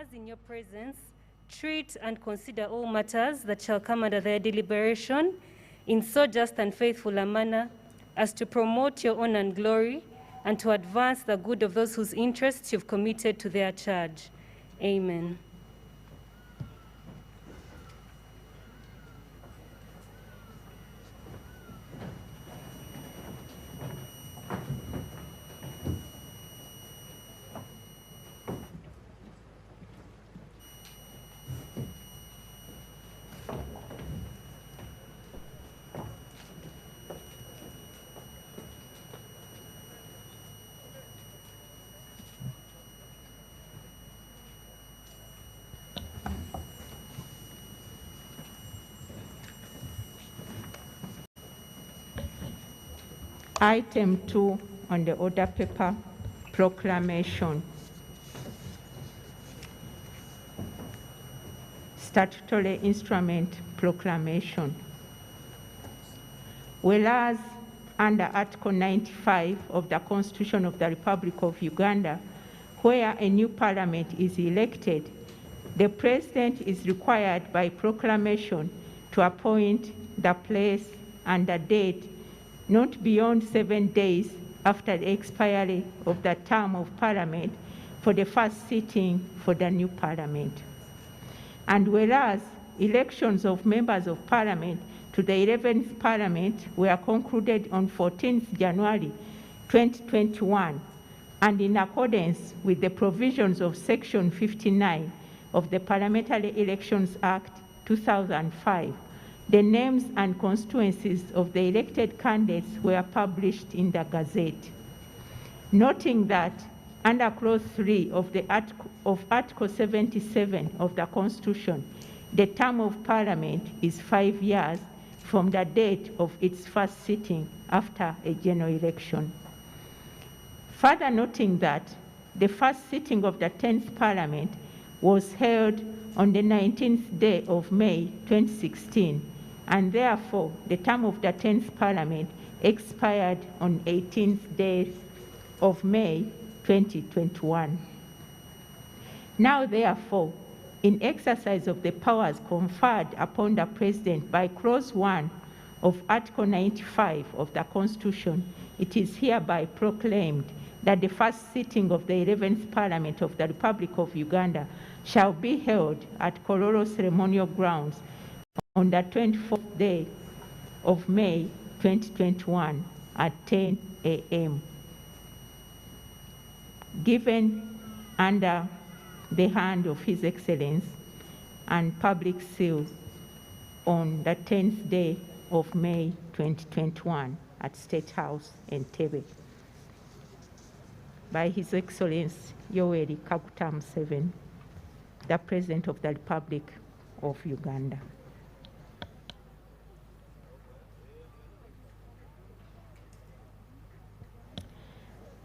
as in your presence, treat and consider all matters that shall come under their deliberation in so just and faithful a manner as to promote your honor and glory and to advance the good of those whose interests you've committed to their charge. Amen. Item 2 on the order paper, proclamation. Statutory instrument proclamation. Whereas under Article 95 of the Constitution of the Republic of Uganda, where a new parliament is elected, the President is required by proclamation to appoint the place and the date not beyond 7 days after the expiry of the term of Parliament for the first sitting for the new Parliament. And whereas elections of members of Parliament to the 11th Parliament were concluded on 14th January 2021, and in accordance with the provisions of Section 59 of the Parliamentary Elections Act 2005, the names and constituencies of the elected candidates were published in the Gazette. Noting that under Clause 3 of Article 77 of the Constitution, the term of Parliament is 5 years from the date of its first sitting after a general election. Further noting that the first sitting of the 10th Parliament was held on the 19th day of May 2016, and therefore the term of the 10th Parliament expired on 18th day of May 2021. Now therefore, in exercise of the powers conferred upon the President by Clause 1 of Article 95 of the Constitution, it is hereby proclaimed that the first sitting of the 11th Parliament of the Republic of Uganda shall be held at Kololo Ceremonial Grounds on the 24th day of May 2021 at 10 a.m. Given under the hand of His Excellency and public seal on the 10th day of May 2021 at State House, Entebbe, by His Excellency Yoweri Kaguta Museveni, the President of the Republic of Uganda.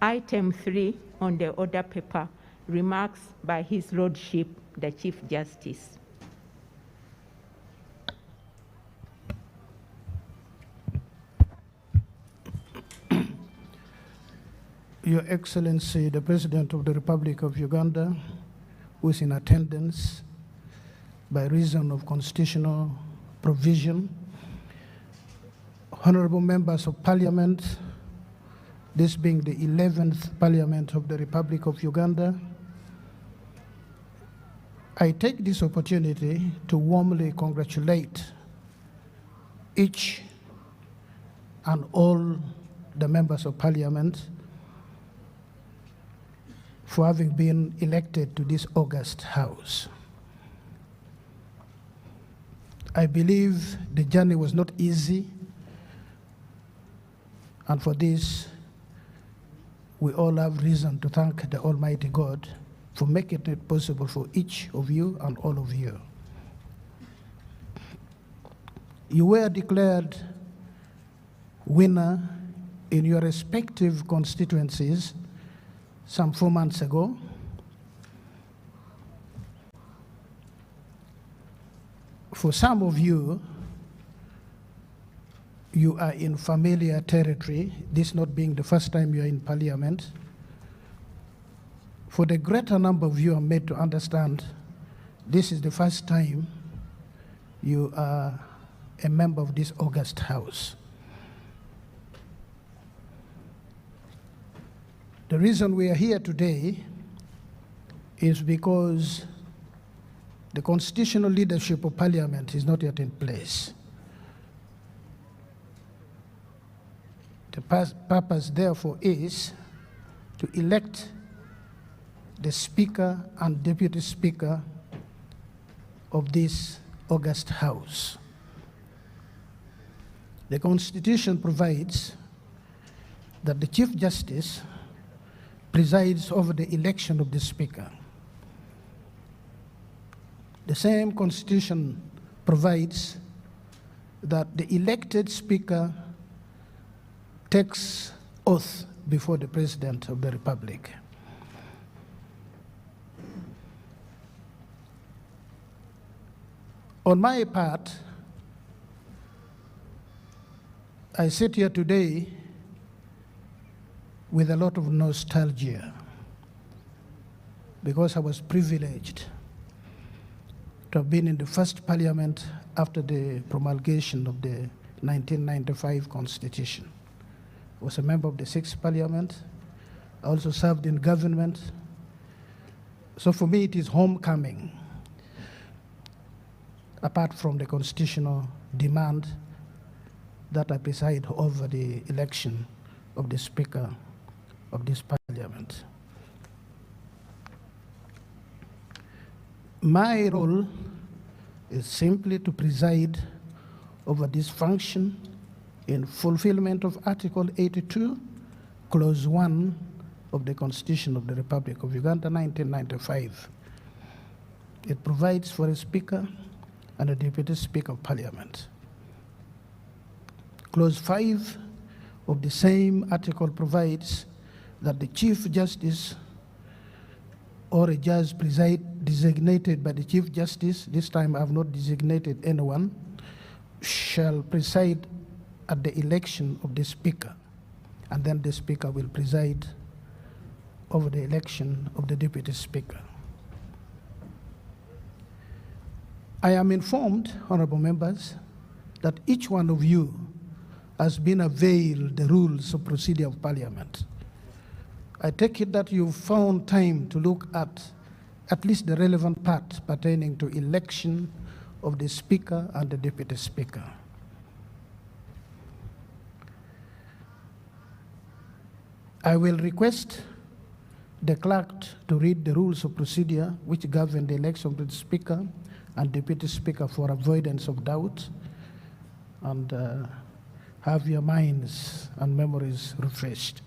Item 3 on the order paper, remarks by His Lordship, the Chief Justice. Your Excellency, the President of the Republic of Uganda, who is in attendance by reason of constitutional provision, honorable members of Parliament, this being the 11th Parliament of the Republic of Uganda, I take this opportunity to warmly congratulate each and all the members of Parliament for having been elected to this august House. I believe the journey was not easy, and for this, we all have reason to thank the Almighty God for making it possible for each of you and all of you. You were declared winner in your respective constituencies some 4 months ago. For some of you, you are in familiar territory, this not being the first time you are in Parliament. For the greater number of you are made to understand, this is the first time you are a member of this august house. The reason we are here today is because the constitutional leadership of Parliament is not yet in place. The purpose, therefore, is to elect the Speaker and Deputy Speaker of this august house. The Constitution provides that the Chief Justice presides over the election of the Speaker. The same Constitution provides that the elected Speaker takes oath before the President of the Republic. On my part, I sit here today with a lot of nostalgia because I was privileged to have been in the first Parliament after the promulgation of the 1995 Constitution. I was a member of the 6th Parliament. I also served in government. So for me, it is homecoming, apart from the constitutional demand that I preside over the election of the Speaker of this Parliament. My role is simply to preside over this function in fulfillment of Article 82, Clause 1 of the Constitution of the Republic of Uganda, 1995. It provides for a Speaker and a Deputy Speaker of Parliament. Clause 5 of the same article provides that the Chief Justice or a judge designated by the Chief Justice, this time I have not designated anyone, shall preside at the election of the Speaker, and then the Speaker will preside over the election of the Deputy Speaker. I am informed, honorable members, that each one of you has been availed the rules of procedure of Parliament. I take it that you've found time to look at least the relevant part pertaining to election of the Speaker and the Deputy Speaker. I will request the clerk to read the rules of procedure which govern the election of the Speaker and Deputy Speaker for avoidance of doubt, and have your minds and memories refreshed.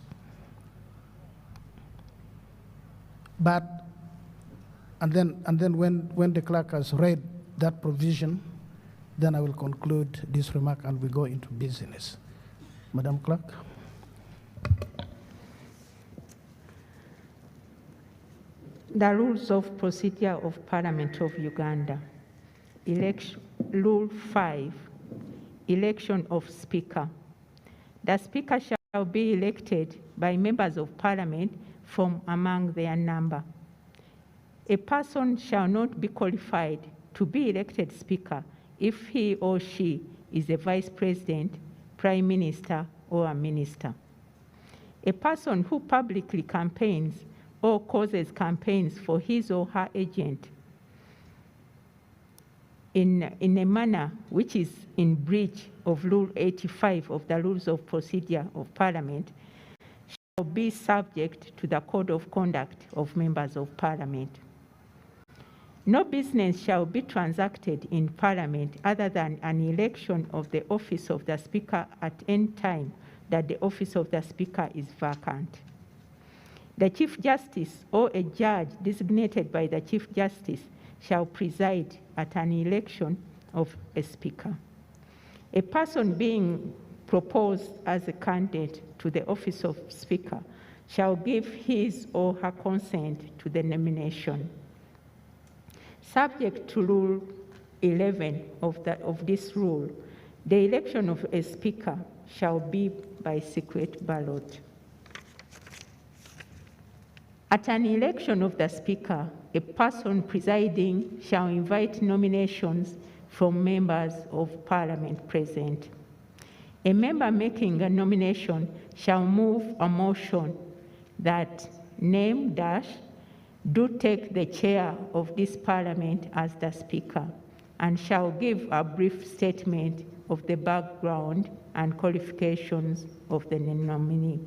And then when the clerk has read that provision, then I will conclude this remark and we go into business. Madam Clerk. The rules of procedure of Parliament of Uganda. Rule 5, election of Speaker. The Speaker shall be elected by members of Parliament from among their number. A person shall not be qualified to be elected Speaker if he or she is a Vice President, Prime Minister, or a Minister. A person who publicly campaigns or causes campaigns for his or her agent in a manner which is in breach of Rule 85 of the Rules of Procedure of Parliament shall be subject to the Code of Conduct of Members of Parliament. No business shall be transacted in Parliament other than an election of the office of the Speaker at any time that the office of the Speaker is vacant. The Chief Justice or a judge designated by the Chief Justice shall preside at an election of a Speaker. A person being proposed as a candidate to the office of Speaker shall give his or her consent to the nomination. Subject to Rule 11 of this rule, the election of a Speaker shall be by secret ballot. At an election of the Speaker, a person presiding shall invite nominations from members of Parliament present. A member making a nomination shall move a motion that name dash do take the chair of this Parliament as the Speaker, and shall give a brief statement of the background and qualifications of the nominee.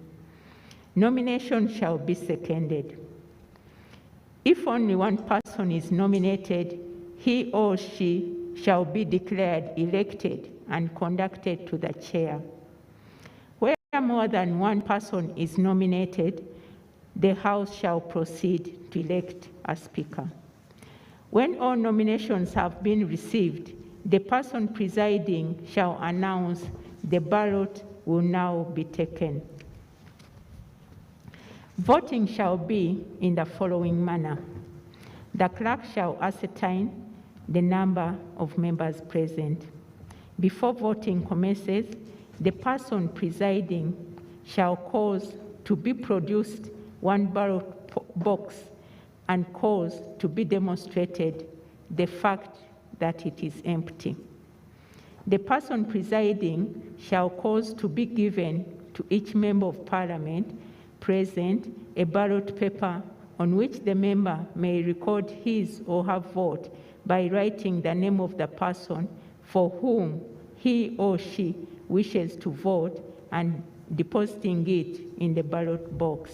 Nomination shall be seconded. If only one person is nominated, he or she shall be declared elected and conducted to the chair. Where more than one person is nominated, the House shall proceed to elect a Speaker. When all nominations have been received, the person presiding shall announce the ballot will now be taken. Voting shall be in the following manner. The clerk shall ascertain the number of members present. Before voting commences, the person presiding shall cause to be produced one ballot box and cause to be demonstrated the fact that it is empty. The person presiding shall cause to be given to each member of Parliament present a ballot paper on which the member may record his or her vote by writing the name of the person for whom he or she wishes to vote and depositing it in the ballot box.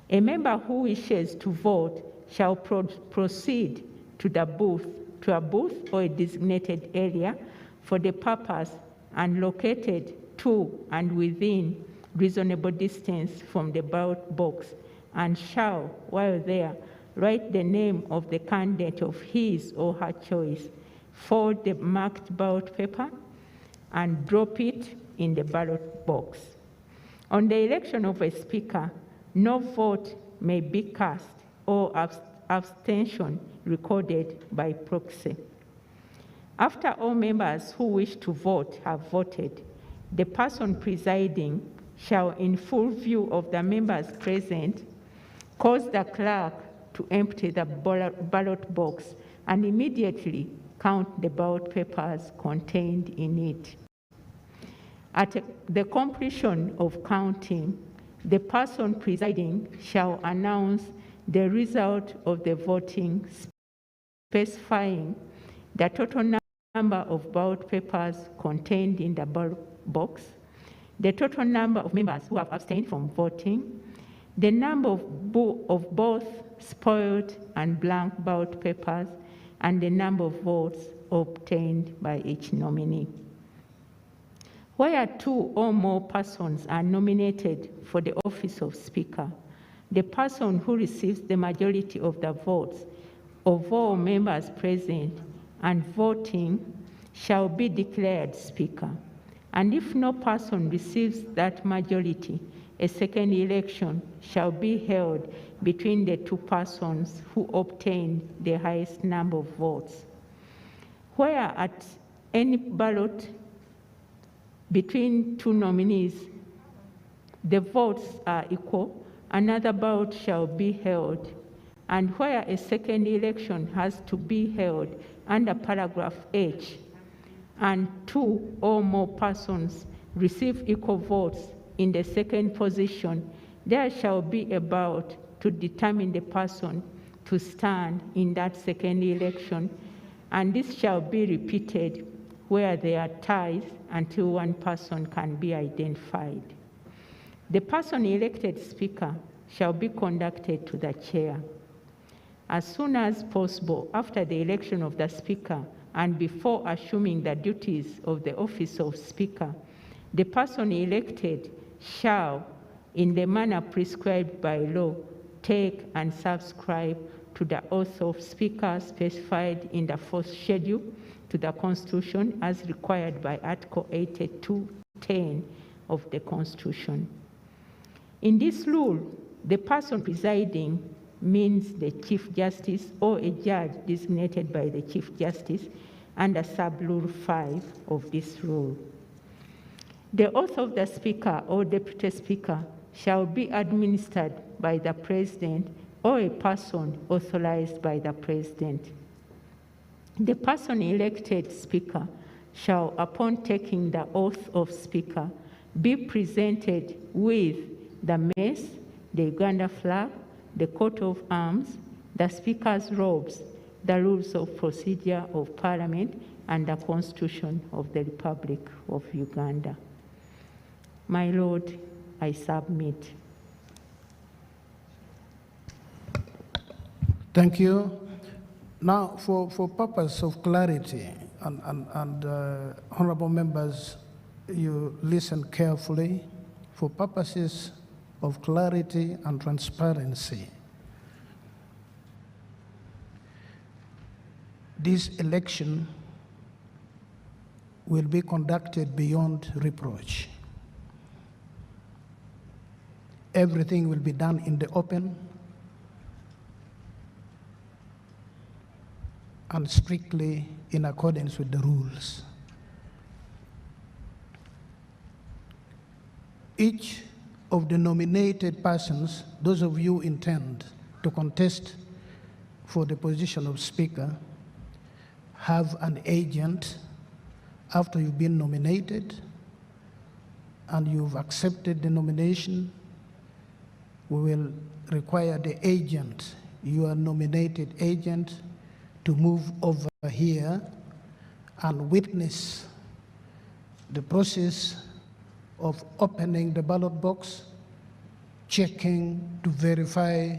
A member who wishes to vote shall proceed to a booth or a designated area for the purpose and located to and within reasonable distance from the ballot box, and shall, while there, write the name of the candidate of his or her choice, fold the marked ballot paper, and drop it in the ballot box. On the election of a Speaker, no vote may be cast or abstention recorded by proxy. After all members who wish to vote have voted, the person presiding shall, in full view of the members present, cause the clerk to empty the ballot box and immediately count the ballot papers contained in it. At the completion of counting, the person presiding shall announce the result of the voting, specifying the total number of ballot papers contained in the ballot box, the total number of members who have abstained from voting, the number of both spoiled and blank ballot papers, and the number of votes obtained by each nominee. Where two or more persons are nominated for the office of Speaker, the person who receives the majority of the votes of all members present and voting shall be declared Speaker. And if no person receives that majority, a second election shall be held between the two persons who obtained the highest number of votes. Where at any ballot between two nominees, the votes are equal, another ballot shall be held. And where a second election has to be held under paragraph H, and two or more persons receive equal votes in the second position, there shall be a ballot to determine the person to stand in that second election, and this shall be repeated where there are ties until one person can be identified. The person elected Speaker shall be conducted to the chair. As soon as possible after the election of the Speaker and before assuming the duties of the office of Speaker, the person elected shall, in the manner prescribed by law, take and subscribe to the oath of Speaker specified in the fourth schedule to the Constitution as required by Article 82(10) of the Constitution. In this rule, the person presiding means the Chief Justice or a judge designated by the Chief Justice under Sub-Rule 5 of this rule. The oath of the Speaker or Deputy Speaker shall be administered by the President or a person authorized by the President. The person elected Speaker shall, upon taking the oath of Speaker, be presented with the mace, the Uganda flag, the coat of arms, the Speaker's robes, the rules of procedure of Parliament, and the Constitution of the Republic of Uganda. My Lord, I submit. Thank you. Now, for purpose of clarity, and honorable members, you listen carefully. For purposes of clarity and transparency, this election will be conducted beyond reproach. Everything will be done in the open and strictly in accordance with the rules. Each of the nominated persons, those of you intend to contest for the position of Speaker, have an agent after you've been nominated and you've accepted the nomination. We will require the agent, your nominated agent, to move over here and witness the process of opening the ballot box, checking to verify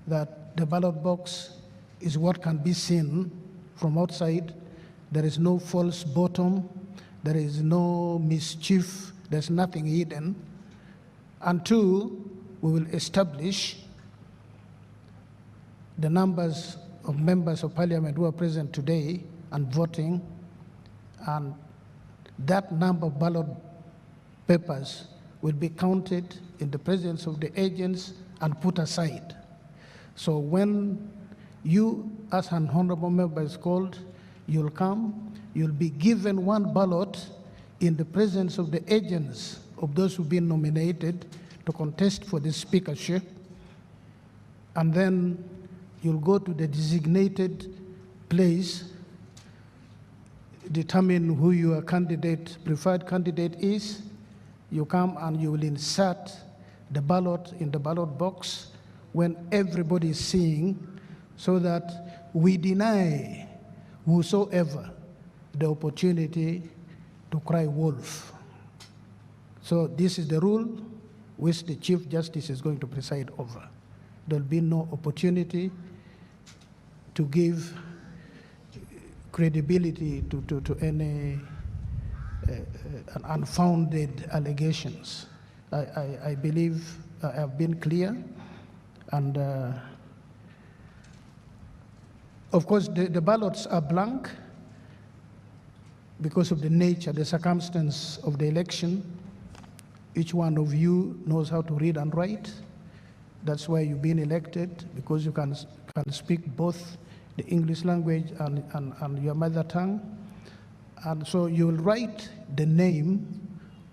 that the ballot box is what can be seen from outside. There is no false bottom, there is no mischief, there's nothing hidden. And two, we will establish the numbers of members of Parliament who are present today and voting, and that number of ballot papers will be counted in the presence of the agents and put aside. So when you, as an honorable member is called, you'll come, you'll be given one ballot in the presence of the agents of those who've been nominated to contest for the speakership, and then you'll go to the designated place, determine who your candidate, preferred candidate is. You come and you will insert the ballot in the ballot box when everybody is seeing, so that we deny whosoever the opportunity to cry wolf. So this is the rule which the Chief Justice is going to preside over. There'll be no opportunity to give credibility to any unfounded allegations. I believe I have been clear, and of course the ballots are blank because of the nature, the circumstance of the election. Each one of you knows how to read and write. That's why you've been elected, because you can speak both the English language and your mother tongue. And so you'll write the name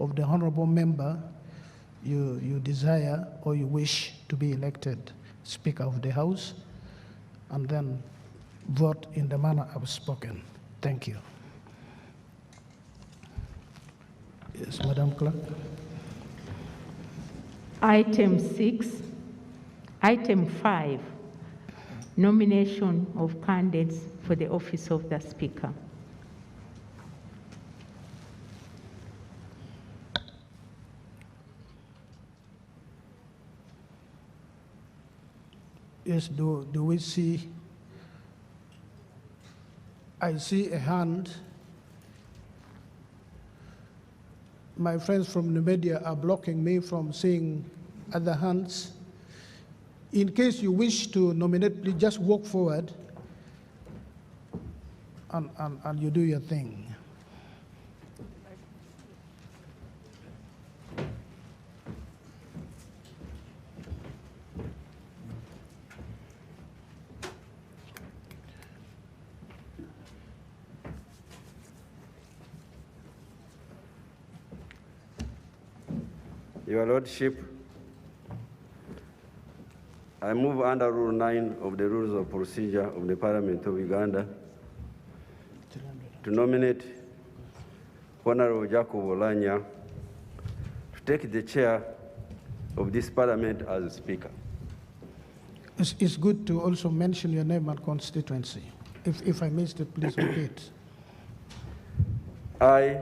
of the honorable member you desire or you wish to be elected Speaker of the House, and then vote in the manner I've spoken. Thank you. Yes, Madam Clerk. Item 6. Item 5, nomination of candidates for the office of the Speaker. Yes, do we see? I see a hand. My friends from the media are blocking me from seeing other hands. In case you wish to nominate, please just walk forward and you do your thing. Your Lordship, I move under Rule 9 of the Rules of Procedure of the Parliament of Uganda to nominate Honorable Jacob Olanya to take the chair of this Parliament as Speaker. It's good to also mention your name and constituency. If I missed it, please repeat. I,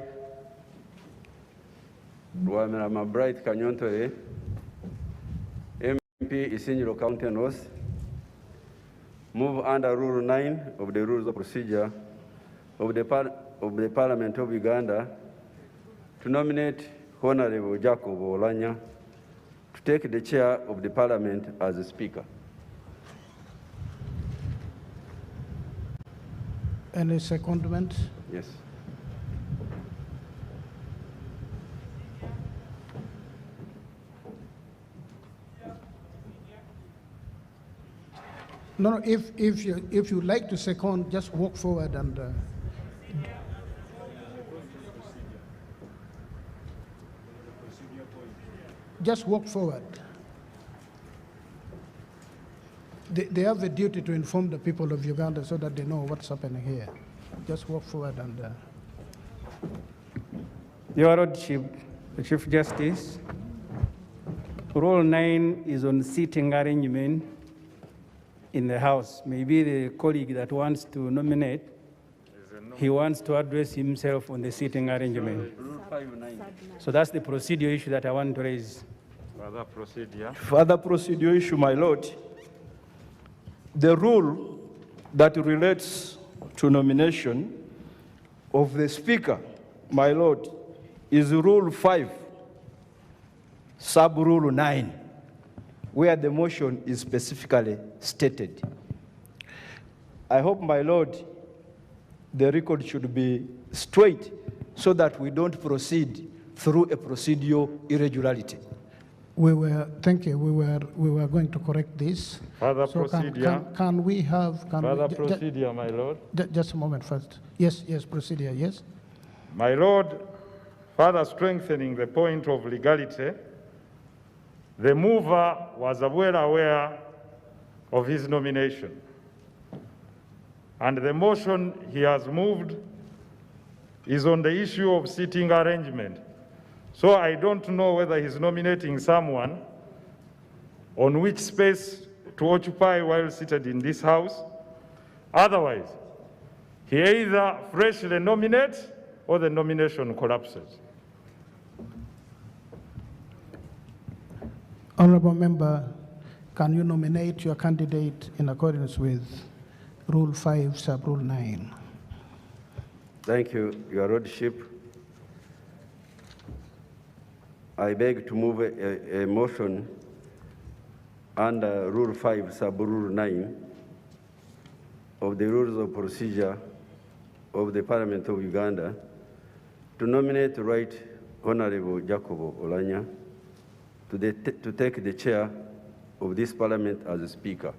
Rwamirama Bright Kanyontore, MP Isinyiro County North, move under Rule 9 of the Rules of Procedure of the Parliament of Uganda to nominate Honorable Jacob Olanya to take the chair of the Parliament as a Speaker. Any secondment? Yes. No, if you like to second, just walk forward and just walk forward. They have a duty to inform the people of Uganda so that they know what's happening here. Just walk forward and... Your Lordship, the Chief Justice, Rule 9 is on seating arrangement in the House. Maybe the colleague that wants to nominate, he wants to address himself on the seating arrangement. So that's the procedure issue that I want to raise. Further procedure issue, my Lord. The rule that relates to nomination of the Speaker, my Lord, is Rule 5, Sub-Rule 9, where the motion is specifically stated. I hope, my Lord, the record should be straight so that we don't proceed through a procedural irregularity. Thank you. We were going to correct this. Further procedure. Can we have... Further procedure, my Lord. Just a moment first. Yes, procedure, yes. My Lord, further strengthening the point of legality, the mover was well aware of his nomination. And the motion he has moved is on the issue of seating arrangement. So I don't know whether he's nominating someone on which space to occupy while seated in this House. Otherwise, he either freshly nominates or the nomination collapses. Honorable Member, can you nominate your candidate in accordance with Rule 5, Sub-Rule 9? Thank you, Your Lordship. I beg to move a motion under Rule 5, Sub-Rule 9 of the Rules of Procedure of the Parliament of Uganda to nominate Right Honorable Jacob Olanya to take the chair of this Parliament as a Speaker.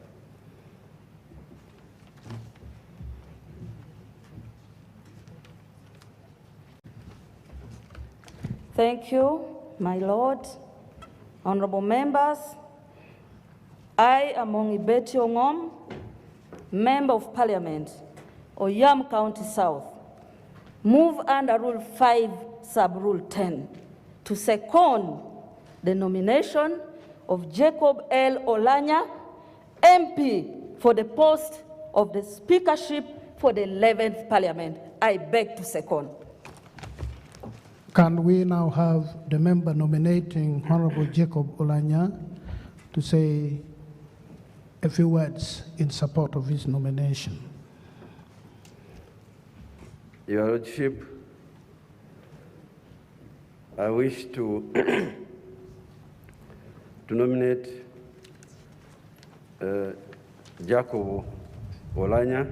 Thank you, my Lord. Honorable members, I, Among Ibeti Ongom, Member of Parliament, Oyam County South, move under Rule 5, Sub-Rule 10, to second the nomination of Jacob L. Olanya, MP, for the post of the Speakership for the 11th Parliament. I beg to second. Can we now have the member nominating Honorable Jacob Olanya to say a few words in support of his nomination? Your Lordship, I wish to nominate Jacob Olanya,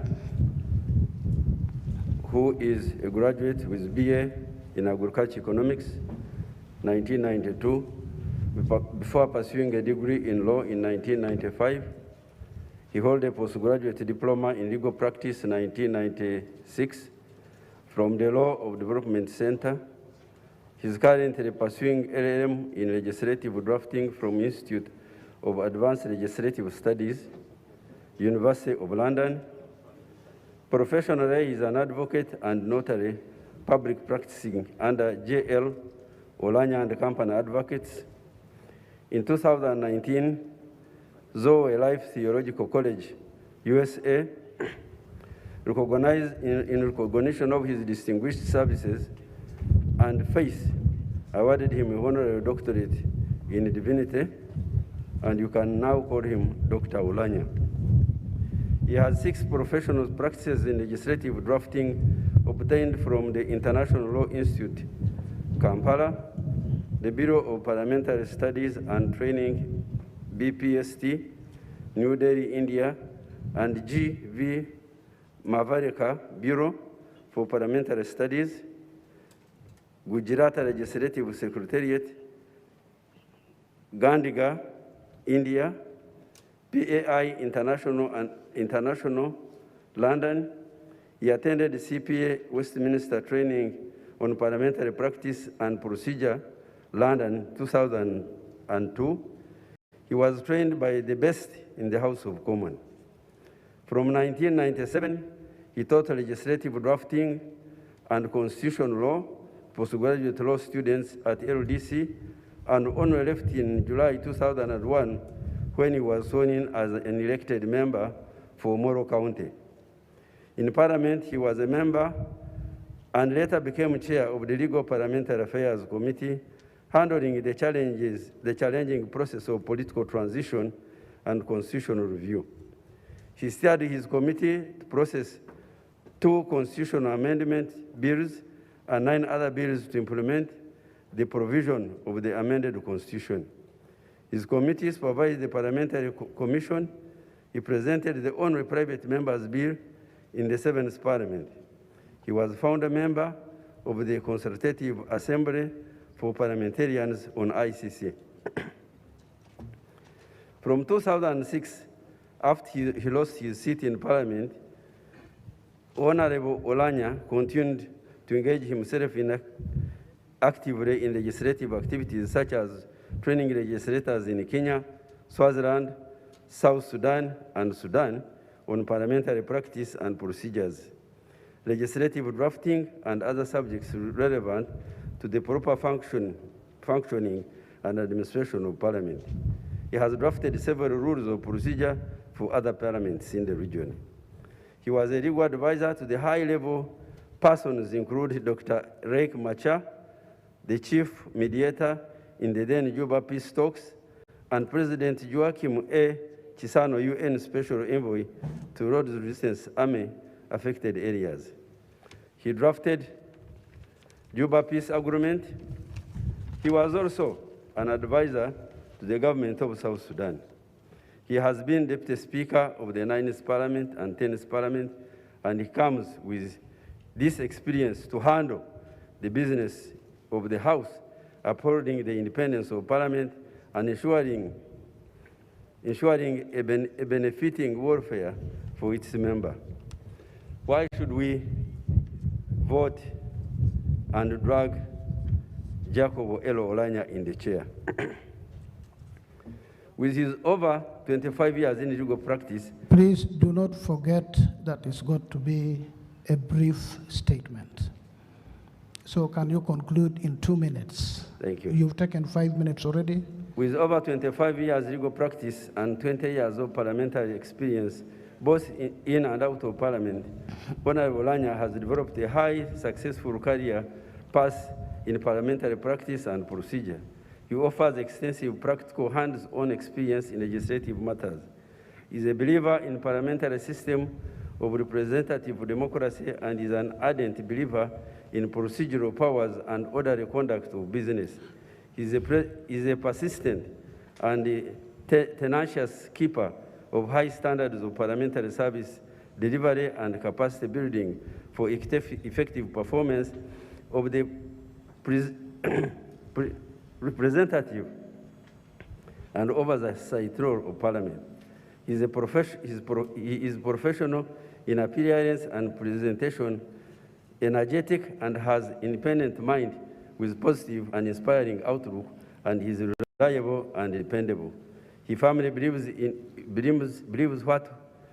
who is a graduate with BA in Agriculture Economics, 1992, before pursuing a degree in law in 1995. He held a postgraduate diploma in legal practice in 1996 from the Law of Development Center. He is currently pursuing LLM in legislative drafting from Institute of Advanced Legislative Studies, University of London. Professionally, he is an advocate and notary, public practicing under J.L. Olanya and Company Advocates. In 2019, Zoe Life Theological College, USA, recognized in recognition of his distinguished services and faith, awarded him an honorary doctorate in divinity, and you can now call him Dr. Olanya. He has 6 professional practices in legislative drafting obtained from the International Law Institute, Kampala, the Bureau of Parliamentary Studies and Training, BPST, New Delhi, India, and G.V. Mavarika Bureau for Parliamentary Studies, Gujarat Legislative Secretariat, Gandiga, India, PAI International, London. He attended CPA Westminster Training on Parliamentary Practice and Procedure, London, 2002. He was trained by the best in the House of Commons. From 1997, he taught legislative drafting and constitutional law, postgraduate law students at LDC, and only left in July 2001 when he was sworn in as an elected member for Moro County. In Parliament, he was a member and later became chair of the Legal Parliamentary Affairs Committee, handling the challenging process of political transition and constitutional review. He steered his committee to process 2 constitutional amendment bills and 9 other bills to implement the provision of the amended constitution. His committee supervised the Parliamentary Commission. He presented the only private member's bill in the 7th Parliament. He was founder member of the Consultative Assembly for Parliamentarians on ICC. From 2006, after he lost his seat in Parliament, Honorable Olanya continued to engage himself actively in legislative activities such as training legislators in Kenya, Swaziland, South Sudan, and Sudan on parliamentary practice and procedures, legislative drafting, and other subjects relevant to the proper functioning and administration of Parliament. He has drafted several rules of procedure for other parliaments in the region. He was a legal advisor to the high-level persons including Dr. Reik Macha, the chief mediator in the then Juba peace talks, and President Joachim A. Chisano, UN Special Envoy to Road Resistance Army affected areas. He drafted Juba Peace Agreement. He was also an advisor to the government of South Sudan. He has been Deputy Speaker of the 9th Parliament and 10th Parliament, and he comes with this experience to handle the business of the House, upholding the independence of Parliament and ensuring a benefiting warfare for its member. Why should we vote and drag Jacob Elo Olanya in the chair? With his over 25 years in legal practice. Please do not forget that it's got to be a brief statement. So can you conclude in 2 minutes? Thank you. You've taken 5 minutes already. With over 25 years legal practice and 20 years of parliamentary experience, both in and out of Parliament, Honorable Olanya has developed a high successful career path in parliamentary practice and procedure. He offers extensive practical hands-on experience in legislative matters. He is a believer in parliamentary system of representative democracy and is an ardent believer in procedural powers and orderly conduct of business. He is a persistent and tenacious keeper of high standards of parliamentary service delivery and capacity building for effective performance of the representative and oversight role of Parliament. He is professional in appearance and presentation, energetic, and has independent mind with positive and inspiring outlook, and he is reliable and dependable. He firmly believes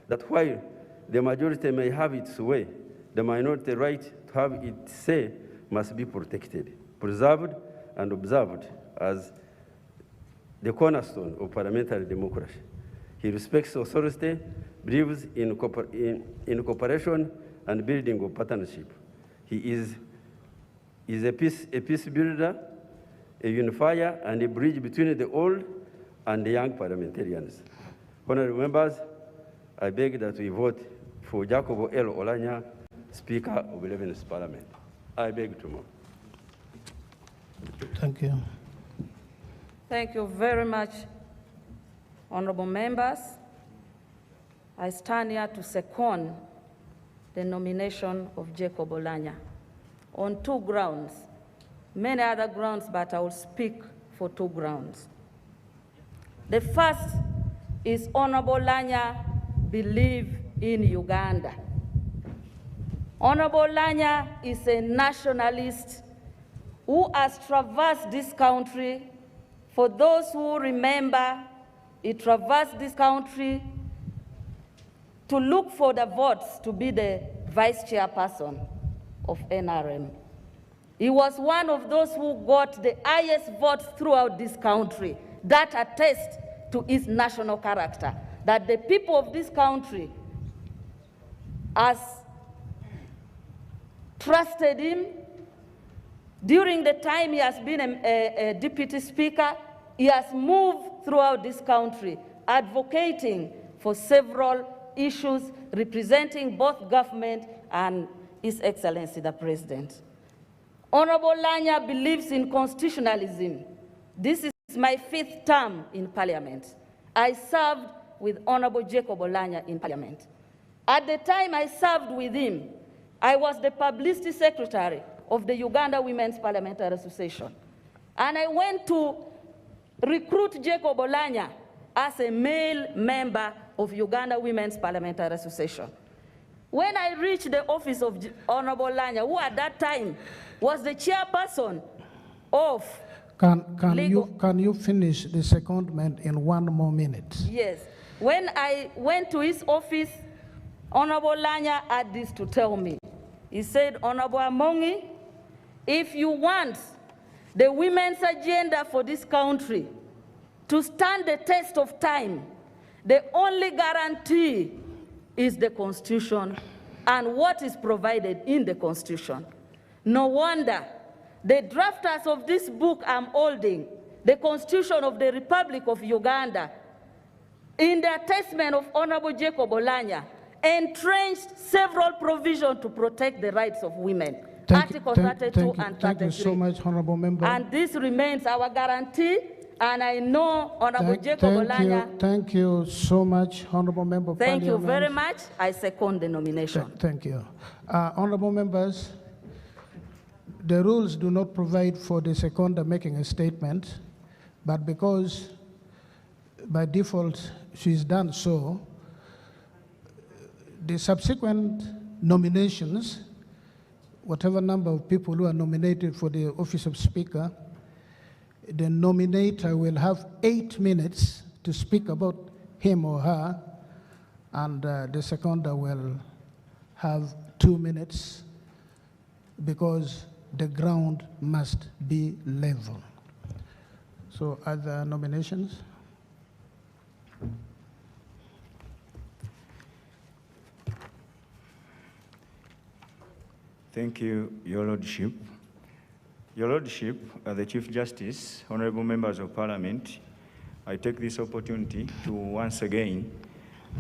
that while the majority may have its way, the minority right to have its say must be protected, preserved, and observed as the cornerstone of parliamentary democracy. He respects authority, believes in cooperation and building of partnership. He is a peace builder, a unifier, and a bridge between the old and the young parliamentarians. Honorable members, I beg that we vote for Jacobo L. Olanya, Speaker of the 11th Parliament. I beg to move. Thank you. Thank you very much, honorable members. I stand here to second the nomination of Jacob Olanya on 2 grounds, many other grounds, but I will speak for 2 grounds. The first is Honorable Olanya believes in Uganda. Honorable Olanya is a nationalist who has traversed this country. For those who remember, he traversed this country to look for the votes to be the vice chairperson of NRM. He was one of those who got the highest votes throughout this country. That attests to his national character, that the people of this country has trusted him. During the time he has been a deputy speaker, he has moved throughout this country, advocating for several issues, representing both government and His Excellency the President. Honorable Olanya believes in constitutionalism. This is my 5th term in Parliament. I served with Honorable Jacob Olanya in Parliament. At the time I served with him, I was the publicity secretary of the Uganda Women's Parliamentary Association. And I went to recruit Jacob Olanya as a male member of Uganda Women's Parliamentary Association. When I reached the office of Honorable Olanya, who at that time was the chairperson of Can you finish the secondment in 1 more minute? Yes. When I went to his office, Honorable Olanya had this to tell me. He said, Honorable Amongi, if you want the women's agenda for this country to stand the test of time, the only guarantee is the Constitution and what is provided in the Constitution. No wonder the drafters of this book I'm holding, the Constitution of the Republic of Uganda, in the attestment of Honorable Jacob Olanya, entrenched several provisions to protect the rights of women. Article 32 and 33. Thank you so much, Honorable Member. And this remains our guarantee, and I know Honorable Jacob Olanya. Thank you so much, Honorable Member. Thank you very much. I second the nomination. Thank you. Honorable members, the rules do not provide for the seconder making a statement, but because by default she's done so, the subsequent nominations, whatever number of people who are nominated for the office of Speaker, the nominator will have 8 minutes to speak about him or her, and the seconder will have 2 minutes because the ground must be level. So other nominations? Thank you, Your Lordship. Your Lordship, the Chief Justice, honorable members of Parliament, I take this opportunity to once again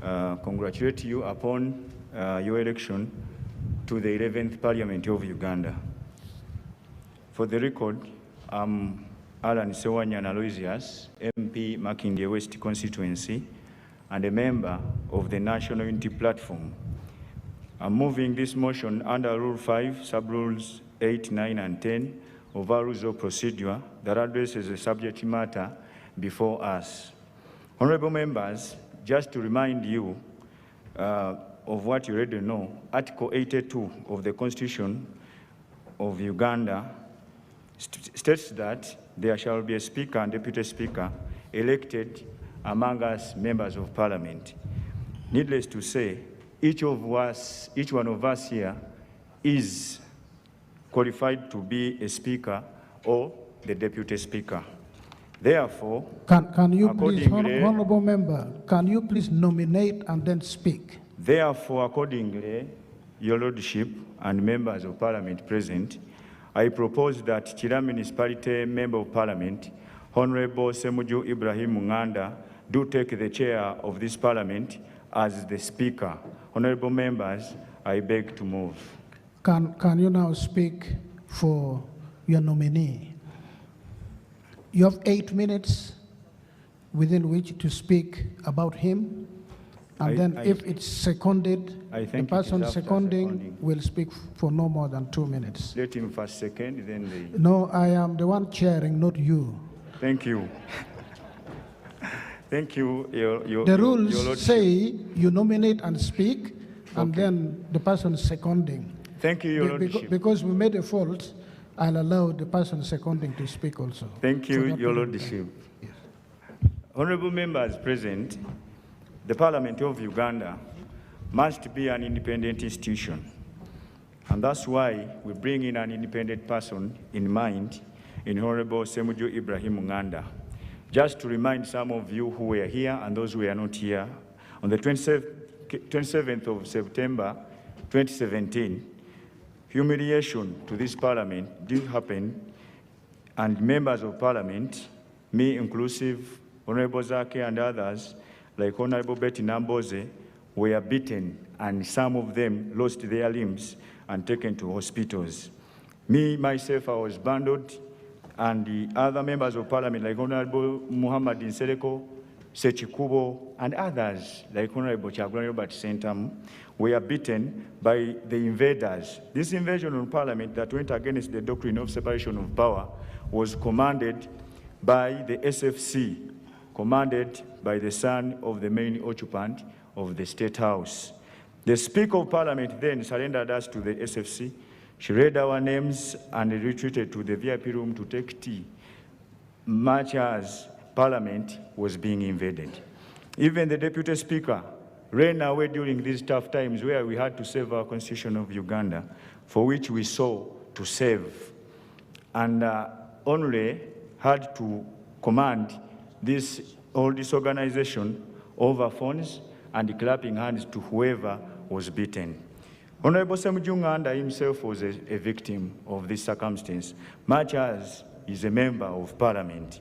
congratulate you upon your election to the 11th Parliament of Uganda. For the record, I'm Alan Sewanyan Aloysius, MP Makindye West Constituency, and a member of the National Unity Platform. I'm moving this motion under Rule 5, Sub-Rules 8, 9, and 10 of our Rules of Procedure that addresses the subject matter before us. Honorable members, just to remind you of what you already know, Article 82 of the Constitution of Uganda states that there shall be a Speaker and Deputy Speaker elected among us members of parliament. Needless to say, each one of us here is qualified to be a speaker or the deputy speaker. Therefore, can you please, honorable member, can you please nominate and then speak? Therefore, accordingly, your lordship and members of parliament present, I propose that Chira Municipality Member of Parliament, Honorable Semuju Ibrahim Munganda, do take the chair of this parliament as the speaker. Honorable members, I beg to move. Can you now speak for your nominee? You have 8 minutes within which to speak about him, and if it's seconded, the person seconding will speak for no more than 2 minutes. Let him first second, then No, I am the one chairing, not you. Thank you. Thank you, the rules say you nominate and speak, and then the person seconding. Thank you, Your Lordship. Because we made a fault, I'll allow the person seconding to speak also. Thank you, Your Lordship. Yes. Honorable members present, the Parliament of Uganda must be an independent institution. And that's why we bring in an independent person in mind, in Honorable Semuju Ibrahim Munganda. Just to remind some of you who were here and those who were not here, on the 27th of September 2017, humiliation to this parliament did happen, and members of parliament, me inclusive, Honorable Zake and others, like Honorable Betty Namboze, were beaten, and some of them lost their limbs and taken to hospitals. Me, myself, I was bundled, and the other members of parliament, like Honorable Muhammad Nsereko, Sechikubo, and others, like Honorable Chagulani Robert Sentam, were beaten by the invaders. This invasion on parliament that went against the doctrine of separation of power was commanded by the SFC, commanded by the son of the main occupant of the State House. The Speaker of Parliament then surrendered us to the SFC. She read our names and retreated to the VIP room to take tea, much as Parliament was being invaded. Even the Deputy Speaker ran away during these tough times where we had to save our Constitution of Uganda, for which we saw to save, and only had to command all this organization over phones and clapping hands to whoever was beaten. Honorable Semuju Munganda himself was a victim of this circumstance, much as he's a member of parliament.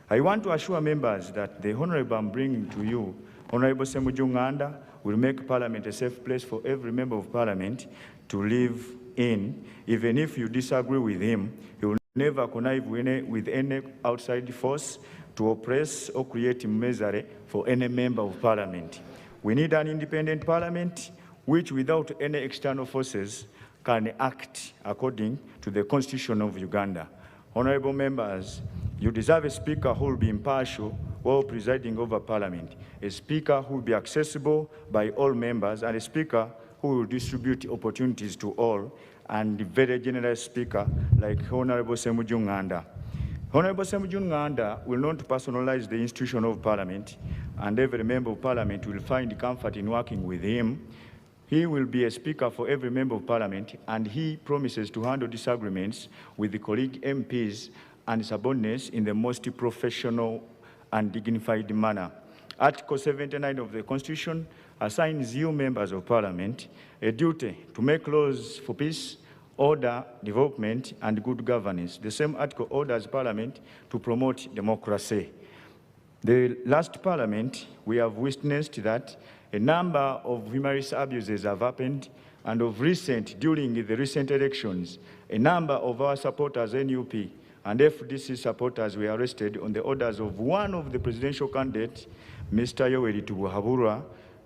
I want to assure members that the honorable I'm bringing to you, Honorable Semuju Munganda, will make parliament a safe place for every member of parliament to live in. Even if you disagree with him, he will never connive with any outside force to oppress or create misery for any member of parliament. We need an independent parliament which, without any external forces, can act according to the Constitution of Uganda. Honorable members, you deserve a speaker who will be impartial while presiding over parliament, a speaker who will be accessible by all members, and a speaker who will distribute opportunities to all, and a very generous speaker like Honorable Semuju Munganda. Honorable Semuju Munganda will not personalize the institution of parliament, and every member of parliament will find comfort in working with him. He will be a speaker for every member of parliament, and he promises to handle disagreements with the colleague MPs and subordinates in the most professional and dignified manner. Article 79 of the Constitution assigns you members of parliament a duty to make laws for peace, order, development, and good governance. The same article orders parliament to promote democracy. The last parliament, we have witnessed that a number of human rights abuses have happened, and of recent, during the recent elections, a number of our supporters, NUP and FDC supporters, were arrested on the orders of one of the presidential candidates, Mr. Yoweri Tubuhaburwa.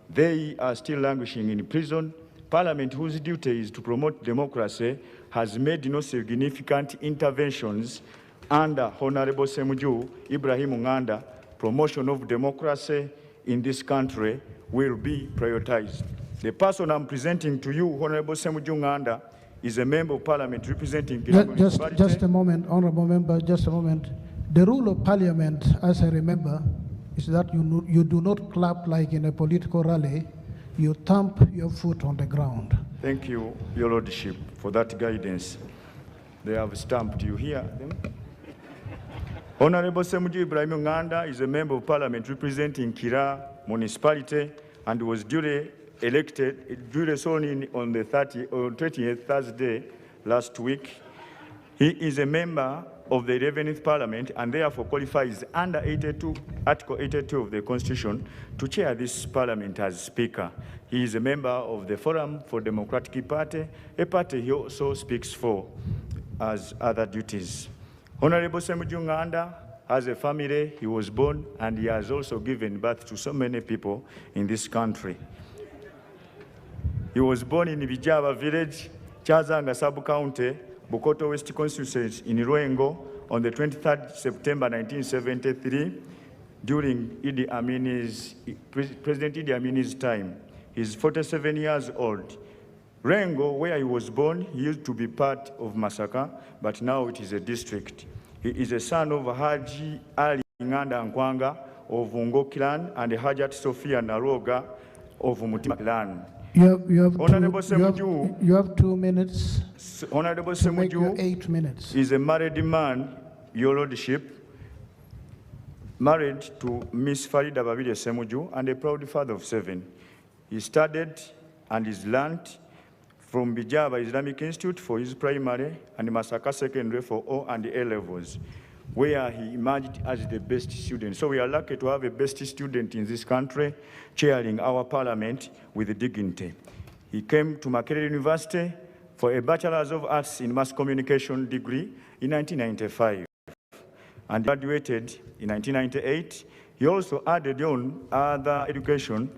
They are still languishing in prison. Parliament, whose duty is to promote democracy, has made no significant interventions under Honorable Semuju Ibrahim Munganda. Promotion of democracy in this country will be prioritized. The person I'm presenting to you, Honorable Semuju Munganda, is a member of parliament representing just a moment, honorable member, just a moment. The rule of parliament, as I remember, is that you do not clap like in a political rally, you thump your foot on the ground. Thank you, Your Lordship, for that guidance. They have stamped. You hear them? Honorable Semuju Ibrahim Nganda is a member of parliament representing Kira municipality and was duly sworn in on the 20th Thursday last week. He is a member of the 11th Parliament and therefore qualifies under Article 82 of the Constitution to chair this Parliament as Speaker. He is a member of the Forum for Democratic Party, a party he also speaks for as other duties. Honorable Semuju Nganda has a family. He was born and he has also given birth to so many people in this country. He was born in Bijaba village, Chazanga sub-county, Bukoto West constituency in Rwengo on the 23rd September 1973 during President Idi Amin's time. He's 47 years old. Rwengo, where he was born, he used to be part of Masaka, but now it is a district. He is a son of Haji Ali Nganda Nkwanga of Ungo clan and Hajat Sophia Naroga of Mutima clan. You have 2 minutes. Honorable to make your Semuju 8 minutes. is a married man, Your Lordship, married to Miss Farida Babide Semuju and a proud father of 7. He studied and is learned from Bijaba Islamic Institute for his primary and Masaka Secondary for O and A levels, where he emerged as the best student. So we are lucky to have a best student in this country chairing our parliament with dignity. He came to Makerere University for a Bachelor's of Arts in Mass Communication degree in 1995 and graduated in 1998. He also added on other education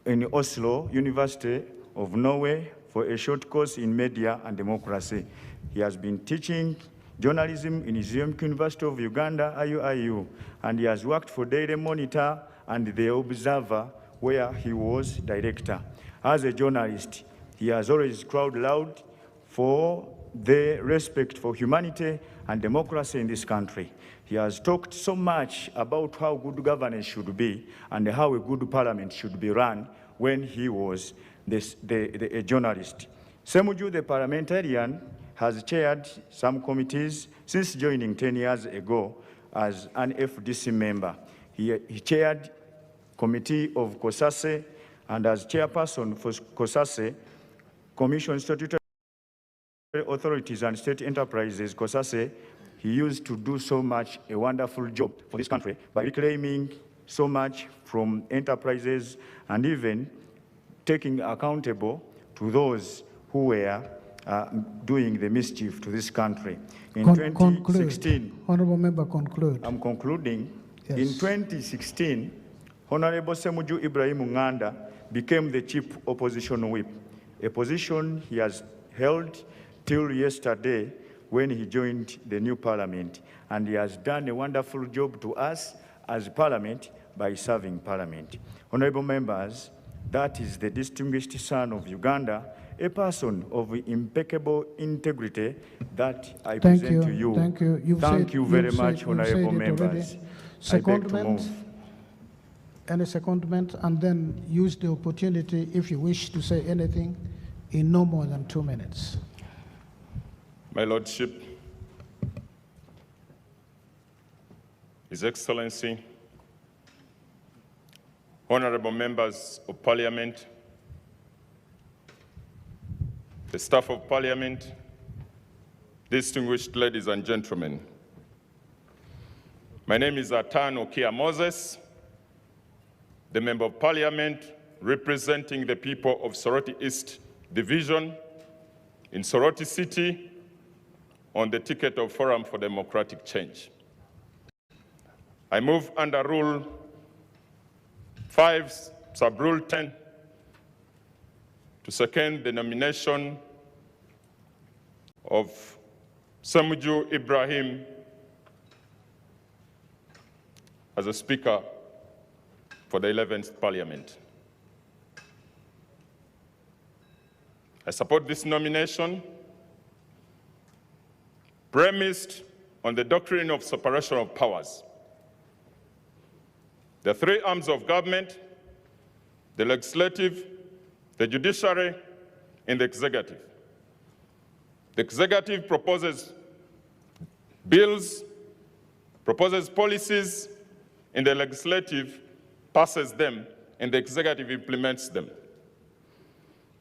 in Oslo University of Norway for a short course in media and democracy. He has been teaching journalism in Islamic University of Uganda, IUIU, and he has worked for Daily Monitor and The Observer, where he was director. As a journalist, he has always cried loud for the respect for humanity and democracy in this country. He has talked so much about how good governance should be and how a good parliament should be run when he was a journalist. Semuju, the parliamentarian, has chaired some committees since joining 10 years ago as an FDC member. He chaired Committee of COSASE and as chairperson for COSASE, Commission Statutory Authorities and State Enterprises, COSASE, he used to do so much a wonderful job for this country by reclaiming so much from enterprises and even taking accountable to those who were doing the mischief to this country. In 2016, Honorable Member, conclude. I'm concluding. Yes. In 2016, Honorable Semuju Ibrahim Nganda became the chief opposition whip, a position he has held till yesterday when he joined the new parliament. And he has done a wonderful job to us as parliament by serving parliament. Honorable members, that is the distinguished son of Uganda, a person of impeccable integrity that I present to you. Thank you. Thank you very much, honorable members. I beg to move. Any secondment, and then use the opportunity, if you wish to say anything, in no more than 2 minutes. My Lordship, His Excellency, honorable members of Parliament, the staff of Parliament, distinguished ladies and gentlemen. My name is Atan Okia Moses, the Member of Parliament representing the people of Soroti East Division in Soroti City on the ticket of Forum for Democratic Change. I move under Rule 5, Sub-Rule 10, to second the nomination of Semuju Ibrahim as a Speaker for the 11th Parliament. I support this nomination premised on the doctrine of separation of powers. The three arms of government, the legislative, the judiciary, and the executive. The executive proposes bills, proposes policies, and the legislative passes them, and the executive implements them.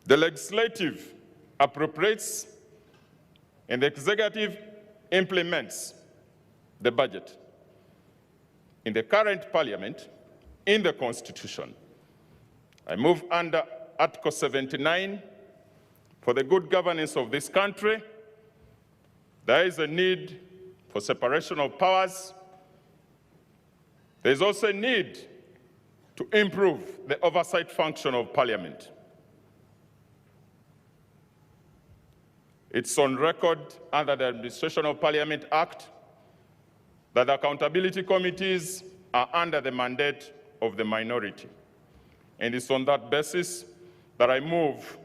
The legislative appropriates, and the executive implements the budget. In the current parliament, in the Constitution, I move under Article 79, for the good governance of this country, there is a need for separation of powers. There is also a need to improve the oversight function of Parliament. It's on record under the Administration of Parliament Act that the accountability committees are under the mandate of the minority. And it's on that basis that I move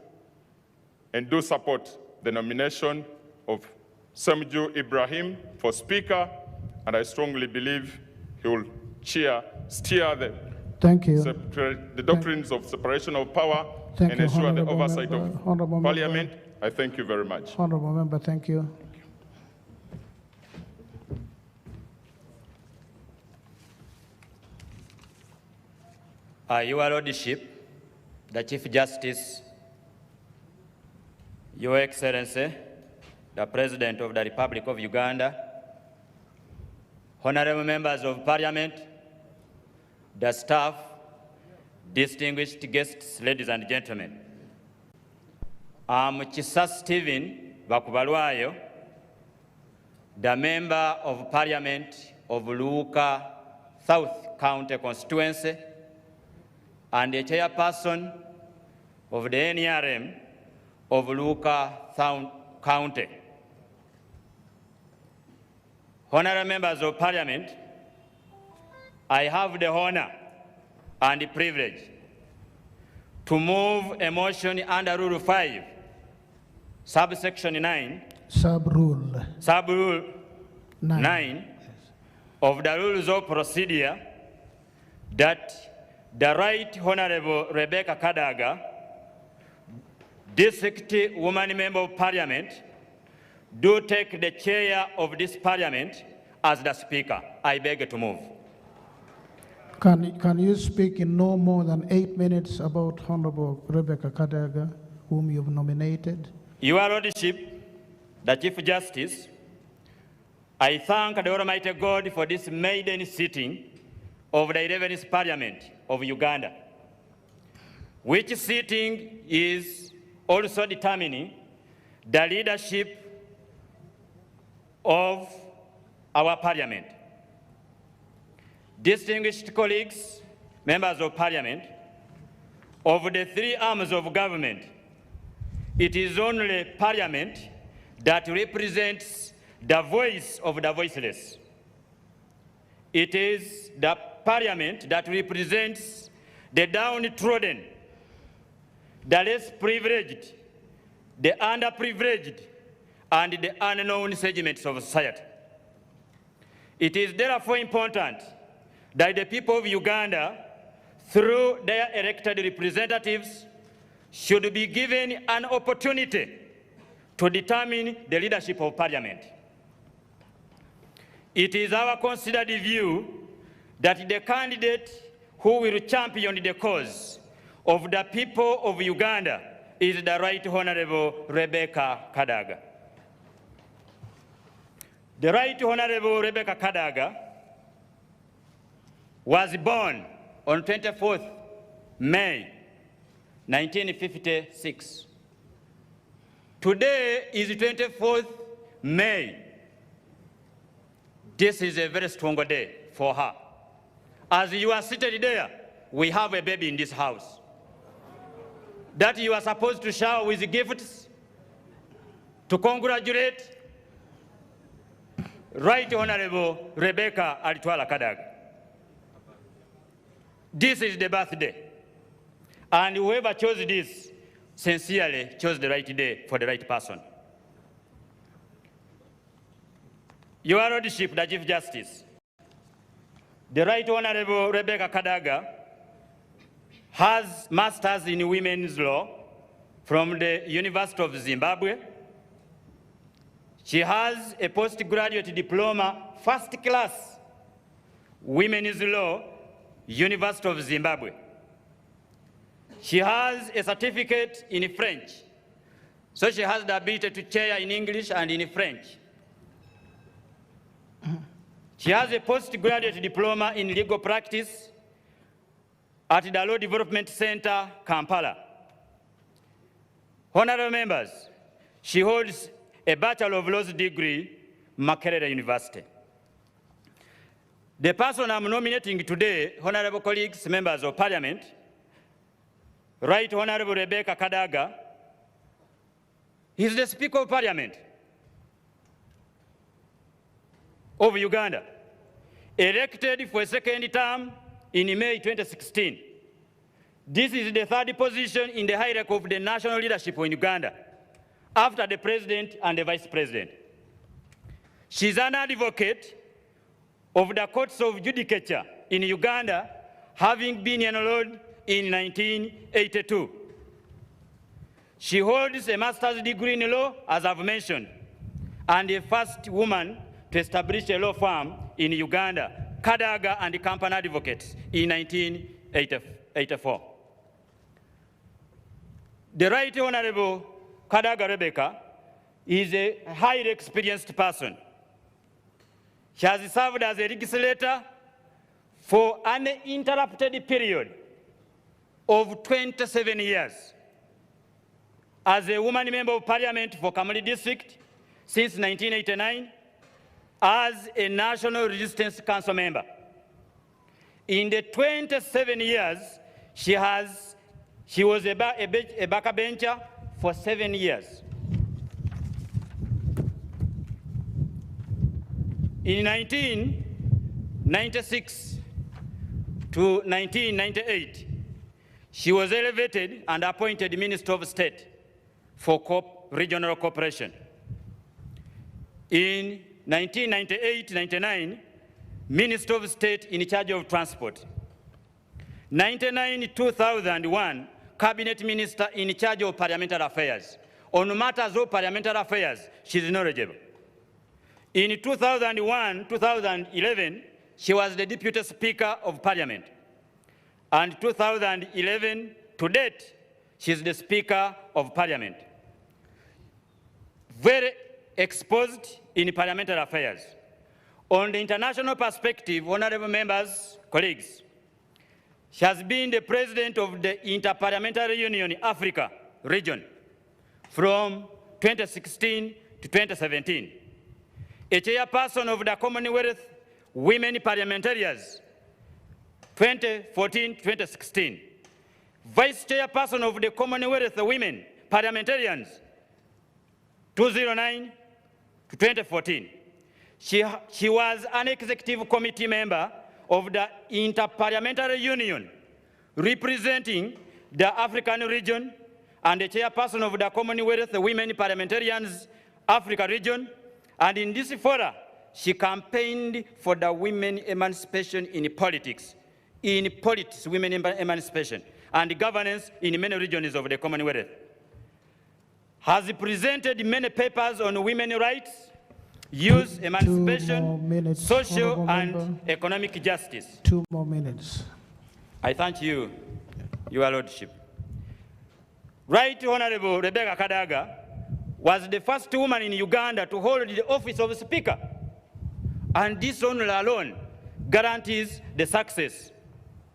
and do support the nomination of Semju Ibrahim for Speaker, and I strongly believe he will steer the doctrines of separation of power and ensure the oversight of Parliament. I thank you very much. Honourable Member, thank you. Your Lordship, the Chief Justice, Your Excellency, the President of the Republic of Uganda, honorable members of Parliament, the staff, distinguished guests, ladies and gentlemen. I'm Chisa Stephen Bakubalwayo, the Member of Parliament of Luuka South County Constituency and the Chairperson of the NRM of Luuka County. Honorable members of Parliament, I have the honor and the privilege to move a motion under Rule 5, subsection 9, Sub-Rule 9 of the Rules of Procedure that the Right Honorable Rebecca Kadaga, District Woman Member of Parliament, do take the chair of this Parliament as the Speaker. I beg to move. Can you speak in no more than 8 minutes about Honorable Rebecca Kadaga, whom you've nominated? Your Lordship, the Chief Justice, I thank the Almighty God for this maiden sitting of the 11th Parliament of Uganda, which sitting is also determining the leadership of our Parliament. Distinguished colleagues, members of Parliament, of the three arms of government, it is only Parliament that represents the voice of the voiceless. It is the Parliament that represents the downtrodden, the less privileged, the underprivileged, and the unknown segments of society. It is therefore important that the people of Uganda, through their elected representatives, should be given an opportunity to determine the leadership of Parliament. It is our considered view that the candidate who will champion the cause of the people of Uganda is the Right Honorable Rebecca Kadaga. The Right Honorable Rebecca Kadaga was born on 24th May 1956. Today is 24th May. This is a very strong day for her. As you are seated there, we have a baby in this house that you are supposed to shower with gifts to congratulate Right Honorable Rebecca Alitwala Kadaga. This is the birthday. And whoever chose this sincerely chose the right day for the right person. Your Lordship, the Chief Justice, the Right Honorable Rebecca Kadaga has Masters in Women's Law from the University of Zimbabwe. She has a postgraduate diploma, first class, Women's Law, University of Zimbabwe. She has a certificate in French, so she has the ability to chair in English and in French. She has a postgraduate diploma in legal practice at the Law Development Center, Kampala. Honorable members, she holds a Bachelor of Laws degree, Makerere University. The person I'm nominating today, honorable colleagues, members of Parliament, Right Honorable Rebecca Kadaga, is the Speaker of Parliament of Uganda, elected for a second term in May 2016. This is the third position in the hierarchy of the national leadership in Uganda, after the President and the Vice President. She's an advocate of the courts of judicature in Uganda, having been enrolled in 1982. She holds a master's degree in law, as I've mentioned, and the first woman to establish a law firm in Uganda, Kadaga and Company Advocates, in 1984. The Right Honorable Kadaga Rebecca is a highly experienced person. She has served as a legislator for an uninterrupted period of 27 years, as a woman member of Parliament for Kamuli District since 1989, as a National Resistance Council member. In the 27 years, she was a backbencher for 7 years. In 1996 to 1998, she was elevated and appointed Minister of State for Regional Cooperation. In 1998-99, Minister of State in charge of Transport. 1999-2001, Cabinet Minister in charge of Parliamentary Affairs. On matters of Parliamentary Affairs, she is knowledgeable. In 2001-2011, she was the Deputy Speaker of Parliament. And 2011 to date, she is the Speaker of Parliament. Very exposed in parliamentary affairs. On the international perspective, honorable members, colleagues, she has been the president of the Interparliamentary Union Africa region from 2016 to 2017, a chairperson of the Commonwealth Women Parliamentarians 2014-2016, vice chairperson of the Commonwealth Women Parliamentarians 2009 to 2014. She was an executive committee member of the Interparliamentary Union, representing the African region, and the chairperson of the Commonwealth Women Parliamentarians Africa region. And in this fora, she campaigned for the women emancipation in politics, women emancipation, and governance in many regions of the Commonwealth. Has presented many papers on women's rights, youth emancipation, social and economic justice. 2 more minutes. I thank you, Your Lordship. Right Honorable Rebecca Kadaga was the first woman in Uganda to hold the office of Speaker. And this honor alone guarantees the success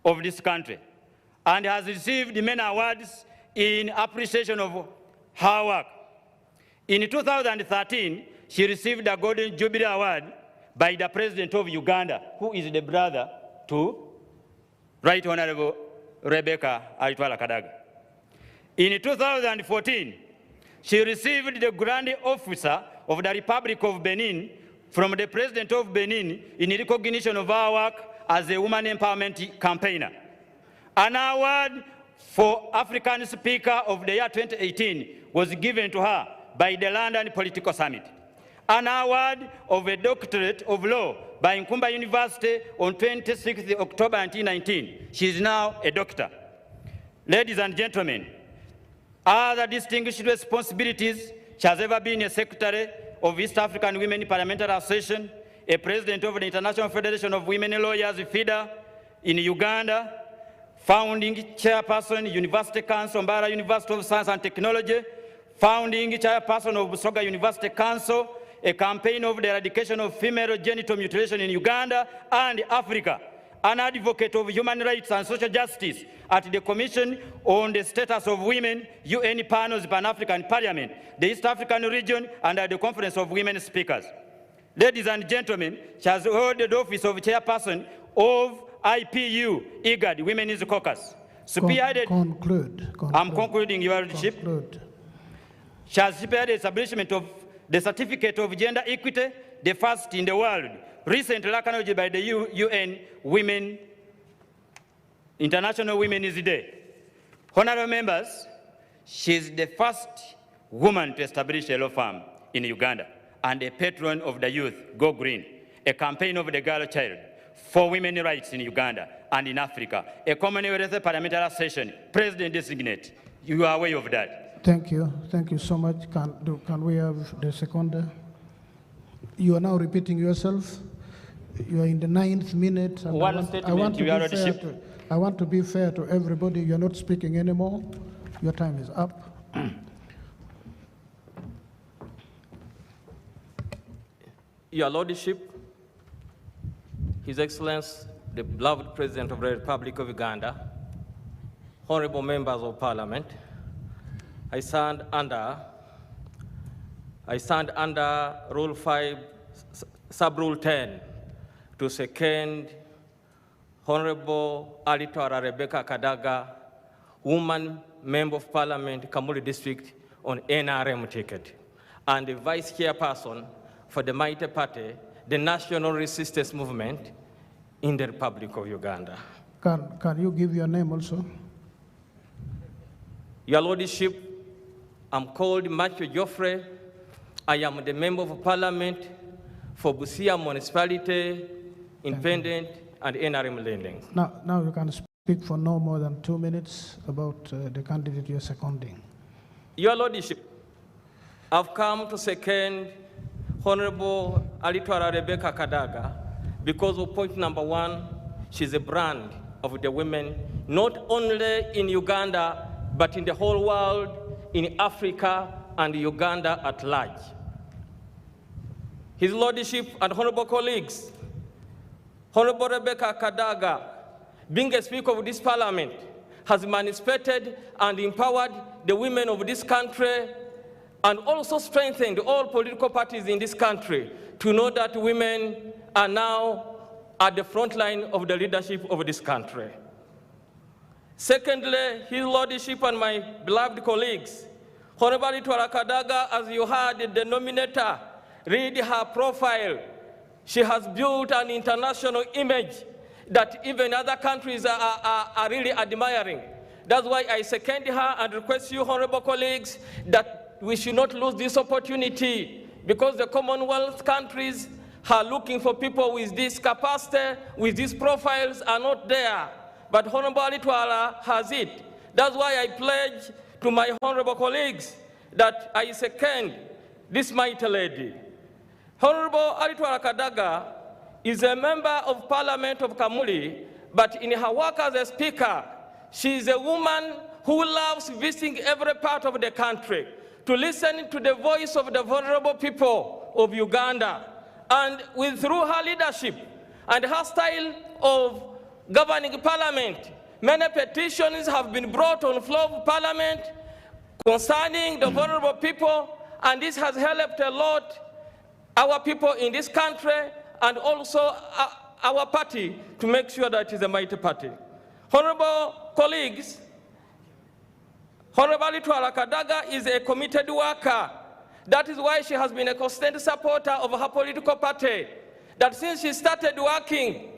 of this country, and has received many awards in appreciation of her work. In 2013, she received a Golden Jubilee Award by the President of Uganda, who is the brother to Right Honorable Rebecca Aitwala Kadaga. In 2014, she received the Grand Officer of the Republic of Benin from the President of Benin in recognition of her work as a woman empowerment campaigner. An award for African Speaker of the year 2018 was given to her by the London Political Summit. An award of a Doctorate of Law by Nkumba University on 26th October 1919. She is now a doctor. Ladies and gentlemen, other distinguished responsibilities, she has ever been a secretary of East African Women Parliamentary Association, a president of the International Federation of Women Lawyers, FIDA, in Uganda, founding chairperson, University Council, Mbara University of Science and Technology, founding chairperson of Busoga University Council, a campaign of the eradication of female genital mutilation in Uganda and Africa, an advocate of human rights and social justice at the Commission on the Status of Women, UN panels, Pan-African Parliament, the East African region, and at the Conference of Women Speakers. Ladies and gentlemen, she has held the office of chairperson of IPU, IGAD, Women's Caucus. Conclude. I'm concluding, Your Lordship. Conclude. She has spearheaded the establishment of the Certificate of Gender Equity, the first in the world, recently acknowledged by the UN Women, International Women's Day. Honorable members, she is the first woman to establish a law firm in Uganda and a patron of the youth, Go Green, a campaign of the girl child for women's rights in Uganda and in Africa, a Commonwealth Parliamentary Association, President designate. You are aware of that. Thank you. Thank you so much. Can we have the seconder? You are now repeating yourself. You are in the 9th minute. And I want to be fair to everybody. You are not speaking anymore. Your time is up. Your Lordship, His Excellency, the beloved President of the Republic of Uganda, honorable members of Parliament, I stand under Rule 5, Sub-Rule 10, to second Honorable Alitora Rebecca Kadaga, woman member of Parliament, Kamuli District, on NRM ticket, and the Vice Chairperson for the Mighty Party, the National Resistance Movement in the Republic of Uganda. Can you give your name also? Your Lordship, I'm called Matthew Geoffrey. I am the Member of Parliament for Busia Municipality, Independent, and NRM Lending. Now you can speak for no more than 2 minutes about the candidate you're seconding. Your Lordship, I've come to second Honorable Alitwara Rebecca Kadaga because of point number 1, she's a brand of the women, not only in Uganda, but in the whole world, in Africa and Uganda at large. His Lordship and honorable colleagues, Honorable Rebecca Kadaga, being a Speaker of this Parliament, has emancipated and empowered the women of this country and also strengthened all political parties in this country to know that women are now at the front line of the leadership of this country. Secondly, His Lordship and my beloved colleagues, Honorable Itwara Kadaga, as you heard the nominator read her profile, she has built an international image that even other countries are really admiring. That's why I second her and request you, honorable colleagues, that we should not lose this opportunity because the Commonwealth countries are looking for people with this capacity, with these profiles are not there. But Honorable Alitwala has it. That's why I pledge to my honorable colleagues that I second this mighty lady. Honorable Alitwala Kadaga is a member of Parliament of Kamuli, but in her work as a speaker, she is a woman who loves visiting every part of the country to listen to the voice of the vulnerable people of Uganda. And through her leadership and her style of governing Parliament, many petitions have been brought on the floor of Parliament concerning the vulnerable people, and this has helped a lot our people in this country and also our party to make sure that it is a mighty party. Honorable colleagues, Honorable Itwara Kadaga is a committed worker. That is why she has been a constant supporter of her political party. That since she started working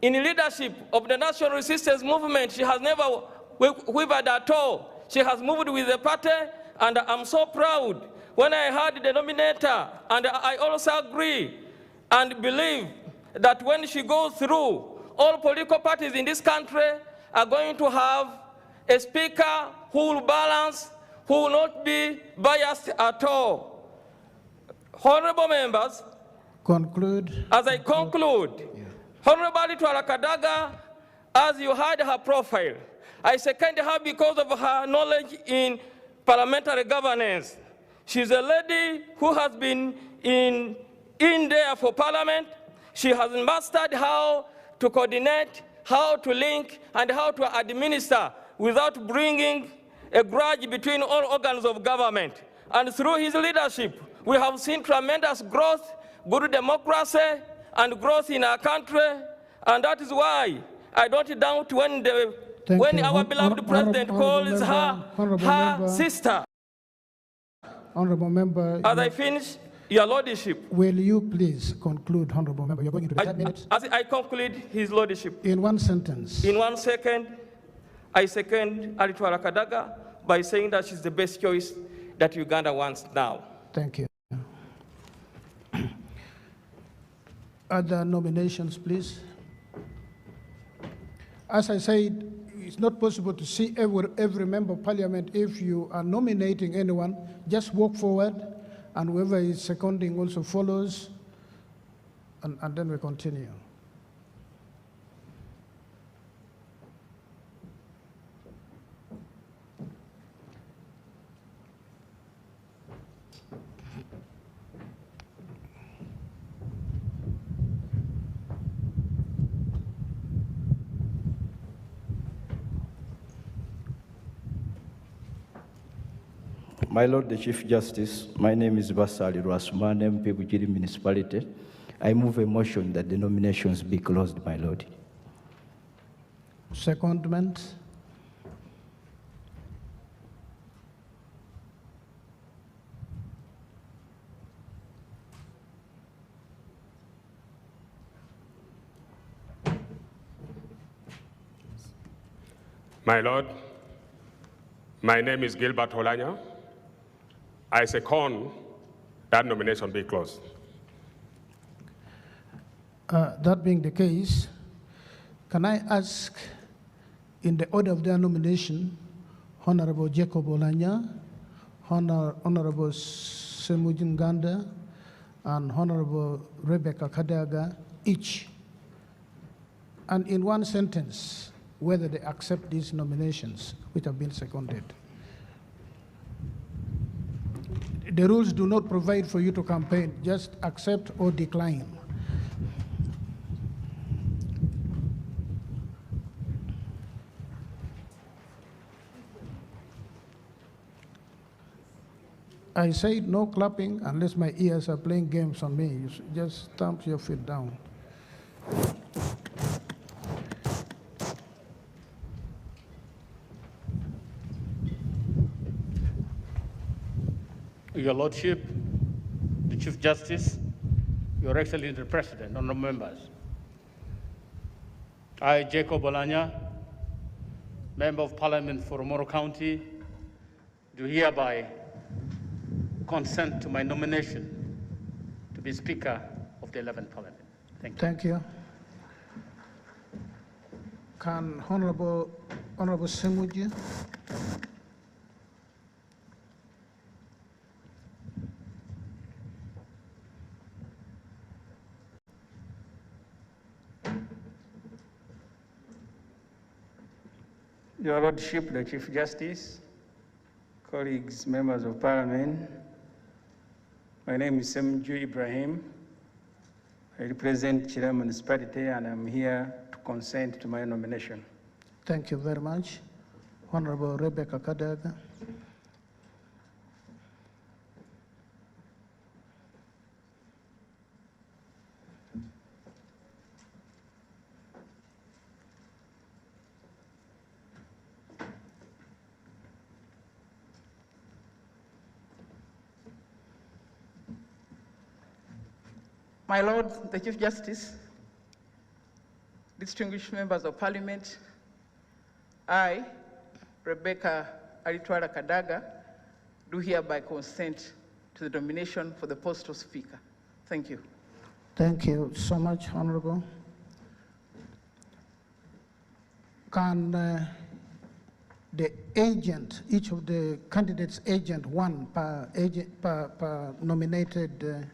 in leadership of the National Resistance Movement, she has never wavered at all. She has moved with the party, and I'm so proud when I heard the nominator, and I also agree and believe that when she goes through, all political parties in this country are going to have a speaker who will balance, who will not be biased at all. Honorable members, conclude. As I conclude, Honorable Twala Kadaga, as you heard her profile, I second her because of her knowledge in parliamentary governance. She's a lady who has been in there for parliament. She has mastered how to coordinate, how to link, and how to administer without bringing a grudge between all organs of government. And through his leadership, we have seen tremendous growth, good democracy, and growth in our country. And that is why I don't doubt when our beloved president calls her sister. Honorable member. As I finish, your lordship. Will you please conclude, honorable member? You're going to 10 minutes. As I conclude, his lordship. In 1 sentence. In 1 second, I second Alitwala Kadaga by saying that she's the best choice that Uganda wants now. Thank you. Other nominations, please. As I said, it's not possible to see every member of parliament. If you are nominating anyone, just walk forward, and whoever is seconding also follows, and then we continue. My Lord the Chief Justice, my name is Basali Rasman, MP Bugiri Municipality. I move a motion that the nominations be closed, my Lord. Secondment. My Lord, my name is Gilbert Olanya. I second that nomination be closed. That being the case, can I ask, in the order of their nomination, Honorable Jacob Olanya, Honorable Semujin Ganda, and Honorable Rebecca Kadaga, each, and in 1 sentence, whether they accept these nominations, which have been seconded. The rules do not provide for you to campaign, just accept or decline. I said no clapping unless my ears are playing games on me. You just stamp your feet down. Your Lordship, the Chief Justice, Your Excellency the President, honorable members. I, Jacob Olanya, Member of Parliament for Omoro County, do hereby consent to my nomination to be Speaker of the 11th Parliament. Thank you. Thank you. Can Honorable Semuji? Your Lordship, the Chief Justice, colleagues, members of Parliament, my name is Semju Ibrahim. I represent Chira Municipality, and I'm here to consent to my nomination. Thank you very much. Honorable Rebecca Kadaga. My Lord, the Chief Justice, distinguished members of Parliament, I, Rebecca Alitwala Kadaga, do hereby consent to the nomination for the post of Speaker. Thank you. Thank you so much, Honorable. Can the agent, each of the candidates' agent, one per nominated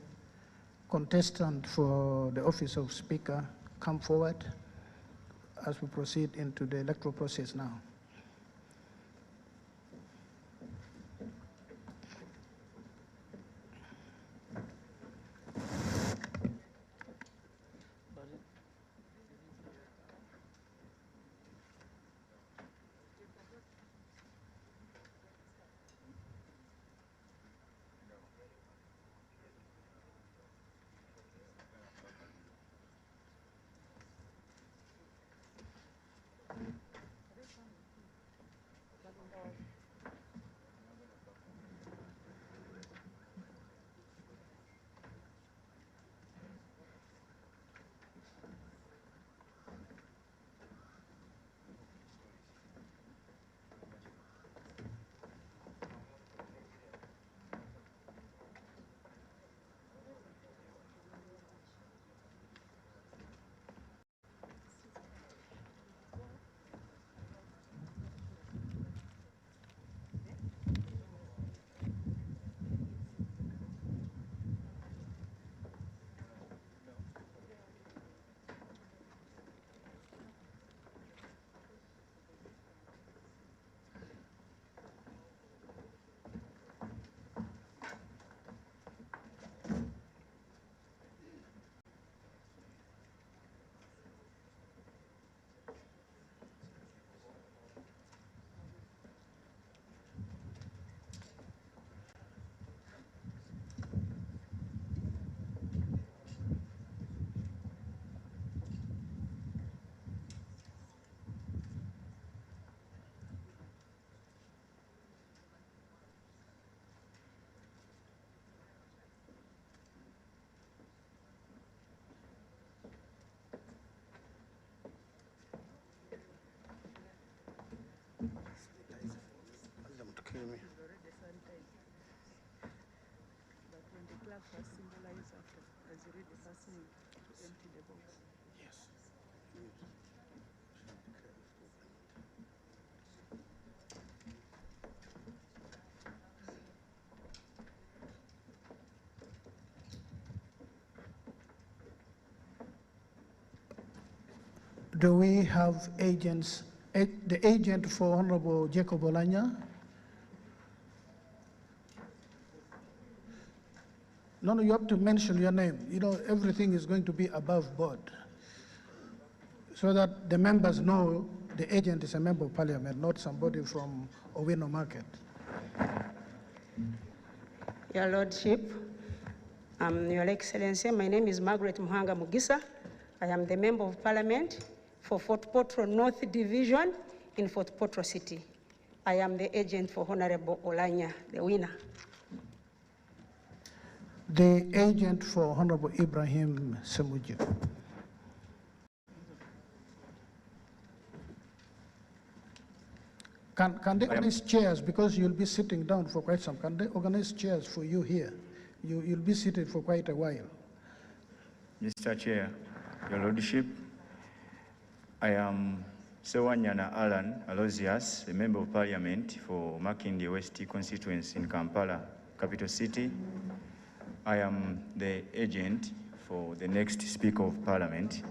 contestant for the office of Speaker, come forward as we proceed into the electoral process now? Do we have agents, the agent for Honorable Jacob Olanya? No, you have to mention your name. You know, everything is going to be above board, so that the members know the agent is a member of parliament, not somebody from Owino Market. Your Lordship, Your Excellency, my name is Margaret Muhanga Mugisa. I am the Member of Parliament for Fort Portal North Division in Fort Portal City. I am the agent for Honorable Olanya, the winner. The agent for Honorable Ibrahim Semuju. Can they organize chairs, because you'll be sitting down for quite some, can they organize chairs for you here? You'll be seated for quite a while. Mr. Chair, Your Lordship, I am Sewanyana Alan Alozias, a Member of Parliament for Makindye West constituency in Kampala, capital city. I am the agent for the next Speaker of Parliament,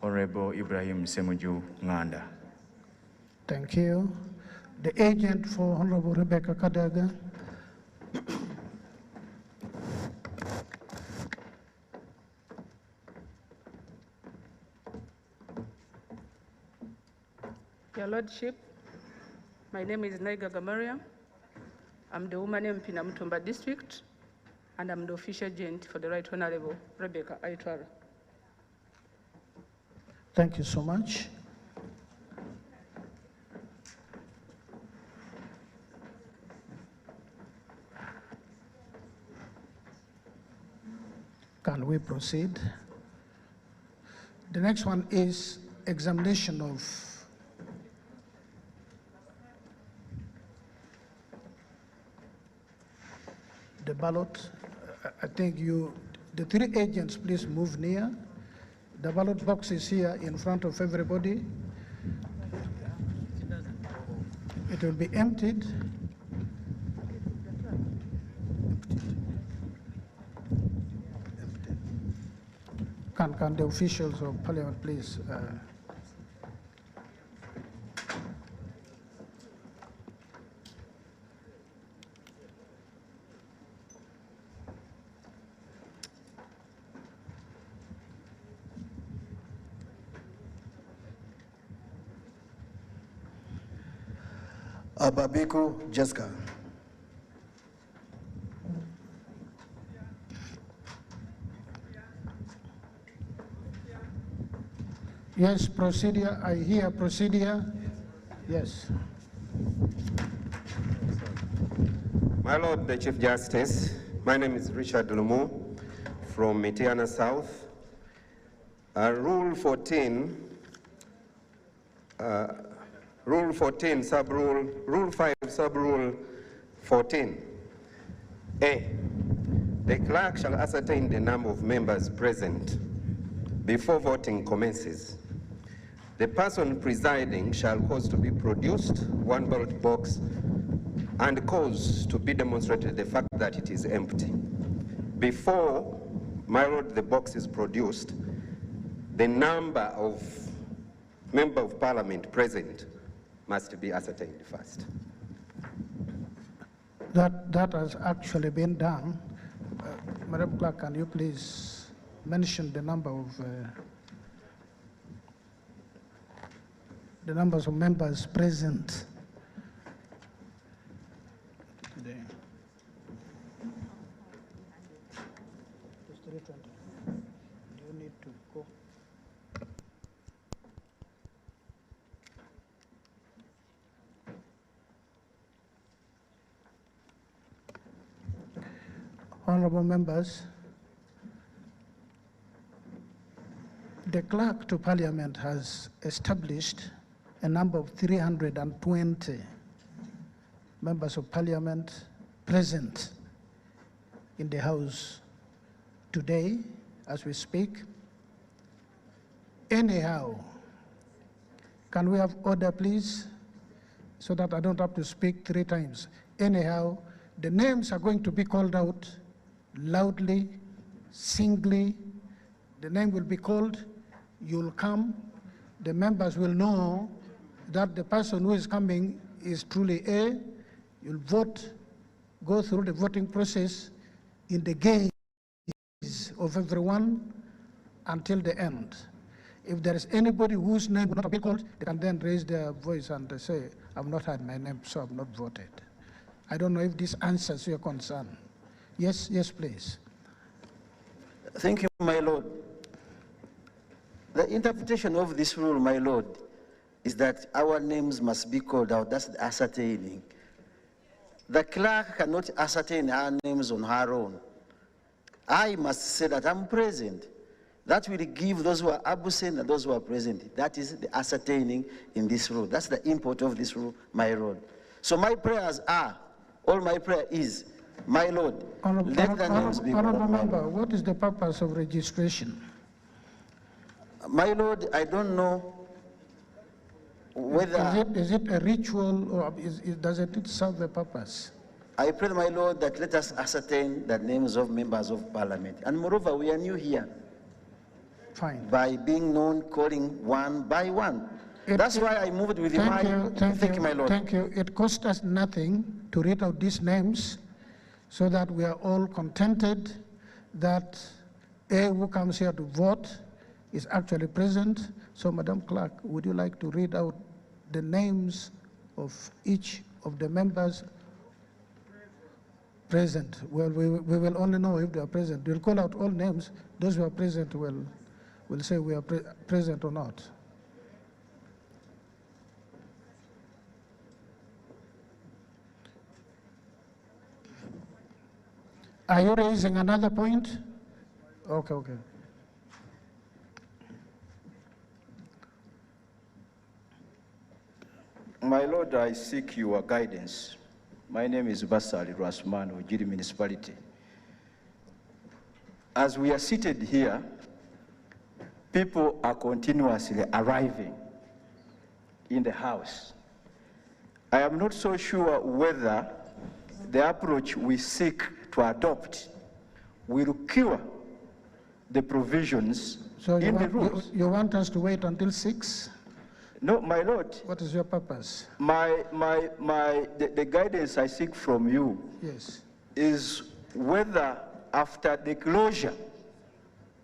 Honorable Ibrahim Semuju Nganda. Thank you. The agent for Honorable Rebecca Kadaga. Your Lordship, my name is Naiga Gamariam. I'm the woman MP in Mutumba District, and I'm the official agent for the Right Honorable Rebecca Aitwara. Thank you so much. Can we proceed? The next one is examination of the ballot. I think The three agents, please move near. The ballot box is here in front of everybody. It will be emptied. Can the officials of Parliament please Ababiku Jessica. Yes, procedure. I hear procedure. Yes. My Lord, the Chief Justice, my name is Richard Lumu from Mitiana South. Rule 14, Rule 14, Rule 5, Sub-Rule 14. A, the clerk shall ascertain the number of members present before voting commences. The person presiding shall cause to be produced one ballot box and cause to be demonstrated the fact that it is empty. Before, my Lord, the box is produced, the number of member of Parliament present must be ascertained first. That has actually been done. Madam Clerk, can you please mention the number of the numbers of members present? There. Do you need to go? Honorable members, the clerk to Parliament has established a number of 320 members of Parliament present in the House today as we speak. Anyhow, can we have order, please, so that I don't have to speak 3 times? Anyhow, the names are going to be called out loudly, singly. The name will be called, you'll come. The members will know that the person who is coming is truly A. You'll vote, go through the voting process in the gaze of everyone until the end. If there is anybody whose name will not be called, they can then raise their voice and say, I've not had my name, so I've not voted. I don't know if this answers your concern. Yes, yes, please. Thank you, my Lord. The interpretation of this rule, my Lord, is that our names must be called out. That's the ascertaining. The clerk cannot ascertain our names on her own. I must say that I'm present. That will give those who are absent and those who are present. That is the ascertaining in this rule. That's the import of this rule, my Lord. So my prayers are, all my prayer is, my Lord, let the names be called. Honorable member, what is the purpose of registration? My Lord, I don't know whether... Is it a ritual or does it serve a purpose? I pray, my Lord, that let us ascertain the names of members of Parliament. And moreover, we are new here. Fine. By being known, calling one by one. That's why I moved with my... Thank you, my Lord. Thank you. It cost us nothing to read out these names so that we are all contented that A, who comes here to vote, is actually present. So, Madam Clerk, would you like to read out the names of each of the members present? Well, we will only know if they are present. We'll call out all names. Those who are present will say we are present or not. Are you raising another point? Okay. My Lord, I seek your guidance. My name is Basali Rasman, Ujiri Municipality. as we are seated here, people are continuously arriving in the House. I am not so sure whether the approach we seek to adopt will cure the provisions in the rules. You want us to wait until 6? No, my Lord. What is your purpose? The guidance I seek from you is whether after the closure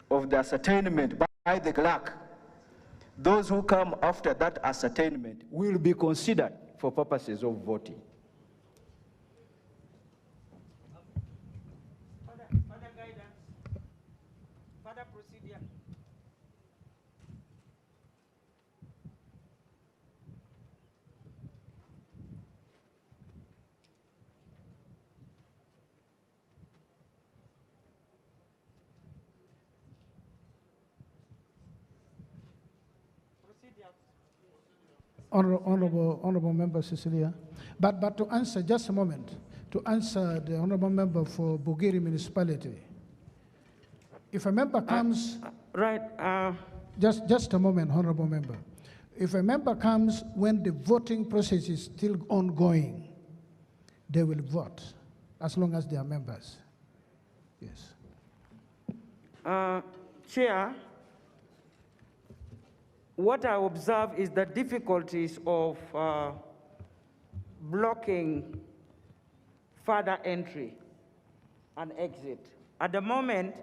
of the ascertainment by the clerk, those who come after that ascertainment will be considered for purposes of voting. Honorable Member Cecilia, but to answer, just a moment, to answer the Honorable Member for Bugiri Municipality. If a member comes, just a moment, Honorable Member. If a member comes when the voting process is still ongoing, they will vote, as long as they are members. Yes. Chair, what I observe is the difficulties of blocking further entry and exit. At the moment,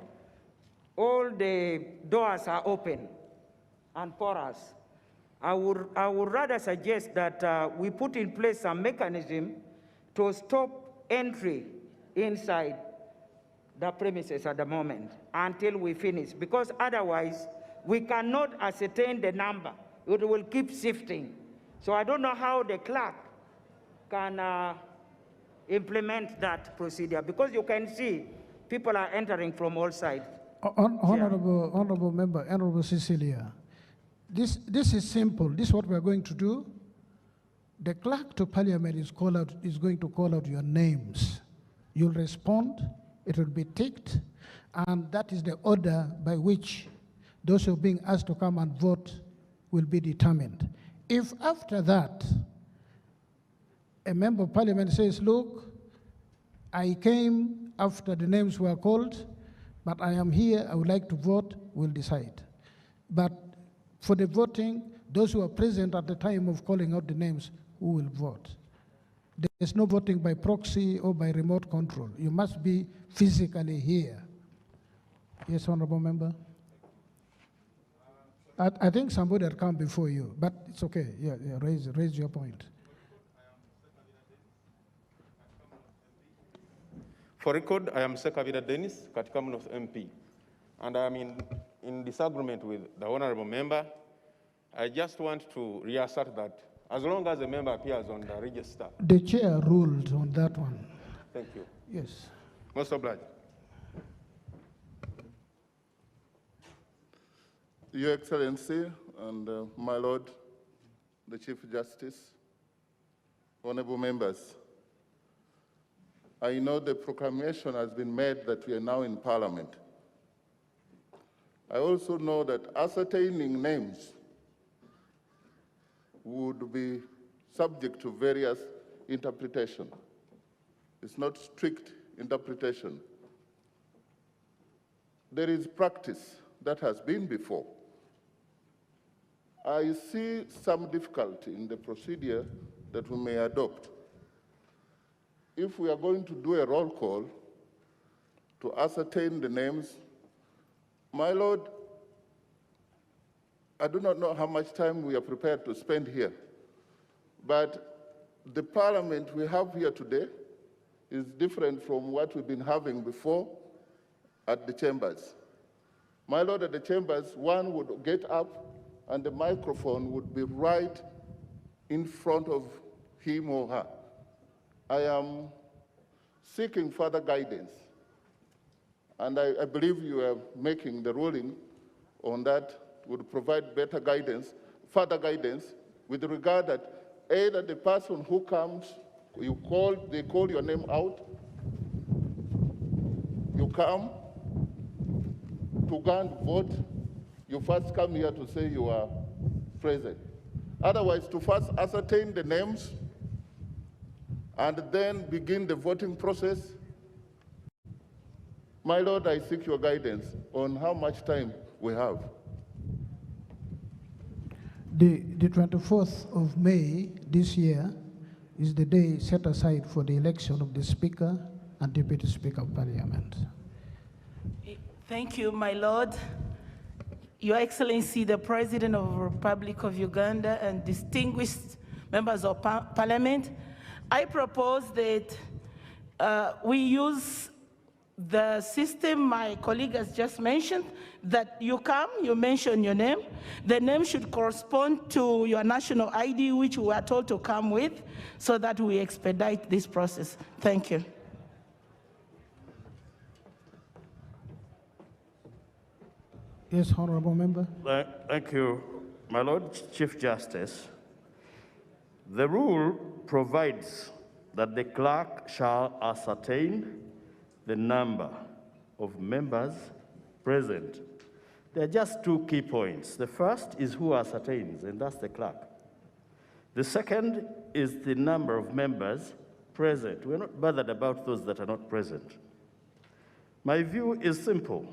all the doors are open and porous. I would rather suggest that we put in place some mechanism to stop entry inside the premises at the moment until we finish, because otherwise we cannot ascertain the number. It will keep shifting. So I don't know how the clerk can implement that procedure, because you can see people are entering from all sides. Honorable Member, Honorable Cecilia, this is simple. This is what we are going to do. The clerk to Parliament is going to call out your names. You'll respond, it will be ticked, and that is the order by which those who are being asked to come and vote will be determined. If after that, a member of Parliament says, look, I came after the names were called, but I am here, I would like to vote, we'll decide. But for the voting, those who are present at the time of calling out the names, who will vote? There's no voting by proxy or by remote control. You must be physically here. Yes, Honorable Member? I think somebody had come before you, but it's okay. Yeah, raise your point. For record, I am Sekavida Dennis, Katika North MP, and I am in disagreement with the Honorable Member. I just want to reassert that as long as a member appears on the register. The chair ruled on that one. Thank you. Yes. Most obliged. Your Excellency and my Lord, the Chief Justice, honorable members, I know the proclamation has been made that we are now in Parliament. I also know that ascertaining names would be subject to various interpretation. It's not strict interpretation. There is practice that has been before. I see some difficulty in the procedure that we may adopt. If we are going to do a roll call to ascertain the names, my Lord, I do not know how much time we are prepared to spend here, but the Parliament we have here today is different from what we've been having before at the chambers. My Lord, at the chambers, one would get up and the microphone would be right in front of him or her. I am seeking further guidance, and I believe you are making the ruling on that would provide better guidance, further guidance, with regard that either the person who comes, they call your name out, you come, to go and vote, you first come here to say you are present. Otherwise, to first ascertain the names and then begin the voting process. My Lord, I seek your guidance on how much time we have. The 24th of May this year is the day set aside for the election of the Speaker and Deputy Speaker of Parliament. Thank you, my Lord. Your Excellency, the President of the Republic of Uganda and distinguished members of Parliament, I propose that we use the system my colleague has just mentioned, that you come, you mention your name, the name should correspond to your national ID, which we are told to come with, so that we expedite this process. Thank you. Yes, Honorable Member. Thank you, my Lord Chief Justice. The rule provides that the clerk shall ascertain the number of members present. There are just two key points. The first is who ascertains, and that's the clerk. The second is the number of members present. We're not bothered about those that are not present. My view is simple.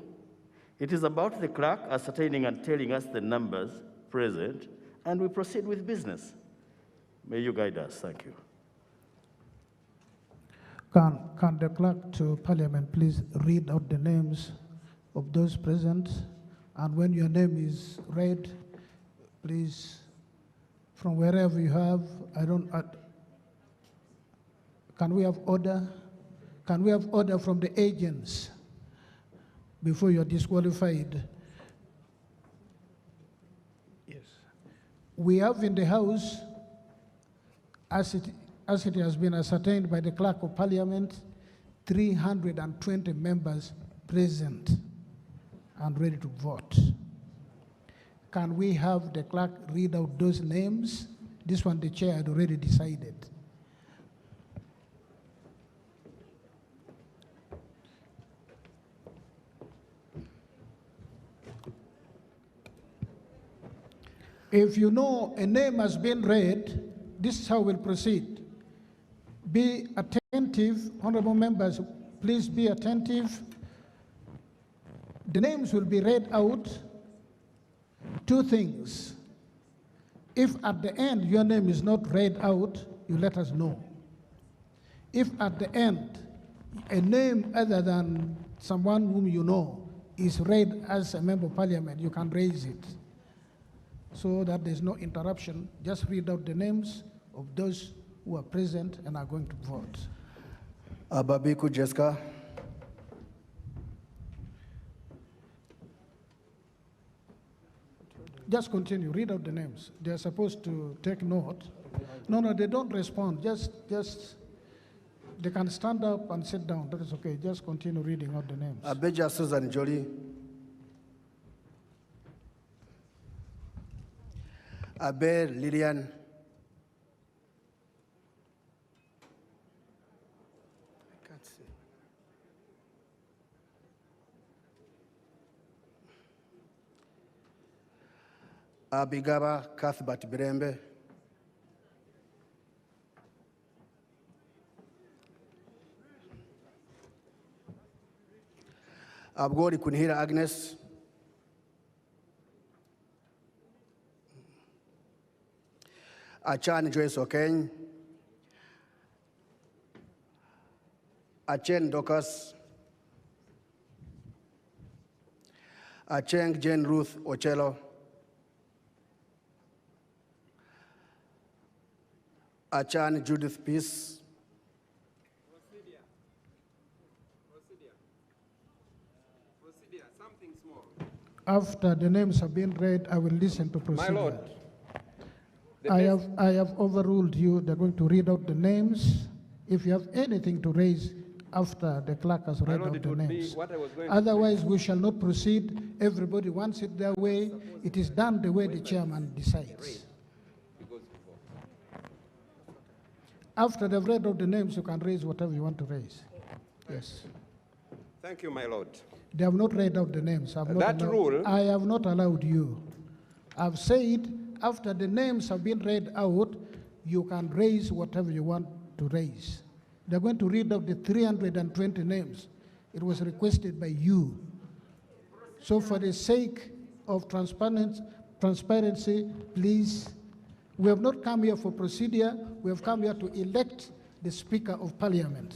It is about the clerk ascertaining and telling us the numbers present, and we proceed with business. May you guide us. Thank you. Can the clerk to Parliament please read out the names of those present? And when your name is read, please, from wherever you have, can we have order? Can we have order from the agents before you're disqualified? Yes. We have in the House, as it has been ascertained by the Clerk of Parliament, 320 members present and ready to vote. Can we have the clerk read out those names? This one the chair had already decided. If you know a name has been read, this is how we'll proceed. Be attentive, honorable members, please be attentive. The names will be read out. Two things. If at the end your name is not read out, you let us know. If at the end a name other than someone whom you know is read as a member of Parliament, you can raise it. So that there's no interruption, just read out the names of those who are present and are going to vote. Ababiku Jessica. Just continue, read out the names. They're supposed to take note. No, they don't respond. Just, they can stand up and sit down. That is okay. Just continue reading out the names. Abeja Susan Jolie. Abe Lillian. I can't see. Abigaba Cuthbert Birembe. Abgori Kunhira Agnes. Achan Joyce Okeny. Achen Docas. Acheng Jane Ruth Ochello. Achan Judith Peace. After the names have been read, I will listen to procedure. My Lord, I have overruled you. They're going to read out the names. If you have anything to raise after the clerk has read out the names. Otherwise, we shall not proceed. Everybody wants it their way. It is done the way the chairman decides. After they've read out the names, you can raise whatever you want to raise. Yes. Thank you, my lord. They have not read out the names. Rule. I have not allowed you. I've said after the names have been read out, you can raise whatever you want to raise. They're going to read out the 320 names. It was requested by you. So for the sake of transparency, please, we have not come here for procedure. We have come here to elect the Speaker of Parliament.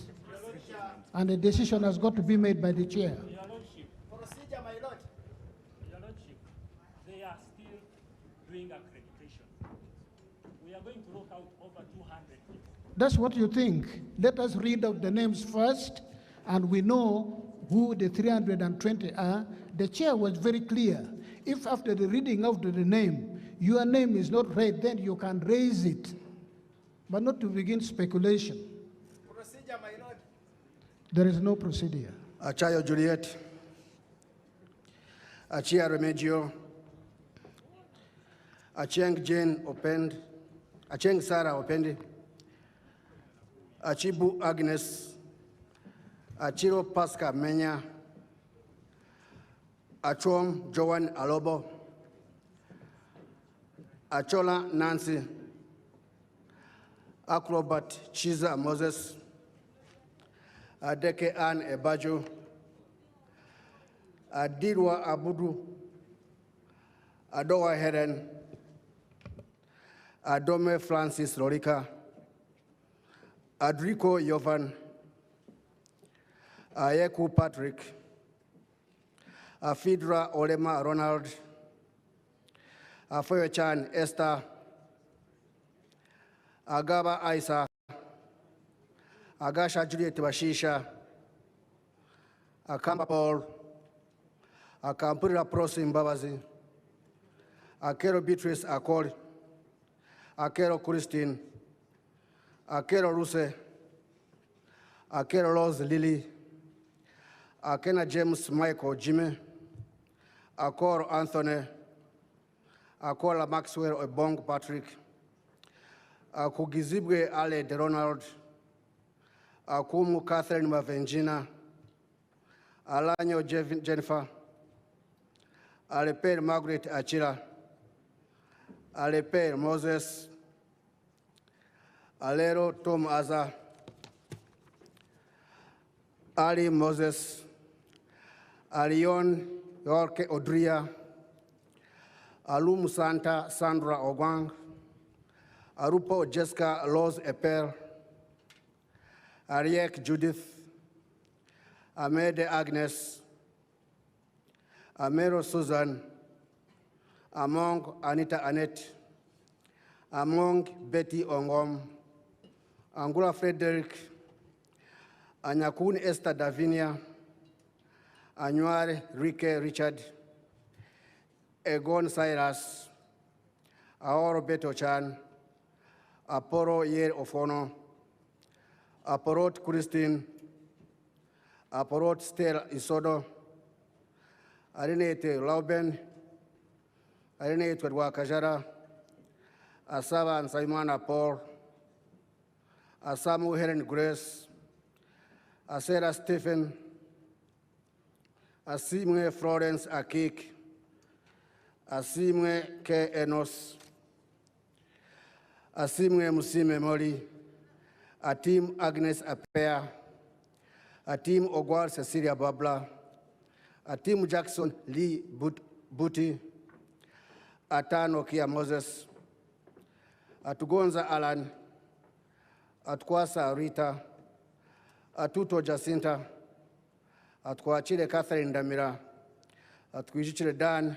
And the decision has got to be made by the chair. Your Lordship. Procedure, my lord. Your Lordship, they are still doing accreditation. We are going to look out over 200 people. That's what you think. Let us read out the names first, and we know who the 320 are. The chair was very clear. If after the reading of the name, your name is not read, then you can raise it, but not to begin speculation. Procedure, my lord. There is no procedure. Achayo Juliet, Achia Remigio, Acheng Jane Opend, Acheng Sarah Opendi, Achibu Agnes, Achiro Pasca Menya, Achom Joan Alobo, Achola Nancy, Acrobat Chiza Moses, Adeke Ann Ebajo, Adirwa Abudu, Adowa Helen, Adome Francis Lorika, Adrico Yovan, Ayeku Patrick, Afidra Olema Ronald, Afoyochan Esther, Agaba Isa, Agasha Juliet Bashisha, Akamba Paul, Akampura Prosim Babazi, Akero Beatrice Akol, Akero Christine, Akero Ruse, Akero Rose Lily, Akena James Michael Jimmy, Akoro Anthony, Akola Maxwell Obong Patrick, Akugizibwe Ale de Ronald, Akumu Catherine Mavengina, Alanyo Jennifer, Aleper Margaret Achira, Aleper Moses, Alero Tom Aza, Ali Moses, Alion Yorke Odria, Alum Santa Sandra Ogwang, Arupo Jessica Loz Eper, Ariek Judith, Amede Agnes, Amero Susan, among Anita Annette, among Betty Ongom, Angula Frederick, Anyakun Esther Davinia, Anwar Rike Richard, Egon Cyrus, Aoro Beto Chan, Aporo Yer Ofono, Aporot Christine, Aporot Stella Isodo, Arinete Lauben, Arinete Wakajara, Asava and Simona Paul, Asamu Helen Grace, Asera Stephen, Asimwe Florence Akik, Asimwe K. Enos, Asimwe Musime Moli, Atim Agnes Apea, Atim Ogwal Cecilia Babla, Atim Jackson Lee Buti, Atano Kia Moses, Atugonza Alan, Atkwasa Rita, Atuto Jacinta, Atkwachile Catherine Damira, Atkuichile Dan,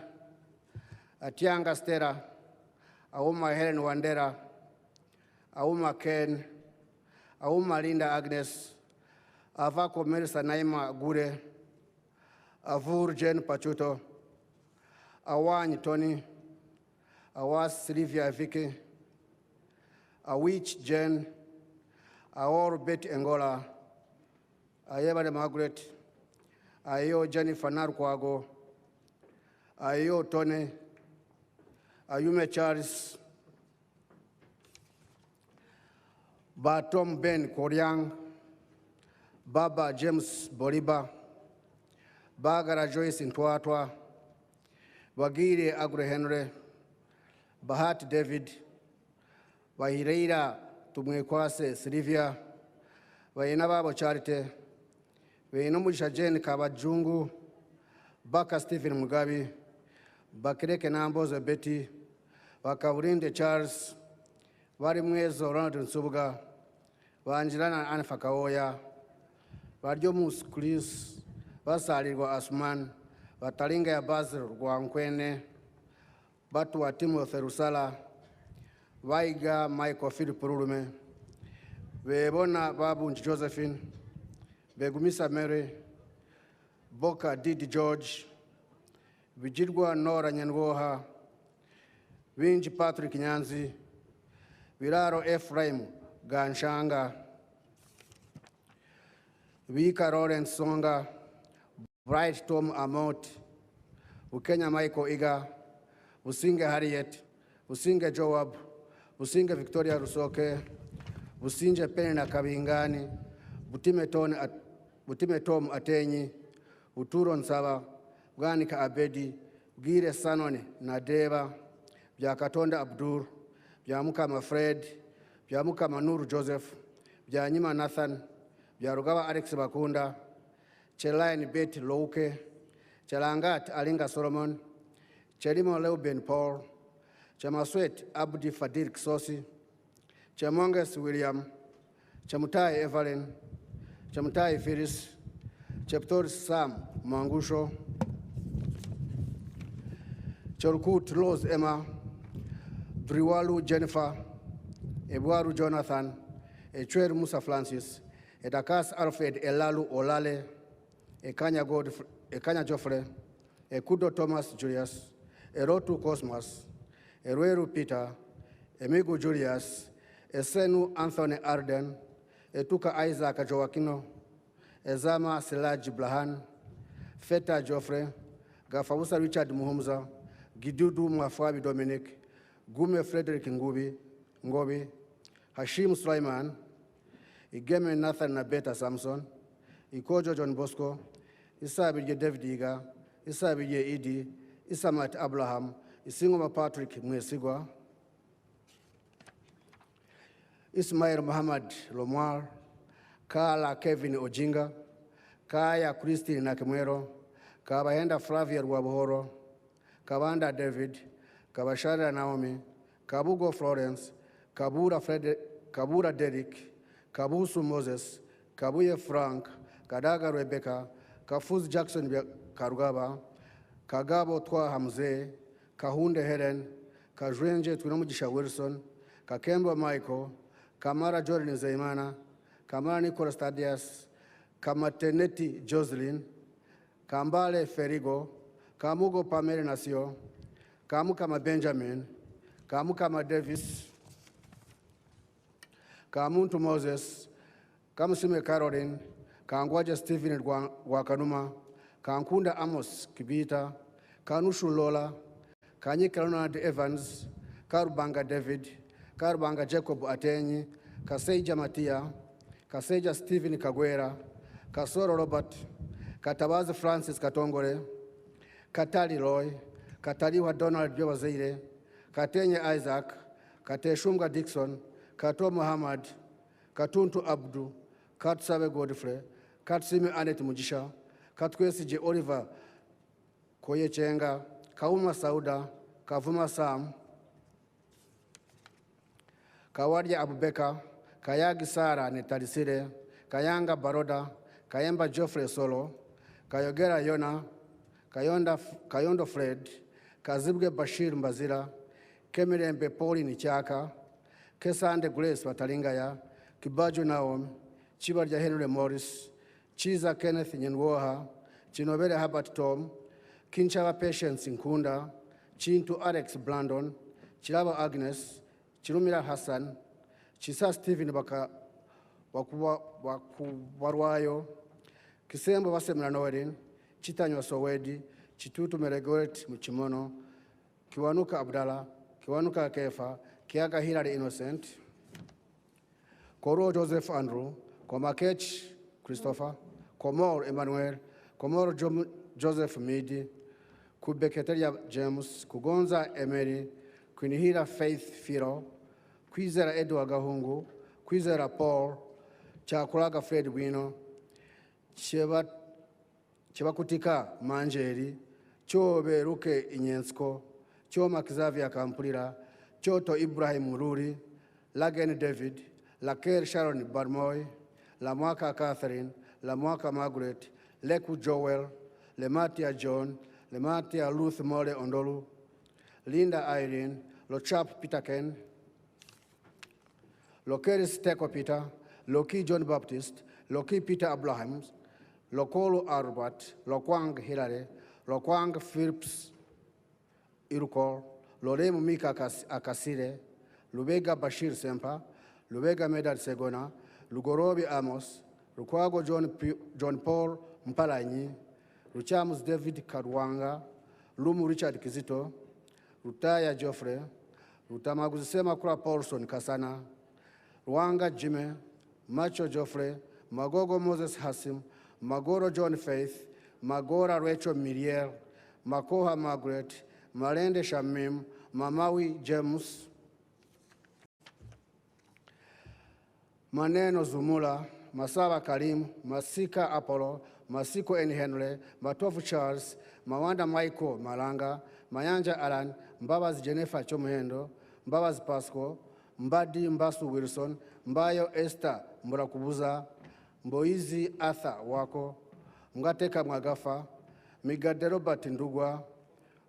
Atianga Stera, Auma Helen Wandera, Auma Ken, Auma Linda Agnes, Avako Melissa Naima Gure, Avur Jen Pachuto, Awany Tony, Awas Sylvia Vicky, Awich Jen, Aor Betty Angola, Ayeba de Margaret, Ayo Jennifer Narkwago, Ayo Tony, Ayume Charles, Batom Ben Koryang, Baba James Boriba, Bagara Joyce Ntwatwa, Bagire Agre Henry, Bahat David, Bahireira Tumwekwase Silvia, Bainababo Charite, Bainomusha Jane Kabajungu, Baka Stephen Mugabe, Bakireke Namboza Betty, Bakawurinde Charles, Varimwezo Ronald Nsubuga, Vanjilana Anfa Kaoya, Vadiomus Chris, Vasalirwa Asman, Vatalinga ya Basil Gwankwene, Batua Timothy Rusala, Vaiga Michael Philip Rulume, Vebona Babu Josephine, Begumisa Mary, Boka Didi George, Vijirgwa Nora Nyanwoha, Vinji Patrick Nyanzi, Viraro Ephraim Ganshanga, Vika Lawrence Songa, Bright Tom Amot, Ukenya Michael Iga, Usinge Harriet, Usinge Joab, Usinge Victoria Rusoke, Usinge Penina Kabingani, Butime Tom Atenyi, Uturo Nsaba, Bwanika Abedi, Gire Sanone Nadeva, Byakatonda Abdur, Byamukama Fred, Byamukama Nuru Joseph, Byanyima Nathan, Byarugawa Alex Bakunda, Chelaine Betty Louke, Chelangat Alinga Solomon, Chelimo Leuben Paul, Chemaswet Abdi Fadil Kisosi, Chemonges William, Chemutai Evelyn, Chemutai Phyllis, Cheptor Sam Mangusho, Chorkut Rose Emma, Briwalu Jennifer, Ebuaru Jonathan, Echwer Musa Francis, Edakas Alfred Elalu Olale, Ekanya Joffre, Ekudo Thomas Julius, Erotu Cosmas, Erueru Peter, Emigu Julius, Esenu Anthony Arden, Etuka Isaac Joaquino, Ezama Selaj Blahan, Feta Joffre, Gafabusa Richard Muhumza, Gidudu Mwafabi Dominic, Gume Frederick Ngobi, Hashim Sulaiman, Igeme Nathan Nabeta Samson, Ikojo John Bosco, Isabije David Iga, Isabije Idi, Isamat Abraham, Isingoma Patrick Mwesigwa, Ismail Muhammad Lomar, Kala Kevin Ojinga, Kaya Christine Nakimwero, Kabahenda Flavia Rwabuhoro, Kabanda David, Kabashara Naomi, Kabugo Florence, Kabura Derek, Kabusu Moses, Kabuye Frank, Kadaga Rebecca, Kafuz Jackson Karugaba, Kagabo Twa Hamze, Kahunde Helen, Kajwenje Twinamugisha Wilson, Kakemba Michael, Kamara Jordan Zaimana, Kamara Nicholas Tadias, Kamateneti Jocelyn, Kambale Ferigo, Kamugo Pamela Nasio, Kamukama Benjamin, Kamukama Davis, Kamuntu Moses, Kamusime Caroline, Kangwaja Stephen Wakanuma, Kankunda Amos Kibita, Kanushu Lola, Kanyika Ronald Evans, Karubanga David, Karubanga Jacob Atenyi, Kaseja Matia, Kaseja Stephen Kagwera, Kasoro Robert, Katabazi Francis Katongore, Katali Roy, Kataliwa Donald Jobazeire, Katenye Isaac, Kateshunga Dixon, Kato Muhammad, Katuntu Abdu, Katsabe Godfrey, Katsime Anet Mujisha, Katkwesije Oliver Koyechenga, Kauma Sauda, Kavuma Sam, Kawadia Abubeka, Kayagi Sara Netalisire, Kayanga Baroda, Kayemba Geoffrey Solo, Kayogera Yona, Kayondo Fred, Kazibwe Bashir Mbazira, Kemirembe Pauli Nichaka, Kesande Grace Watalingaya, Kibaju Naomi, Chibarja Henry Morris, Chiza Kenneth Nyenwoha, Chinobere Herbert Tom, Kinchawa Patience Nkunda, Chintu Alex Blandon, Chilaba Agnes, Chirumira Hassan, Chisa Stephen Wakuwarwayo, Kisembo Wasemla Noerin, Chitanywa Sowedi, Chitutu Meregoret Muchimono, Kiwanuka Abdallah, Kiwanuka Kefa, Kiaga Hilary Innocent, Koro Joseph Andrew, Komakech Christopher, Komor Emmanuel, Komor Joseph Midi, Kubeketeria James, Kugonza Emery, Kunihira Faith Firo, Kwizera Edward Gahungu, Kwizera Paul, Chakulaga Fred Wino, Chibakutika Manjeri, Chobe Ruke Inyensko, Choma Xavier Kampulira, Choto Ibrahim Mururi, Lagen David, Laker Sharon Barmoy, Lamwaka Catherine, Lamwaka Margaret, Leku Joel, Lematia John, Lematia Ruth Mole Ondolu, Linda Irene, Lochap Peter Ken, Lokeris Teko Peter, Loki John Baptist, Loki Peter Abrahams, Lokolo Albert, Lokwang Hilary, Lokwang Phillips Irukol, Loremu Mika Akasire, Lubega Bashir Sempa, Lubega Medad Segona, Lugorobi Amos, Lukwago John Paul Mpalanyi, Luchamus David Kadwanga, Lumu Richard Kizito, Lutaya Geoffrey, Lutamaguzisema Kura Paulson Kasana, Ruanga Jime, Macho Geoffrey, Magogo Moses Hasim, Magoro John Faith, Magora Rachel Miriel, Makoha Margaret, Malende Shamim, Mamawi James, Maneno Zumula, Masaba Karim, Masika Apollo, Masiko N. Henry, Matofu Charles, Mawanda Michael Malanga, Mayanja Alan, Mbabaz Jennifer Chomuhendo, Mbabaz Pasco, Mbadi Mbasu Wilson, Mbayo Esther Murakubuza, Mboizi Arthur Wako, Mgateka Mwagafa, Migade Robert Ndugwa,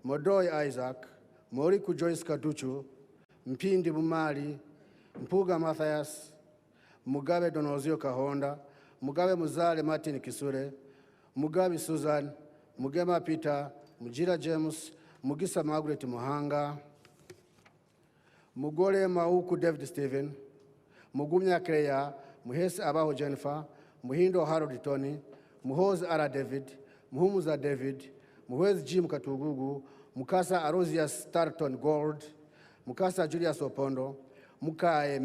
Modoi Isaac, Moriku Joyce Kaduchu, Mpindi Bumali, Mpuga Mathias, Mugabe Donozio Kahonda, Mugabe Muzale Martin Kisure, Mugabe Susan, Mugema Peter, Mujira James, Mugisa Margaret Muhanga, Mugole Mauku David Stephen, Mugumya Kreya, Muhesi Abaho Jennifer, Muhindo Harold Tony, Muhoz Ara David, Muhumuza David, Muhez Jim Katugugu, Mukasa Arosias Starton Gold, Mukasa Julius Opondo, Mukae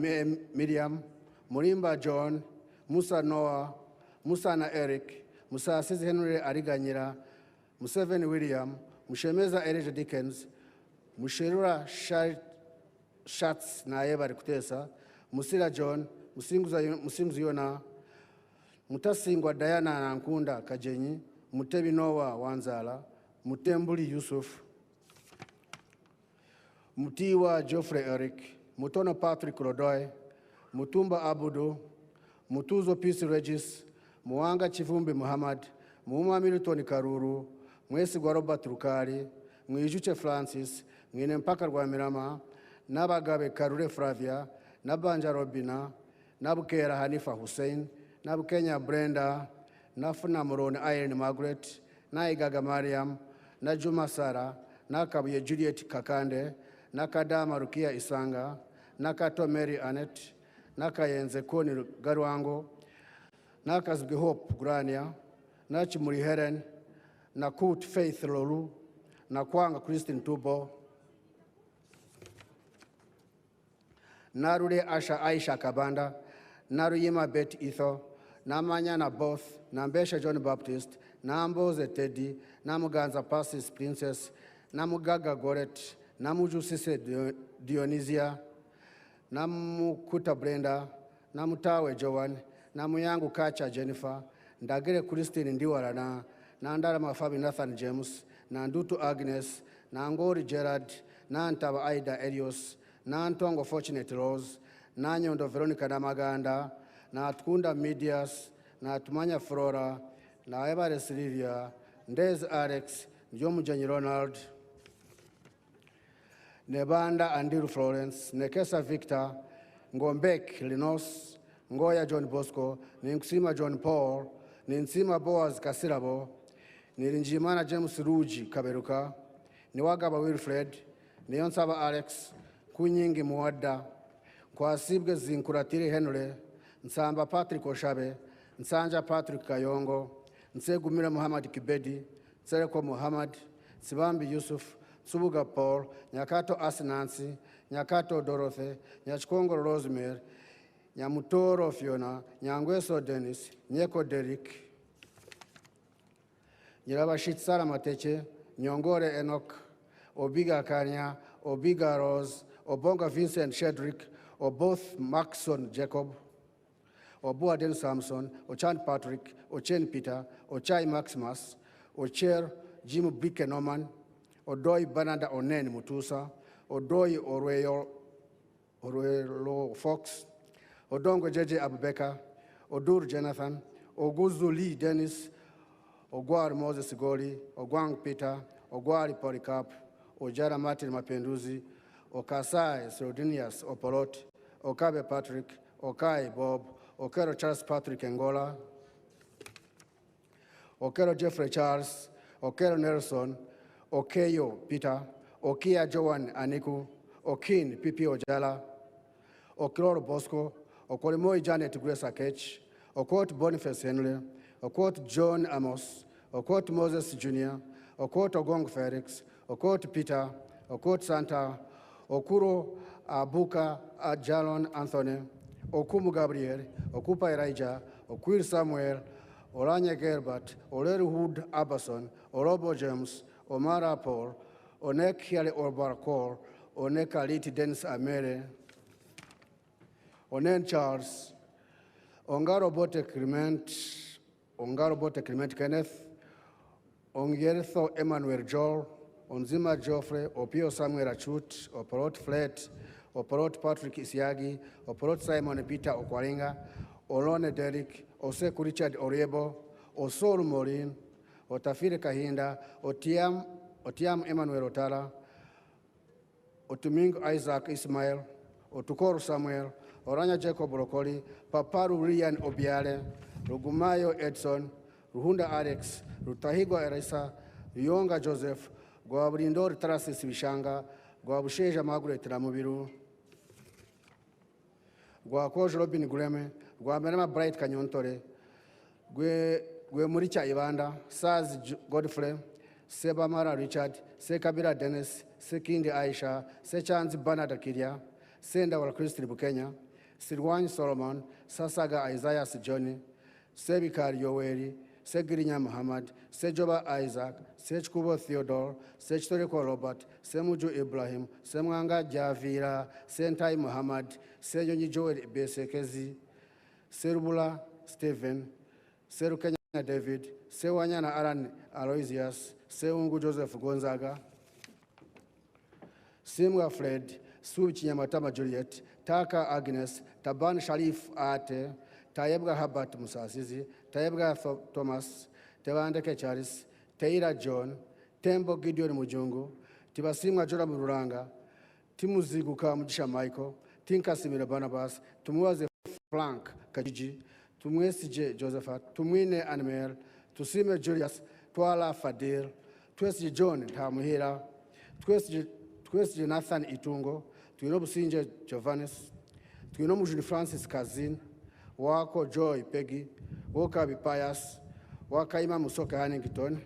Miriam, Murimba John, Musa Noah, Musa na Eric, Musa Sisi Henry Ariganyira, Museveni William, Mushemeza Elijah Dickens, Mushirura Shatz na Eva Rikutesa, Musila John, Musinguzi Yona, Mutasingwa Diana Nankunda Kajenyi, Mutebi Noah Wanzala, Mutembuli Yusuf, Mutiwa Geoffrey Eric, Mutono Patrick Rodoy, Mutumba Abudu, Mutuzo Peace Regis, Muanga Chivumbi Muhammad, Muuma Milton Karuru, Mwesi Gwa Robert Rukari, Mwijuche Francis, Mwine Mpaka Rwa Mirama, Nabagabe Karure Flavia, Nabanja Robina, Nabukera Hanifa Hussein, Nabukenya Brenda, Nafuna Murone Irene Margaret, Naigaga Mariam, Najuma Sara, Nakabuye Juliet Kakande, Nakadama Rukia Isanga, Nakato Mary Annette, Nakayenze Koni Garwango, Nakazbi Hope Grania, Nachimuri Helen, Nakut Faith Lolu, Nakwanga Christine Tubo, Narule Asha Aisha Kabanda, Naruyima Bet Etho, Namanyana Both, Nambesha John Baptist, Namboze Teddy, Namuganza Passis Princess, Namugaga Goret, Namujusise Dionysia, Namukuta Brenda, Namutawe Joan, Namuyangu Kacha Jennifer, Ndagere Christine Ndiwarana, Nandara Mafabi Nathan James, Nandutu Agnes, Nangori Gerard, Nantaba Aida Elios, Nantongo Fortunate Rose, Nanyondo Veronica Namaganda, Natkunda Medias, Natmanya Flora, Naebare Silvia, Ndez Alex, Njomujani Ronald, Nebanda Andiru Florence, Nekesa Victor, Ngombek Linos, Ngoya John Bosco, Ninkusima John Paul, Ninsima Boaz Kasirabo, Nirinjimana James Ruji Kaberuka, Niwagaba Wilfred, Niyonsaba Alex, Kunyingi Muwadda, Kwasibwe Zinkuratiri Henry, Nsamba Patrick Oshabe, Nsanja Patrick Kayongo, Nsegumira Muhammad Kibedi, Sereko Muhammad, Sibambi Yusuf, Subuga Paul, Nyakato Asinansi, Nyakato Dorothy, Nyachikongo Rosemary, Nyamutoro Fiona, Nyangweso Dennis, Nyeko Derek, Nyirabashit Sara Mateche, Nyongore Enoch, Obiga Kanya, Obiga Rose, Obonga Vincent Shedrick, or both Maxson Jacob, or Boaden Samson, or Chan Patrick, or Chen Peter, or Chai Maximus, or Chair Jim Bike Norman, or Doi Banada Onen Mutusa, or Doi Orelo Fox, or Dongo JJ Abubeka, or Dur Jonathan, or Guzu Lee Dennis, or Gwar Moses Goli, or Gwang Peter, or Gwari Polycarp, or Jara Martin Mapenduzi, or Kasai Srodinius, or Polot, or Kabe Patrick, or Kai Bob, or Kero Charles Patrick Angola, or Kero Jeffrey Charles, or Kero Nelson, or Keyo Peter, or Kia Joan Aniku, or Kin Pipi Ojala, or Kloro Bosco, or Kolimoi Janet Grace Akech, or quote Boniface Henry, or quote John Amos, or quote Moses Jr., or quote Ogong Felix, or quote Peter, or quote Santa, or Kuro Abuka Jalon Anthony, or Kumu Gabriel, or Kupa Elijah, or Quir Samuel, or Anya Gerbert, or Larry Hood Aberson, or Robo James, or Mara Paul, or Nek Hiale or Barcor, or Nek Aliti Dennis Amere, or Nen Charles, Ongaro Bote Clement Kenneth, Ongertho Emmanuel Joel, Onzima Geoffrey, or Pio Samuel Achut, or Porot Flet, or Porot Patrick Isiagi, or Porot Simon Peter Okwaringa, or Lone Derrick, or Seku Richard Oriebo, or Saul Morin, or Tafire Kahinda, or Tiam Emmanuel Otara, or Tumingo Isaac Ismail, or Tukoro Samuel, or Ranya Jacob Rokoli, Paparu Rian Obiale, Rugumayo Edson, Ruhunda Alex, Rutahigo Erisa, Yonga Joseph, Gwabulindori Trasis Vishanga, Gwabusheja Margaret Ramubiru, Gwakoj Robin Gureme, Gwamerema Bright Kanyontore, Gwe Muricha Ivanda, Saz Godfrey, Sebamara Richard, Sekabira Dennis, Sekindi Aisha, Sechanzi Bernard Akiria, Senda Wal Christi Bukenya, Sirwani Solomon, Sasaga Isaiah Sijoni, Sebikar Yoweri, Segirinya Muhammad, Sejoba Isaac, Sechkubo Theodore, Sechtoriko Robert, Semuju Ibrahim, Semwanga Javira, Sentai Muhammad, Senyonyi Joel Besekezi, Serubula Stephen, Serukenya David, Sewanyana Aran Aloysius, Seungu Joseph Gonzaga, Simwa Fred, Suchi Nyamatama Juliet, Taka Agnes, Taban Sharif Ate, Tayebga Habat Musasizi, Tayebga Thomas, Tewandeke Charis, Teira John, Tembo Gideon Mujungu, Tibasimwa Jora Muranga, Timuziguka Mujisha Michael, Tinka Simira Barnabas, Tumuaze Frank Kajiji, Tumwesije Josephat, Tumwine Animel, Tusime Julius, Twala Fadil, Twesji John Tamuhira, Twesji Nathan Itungo, Twinobu Sinje Giovannis, Twinobu Juni Francis Kazin, Wako Joy Peggy, Wokabi Pius, Wakaima Musoka Hannington,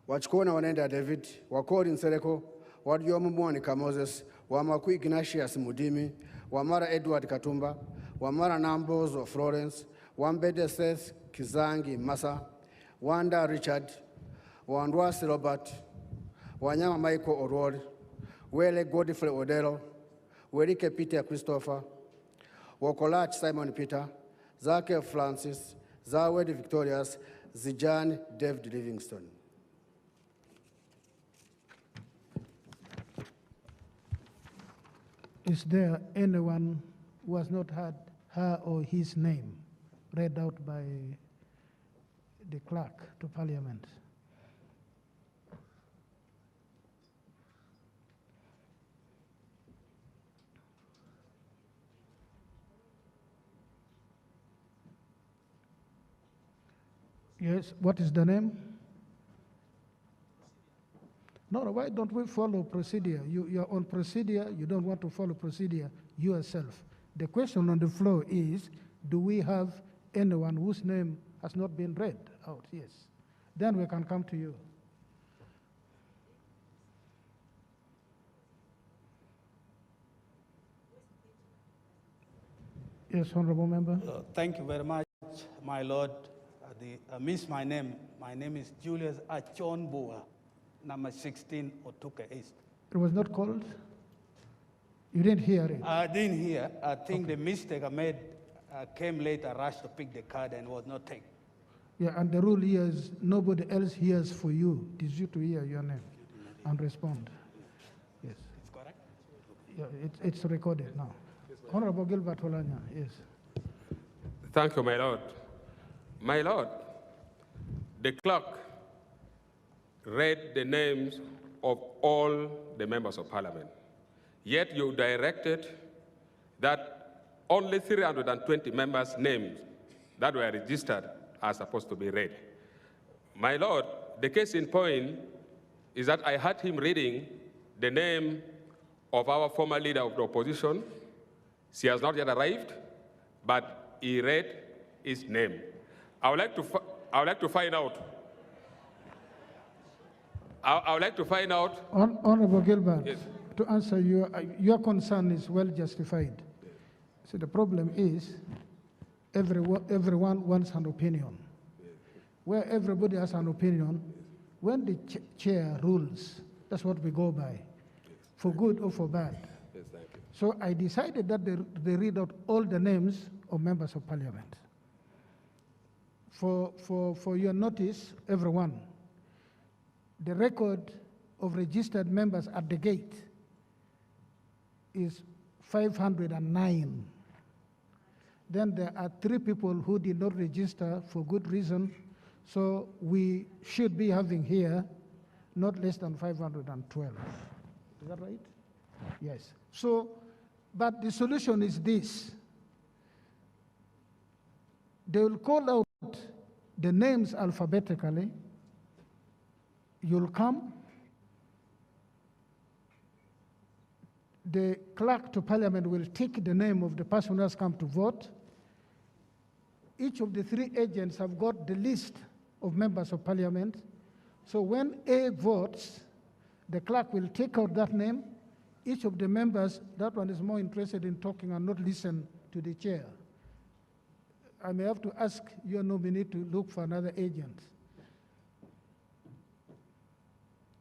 Wachkona Wanenda David, Wakori Nsereko, Wadiomu Mwanika Moses, Wamaku Ignatius Mudimi, Wamara Edward Katumba, Wamara Nambos of Florence, Wambede Seth Kizangi Masa, Wanda Richard, Wandwasi Robert, Wanyama Michael Orward, Wele Godfrey Odero, Werike Peter Christopher, Wokolach Simon Peter, Zake Francis, Zawed Victorious, Zijan David Livingston. Is there anyone who has not had her or his name read out by the clerk to Parliament? Yes, what is the name? No, why don't we follow procedure? You're on procedure, you don't want to follow procedure yourself. The question on the floor is, do we have anyone whose name has not been read out? Yes. Then we can come to you. Yes, Honorable Member. Thank you very much, my Lord. missed my name. My name is Julius Achonbua, number 16, Otuka East. It was not called? You didn't hear it? I didn't hear. I think the mistake I made came later, rushed to pick the card and was not taken. Yeah, and the rule here is nobody else hears for you. It is you to hear your name and respond. Yes. It's correct? Yeah, it's recorded now. Honorable Gilbert Holanya, yes. Thank you, my Lord. My Lord, the clerk read the names of all the members of Parliament, yet you directed that only 320 members' names that were registered are supposed to be read. My Lord, the case in point is that I heard him reading the name of our former leader of the opposition. She has not yet arrived, but he read his name. I would like to find out. I would like to find out. Honorable Gilbert, yes. To answer your concern is well justified. So the problem is everyone wants an opinion. Where everybody has an opinion, when the chair rules, that's what we go by, for good or for bad. Yes, thank you. So I decided that they read out all the names of members of Parliament. For your notice, everyone, the record of registered members at the gate is 509. Then there are 3 people who did not register for good reason, so we should be having here not less than 512. Is that right? Yes. So, but the solution is this. They will call out the names alphabetically. You'll come. The clerk to Parliament will take the name of the person who has come to vote. Each of the 3 agents have got the list of members of Parliament. So when A votes, the clerk will take out that name. Each of the members, that one is more interested in talking and not listen to the chair. I may have to ask your nominee to look for another agent.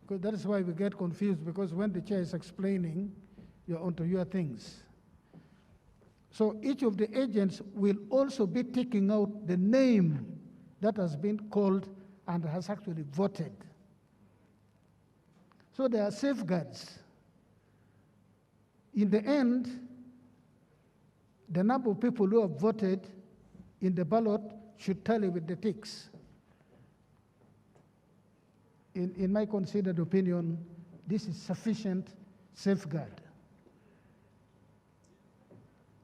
Because that is why we get confused, because when the chair is explaining, you're onto your things. So each of the agents will also be taking out the name that has been called and has actually voted. So there are safeguards. In the end, the number of people who have voted in the ballot should tally with the ticks. In my considered opinion, this is sufficient safeguard.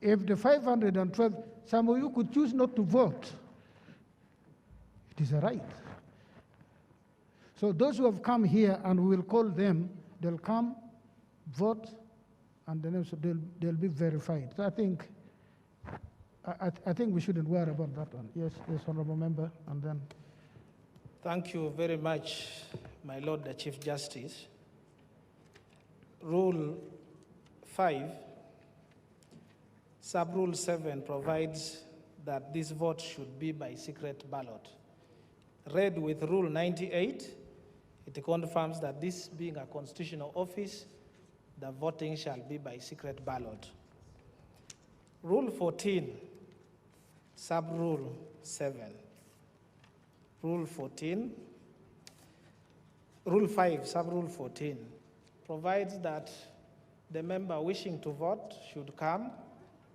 If the 512, some of you could choose not to vote. It is a right. So those who have come here, and we will call them, they'll come, vote, and then they'll be verified. So I think we shouldn't worry about that one. Yes, honorable member, and then. Thank you very much, my Lord the Chief Justice. Rule 5, Sub-Rule 7 provides that this vote should be by secret ballot. Read with Rule 98, it confirms that this being a constitutional office, the voting shall be by secret ballot. Rule 14, Sub-Rule 7. Rule 14, Rule 5, Sub-Rule 14, provides that the member wishing to vote should come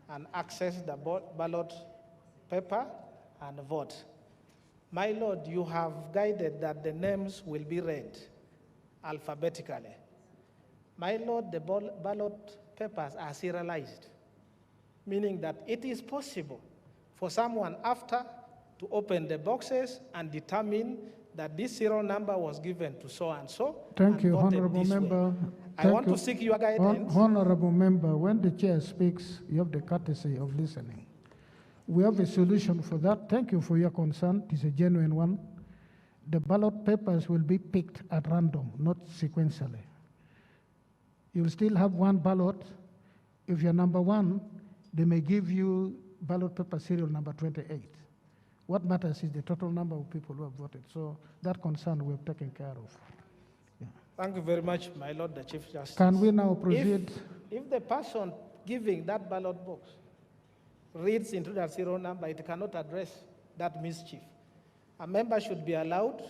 and access the ballot paper and vote. My Lord, you have guided that the names will be read alphabetically. My Lord, the ballot papers are serialized, meaning that it is possible for someone after to open the boxes and determine that this serial number was given to so-and-so. Thank you, honorable member. I want to seek your guidance. Honorable member, when the chair speaks, you have the courtesy of listening. We have a solution for that. Thank you for your concern. It is a genuine one. The ballot papers will be picked at random, not sequentially. You will still have one ballot. If you're number 1, they may give you ballot paper serial number 28. What matters is the total number of people who have voted. So that concern we have taken care of. Thank you very much, my Lord the Chief Justice. Can we now proceed? If the person giving that ballot box reads into that serial number, it cannot address that mischief. A member should be allowed,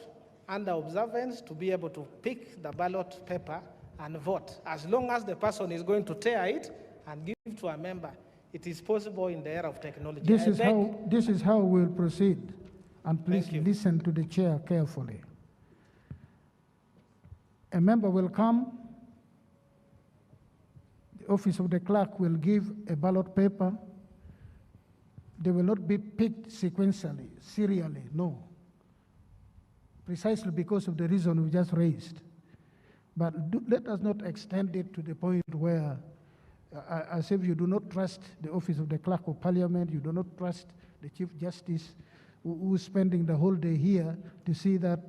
under observance, to be able to pick the ballot paper and vote. As long as the person is going to tear it and give to a member, it is possible in the era of technology. This is how we'll proceed. And please listen to the chair carefully. A member will come, the office of the clerk will give a ballot paper. They will not be picked sequentially, serially, no. Precisely because of the reason we just raised. But let us not extend it to the point where, as if you do not trust the office of the clerk of parliament, you do not trust the Chief Justice, who is spending the whole day here to see that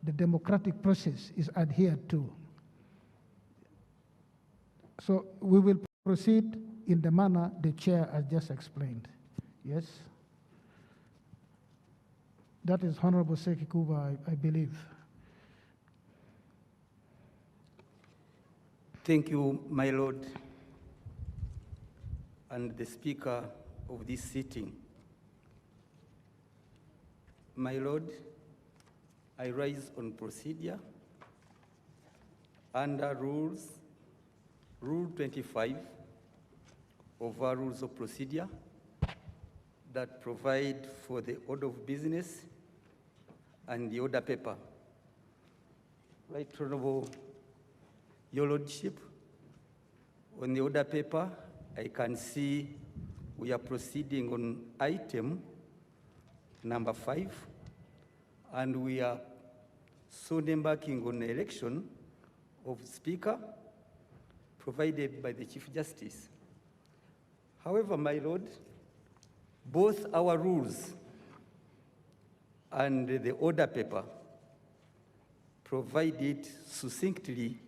the democratic process is adhered to. So we will proceed in the manner the chair has just explained. Yes? That is Honorable Seki Kuba, I believe. Thank you, my Lord, and the Speaker of this sitting. My Lord, I rise on procedure under Rule 25 of our Rules of Procedure that provide for the order of business and the order paper. Right Honorable, Your Lordship, on the order paper, I can see we are proceeding on item number 5, and we are soon embarking on the election of Speaker provided by the Chief Justice. However, my Lord, both our rules and the order paper provide it succinctly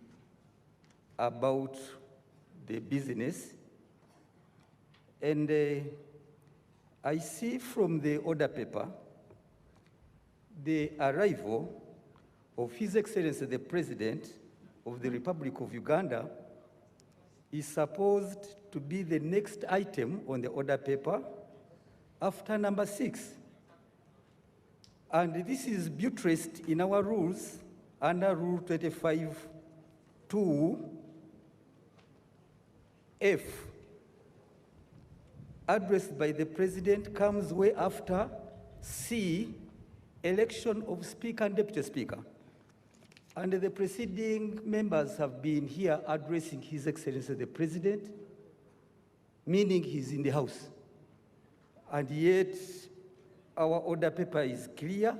about the business. And I see from the order paper the arrival of His Excellency the President of the Republic of Uganda is supposed to be the next item on the order paper after number 6. And this is buttressed in our rules under Rule 25(2)(f). Addressed by the President comes way after C, election of Speaker and Deputy Speaker. And the preceding members have been here addressing His Excellency the President, meaning he's in the House. And yet, our order paper is clear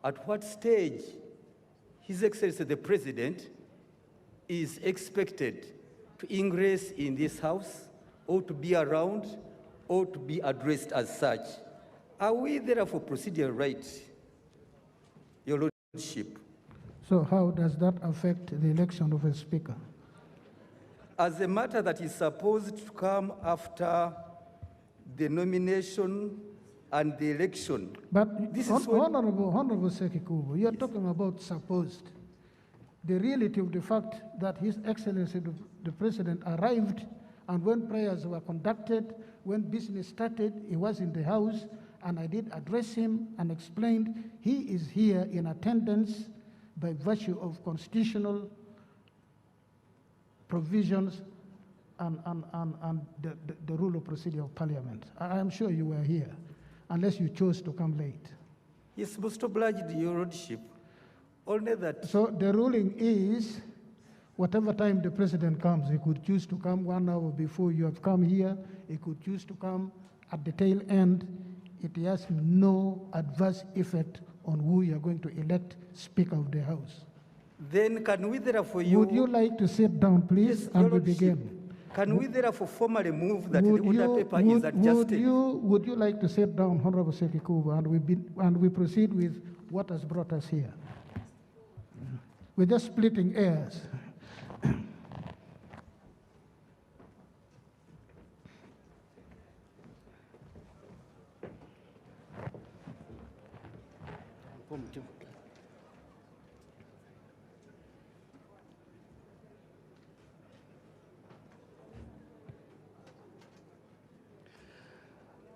at what stage His Excellency the President is expected to ingress in this House, or to be around, or to be addressed as such. Are we therefore procedural right, Your Lordship? So how does that affect the election of a Speaker? As a matter that is supposed to come after the nomination and the election. But this is Honorable Sekikubo, you are talking about supposed. The reality of the fact that His Excellency the President arrived, and when prayers were conducted, when business started, he was in the House, and I did address him and explained he is here in attendance by virtue of constitutional provisions and the rule of procedure of Parliament. I am sure you were here, unless you chose to come late. Yes, most obliged, Your Lordship. Only that. So the ruling is, whatever time the President comes, he could choose to come 1 hour before you have come here, he could choose to come at the tail end. It has no adverse effect on who you are going to elect Speaker of the House. Then can we therefore Would you like to sit down, please, and we begin? Can we therefore formally move that the order paper is adjusted? Would you like to sit down, Honorable Sekikubo, and we proceed with what has brought us here? We're just splitting hairs.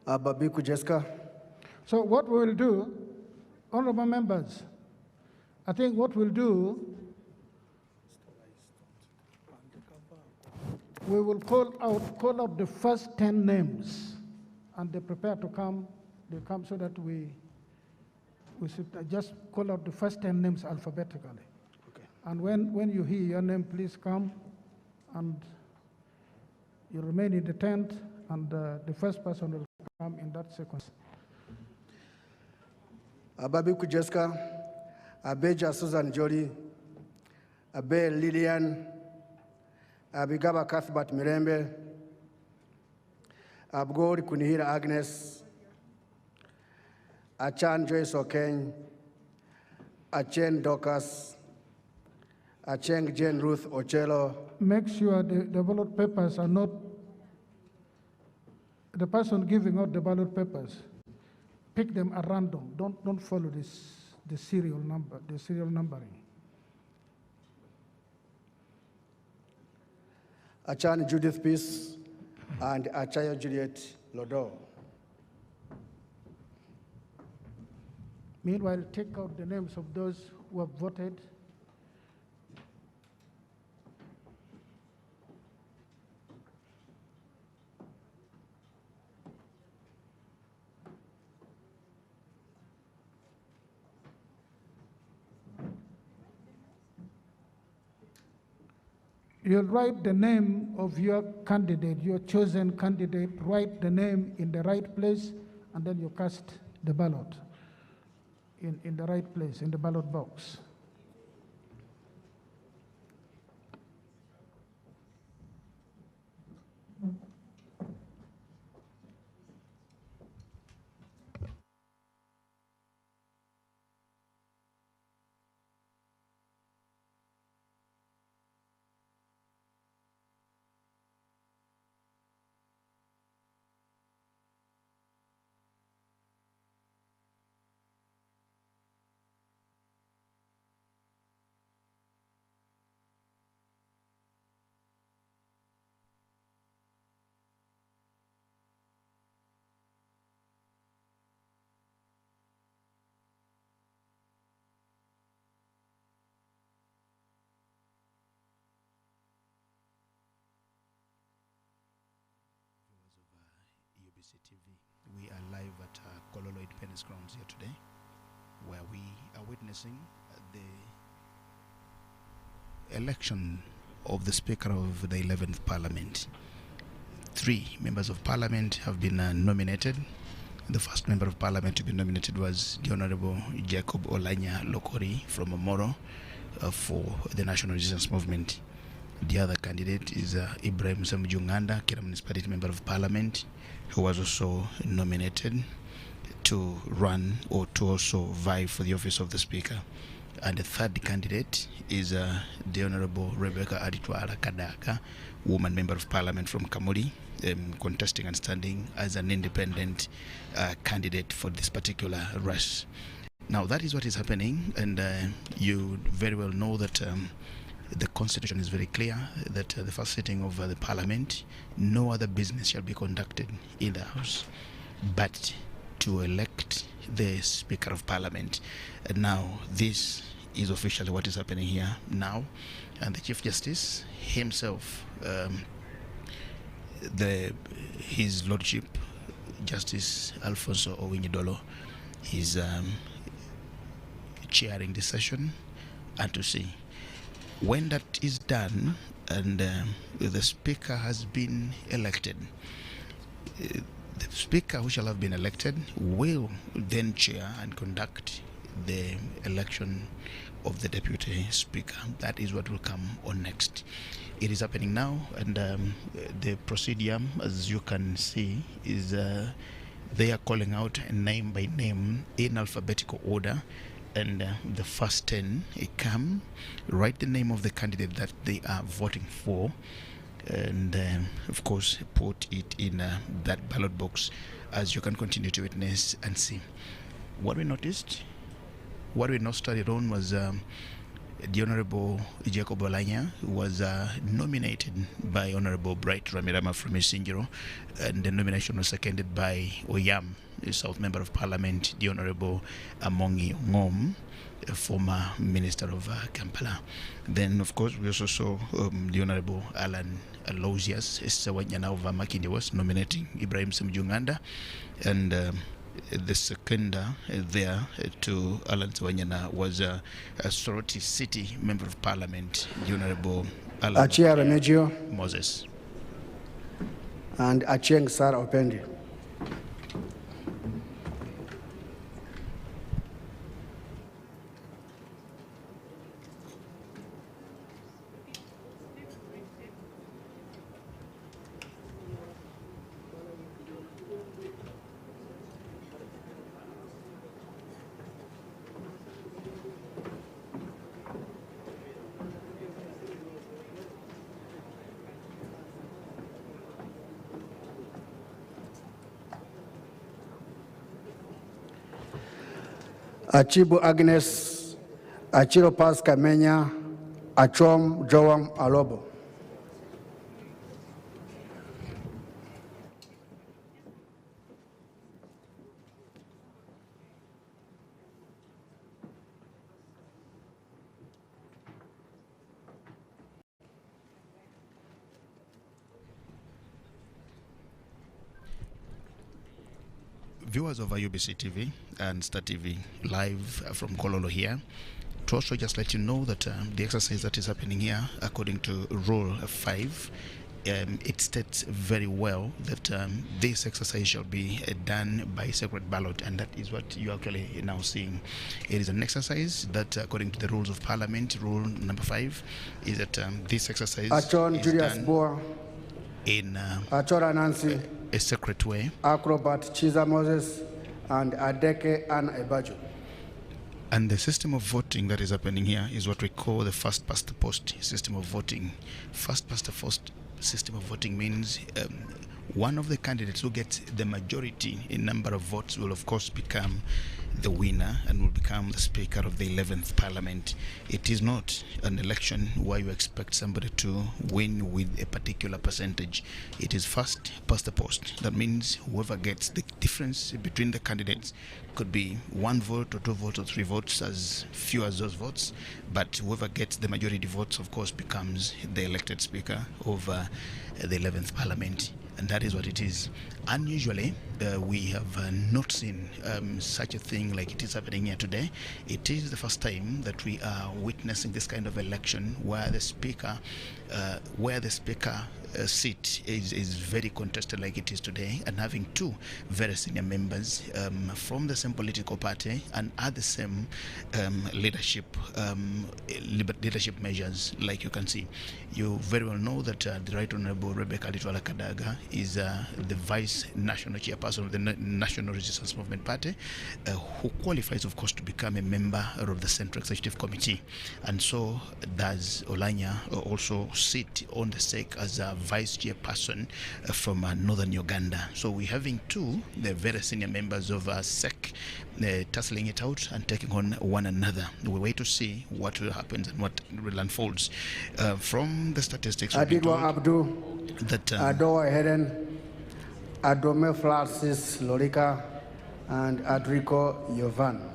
Babiku Jessica. So what we will do, honorable members, I think what we'll do, we will call out the first 10 names, and they prepare to come. They come so that we should just call out the first 10 names alphabetically. Okay. And when you hear your name, please come, and you remain in the tent, and the first person will come in that sequence. Babiku Jessica, Abeja Susan Jolie, Abe Lillian, Abigaba Cuthbert Mirembe, Abgori Kunihira Agnes, Achan Joyce Okeny, Achen Docas, Acheng Jane Ruth Ochelo. Make sure the ballot papers are not, the person giving out the ballot papers, pick them at random. Don't follow the serial numbering. Achan Judith Peace and Achayo Juliet Lodo. Meanwhile, take out the names of those who have voted. You'll write the name of your candidate, your chosen candidate, write the name in the right place, and then you cast the ballot in the right place, in the ballot box. TV. We are live at Kololo Independence Grounds here today, where we are witnessing the election of the Speaker of the 11th Parliament. 3 members of Parliament have been nominated. The first member of Parliament to be nominated was the Honorable Jacob Olanya Lokori from Omoro for the National Resistance Movement. The other candidate is Ibrahim Samujunganda, Kira Municipality Member of Parliament, who was also nominated to run or to also vie for the office of the Speaker. And the third candidate is the Honorable Rebecca Aditwala Kadaka, woman Member of Parliament from Kamuri, contesting and standing as an independent candidate for this particular race. Now that is what is happening, and you very well know that the Constitution is very clear that the first sitting of the Parliament, no other business shall be conducted in the House but to elect the Speaker of Parliament. And now this is officially what is happening here now, and the Chief Justice himself, His Lordship Justice Alfonso Owinyidolo, is chairing the session, and to see when that is done and the Speaker has been elected, the Speaker who shall have been elected will then chair and conduct the election of the Deputy Speaker. That is what will come on next. It is happening now, and the procedure, as you can see, is they are calling out name by name in alphabetical order. And the first 10 come, write the name of the candidate that they are voting for, and of course put it in that ballot box, as you can continue to witness and see. What we noticed what we not started on was the Honorable Jacob Olanya was nominated by Honorable Bright Ramirama from Isingiro, and the nomination was seconded by Oyam, the South Member of Parliament, the Honorable Amongi Ngom, a former Minister of Kampala. Then, of course, we also saw the Honorable Alan Aloysius Sawanyana of Makindi was nominating Ibrahim Semjunganda, and the second there to Alan Sawanyana was a Soroti City Member of Parliament, the Honorable Alan Remigio Moses. And Achieng Sarah Opendi. Achibu Agnes, Achiro Pasca Menya, Achom Joam Alobo. Viewers of UBC TV and Star TV live from Kololo here, to also just let you know that the exercise that is happening here, according to Rule 5, it states very well that this exercise shall be done by secret ballot, and that is what you actually now seeing. It is an exercise that, according to the rules of Parliament, Rule number 5, is that this exercise is done in Achora Nancy, a secret way. Acrobat Chiza Moses, and Adeke Anna Ebaju. And the system of voting that is happening here is what we call the first past the post system of voting. First past the post system of voting means one of the candidates who gets the majority in number of votes will of course become the winner and will become the Speaker of the 11th Parliament. It is not an election where you expect somebody to win with a particular percentage. It is first past the post. That means whoever gets the difference between the candidates could be 1 vote or 2 votes or 3 votes, as few as those votes, but whoever gets the majority votes of course becomes the elected Speaker of the 11th Parliament. And that is what it is. Unusually, we have not seen such a thing like it is happening here today. It is the first time that we are witnessing this kind of election where the Speaker seat is very contested like it is today, and having 2 very senior members from the same political party and at the same leadership measures, like you can see. You very well know that the Right Honorable Rebecca Litwala Kadaga is the Vice National Chairperson of the National Resistance Movement Party, who qualifies, of course, to become a member of the Central Executive Committee. And so does Olanya also sit on the SEC as a Vice Chairperson from Northern Uganda. So we're having 2 the very senior members of SEC tussling it out and taking on one another. We wait to see what will happen and what will unfolds. From the statistics, Adigwa Abdu, that Adoa Heden, Adome Francis Lorika, and Adrico Yovan.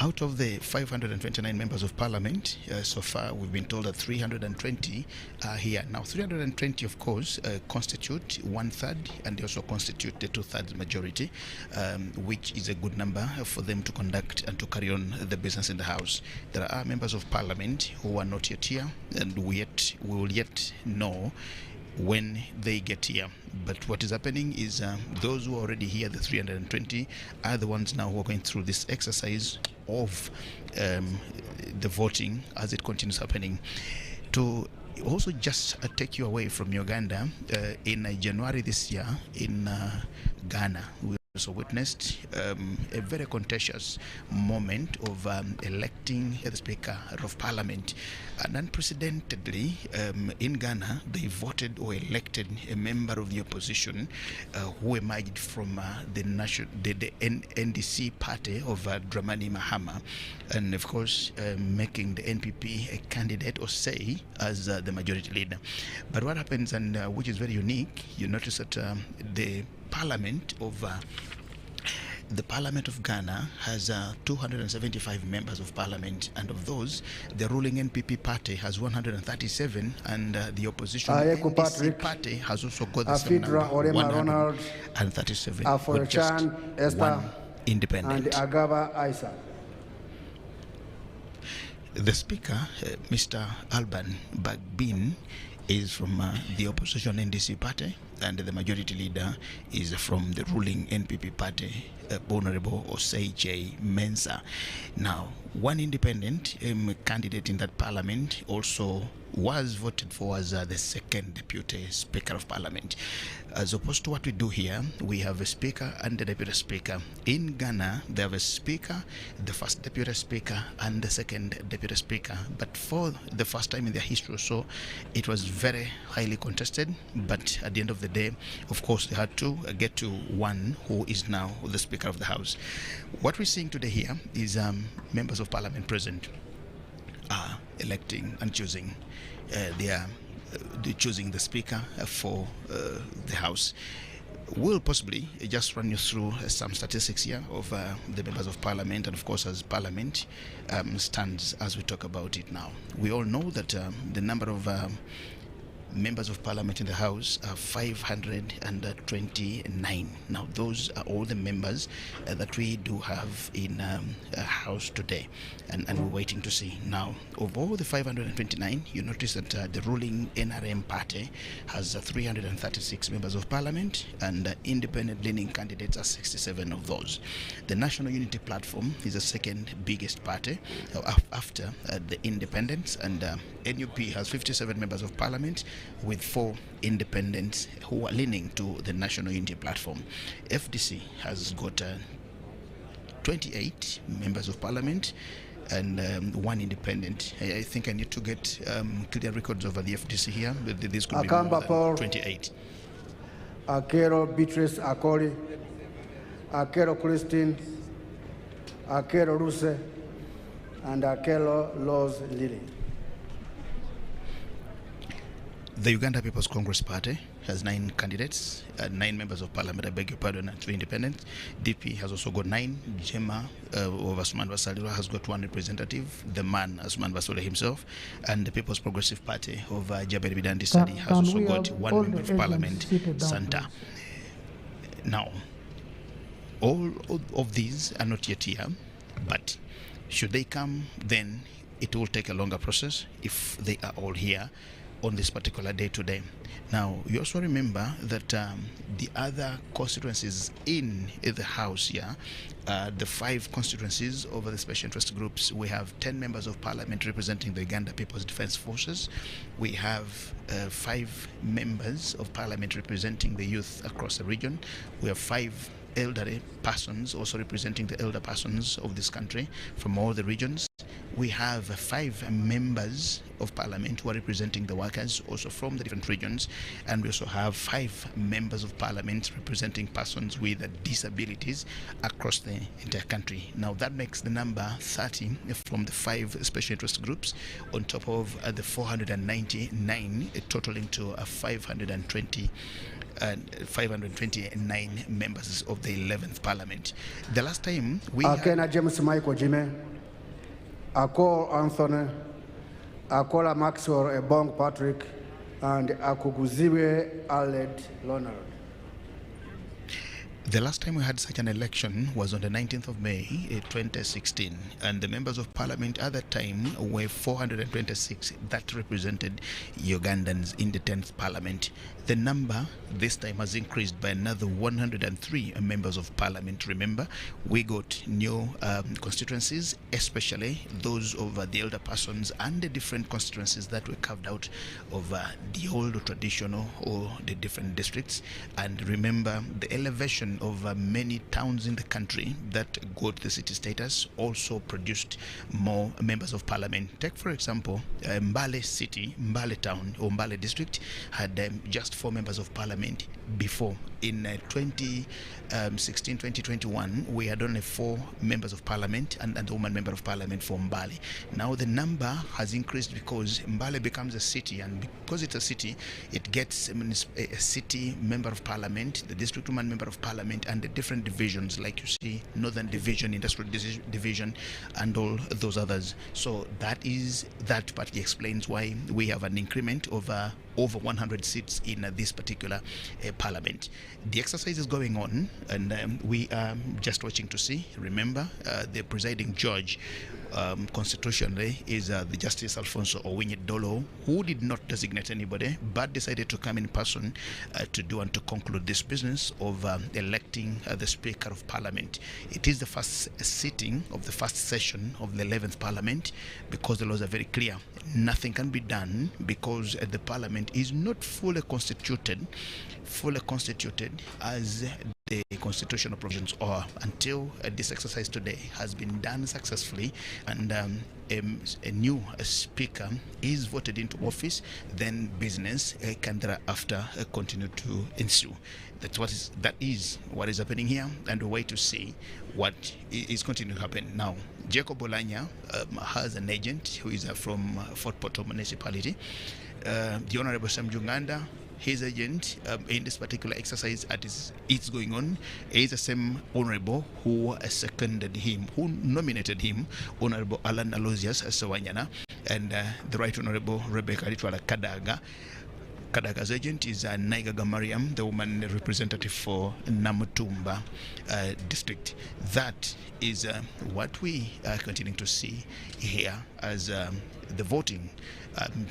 Out of the 529 members of Parliament, so far we've been told that 320 are here. Now 320 of course constitute 1/3, and they also constitute the 2/3 majority, which is a good number for them to conduct and to carry on the business in the House. There are members of Parliament who are not yet here, and we will yet know when they get here. But what is happening is those who are already here, the 320, are the ones now who are going through this exercise of the voting as it continues happening. To also just take you away from Uganda, in January this year in Ghana, we also witnessed a very contentious moment of electing the Speaker of Parliament. And unprecedentedly, in Ghana, they voted or elected a member of the opposition who emerged from the NDC party of Dramani Mahama, and of course making the NPP a candidate or say as the majority leader. But what happens, and which is very unique, you notice that the Parliament of Ghana has 275 members of parliament, and of those, the ruling NPP party has 137, and the opposition NDC party has also got the same number, 137, with just one independent. And Agaba Isa. The Speaker, Mr. Alban Bagbin, is from the opposition NDC party, and the majority leader is from the ruling NPP party, Honorable Osei J. Mensah. Now, one independent candidate in that parliament also was voted for as the second deputy speaker of parliament. As opposed to what we do here, we have a speaker and a deputy speaker. In Ghana, they have a speaker, the first deputy speaker, and the second deputy speaker. But for the first time in their history or so, it was very highly contested. But at the end of the day, of course, they had to get to one who is now the Speaker of the House. What we're seeing today here is members of parliament present are electing and choosing choosing the Speaker for the House. We'll possibly just run you through some statistics here of the members of parliament, and of course as parliament stands as we talk about it now. We all know that the number of members of parliament in the House are 529. Now those are all the members that we do have in a House today, and we're waiting to see. Now, of all the 529, you notice that the ruling NRM party has 336 members of parliament, and independent leaning candidates are 67 of those. The National Unity Platform is the second biggest party after the independents, and NUP has 57 members of parliament, with 4 independents who are leaning to the National Unity Platform. FDC has got 28 members of parliament and 1 independent. I think I need to get clear records over the FDC here. This could be more than 28. Akero Beatrice Akoli, Akero Christine, Akero Ruse, and Akero Laws Lily. The Uganda People's Congress Party has 9 candidates, 9 members of parliament, I beg your pardon, and 3 independents. DP has also got 9. Jema of Asuman Basalirwa has got 1 representative, the man Asuman Basalirwa himself, and the People's Progressive Party of Jabir Bidandi Sadi has also got 1 member of parliament, Santa. Now, all of these are not yet here, but should they come, then it will take a longer process if they are all here on this particular day today. Now, you also remember that the other constituencies in the House here, the 5 constituencies over the special interest groups, we have 10 members of parliament representing the Uganda People's Defense Forces. We have 5 members of parliament representing the youth across the region. We have 5 elderly persons also representing the elder persons of this country from all the regions. We have 5 members of parliament who are representing the workers also from the different regions, and we also have 5 members of parliament representing persons with disabilities across the entire country. Now that makes the number 30 from the 5 special interest groups on top of the 499, totaling to 529 members of the 11th parliament. The last time we had James Michael Jime, Akol Anthony, Akola Maxwell Ebong Patrick, and Akuguziwe Aled Leonard. The last time we had such an election was on the 19th of May 2016, and the members of parliament at that time were 426 that represented Ugandans in the 10th parliament. The number this time has increased by another 103 members of parliament. Remember, we got new constituencies, especially those of the elder persons and the different constituencies that were carved out of the old traditional or the different districts. And remember, the elevation population of many towns in the country that got the city status also produced more members of parliament. Take, for example, Mbale City, Mbale Town, or Mbale District had just 4 members of parliament before. In 2016-2021, we had only 4 members of parliament and a woman member of parliament for Mbale. Now the number has increased because Mbale becomes a city, and because it's a city, it gets a city member of parliament, the district woman member of parliament, and the different divisions, like you see, Northern Division, Industrial Division, and all those others. So that partly explains why we have an increment of over 100 seats in this particular parliament. The exercise is going on, and we are just watching to see. Remember, the presiding judge constitutionally is the Justice Alfonso Owinyi-Dolo, who did not designate anybody but decided to come in person to do and to conclude this business of electing the Speaker of Parliament. It is the first sitting of the first session of the 11th Parliament, because the laws are very clear. Nothing can be done because the Parliament is not fully constituted as the constitutional provisions are, until this exercise today has been done successfully and a new speaker is voted into office. Then business can thereafter continue to ensue. That is what is happening here, and we wait to see what is continuing to happen. Now, Jacob Olanya has an agent who is from Fort Portal Municipality. The Honorable Sam Junganda, his agent in this particular exercise it's going on, is the same honorable who seconded him, who nominated him, Honorable Alan Aloysius Sawanyana, and the Right Honorable Rebecca Litwala Kadaga. Kadaga's agent is Naigaga Mariam, the woman representative for Namutumba district. That is what we are continuing to see here as the voting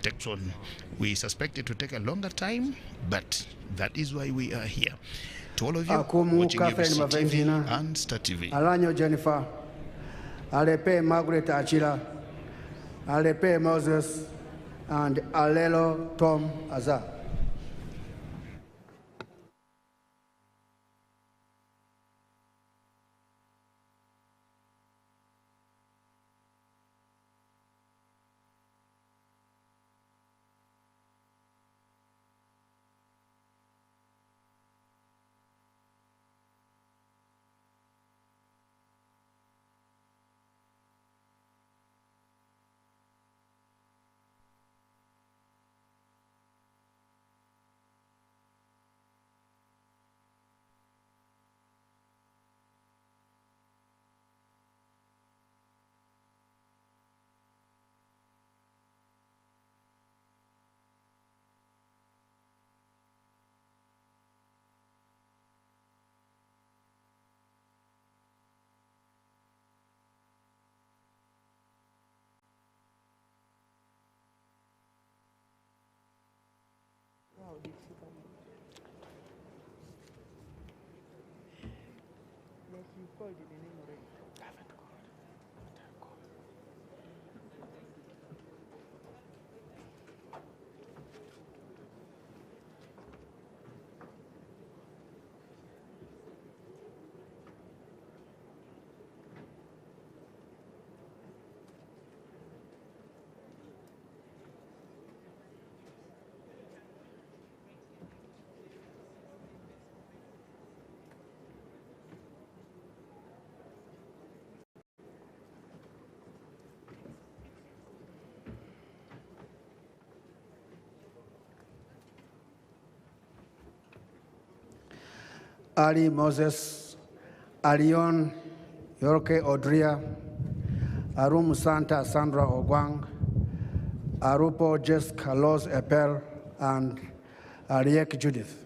takes on. We suspect it to take a longer time, but that is why we are here. To all of you watching UBC TV and Star TV. Alanyo Jennifer, Alepe Margaret Achila, Alepe Moses, and Alelo Tom Azar. Ali Moses, Alion Yorke Odria, Arum Santa Sandra Ogwang, Arupo Jessica Los Epel, and Ariek Judith.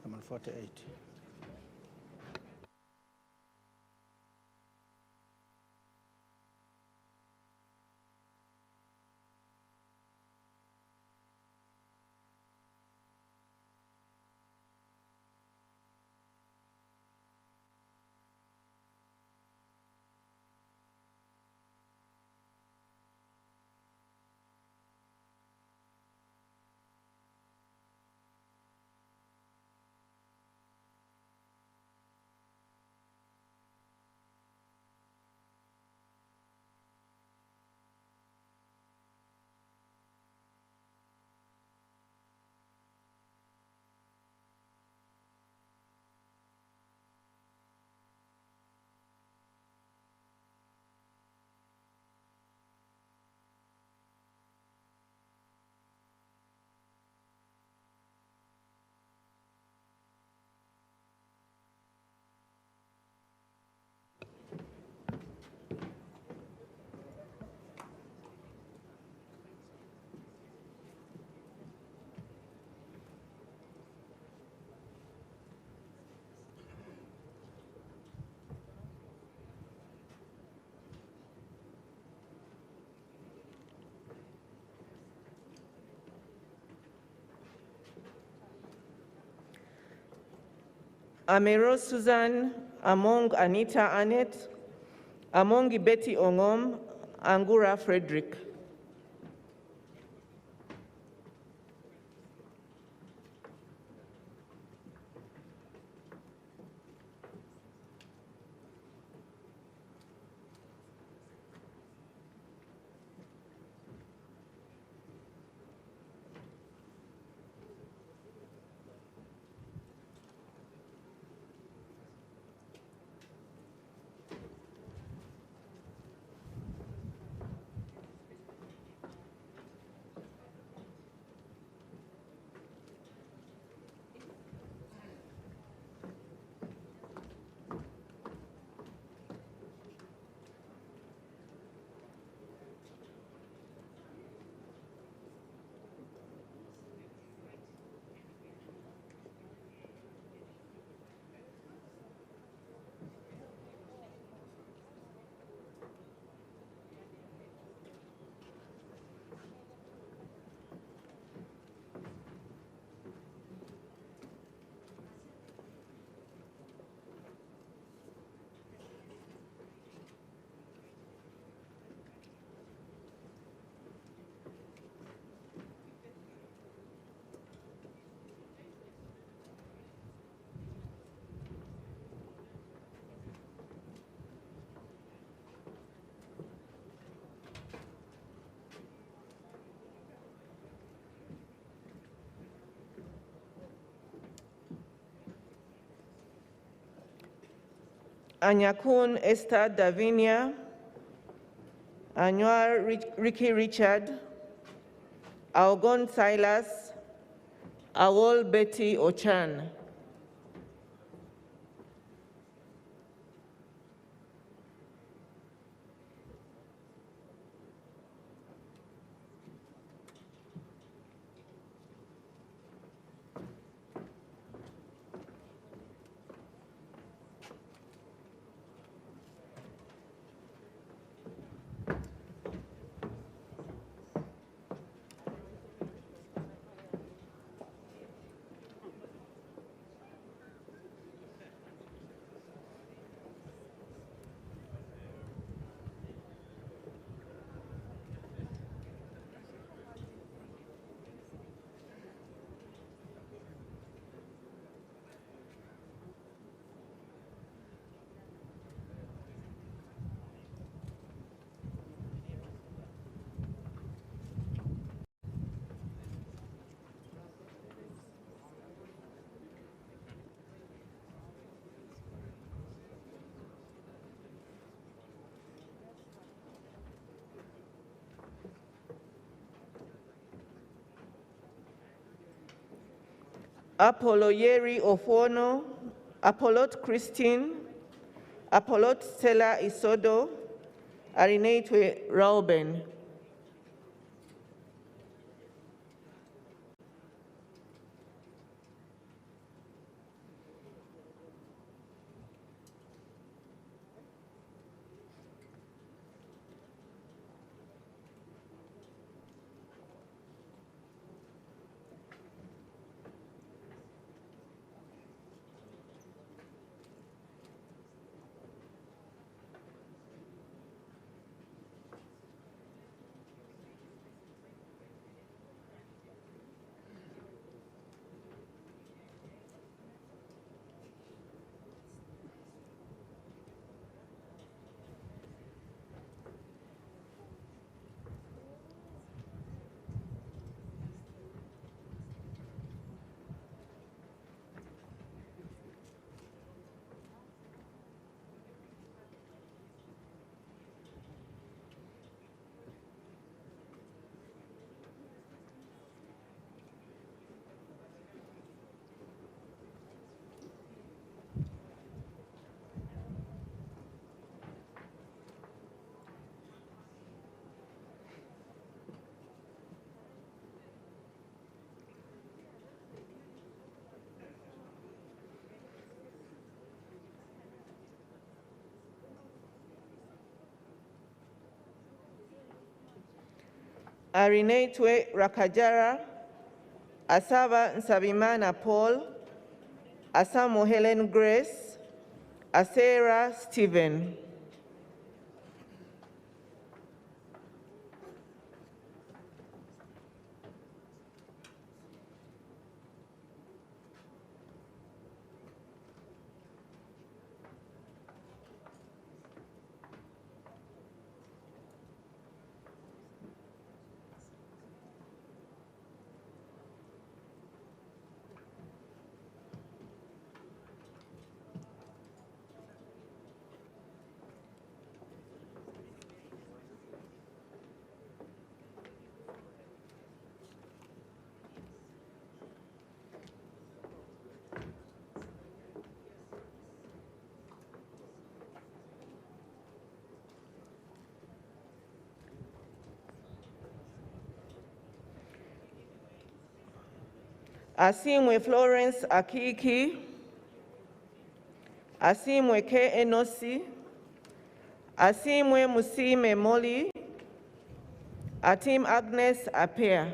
Number 48. Amero Susan, Among Anita Annette, Amongi Betty Ongom, Angura Frederick. Anyakun Esther Davinia, Anwar Ricky Richard, Aogon Silas, Awol Betty Ochan. Apollo Yeri Ofono, Apollot Christine, Apollot Stella Isodo, Arinetwe Rauben. Arinetwe Rakajara, Asaba Nsabimana Paul, Asamo Helen Grace, Asera Stephen. Asimwe Florence Akiki, Asimwe K. Enosi, Asimwe Musime Molly, Atim Agnes Apea.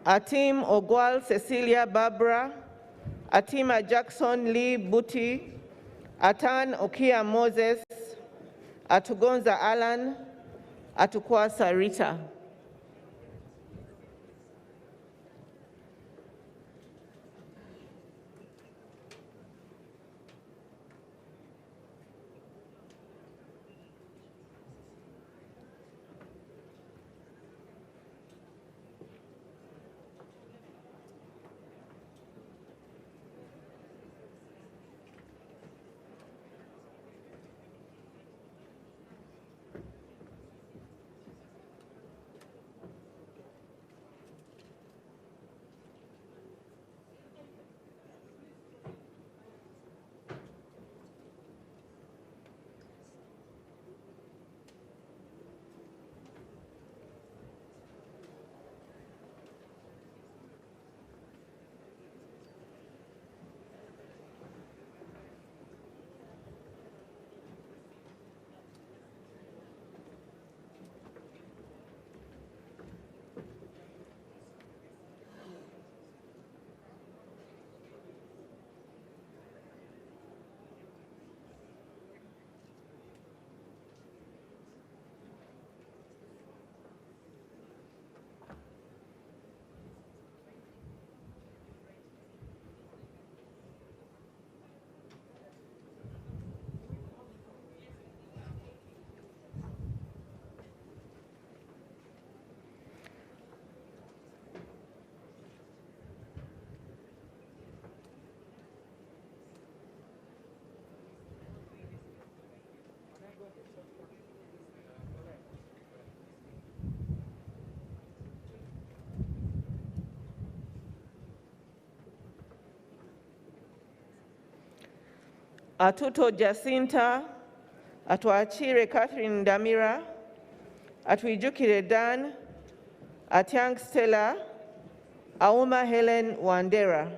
Atim Ogwal Cecilia Barbara, Atima Jackson Lee Buti, Atan Okia Moses, Atugonza Alan, Atukwasa Rita. Atuto Jacinta, Atuachire Catherine Damira, Atuijukire Dan, Atiang Stella, Auma Helen Wandera.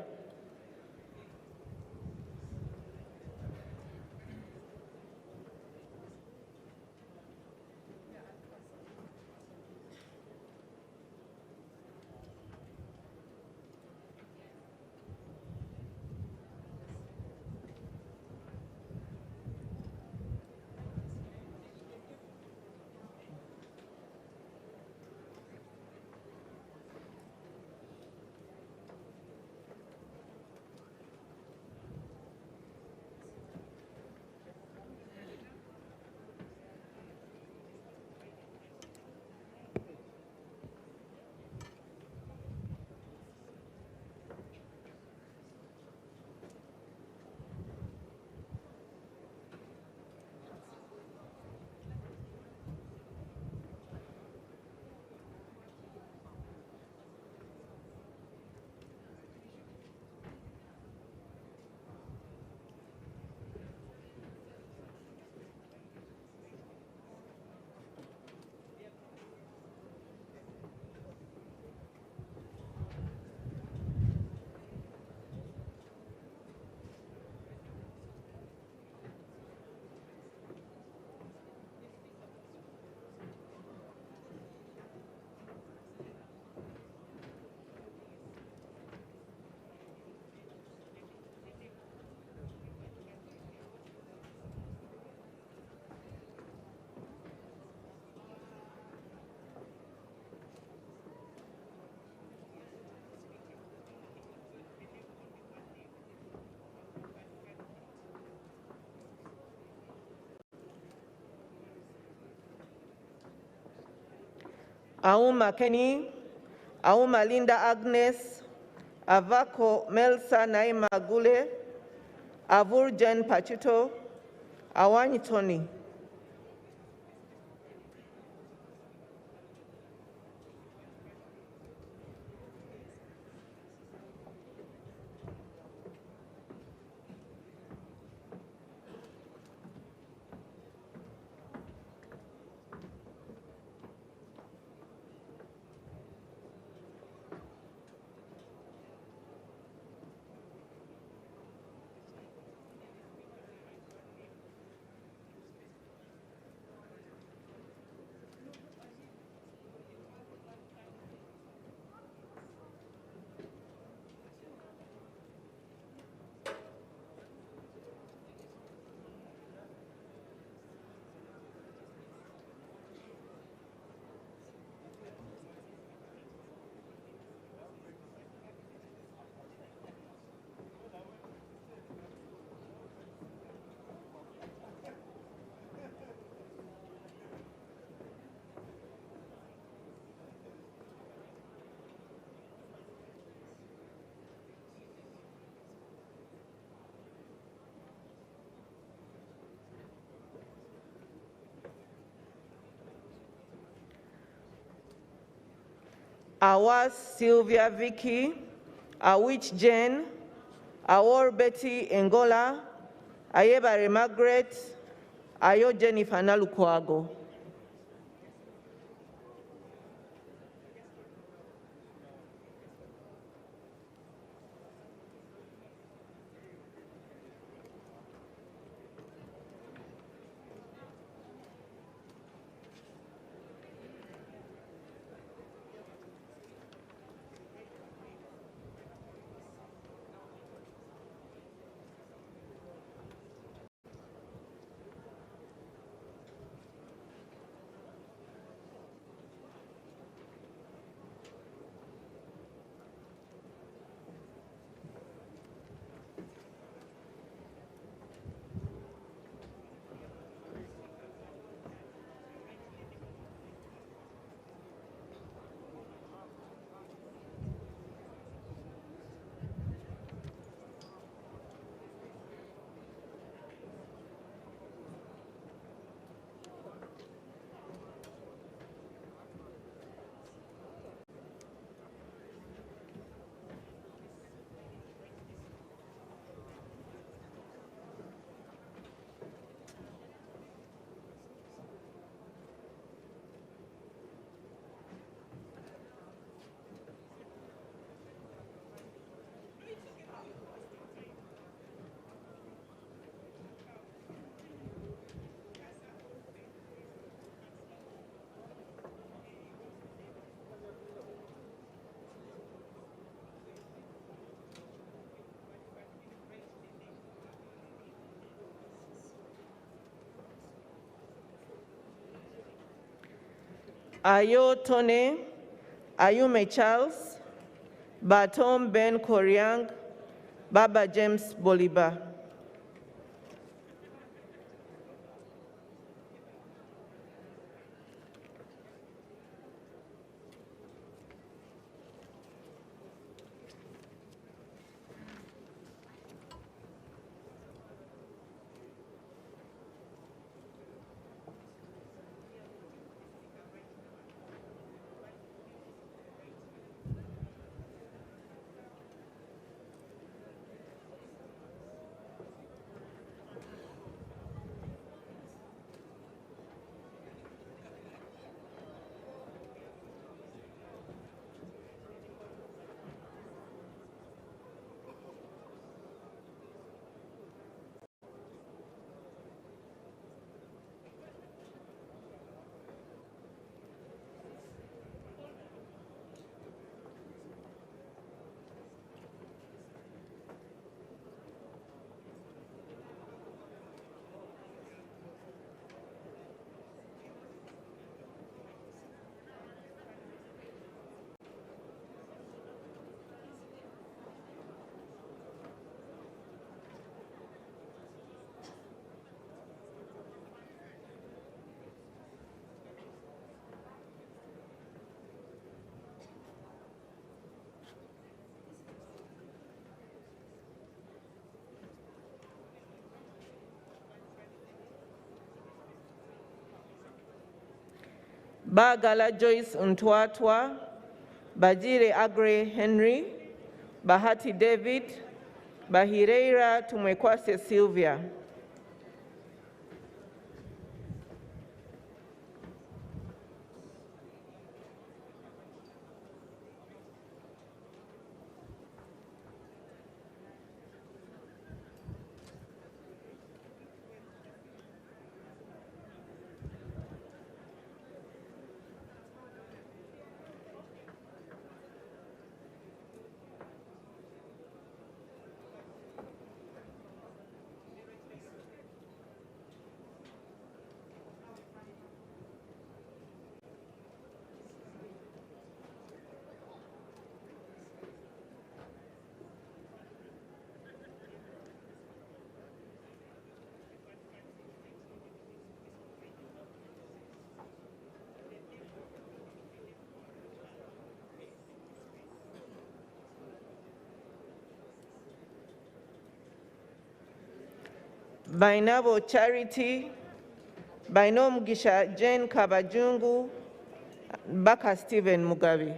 Auma Kenny, Auma Linda Agnes, Avako Melsa Naima Gule, Avur Jen Pachuto, Awani Tony. Awas Sylvia Vicky, Awich Jane, Awor Betty Ngola, Ayebare Margaret, Ayo Jennifer Nalukwago. Ayo Tone, Ayume Charles, Batom Ben Koryang, Baba James Boliba. Bagala Joyce Untwatwa, Bajire Agre Henry, Bahati David, Bahireira Tumwekwase Sylvia. Bainabo Charity, Bainom Gisha Jane Kabajungu, Baka Stephen Mugabe.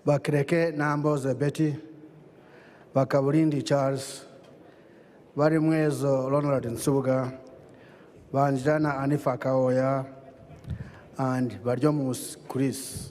Bakireke Namboze Betty, Bakabulindi Charles, Barimwezo Ronald Nsubuga, Banjana Anifa Kaoya, and Barjomus Chris.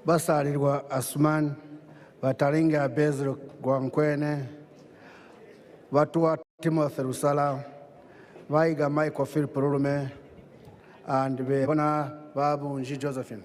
basalirwa Asuman, Bataringa Bezro Gwankwene, Batua Timothy Rusala, Vaiga Michael Philip Rurume, and Bona Babu Nji Josephine.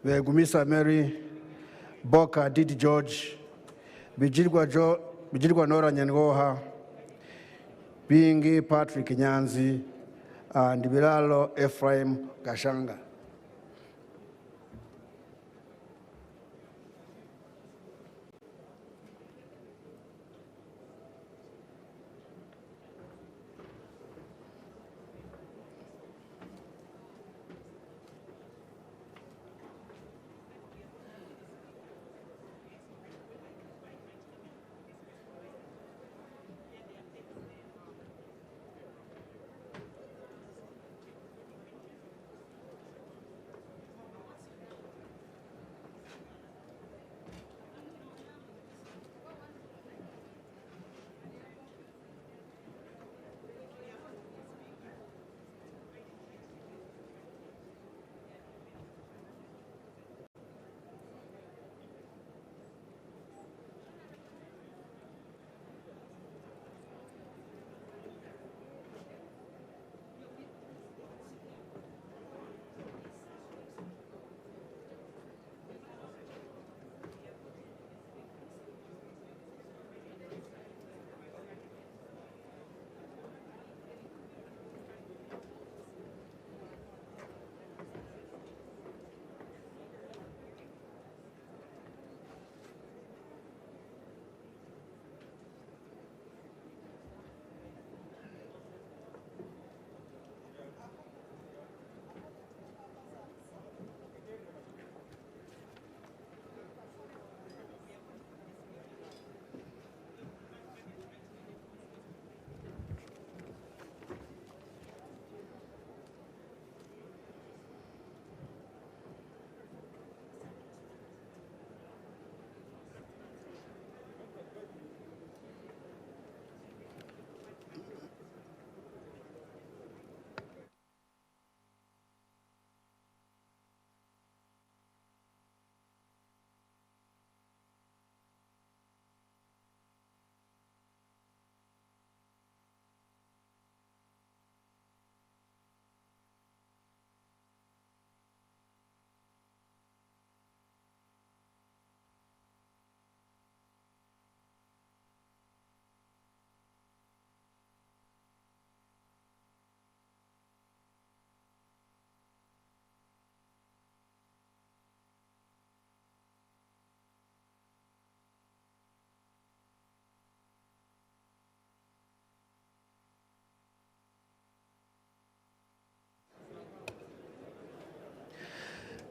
Begumisa Mary, Boka Didi George, Bijirwa Nora Nyangoha, Bingi Patrick Nyanzi, and Bilalo Ephraim Gashanga.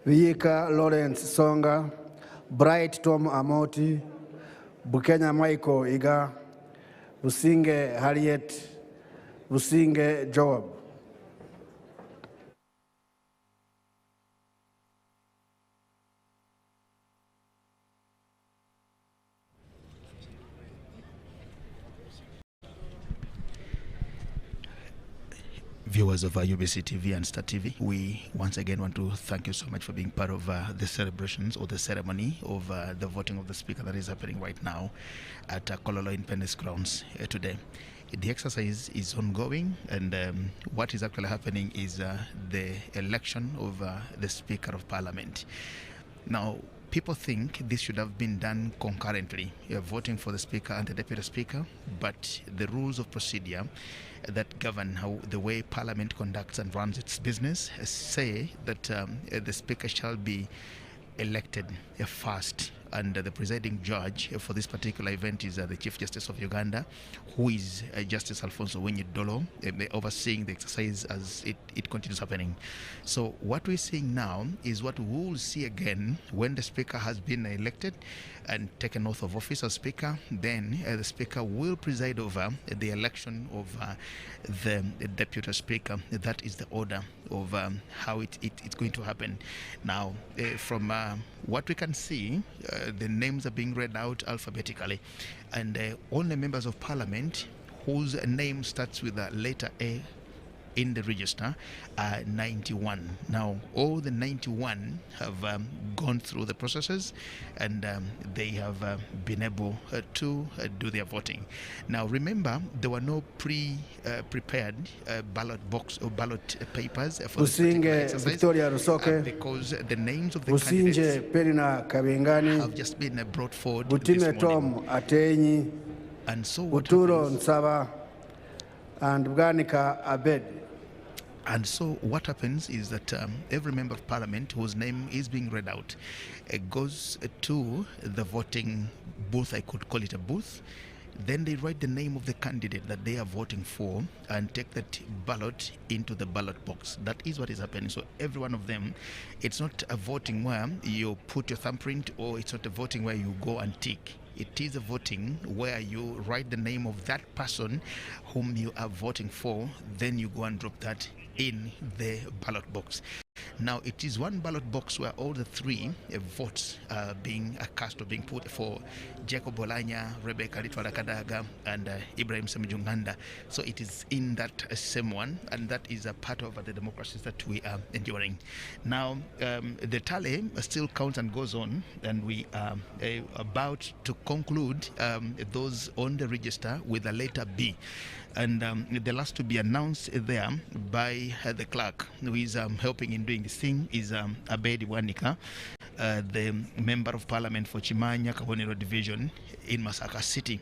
Viyika Lawrence Songa, Bright Tom Amoti, Bukenya Michael Iga, Businge Harriet, Businge Joab. viewers of UBC TV and Star TV. We once again want to thank you so much for being part of the celebrations or the ceremony of the voting of the Speaker that is happening right now at Kololo Independence Grounds today. The exercise is ongoing, and what is actually happening is the election of the Speaker of Parliament. Now, people think this should have been done concurrently, voting for the Speaker and the Deputy Speaker, but the rules of procedure that govern how the way Parliament conducts and runs its business say that the Speaker shall be elected first, and the presiding judge for this particular event is the Chief Justice of Uganda, who is Justice Alfonso Wenyedolo, overseeing the exercise as it continues happening. So what we're seeing now is what we will see again when the Speaker has been elected and taken oath of office as Speaker. Then the Speaker will preside over the election of the Deputy Speaker. That is the order of how it's going to happen. Now, from what we can see, the names are being read out alphabetically, and only members of Parliament whose name starts with the letter A in the register are 91. Now, all the 91 have gone through the processes, and they have been able to do their voting. Now, remember, there were no prepared ballot box or ballot papers for this particular exercise, because the names of the candidates have just been brought forward this morning. And so what happens, and Bwanika Abed. And so what happens is that every member of Parliament whose name is being read out goes to the voting booth. I could call it a booth. Then they write the name of the candidate that they are voting for and take that ballot into the ballot box. That is what is happening. So every one of them, it's not a voting where you put your thumbprint, or it's not a voting where you go and tick. It is a voting where you write the name of that person whom you are voting for, then you go and drop that in the ballot box. Now, it is one ballot box where all the three votes are being cast or being put for Jacob Olanya, Rebecca Litwala Kadaga, and Ibrahim Semijunganda. So it is in that same one, and that is a part of the democracies that we are enduring. Now, the tally still counts and goes on, and we are about to conclude those on the register with a letter B. And the last to be announced there by the clerk who is helping in doing this thing is Abedi Wanika, the Member of Parliament for Chimanya Kabonero Division in Masaka City.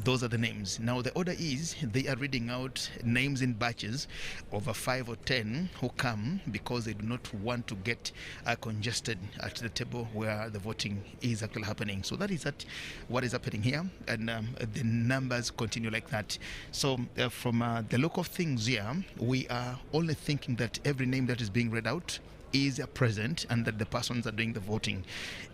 Those are the names. Now the order is they are reading out names in batches over 5 or 10 who come because they do not want to get congested at the table where the voting is actually happening. So that is what is happening here, and the numbers continue like that. So from the look of things here, we are only thinking that every name that is being read out is present and that the persons are doing the voting.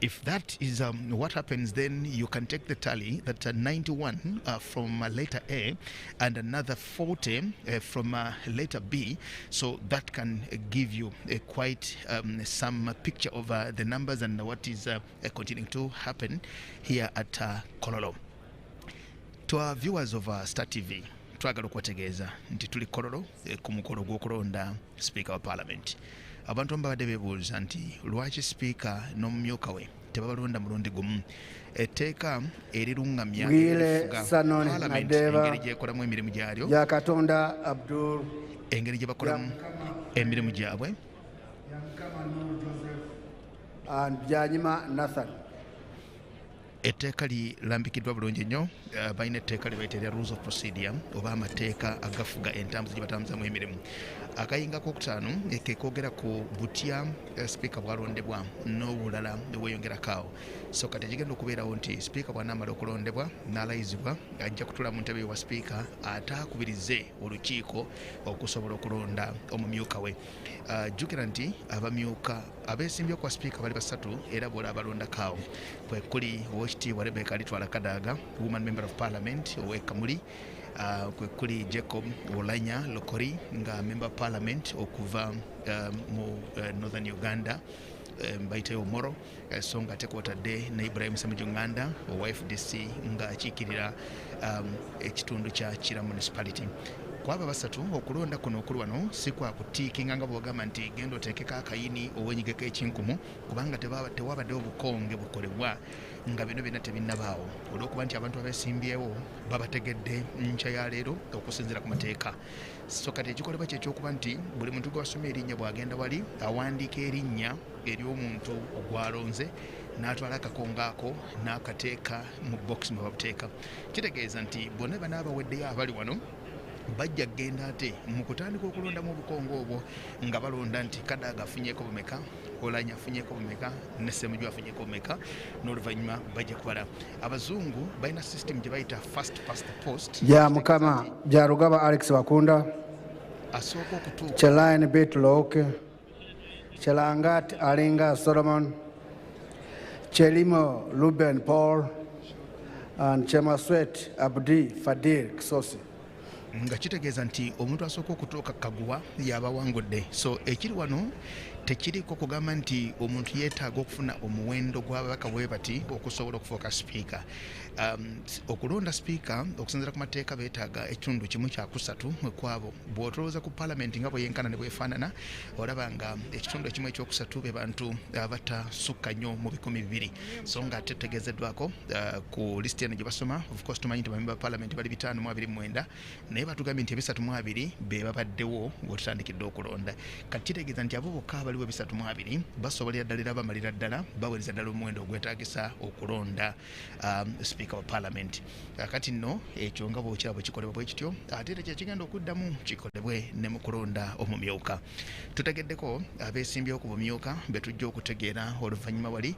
If that is what happens, then you can take the tally that 91 from letter A and another 40 from letter B. So that can give you quite some picture of the numbers and what is continuing to happen here at Kololo. To our viewers of Star TV, twagala okwetegeeza nti tuli Kololo ku mukolo gw'okulonda Speaker wa Parliament. Abantu abadde beebuuza nti lwaki Speaker n'omumyuka we tebabalonda mulundi gumu. Etteeka erirungamya Parliament engeri gyekolamu emirimu gyalyo, Katonda Abdul, engeri gye bakolamu emirimu gyabwe, and Byanyima Nathan. Etteeka lirambikiddwa bulungi nnyo. Balina etteeka lye bayita rules of procedure oba amateeka agafuga entambuza gye batambuzamu emirimu. Akayinga kokutaano ke koogera ku butya Speaker bw'alondebwa n'obulala bweyongerako awo. So kati kigenda okubeerawo nti Speaker bw'anaamala okulondebwa n'alayizibwa ajja kutuula mu ntebe wa Speaker ate akubirize olukiiko okusobola okulonda omumyuka we. Jjukira nti abamyuka abeesimbye kwa Speaker bali basatu era bw'ola abalondako awo. Kwe kuli Oweekitiibwa Rebecca Litwala Kadaga, Woman Member of Parliament ow'e Kamuli, kwe kuli Jacob Olanya Lokori nga Member of Parliament okuva mu Northern Uganda, bayiteyo Moro, so nga tekwotadde ne Ibrahim Semijunganda owa FDC nga akiikirira ekitundu kya Kira Municipality. kwaba basatu okulonda kuno okuli wano si kwa kutiikinga nga bw'ogamba nti genda oteekeko akayini owenyigeko ekinkumu kubanga tewabaddewo bukonge bukolebwa nga bino byonna tebinnabaawo olw'okuba nti abantu abesimbyewo babategedde nkya ya leero okusinziira ku mateeka. So kati ekikolebwa kyekyokuba nti buli muntu gwe wasoma erinnya bw'agenda wali awandiika erinnya ery'omuntu gw'alonze n'atwala akakongo ako n'akateeka mu box mwe babuteeka. Kitegeeza nti bonna banaabaweddeyo abali wano bajja kgenda ate mu kutandika okulondamu obukongo obwo nga balonda nti Kadaga afunyeeko bumeka, Oulanyah afunyeeko bumeka, ne Ssemujju afunyeeko bumeka, n'oluvannyuma bajja kubala. Abazungu balina system gye bayita first past the post. Ja Mukama, ja Rugaba Alex Bakunda, asooka okutuuka Chelaine Bett Looke, Chelangat Alinga Solomon, Chelimo Ruben Paul, and Chemaswet Abdi Fadil Kisosi. Nga kitegeeza nti omuntu asooka okutuuka Kaguwa y'abawangudde. So ekiri wano tekiriko kugamba nti omuntu yeetaaga okufuna omuwendo gw'ababaka bwe bati okusobola okufuuka sipiika. Okulonda sipiika okusinziira ku mateeka beetaaga ekitundu kimu kyakusatu kwabo. Bw'otolooza ku paalamenti nga bwe yenkana ne bwefaanana olaba nga ekitundu ekimu ekyokusatu be bantu abatasukka nnyo mu 200. So nga tetegeezeddwako ku lisiti eno gye basoma, of course tumanyi nti bamemba ba paalamenti bali 529 naye batugambye nti 302 be babaddewo bw'otutandikidde okulonda. Kati kitegeeza nti abo bokka abaliwo 302 basobolera ddala era bamalira ddala bawereza ddala omuwendo ogwetaagisa okulonda sipiika wa paalamenti. Kati nno ekyo nga bw'okiraba kikolebwa bwe kityo ate era kyekigenda okuddamu kikolebwe ne mu kulonda omumyuka. Tutegeddeko abeesimbyewo ku bumyuka be tujja okutegeera oluvannyuma wali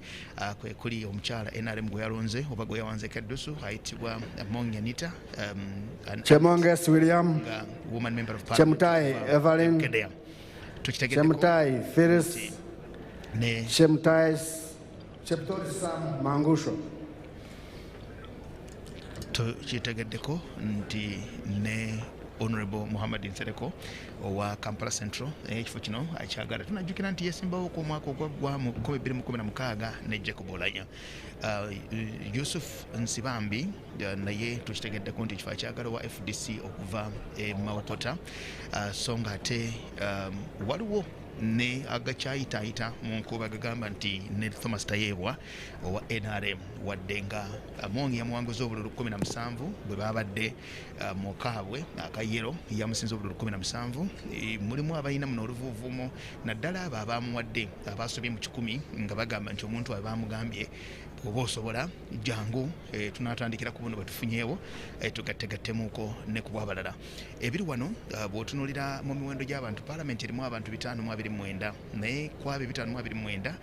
kwe kuli omukyala NRM gwe yalonze oba gwe yawanzeeko eddusu ayitibwa Monyanita, Chemonges William, woman member of parliament, Chemutai Evelyn, Chemutai Phyllis, Chemutai Sam Mangusho. Tukitegeddeko nti ne Honorable Muhammad Nsereko owa Kampala Central ekifo kino akyagala. Tunajjukira nti yesimbawo ku mwaka ogwaggwa mu 2016 ne Jacob Oulanyah. Yusuf Nsibambi naye tukitegeddeko nti ekifo akyagala wa FDC okuva e Mawokota. So nga ate waliwo ne agakyayitaayita mu nkuba gagamba nti ne Thomas Tayebwa owa NRM wadde nga Amongi yamuwanguza obululu 17 bwe babadde mu kaabwe akayero yamusinza obululu 17. Mulimu abalina muno oluvuuvuumo naddala abo abamuwadde abasobye mu 10 nga bagamba nti omuntu abamugambye oba osobola jangu tunatandikira ku buno batufunyeewo tugattegattemuuko ne ku bwabalala. Ebiri wano bw'otunuulira mu miwendo gy'abantu paalamenti erimu abantu 529 naye ku abo 529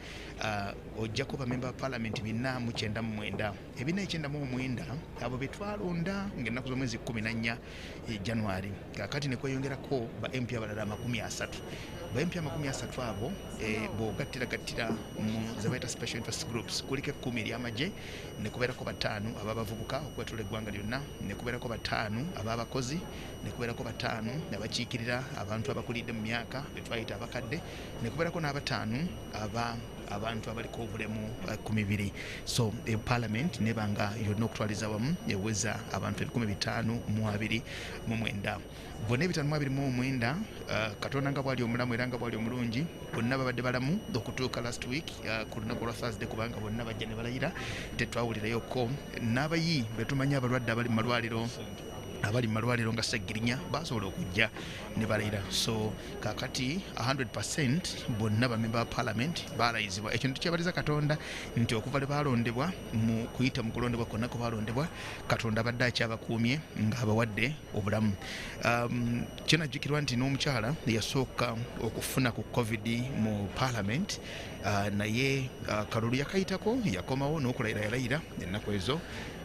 ojjako bamemba ba paalamenti 499. 499 abo be twalonda ng'ennaku z'omwezi 14 January. Kakati ne kweyongerako ba MP abalala 30. Ba MP 30 abo bw'ogattira mu ze bayita special interest groups kuliko 10 ery'amagye ne kubeerako 5 ababavubuka okwetula eggwanga lyonna, ne kubeerako 5 ababakozi, ne kubeerako 5 abakiikirira abantu abakulidde mu myaka be twayita abakadde, ne kubeerako n'5 abantu abaliko obulemu 200. So parliament nebanga yonna okutwaliza wamu eweza abantu 529. Bonna 529 Katonda nga bwali omulamu era nga bwali omulungi bonna babadde balamu okutuuka last week ku lunaku lwa Thursday kubanga bonna bajja ne balayira tetwawulirayoko n'abayi betumanyi abalwadde abali mu malwaliro nga Seggirinya basobola okujja ne balayira. So kakati 100% bonna bamemba ba parliament balayizibwa. Ekintu kyebaliza Katonda nti okuva le balondebwa mu kuyita mu kulondebwa konna ko balondebwa Katonda badde akyabakuumye nga abawadde obulamu. Kinajjukirwa nti n'omukyala yasooka okufuna ku COVID mu parliament naye kalulu yakayitako yakomawo n'okulayira yalayira ennaku ezo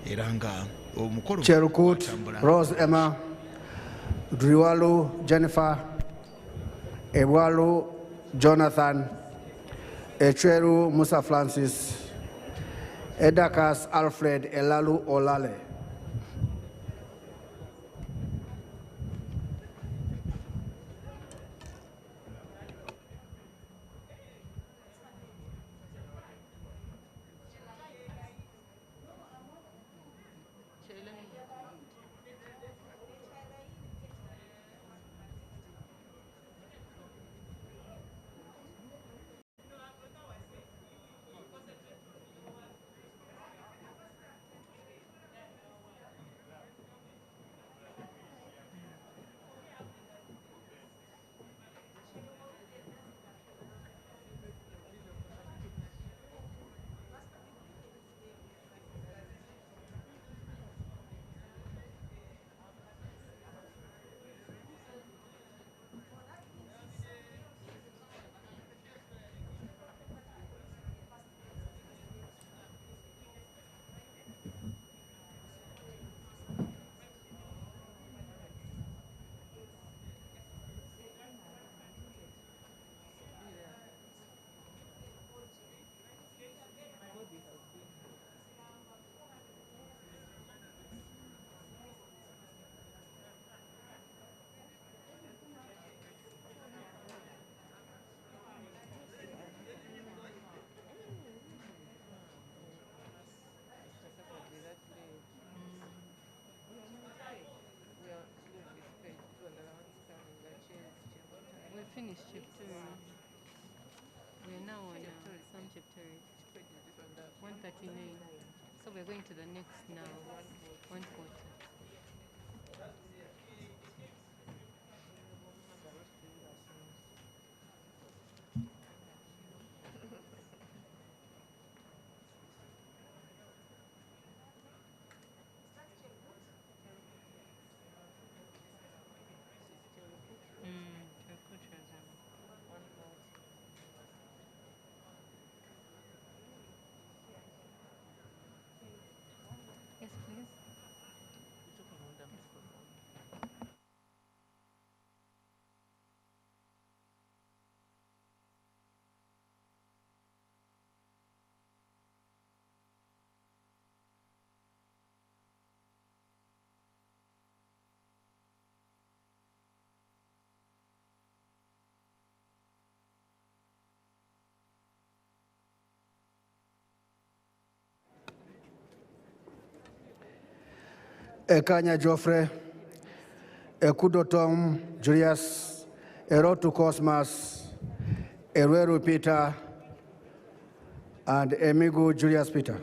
era nga omukolo Cherukut Rose Emma, Driwalu Jennifer, Ebwalu Jonathan, Echweru Musa Francis, Edakas Alfred Elalu Olale. is chapter. We're now on some chapter 139. So we're going to the next now, 140. Yes, please. Ekanya Joffrey, Ekudo Tom Julius, Erotu Cosmas, Erueru Peter, and Emigu Julius Peter.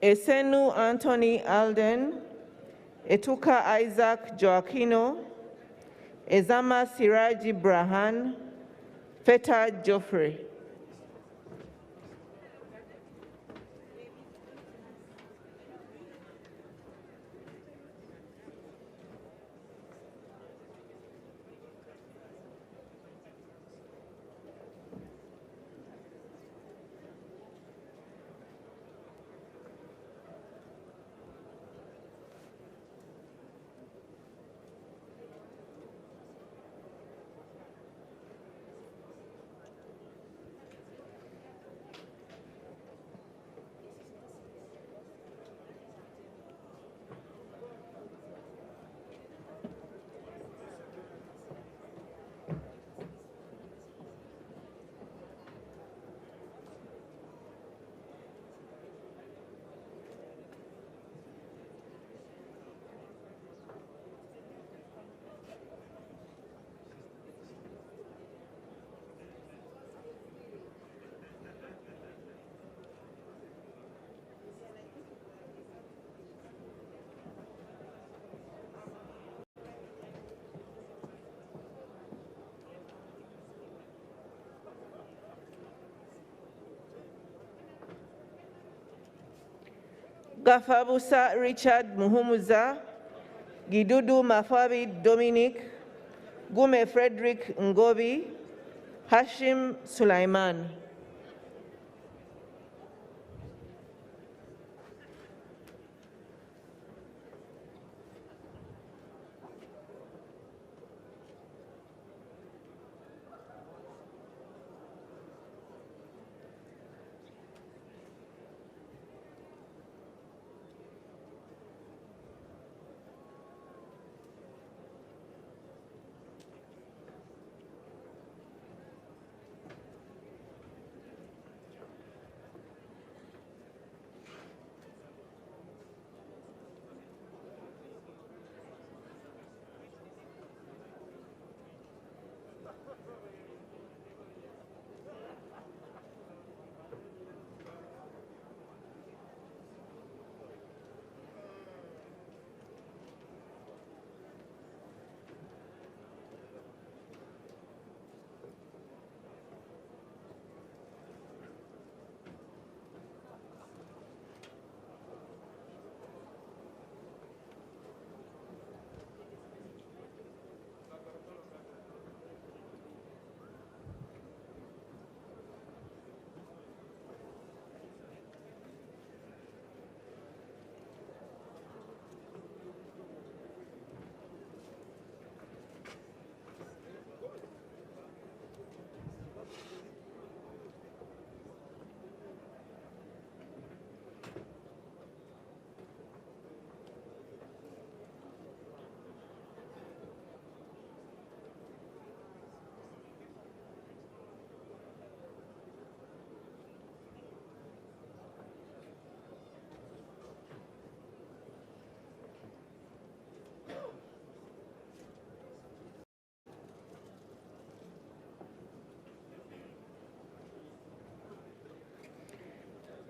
Esenu Anthony Alden, Etuka Isaac Joaquino, Ezama Siraji Brahan, Feta Joffrey. Gafabusa Richard Muhumuza, Gidudu Mafabi Dominic, Gume Frederick Ngobi, Hashim Sulaiman.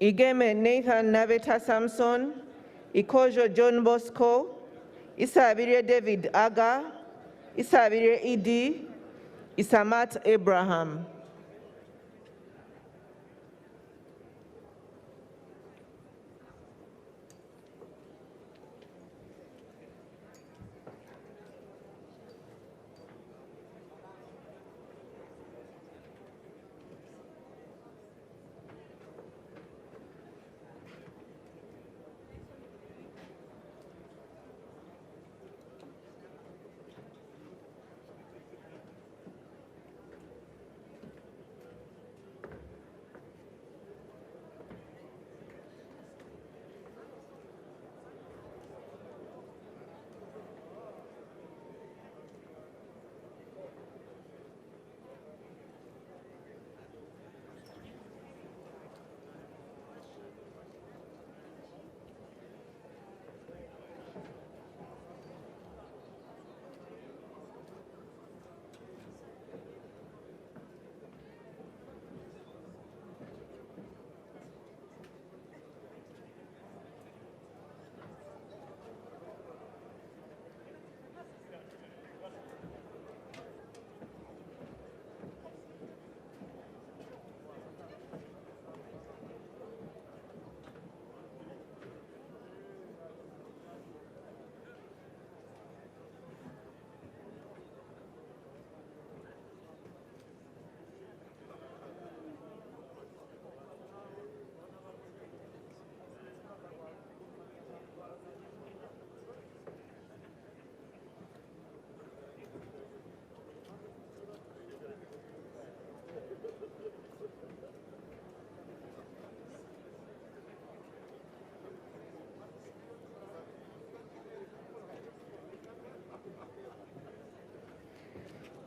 Igeme Nathan Naveta Samson, Ikojo John Bosco, Isabire David Aga, Isabire Idi, Isamat Abraham.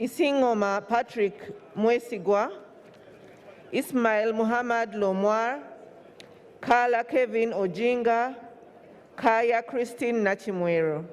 Isingoma Patrick Mwesigwa, Ismail Muhammad Lomwar, Kala Kevin Ojinga, Kaya Christine Nachimwero.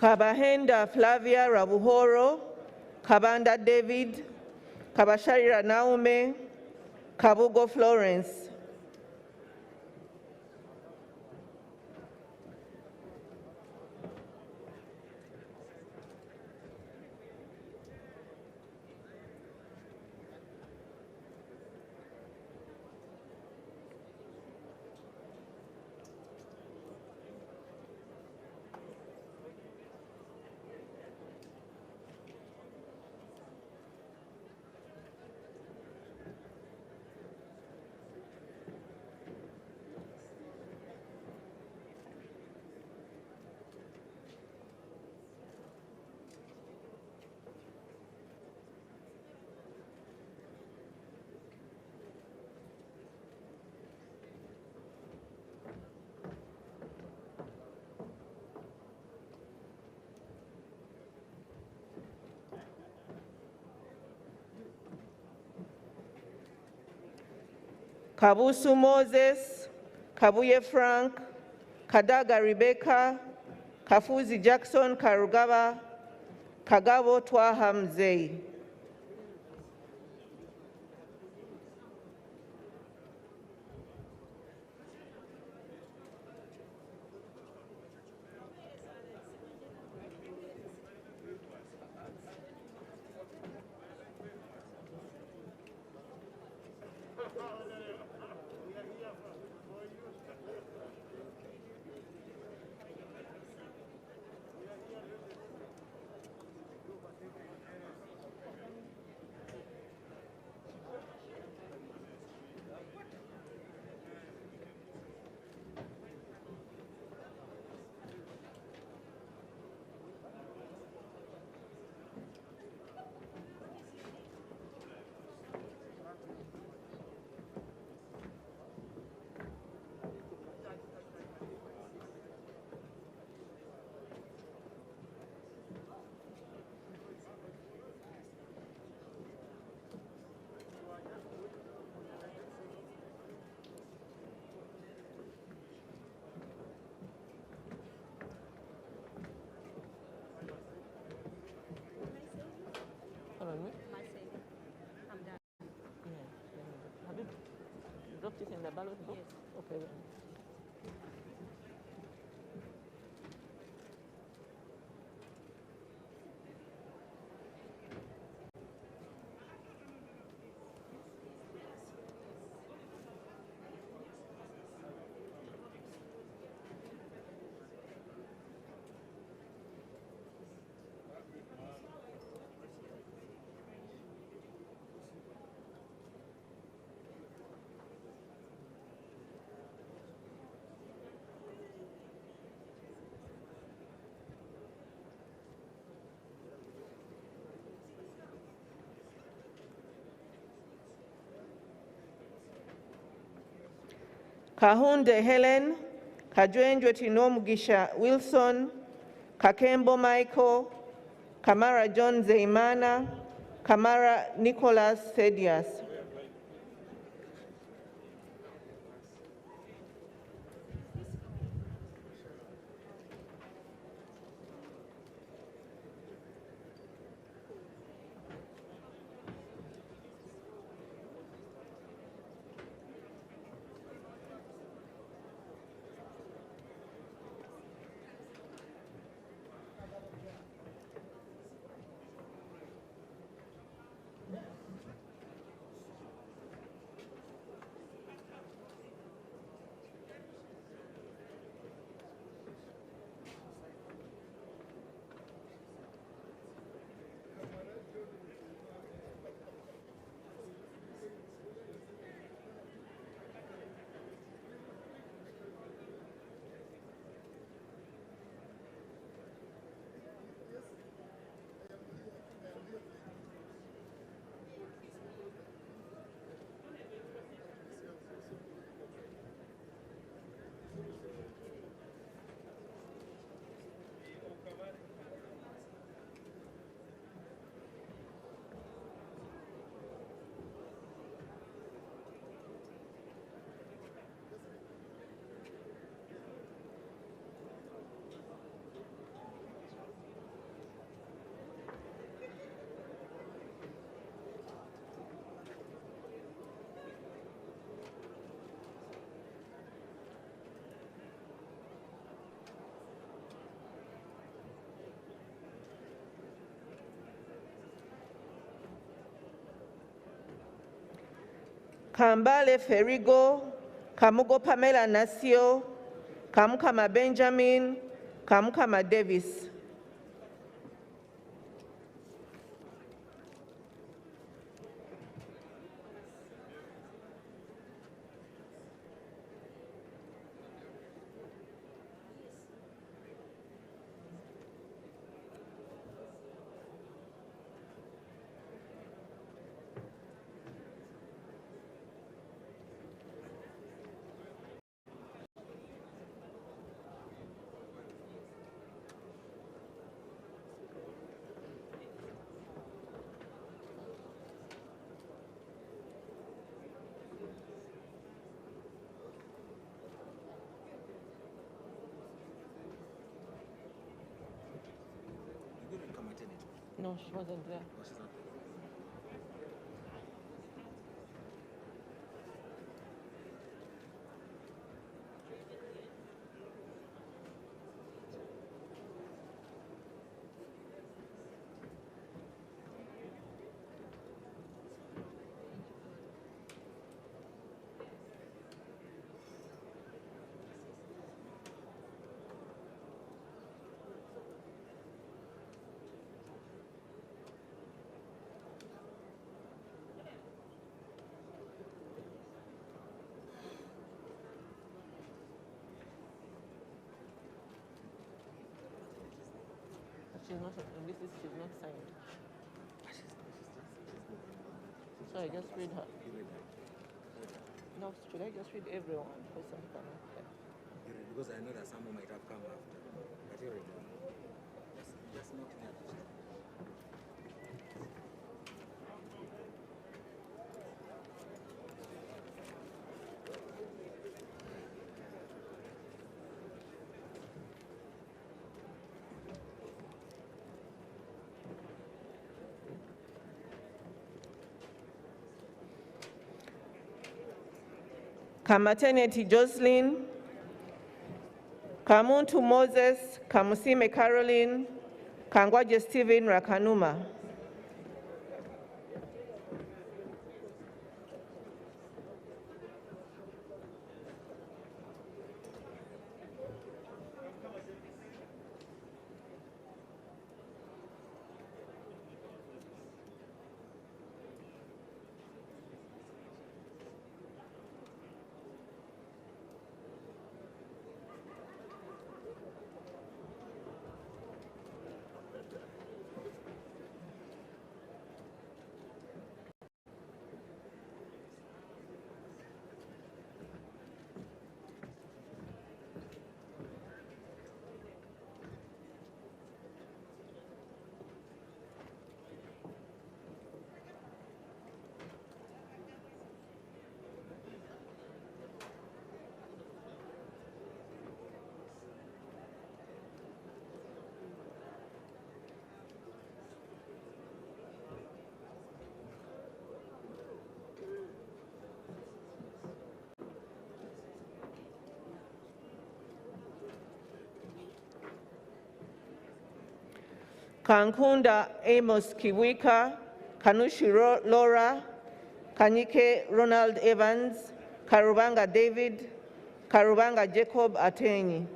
Kabahenda Flavia Rabuhoro, Kabanda David, Kabasharira Naume, Kabugo Florence. Kabusu Moses, Kabuye Frank, Kadaga Rebecca, Kafuzi Jackson Karugaba, Kagabo Twaha Mzee. the ballot box? Yes. Okay. Then. Kahunde Helen, Kajwenjwe Tinomugisha Wilson, Kakembo Michael, Kamara John Zeimana, Kamara Nicholas Thedius. Kambale Ferigo, Kamugo Pamela Nasio, Kamukama Benjamin, Kamukama Davis. No, she wasn't there. She's not, she's not signed. So I just read her. No, should I just read everyone? Because some people are not there. Because I know that someone might have come after. But you already know. Just not me. Kamateneti Jocelyn, Kamuntu Moses, Kamusime Caroline, Kangwaje Stephen Rakanuma. Kankunda Amos Kiwika, Kanushi Laura, Kanyike Ronald Evans, Karubanga David, Karubanga Jacob Atenyi.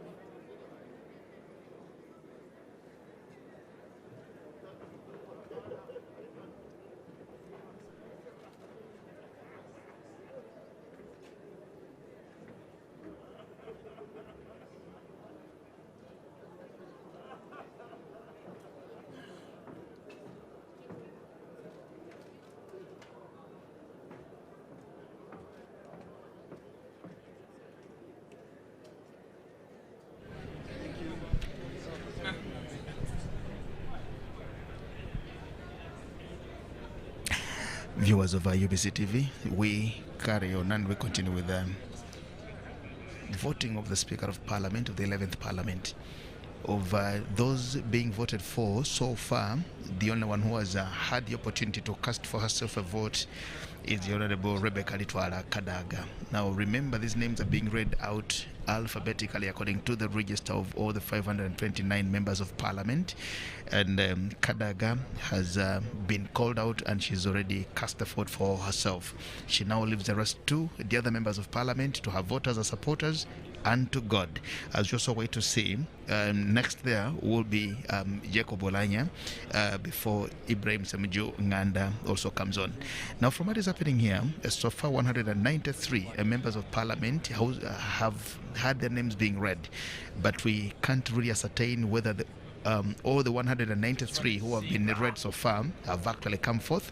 Viewers of UBC TV, we carry on and we continue with the voting of the Speaker of Parliament of the 11th Parliament. Of those being voted for so far, the only one who has had the opportunity to cast for herself a vote is the Honorable Rebecca Litwala Kadaga. Now remember, these names are being read out alphabetically according to the register of all the 529 members of Parliament, and Kadaga has been called out and she's already cast a vote for herself. She now leaves the rest to the other members of Parliament, to her voters and supporters, and to God. As you also wait to see, next there will be Jacob Olanya before Ibrahim Samijo Nganda also comes on. Now from what is happening here, so far 193 members of Parliament have had their names being read, but we can't really ascertain whether all the 193 who have been read so far have actually come forth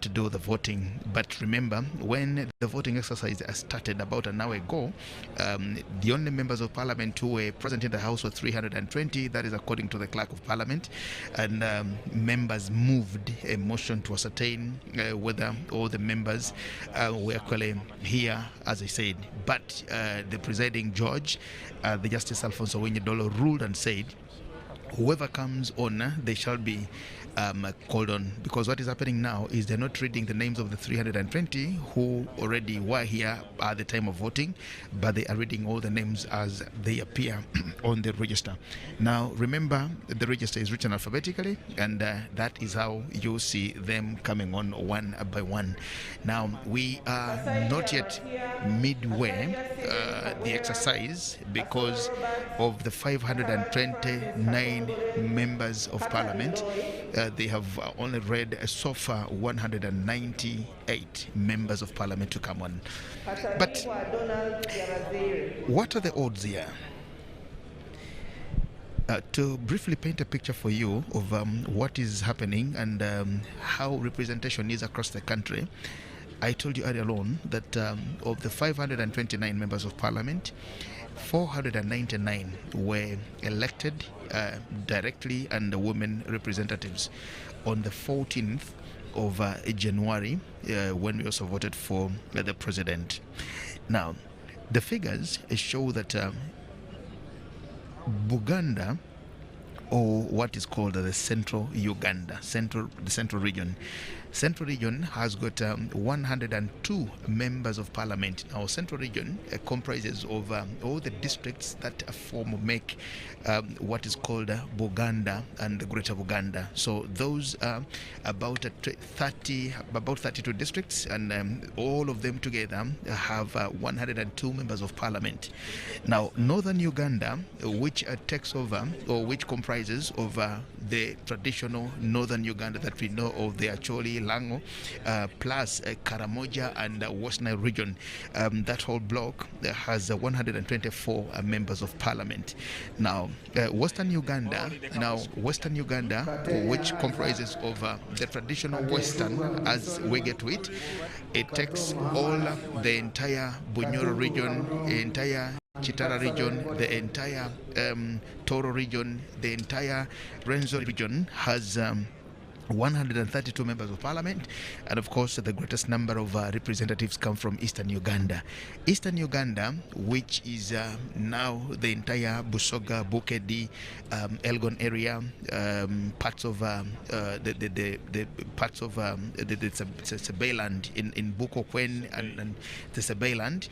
to do the voting. But remember, when the voting exercise started about an hour ago, the only members of Parliament who were present in the House were 320, that is according to the Clerk of Parliament, and members moved a motion to ascertain whether all the members were actually here, as I said. But the presiding judge, the Justice Alfonso Wenyedolo, ruled and said whoever comes on, they shall be called on, because what is happening now is they're not reading the names of the 320 who already were here at the time of voting, but they are reading all the names as they appear on the register. Now remember, the register is written alphabetically, and that is how you see them coming on one by one. Now we are not yet midway the exercise, because of the 529 members of Parliament, they have only read so far 198 members of Parliament to come on. But what are the odds here? To briefly paint a picture for you of what is happening and how representation is across the country, I told you earlier on that of the 529 members of Parliament, 499 were elected directly, and the women representatives on the 14th of January, when we also voted for the president. Now, the figures show that Buganda, or what is called the Central Uganda, the Central region, Central Region has got 102 members of parliament. Now, Central Region comprises of all the districts that make what is called Buganda and Greater Buganda. So those are about 32 districts, and all of them together have 102 members of parliament. Now, Northern Uganda, which takes over, or which comprises of the traditional Northern Uganda that we know of, the Acholi, Lango, plus Karamoja and West Nile region, that whole block has 124 members of parliament. Now, Western Uganda, which comprises of the traditional Western, as we get to it, it takes all the entire Bunyoro region, entire Chitara region, the entire Toro region, the entire Renzo region has 132 members of parliament, and of course the greatest number of representatives come from Eastern Uganda. Eastern Uganda, which is now the entire Busoga, Bukedi, Elgon area, parts of the parts of the Sebayland in Bukokwen and the Sebayland,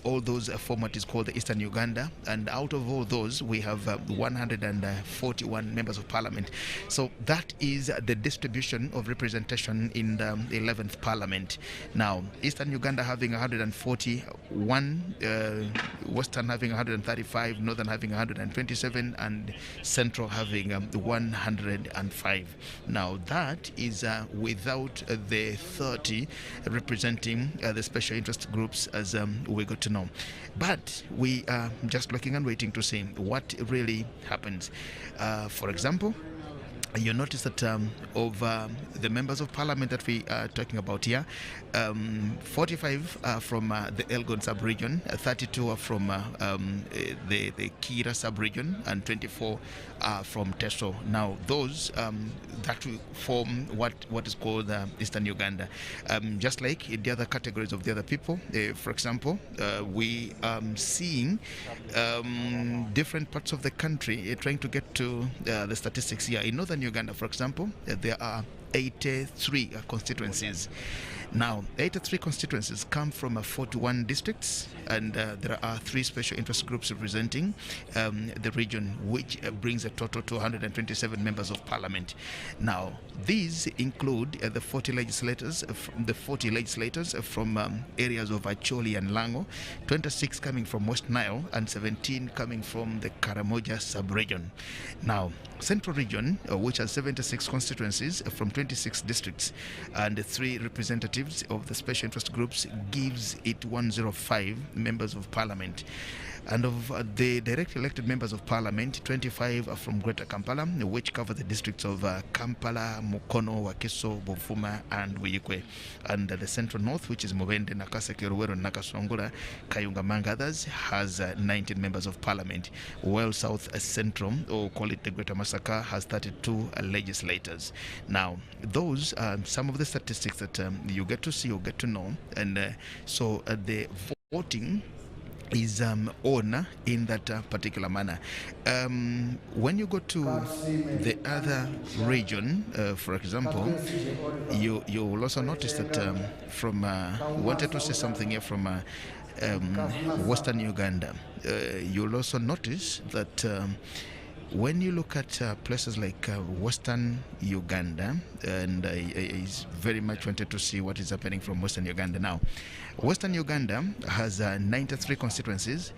all those format is called the Eastern Uganda, and out of all those we have 141 members of parliament. So that is the distribution of representation in the 11th parliament. Now, Eastern Uganda having 141, Western having 135, Northern having 127, and Central having 105. Now, that is without the 30 representing the special interest groups, as we got to know. But we are just looking and waiting to see what really happens. For example, you notice that of the members of parliament that we are talking about here, 45 are from the Elgon sub-region, 32 are from the Kira sub-region, and 24 are from Teso. Now, those that will form what is called Eastern Uganda. Just like in the other categories of the other people, for example, we are seeing different parts of the country trying to get to the statistics here. In Northern Uganda, for example, there are 83 constituencies. Now, 83 constituencies come from 41 districts, and there are 3 special interest groups representing the region, which brings a total to 127 members of parliament. Now, these include the 40 legislators from areas of Acholi and Lango, 26 coming from West Nile, and 17 coming from the Karamoja sub-region. Now, Central Region, which has 76 constituencies from 26 districts and 3 representatives of the special interest groups, gives it 105 members of parliament. And of the direct elected members of parliament, 25 are from Greater Kampala, which cover the districts of Kampala, Mukono, Wakiso, Bovuma, and Wiyikwe. And the Central North, which is Mubende, Nakaseke, Ruwero, Nakasongola, Kayunga, among others, has 19 members of parliament. While South Central, or call it the Greater Masaka, has 32 legislators. Now, those are some of the statistics that you get to see or get to know. And so the voting is on in that particular manner. When you go to the other region, for example, you will also notice that wanted to say something here from Western Uganda. You'll also notice that when you look at places like Western Uganda, and I very much wanted to see what is happening from Western Uganda now. Western Uganda has 93 constituencies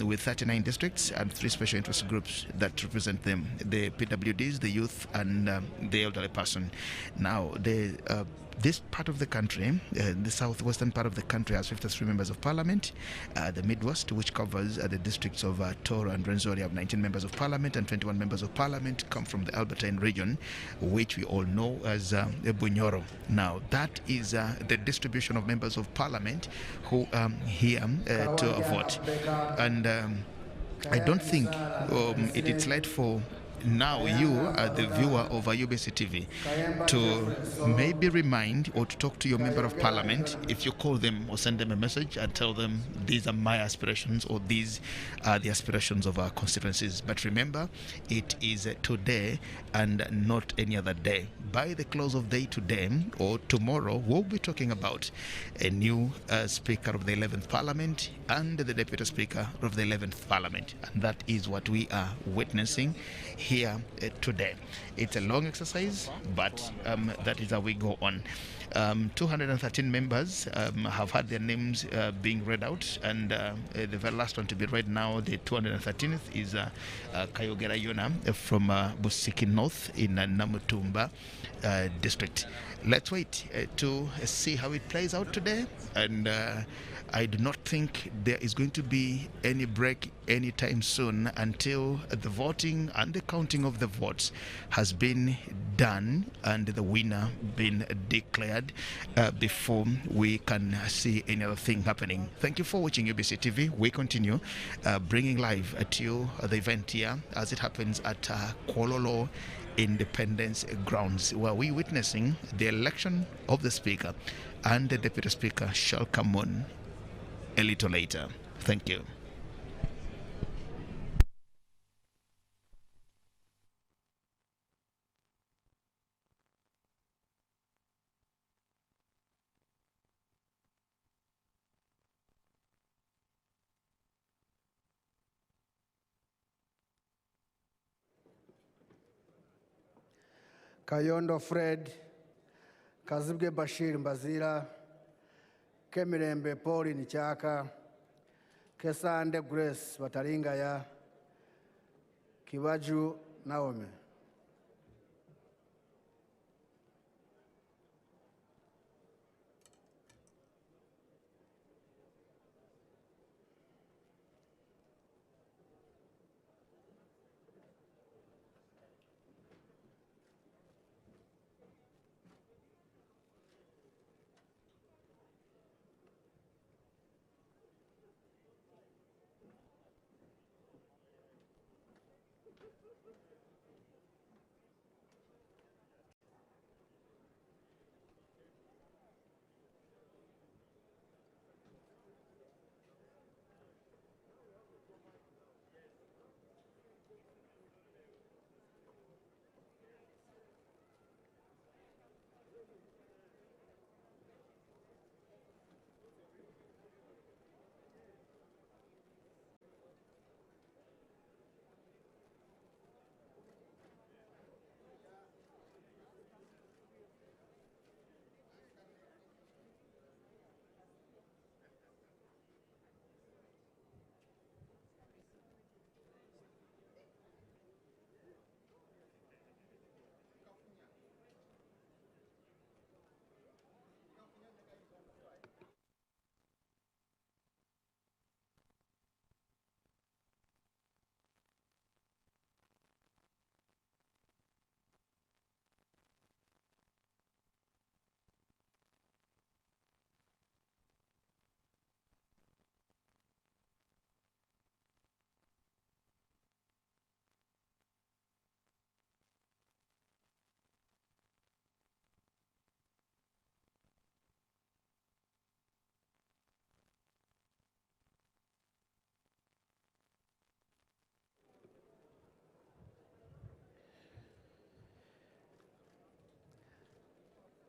with 39 districts and 3 special interest groups that represent them: the PWDs, the youth, and the elderly person. Now, this part of the country, the southwestern part of the country, has 53 members of parliament. The Midwest, which covers the districts of Toro and Rwenzori, have 19 members of parliament, and 21 members of parliament come from the Albertine region, which we all know as Bunyoro. Now, that is the distribution of members of parliament who are here to vote. And I don't think it is right for now you, the viewer of UBC TV, to maybe remind or to talk to your member of parliament. If you call them or send them a message and tell them these are my aspirations or these are the aspirations of our constituencies. But remember, it is today and not any other day. By the close of day today or tomorrow, we'll be talking about a new Speaker of the 11th Parliament and the Deputy Speaker of the 11th Parliament. And that is what we are witnessing here today. It's a long exercise, but that is how we go on. 213 members have had their names being read out, and the very last one to be read now, the 213th, is Kayogera Yona from Busiki North in Namutumba district. Let's wait to see how it plays out today, and I do not think there is going to be any break anytime soon until the voting and the counting of the votes has been done and the winner been declared before we can see any other thing happening. Thank you for watching UBC TV. We continue bringing live to you the event here as it happens at Kololo Independence Grounds, where we're witnessing the election of the Speaker, and the Deputy Speaker shall come on a little later. Thank you. Kayondo Fred, Kazibwe Bashir Mbazira, Kemirembe Pauli Nichaka, Kesande Grace Bataringaya, Kibaju Naomi.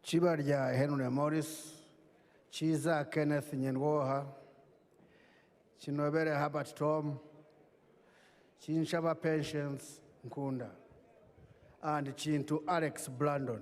Chibarya Henry Morris, Chiza Kenneth Nyenwoha, Chinobere Herbert Tom, Chinshaba Pensions Nkunda, and Chintu Alex Brandon.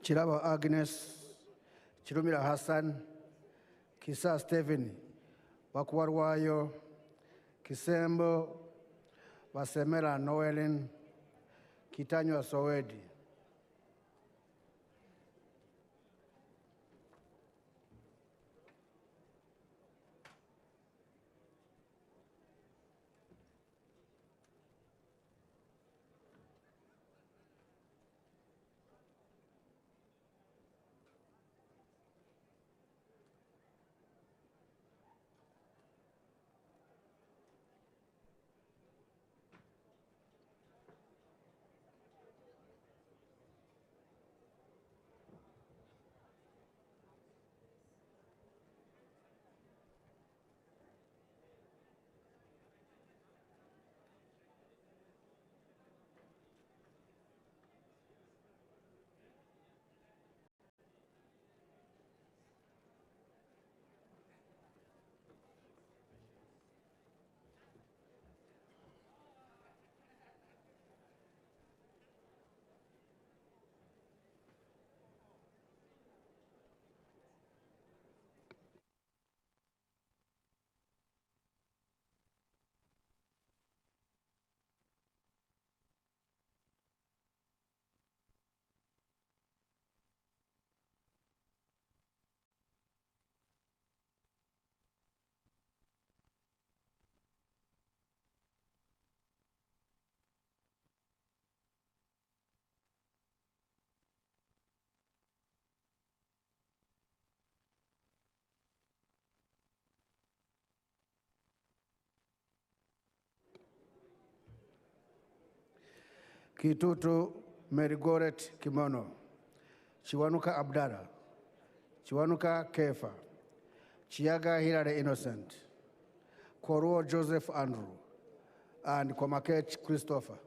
Chiraba Agnes, Chirumira Hassan, Kisa Stephen, Wakwarwayo, Kisembo, Wasemera Noelin, Kitanywa Sowedi. Kitutu Merigoret Kimono, Chiwanuka Abdara, Chiwanuka Kefa, Chiaga Hilary Innocent, Koruo Joseph Andrew, and Komakech Christopher.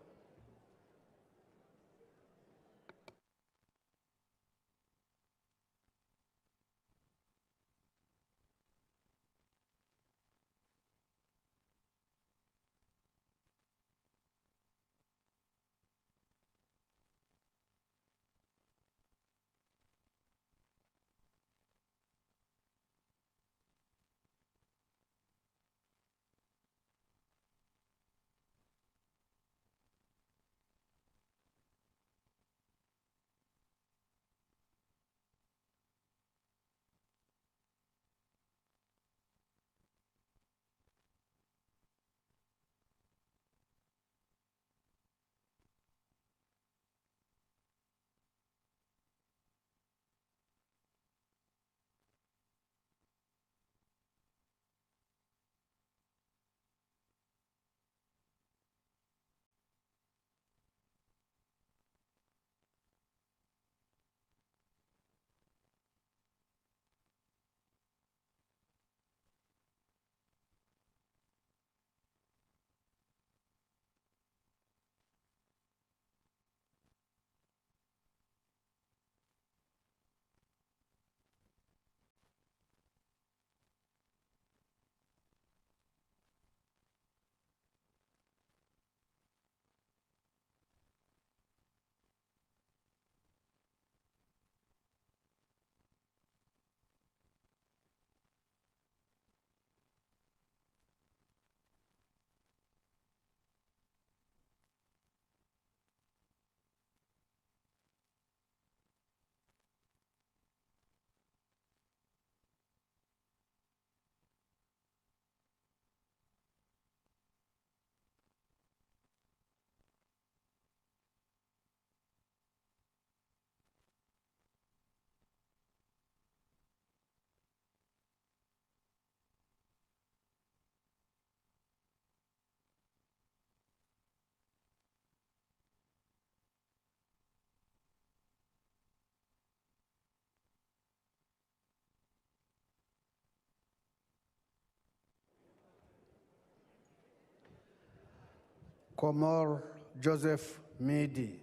Komor Joseph Midi,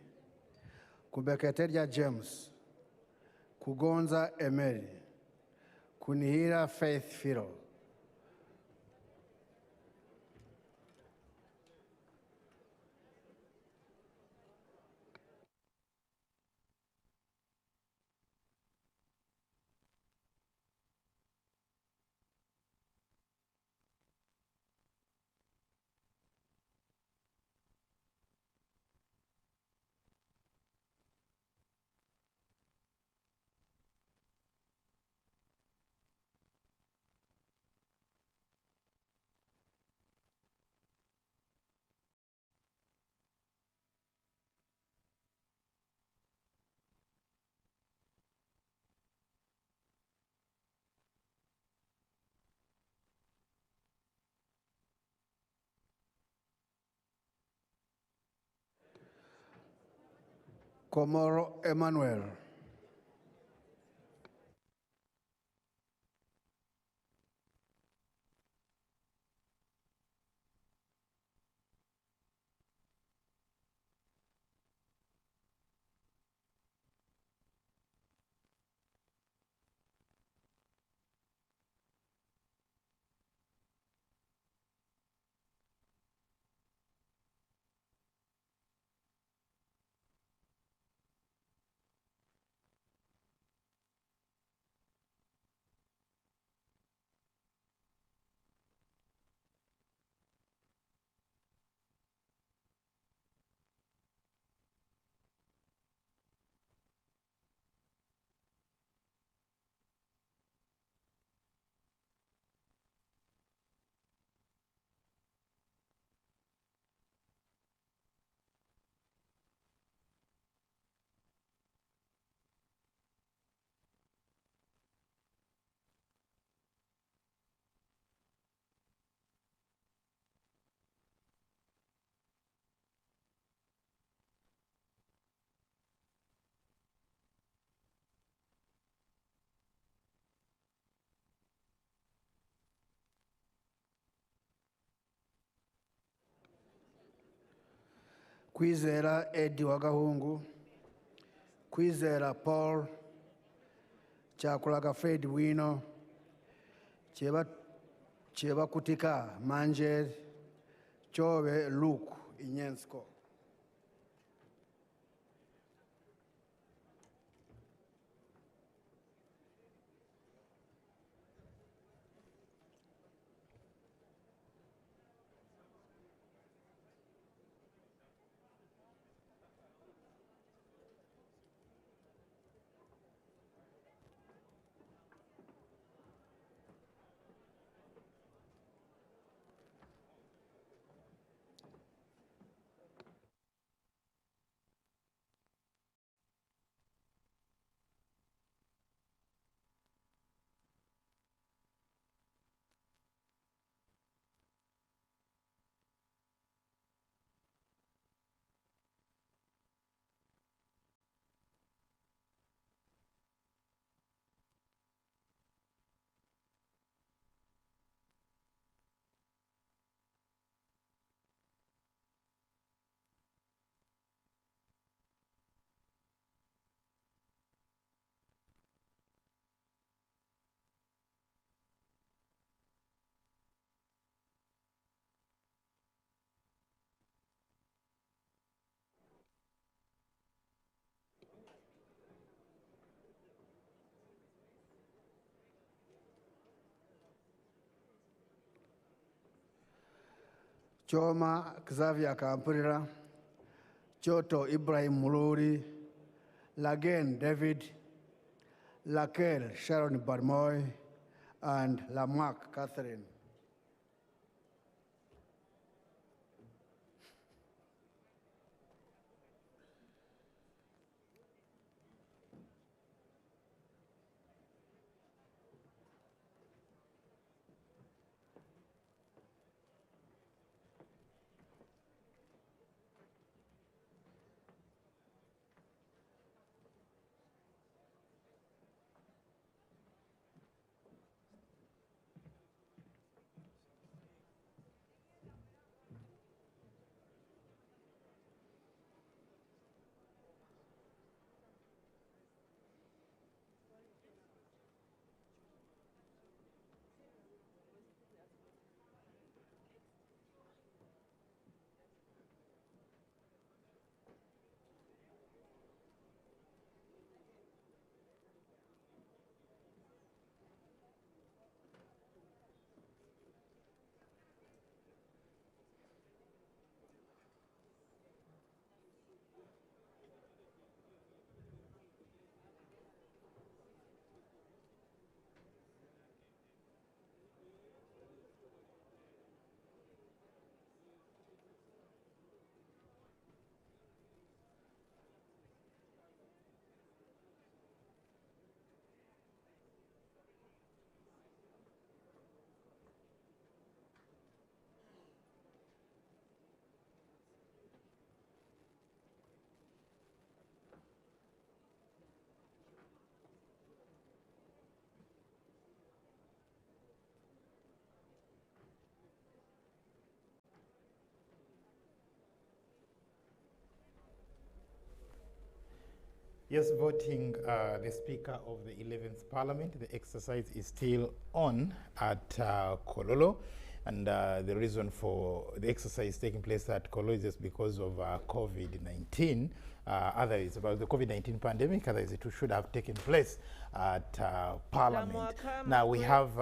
Kubeketeria James, Kugonza Emery, Kunihira Faith Firo. Komoro Emmanuel. Kwizera Eddie Wagahungu, Kwizera Paul, Chakulaga Fred Wino, Cheba Kutika Manjer, Chove Luke Inyensko. Choma Xavier Kampurira, Choto Ibrahim Muluri, Lagen David, Lakel Sharon Barmoy, and Lamarck Catherine. Yes, voting the Speaker of the 11th Parliament. The exercise is still on at Kololo. And the reason for the exercise taking place at Kololo is just because of COVID-19. Otherwise, about the COVID-19 pandemic, otherwise it should have taken place at Parliament. Now we have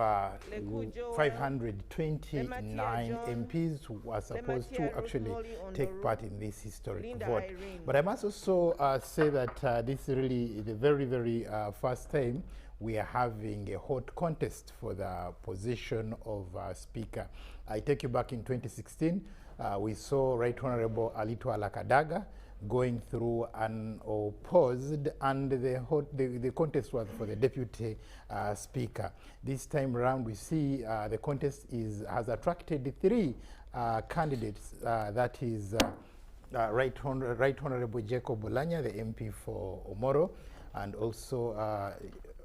529 MPs who are supposed to actually take part in this historic vote. But I must also say that this is really the very, very first time we are having a hot contest for the position of Speaker. I take you back in 2016, we saw Right Honorable Alito Alakadaga going through unopposed, and the contest was for the Deputy Speaker. This time around, we see the contest has attracted 3 candidates, that is Right Honorable Jacob Bulanya, the MP for Omoro, and also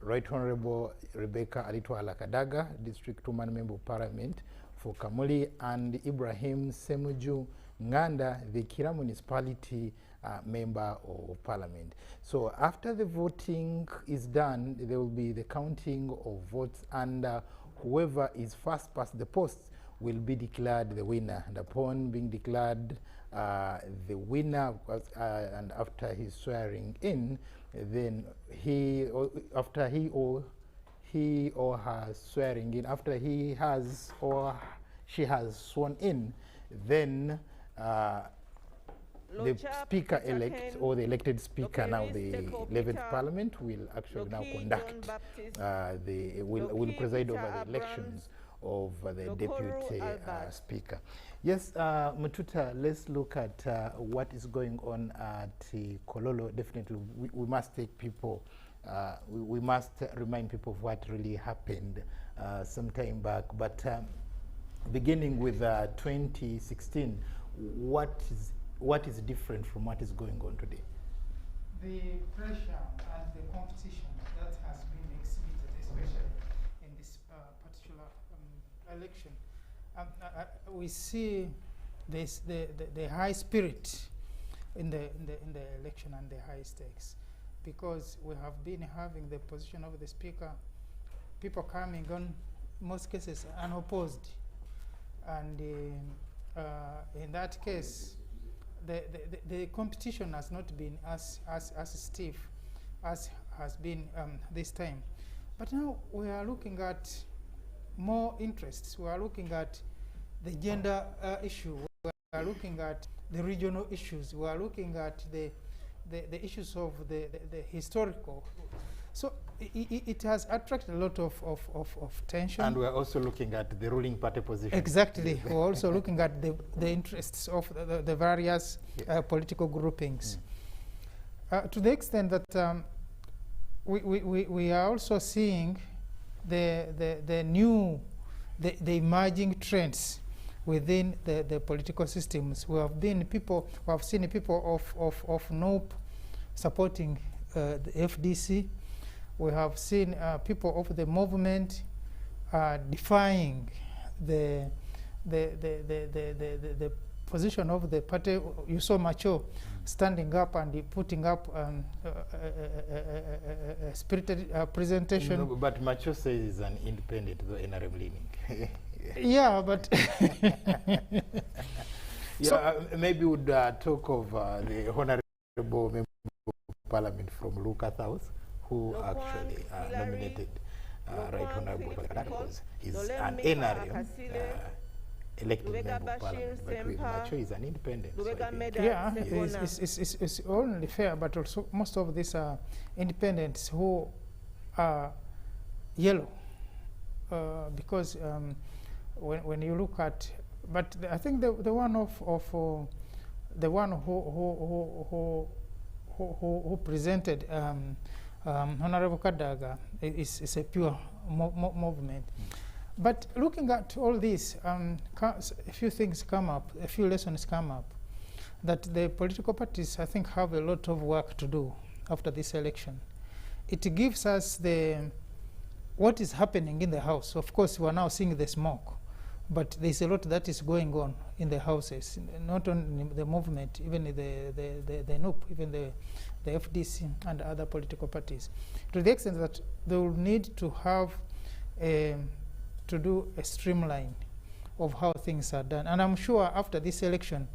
Right Honorable Rebecca Alito Alakadaga, District 2-man Member of Parliament for Kamuli, and Ibrahim Semuju Nganda, the Kira Municipality Member of Parliament. So after the voting is done, there will be the counting of votes, and whoever is first past the post will be declared the winner. And upon being declared the winner, and after his swearing in, then after he or her swearing in, after he has or she has sworn in, then the Speaker-elect or the elected Speaker, now the 11th Parliament, will actually now conduct, will preside over the elections of the Deputy Speaker. Yes, Mututa, let's look at what is going on at Kololo. Definitely, we must take people, we must remind people of what really happened some time back. But beginning with 2016, what is different from what is going on today? The pressure and the competition that has been exhibited, especially in this particular election. We see this, the high spirit in the election and the high stakes, because we have been having the position of the Speaker, people coming on, most cases unopposed, and in that case, the competition has not been as stiff as has been this time. But now we are looking at more interests. We are looking at the gender issue. We are looking at the regional issues. We are looking at the issues of the historical. So it has attracted a lot of tension. And we're also looking at the ruling party position. Exactly. We're also looking at the interests of the various political groupings. To the extent that we are also seeing the emerging trends within the political systems. We have seen people of NOP supporting the FDC. We have seen people of the movement defying the position of the party. You saw Macho standing up and putting up a spirited presentation. No, but Macho says he's an independent, though NRM leaning. Yeah, but maybe we'd talk of the Honorable Member of Parliament from Luka South, who actually nominated Right Honorable because he's an NRM elected member of Parliament, but with Macho is an independent. So yeah, it's only fair, but also most of these are independents who are yellow, because when you look at, but I think the one the one who presented Honorable Kadaga is a pure movement. But looking at all this, a few things come up, a few lessons come up, that the political parties, I think, have a lot of work to do after this election. It gives us what is happening in the House. Of course, we are now seeing the smoke, but there's a lot that is going on in the houses, not only the movement, even the NUP, even the FDC and other political parties, to the extent that they will need to have to do a streamline of how things are done. And I'm sure after this election,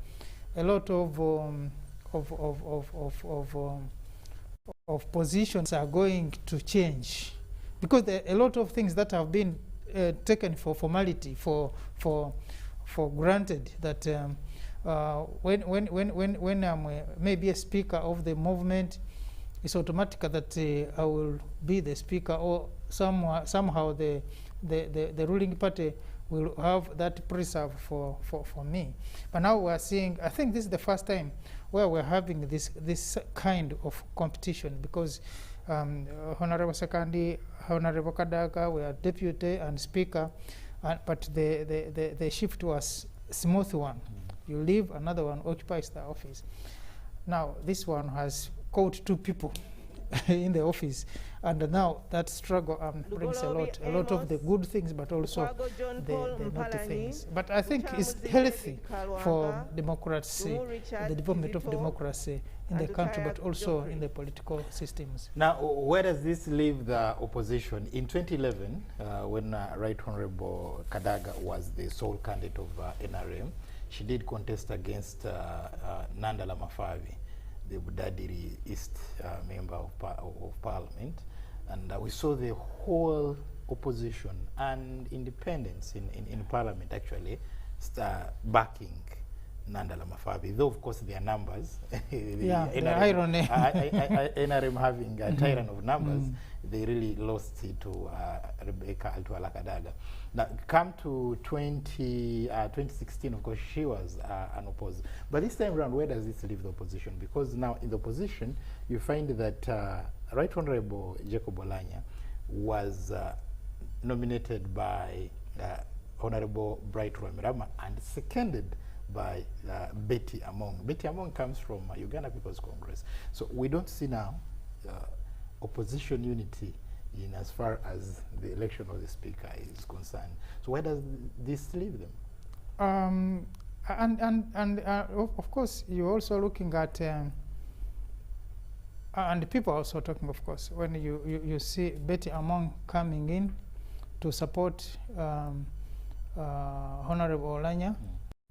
a lot of positions are going to change, because there are a lot of things that have been taken for formality, for granted, that when I'm maybe a speaker of the movement, it's automatic that I will be the speaker, or somehow the ruling party will have that preserve for me. But now we're seeing, I think this is the first time where we're having this kind of competition, because Honorable Sekandi, Honorable Kadaga were deputy and speaker, but the shift was smooth one. You leave, another one occupies the office. Now this one has caught two people in the office, and now that struggle brings a lot of the good things, but also the naughty things. But I think it's healthy for democracy, the development of democracy in the country, but also in the political systems. Now, where does this leave the opposition? In 2011, when Right Honorable Kadaga was the sole candidate of NRM, she did contest against Nandala Mafavi, the Budadiri East member of Parliament, and we saw the whole opposition and independents in Parliament actually backing Nandala Mafavi, though of course their numbers, the irony. NRM having a tyrant of numbers, they really lost it to Rebecca Altuala Kadaga. Now, come to 2016, of course, she was unopposed. But this time around, where does this leave the opposition? Because now in the opposition, you find that Right Honorable Jacob Olanya was nominated by Honorable Bright Rwamirama and seconded by Betty Among. Betty Among comes from Uganda People's Congress. So we don't see now opposition unity in as far as the election of the speaker is concerned. So where does this leave them? Of course, you're also looking at, and people are also talking, of course, when you see Betty Among coming in to support Honorable Olanya,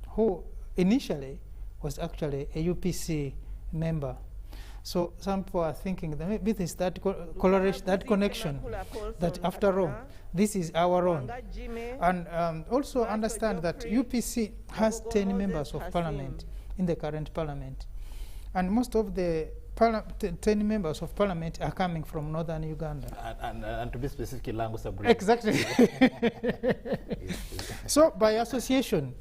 who initially was actually a UPC member. So some people are thinking that maybe there's that correlation, that connection, that after all, this is our own. And also understand that UPC has 10 members of parliament in the current parliament. And most of the 10 members of parliament are coming from northern Uganda. And to be specific, Langusa. Exactly. So by association,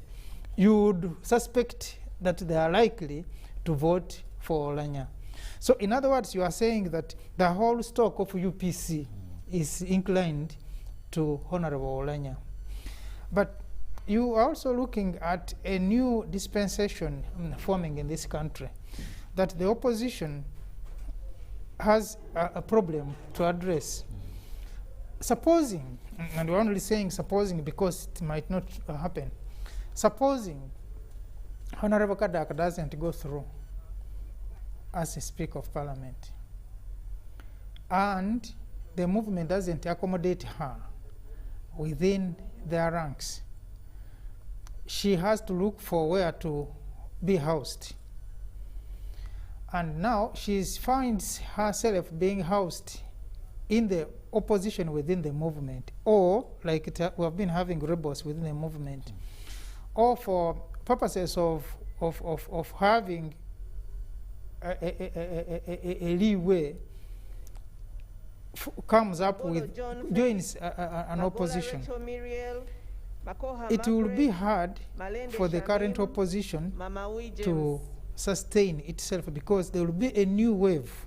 you would suspect that they are likely to vote for Olanya. So in other words, you are saying that the whole stock of UPC is inclined to Honorable Olanya. But you are also looking at a new dispensation forming in this country, that the opposition has a problem to address. Supposing, and we're only saying supposing because it might not happen, supposing Honorable Kadaga doesn't go through as a Speaker of Parliament, and the movement doesn't accommodate her within their ranks, she has to look for where to be housed. And now she finds herself being housed in the opposition within the movement, or like we have been having rebels within the movement, or for purposes of having a leeway, comes up with, joins an opposition. It will be hard for the current opposition to sustain itself, because there will be a new wave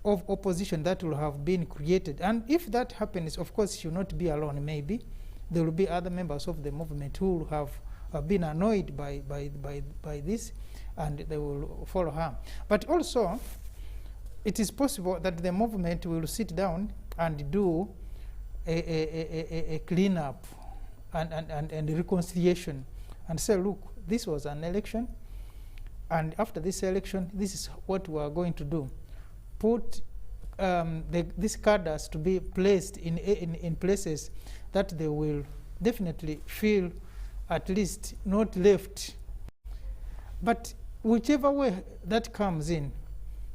of opposition that will have been created. And if that happens, of course, she will not be alone. Maybe there will be other members of the movement who will have been annoyed by this, and they will follow her. But also, it is possible that the movement will sit down and do a cleanup and reconciliation, and say, look, this was an election, and after this election, this is what we are going to do. Put these cadres to be placed in places that they will definitely feel at least not left. But whichever way that comes in,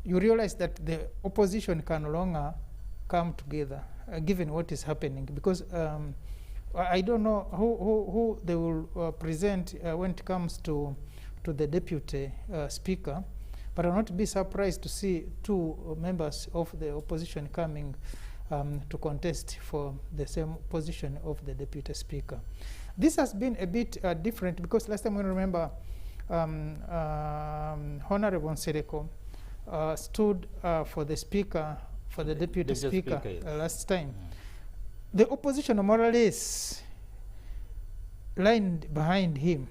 you realize that the opposition can no longer come together, given what is happening, because I don't know who they will present when it comes to the deputy speaker, but I'll not be surprised to see two members of the opposition coming to contest for the same position of the deputy speaker. This has been a bit different, because last time we remember Honorable Nsereko stood for the speaker, for the deputy speaker yes. Last time. The opposition more or less lined behind him.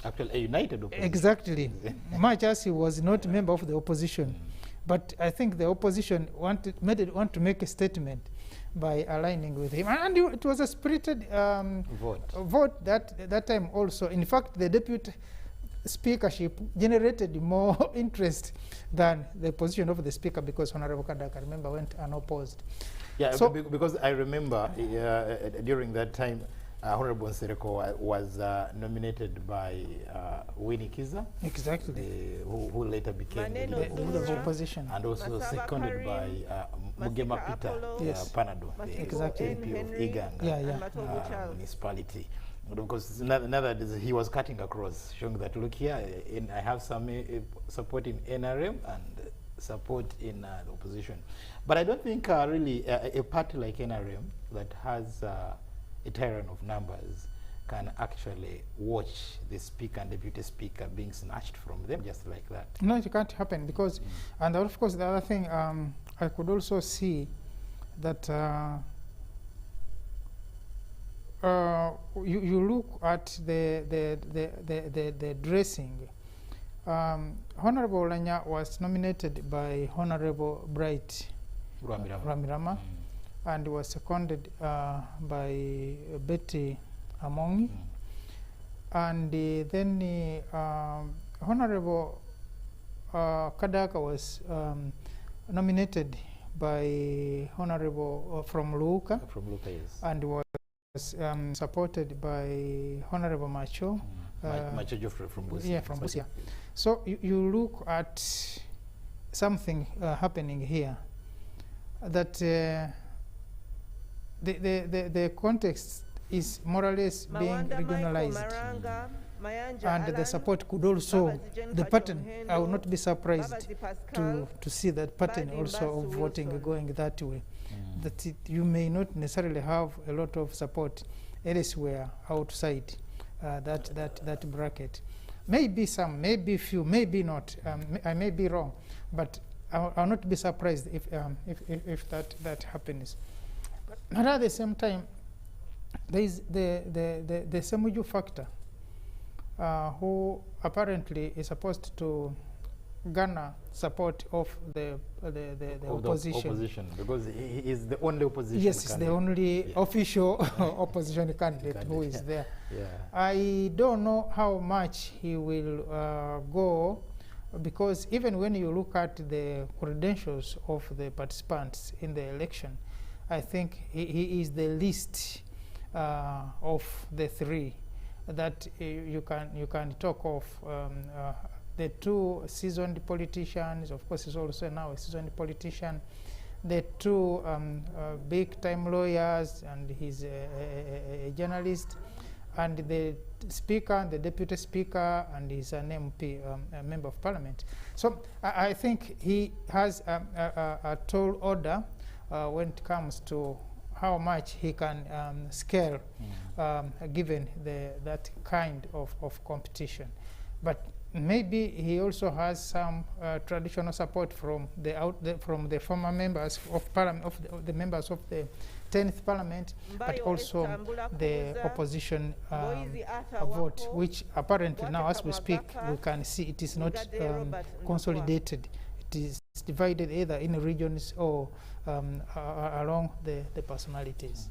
Actually, a united opposition. Exactly. Much as he was not a member of the opposition. But I think the opposition want to make a statement by aligning with him. And it was a spirited vote that time also. In fact, the deputy speakership generated more interest than the position of the speaker, because Honorable Kadaka, I remember, went unopposed. Yeah, so because I remember during that time, Honorable Nsereko was nominated by Winnie Kiza. Exactly. Who later became the leader of opposition. And also seconded by Mugema Peter Panado, the MP of Iganga municipality. Because now he was cutting across, showing that, look here, I have some support in NRM and support in the opposition. But I don't think really a party like NRM that has a tyrant of numbers can actually watch the speaker and deputy speaker being snatched from them just like that. No, it can't happen, because, and of course the other thing, I could also see that you look at the dressing. Honorable Lanya was nominated by Honorable Bright Ramirama, and was seconded by Betty Amongi. And then Honorable Kadaka was nominated by Honorable from Luka. From Luka, yes. And was supported by Honorable Macho. Macho Geoffrey from Busia. Yeah, from Busia. So you look at something happening here, that the context is more or less being regionalized, and the support could also, the pattern, I will not be surprised to see that pattern also of voting going that way. That you may not necessarily have a lot of support elsewhere outside that bracket. Maybe some, maybe few, maybe not. I may be wrong, but I'll not be surprised if that happens. But at the same time, there is the Semuju factor, who apparently is supposed to garner support of the opposition. Because he is the only opposition Yes, he's the only official opposition candidate who is there. I don't know how much he will go, because even when you look at the credentials of the participants in the election, I think he is the least of the three that you can talk of. The two seasoned politicians, of course, he's also now a seasoned politician. The two big-time lawyers, and he's a journalist, and the speaker, the deputy speaker, and he's an MP, a member of parliament. So I think he has a tall order when it comes to how much he can scale, given that kind of competition. But maybe he also has some traditional support from the former members of parliament, of the members of the 10th parliament, but also the opposition vote, which apparently now, as we speak, we can see it is not consolidated. It is divided either in regions or along the personalities.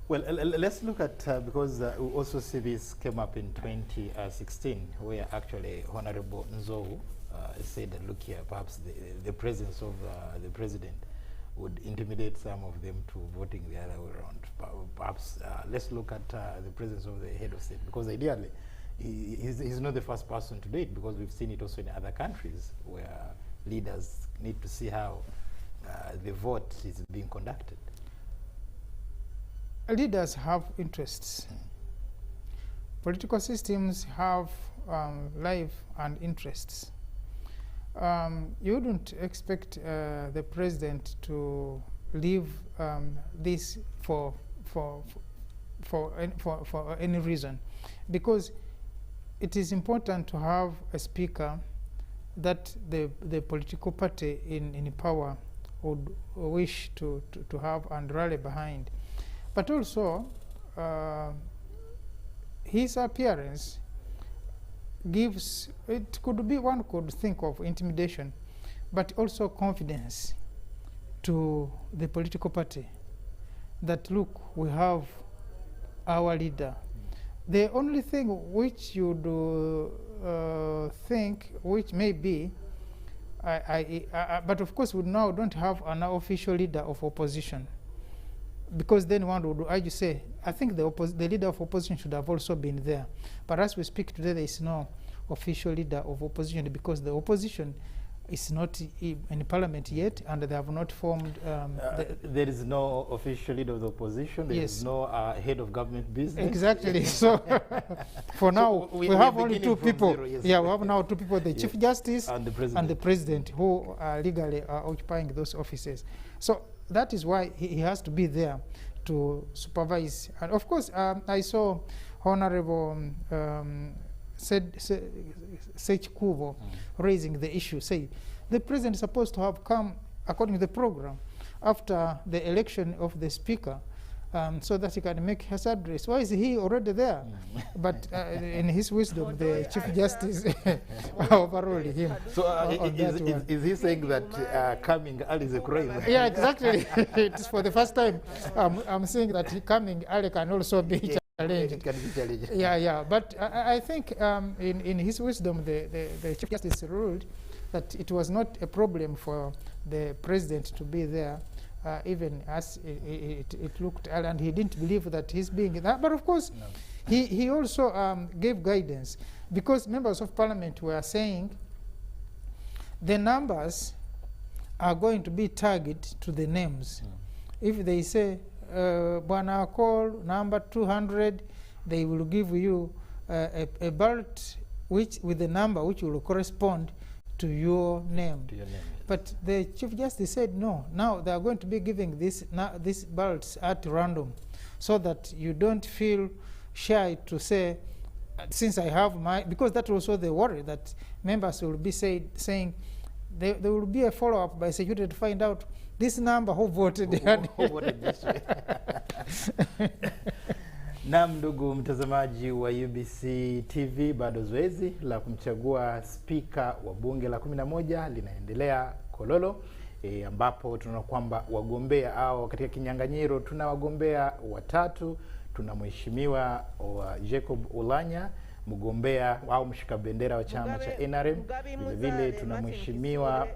Well, let's look at, because we also see this came up in 2016, where actually Honorable Nzou said that, look here, perhaps the presence of the president would intimidate some of them to voting the other way around. Perhaps let's look at the presence of the head of state, because ideally he's not the first person to do it, because we've seen it also in other countries where leaders need to see how the vote is being conducted. Leaders have interests. Political systems have life and interests. You wouldn't expect the president to leave this for any reason, because it is important to have a speaker that the political party in power would wish to have and rally behind. But also, his appearance gives, it could be, one could think of intimidation, but also confidence to the political party that, look, we have our leader. The only thing which you do think, which may be, but of course we now don't have an official leader of opposition, because then one would, as you say, I think the leader of opposition should have also been there. But as we speak today, there is no official leader of opposition, because the opposition is not in parliament yet, and they have not formed. There is no official leader of the opposition. There is no head of government business. Exactly. So for now, we have only two people. Zero, yes. Yeah, we have now two people: the Chief Justice and the President, who legally are occupying those offices. So that is why he has to be there to supervise. And of course, I saw Honorable Sech Kubo raising the issue, say the president is supposed to have come, according to the program, after the election of the speaker, so that he can make his address. Why is he already there? But in his wisdom, the Chief Justice overruled him. So is he saying that coming early is a crime? Yeah, exactly. It's for the first time I'm saying that coming early can also be challenged. It can be challenged. Yeah. But I think in his wisdom, the Chief Justice ruled that it was not a problem for the president to be there, even as it looked, and he didn't believe that he's being that. But of course, no. he also gave guidance, because members of parliament were saying the numbers are going to be tagged to the names. If they say Bwana call number 200, they will give you a ballot with the number which will correspond to your name. But the Chief Justice said no. Now they are going to be giving these ballots at random, so that you don't feel shy to say, since I have my, because that also the worry that members will be saying there will be a follow-up by security to find out this number who voted. Who voted this way. Na ndugu mtazamaji wa UBC TV, bado zoezi la kumchagua spika wa bunge la 11 linaendelea Kololo, ambapo tunaona kwamba wagombea au katika kinyang'anyiro tuna wagombea watatu. Tuna mheshimiwa wa Jacob Ulanya, mgombea au mshika bendera wa chama cha NRM. Vile tuna mheshimiwa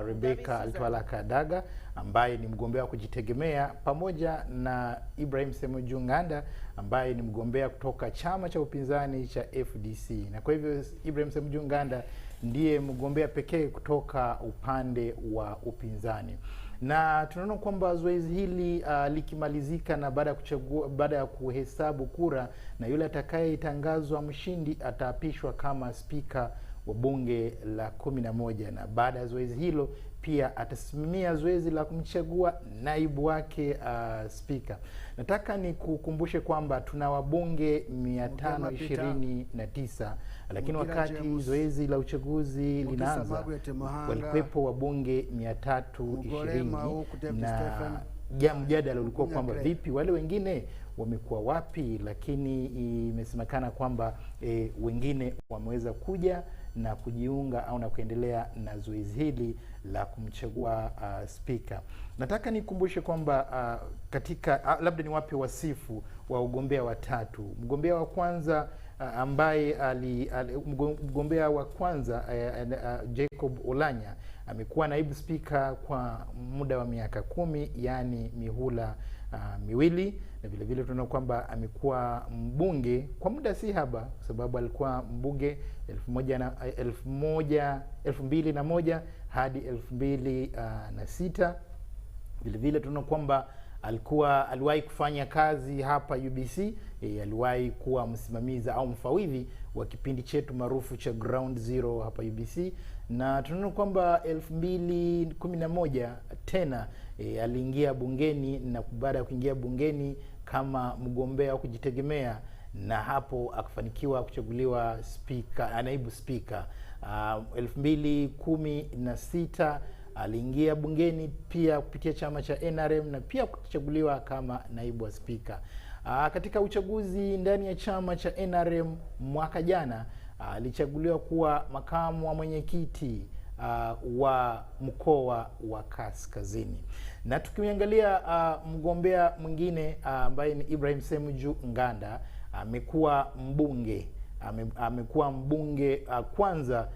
Rebecca Altwala Kadaga, ambaye ni mgombea wa kujitegemea, pamoja na Ibrahim Semuju Nganda, ambaye ni mgombea kutoka chama cha upinzani cha FDC. Na kwa hivyo Ibrahim Semuju Nganda ndiye mgombea pekee kutoka upande wa upinzani. Na tunaona kwamba zoezi hili likimalizika, na baada ya kuhesabu kura, na yule atakayetangazwa mshindi ataapishwa kama spika wa bunge la 11, na baada ya zoezi hilo pia atasimamia zoezi la kumchagua naibu wake spika. Nataka nikukumbushe kwamba tuna wabunge 529, lakini wakati zoezi la uchaguzi linaanza walikuwepo wabunge 320, na mjadala ulikuwa kwamba vipi wale wengine wamekuwa wapi, lakini imesemekana kwamba wengine wameweza kuja na kujiunga au na kuendelea na zoezi hili la kumchagua spika. Nataka nikumbushe kwamba katika labda niwape wasifu wa ugombea watatu. Mgombea wa kwanza ambaye mgombea wa kwanza Jacob Olanya amekuwa naibu spika kwa muda wa miaka 10, yani mihula miwili, na vile vile tunaona kwamba amekuwa mbunge kwa muda si haba, kwa sababu alikuwa mbunge 2001 hadi 2006. Vile vile tunaona kwamba aliwahi kufanya kazi hapa UBC, aliwahi kuwa msimamizi au mfawidhi wa kipindi chetu maarufu cha Ground Zero hapa UBC, na tunaona kwamba 2011 tena aliingia bungeni, na baada ya kuingia bungeni kama mgombea wa kujitegemea, na hapo akafanikiwa kuchaguliwa spika, naibu spika. 2016 aliingia bungeni pia kupitia chama cha NRM na pia kuchaguliwa kama naibu wa spika. Katika uchaguzi ndani ya chama cha NRM mwaka jana alichaguliwa kuwa makamu wa mwenyekiti wa mkoa wa Kaskazini. Na tukiangalia mgombea mwingine ambaye ni Ibrahim Semuju Nganda, amekuwa mbunge kwanza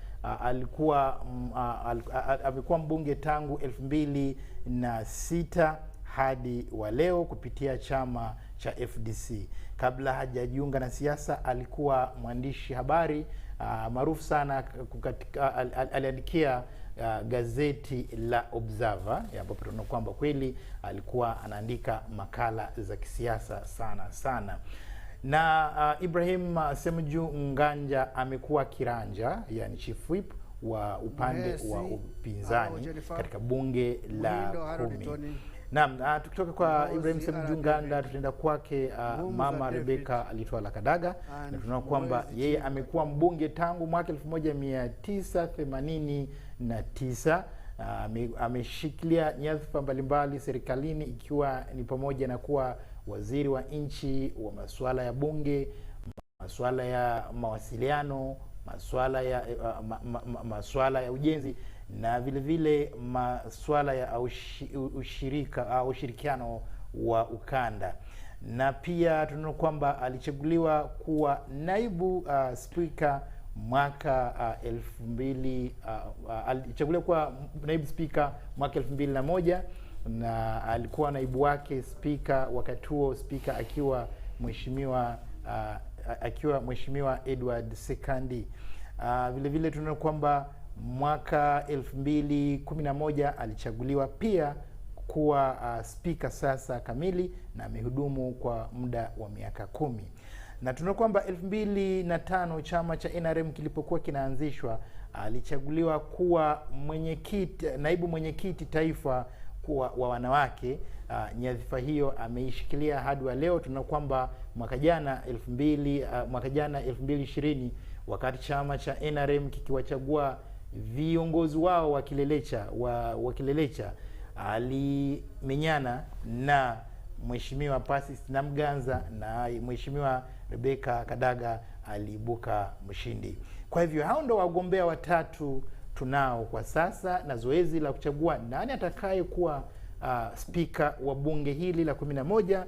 amekuwa mbunge tangu 2006 hadi wa leo kupitia chama cha FDC. Kabla hajajiunga na siasa alikuwa mwandishi habari maarufu sana, aliandikia gazeti la Observer, ambapo tunaona kwamba kweli alikuwa anaandika makala za kisiasa sana. Na Ibrahim Semuju Nganja amekuwa kiranja, yani chief whip wa upande wa upinzani katika bunge la 10. Naam, tukitoka kwa Ibrahim Semuju Nganja tutaenda kwake Mama Rebecca Alitwala Kadaga, na tunaona kwamba yeye amekuwa mbunge tangu mwaka 1989. Ameshikilia nyadhifa mbalimbali serikalini, ikiwa ni pamoja na kuwa waziri wa nchi wa masuala ya bunge, masuala ya mawasiliano, masuala ya ujenzi, na vile vile masuala ya ushirikiano wa ukanda. Na pia tunaona kwamba alichaguliwa kuwa naibu spika mwaka 2001, na alikuwa naibu wake spika wakati huo, spika akiwa mheshimiwa Edward Sekandi. Vile vile tunaona kwamba mwaka 2011 alichaguliwa pia kuwa spika sasa kamili, na amehudumu kwa muda wa miaka 10. Na tunaona kwamba 2005 chama cha NRM kilipokuwa kinaanzishwa, alichaguliwa kuwa naibu mwenyekiti taifa wa wanawake. Nyadhifa hiyo ameishikilia hadi wa leo. Tunaona kwamba mwaka jana 2020, wakati chama cha NRM kikiwachagua viongozi wao wa kilelecha, alimenyana na Mheshimiwa Pasis Namganza, na Mheshimiwa Rebecca Kadaga aliibuka mshindi. Kwa hivyo hao ndo wagombea watatu tunao kwa sasa, na zoezi la kuchagua nani atakaye kuwa spika wa bunge hili la 11,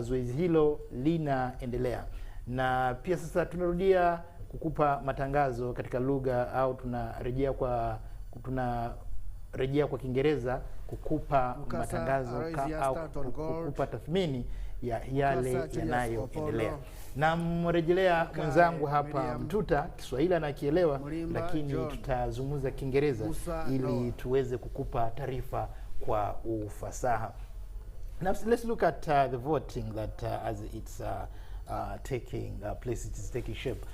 zoezi hilo linaendelea. Na pia sasa tunarudia kukupa matangazo katika lugha, au tunarejea kwa Kiingereza kukupa matangazo au kukupa tathmini ya yale yanayoendelea. Na mrejelea mwenzangu hapa Mtuta, Kiswahili anakielewa, lakini tutazungumza Kiingereza ili tuweze kukupa taarifa kwa ufasaha. Now let's look at the voting that as it's taking place, it is taking shape.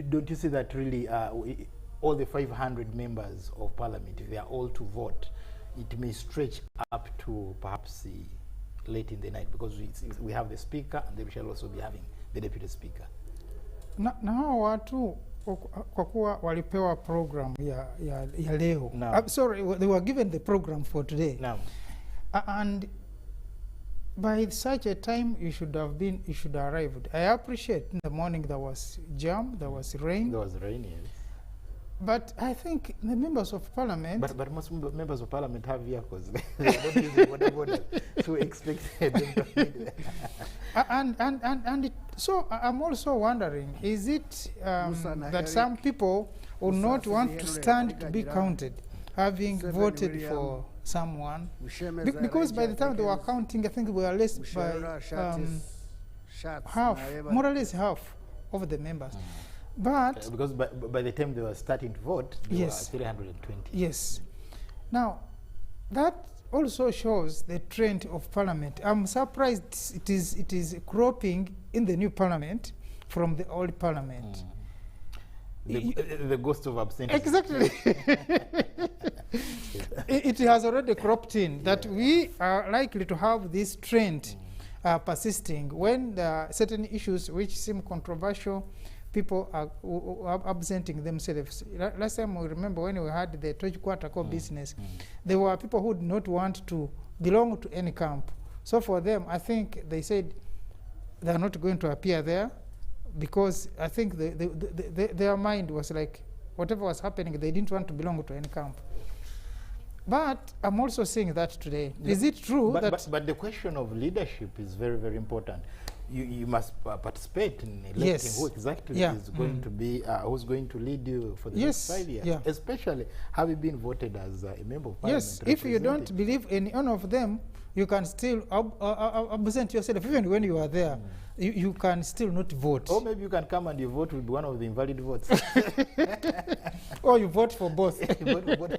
Don't you see that really all the 500 members of parliament, if they are all to vote, it may stretch up to perhaps late in the night, because we have the speaker and then we shall also be having the deputy speaker. Na hao watu kwa kuwa walipewa program ya leo. Sorry, they were given the program for today. And by such a time you should have arrived. I appreciate in the morning there was jam, there was rain. There was rain, yes. But I think the members of parliament... But most members of parliament have vehicles. They don't use the border to expect them to need so I'm also wondering, is it that some people will not want to stand to be counted, having voted for someone? Because by the time they were counting, I think we were less by half, more or less half of the members. But because by the time they were starting to vote, there were 320. Yes. Now, that also shows the trend of parliament. I'm surprised it is cropping in the new parliament from the old parliament. The ghost of abstention. Exactly. It has already cropped in that we are likely to have this trend persisting when there are certain issues which seem controversial. People are absenting themselves. Last time we remember when we had the Tojikwatako business, there were people who did not want to belong to any camp. So for them, I think they said they are not going to appear there because I think their mind was like, whatever was happening, they didn't want to belong to any camp. But I'm also saying that today. Is it true that... But the question of leadership is very, very important. You must participate in electing who exactly is going to be, who's going to lead you for the next 5 years, especially having been voted as a member of parliament. Yes, if you don't believe in any of them, you can still absent yourself. Even when you are there, you can still not vote. Or maybe you can come and you vote with one of the invalid votes. Or you vote for both. You vote for both.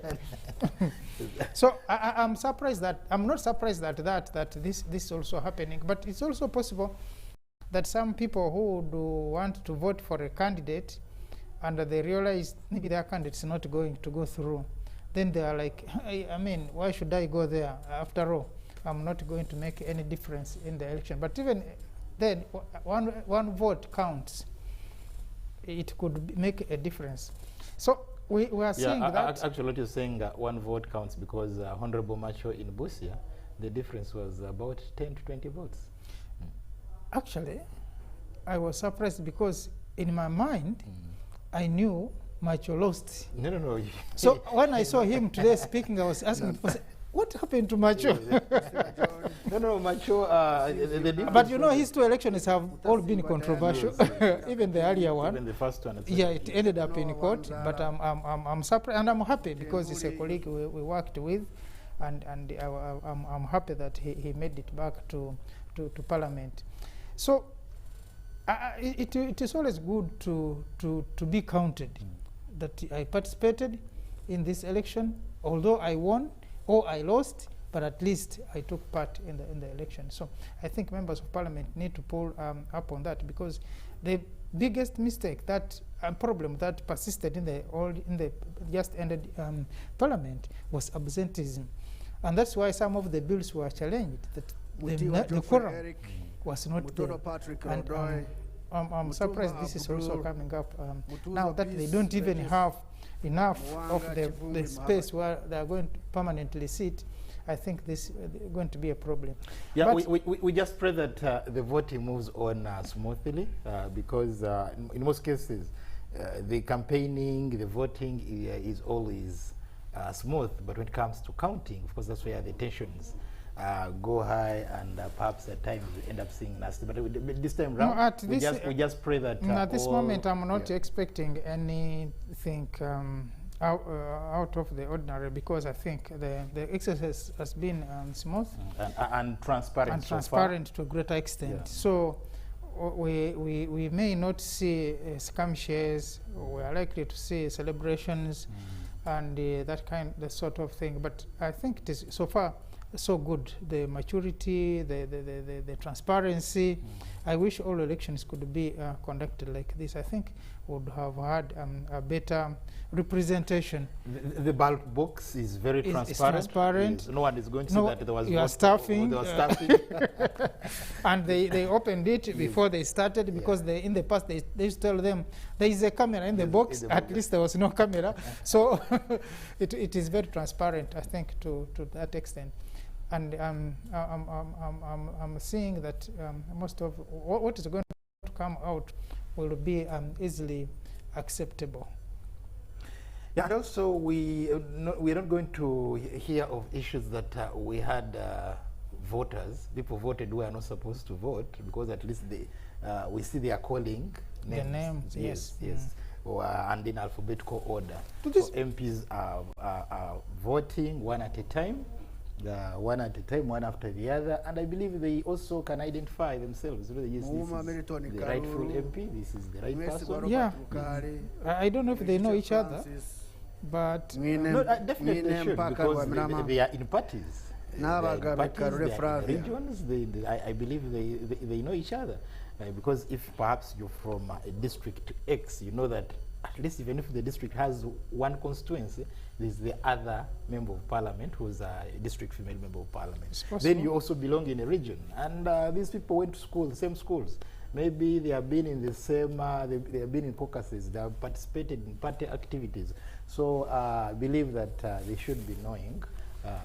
So I'm surprised that, I'm not surprised that this is also happening, but it's also possible that some people who do want to vote for a candidate and they realize maybe their candidate's not going to go through, then they are like, I mean, why should I go there? After all, I'm not going to make any difference in the election. But even then, one vote counts. It could make a difference. So we are saying that... Actually, what you're saying, one vote counts because Honorable Macho in Busia, the difference was about 10 to 20 votes. Actually, I was surprised because in my mind, I knew Macho lost. No. So when I saw him today speaking, I was asking, what happened to Macho? No, Macho. But you know, his two elections have all been controversial. Even the earlier one. Even the first one. Yeah, it ended up in court. But I'm surprised and I'm happy because he's a colleague we worked with, and I'm happy that he made it back to Parliament. So it is always good to be counted. That I participated in this election, although I won or I lost, but at least I took part in the election. So I think members of parliament need to pull up on that, because the biggest mistake, that problem that persisted in the just ended parliament was absenteeism, and that's why some of the bills were challenged. That the quorum was not there. And I'm surprised this is also coming up now that they don't even have enough of the space where they are going to permanently sit. I think this is going to be a problem. Yeah, we just pray that the voting moves on smoothly, because in most cases, the campaigning, the voting is always smooth, but when it comes to counting, of course, that's where the tensions go high, and perhaps at times we end up seeing nasty. But this time round, we just pray that at this moment, I'm not expecting anything out of the ordinary, because I think the exercise has been smooth and transparent, and transparent to a greater extent. Yeah. So we may not see skirmishes. We are likely to see celebrations and that sort of thing. But I think it is so far so good. The maturity, the transparency. I wish all elections could be conducted like this. I think would have had a better representation. The ballot box is very transparent. No one is going to say that there was staffing. And they opened it before they started, because in the past they used to tell them there is a camera in the box. At least there was no camera. So it is very transparent, I think, to that extent. And I'm seeing that most of what is going to come out will be easily acceptable. Yeah, and also we're not going to hear of issues that we had people voted who are not supposed to vote, because at least we see they are calling names. The names, yes. And in alphabetical order. So MPs are voting one at a time, one after the other, and I believe they also can identify themselves. Yes, this is the rightful MP, this is the right person. Yeah, I don't know if they know each other, but no, definitely they should, because they are in parties. They are in regions. I believe they know each other. Because if perhaps you're from a district X, you know that at least even if the district has one constituency, there's the other member of parliament who's a district female member of parliament. Then you also belong in a region. And these people went to school, the same schools. Maybe they have been in the same, they have been in caucuses, they have participated in party activities. So I believe that they should be knowing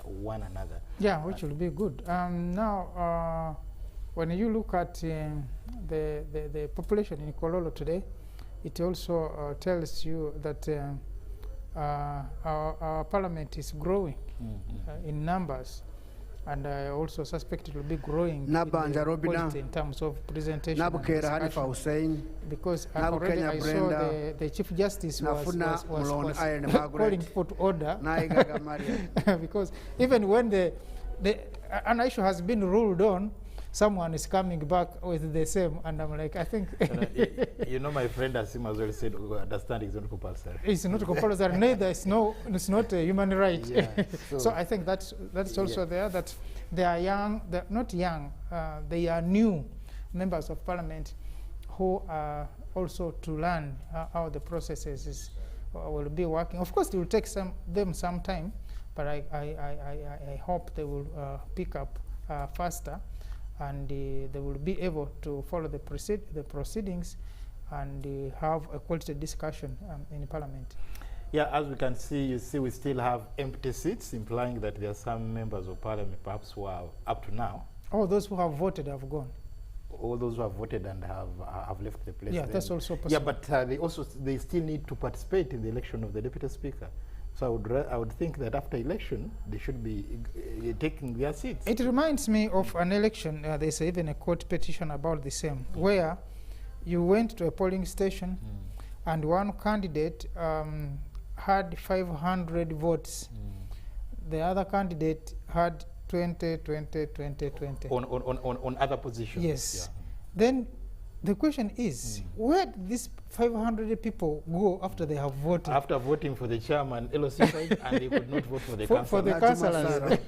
one another. Yeah, which will be good. Now, when you look at the population in Kololo today, it also tells you that our parliament is growing in numbers, and I also suspect it will be growing in terms of presentation and discussion. Because already I saw the Chief Justice was calling people to order. Because even when an issue has been ruled on, someone is coming back with the same, and I'm like, I think... you know, my friend Asim as well said, understanding is not compulsory. It's not compulsory, neither it's not a human right. Yeah, so I think that's also there, that they are young, they're not young, they are new members of parliament who are also to learn how the processes will be working. Of course, it will take them some time, but I hope they will pick up faster, and they will be able to follow the proceedings and have a quality discussion in Parliament. Yeah, as we can see, we still have empty seats, implying that there are some members of Parliament perhaps who are up to now. All those who have voted have gone. All those who have voted and have left the place. Yeah, that's also possible. Yeah, but they still need to participate in the election of the Deputy Speaker. So I would think that after election, they should be taking their seats. It reminds me of an election. There's even a court petition about the same, where you went to a polling station and one candidate had 500 votes. The other candidate had 20. On other positions? Yes. Yeah. Then the question is, where did these 500 people go after they have voted? After voting for the chairman, LOC side, and they could not vote for the councillors. For the councillors.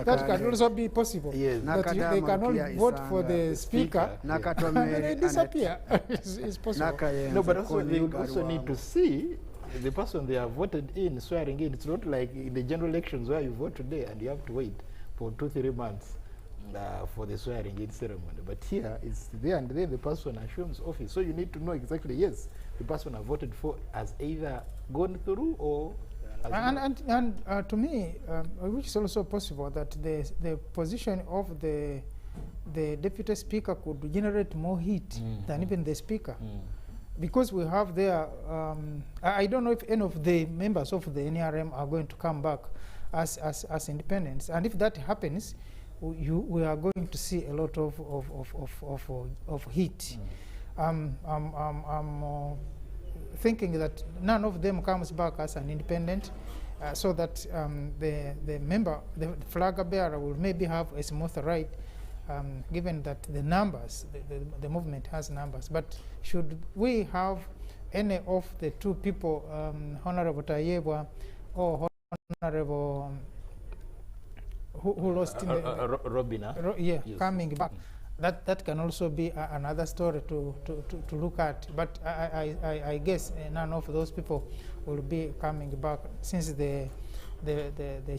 That can also be possible. Yes. That they cannot vote for the speaker, and they disappear. It's possible. No, but also they would also need to see the person they have voted in swearing in. It's not like in the general elections where you vote today and you have to wait for 2-3 months for the swearing in ceremony. But here it's there, and then the person assumes office. So you need to know exactly, yes, the person I voted for has either gone through or and to me, which is also possible, that the position of the deputy speaker could generate more heat than even the speaker. Because we have there, I don't know if any of the members of the NRM are going to come back as independents. And if that happens, we are going to see a lot of heat. I'm thinking that none of them comes back as an independent, so that the flag bearer will maybe have a smooth ride, given that the numbers, the movement has numbers. But should we have any of the two people, Honorable Tayebwa or Honorable who lost in the Robina, yes. Coming back, that can also be another story to look at. But I guess none of those people will be coming back, since the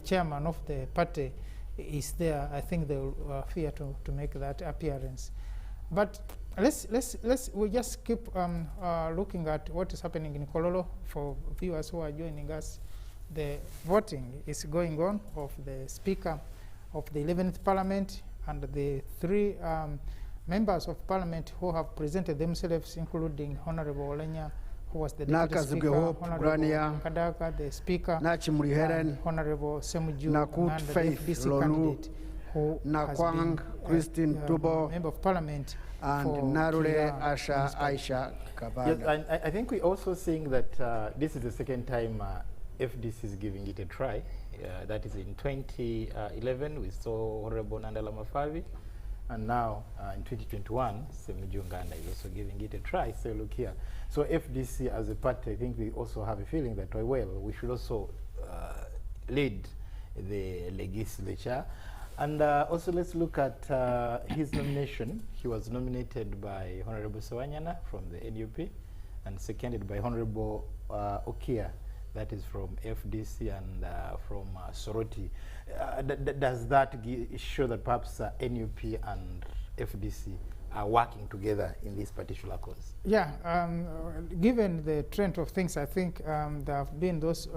chairman of the party is there. I think they will fear to make that appearance. But we just keep looking at what is happening in Kololo for viewers who are joining us the voting is going on of the Speaker of the 11th Parliament and the 3 members of Parliament who have presented themselves, including Honorable Olenya, who was the Deputy Speaker, Honorable Kadaka, the Speaker, and Honorable Semuju, Nakut and the Faith FDC Lolu, candidate who has been Christine Tubo, Member of Parliament, and Narule Asha Aisha Kabaga. Yes, I think we're also seeing that this is the second time FDC is giving it a try. That is in 2011, we saw Honorable Nandala Mafavi, and now in 2021, Semuju Nganda is also giving it a try. So look here. So FDC as a party, I think we also have a feeling that, well, we should also lead the legislature. And also let's look at his nomination. He was nominated by Honorable Sawanyana from the NUP and seconded by Honorable Okia, that is from FDC and from Soroti. Does that show that perhaps NUP and FDC are working together in this particular cause? Yeah, given the trend of things, I think there have been those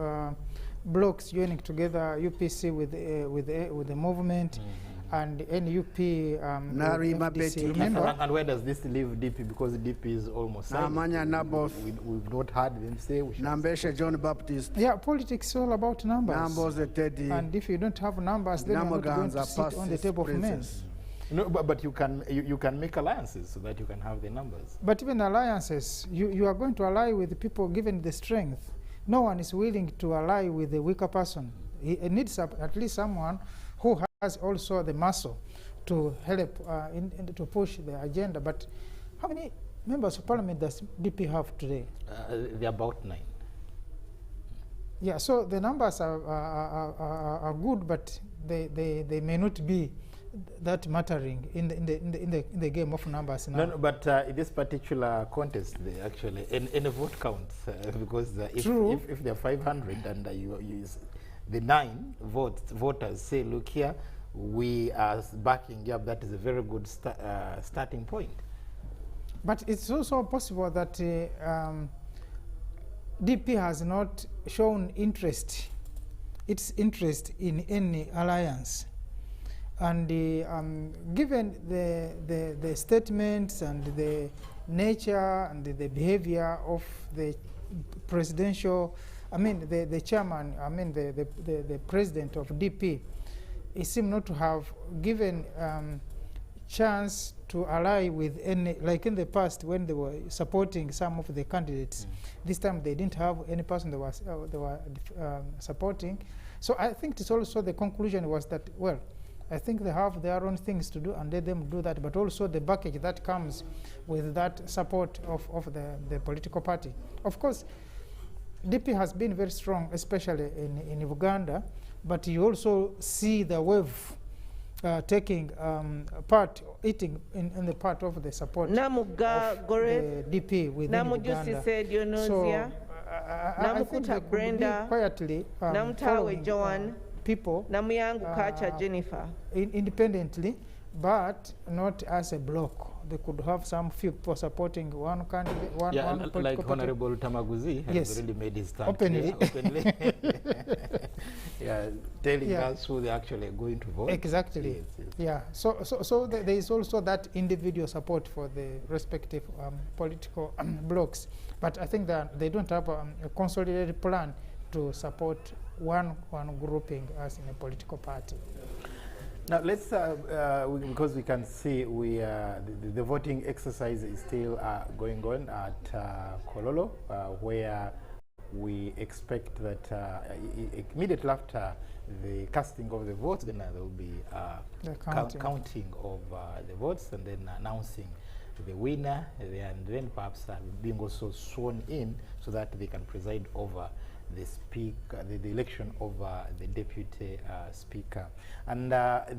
blocks joining together, UPC with the movement, and NUP FDC. Remember? And where does this leave DP? Because DP is almost silent. We've not heard them say we should. John Baptist. Yeah, politics is all about numbers. And if you don't have numbers, then you're not going to sit on the table of men. No, but you can make alliances so that you can have the numbers. But even alliances, you are going to ally with the people given the strength. No one is willing to ally with the weaker person. He needs at least someone who has also the muscle to help to push the agenda. But how many members of Parliament does DP have today? They're about 9. Yeah, so the numbers are good, but they may not be that mattering in the game of numbers now. No, but in this particular contest, they actually any vote counts because if there are 500 and the 9 voters say, look here, we are backing up, that is a very good starting point. But it's also possible that DP has not shown its interest in any alliance. And given the statements and the nature and the behavior of the presidential, the chairman, the president of DP, he seemed not to have given chance to ally with any, like in the past when they were supporting some of the candidates. This time they didn't have any person they were supporting. So I think it's also the conclusion was that, well, I think they have their own things to do and let them do that, but also the package that comes with that support of the political party. Of course, DP has been very strong, especially in Uganda, but you also see the wave taking part, eating in the part of the support of the DP within Uganda. So I think they could be quietly following people independently, but not as a bloc. They could have some few people supporting one candidate, one political like party. Honorable Tamaguzi has already made his stand openly. Yeah, telling us who they're actually going to vote. Exactly. Yes. Yeah. So there is also that individual support for the respective political blocs, but I think that they don't have a consolidated plan to support one grouping as in a political party. Now let's, because we can see the voting exercise is still going on at Kololo, where we expect that immediately after the casting of the votes, then there will be counting of the votes and then announcing the winner, and then perhaps being also sworn in so that they can preside over the speaker, the election of the deputy speaker. And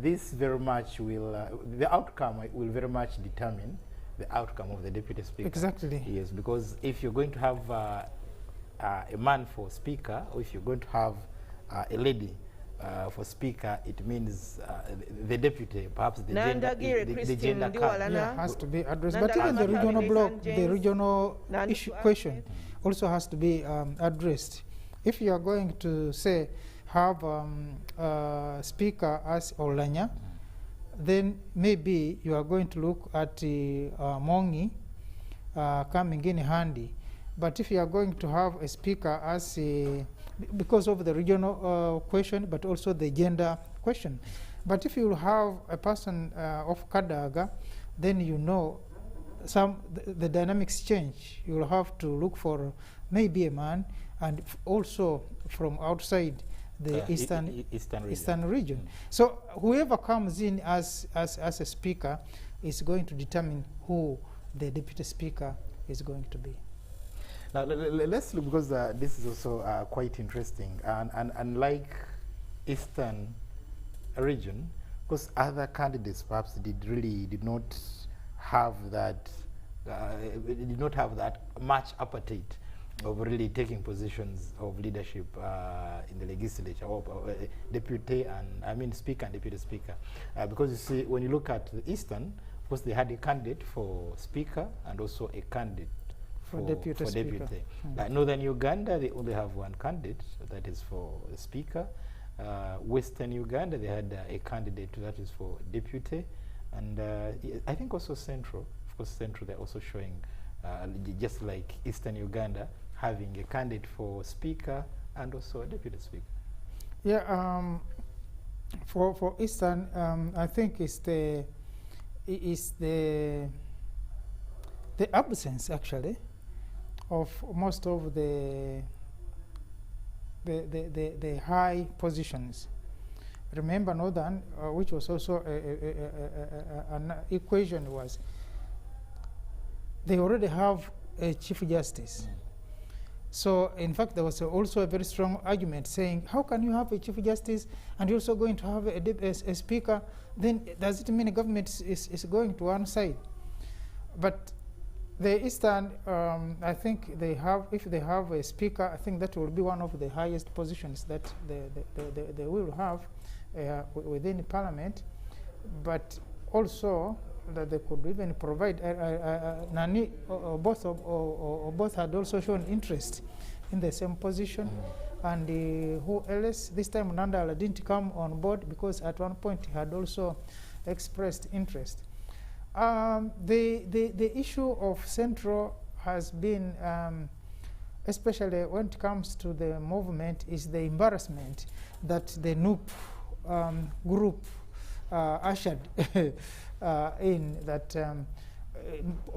this very much will, the outcome will very much determine the outcome of the deputy speaker. Exactly. Yes, because if you're going to have a man for speaker, or if you're going to have a lady for speaker, it means the deputy, perhaps the gender card has to be addressed. But even the regional block, the regional issue question also has to be addressed. if you are going to say have speaker as Olanya, then maybe you are going to look at Mongi coming in handy. But if you are going to have a speaker as because of the regional question, but also the gender question. But if you have a person of Kadaga, then you know the dynamics change. You will have to look for maybe a man, and also from outside the eastern region. So whoever comes in as a speaker is going to determine who the deputy speaker is going to be. Now let's look, because this is also quite interesting, and unlike eastern region, because other candidates perhaps did not have that much appetite of really taking positions of leadership in the legislature, or deputy and speaker and deputy speaker, because you see, when you look at the eastern, of course they had a candidate for speaker and also a candidate for deputy. Northern Uganda, they only have one candidate, that is for speaker. Western Uganda, they had a candidate that is for deputy, and I think also Central. Of course, Central, they're also showing, just like Eastern Uganda, having a candidate for speaker and also a deputy speaker. Yeah, for Eastern, I think it's the absence actually of most of the high positions. Remember Northern, which was also an equation, was they already have a Chief Justice. So in fact, there was also a very strong argument saying, how can you have a Chief Justice and you're also going to have a speaker? Then does it mean the government is going to one side? But the Eastern, I think they have, if they have a speaker, I think that will be one of the highest positions that they will have within the parliament. But also that they could even provide, Nani, both had also shown interest in the same position. And who else? This time Nandala didn't come on board because at one point he had also expressed interest. The issue of Central has been, especially when it comes to the movement, is the embarrassment that the NUP group ushered in, that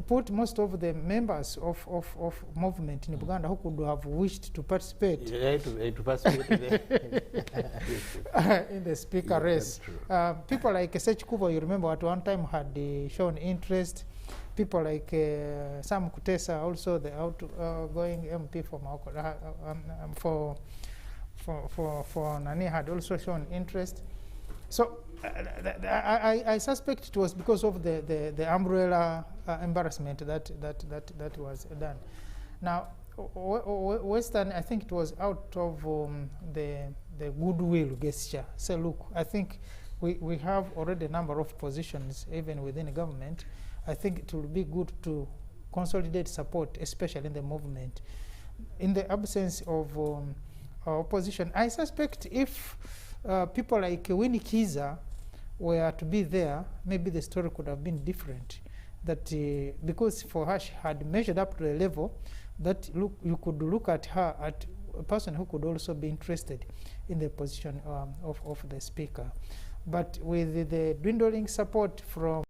put most of the members of movement in Uganda who could have wished to participate, to participate in the speaker race. People like Sech Kubo, you remember, at one time had shown interest. People like Sam Kutesa, also the outgoing MP for Nani, had also shown interest. So I suspect it was because of the umbrella embarrassment that was done. Now, Western, I think it was out of the goodwill gesture. So look, I think we have already a number of positions even within the government. I think it will be good to consolidate support, especially in the movement. In the absence of opposition, I suspect if people like Winnie Kiza were to be there, maybe the story could have been different. That because for her, she had measured up to a level that you could look at her at a person who could also be interested in the position of the speaker. But with the dwindling support from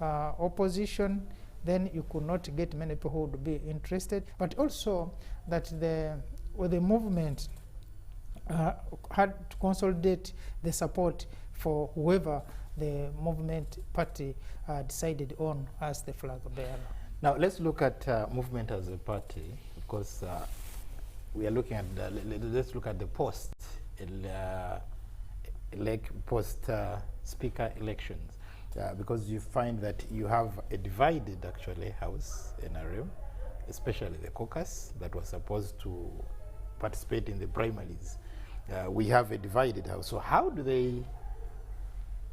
opposition, then you could not get many people who would be interested. But also that the movement had to consolidate the support for whoever the movement party decided on as the flag bearer. Now let's look at movement as a party, because we are looking at let's look at the post speaker elections, because you find that you have a divided actually house NRM, especially the caucus that was supposed to participate in the primaries. We have a divided house. So how do they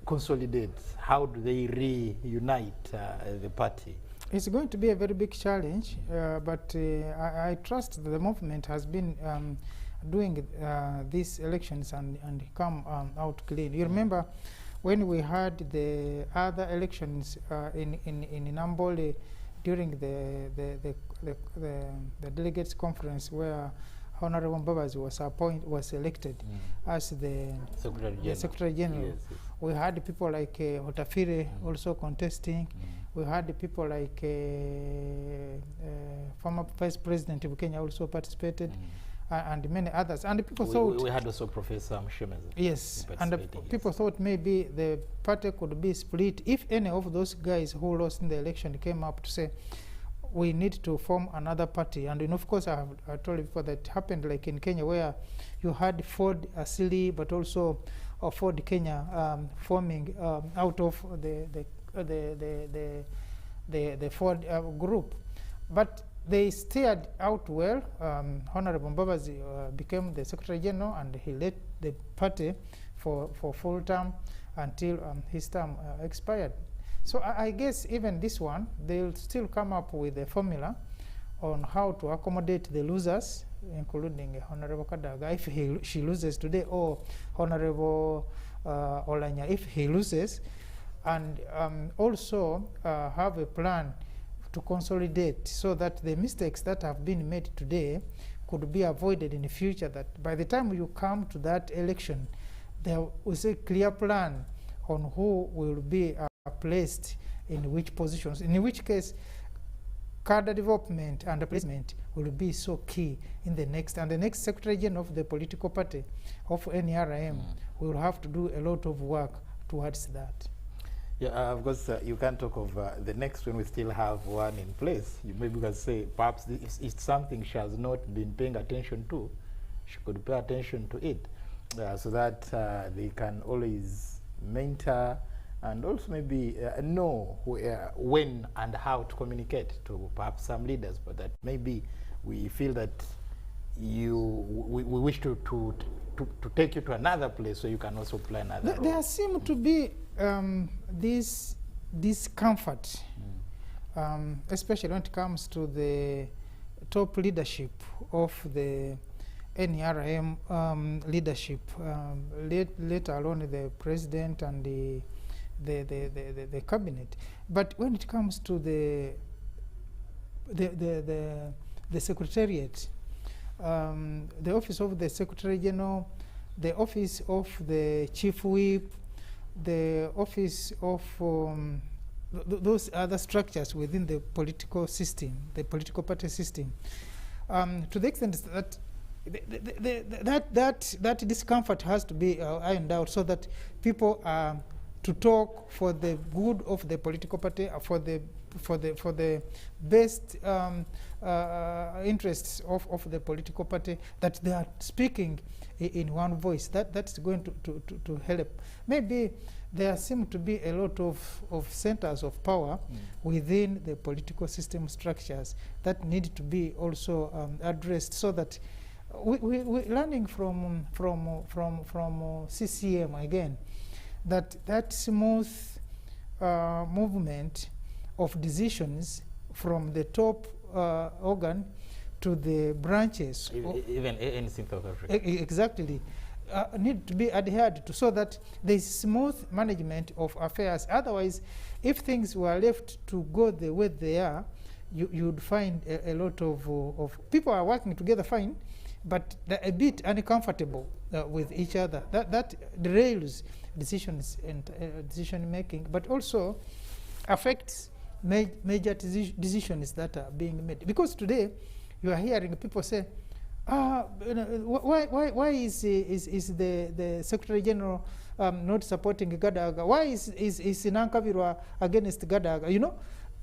consolidate? How do they reunite the party? It's going to be a very big challenge, but I trust that the movement has been doing these elections and come out clean. You remember when we had the other elections in Nambole during the delegates conference where Honorable Mbabazi was elected as the Secretary General. Yes, yes. We had people like Otafire also contesting. We had people like former Vice President of Kenya also participated, and many others. And people thought... We had also Professor Mshemeza. Yes, and people thought maybe the party could be split if any of those guys who lost in the election came up to say, we need to form another party. And of course, I told you before that happened like in Kenya, where you had Ford Asili, but also Ford Kenya forming out of the Ford group. But they steered out well. Honorable Mbabazi became the Secretary General, and he led the party for full term until his term expired. So I guess even this one, they'll still come up with a formula on how to accommodate the losers, including Honorable Kadaga if she loses today, or Honorable Olanya if he loses, and also have a plan to consolidate so that the mistakes that have been made today could be avoided in the future, that by the time you come to that election, there was a clear plan on who will be placed in which positions, in which case cadre development and placement will be so key in the next, and the next Secretary General of the political party of NRM will have to do a lot of work towards that. Yeah, of course, you can't talk of the next one. We still have one in place. You maybe can say perhaps it's something she has not been paying attention to. She could pay attention to it so that they can always mentor and also maybe know when and how to communicate to perhaps some leaders, but that maybe we feel that we wish to take you to another place so you can also play another role. There seem to be this discomfort, especially when it comes to the top leadership of the NRM leadership, let alone the president and the cabinet. But when it comes to the secretariat, the office of the Secretary General, the office of the Chief Whip, the office of those other structures within the political system, the political party system, to the extent that that discomfort has to be ironed out so that people are to talk for the good of the political party, for the best interests of the political party, that they are speaking in one voice. That's going to help. Maybe there seem to be a lot of centers of power within the political system structures that need to be also addressed, so that we're learning from CCM again, that smooth movement of decisions from the top organ to the branches. Even in South Africa. Exactly. Need to be adhered to so that there is smooth management of affairs. Otherwise, if things were left to go the way they are, you'd find a lot of people are working together fine, but they're a bit uncomfortable with each other. That derails decisions and decision making, but also affects major decisions that are being made. Because today you are hearing people say, why is the Secretary General not supporting Gadaga? Why is Nankabirwa against Gadaga? You know,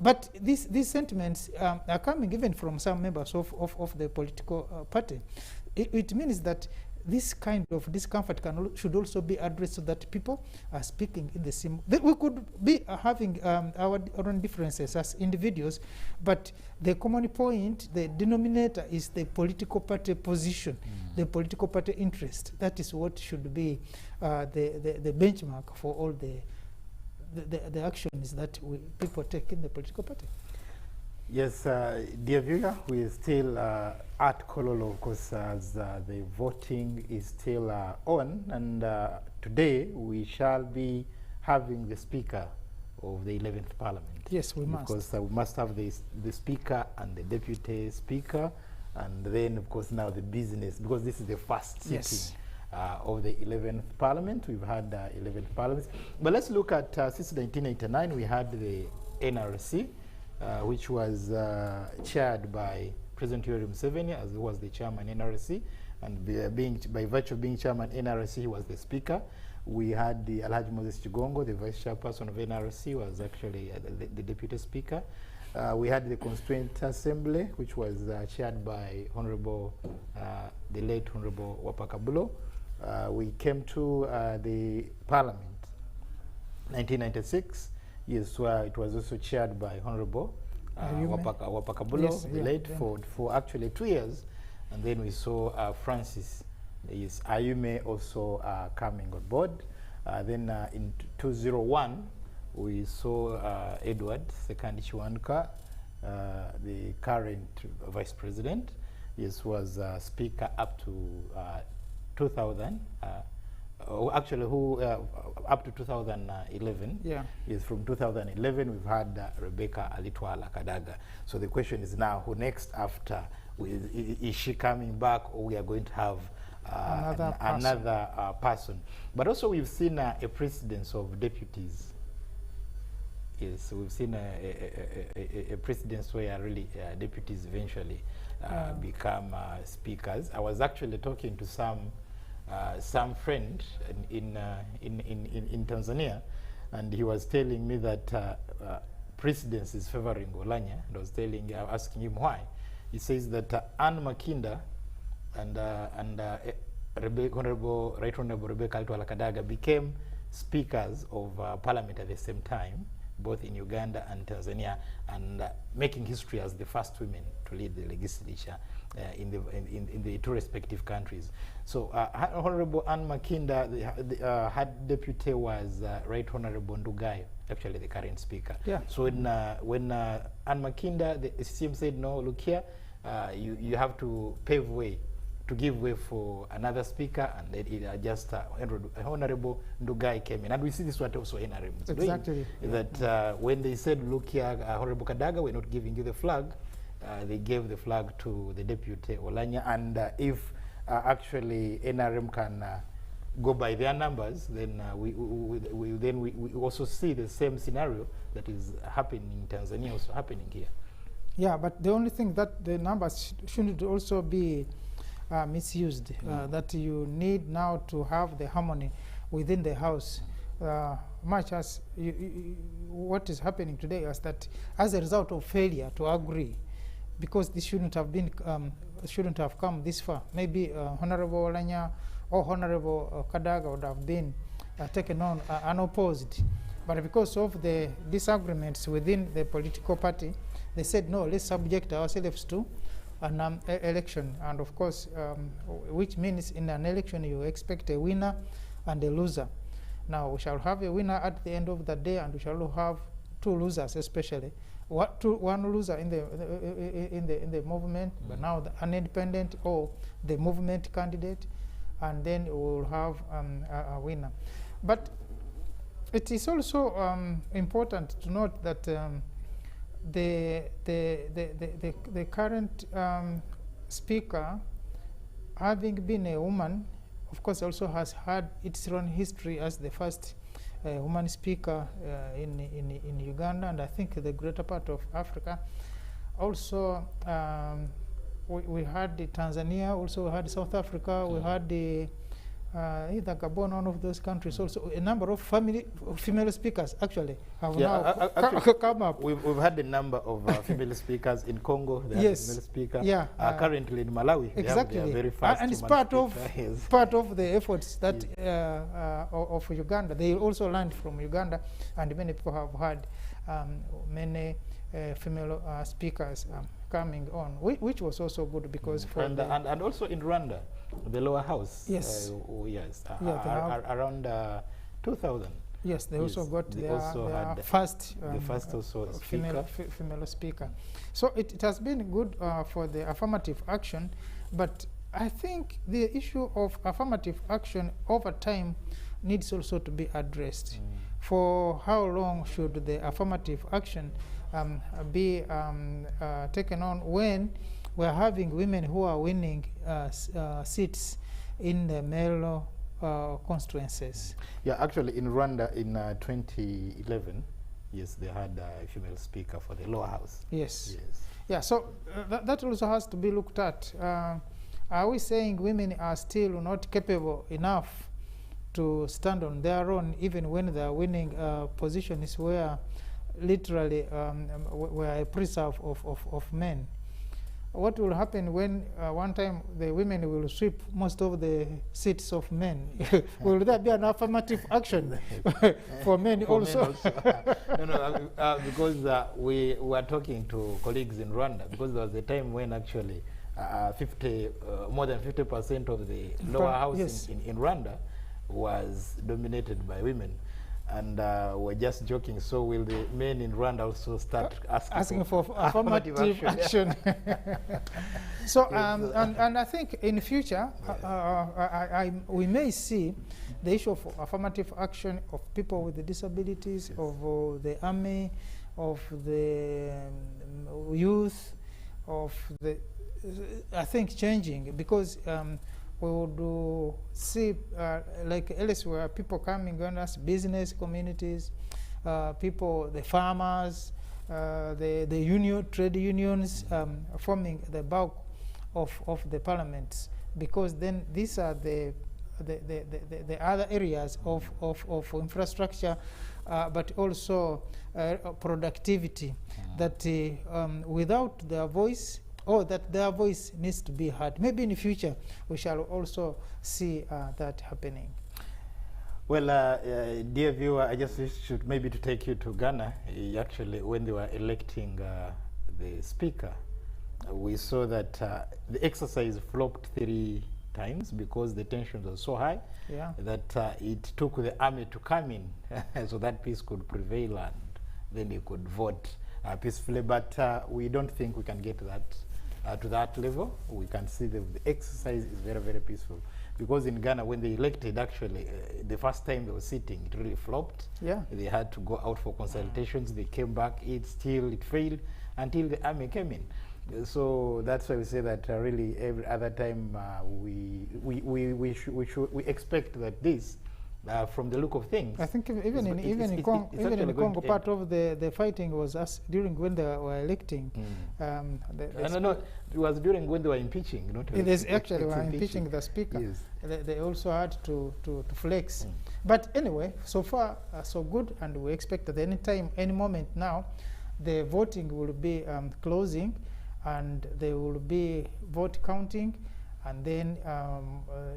but these sentiments are coming even from some members of the political party. It means that this kind of discomfort should also be addressed so that people are speaking in the same. We could be having our own differences as individuals, but the common point, the denominator, is the political party position, the political party interest. That is what should be the benchmark for all the actions that people take in the political party. Yes, dear viewer, we are still at Kololo, of course, as the voting is still on, and today we shall be having the Speaker of the 11th Parliament. Yes, we must. Because we must have the Speaker and the Deputy Speaker, and then, of course, now the business, because this is the first sitting of the 11th Parliament. We've had 11th Parliaments. But let's look at, since 1989, we had the NRC, which was chaired by President Yoweri Museveni, as he was the chairman NRC, and by virtue of being chairman NRC, he was the speaker. We had the Alhaji Moses Chigongo, the vice chairperson of NRC, was actually the deputy speaker. We had the Constituent Assembly, which was chaired by Honorable, the late Honorable Wapakabulo. We came to the Parliament, 1996. Yes, it was also chaired by Honorable Wapakabulo, yes, the late, for actually 2 years. And then we saw Francis Ayume also coming on board. Then in 2001, we saw Edward Sekandi Chiwanka, the current vice president. Yes, was speaker up to 2000. Actually, up to 2011. Yeah. Is from 2011 we've had Rebecca Alitwala Kadaga. So the question is now, who next after? Is she coming back, or we are going to have another person? But also we've seen a precedence of deputies. Yes, we've seen a precedence where really deputies eventually become speakers. I was actually talking to some friend in Tanzania, and he was telling me that precedence is favoring Olanya. And I was asking him why. He says that Anne Makinda and Honorable Rebecca Alitwala Kadaga became speakers of parliament at the same time, both in Uganda and Tanzania, and making history as the first women to lead the legislature in the two respective countries. So Honorable Anne Makinda, her deputy was Right Honorable Ndugai, actually the current speaker. Yeah. So when Anne Makinda, the CCM said, no, look here, you have to pave way, to give way for another speaker, and then it just Honorable Ndugai came in. And we see this what also NRM is doing. That when they said, look here, Honorable Kadaga, we're not giving you the flag, they gave the flag to the deputy Olanya, and if actually NRM can go by their numbers, then we also see the same scenario that is happening in Tanzania also happening here. Yeah, but the only thing that the numbers shouldn't also be misused, that you need now to have the harmony within the House. Much as what is happening today is that as a result of failure to agree, because this shouldn't have come this far. Maybe Honorable Olanya or Honorable Kadaga would have been taken on unopposed. But because of the disagreements within the political party, they said, no, let's subject ourselves to an election. And of course, which means in an election you expect a winner and a loser. Now we shall have a winner at the end of the day, and we shall have two losers, especially one loser in the movement, but now an independent or the movement candidate, and then we will have a winner. But it is also important to note that the current speaker, having been a woman, of course, also has had its own history as the first woman speaker in Uganda, and I think the greater part of Africa. Also, we had Tanzania, also we had South Africa, we had either Gabon, one of those countries. Also, a number of female speakers actually have now come up. We've had a number of female speakers in Congo. They have a female speaker. Yeah. Currently in Malawi, exactly. They have very fast and it's part of the efforts that of Uganda. They also learned from Uganda, and many people have had many female speakers coming on, which was also good because and also in Rwanda, the lower house. Yes. Yes. Around 2000. Yes, they also got they their, also their had first, the first also female speaker. So it has been good for the affirmative action, but I think the issue of affirmative action over time needs also to be addressed. For how long should the affirmative action be taken on when we're having women who are winning seats in the male constituencies? Yeah, actually in Rwanda in 2011, yes, they had a female speaker for the lower house. Yes. Yes. Yeah, so that also has to be looked at. Are we saying women are still not capable enough to stand on their own, even when they are winning positions where literally were a preserve of men? What will happen when one time the women will sweep most of the seats of men? Will there be an affirmative action for men also? No, because we were talking to colleagues in Rwanda, because there was a time when actually more than 50% of the lower house yes. in Rwanda was dominated by women. And we're just joking, so will the men in Rwanda also start asking for affirmative action? So, and I think in future, we may see the issue of affirmative action of people with disabilities, of the army, of the youth, of the, I think, changing, because we would see, like elsewhere, people coming on us, business communities, people, the farmers, the trade unions forming the bulk of the parliaments, because then these are the other areas of infrastructure, but also productivity, that without their voice, or that their voice needs to be heard. Maybe in the future we shall also see that happening. Well, dear viewer, I just should maybe to take you to Ghana. Actually, when they were electing the speaker, we saw that the exercise flopped 3 times because the tensions were so high that it took the army to come in so that peace could prevail and then they could vote peacefully. But we don't think we can get that to that level. We can see the exercise is very, very peaceful. Because in Ghana, when they elected, actually, the first time they were sitting, it really flopped. Yeah. They had to go out for consultations. They came back, it failed until the army came in. So that's why we say that really every other time we expect that this, from the look of things. I think even in Congo, part of the fighting was during when they were electing. No, it was during when they were impeaching. Not it is actually were impeaching the speaker. Yes. They also had to flex. But anyway, so far so good, and we expect that any moment now, the voting will be closing, and there will be vote counting, and then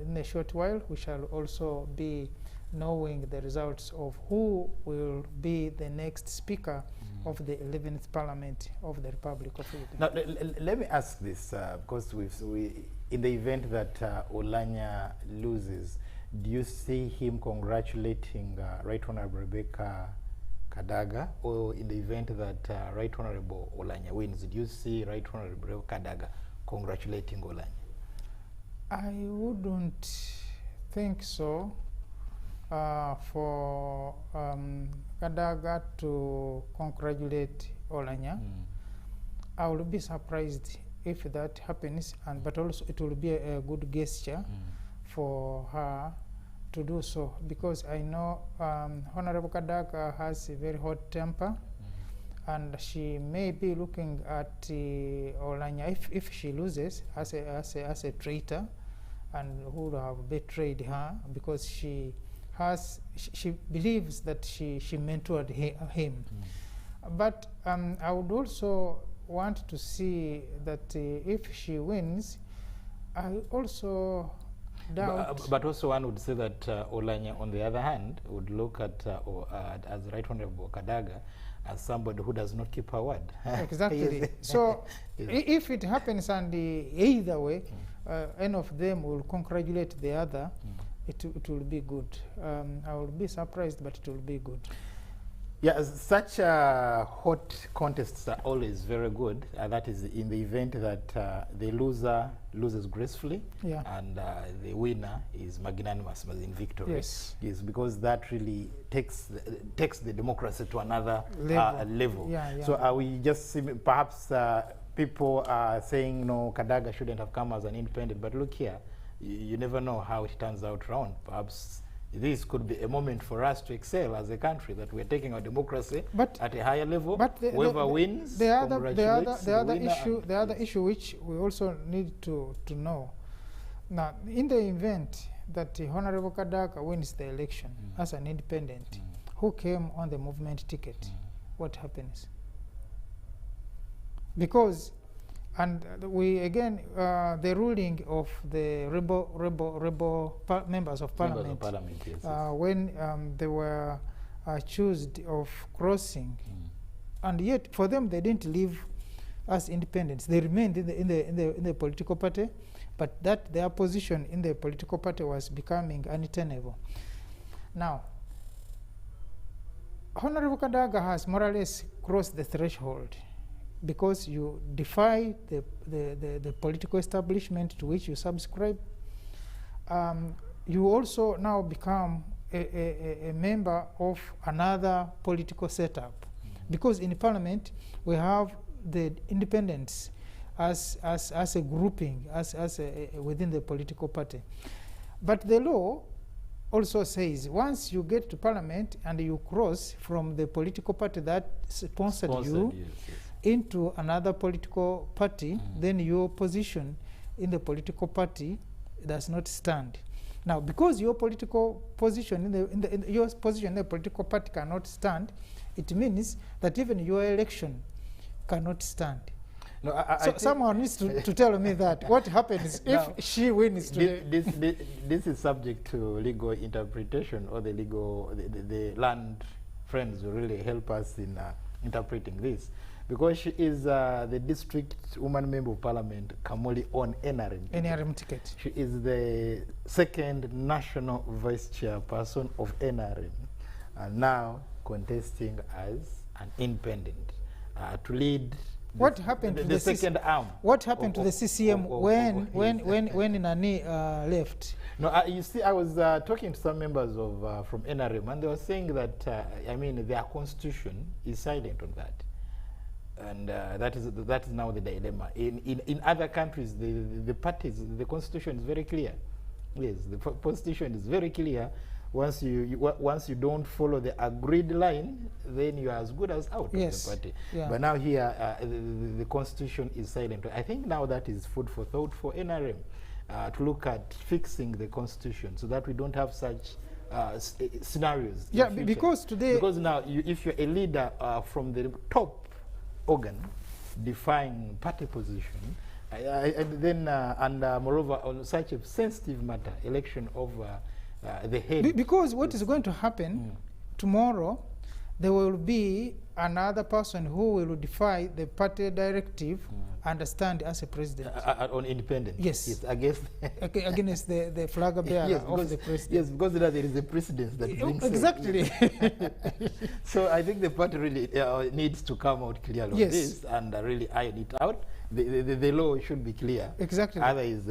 in a short while we shall also be knowing the results of who will be the next speaker of the 11th Parliament of the Republic of Uganda. Now, let me ask this, because in the event that Oulanyah loses, do you see him congratulating Right Honorable Rebecca Kadaga, or in the event that Right Honorable Oulanyah wins, do you see Right Honorable Rebecca Kadaga congratulating Oulanyah? I wouldn't think so. For Kadaga to congratulate Oulanyah, I will be surprised if that happens, but also it will be a good gesture for her to do so, because I know Honorable Kadaga has a very hot temper, and she may be looking at Oulanyah, if she loses, as a traitor, and who would have betrayed her, because she believes that she mentored him. But I would also want to see that if she wins, I also doubt. But also one would say that Oulanyah, on the other hand, would look at as Right Honorable Kadaga as somebody who does not keep her word. Exactly. So if it happens and either way, any of them will congratulate the other, it will be good. I will be surprised, but it will be good. Yeah, such hot contests are always very good. That is in the event that the loser loses gracefully, yeah, and the winner is magnanimous in victory. Yes. Yes, because that really takes the democracy to another level. Yeah, yeah. So we just see, perhaps people are saying, no, Kadaga shouldn't have come as an independent, but look here, you never know how it turns out around. Perhaps this could be a moment for us to excel as a country, that we're taking our democracy at a higher level. But whoever wins, the other issue which we also need to know. Now, in the event that Honorable Kadaga wins the election as an independent, who came on the movement ticket, what happens? Because, and we again, the ruling of the rebel members of parliament, yes, when they were accused of crossing, and yet for them they didn't live as independents. They remained in the political party, but that their position in the political party was becoming untenable. Now, Honorable Kadaga has more or less crossed the threshold, because you defy the political establishment to which you subscribe. You also now become a member of another political setup, because in parliament we have the independents as a grouping, within the political party. But the law also says once you get to parliament and you cross from the political party that sponsored you, yes, into another political party, then your position in the political party does not stand. Now, because your political position your position in the political party cannot stand, it means that even your election cannot stand. No, so someone needs to tell me that. What happens if she wins today? This is subject to legal interpretation, or the land friends will really help us in interpreting this. Because she is the district woman member of parliament, Kamoli, on NRM ticket. She is the second national vice chairperson of NRM, and now contesting as an independent to lead. What happened to the second arm? What happened to the CCM when Nani left? No, you see, I was talking to some members of from NRM, and they were saying that I mean, their constitution is silent on that. And that is now the dilemma. In other countries, the parties, the constitution is very clear. Yes, the constitution is very clear. Once you don't follow the agreed line, then you are as good as out of the party. Yeah. But now here, the constitution is silent. I think now that is food for thought for NRM to look at fixing the constitution so that we don't have such scenarios. Yeah, because now, if you're a leader from the top organ defying party position, and then moreover on such a sensitive matter, election of the head. Because what is going to happen tomorrow, there will be another person who will defy the party directive and stand as a president. On independence? Yes. Against against the flag bearer of the president. Yes, because there is a precedence that brings exactly. So I think the party really needs to come out clear on this and really iron it out. The law should be clear. Exactly. Otherwise,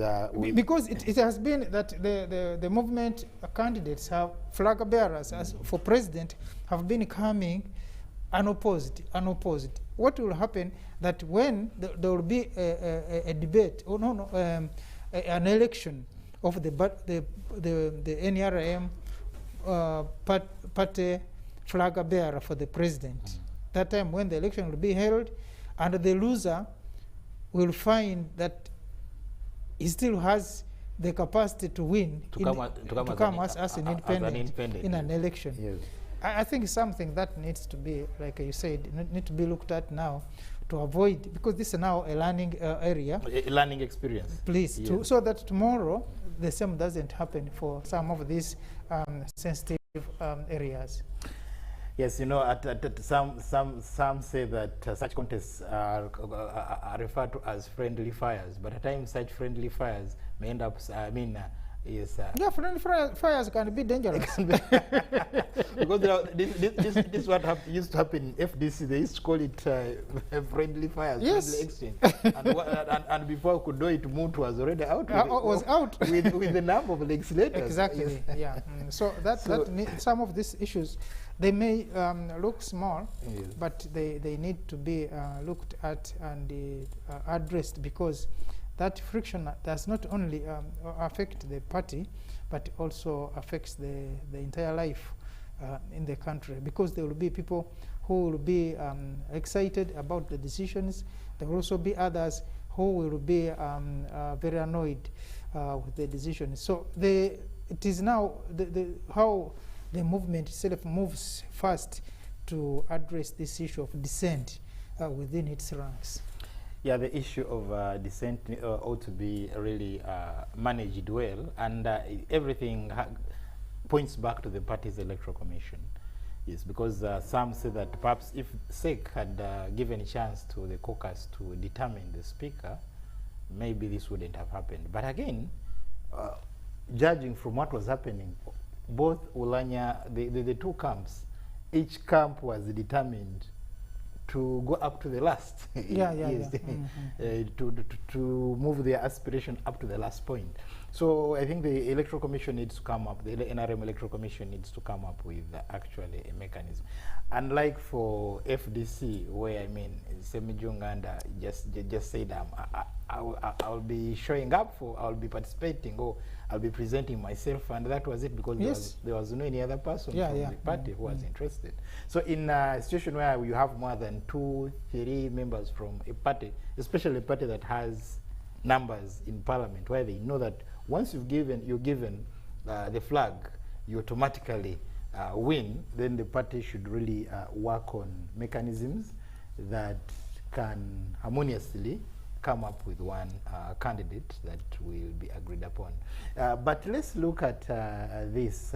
because it has been that the movement candidates have flag bearers as for president have been coming unopposed. What will happen that when there will be a debate or an election of the NRM party flag bearer for the president, that time when the election will be held, and the loser will find that he still has the capacity to win, to come as an independent in an election. Yes. I think it's something that needs to be, like you said, need to be looked at now to avoid, because this is now a learning area. A learning experience. Please, yes. So that tomorrow the same doesn't happen for some of these sensitive areas. Yes, you know, some say that such contests are referred to as friendly fires, but at times such friendly fires may end up, Yes, yeah, friendly fires can be dangerous. Because this is what used to happen in FDC. They used to call it friendly fires, yes. friendly exchange. and before we could do it, Moot was already out. With the number of legislators. Exactly. Yes. Yeah. So some of these issues, they may look small, yes. but they need to be looked at and addressed, because that friction does not only affect the party, but also affects the entire life in the country, because there will be people who will be excited about the decisions. There will also be others who will be very annoyed with the decisions. So it is now how the movement itself moves fast to address this issue of dissent within its ranks. Yeah, the issue of dissent ought to be really managed well, and everything points back to the party's electoral commission. Yes, because some say that perhaps if SEC had given a chance to the caucus to determine the speaker, maybe this wouldn't have happened. But again, judging from what was happening, both Ulanya, the two camps, each camp was determined to go up to the last. To move their aspiration up to the last point. So I think the Electoral Commission needs to come up, the NRM Electoral Commission needs to come up with actually a mechanism. Unlike for FDC, where I mean, Semijunganda just said, I'll be showing up I'll be participating, or I'll be presenting myself, and that was it, because there was no any other person from the party who was interested. So in a situation where you have more than 2-3 members from a party, especially a party that has numbers in parliament, where they know that once you're given the flag, you automatically win, then the party should really work on mechanisms that can harmoniously come up with one candidate that will be agreed upon. But let's look at this.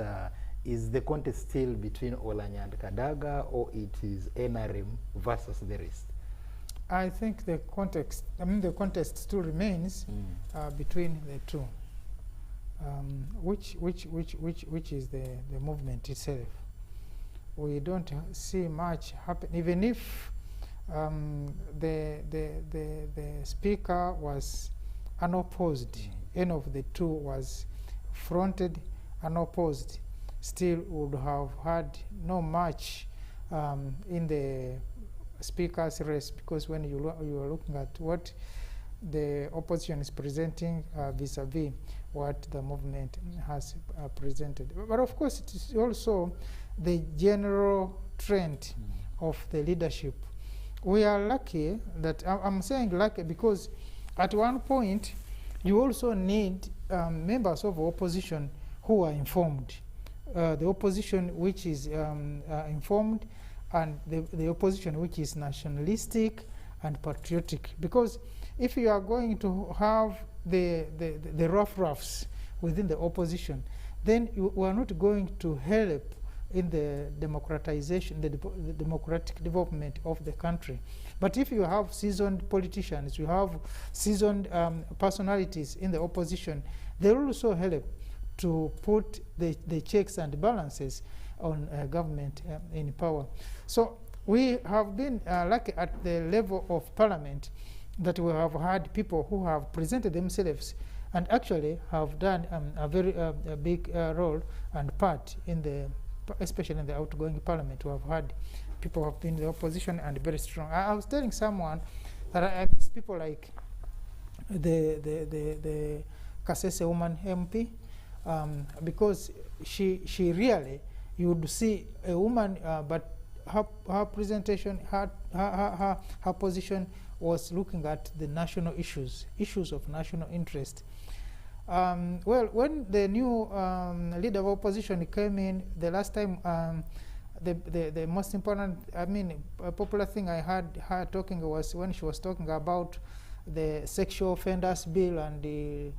Is the contest still between Olanya and Kadaga, or it is NRM versus the rest? I think the contest still remains between the two. Which is the movement itself. We don't see much happen, even if the speaker was unopposed. Any of the two was fronted unopposed, still would have had no much in the speaker's race, because when you are looking at what the opposition is presenting vis-a-vis what the movement has presented. But of course, it is also the general trend of the leadership. We are lucky that, I'm saying lucky because at one point, you also need members of opposition who are informed. The opposition which is informed, and the opposition which is nationalistic and patriotic. Because if you are going to have the roughs within the opposition, then you are not going to help in the democratization, the democratic development of the country. But if you have seasoned politicians, you have seasoned personalities in the opposition, they will also help to put the checks and balances on government in power. So we have been lucky at the level of parliament that we have had people who have presented themselves and actually have done a very big role and part in the, especially in the outgoing parliament. We have had people who have been in the opposition and very strong. I was telling someone that I miss people like the Kasese woman MP, because she really, you would see a woman, but her presentation, her position was looking at the national issues of national interest. Well, when the new leader of opposition came in the last time, the most important, a popular thing I heard her talking was when she was talking about the sexual offenders bill and the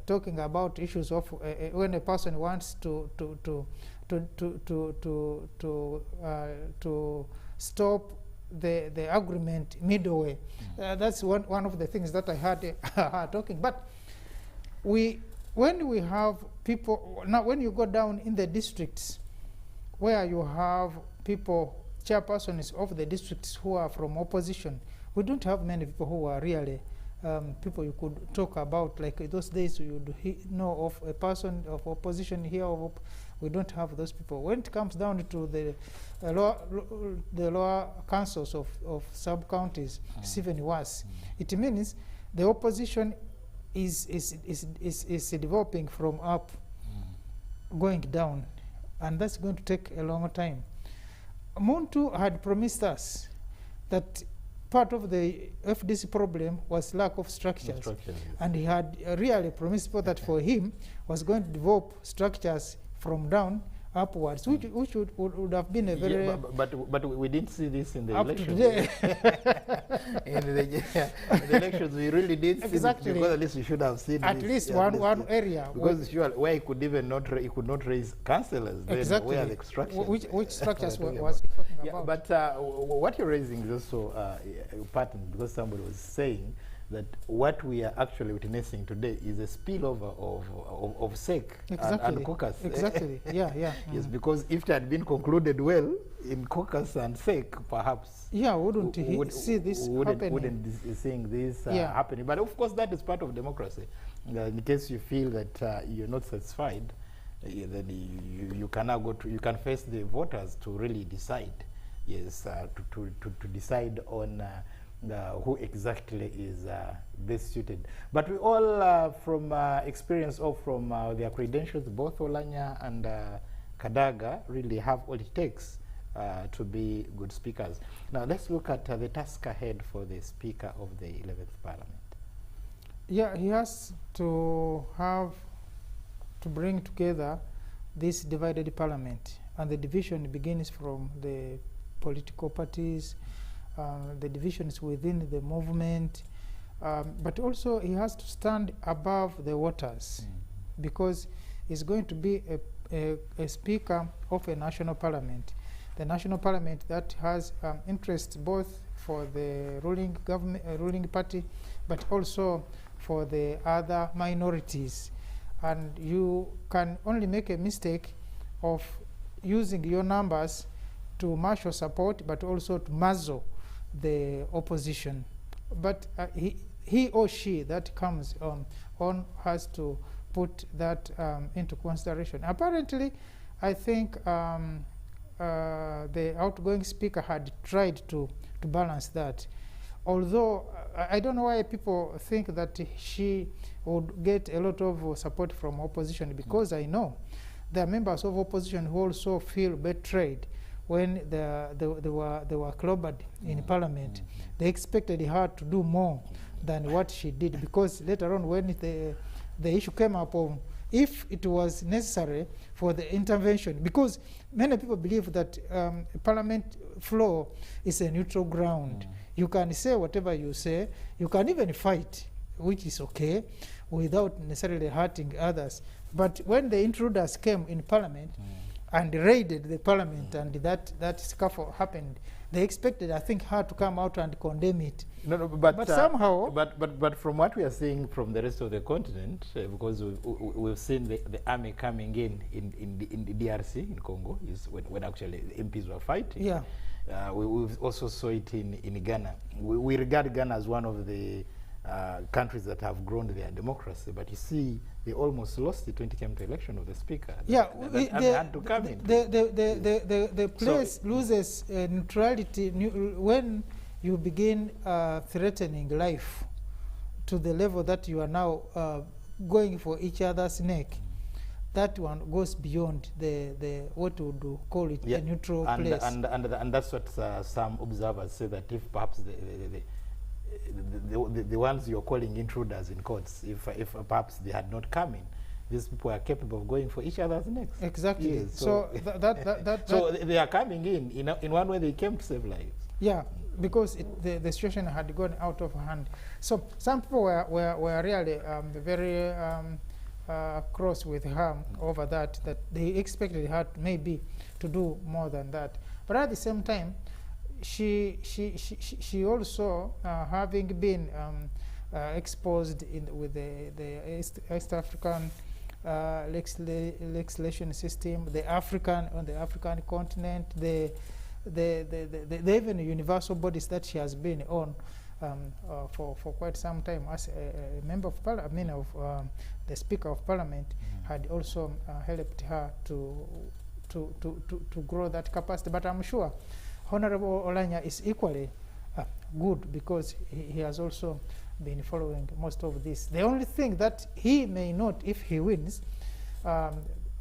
talking about issues of when a person wants to stop the agreement midway. That's one of the things that I heard her talking. But we when we have people, now when you go down in the districts where you have people, chairpersons of the districts who are from opposition, we don't have many people who are really people you could talk about, like those days you would know of a person of opposition here. We don't have those people. When it comes down to the lower councils of sub-counties, it's even worse. It means the opposition is developing from up, going down, and that's going to take a long time. Muntu had promised us that part of the FDC problem was lack of structures. And he had really promised people that for him was going to develop structures from down upwards, which would have been a very... Yeah, but we didn't see this in the elections. In the elections, we really did see it, because at least you should have seen at least one area. Because where he could even not, he could not raise councillors. Exactly. Where the structures. Which structures was he talking about? But what you're raising is also a pattern, because somebody was saying that what we are actually witnessing today is a spillover of SEC and caucus. Exactly, yeah. Yes, because if it had been concluded well in caucus and SEC, perhaps wouldn't see this happening. Wouldn't be seeing this happening. But of course, that is part of democracy. In case you feel that you're not satisfied, then you can now go to, you can face the voters to really decide. Yes, to decide on who exactly is best suited. But we all, from experience or from their credentials, both Olanya and Kadaga really have what it takes to be good speakers. Now let's look at the task ahead for the Speaker of the 11th Parliament. Yeah, he has to bring together this divided parliament, and the division begins from the political parties, the divisions within the movement, but also he has to stand above the waters, because he's going to be a speaker of a national parliament. The national parliament that has interest both for the ruling government, ruling party, but also for the other minorities. And you can only make a mistake of using your numbers to marshal support, but also to muzzle the opposition. But he or she that comes on has to put that into consideration. Apparently, I think the outgoing speaker had tried to balance that. Although I don't know why people think that she would get a lot of support from opposition, because I know there are members of opposition who also feel betrayed when they were clobbered in parliament. They expected her to do more than what she did, because later on when the issue came up of if it was necessary for the intervention, because many people believe that parliament floor is a neutral ground. You can say whatever you say, you can even fight, which is okay, without necessarily hurting others. But when the intruders came in parliament and raided the parliament, and that scuffle happened, they expected, I think, her to come out and condemn it. No, but somehow... But from what we are seeing from the rest of the continent, because we've seen the army coming in the DRC, in Congo, is when actually the MPs were fighting. Yeah. We've also saw it in Ghana. We regard Ghana as one of the countries that have grown their democracy, but you see, they almost lost it when it came to election of the speaker. Yeah, they had to come in. The place loses neutrality when you begin threatening life to the level that you are now going for each other's neck. That one goes beyond the what we would call it a neutral place. And that's what some observers say, that if perhaps the ones you're calling intruders in courts, if perhaps they had not come in, these people are capable of going for each other's necks. Exactly. Yes, so so they are coming in one way they came to save lives. Yeah, because the situation had gone out of hand. So some people were really very cross with her over that they expected her maybe to do more than that. But at the same time, she also, having been exposed with the East African legislation system, on the African continent, the even universal bodies that she has been on for quite some time as a member of parliament, the Speaker of Parliament, had also helped her to grow that capacity. But I'm sure Honorable Olanya is equally good, because he has also been following most of this. The only thing that he may not, if he wins,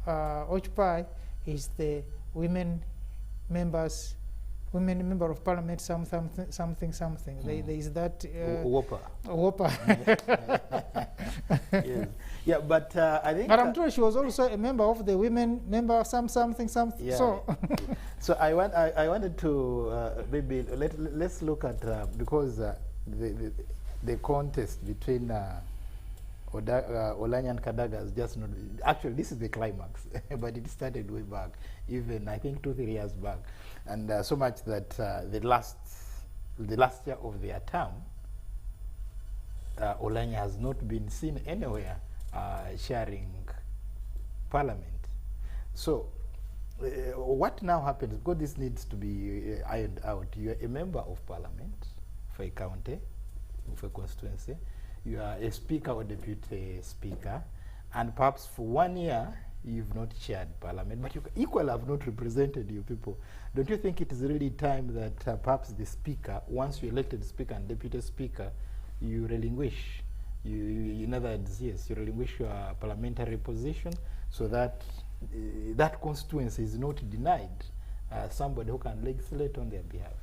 occupy is the women member of parliament, something. There is that Whopper. Yes. Yeah, but I think. But I'm sure she was also a member of the women member something. Yeah. So, so I wanted to maybe let's look at because the contest between Olanya and Kadaga is just not. Actually, this is the climax, but it started way back, even I think 2-3 years back, and so much that the last year of their term, Olanya has not been seen anywhere sharing parliament. So what now happens, because this needs to be ironed out, you are a member of parliament for a county, for a constituency, you are a speaker or deputy speaker, and perhaps for 1 year you've not chaired parliament, but you equally have not represented your people. Don't you think it is really time that perhaps the speaker, once you elected speaker and deputy speaker, you relinquish, in other words, yes, you relinquish your parliamentary position, so that that constituency is not denied somebody who can legislate on their behalf?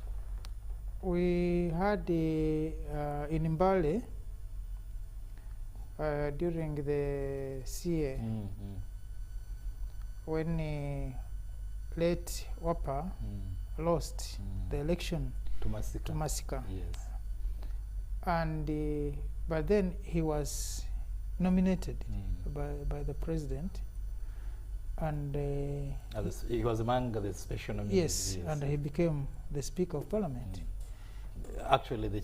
We had in Mbale during the CA, when late Wapa lost the election to Masika. Yes. And but then he was nominated by the president, and he was among the special nominees. Yes, and he became the Speaker of Parliament. Actually, the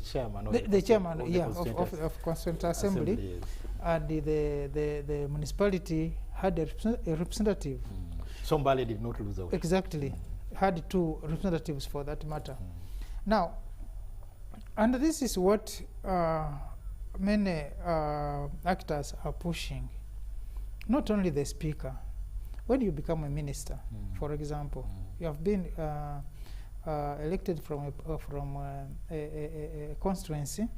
chairman of the chairman, of Constituent Assembly, yes. And the municipality had a representative. Somebody did not lose out. Exactly, had 2 representatives for that matter. Now, and this is what many actors are pushing. Not only the speaker. When you become a minister, for example, you have been elected from a constituency,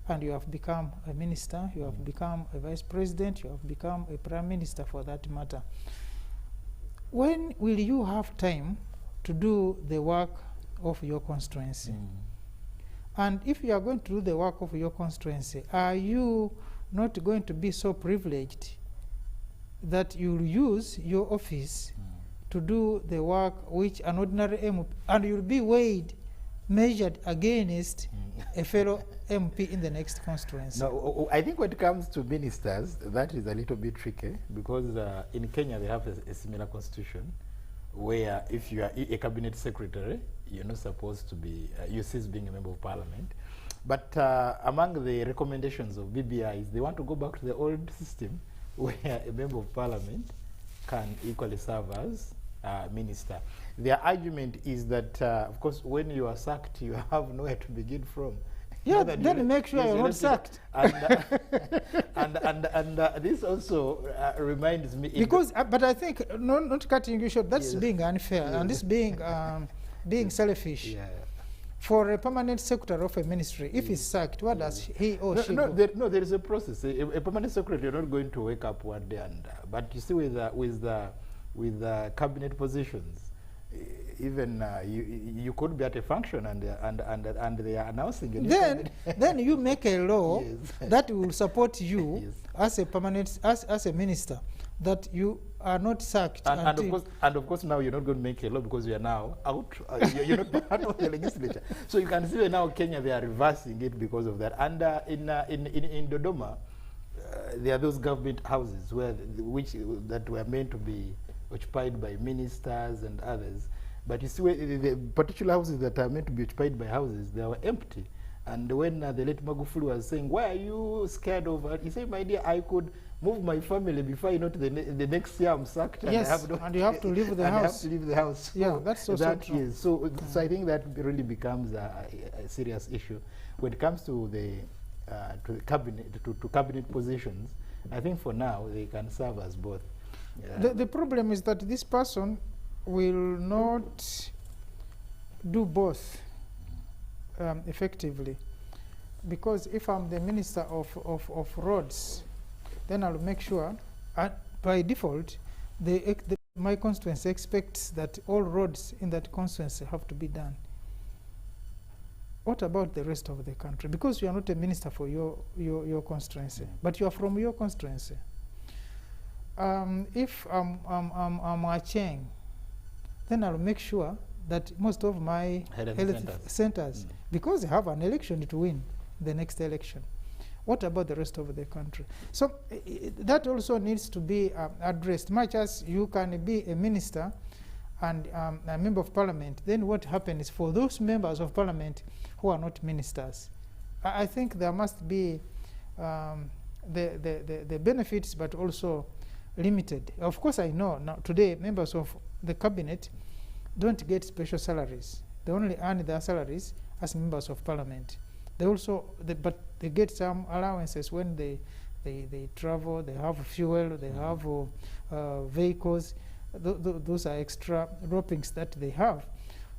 and you have become a minister, you have become a vice president, you have become a prime minister for that matter. When will you have time to do the work of your constituency? And if you are going to do the work of your constituency, are you not going to be so privileged that you'll use your office to do the work which an ordinary MP, and you'll be measured against a fellow MP in the next constituency? No, I think when it comes to ministers, that is a little bit tricky, because in Kenya they have a similar constitution, where if you are a cabinet secretary, you're not supposed to be, you cease being a member of parliament. But among the recommendations of BBI is they want to go back to the old system, where a member of parliament can equally serve as minister. Their argument is that, of course, when you are sacked, you have nowhere to begin from. Yeah, then make sure you're not sacked. And this also reminds me... Because, but I think, not cutting you short, that's being unfair, and this being selfish. Yeah. For a permanent secretary of a ministry, if he's sacked, what does he or she do? There is a process. A permanent secretary, you're not going to wake up one day and... but you see, with the cabinet positions, even you could be at a function and they are announcing it. Then you make a law that will support you as a permanent, as a minister, that you are not sacked. And of course now you're not going to make a law because you are now out. You're not part of the legislature. So you can see now Kenya, they are reversing it because of that. And in Dodoma, there are those government houses that were meant to be occupied by ministers and others. But you see, the particular houses that are meant to be occupied by houses, they were empty. And when the late Magufuli was saying, why are you scared of he said, my dear, I could move my family before you know to the next year I'm sacked. Yes, and you have to leave the house. I have to leave the house. Yeah, so that's also true. Is, so I think that really becomes a serious issue. When it comes to the cabinet, to cabinet positions, I think for now they can serve as both. The problem is that this person will not do both effectively, because if I'm the Minister of Roads, then I'll make sure, by default, my constituency expects that all roads in that constituency have to be done. What about the rest of the country? Because you are not a minister for your constituency, but you are from your constituency. If I'm a Cheng, then I'll make sure that most of my health centers, because they have an election to win the next election. What about the rest of the country? So that also needs to be addressed. Much as you can be a minister and a member of parliament, then what happens for those members of parliament who are not ministers? I think there must be the benefits, but also limited. Of course, I know now today members of the cabinet don't get special salaries. They only earn their salaries as members of parliament. They also, but they get some allowances when they travel, they have fuel, they have vehicles. Those are extra ropings that they have.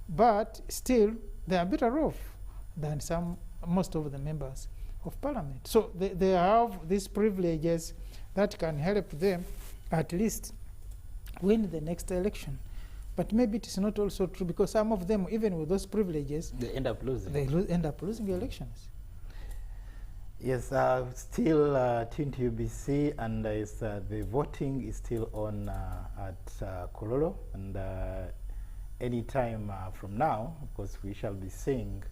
But still, they are better off than most of the members of parliament. So they have these privileges that can help them at least win the next election. But maybe it is not also true, because some of them, even with those privileges, they end up losing. They end up losing the elections. Yes, still tuned to UBC, and the voting is still on at Kololo, and any time from now, of course, we shall be seeing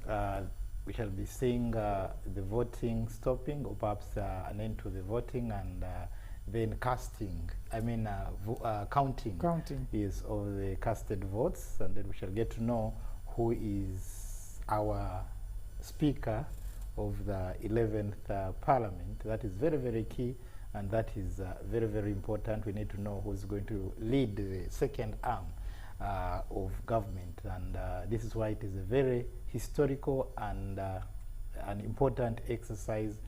the voting stopping, or perhaps an end to the voting, and then counting is of the casted votes, and then we shall get to know who is our speaker of the 11th Parliament. That is very, very key, and that is very, very important. We need to know who's going to lead the second arm of government, and this is why it is a very historical and an important exercise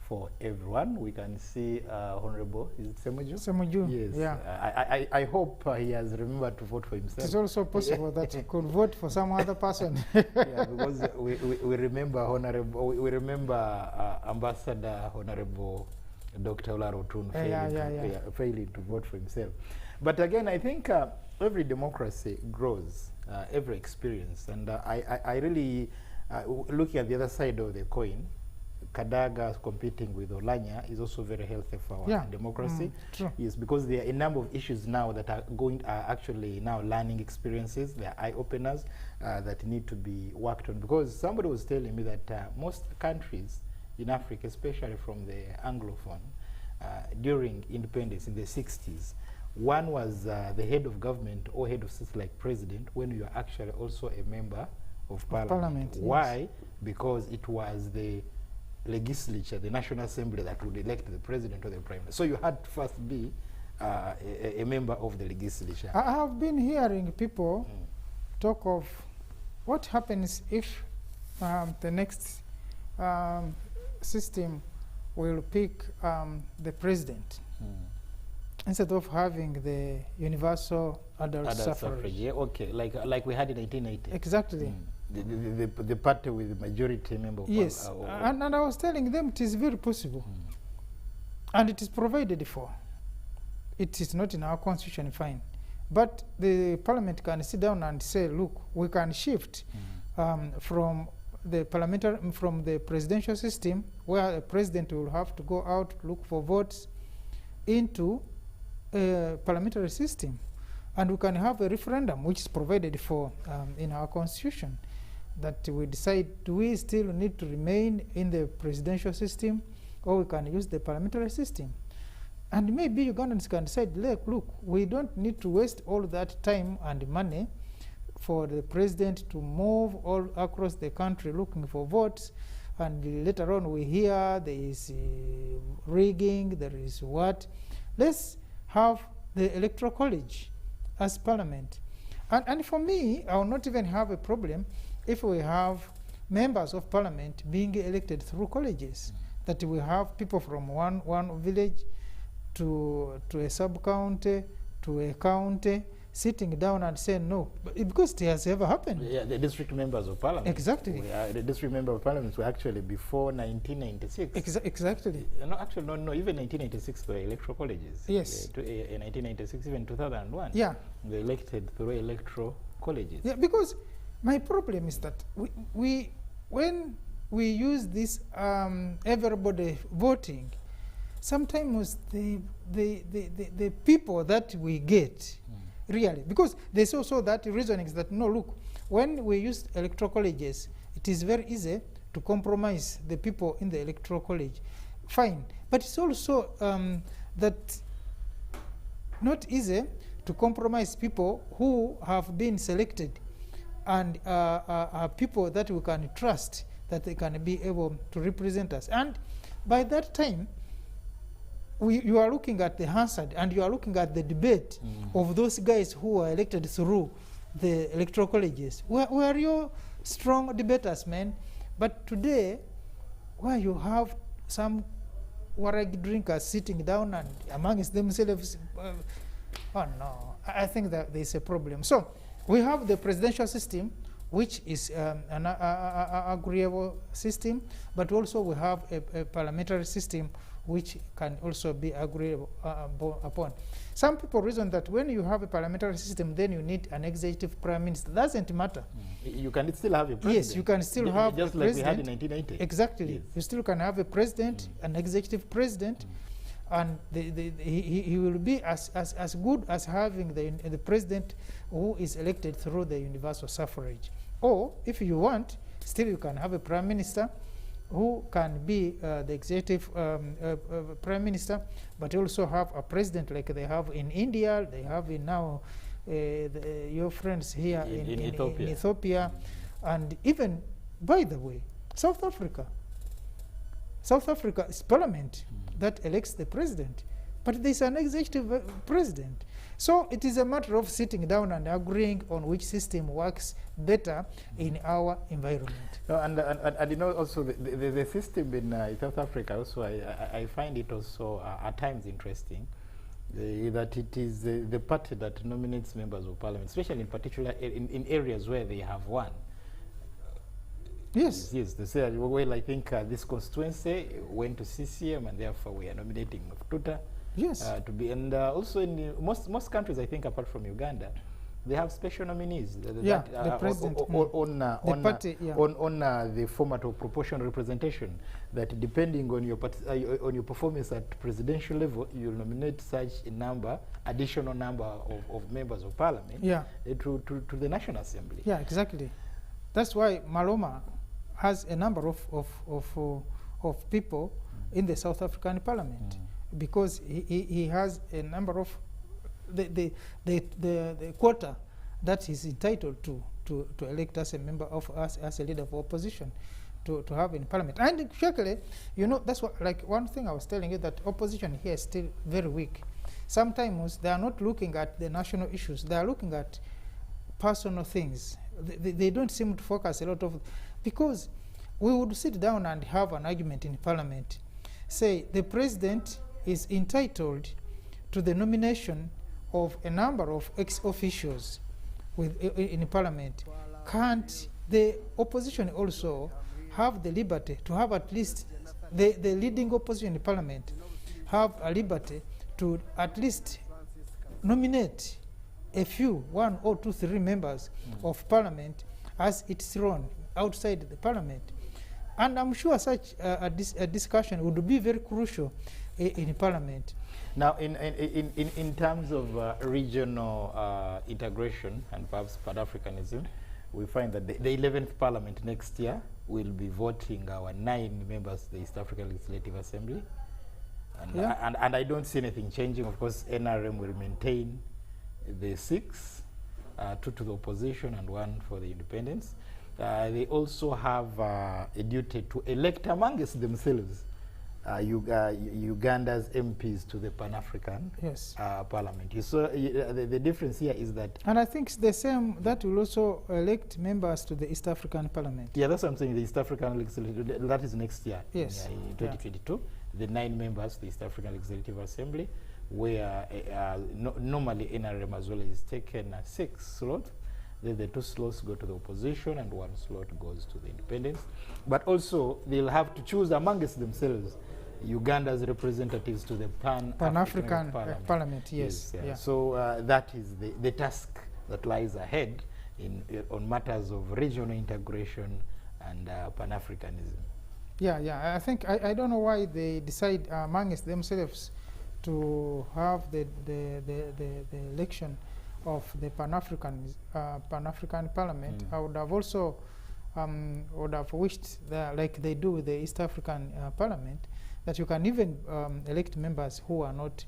for everyone. We can see Honorable, is it Semuju? Semuju, yes. Yeah. I hope he has remembered to vote for himself. It's also possible that he could vote for some other person. Yeah, because we remember Ambassador Honorable Dr. Olarotun failing to vote for himself. But again, I think every democracy grows, every experience, and I really, looking at the other side of the coin, Kadaga competing with Olanya is also very healthy for our democracy. True. Yes, because there are a number of issues now that are actually now learning experiences. They are eye openers that need to be worked on. Because somebody was telling me that most countries in Africa, especially from the Anglophone, during independence in the 60s, one was the head of government or head of state like president, when you are actually also a member of parliament. Why? Yes. Because it was the legislature, the National Assembly, that would elect the president or the prime minister. So you had to first be a member of the legislature. I have been hearing people talk of what happens if the next system will pick the president instead of having the universal adult suffrage. Yeah, okay, like we had in 1980. Exactly. The party with the majority member. Yes, and I was telling them it is very possible, and it is provided for. It is not in our constitution, fine, but the parliament can sit down and say, look, we can shift from the presidential system, where a president will have to go out to look for votes, into a parliamentary system, and we can have a referendum, which is provided for in our constitution, that we decide, do we still need to remain in the presidential system, or we can use the parliamentary system? And maybe Ugandans can decide, look, we don't need to waste all that time and money for the president to move all across the country looking for votes, and later on we hear there is rigging, there is what. Let's have the electoral college as parliament. And for me, I will not even have a problem if we have members of parliament being elected through colleges, that we have people from one village to a sub-county, to a county, sitting down and saying no, because it has ever happened. Yeah, the district members of parliament. Exactly. The district member of parliament were actually before 1996. Exactly. No, actually, no, even 1996 were electoral colleges. Yes. In 1996, even 2001. Yeah. They elected through electoral colleges. Yeah, because my problem is that when we use this everybody voting, sometimes the people that we get, really, because there's also that reasoning is that, no, look, when we use electoral colleges, it is very easy to compromise the people in the electoral college. Fine. But it's also that not easy to compromise people who have been selected and are people that we can trust, that they can be able to represent us. And by that time, you are looking at the Hansard and you are looking at the debate of those guys who were elected through the electoral colleges. Where are your strong debaters, man? But today, where you have some warag drinkers sitting down and amongst themselves, oh no, I think that there's a problem. So we have the presidential system, which is an agreeable system, but also we have a parliamentary system which can also be agreed upon. Some people reason that when you have a parliamentary system, then you need an executive prime minister. Doesn't matter. You can still have a president. Yes, you can still have just a like president. we had in 1980. Exactly. Yes. You still can have a president, an executive president, and he will be as good as having the president who is elected through the universal suffrage. Or, if you want, still you can have a prime minister who can be the executive prime minister, but also have a president like they have in India, they have in now your friends here in Ethiopia, and even, by the way, South Africa. South Africa is parliament that elects the president, but there's an executive president. So it is a matter of sitting down and agreeing on which system works better in our environment. No, and you know, also the system in South Africa also, I find it also at times interesting that it is the party that nominates members of parliament, especially in particular in areas where they have won. Yes. Yes, they say, well, I think this constituency went to CCM and therefore we are nominating Muftuta. Yes. To be, and also in most countries, I think, apart from Uganda, they have special nominees. The president on the format of proportional representation. That depending on your performance at presidential level, you'll nominate such a number, additional number of members of parliament. Yeah. To the National Assembly. Yeah, exactly. That's why Maloma has a number of people in the South African parliament. Because he has a number of the quota that he's entitled to elect as a member of us as a leader of opposition to have in parliament. And actually, you know, that's what, like one thing I was telling you, that opposition here is still very weak. Sometimes they are not looking at the national issues, they are looking at personal things. They don't seem to focus a lot of, because we would sit down and have an argument in parliament, say the president is entitled to the nomination of a number of ex-officials in parliament. Can't the opposition also have the liberty to have at least the leading opposition in parliament have a liberty to at least nominate a few, 1 or 2, 3 members of parliament as it's thrown outside the parliament? And I'm sure such a discussion would be very crucial in parliament. Now, in terms of regional integration and perhaps Pan-Africanism, we find that the 11th Parliament next year will be voting our 9 members of the East African Legislative Assembly. And I don't see anything changing. Of course, NRM will maintain the 6. 2 to the opposition and 1 for the independents. They also have a duty to elect amongst themselves Uganda's MPs to the Pan-African Parliament. So the difference here is that... And I think it's the same, that will also elect members to the East African Parliament. Yeah, that's what I'm saying, the East African Legislative, that is next year. Yes. In 2022, the 9 members of the East African Legislative Assembly, where normally NRM as well is taken 6 slots. Then the 2 slots go to the opposition and 1 slot goes to the independents. But also, they'll have to choose amongst themselves Uganda's representatives to the Pan-African Parliament. Yes. Yeah. So that is the task that lies ahead on matters of regional integration and Pan-Africanism. Yeah. I think I don't know why they decide amongst themselves to have the election of the Pan-African Parliament. I would have also wished that, like they do with the East African Parliament, that you can even elect members who are not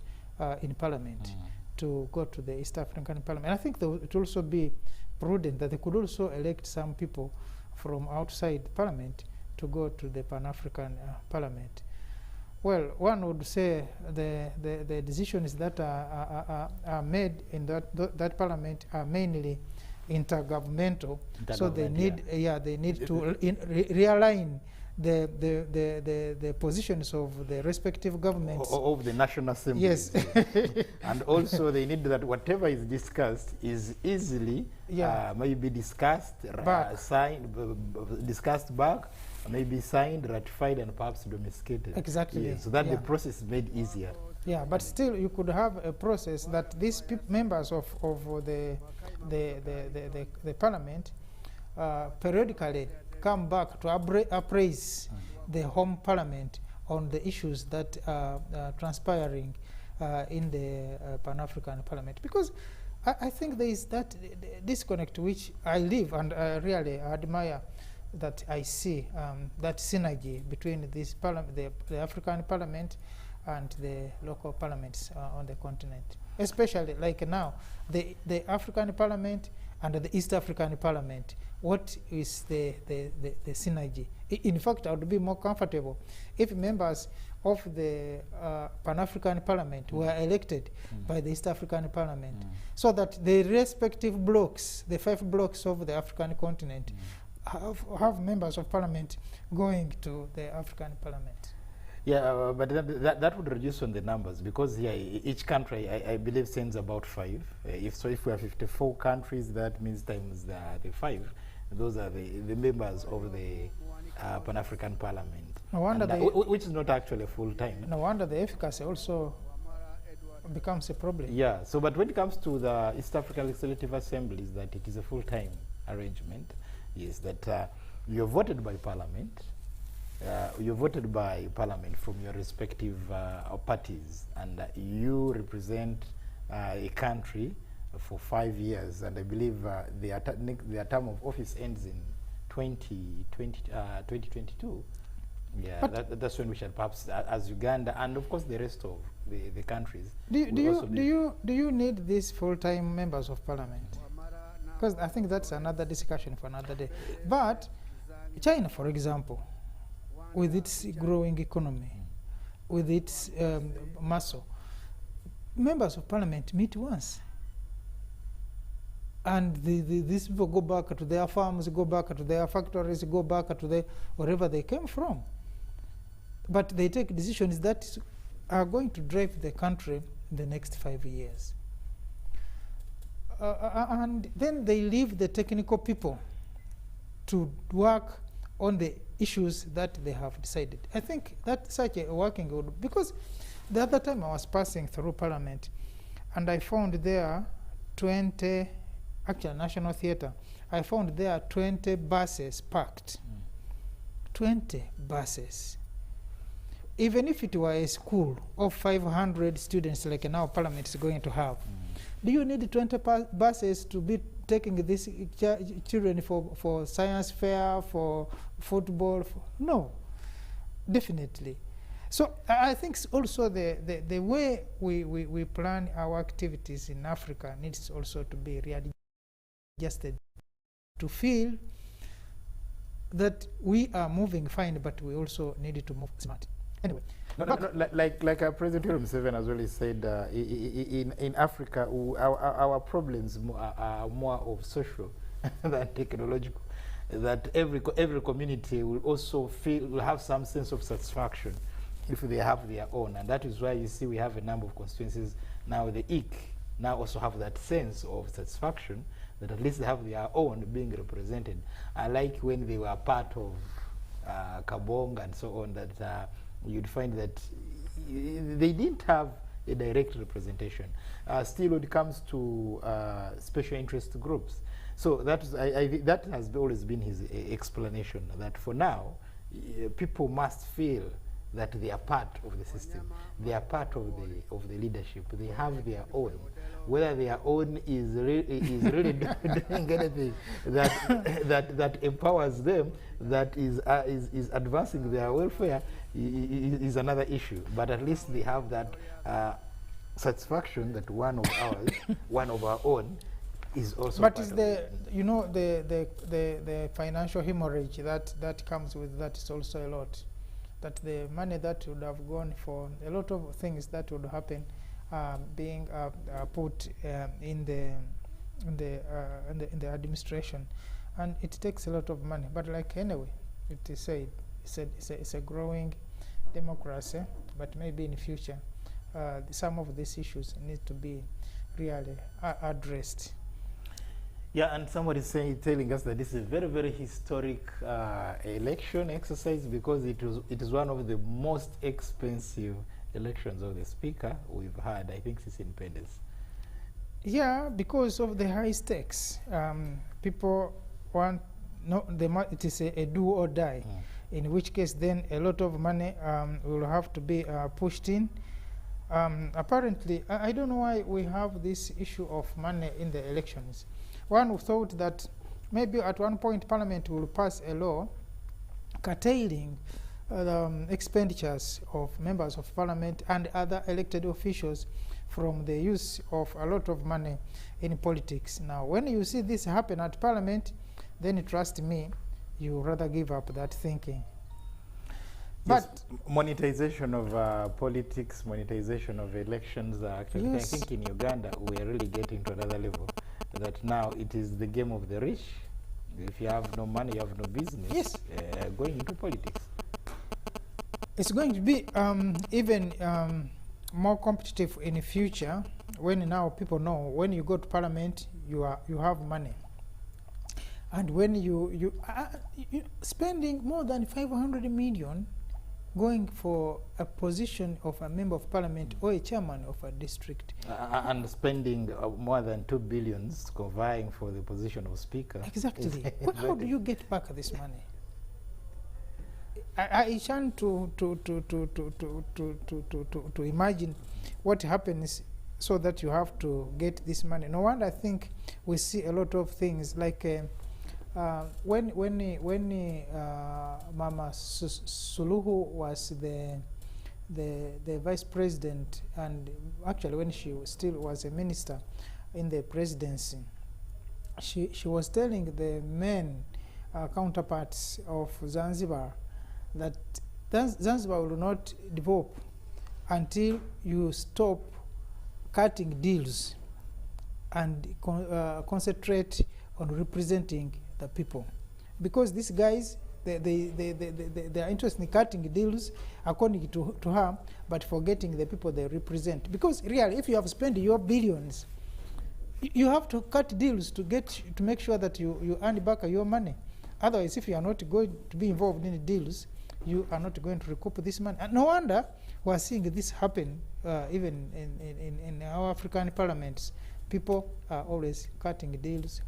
in Parliament to go to the East African Parliament. I think it would also be prudent that they could also elect some people from outside Parliament to go to the Pan-African Parliament. Well, one would say the decisions that are made in that Parliament are mainly intergovernmental, so they need they need to realign the positions of the respective governments of the National Assembly. Yes. And also they need that whatever is discussed is easily maybe discussed, discussed back, maybe signed, ratified, and perhaps domesticated. Exactly. Yeah, so that the process is made easier. Yeah, but still you could have a process that these members of the Parliament periodically come back to appraise the home Parliament on the issues that are transpiring in the Pan-African Parliament. Because I think there is that disconnect which I live and I really admire, that I see that synergy between this the African Parliament and the local parliaments on the continent. Especially like now, the African Parliament and the East African Parliament. What is the synergy? In fact, I would be more comfortable if members of the Pan-African Parliament were elected by the East African Parliament, so that the respective blocks, the 5 blocks of the African continent, have members of Parliament going to the African Parliament. Yeah, but that would reduce on the numbers, because each country, I believe, sends about 5. If we have 54 countries, that means times the 5. Those are the members of the Pan-African Parliament. No wonder which is not actually full-time. No wonder the efficacy also becomes a problem. Yeah, so but when it comes to the East African Legislative Assemblies, that it is a full-time arrangement, is that you're voted by Parliament, you're voted by Parliament from your respective parties, and you represent a country for 5 years, and I believe their term of office ends in 2022. Yeah, that's when we shall perhaps, as Uganda and of course the rest of the countries. Do you need these full-time members of Parliament? Because I think that's another discussion for another day. But China, for example, with its growing economy, with its muscle, members of Parliament meet once. And these people go back to their farms, go back to their factories, go back to wherever they came from. But they take decisions that are going to drive the country in the next 5 years. And then they leave the technical people to work on the issues that they have decided. I think that's such a working good, because the other time I was passing through Parliament and I found there 20, actually National Theatre, I found there 20 buses parked. 20 buses. Even if it were a school of 500 students like now Parliament is going to have, do you need 20 buses to be taking these children for science fair, for football? No, definitely. So I think also the way we plan our activities in Africa needs also to be really adjusted to feel that we are moving fine, but we also need to move smart. Anyway, like President Museveni has already said, in Africa, our problems are more of social than technological. That every community will also will have some sense of satisfaction if they have their own, and that is why you see we have a number of constituencies now. The IC now also have that sense of satisfaction that at least they have their own being represented. I like when they were part of Kabong and so on, that you'd find that they didn't have a direct representation. Still, when it comes to special interest groups, so that has always been his explanation, that for now, people must feel that they are part of the system, they are part of the leadership, they have their own. Whether their own is really doing anything that empowers them, that is advancing their welfare, is another issue. But at least they have that satisfaction that one of our own is also. But is the the financial hemorrhage that comes with that is also a lot. That the money that would have gone for a lot of things that would happen being put in the administration, and it takes a lot of money. But like anyway, it is said it's a growing democracy. But maybe in the future, some of these issues need to be really addressed. Yeah, and somebody telling us that this is a very, very historic election exercise, because it is one of the most expensive elections of the speaker we've had, I think, since independence. Yeah, because of the high stakes. People want it is a do or die, in which case then a lot of money will have to be pushed in. Apparently, I don't know why we have this issue of money in the elections. One thought that maybe at one point Parliament will pass a law curtailing expenditures of members of Parliament and other elected officials from the use of a lot of money in politics. Now, when you see this happen at Parliament, then trust me, you rather give up that thinking. Yes, but monetization of politics, monetization of elections, actually, yes. I think in Uganda we are really getting to another level. That now it is the game of the rich. If you have no money, you have no business. Yes. Going into politics. It's going to be even more competitive in the future, when now people know when you go to Parliament, you have money, and when you spending more than 500 million going for a position of a member of Parliament or a chairman of a district. And spending more than 2 billion vying for the position of speaker. Exactly. How do you get back this money? I try to imagine what happens so that you have to get this money. No wonder I think we see a lot of things like when Mama Suluhu was the vice president, and actually when she still was a minister in the presidency, she was telling the men counterparts of Zanzibar that Zanzibar will not develop until you stop cutting deals and concentrate on representing the people, because these guys they are interested in cutting deals according to her, but forgetting the people they represent. Because really, if you have spent your billions, you have to cut deals to make sure that you earn back your money. Otherwise, if you are not going to be involved in the deals, you are not going to recoup this money. And no wonder we are seeing this happen even in our African parliaments. People are always cutting deals,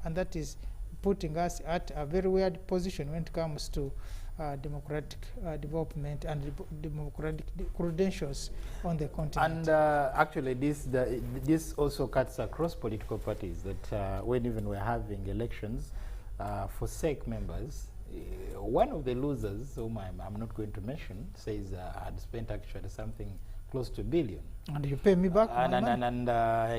and that is putting us at a very weird position when it comes to democratic development and democratic credentials on the continent. And actually, this also cuts across political parties. That when even we're having elections for SEC members, one of the losers, whom I'm not going to mention, says had spent actually something close to $1 billion. And you pay me back and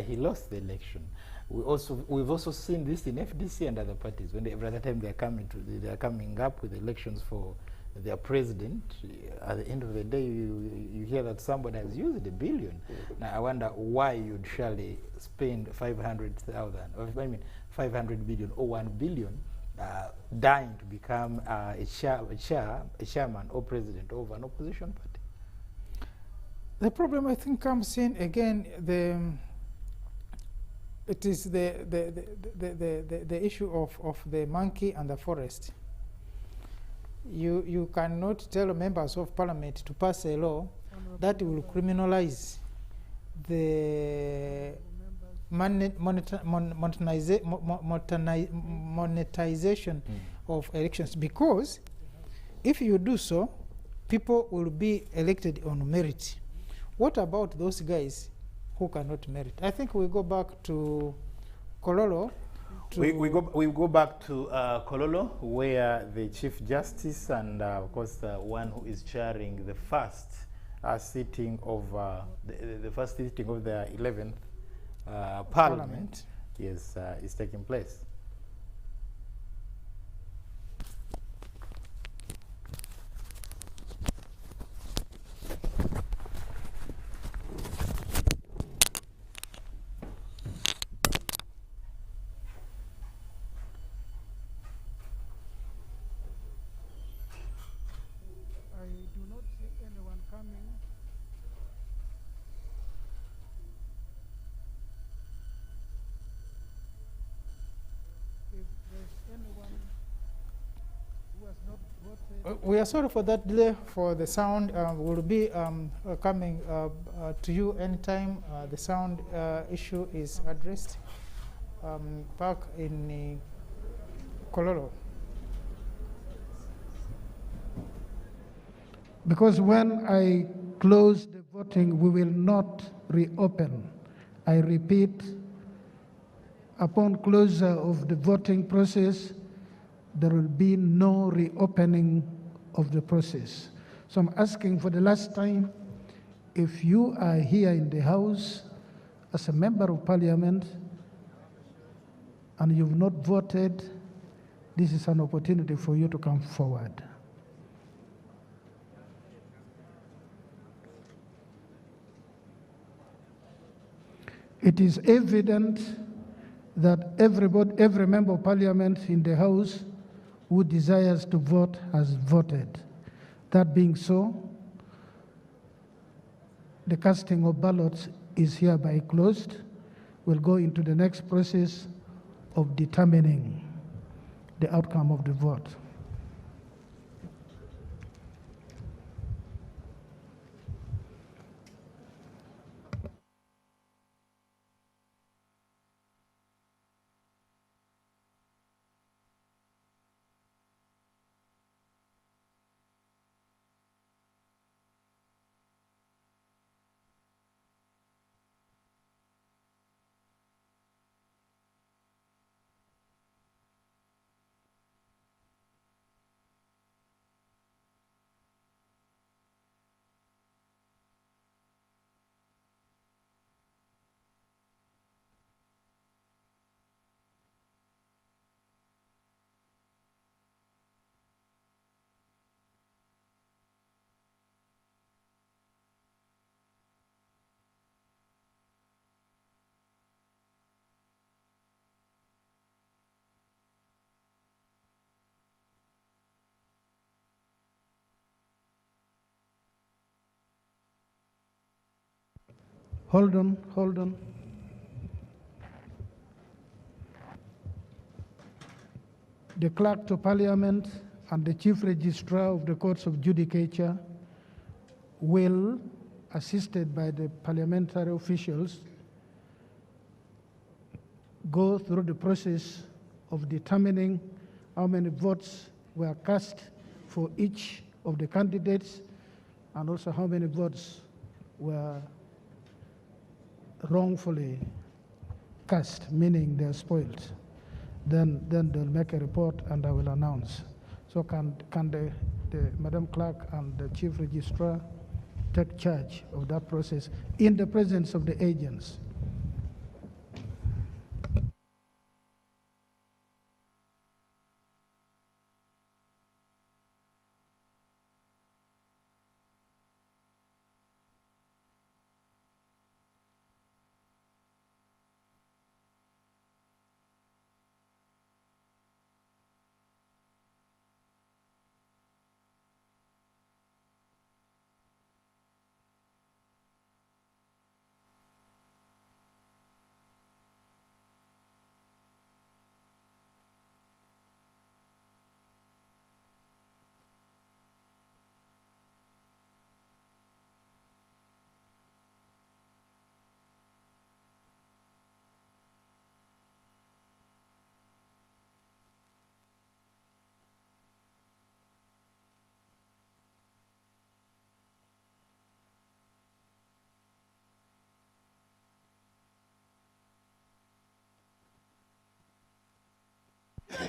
he lost the election. We've also seen this in FDC and other parties. When every other time they are coming up with elections for their president, at the end of the day, you hear that somebody has used $1 billion. Now I wonder why you'd surely spend 500 billion or 1 billion dying to become a chairman or president of an opposition party. The problem, I think, comes in again. It is the issue of the monkey and the forest. You cannot tell members of parliament to pass a law that will criminalize the monetization of elections, because if you do so, people will be elected on merit. What about those guys who cannot merit? I think we go back to Kololo. We go back to Kololo, where the Chief Justice and, of course, the one who is chairing the first sitting of the first sitting of the 11th Parliament, yes, is taking place. We are sorry for that delay. For the sound, will be coming to you anytime the sound issue is addressed. Back in Kololo. Because when I close the voting, we will not reopen. I repeat, upon closure of the voting process, there will be no reopening of the process. So I'm asking for the last time, if you are here in the House as a member of Parliament and you've not voted, this is an opportunity for you to come forward. It is evident that every member of Parliament in the House who desires to vote has voted. That being so, the casting of ballots is hereby closed. We'll go into the next process of determining the outcome of the vote. Hold on. The Clerk to Parliament and the Chief Registrar of the Courts of Judicature will, assisted by the parliamentary officials, go through the process of determining how many votes were cast for each of the candidates and also how many votes were wrongfully cast, meaning they're spoiled. Then they'll make a report and I will announce. So can the Madam Clerk and the Chief Registrar take charge of that process in the presence of the agents?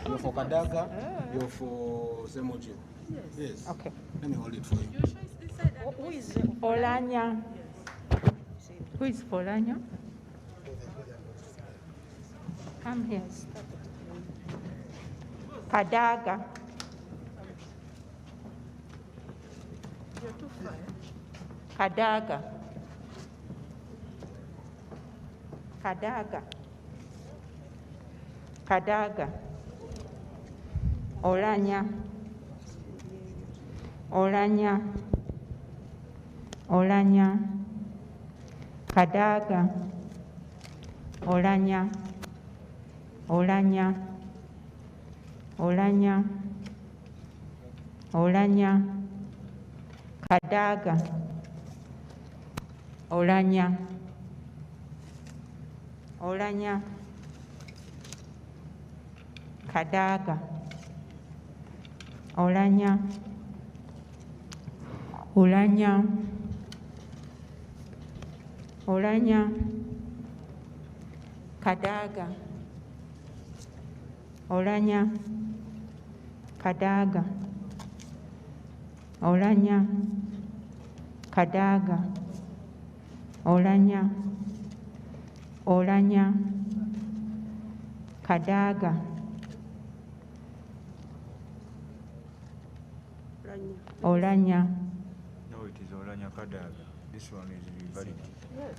You're for Kadaga, you're for Semoji. Yes. Okay. Let me hold it for you. Who is Olanya. Who is Olanya? Come here. Kadaga. You're too far. Kadaga. Kadaga. Kadaga. Olanya. Olanya. Olanya. Kadaga. Olanya. Olanya. Olanya. Olanya. Kadaga. Olanya. Olanya. Kadaga. Olanya. Olanya. Olanya. Kadaga. Olanya. Kadaga. Olanya. Kadaga. Olanya. Olanya. Kadaga. Olanya. No, it is Olanya Kadaga. This one is invalid. Yes.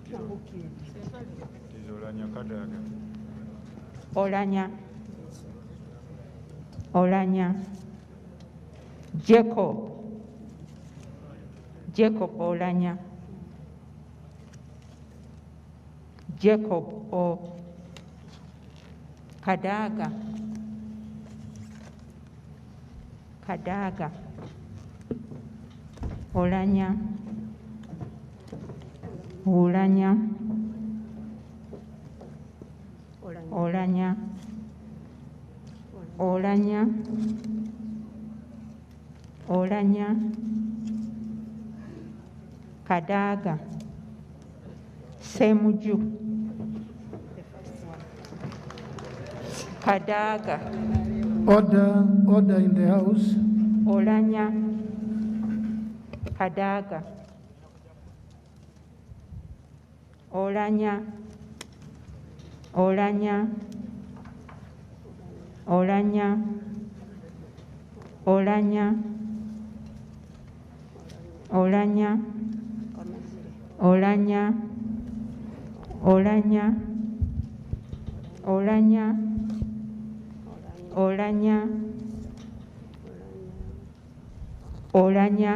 It is Olanya Kadaga. Olanya. Olanya. Jacob. Jacob Olanya. Jacob O. Kadaga. Kadaga. Olanya. Olanya. Olanya. Olanya. Olanya. Kadaga. Semuju. Kadaga. Order in the House. Olanya. Kadaga. Olanya. Olanya. Olanya. Olanya. Olanya. Olanya. Olanya. Olanya. Olanya. Olanya.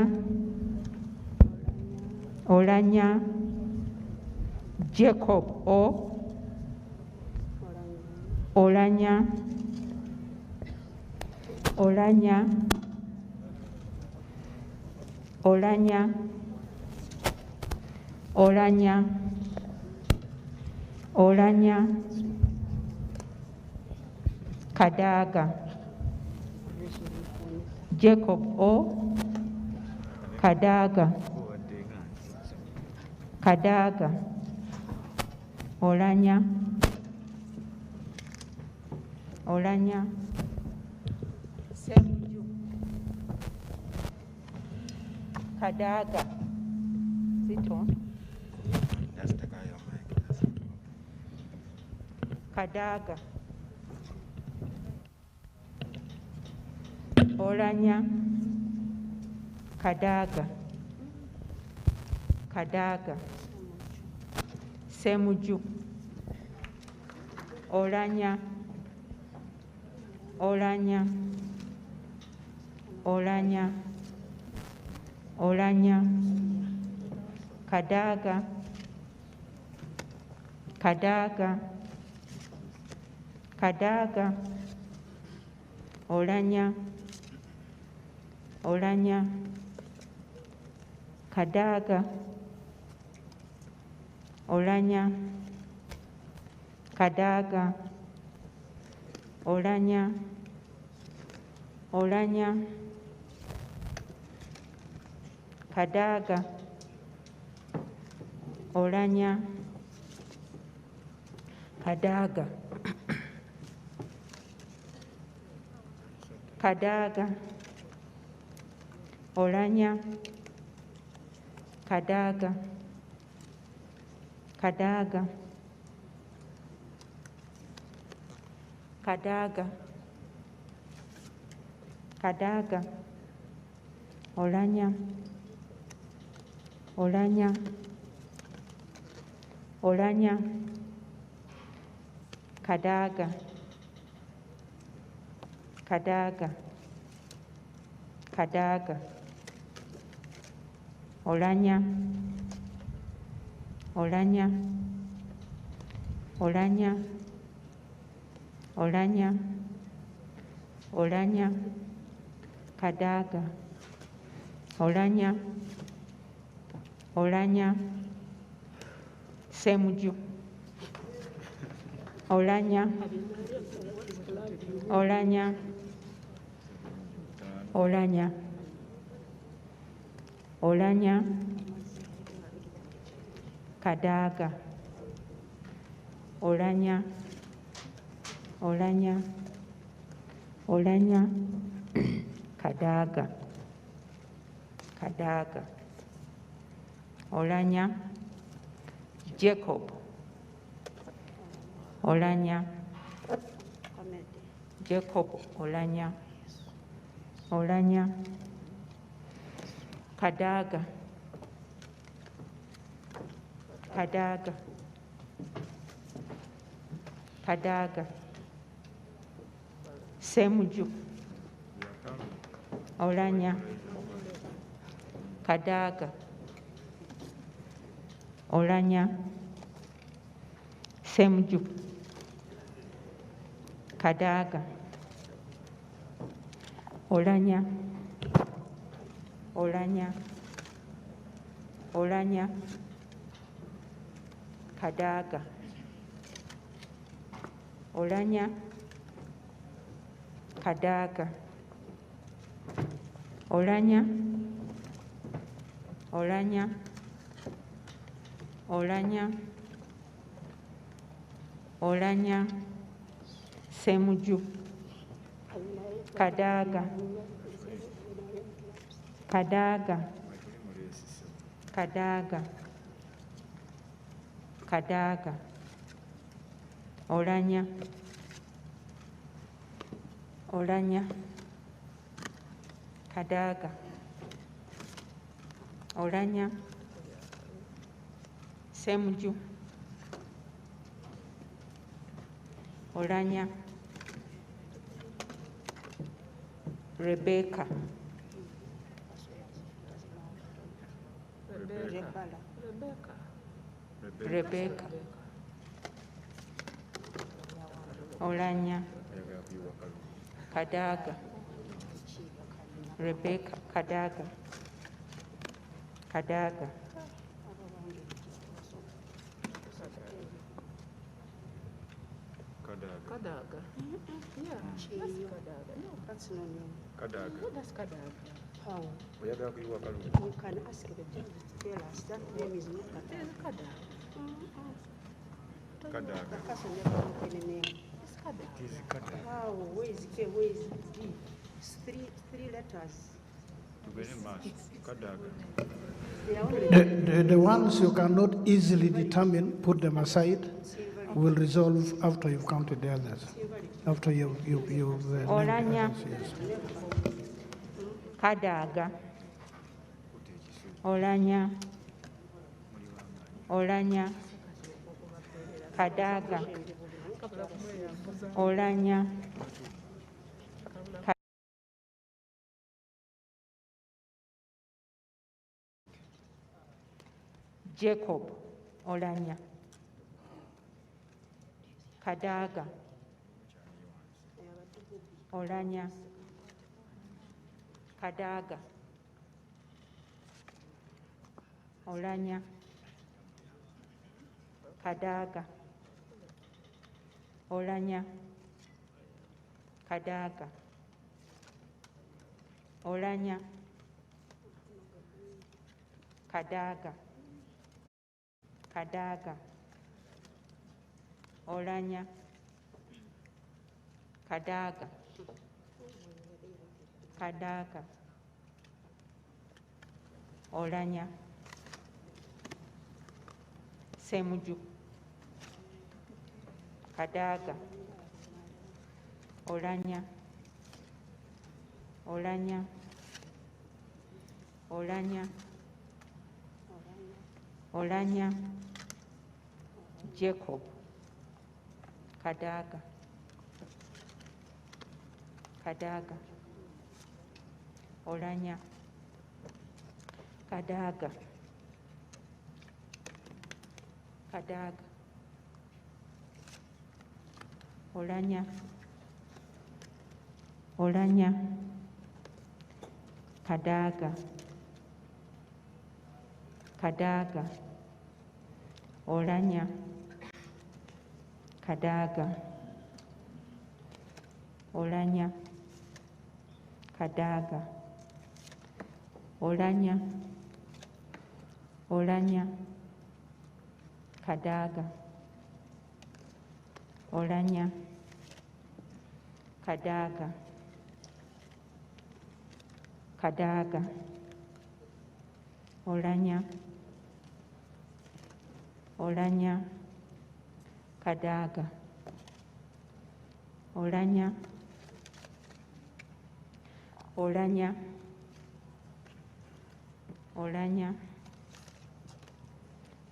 Olanya. Jacob O. Olanya. Olanya. Olanya. Olanya. Olanya. Kadaga. Jacob O. Kadaga. Kadaga. Olanya. Olanya. Semuju. Kadaga. Sit on. Just take your mic. Kadaga. Olanya. Kadaga. Kadaga. Semuju. Olanya. Olanya. Olanya. Olanya. Kadaga. Kadaga. Kadaga. Olanya. Olanya. Kadaga. Olanya. Kadaga. Olanya. Olanya. Kadaga. Olanya. Kadaga. Kadaga, Olanya, Kadaga, Kadaga, Kadaga, Kadaga, Olanya, Olanya, Olanya, Kadaga, Kadaga, Kadaga, Olanya, Olanya, Olanya, Olanya, Olanya, Kadaga, Olanya, Olanya, Semuju, Olanya, Olanya, Olanya, Olanya, Kadaga, Olanya, Olanya, Olanya, Kadaga, Kadaga, Olanya, Jacob, Olanya, Jacob, Olanya, Olanya, Kadaga, Kadaga, Kadaga, Semuju, Olanya, Kadaga, Olanya, Semuju, Kadaga, Olanya, Olanya, Olanya, Kadaga, Olanya, Kadaga, Olanya, Olanya, Olanya, Olanya, Semuju, Kadaga, Kadaga, Kadaga, Kadaga, Olanya, Olanya, Kadaga, Olanya, Semuju, Olanya, Rebecca, Rebecca, Olanya, Kadaga, Rebecca, Kadaga, Kadaga, Kadaga. Yeah, that's Kadaga. No, that's not new. Kadaga. No, that's Kadaga. How? Oyagala kuyiwa kalulu. You can ask the judge to tell us that name is not There's Kadaga. Kadaga. Kadaga. The person never knows any name. It's Kadaga. It is Kadaga. How? Where is K? Where is D? It's three letters. Tubere maaso. Kadaga. They are only The ones you cannot easily determine, put them aside. We'll resolve after you've counted the others. After you've named the Olanya, others, yes. Kadaga, Olanya, Olanya, Kadaga, Olanya, Jacob, Olanya, Kadaga, Olanya, Kadaga, Olanya, Kadaga, Olanya, Kadaga, Olanya, Kadaga, Kadaga, Olanya, Kadaga, Kadaga, Olanya, Semuju, Kadaga, Olanya, Olanya, Olanya, Olanya, Jacob, Kadaga, Kadaga, Olanya, Kadaga, Kadaga, Olanya, Olanya, Kadaga, Kadaga, Olanya, Kadaga, Olanya, Kadaga, Olanya, Olanya, Kadaga, Olanya, Kadaga, Kadaga, Olanya, Olanya, Kadaga, Olanya, Olanya, Olanya,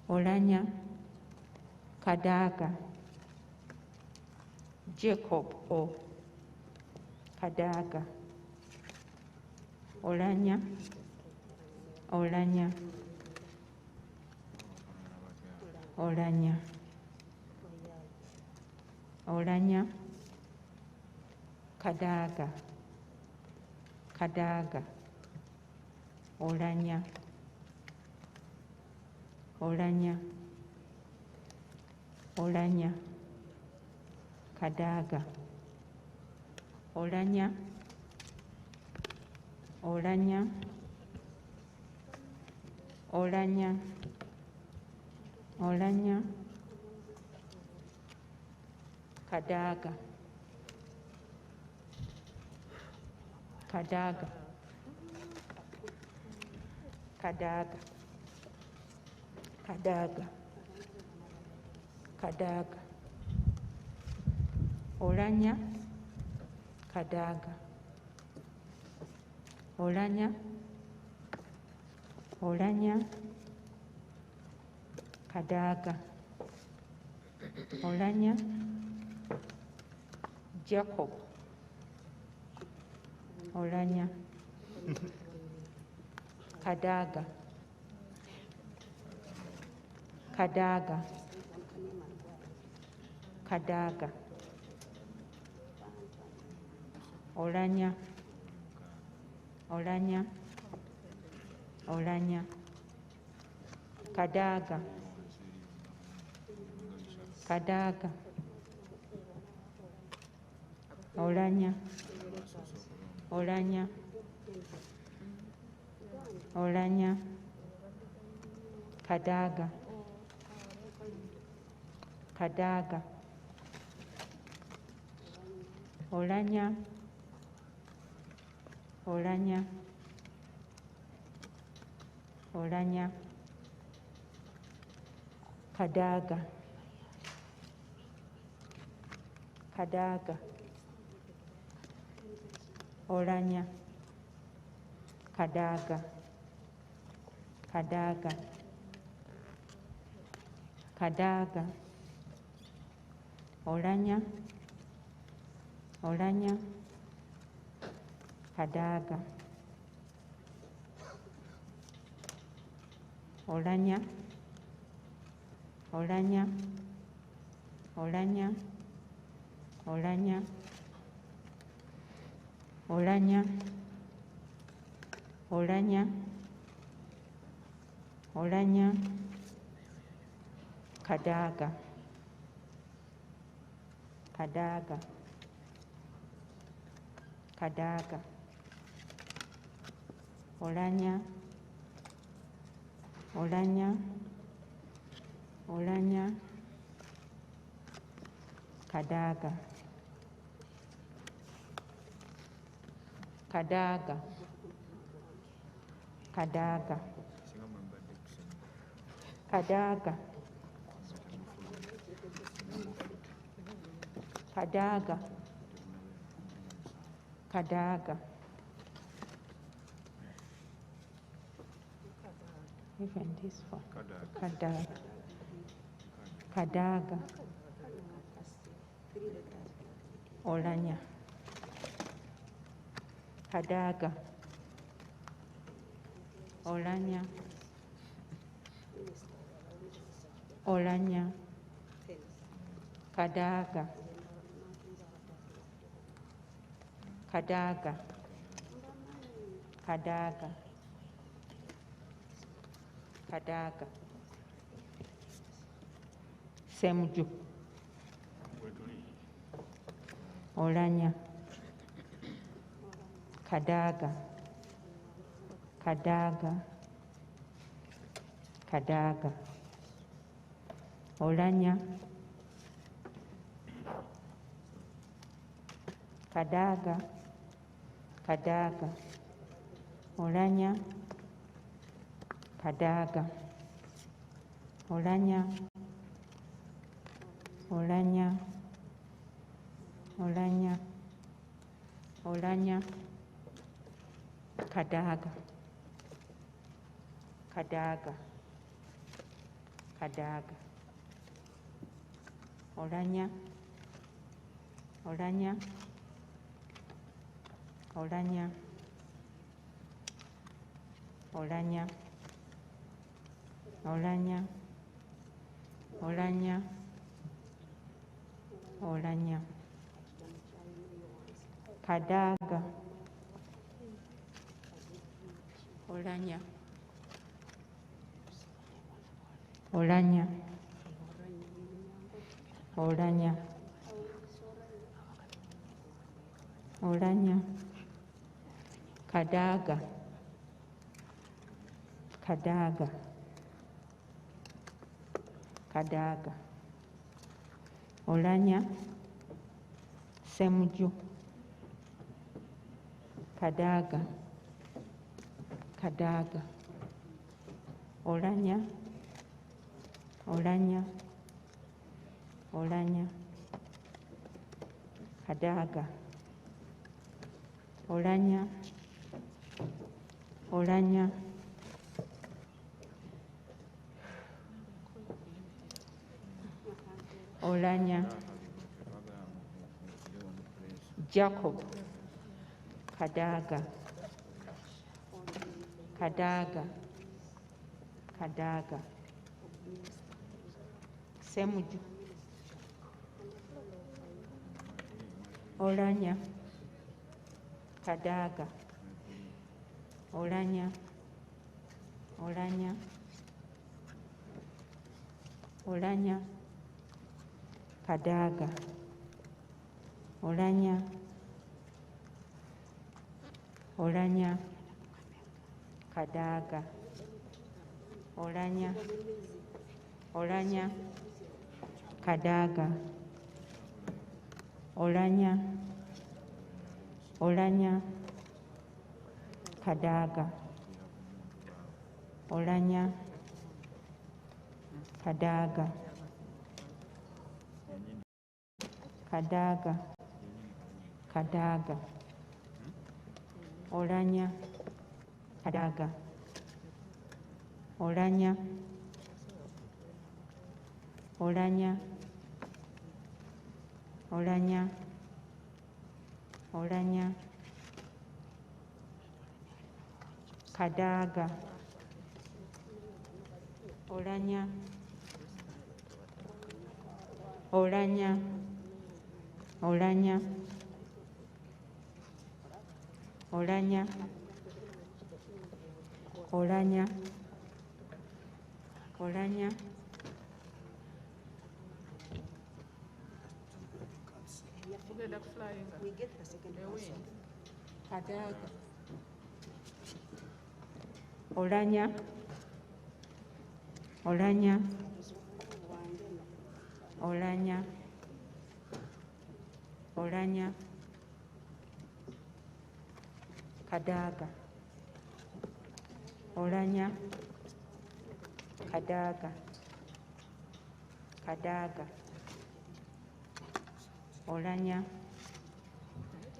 Olanya, Kadaga, Jacob O. Kadaga, Olanya, Olanya, Olanya, Olanya, Kadaga, Kadaga, Olanya, Olanya, Olanya, Kadaga, Olanya, Olanya, Olanya, Olanya, Kadaga, Kadaga, Kadaga, Kadaga, Kadaga, Olanya, Kadaga, Olanya, Olanya, Kadaga, Olanya, Jacob, Olanya, Kadaga, Kadaga, Kadaga, Olanya, Olanya, Olanya, Kadaga, Kadaga, Olanya, Olanya, Olanya, Kadaga, Kadaga, Olanya, Olanya, Olanya, Kadaga, Kadaga, Olanya, Kadaga, Kadaga, Kadaga, Olanya, Olanya, Kadaga, Olanya, Olanya, Olanya, Olanya, Olanya, Olanya, Olanya, Kadaga, Kadaga, Kadaga, Olanya, Olanya, Olanya, Kadaga, Kadaga, Kadaga, Kadaga, Kadaga, Kadaga. Even this one. Kadaga. Kadaga. Olanya. Kadaga. Olanya. Olanya. Kadaga. Kadaga. Kadaga. Kadaga. Semju. Olanya. Kadaga. Kadaga. Kadaga. Olanya. Kadaga. Kadaga. Olanya. Kadaga. Olanya. Olanya. Olanya. Olanya. Kadaga. Kadaga. Kadaga. Olanya. Olanya. Olanya. Olanya. Olanya. Olanya. Olanya. Kadaga. Olanya. Olanya. Olanya. Olanya. Kadaga. Kadaga. Kadaga. Olanya. Semju. Kadaga. Kadaga. Olanya. Olanya. Olanya. Kadaga. Olanya. Olanya. Olanya. Jacob. Kadaga. Kadaga. Kadaga. Semuju. Olanya. Kadaga. Olanya. Olanya. Olanya. Kadaga. Olanya. Olanya. Kadaga. Olanya. Olanya. Kadaga. Olanya. Olanya. Kadaga. Olanya. Kadaga. Kadaga. Kadaga. Olanya. Kadaga. Olanya. Olanya. Olanya. Olanya. Kadaga. Olanya. Olanya. Olanya. Olanya. Olanya. Olanya. We get the second person. Kadaga. Olanya. Olanya. Olanya. Olanya. Kadaga, Olanya, Kadaga, Kadaga, Olanya,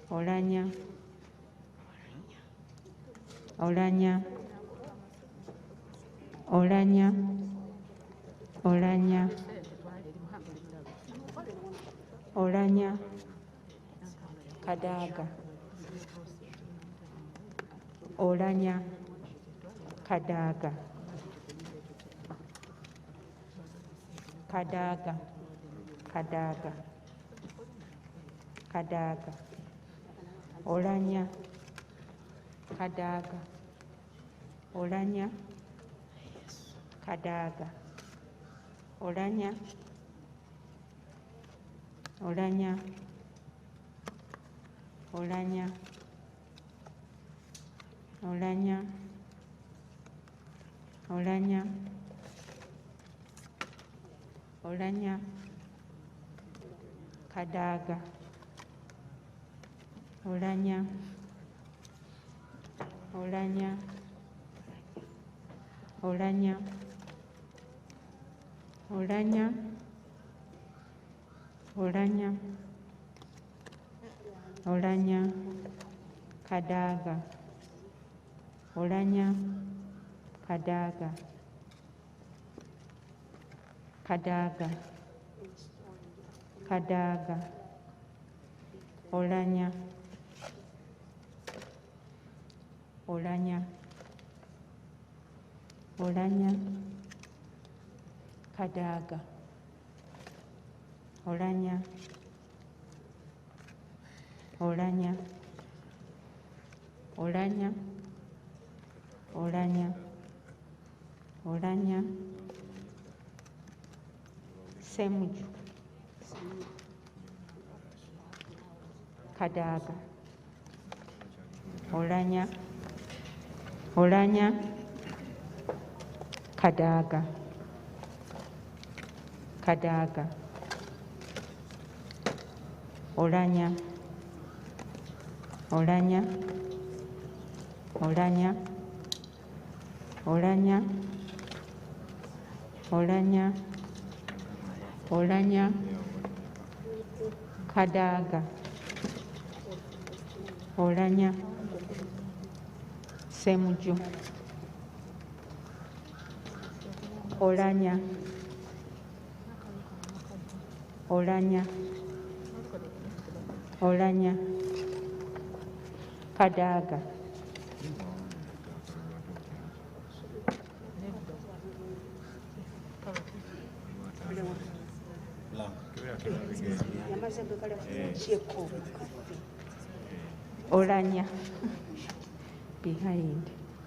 Olanya, Olanya, Olanya, Olanya, Olanya, Kadaga, Olanya, Kadaga, Kadaga, Kadaga, Kadaga, Olanya, Kadaga, Olanya, Kadaga, Olanya, Olanya, Olanya, Olanya, Olanya, Olanya, Kadaga, Olanya, Olanya, Olanya, Olanya, Olanya, Olanya, Kadaga, Olanya, Kadaga, Kadaga, Kadaga, Olanya, Olanya, Olanya, Kadaga, Olanya, Olanya, Olanya, Olanya, Olanya, Semuju, Kadaga, Olanya, Olanya, Kadaga, Kadaga, Olanya, Olanya, Olanya, Olanya, Olanya, Olanya, Kadaga, Olanya, Semuju, Olanya, Olanya, Olanya, Kadaga, Olanya, behind,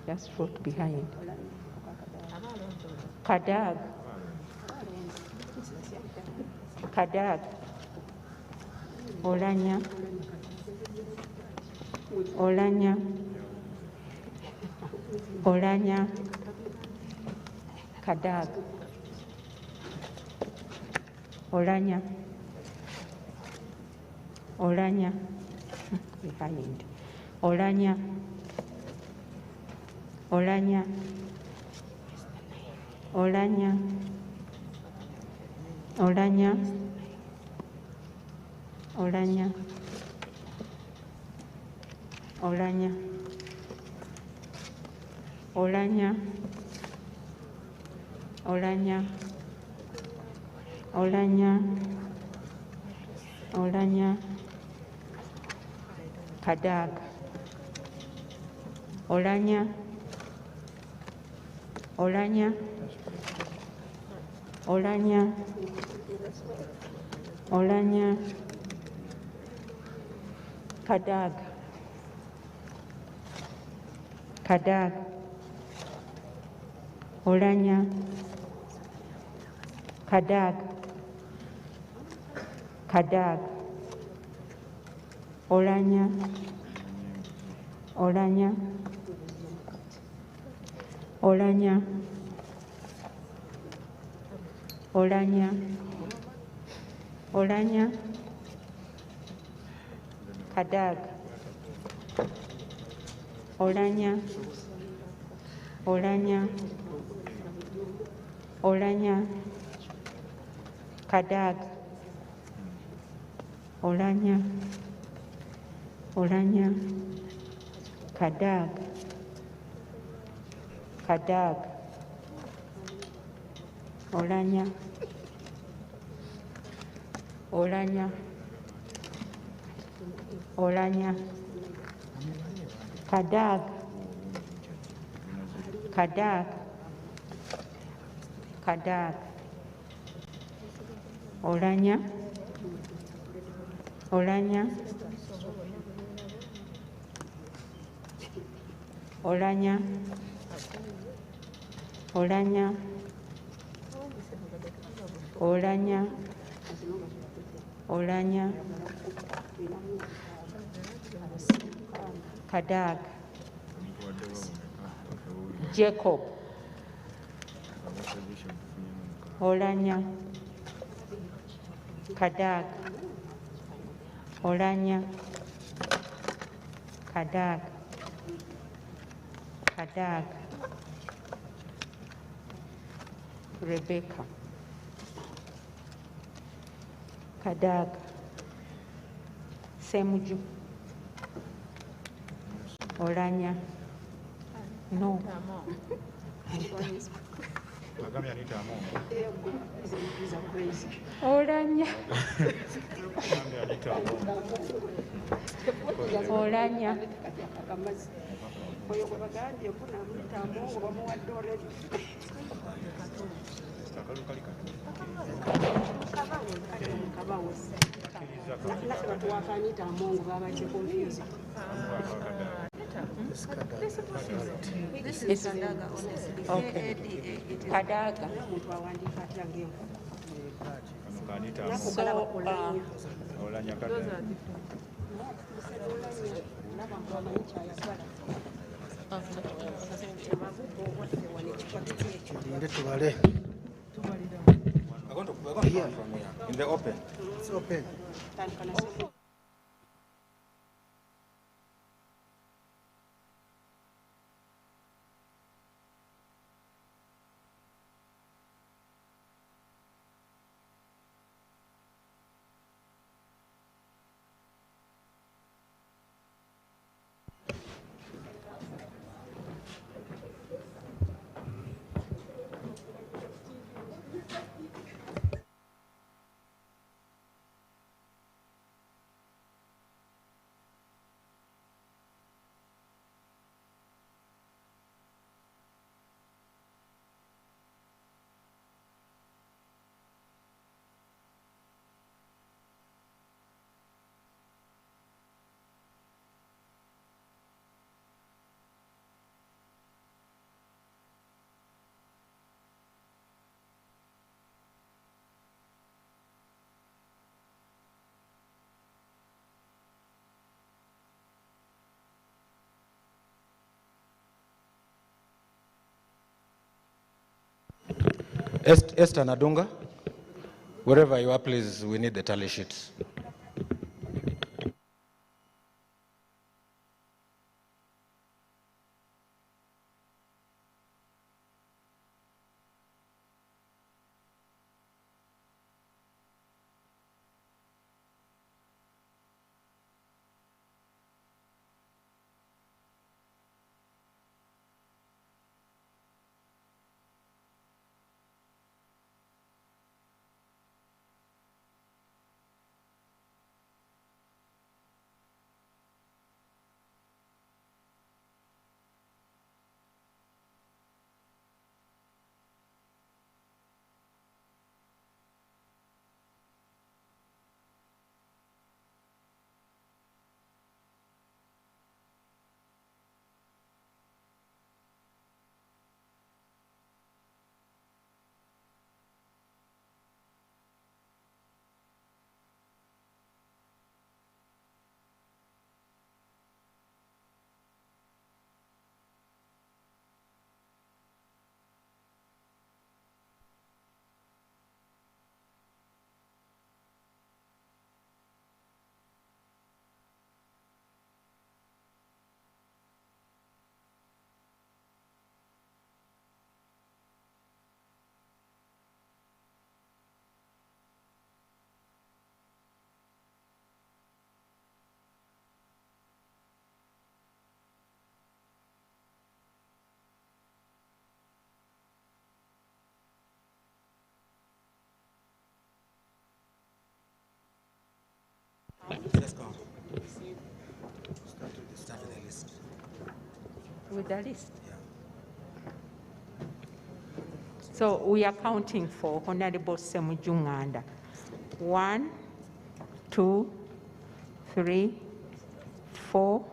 just foot behind, Kadaga, Kadaga, Olanya, Olanya, Olanya, Kadaga, Olanya, Olanya, behind, Olanya, Olanya, Olanya, Olanya, Olanya, Olanya, Olanya, Olanya, Olanya, Olanya, Kadaga, Olanya, Olanya, Olanya, Olanya, Kadaga, Kadaga, Olanya, Kadaga, Kadaga, Olanya, Olanya, Olanya, Olanya, Olanya, Kadaga, Olanya, Olanya, Olanya, Kadag, Olanya, Olanya, Kadag, Kadag, Olanya, Olanya, Olanya, Kadag, Kadag, Kadag, Olanya, Olanya, Olanya, Olanya, Olanya, Olanya, Kadag, Jacob, Olanya, Kadag, Olanya, Kadag, Kadag, Rebecca, Kadag, Semuju, Olanya, no. Olanya, Olanya, okay. Kadaga. We're going to here from here in the open. It's open. Esther Nadunga, wherever you are, please, we need the tally sheets. with the list? So we are counting for Honorable Semujunganda. 1, 2, 3, 4,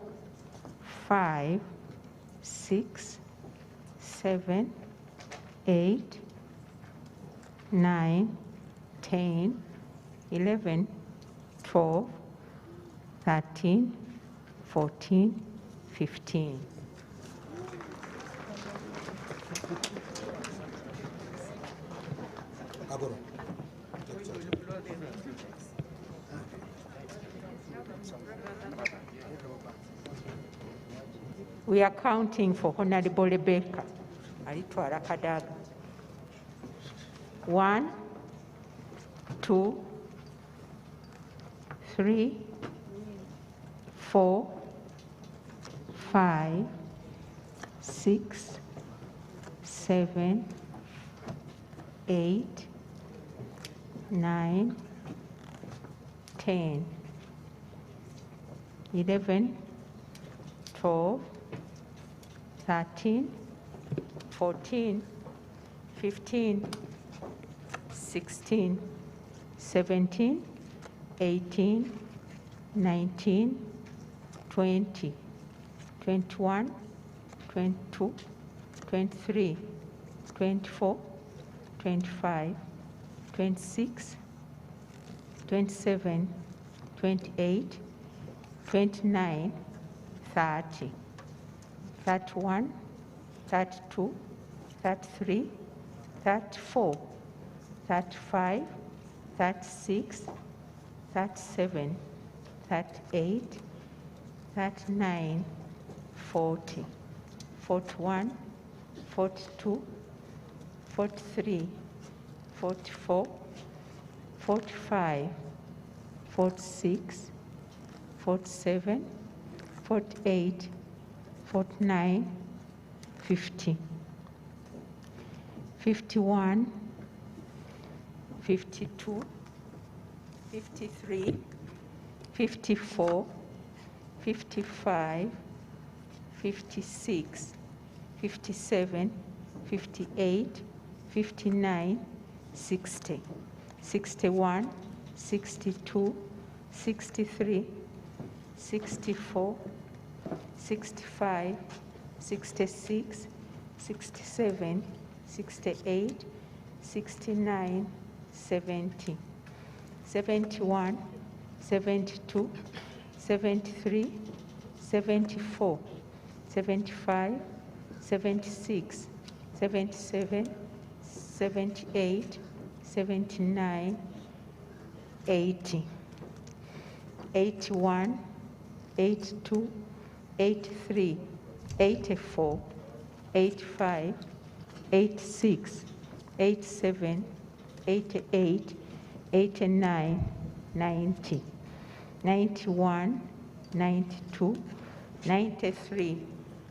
5, 6, 7, 8, 9, 10, 11, 12, 13, 14, 15. We are counting for Honorable Rebecca. Alitwala Kadaga. 1, 2, 3, 4, 5, 6, 7, 8, 9, 10, 11, 12, 13, 14, 15, 16, 17, 18, 19, 20, 21, 22, 23, 24, 25, 26, 27, 28, 29, 30, 31, 32, 33, 34, 35, 36, 37, 38, 39, 40, 41, 42, 43, 44, 45, 46, 47, 48, 49, 50, 51, 52, 53, 54, 55, 56, 57, 58, 59, 60, 61, 62, 63, 64, 65, 66, 67, 68, 69, 70, 71, 72, 73, 74, 75, 76, 77, 78, 79, 80, 81, 82, 83, 84, 85, 86, 87, 88, 89, 90, 91, 92, 93,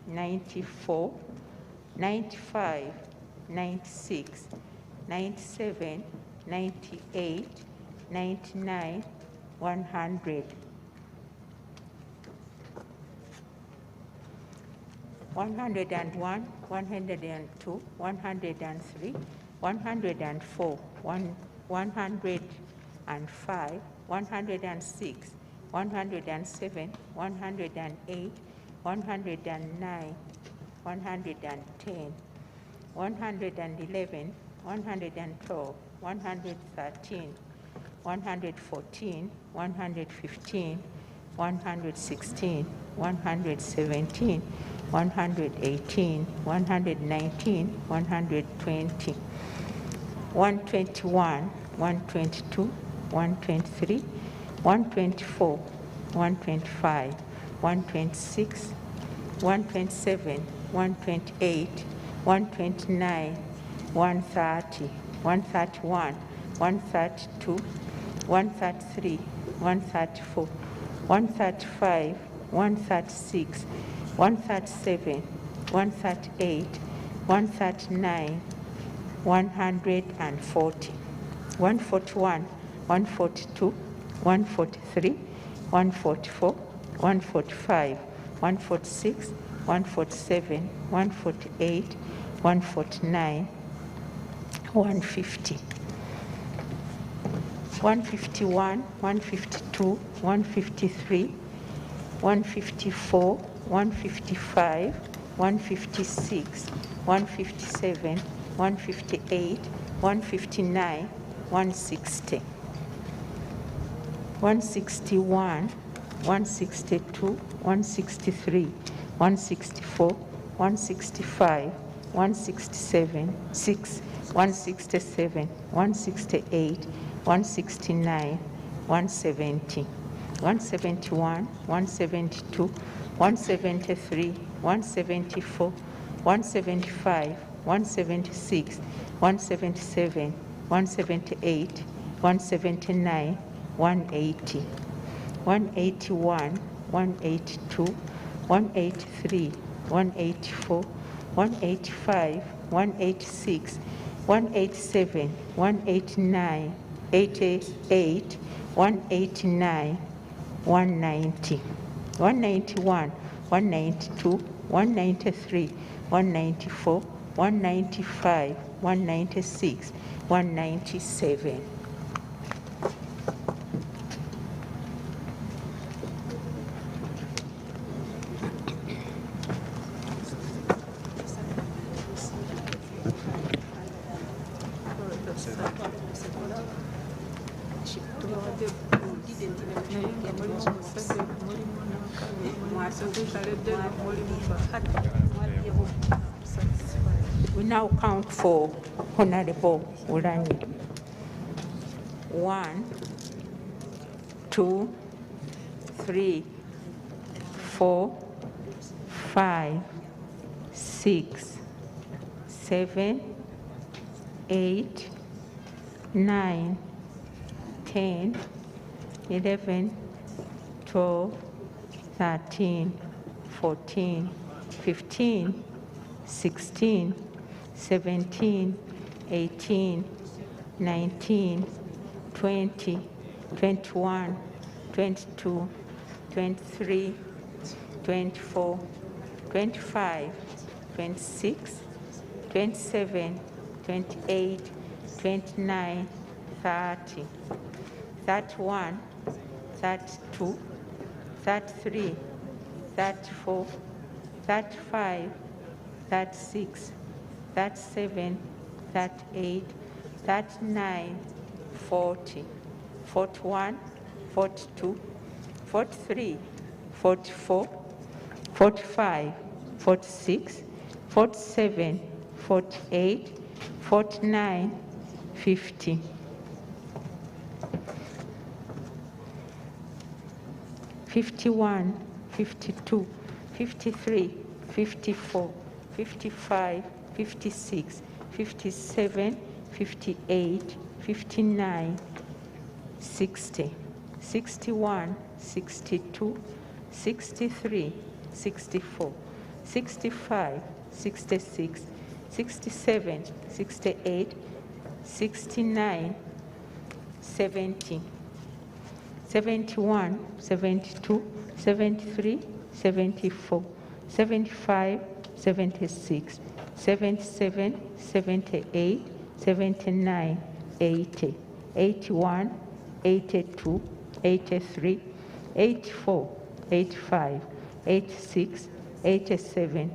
94, 95, 96, 97, 98, 99, 100. 101, 102, 103, 104, 105, 106, 107, 108, 109, 110, 111, 112, 113, 114, 115, 116, 117, 118, 119, 120, 121, 122, 123, 124, 125, 126, 127, 128, 129, 130, 131, 132, 133, 134, 135, 136, 137, 138, 139, 140, 141, 142, 143, 144, 145, 146, 147, 148, 149, 150. 151, 152, 153, 154, 155, 156, 157, 158, 159, 160. 161, 162, 163, 164, 165, 167, 167, 168, 169, 170, 171, 172, 173, 174, 175, 176, 177, 178, 179, 180, 181, 182, 183, 184, 185, 186, 187, 189, 88, 189, 190, 191, 192, 193, 194, 195, 196, 197. We now count for Honorable Ulanyi. 1, 2, 3, 4, 5, 6, 7, 8, 9, 10, 11, 12, 13, 14, 15, 16, 17, 18, 19, 20, 21, 22, 23, 24, 25, 26, 27, 28, 29, 30, 31, 32, 33, 34, 35, 36, 37, 38, 39, 40, 41, 42, 43, 44, 45, 46, 47, 48, 49, 50. 51, 52, 53, 54, 55, 56, 57, 58, 59, 60, 61, 62, 63, 64, 65, 66, 67, 68, 69, 70, 71, 72, 73, 74, 75, 76, 77, 78, 79, 80, 81, 82, 83, 84, 85, 86, 87,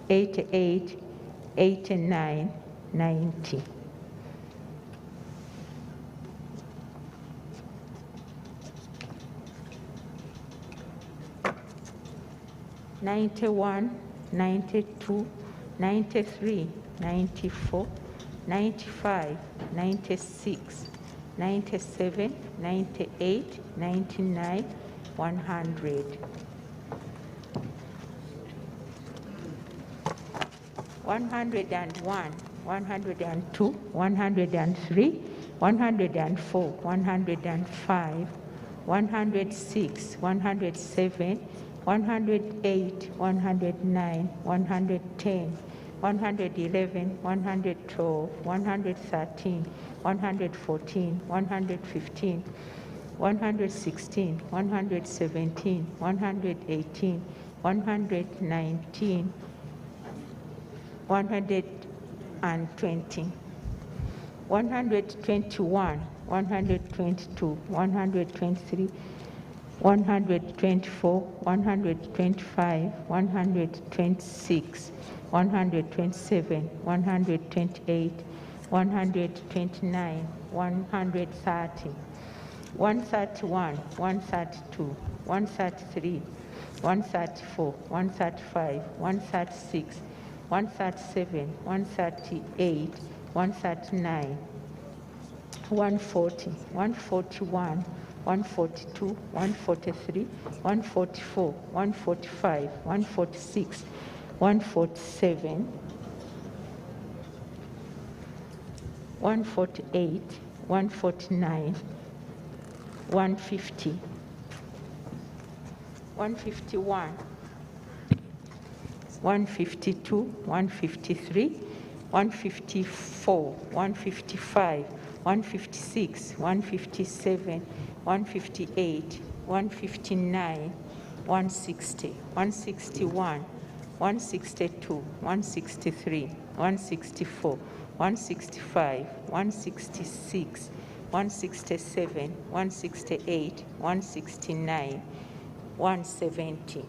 88, 89, 90. 91, 92, 93, 94, 95, 96, 97, 98, 99, 100. 101, 102, 103, 104, 105, 106, 107, 108, 109, 110, 111, 112, 113, 114, 115, 116, 117, 118, 119, 120, 121, 122, 123, 124, 125, 126, 127, 128, 129, 130, 131, 132, 133, 134, 135, 136, 137, 138, 139, 140, 141, 142, 143, 144, 145, 146, 147, 148, 149, 150, 151, 152, 153, 154, 155, 156, 157, 158, 159, 160, 161, 162, 163, 164, 165, 166, 167, 168, 169, 170,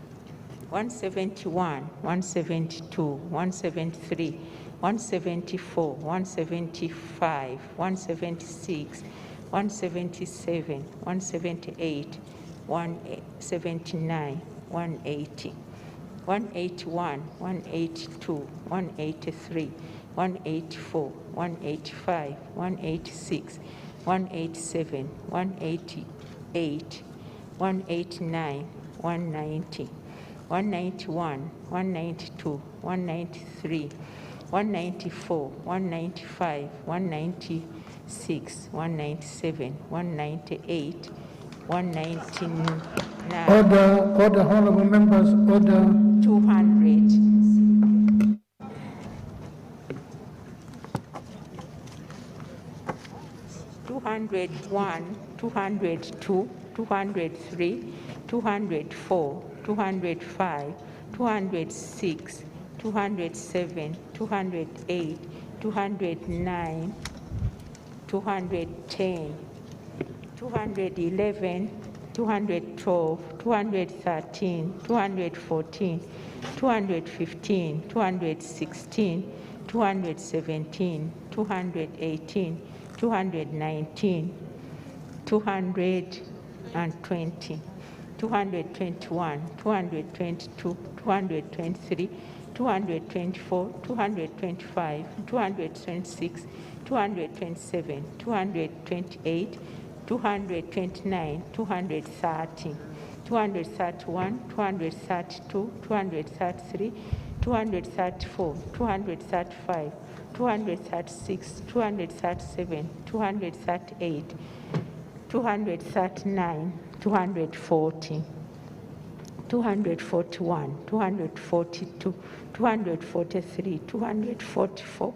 171, 172, 173, 174, 175, 176, 177, 178, 179, 180, 181, 182, 183, 184, 185, 186, 187, 188, 189, 190, 191, 192, 193, 194, 195, 196, 197, 198, 199. Order, honorable members, order. 200. 201, 202, 203, 204, 205, 206, 207, 208, 209, 210, 211, 212, 213, 214, 215, 216, 217, 218, 219, 220, 221, 222, 223, 224, 225, 226, 227, 228, 229, 230, 231, 232, 233, 234, 235, 236, 237, 238, 239, 240, 241, 242, 243, 244,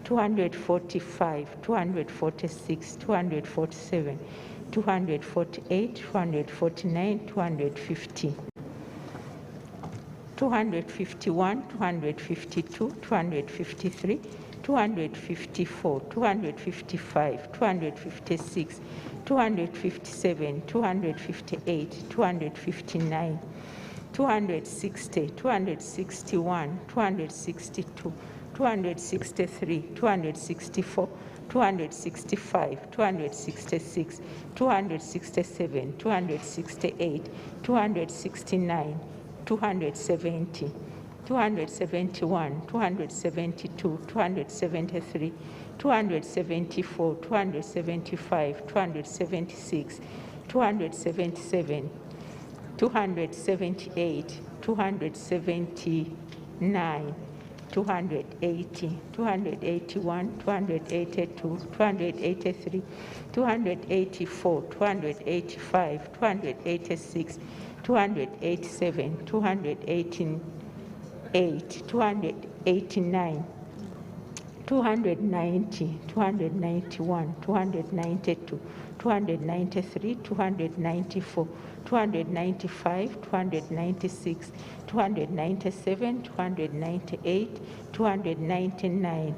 245, 246, 247, 248, 249, 250, 251, 252, 253, 254, 255, 256, 257, 258, 259, 260, 261, 262, 263, 264, 265, 266, 267, 268, 269, 270, 271, 272, 273, 274, 275, 276, 277, 278, 279, 280, 281, 282, 283, 284, 285, 286, 287, 288, 289, 290, 291, 292, 293, 294, 295, 296, 297, 298, 299,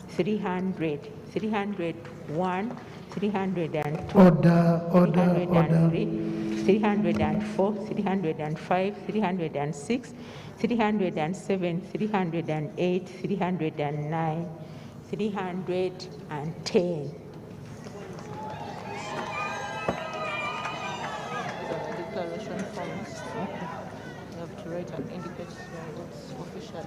300, 301, 302, Order. 303, 304, 305, 306, 307, 308, 309, 310. Declaration forms. You have to write and indicate your votes officially.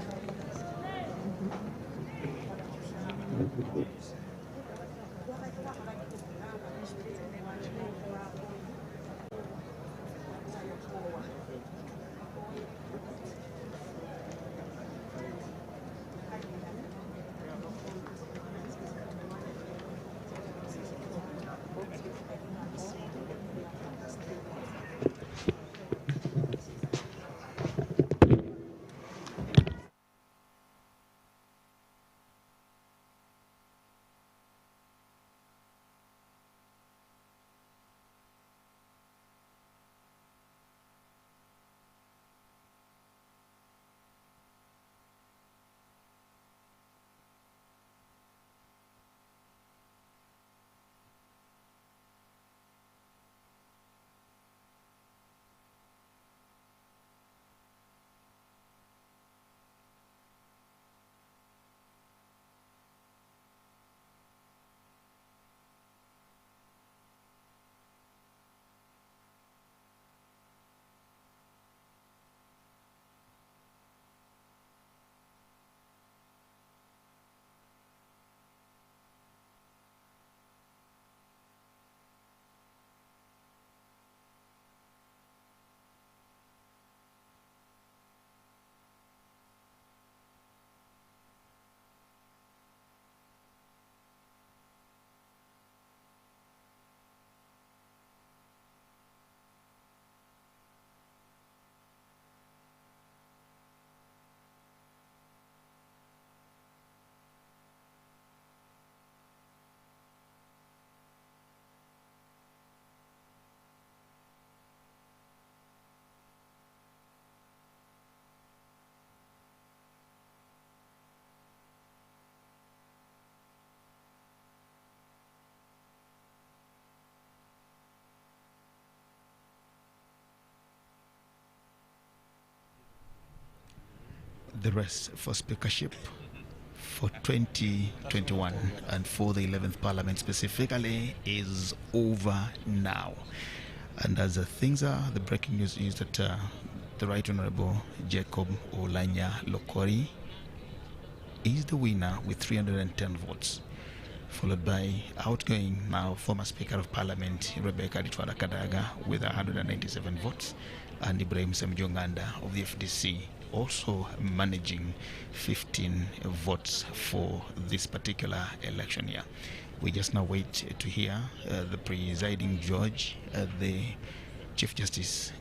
The race for speakership for 2021 and for the 11th Parliament specifically is over now. And as things are, the breaking news is that the Right Honorable Jacob Olanya Lokori is the winner with 310 votes, followed by outgoing now former Speaker of Parliament Rebecca Litwala Kadaga with 197 votes, and Ibrahim Semjonganda of the FDC also managing 15 votes for this particular election year. We just now wait to hear the presiding judge, the Chief Justice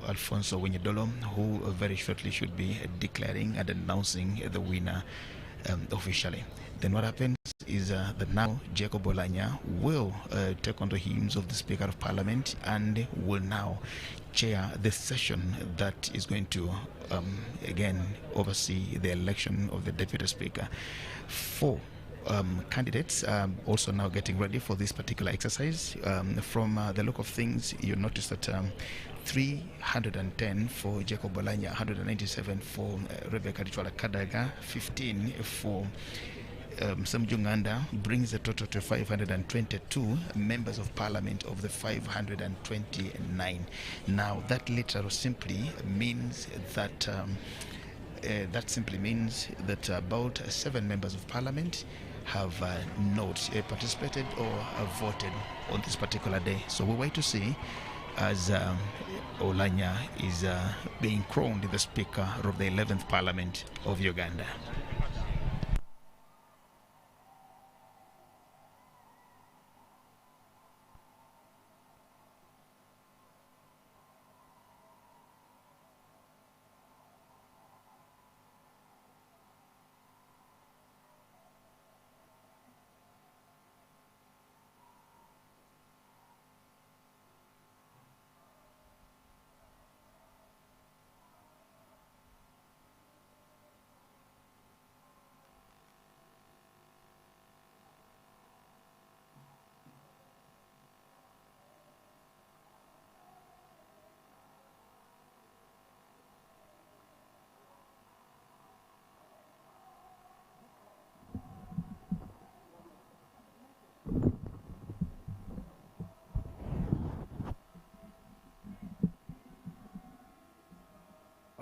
Alfonso Wenyedolo, who very shortly should be declaring and announcing the winner officially. Then what happens is that now Jacob Olanya will take on the hymns of the Speaker of Parliament and will now chair the session that is going to again oversee the election of the Deputy Speaker. Four candidates also now getting ready for this particular exercise. From the look of things, you notice that 310 for Jacob Olanya, 197 for Rebecca Litwala Kadaga, 15 for Semjonganda, brings the total to 522 members of parliament of the 529. Now that literally simply means that about 7 members of parliament have not participated or voted on this particular day. So we wait to see as Olanya is being crowned the Speaker of the 11th Parliament of Uganda.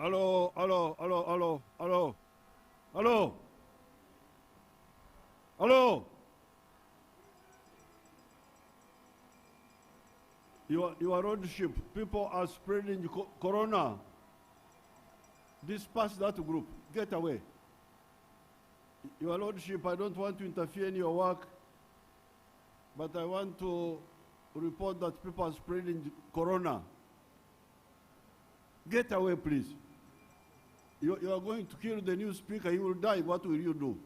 Hello, hello, hello, hello, hello, hello, hello. Your lordship, people are spreading corona. Disperse that group. Get away. Your lordship, I don't want to interfere in your work, but I want to report that people are spreading corona. Get away, please. You are going to kill the new speaker. He will die. What will you do?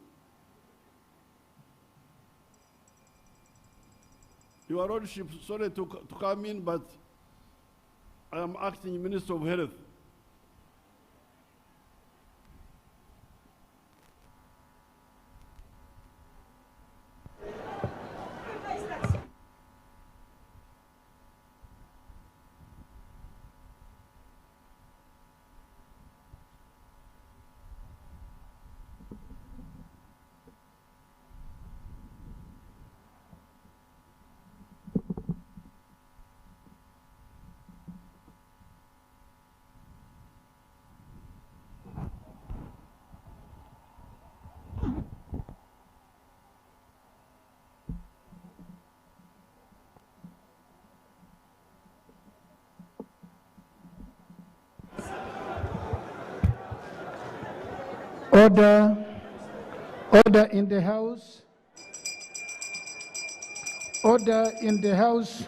Your lordship, sorry to come in, but I am acting Minister of Health. Order. Order in the House. Order in the House.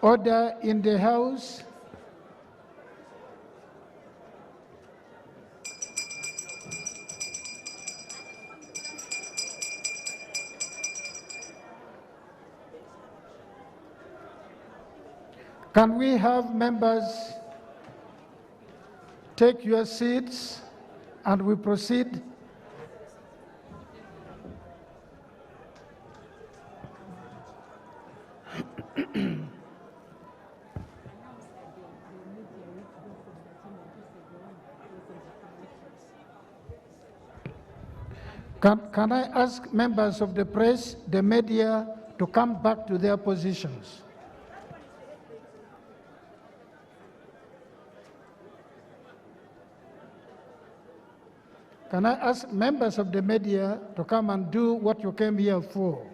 Order in the House. Can we have members take your seats and we proceed? Can I ask members of the press, the media, to come back to their positions? Can I ask members of the media to come and do what you came here for?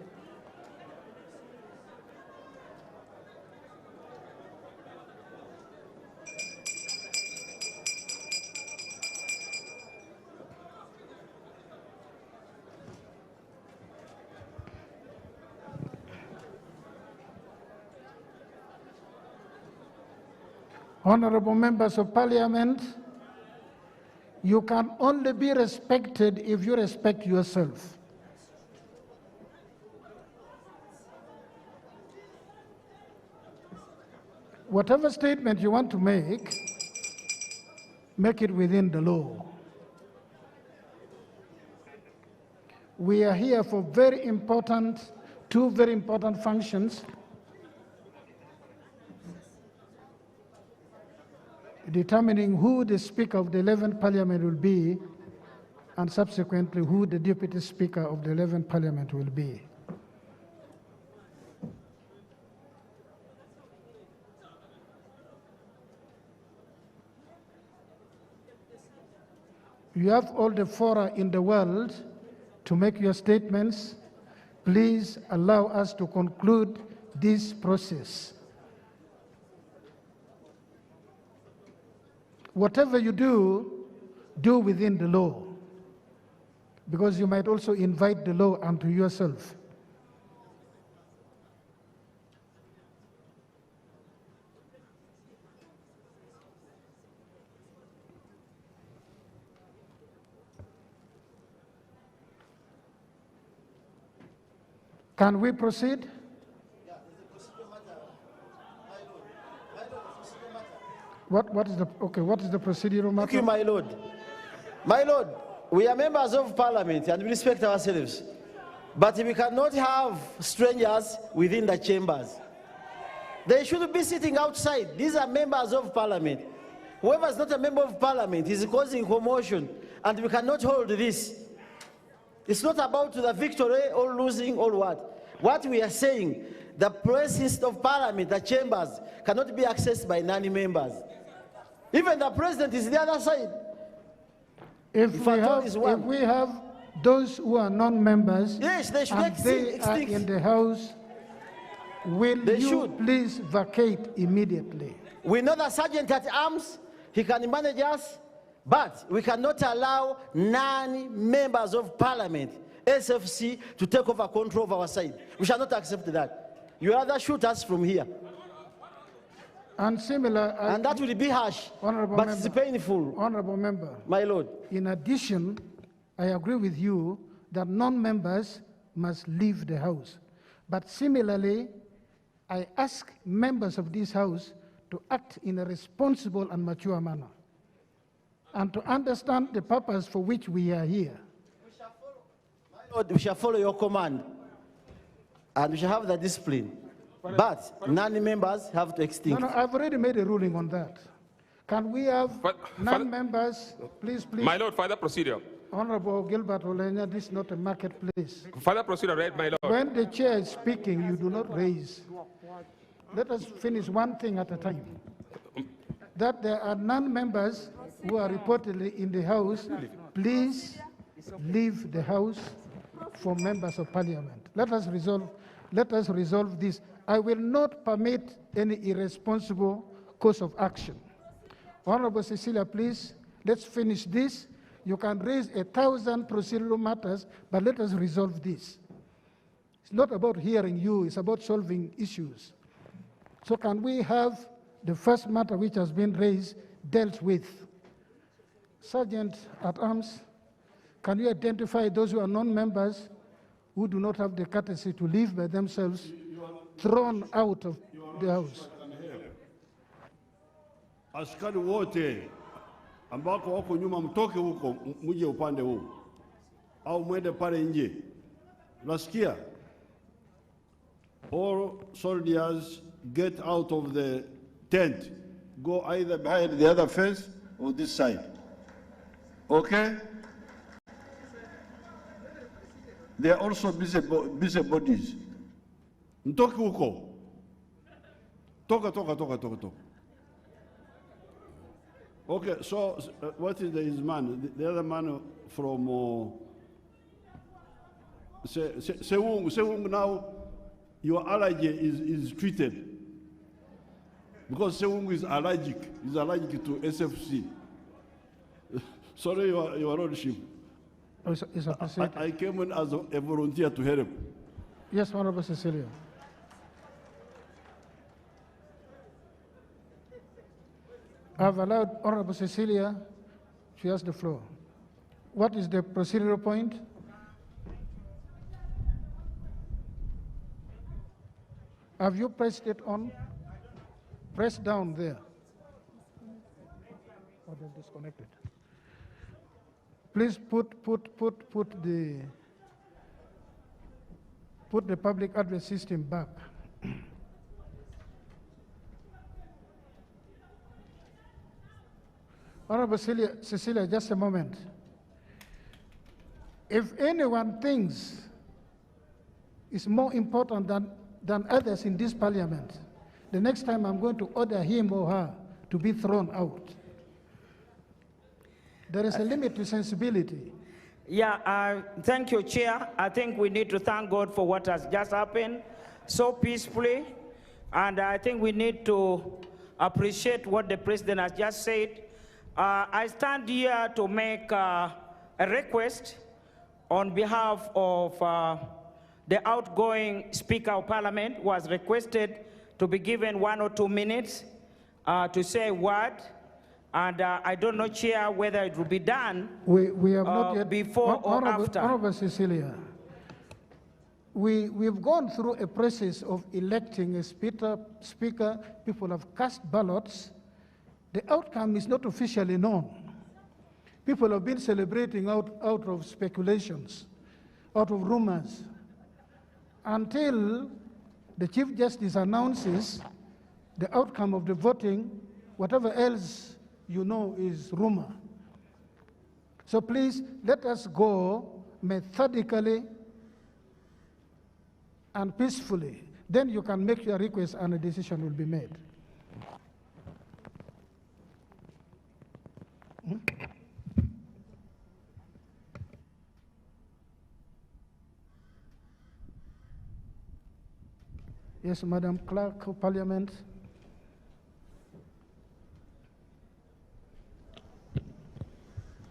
Honorable members of parliament, you can only be respected if you respect yourself. Whatever statement you want to make it within the law. We are here for two very important functions. Determining who the Speaker of the 11th Parliament will be, and subsequently who the Deputy Speaker of the 11th Parliament will be. You have all the fora in the world to make your statements. Please allow us to conclude this process. Whatever you do, do within the law, because you might also invite the law unto yourself. Can we proceed? What is the procedural matter? Thank you, my lord. My lord, we are members of parliament and we respect ourselves. But we cannot have strangers within the chambers. They should be sitting outside. These are members of parliament. Whoever is not a member of parliament is causing commotion, and we cannot hold this. It's not about the victory or losing or what. What we are saying, the presence of parliament, the chambers, cannot be accessed by non-members. Even the president is the other side. If we have those who are non-members, yes, they should and they are in the House, will you please vacate immediately? We know the sergeant at arms, he can manage us, but we cannot allow non-members of parliament, SFC, to take over control of our side. We shall not accept that. You rather shoot us from here. And similar, and that will be harsh, but it's painful. Honorable member. My lord. In addition, I agree with you that non-members must leave the House. But similarly, I ask members of this House to act in a responsible and mature manner, and to understand the purpose for which we are here. My lord, we shall follow your command, and we shall have the discipline. But non-members have to extinguish. No, I've already made a ruling on that. Can we have non-members, please? My lord, further procedure. Honorable Gilbert Olenya, this is not a marketplace. Further procedure, right, my lord. When the chair is speaking, you do not raise. Let us finish one thing at a time. That there are non-members who are reportedly in the House, please leave the House for members of parliament. Let us resolve this. I will not permit any irresponsible course of action. Honorable Cecilia, please, let's finish this. You can raise 1,000 procedural matters, but let us resolve this. It's not about hearing you, it's about solving issues. So can we have the first matter which has been raised dealt with? Sergeant at Arms, can you identify those who are non-members who do not have the courtesy to leave by themselves, thrown out of the House? Askari wote ambako wako nyuma mtoke huko muje upande huu au mwende pale nje. Nasikia? All soldiers get out of the tent. Go either behind the other fence or this side. Okay? They are also busy bodies. Mtoke huko. Toka. Okay, so what is his man? The other man from Sewung now, your allergy is treated. Because Sewung is allergic to SFC. Sorry, your lordship. I came in as a volunteer to help. Yes, Honorable Cecilia. I've allowed Honorable Cecilia, she has the floor. What is the procedural point? Have you pressed it on? Press down there. Oh, they're disconnected. Please put the public address system back. Honorable Cecilia, just a moment. If anyone thinks it's more important than others in this parliament, the next time I'm going to order him or her to be thrown out. There is a limit to sensibility. Yeah, thank you, Chair. I think we need to thank God for what has just happened so peacefully. And I think we need to appreciate what the President has just said. I stand here to make a request on behalf of the outgoing Speaker of Parliament, who has requested to be given 1 or 2 minutes to say a word. And I don't know, Chair, whether it will be done we have not yet, before or after. Honorable Cecilia, we've gone through a process of electing a speaker. People have cast ballots. The outcome is not officially known. People have been celebrating out of speculations, out of rumors, until the Chief Justice announces the outcome of the voting. Whatever else you know is rumor. So please, let us go methodically and peacefully. Then you can make your request and a decision will be made. Yes, Madam Clerk of Parliament.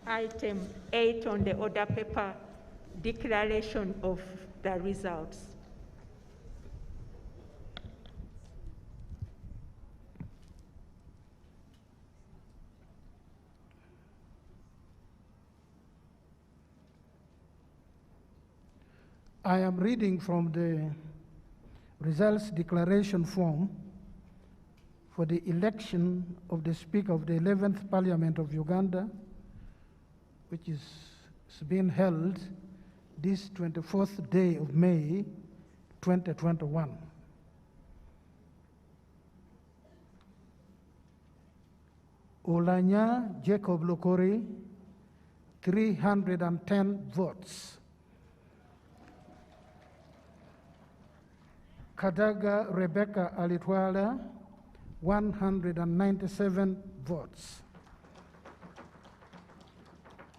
Item 8 on the order paper, declaration of the results. I am reading from the results declaration form for the election of the Speaker of the 11th Parliament of Uganda, which is being held this 24th day of May, 2021. Olanya Jacob Lokori, 310 votes. Kadaga Rebecca Alitwala, 197 votes.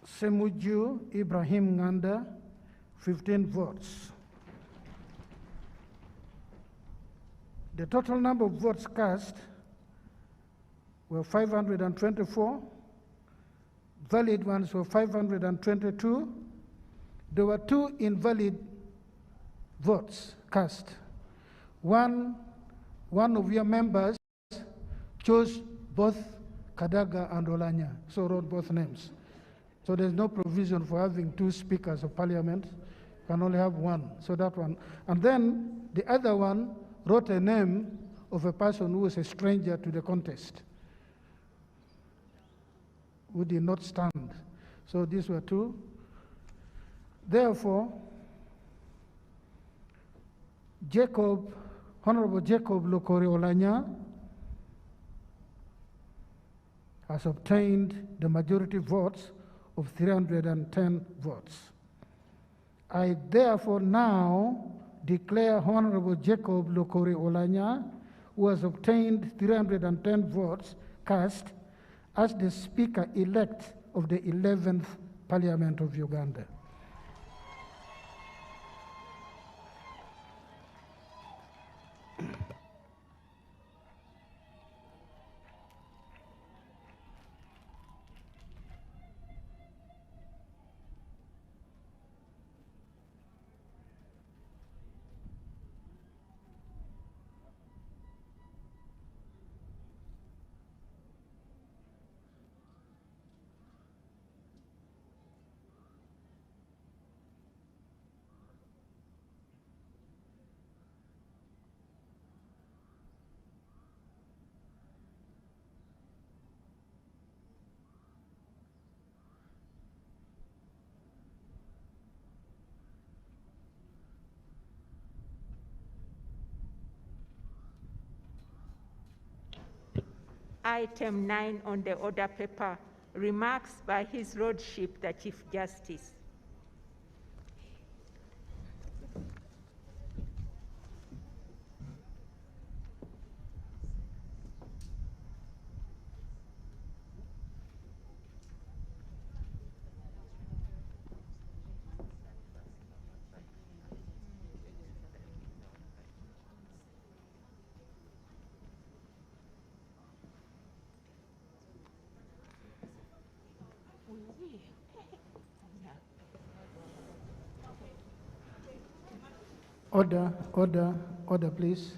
Semuju Ibrahim Nganda, 15 votes. The total number of votes cast were 524. Valid ones were 522. There were 2 invalid votes cast. One of your members chose both Kadaga and Olanya, so wrote both names. So there's no provision for having 2 speakers of parliament. You can only have 1, so that one. And then the other one wrote a name of a person who was a stranger to the contest, who did not stand. So these were 2. Therefore, Honorable Jacob Lokori Olanya has obtained the majority votes of 310 votes. I therefore now declare Honorable Jacob Lokori Olanya, who has obtained 310 votes cast, as the Speaker-elect of the 11th Parliament of Uganda. Item 9 on the order paper, remarks by His Lordship the Chief Justice. Order, please.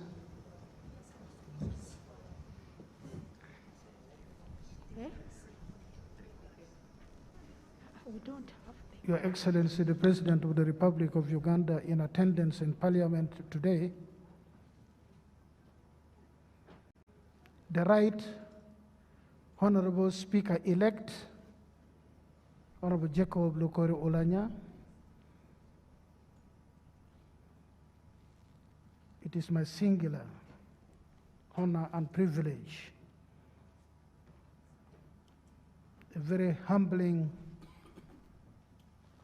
We don't have Your Excellency, the President of the Republic of Uganda, in attendance in Parliament today, the Right Honorable Speaker-elect, Honorable Jacob Lokori Olanya. It is my singular honor and privilege, a very humbling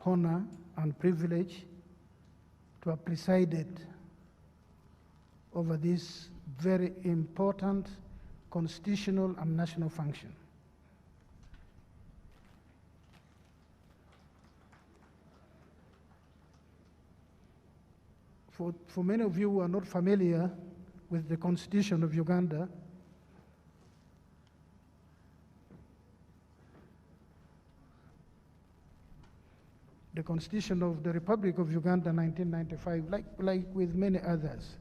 honor and privilege to have presided over this very important constitutional and national function. For many of you who are not familiar with the Constitution of Uganda, the Constitution of the Republic of Uganda 1995, like with many others,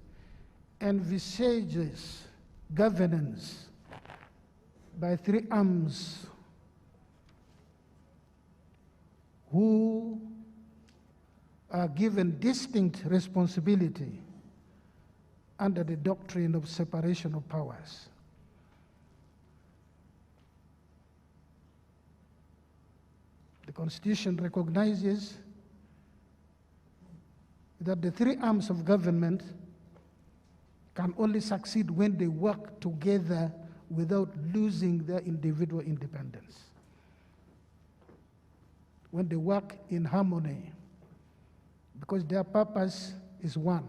envisages governance by three arms who are given distinct responsibility under the doctrine of separation of powers. The Constitution recognizes that the three arms of government can only succeed when they work together without losing their individual independence. When they work in harmony, because their purpose is one: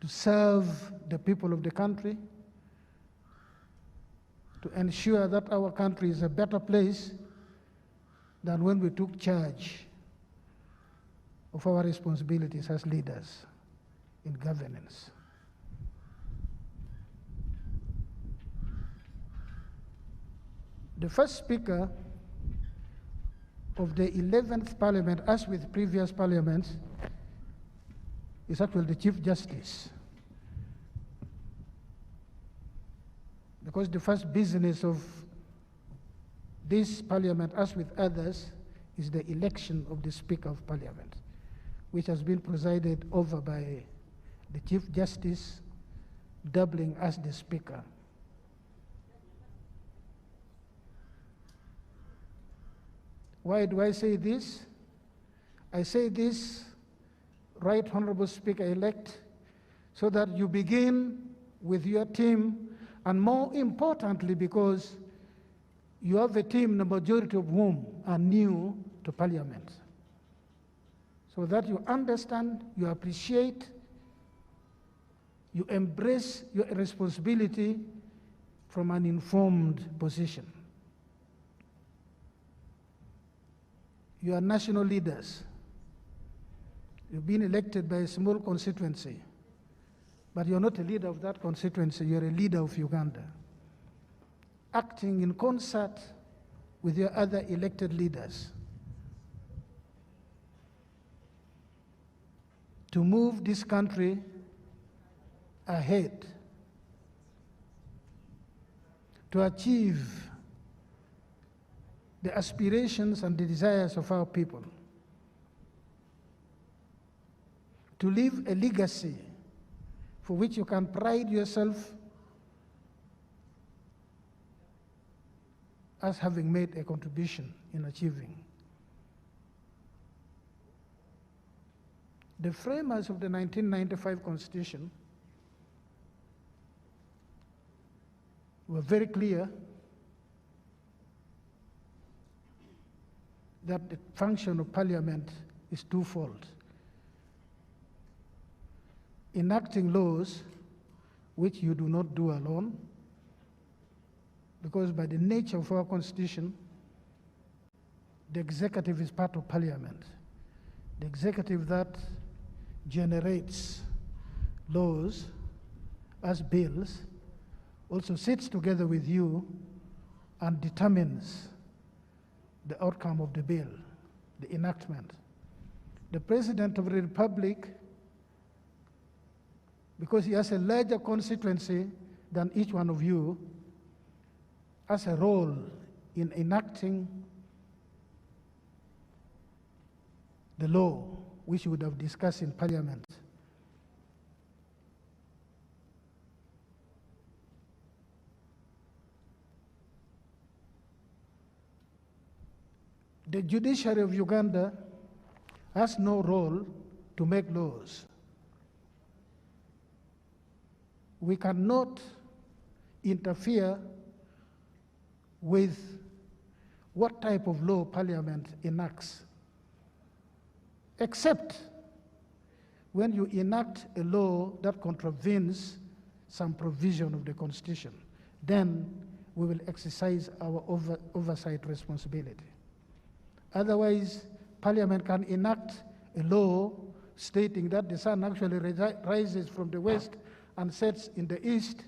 to serve the people of the country, to ensure that our country is a better place than when we took charge of our responsibilities as leaders in governance. The first speaker of the 11th Parliament, as with previous parliaments, is actually the Chief Justice. Because the first business of this Parliament, as with others, is the election of the Speaker of Parliament, which has been presided over by the Chief Justice, doubling as the Speaker. Why do I say this? I say this, Right Honorable Speaker-elect, so that you begin with your team, and more importantly, because you have a team, the majority of whom are new to Parliament, so that you understand, you appreciate, you embrace your responsibility from an informed position. You are national leaders. You've been elected by a small constituency, but you're not a leader of that constituency, you're a leader of Uganda, acting in concert with your other elected leaders to move this country ahead, to achieve the aspirations and the desires of our people, to leave a legacy for which you can pride yourself as having made a contribution in achieving. The framers of the 1995 Constitution were very clear that the function of Parliament is twofold: enacting laws, which you do not do alone, because by the nature of our Constitution, the executive is part of Parliament. The executive that generates laws as bills also sits together with you and determines the outcome of the bill, the enactment. The President of the Republic, because he has a larger constituency than each one of you, has a role in enacting the law, which we would have discussed in Parliament. The judiciary of Uganda has no role to make laws. We cannot interfere with what type of law Parliament enacts, except when you enact a law that contravenes some provision of the Constitution, then we will exercise our oversight responsibility. Otherwise, Parliament can enact a law stating that the sun actually rises from the west and sets in the east,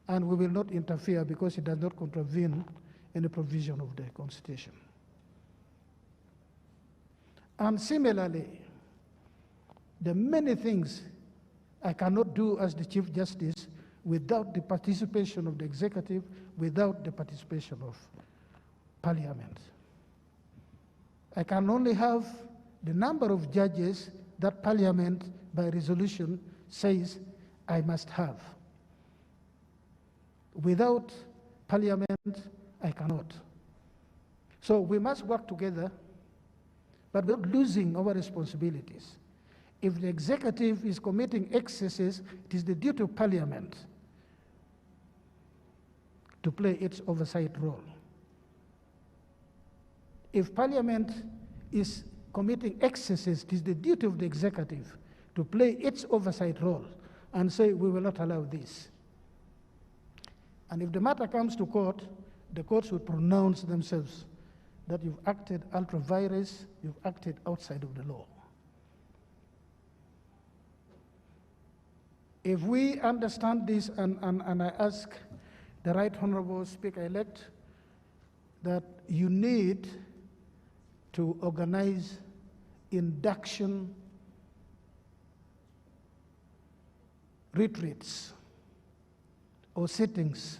and we will not interfere because it does not contravene any provision of the Constitution. And similarly, there are many things I cannot do as the Chief Justice without the participation of the executive, without the participation of Parliament. I can only have the number of judges that Parliament, by resolution, says I must have. Without Parliament, I cannot. So we must work together, but without losing our responsibilities. If the executive is committing excesses, it is the duty of Parliament to play its oversight role. If Parliament is committing excesses, it is the duty of the executive to play its oversight role and say, we will not allow this. And if the matter comes to court, the courts will pronounce themselves that you've acted ultra vires, you've acted outside of the law. If we understand this, and I ask the Right Honorable Speaker-elect that you need to organize induction retreats or sittings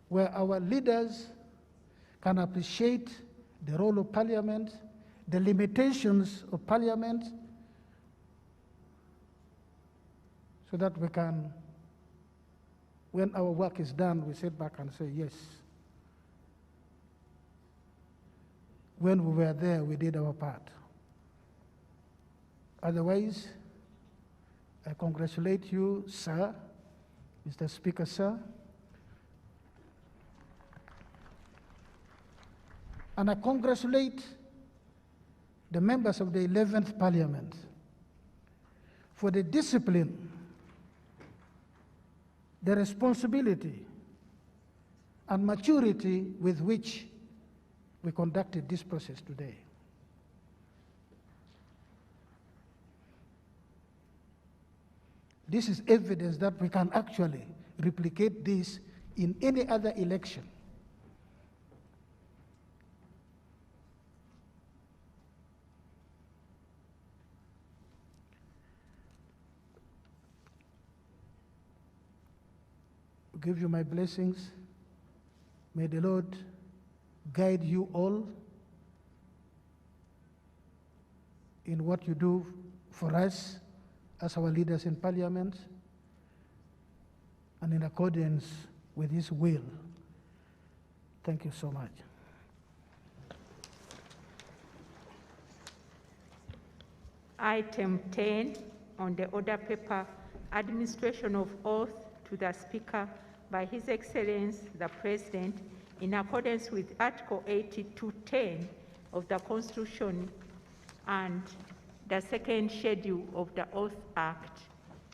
where our leaders can appreciate the role of Parliament, the limitations of Parliament, so that we can, when our work is done, we sit back and say, yes, when we were there, we did our part. Otherwise, I congratulate you, sir, Mr. Speaker, sir. And I congratulate the members of the 11th Parliament for the discipline, the responsibility, and maturity with which we conducted this process today. This is evidence that we can actually replicate this in any other election. I give you my blessings. May the Lord guide you all in what you do for us as our leaders in Parliament and in accordance with His will. Thank you so much. Item 10 on the order paper, administration of oath to the Speaker by His Excellency the President in accordance with Article 82.10 of the Constitution and the second schedule of the Oath Act,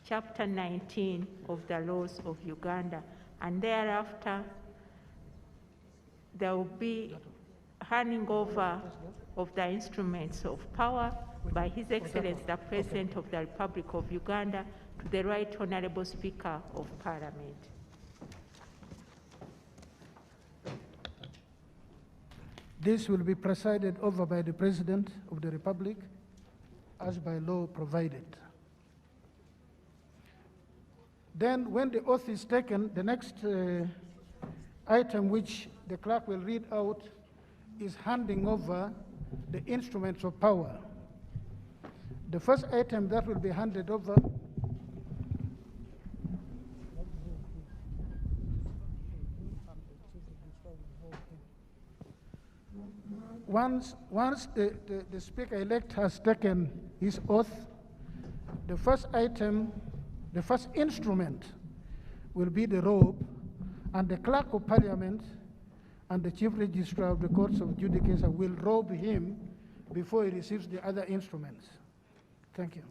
Chapter 19 of the Laws of Uganda. And thereafter, there will be handing over of the instruments of power by His Excellency the President of the Republic of Uganda to the Right Honorable Speaker of Parliament. This will be presided over by the President of the Republic as by law provided. Then when the oath is taken, the next item which the clerk will read out is handing over the instruments of power. The first item that will be handed over Once the Speaker-elect has taken his oath, the first item, the first instrument will be the robe, and the Clerk of Parliament and the Chief Registrar of the Courts of Judicature will robe him before he receives the other instruments. Thank you.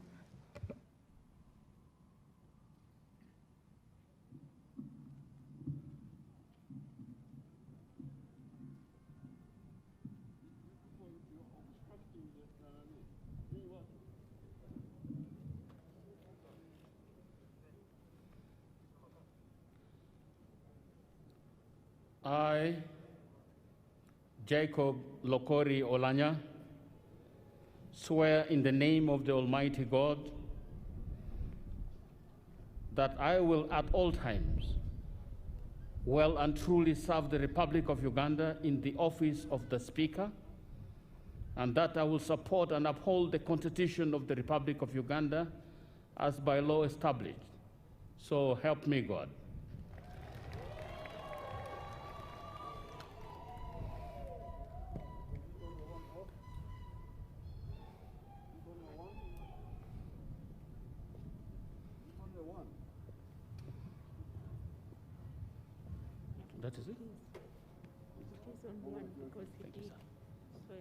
I, Jacob Lokori Olanya, swear in the name of the Almighty God that I will at all times well and truly serve the Republic of Uganda in the office of the Speaker, and that I will support and uphold the Constitution of the Republic of Uganda as by law established. So help me God. That is it? It is on one because he did swear.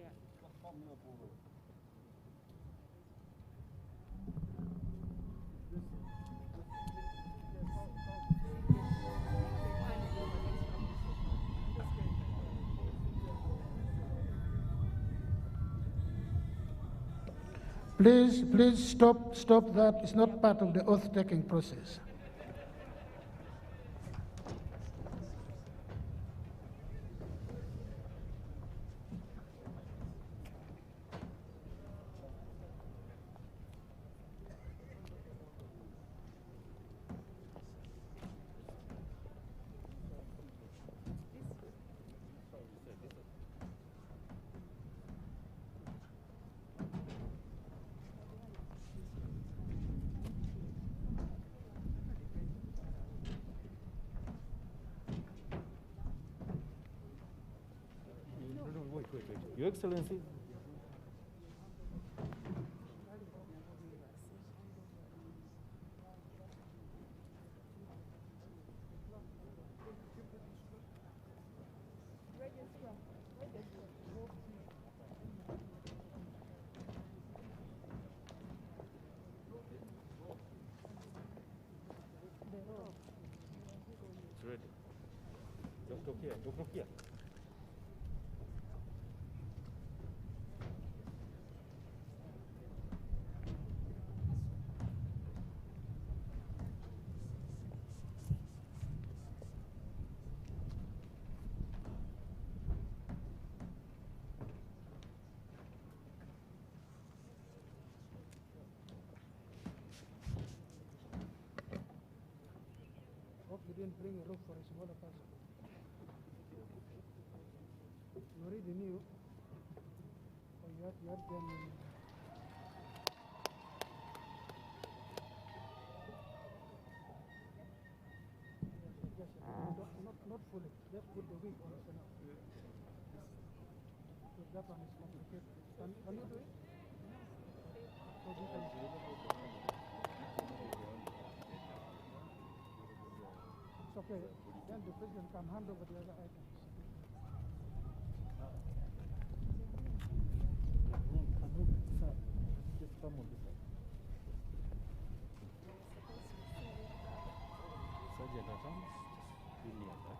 Please stop that. It's not part of the oath-taking process. Wait. Your Excellency. It's ready. Just look here. Look here. Hope you didn't bring a rope for a smaller person. You already knew. Or you had them. Not fully. Just put the wig on for now. So that one is complicated. Can you do it? So you can. It's okay. Then the president can hand over the other items. Just come on this side. Sergeant at arms, just be near that.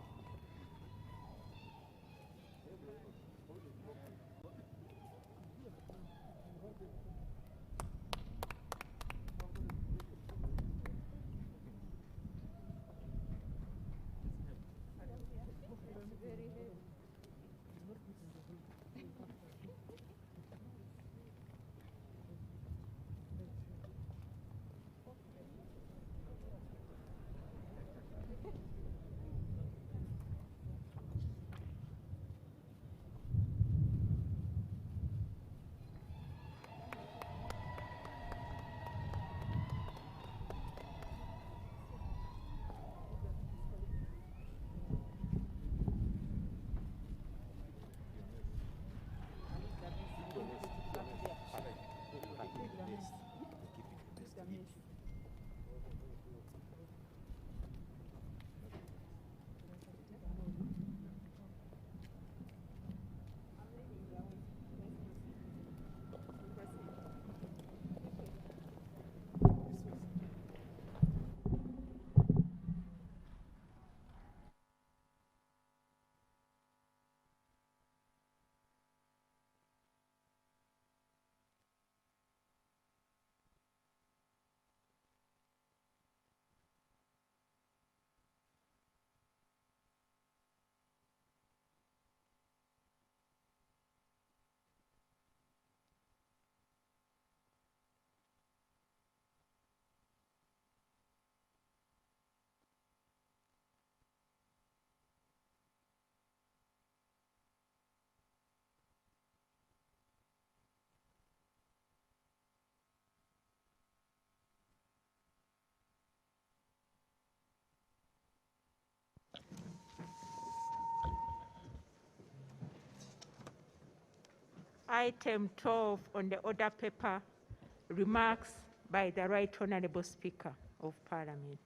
Item 12 on the order paper, remarks by the Right Honourable Speaker of Parliament.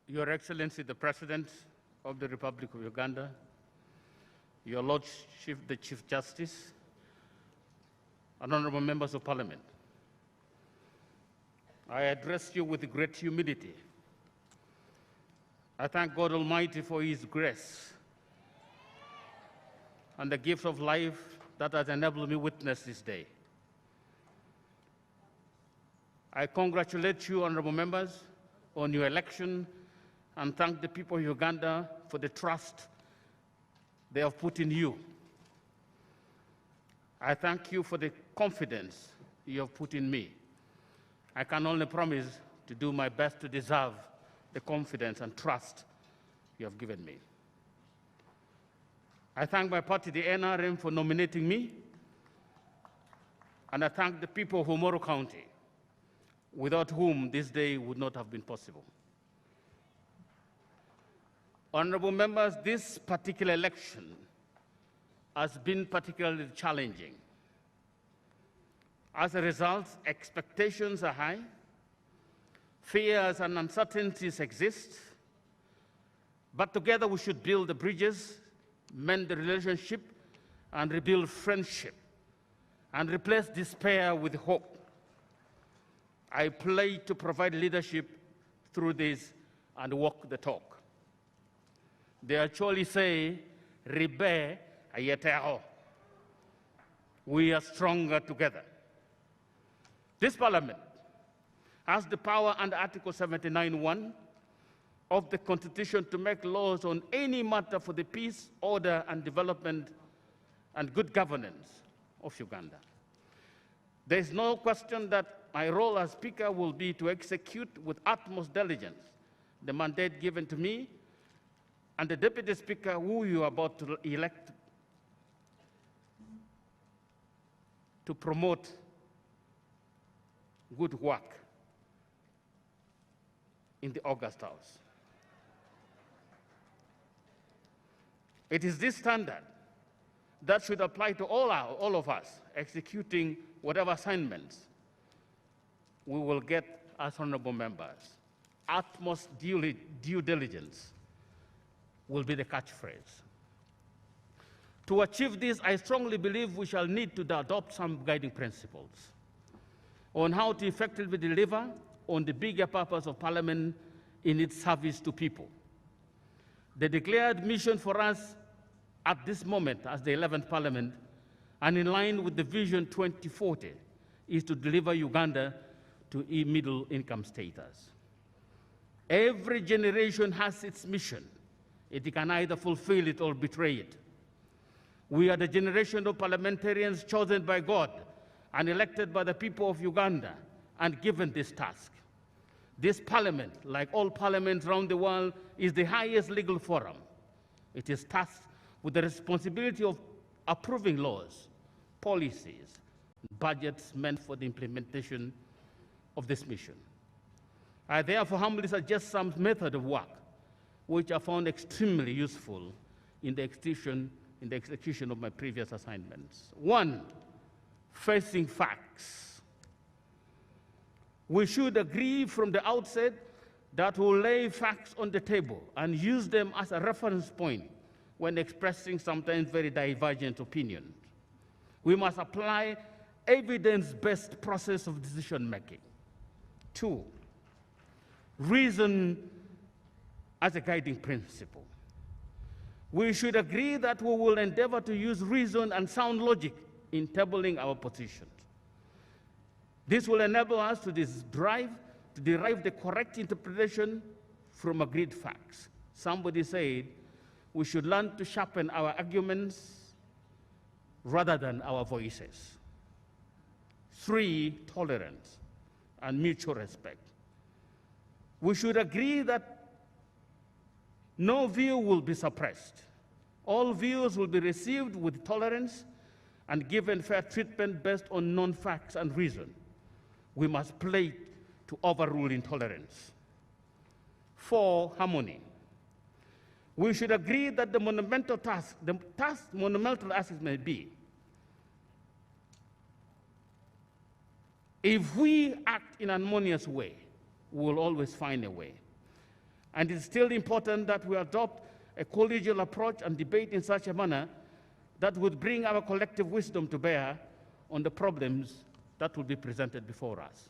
Your Excellency, the President of the Republic of Uganda, Your Lordship, the Chief Justice, and honorable members of Parliament, I address you with great humility. I thank God Almighty for His grace and the gift of life that has enabled me to witness this day. I congratulate you, honorable members, on your election and thank the people of Uganda for the trust they have put in you. I thank you for the confidence you have put in me. I can only promise to do my best to deserve the confidence and trust you have given me. I thank my party, the NRM, for nominating me, and I thank the people of Omoro County, without whom this day would not have been possible. Honorable members, this particular election has been particularly challenging. As a result, expectations are high, fears and uncertainties exist, but together we should build the bridges, mend the relationship, and rebuild friendship, and replace despair with hope. I pledge to provide leadership through this and walk the talk. They actually say, Ribe ayetero. We are stronger together. This Parliament has the power under Article 79(1) of the Constitution to make laws on any matter for the peace, order, and development and good governance of Uganda. There is no question that my role as Speaker will be to execute with utmost diligence the mandate given to me and the Deputy Speaker who you are about to elect to promote good work in the August House. It is this standard that should apply to all of us executing whatever assignments we will get as honorable members. Utmost due diligence will be the catchphrase. To achieve this, I strongly believe we shall need to adopt some guiding principles on how to effectively deliver on the bigger purpose of Parliament in its service to people. The declared mission for us at this moment as the 11th Parliament, and in line with the Vision 2040, is to deliver Uganda to a middle-income status. Every generation has its mission. It can either fulfill it or betray it. We are the generation of parliamentarians chosen by God and elected by the people of Uganda and given this task. This parliament, like all parliaments around the world, is the highest legal forum. It is tasked with the responsibility of approving laws, policies, budgets meant for the implementation of this mission. I therefore humbly suggest some method of work which I found extremely useful in the execution of my previous assignments. One, facing facts. We should agree from the outset that we'll lay facts on the table and use them as a reference point when expressing sometimes very divergent opinions. We must apply evidence-based process of decision-making. Two, reason as a guiding principle. We should agree that we will endeavor to use reason and sound logic in tabling our positions. This will enable us to derive the correct interpretation from agreed facts. Somebody said we should learn to sharpen our arguments rather than our voices. Three, tolerance and mutual respect. We should agree that no view will be suppressed, All views will be received with tolerance and given fair treatment based on known facts and reason. We must play to overrule intolerance. 4, harmony. We should agree that the monumental task monumental as it may be, if we act in an harmonious way, we will always find a way. And it's still important that we adopt a collegial approach and debate in such a manner that would bring our collective wisdom to bear on the problems that will be presented before us.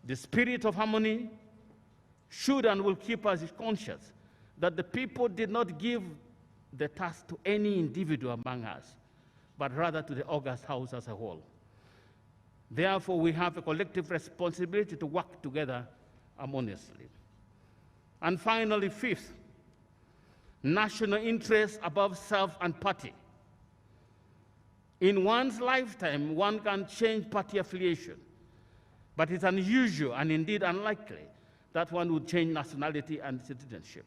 The spirit of harmony should and will keep us conscious that the people did not give the task to any individual among us, but rather to the august house as a whole. Therefore, we have a collective responsibility to work together harmoniously. And finally, 5th, national interest above self and party. In one's lifetime, one can change party affiliation, but it's unusual and indeed unlikely that one would change nationality and citizenship.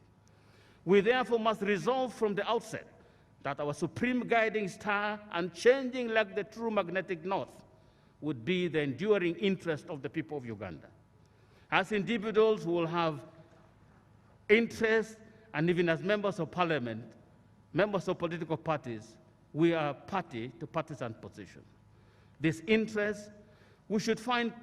We therefore must resolve from the outset that our supreme guiding star, unchanging like the true magnetic north, would be the enduring interest of the people of Uganda. As individuals who will have interest, and even as members of parliament, members of political parties, we are party to partisan position. This interest, we should find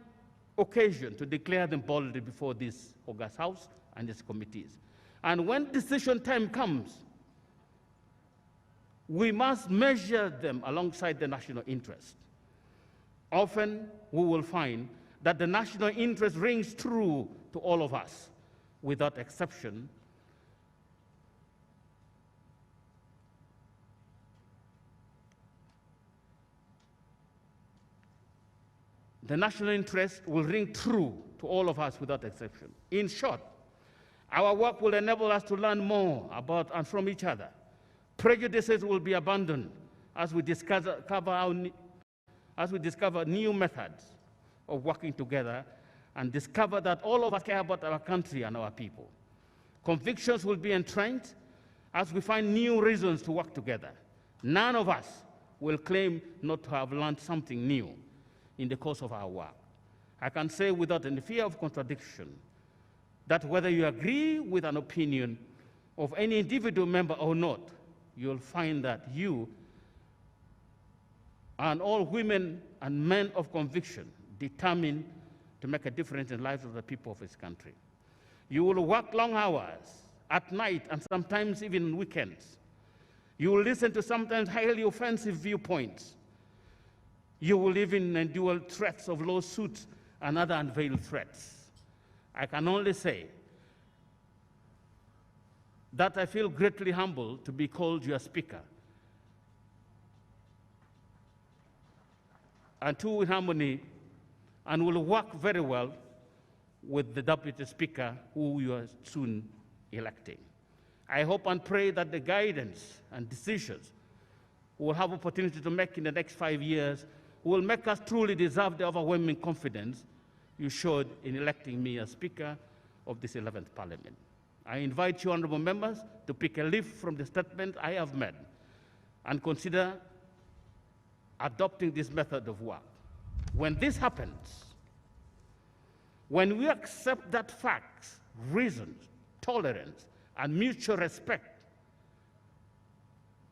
occasion to declare them boldly before this august house and its committees. And when decision time comes, we must measure them alongside the national interest. Often we will find that the national interest rings true to all of us, without exception. The national interest will ring true to all of us without exception. In short, our work will enable us to learn more about and from each other. Prejudices will be abandoned as we discover new methods of working together and discover that all of us care about our country and our people. Convictions will be entrenched as we find new reasons to work together. None of us will claim not to have learned something new in the course of our work. I can say without any fear of contradiction that whether you agree with an opinion of any individual member or not, you'll find that you and all women and men of conviction determined to make a difference in the lives of the people of this country. You will work long hours at night and sometimes even weekends. You will listen to sometimes highly offensive viewpoints. You will even endure threats of lawsuits and other unveiled threats. I can only say that I feel greatly humbled to be called your speaker. And two in harmony, and will work very well with the deputy speaker who you are soon electing. I hope and pray that the guidance and decisions we will have opportunity to make in the next 5 years will make us truly deserve the overwhelming confidence you showed in electing me as Speaker of this 11th Parliament. I invite you, honorable members, to pick a leaf from the statement I have made and consider adopting this method of work. When this happens, when we accept that facts, reasons, tolerance, and mutual respect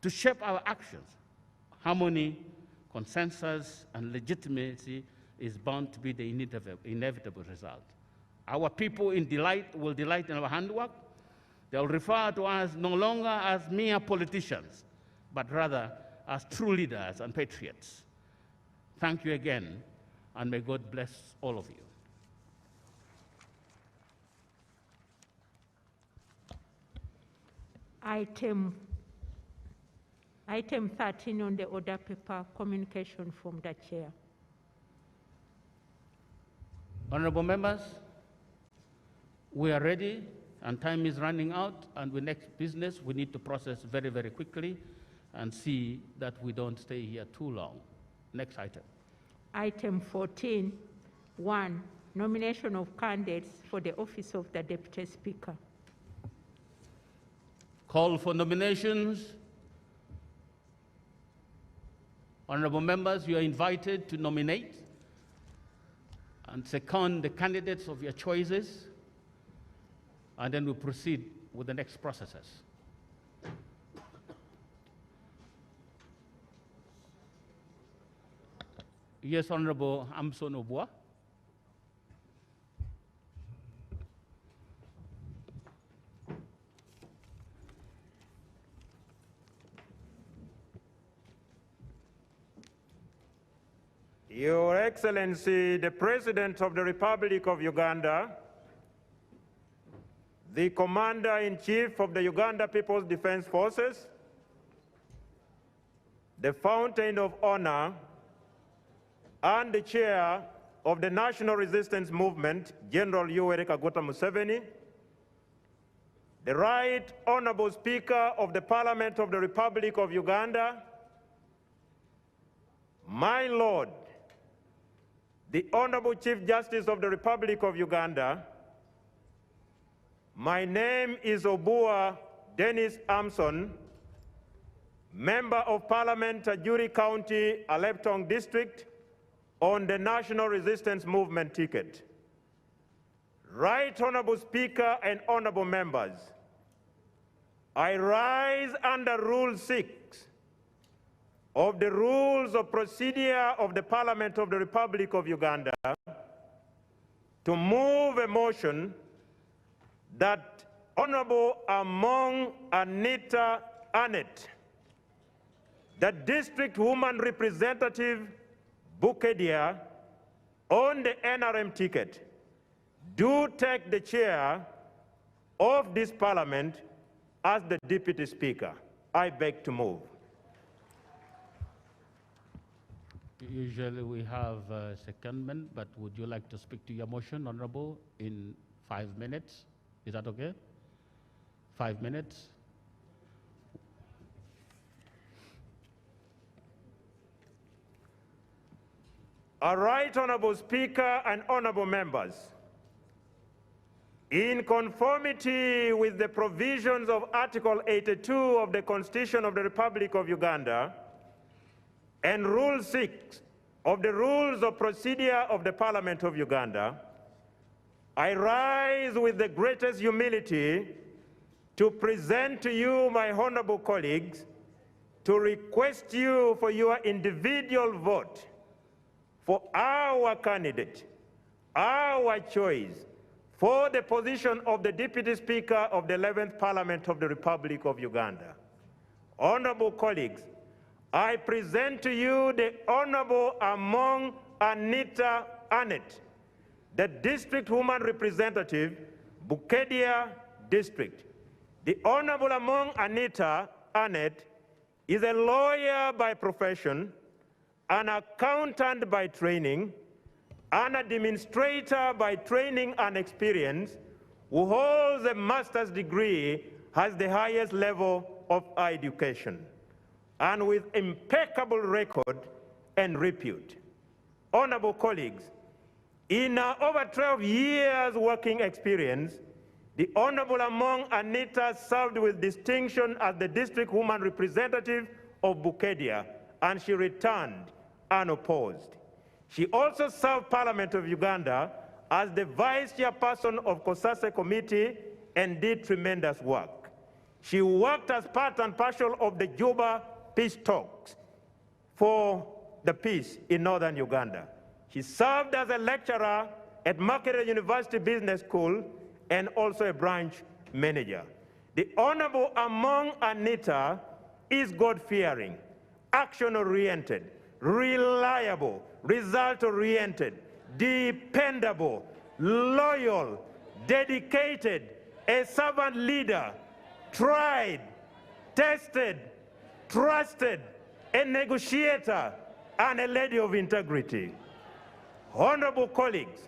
to shape our actions, harmony, consensus, and legitimacy is bound to be the inevitable result. Our people will delight in our handwork. They'll refer to us no longer as mere politicians, but rather as true leaders and patriots. Thank you again, and may God bless all of you. Item 13 on the order paper, communication from the chair. Honorable members, we are ready and time is running out, and with next business we need to process very, very quickly and see that we don't stay here too long. Next item. Item 14, 1, nomination of candidates for the office of the Deputy Speaker. Call for nominations Honorable members, you are invited to nominate and second the candidates of your choices, and then we'll proceed with the next processes. Yes, Honorable Amson Obua. Your Excellency, the President of the Republic of Uganda, the Commander-in-Chief of the Uganda People's Defense Forces, the Fountain of Honor, and the Chair of the National Resistance Movement, General Yoweri Kaguta Museveni, the Right Honorable Speaker of the Parliament of the Republic of Uganda, my Lord, the Honorable Chief Justice of the Republic of Uganda, my name is Obua Dennis Amson, Member of Parliament, Ajuri County, Aleptong District, on the National Resistance Movement ticket. Right Honorable Speaker and Honorable Members, I rise under Rule 6 of the Rules of Procedure of the Parliament of the Republic of Uganda to move a motion that Honorable Among Anita Annette, the District Woman Representative Bukedia, on the NRM ticket, do take the chair of this Parliament as the Deputy Speaker. I beg to move. Usually we have a secondment, but would you like to speak to your motion, Honorable, in 5 minutes? Is that okay? 5 minutes? All right, Honorable Speaker and Honorable Members, in conformity with the provisions of Article 82 of the Constitution of the Republic of Uganda and Rule 6 of the Rules of Procedure of the Parliament of Uganda, I rise with the greatest humility to present to you, my honorable colleagues, to request you for your individual vote for our candidate, our choice, for the position of the Deputy Speaker of the 11th Parliament of the Republic of Uganda. Honorable colleagues, I present to you the Honorable Among Anita Annette, the District Woman Representative, Bukedia District. The Honorable Among Anita Annette is a lawyer by profession, an accountant by training, an administrator by training and experience, who holds a master's degree, has the highest level of education, and with impeccable record and repute. Honorable colleagues, in her over 12 years working experience, the Honorable Among Anita served with distinction as the District Woman Representative of Bukedia, and she returned unopposed. She also served Parliament of Uganda as the Vice Chairperson of COSASE Committee and did tremendous work. She worked as part and parcel of the Juba peace talks for the peace in northern Uganda. She served as a lecturer at Makerere University Business School and also a branch manager. The Honorable Among Anita is God-fearing, action-oriented, reliable, result-oriented, dependable, loyal, dedicated, a servant leader, tried, tested, trusted, a negotiator, and a lady of integrity. Honorable colleagues,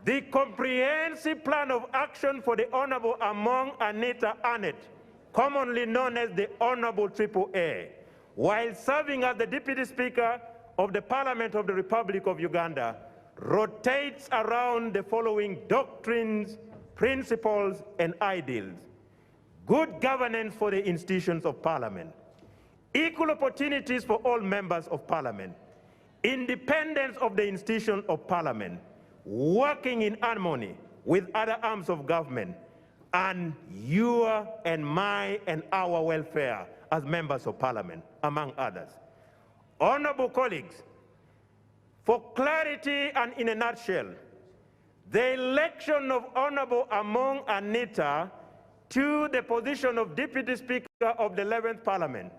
the comprehensive plan of action for the Honorable Among Anita Annette, commonly known as the Honorable AAA, while serving as the Deputy Speaker of the Parliament of the Republic of Uganda, rotates around the following doctrines, principles, and ideals. Good governance for the institutions of Parliament, equal opportunities for all members of parliament, independence of the institution of parliament, working in harmony with other arms of government, and your and my and our welfare as members of parliament, among others. Honorable colleagues, for clarity and in a nutshell, the election of Honorable Among Anita to the position of Deputy Speaker of the 11th Parliament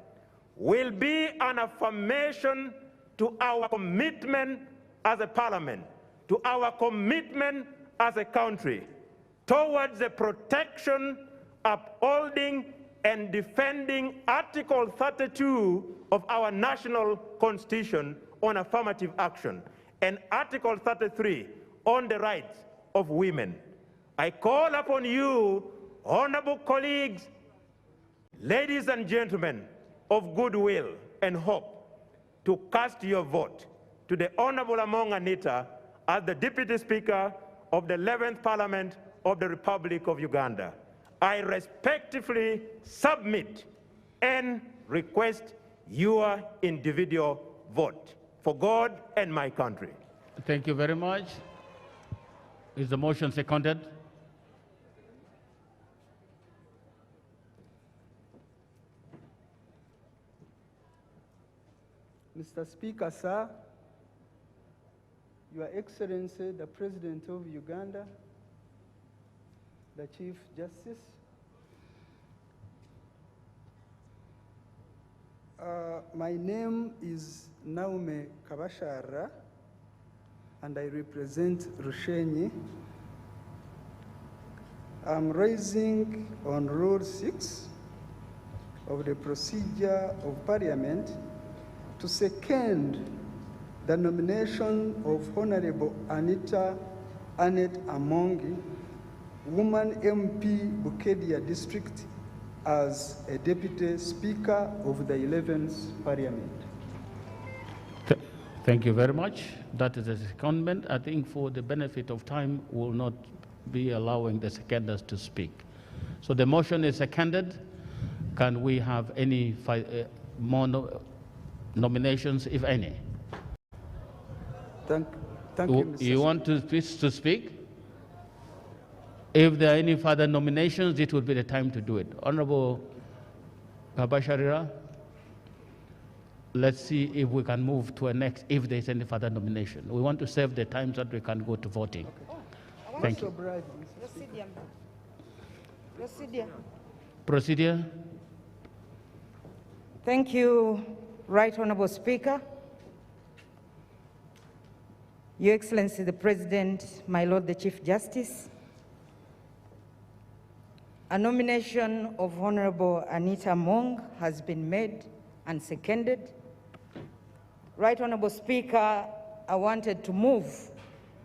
will be an affirmation to our commitment as a parliament, to our commitment as a country, towards the protection, upholding, and defending Article 32 of our national constitution on affirmative action and Article 33 on the rights of women. I call upon you, honorable colleagues, ladies and gentlemen of goodwill and hope, to cast your vote to the Honorable Among Anita as the Deputy Speaker of the 11th Parliament of the Republic of Uganda. I respectfully submit and request your individual vote for God and my country. Thank you very much. Is the motion seconded? Mr. Speaker, sir, Your Excellency, the President of Uganda, the Chief Justice, my name is Naume Kabashara, and I represent Rushenyi. I'm raising on Rule 6 of the Procedure of Parliament to second the nomination of Honorable Annette Amongi, woman MP, Bukedia District, as a Deputy Speaker of the 11th Parliament. Thank you very much. That is a secondment. I think for the benefit of time, we will not be allowing the seconders to speak. So the motion is seconded. Can we have any more nominations, if any? Thank you, Mr. You want to speak? If there are any further nominations, it would be the time to do it. Honorable Kabasharira, let's see if we can move to a next, if there's any further nomination. We want to save the time so that we can go to voting. Okay. Thank you. Procedure. Thank you, Right Honorable Speaker. Your Excellency the President, my Lord the Chief Justice, a nomination of Honorable Anita Among has been made and seconded. Right Honorable Speaker, I wanted to move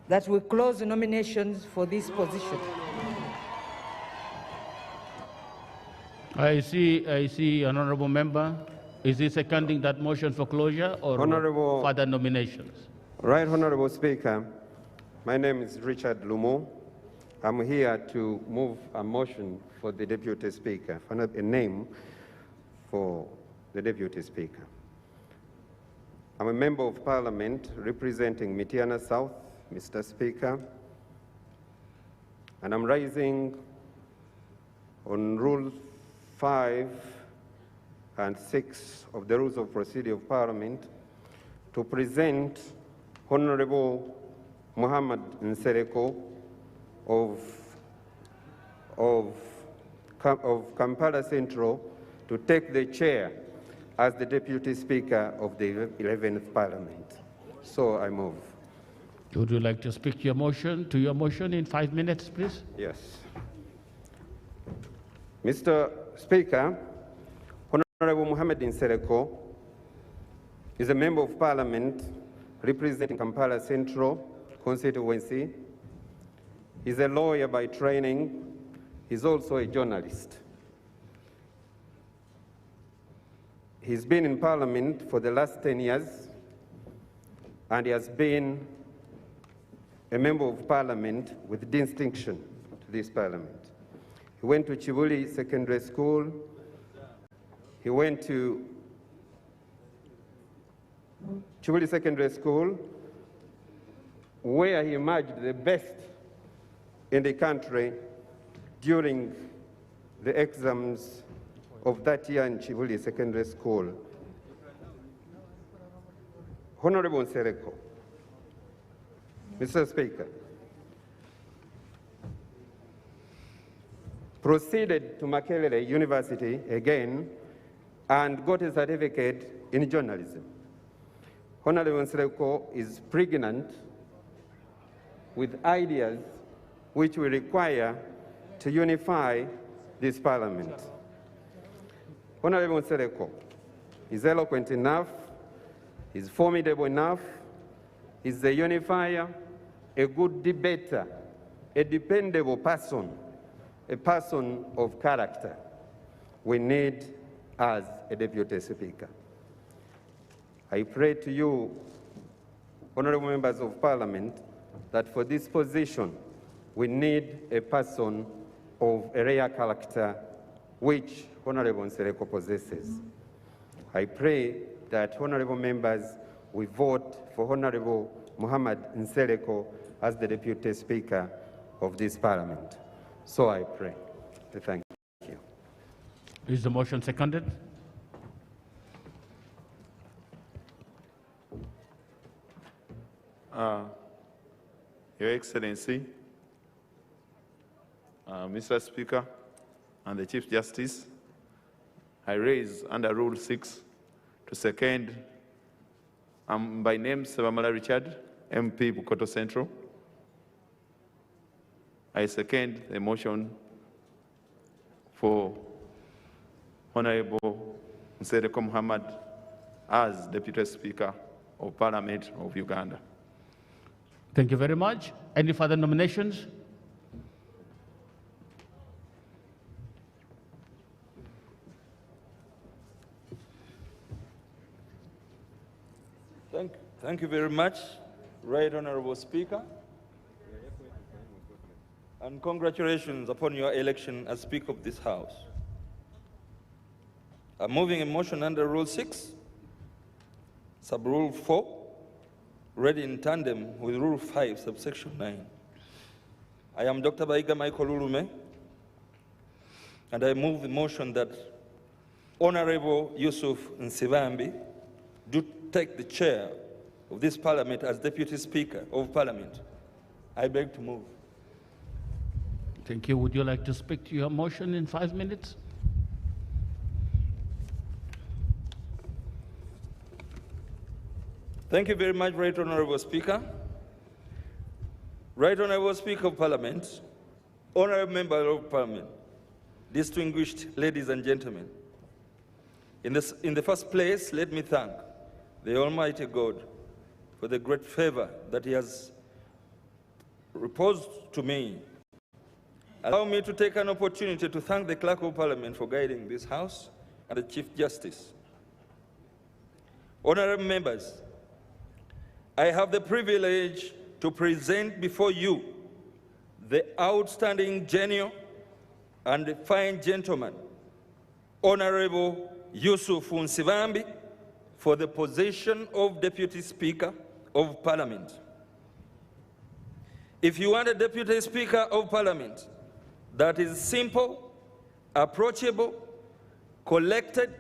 that we close the nominations for this position. I see an honorable member. Is he seconding that motion for closure or further nominations? Right Honorable Speaker, my name is Richard Lumo. I'm here to move a motion for the Deputy Speaker, for a name for the Deputy Speaker. I'm a member of Parliament representing Mityana South, Mr. Speaker, and I'm rising on Rule 5 and 6 of the Rules of Procedure of Parliament to present Honorable Muhammad Nsereko of Kampala Central to take the chair as the Deputy Speaker of the 11th Parliament. So I move. Would you like to speak to your motion in 5 minutes, please? Yes. Mr. Speaker, Honorable Muhammad Nsereko is a Member of Parliament representing Kampala Central constituency. He's a lawyer by training. He's also a journalist. He's been in Parliament for the last 10 years, and he has been a Member of Parliament with distinction to this Parliament. He went to Chibuli Secondary School. He went to Chivuli Secondary School, where he emerged the best in the country during the exams of that year in Chivuli Secondary School. Honorable Nsereko, Mr. Speaker, proceeded to Makerere University again and got a certificate in journalism. Honorable Nsereko is pregnant with ideas which we require to unify this parliament. Honorable Nsereko is eloquent enough, is formidable enough, is a unifier, a good debater, a dependable person, a person of character we need as a Deputy Speaker. I pray to you, honorable members of Parliament, that for this position, we need a person of a rare character which Honorable Nsereko possesses. I pray that honorable members will vote for Honorable Muhammad Nsereko as the Deputy Speaker of this Parliament. So I pray. Thank you. Is the motion seconded? Your Excellency, Mr. Speaker, and the Chief Justice, I raise under Rule 6 to second, by name Sebamala Richard, MP Bukoto Central. I second the motion for Honorable Nsereko Muhammad as Deputy Speaker of Parliament of Uganda. Thank you very much. Any further nominations? Thank you very much, Right Honorable Speaker. And congratulations upon your election as Speaker of this House. I'm moving a motion under Rule 6, Sub-Rule 4, read in tandem with Rule 5, Subsection 9. I am Dr. Baiga Michael Ulume, and I move the motion that Honorable Yusuf Nsibambi do take the chair of this Parliament as Deputy Speaker of Parliament. I beg to move. Thank you. Would you like to speak to your motion in 5 minutes? Thank you very much, Right Honorable Speaker. Right Honorable Speaker of Parliament, Honorable Member of Parliament, distinguished ladies and gentlemen. In the first place, let me thank the Almighty God for the great favor that He has reposed to me. Allow me to take an opportunity to thank the Clerk of Parliament for guiding this House and the Chief Justice. Honorable members, I have the privilege to present before you the outstanding genius and fine gentleman, Honorable Yusuf Nsibambi, for the position of Deputy Speaker of Parliament. If you want a Deputy Speaker of Parliament that is simple, approachable, collected,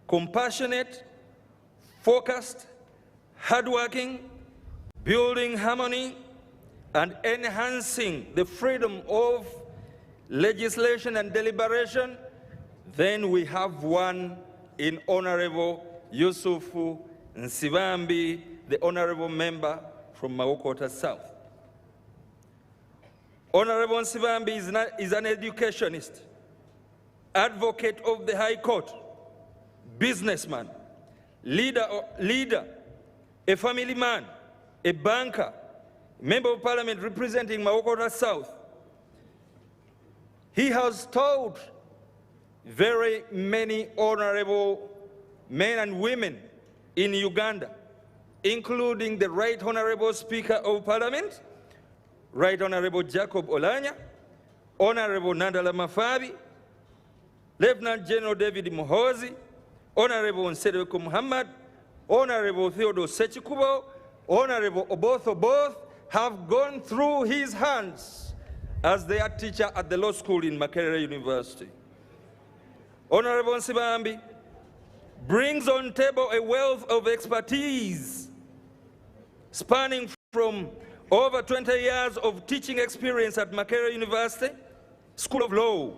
compassionate, focused, hardworking, building harmony, and enhancing the freedom of legislation and deliberation, then we have one in Honorable Yusuf Nsibambi, the Honorable Member from Mawokota South. Honorable Nsibambi is an educationist, advocate of the High Court, businessman, leader, a family man, a banker, member of Parliament representing Mawokota South. He has taught very many honorable men and women in Uganda, including the Right Honorable Speaker of Parliament, Right Honorable Jacob Olanya, Honorable Nandala Mafabi, Lieutenant General David Muhozi, Honorable Nsereko Muhammad, Honorable Theodore Sechikubo, Honorable Oboth Oboth have gone through his hands as their teacher at the law school in Makerere University. Honorable Nsibambi brings on table a wealth of expertise spanning from over 20 years of teaching experience at Makerere University School of Law,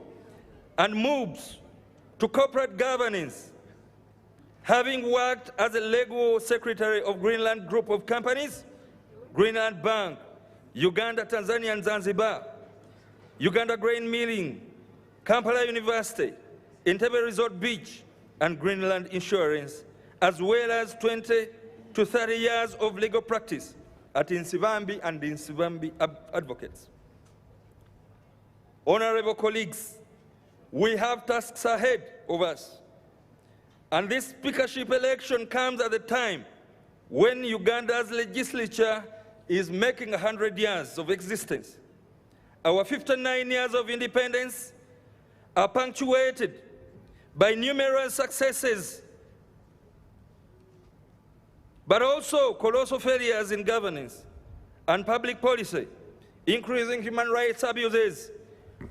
and moves to corporate governance, having worked as a legal secretary of Greenland Group of Companies, Greenland Bank, Uganda, Tanzania, and Zanzibar, Uganda Grain Milling, Kampala University, Entebbe Resort Beach, and Greenland Insurance, as well as 20 to 30 years of legal practice at Nsibambi and the Nsibambi Advocates. Honorable colleagues, we have tasks ahead of us, and this speakership election comes at a time when Uganda's legislature is making 100 years of existence. Our 59 years of independence are punctuated by numerous successes, but also colossal failures in governance and public policy, increasing human rights abuses,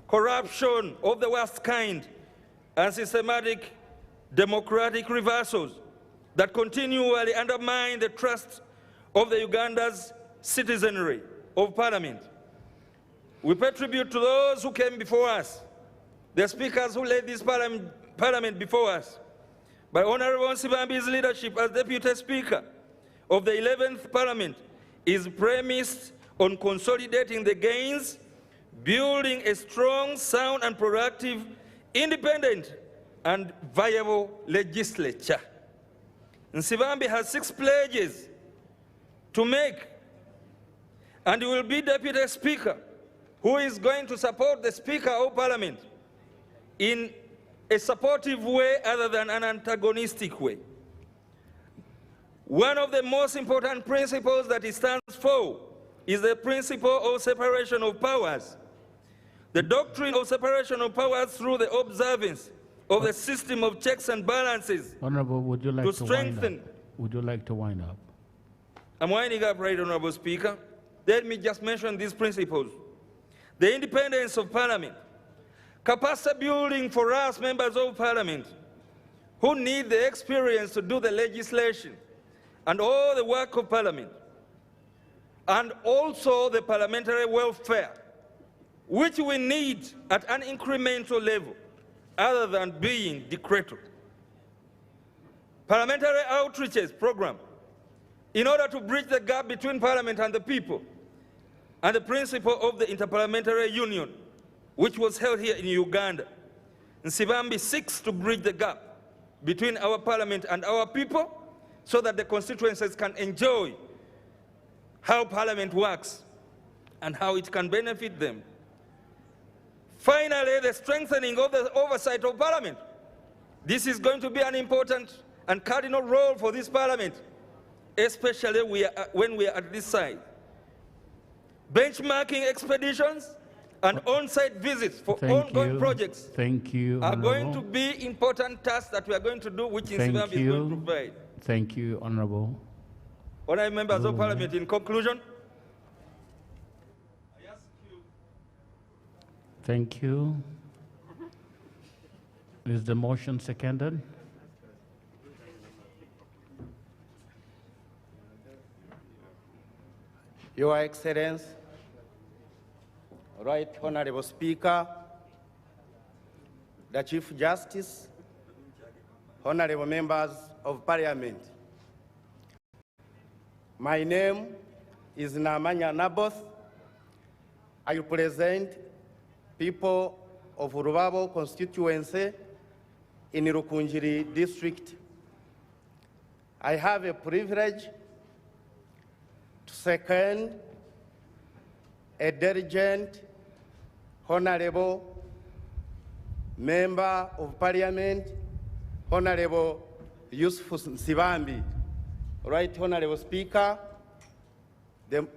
corruption of the worst kind, and systematic democratic reversals that continually undermine the trust of the Uganda's citizenry of parliament. We pay tribute to those who came before us, the speakers who led this parliament before us. By Honorable Nsibambi's leadership as Deputy Speaker of the 11th Parliament is premised on consolidating the gains, building a strong, sound, and productive, independent, and viable legislature. Nsibambi has 6 pledges to make, and he will be Deputy Speaker who is going to support the Speaker of Parliament in a supportive way other than an antagonistic way. One of the most important principles that he stands for is the principle of separation of powers. The doctrine of separation of powers through the observance of the system of checks and balances. Honorable, would you like to strengthen? wind up? Would you like to wind up? I'm winding up, right, Honorable Speaker. Let me just mention these principles. The independence of Parliament, capacity building for us, members of Parliament, who need the experience to do the legislation and all the work of Parliament, and also the parliamentary welfare, which we need at an incremental level, other than being decretal. Parliamentary outreaches program, in order to bridge the gap between Parliament and the people, and the principle of the Interparliamentary Union, which was held here in Uganda. Nsibambi seeks to bridge the gap between our Parliament and our people so that the constituencies can enjoy how Parliament works and how it can benefit them. Finally, the strengthening of the oversight of Parliament. This is going to be an important and cardinal role for this Parliament, especially when we are at this side. Benchmarking expeditions and on-site visits for ongoing projects are going to be important tasks that we are going to do, which Nsibambi is going to provide. Thank you, Honorable. Honourable members of Parliament, in conclusion, thank you. Is the motion seconded? Your Excellency, Right Honorable Speaker, the Chief Justice, Honorable members of Parliament. My name is Namanya Naboth. I represent people of Rubabo constituency in Rukunjiri district. I have a privilege to second a diligent, honorable member of Parliament, Honorable Yusuf Nsibambi. Right, Honorable Speaker,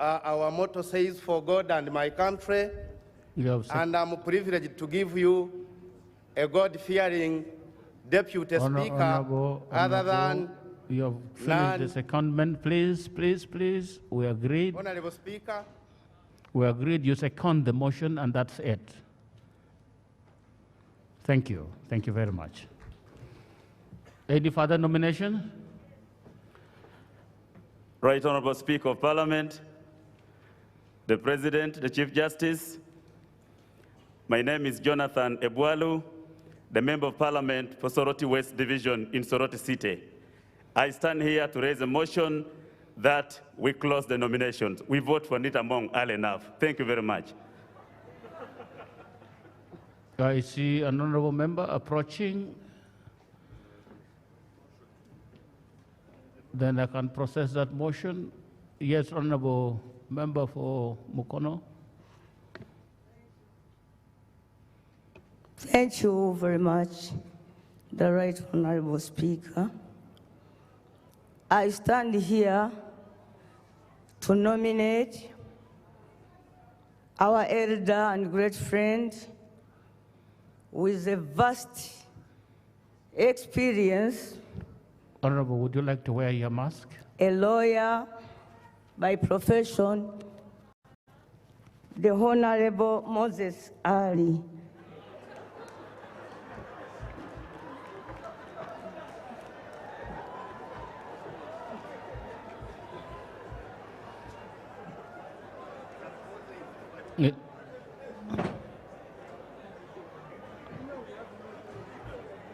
our motto says, for God and my country, and I'm privileged to give you a God-fearing Deputy Speaker, other than You have finished None. the secondment. Please, please, please. We agreed. Honorable Speaker, We agreed you second the motion, and that's it. Thank you. Thank you very much. Any further nomination? Right Honorable Speaker of Parliament, the President, the Chief Justice, my name is Jonathan Ebwalu, the Member of Parliament for Soroti West Division in Soroti City. I stand here to raise a motion that we close the nominations. We vote for Anita Mong early enough. Thank you very much. I see an honorable member approaching. Then I can process that motion. Yes, honorable member for Mukono. Thank you very much, the Right Honorable Speaker. I stand here to nominate our elder and great friend with a vast experience, Honorable, would you like to wear your mask? a lawyer by profession, the Honorable Moses Ali.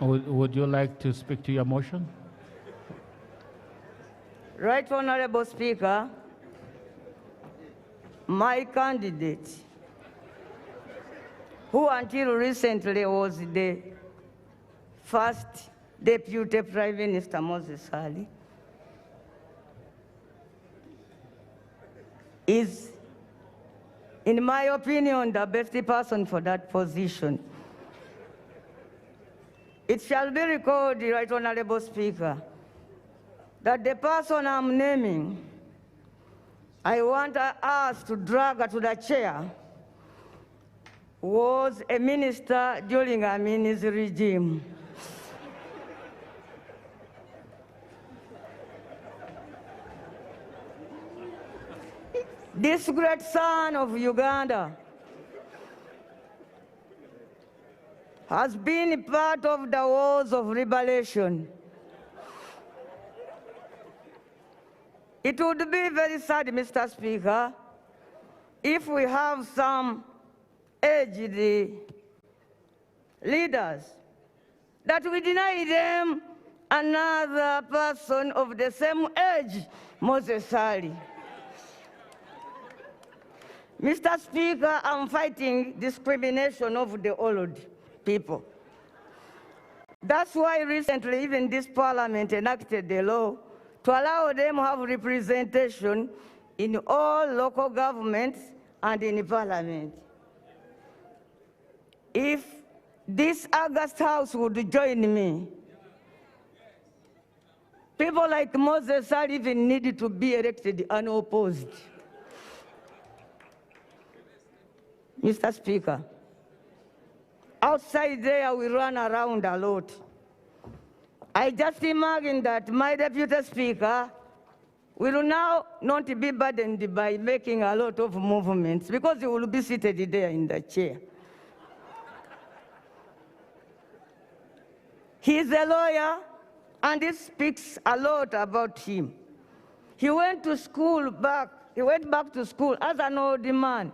Would you like to speak to your motion? Right Honorable Speaker, my candidate, who until recently was the first Deputy Prime Minister Moses Ali, is, in my opinion, the best person for that position. It shall be recorded, Right Honorable Speaker, that the person I'm naming, I want us to drag her to the chair, was a minister during Amini's regime. This great son of Uganda has been part of the wars of liberation. It would be very sad, Mr. Speaker, if we have some aged leaders that we deny them another person of the same age, Moses Ali. Mr. Speaker, I'm fighting discrimination of the old people. That's why recently even this parliament enacted a law to allow them to have representation in all local governments and in parliament. If this August House would join me, people like Moses are even needed to be elected unopposed. Mr. Speaker, outside there we run around a lot. I just imagine that my Deputy Speaker will now not be burdened by making a lot of movements because he will be seated there in the chair. He's a lawyer, and it speaks a lot about him. He went to school he went back to school as an old man.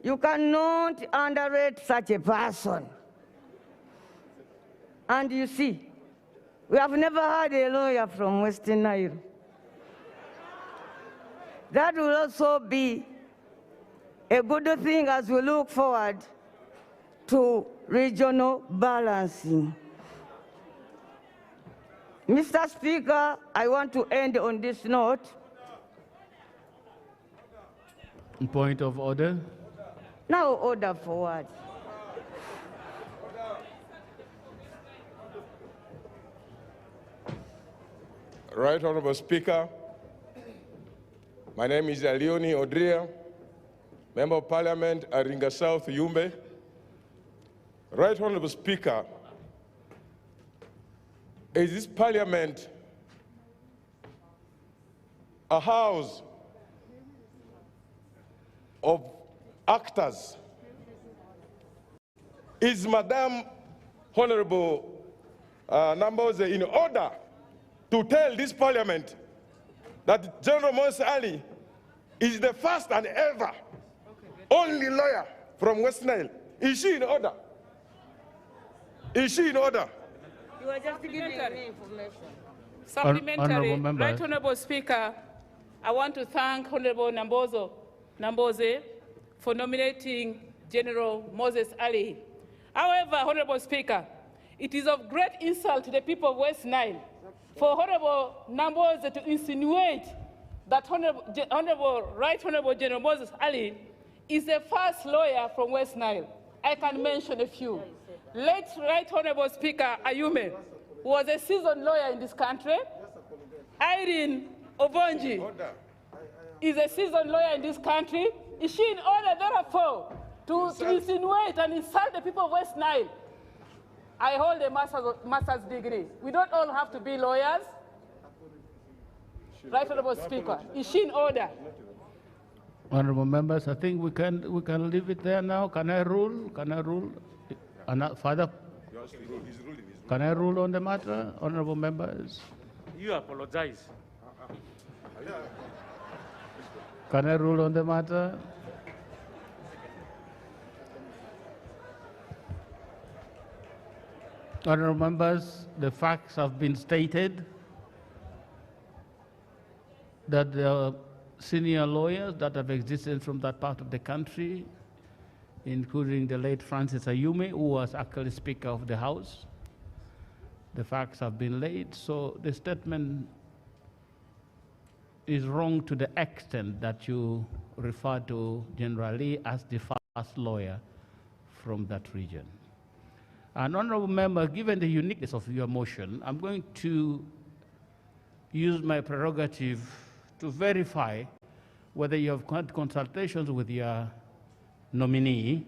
You cannot underrate such a person. And you see, we have never had a lawyer from Western Nile. That will also be a good thing as we look forward to regional balancing. Mr. Speaker, I want to end on this note. Point of order. Now order forward. Right Honorable Speaker, my name is Alioni Odria, Member of Parliament, Aringa South, Yumbe. Right Honorable Speaker, Is this parliament a house of actors? Is Madam Honorable Namboze in order to tell this parliament that General Moses Ali is the first and ever only lawyer from West Nile? Is she in order? Is she in order? You are just giving me information. Supplementary. Honourable Right Honourable Speaker, I want to thank Honourable Namboze for nominating General Moses Ali. However, Honourable Speaker, it is of great insult to the people of West Nile for Honourable Namboze to insinuate that Right Honourable General Moses Ali is the first lawyer from West Nile. I can mention a few. Late Right Honourable Speaker Ayume was a seasoned lawyer in this country. Irene Obonji is a seasoned lawyer in this country. Is she in order, therefore, to insinuate and insult the people of West Nile? I hold a master's degree. We don't all have to be lawyers. Right Honourable Speaker, is she in order? Honourable members, I think we can leave it there now. Can I rule? Can I rule? Father, can I rule on the matter, honourable members? You apologize. Can I rule on the matter? Honourable members, the facts have been stated that the senior lawyers that have existed from that part of the country, including the late Francis Ayume, who was actually Speaker of the House. The facts have been laid, so the statement is wrong to the extent that you refer to General Lee as the first lawyer from that region. And honourable member, given the uniqueness of your motion, I'm going to use my prerogative to verify whether you have had consultations with your nominee,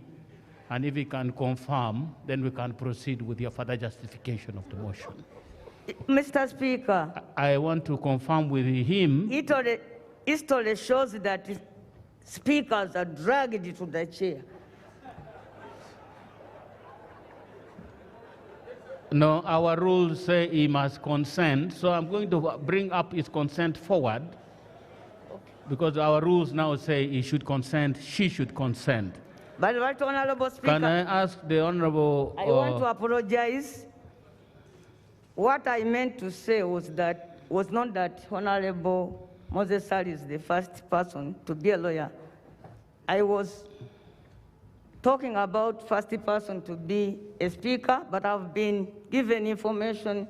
and if he can confirm, then we can proceed with your further justification of the motion. Mr. Speaker, I want to confirm with him. History shows that speakers are dragged to the chair. No, our rules say he must consent, so I'm going to bring up his consent forward, because our rules now say he should consent, she should consent. But Right Honourable Speaker, can I ask the Honourable... I want to apologize. What I meant to say was not that Honourable Moses Ali is the first person to be a lawyer. I was talking about first person to be a speaker, but I've been given information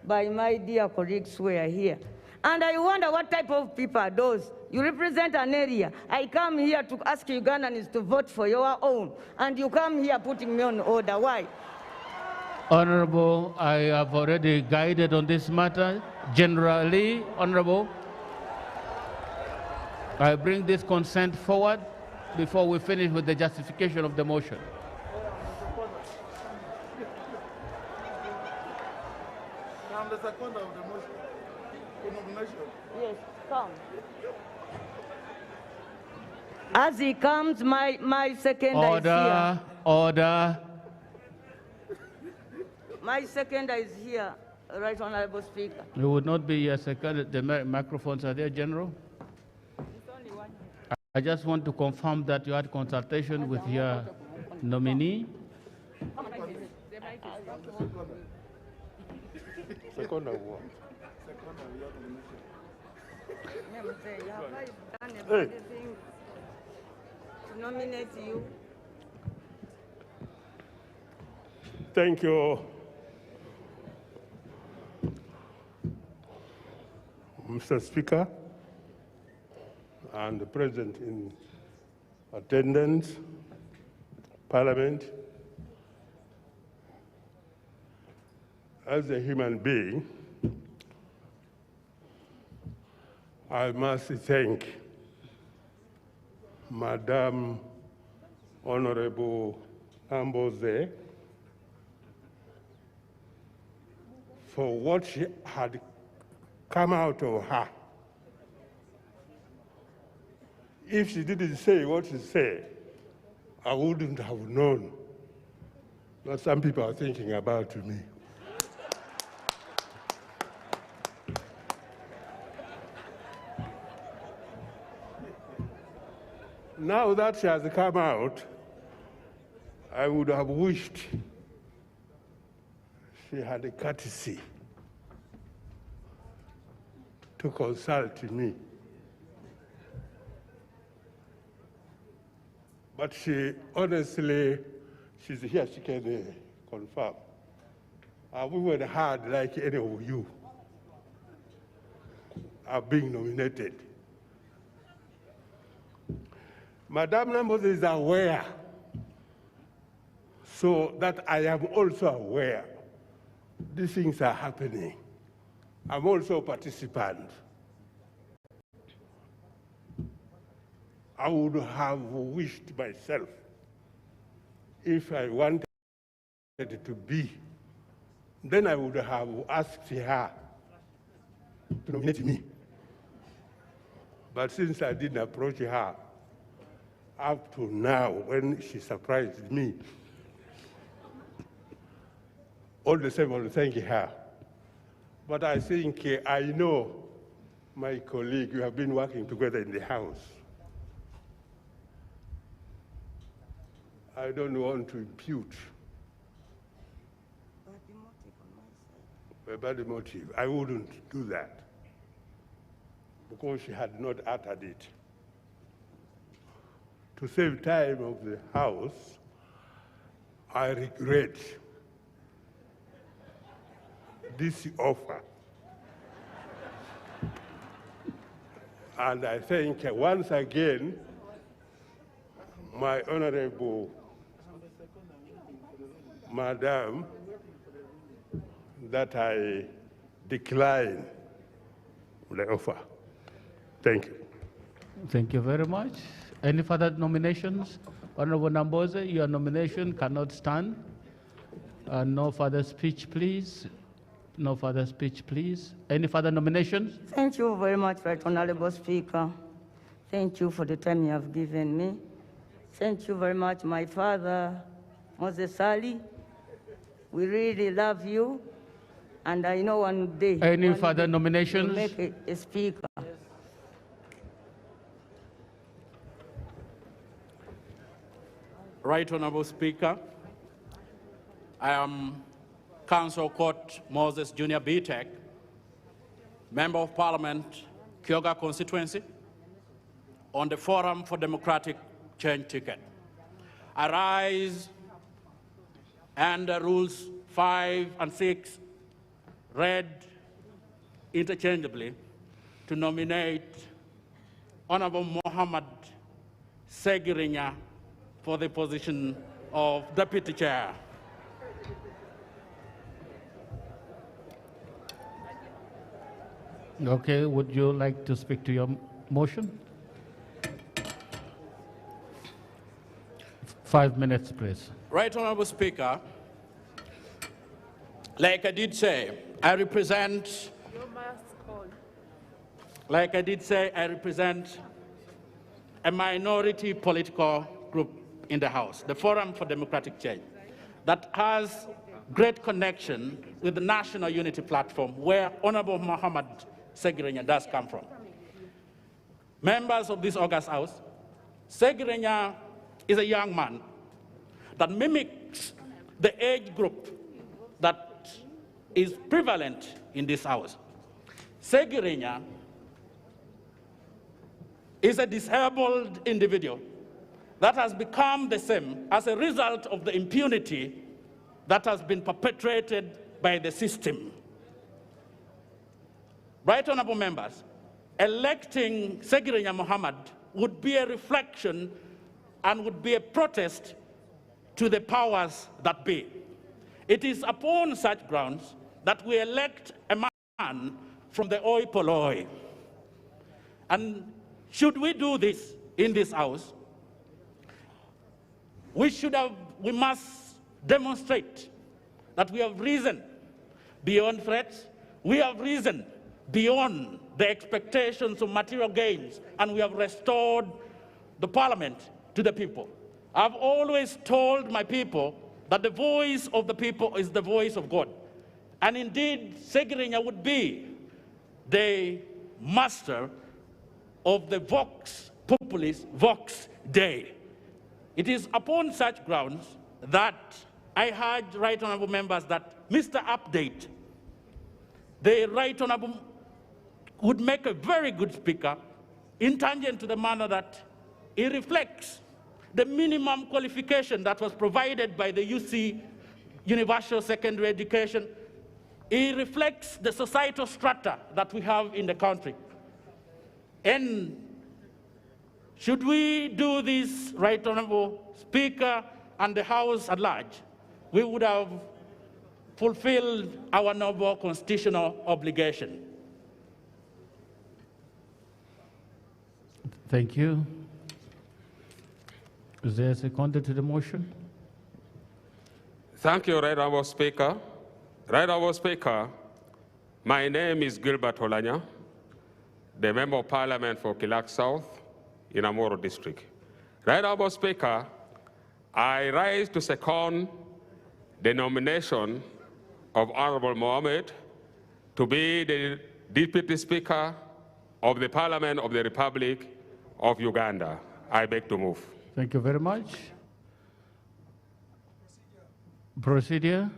by my dear colleagues who are here. And I wonder what type of people are those. You represent an area. I come here to ask Ugandans to vote for your own, and you come here putting me on order. Why? Honourable, I have already guided on this matter. Generally, Honourable, I bring this consent forward before we finish with the justification of the motion. I'm the second of the motion. Nomination. Yes, come. As he comes, my second is here. Order. My second is here, Right Honourable Speaker. It would not be your second. The microphones are there, General. I just want to confirm that you had consultation with your nominee. Second of what? To nominate you. Thank you, Mr. Speaker, and the President in attendance, Parliament. As a human being, I must thank Madam Honorable Namboze for what she had come out of her. If she didn't say what she said, I wouldn't have known what some people are thinking about me. Now that she has come out, I would have wished she had the courtesy to consult me. But she honestly, she's here, she can confirm. I've even heard, like any of you, are being nominated. Madame Nambos is aware, so that I am also aware these things are happening. I'm also a participant. I would have wished myself, if I wanted to be, then I would have asked her to nominate me. But since I didn't approach her, up to now, when she surprised me, all the same, I will thank her. But I think I know my colleague, we have been working together in the House. I don't want to impute a bad motive. I wouldn't do that because she had not uttered it. To save time of the House, I regret this offer. And I thank once again my honorable Madam that I decline the offer. Thank you. Thank you very much. Any further nominations? Honorable Namboze, your nomination cannot stand. No further speech, please. No further speech, please. Any further nominations? Thank you very much, Right Honorable Speaker. Thank you for the time you have given me. Thank you very much, my father, Moses Ali. We really love you, and I know one day. Any further nominations? You'll make a speaker. Right Honorable Speaker, I am Council Court Moses Jr. BTEC, Member of Parliament, Kyoga constituency, on the Forum for Democratic Change ticket. I rise and rules 5 and 6 read interchangeably to nominate Honorable Mohammed Segirinya for the position of Deputy Chair. Okay, would you like to speak to your motion? 5 minutes, please. Right Honorable Speaker, like I did say, I represent a minority political group in the House, the Forum for Democratic Change, that has great connection with the National Unity Platform, where Honorable Mohammed Segirinya does come from. Members of this August House, Segirinya is a young man that mimics the age group that is prevalent in this House. Segirinya is a disabled individual that has become the same as a result of the impunity that has been perpetrated by the system. Right Honorable Members, electing Segirinya Mohammed would be a reflection and would be a protest to the powers that be. It is upon such grounds that we elect a man from the oi polloi. And should we do this in this House, we must demonstrate that we have reason beyond threats. We have risen beyond the expectations of material gains, and we have restored the parliament to the people. I've always told my people that the voice of the people is the voice of God. And indeed, Segirinya would be the master of the Vox Populis, Vox Dei. It is upon such grounds that I urge Right Honourable members that Mr. Update, the Right Honourable would make a very good speaker in tangent to the manner that he reflects the minimum qualification that was provided by the UC, Universal Secondary Education. It reflects the societal strata that we have in the country. And should we do this, Right Honourable Speaker, and the House at large, we would have fulfilled our noble constitutional obligation. Thank you. Is there a second to the motion? Thank you, Right Honourable Speaker. Right Honourable Speaker, my name is Gilbert Olanya, the Member of Parliament for Kilak South in Amoro District. Right Honourable Speaker, I rise to second the nomination of Honourable Mohammed to be the Deputy Speaker of the Parliament of the Republic of Uganda. I beg to move. Thank you very much. Procedure.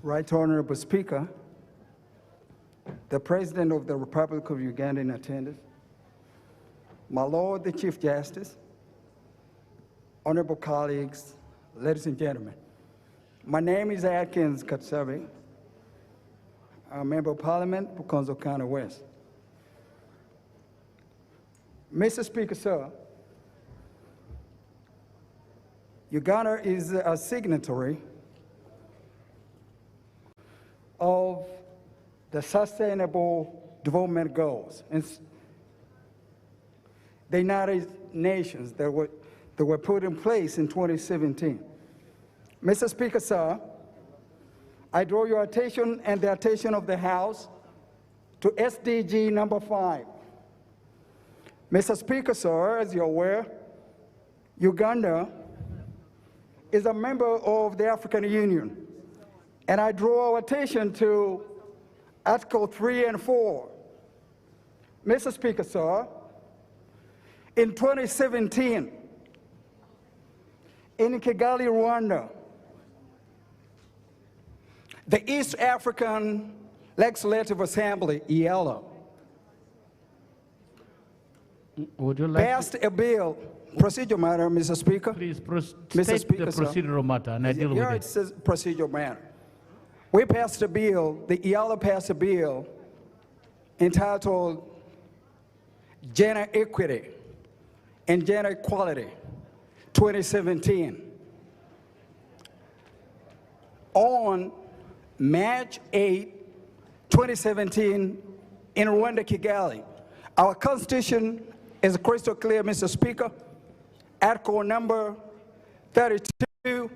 Right Honorable Speaker, the President of the Republic of Uganda in attendance, my Lord the Chief Justice, honorable colleagues, ladies and gentlemen. My name is Atkins Katsabi. I'm a Member of Parliament for Konzo County West. Mr. Speaker, sir, Uganda is a signatory of the Sustainable Development Goals and the United Nations that were put in place in 2017. Mr. Speaker, sir, I draw your attention and the attention of the House to SDG number 5. Mr. Speaker, sir, as you're aware, Uganda is a member of the African Union. And I draw our attention to Article 3 and 4. Mr. Speaker, sir, in 2017, in Kigali, Rwanda, the East African Legislative Assembly, ELA, passed a bill, procedural matter, Mr. Speaker. Please Mr. Speaker, the procedural matter, and I deal with it. It says procedural matter. We passed a bill, the ELA passed a bill entitled Gender Equity and Gender Equality 2017. On March 8, 2017, in Rwanda, Kigali. Our Constitution is crystal clear, Mr. Speaker. Article number 32,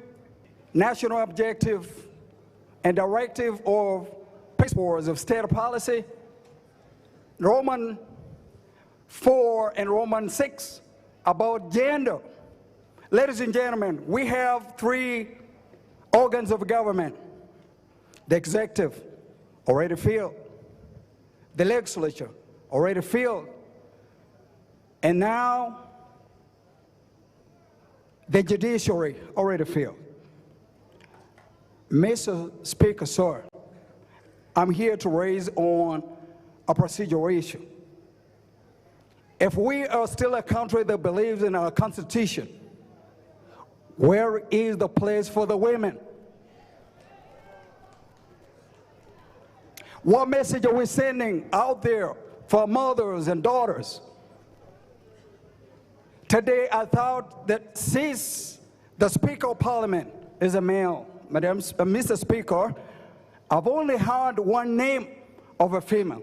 National Objective and Directive of Principles of State Policy, Roman 4 and Roman 6 about gender. Ladies and gentlemen, we have 3 organs of government. The executive, already filled. The legislature, already filled. And now, the judiciary, already filled. Mr. Speaker, sir, I'm here to raise on a procedural issue. If we are still a country that believes in our Constitution, where is the place for the women? What message are we sending out there for mothers and daughters? Today, I thought that since the Speaker of Parliament is a male, Mr. Speaker, I've only heard one name of a female.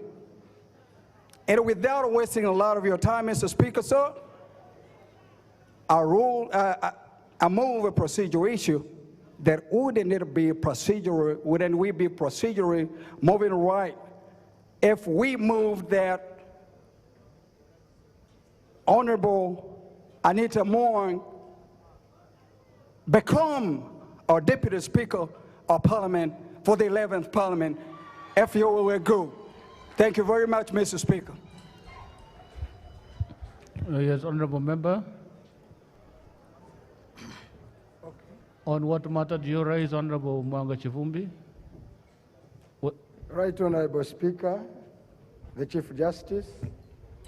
And without wasting a lot of your time, Mr. Speaker, sir, I move a procedural issue that wouldn't it be procedural, wouldn't we be procedurally moving right if we move that Honorable Anita Moore become our Deputy Speaker of Parliament for the 11th Parliament, if you will go. Thank you very much, Mr. Speaker. Yes, Honorable Member. On what matter do you raise, Honorable Mwanga Chivumbi? Right Honorable Speaker, the Chief Justice.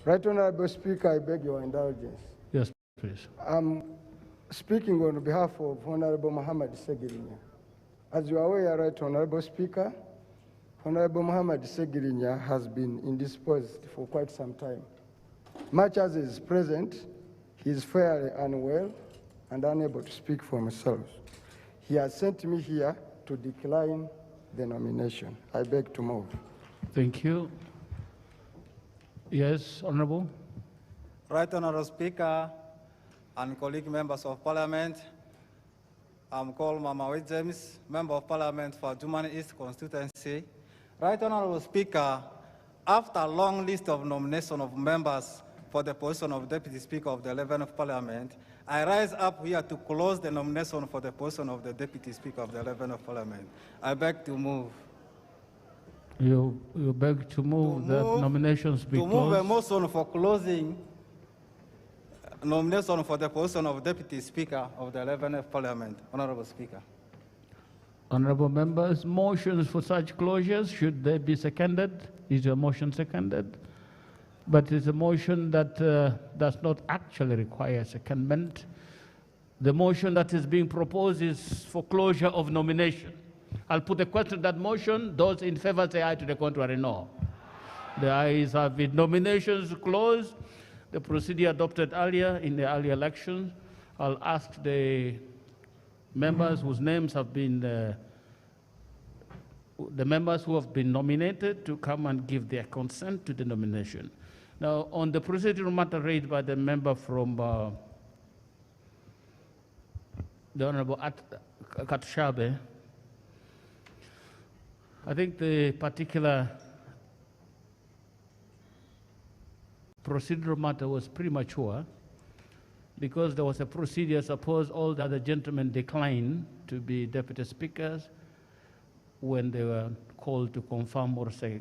Right Honorable Speaker, I beg your indulgence. Yes, please. I'm speaking on behalf of Honorable Muhammad Segirinya. As you are aware, Right Honorable Speaker, Honorable Muhammad Segirinya has been indisposed for quite some time. Much as he is present, he is fairly unwell and unable to speak for himself. He has sent me here to decline the nomination. I beg to move. Thank you. Yes, Honorable. Right Honorable Speaker and colleague members of Parliament, I'm called Mama James, Member of Parliament for Jumani East Constituency. Right Honorable Speaker, after a long list of nomination of members for the position of Deputy Speaker of the 11th Parliament, I rise up here to close the nomination for the position of the Deputy Speaker of the 11th Parliament. I beg to move. You beg to move that nominations be closed? To move a motion for closing nomination for the position of Deputy Speaker of the 11th Parliament. Honorable Speaker. Honorable members, motions for such closures, should they be seconded? Is your motion seconded? But it's a motion that does not actually require secondment. The motion that is being proposed is for closure of nomination. I'll put a question to that motion. Those in favor say aye, to the contrary, no. The ayes have it. Nominations closed. The procedure adopted earlier in the earlier elections. I'll ask the members whose names have been, the members who have been nominated to come and give their consent to the nomination. Now, on the procedural matter raised by the member from the Honorable Katushabe, I think the particular procedural matter was premature because there was a procedure. Suppose all the other gentlemen declined to be deputy speakers when they were called to confirm or say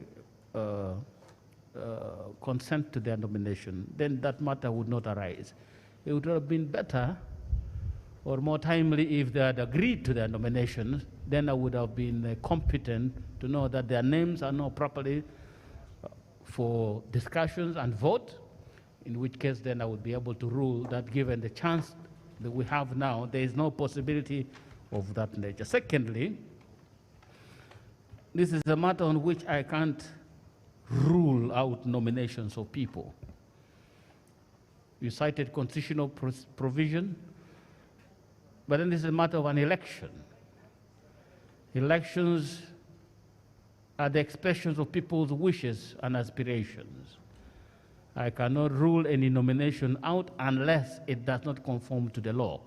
consent to their nomination, then that matter would not arise. It would have been better or more timely if they had agreed to their nominations. Then I would have been competent to know that their names are now properly for discussions and vote, in which case then I would be able to rule that given the chance that we have now, there is no possibility of that nature. Secondly, this is a matter on which I can't rule out nominations of people. You cited constitutional provision, but then this is a matter of an election. Elections are the expressions of people's wishes and aspirations. I cannot rule any nomination out unless it does not conform to the law.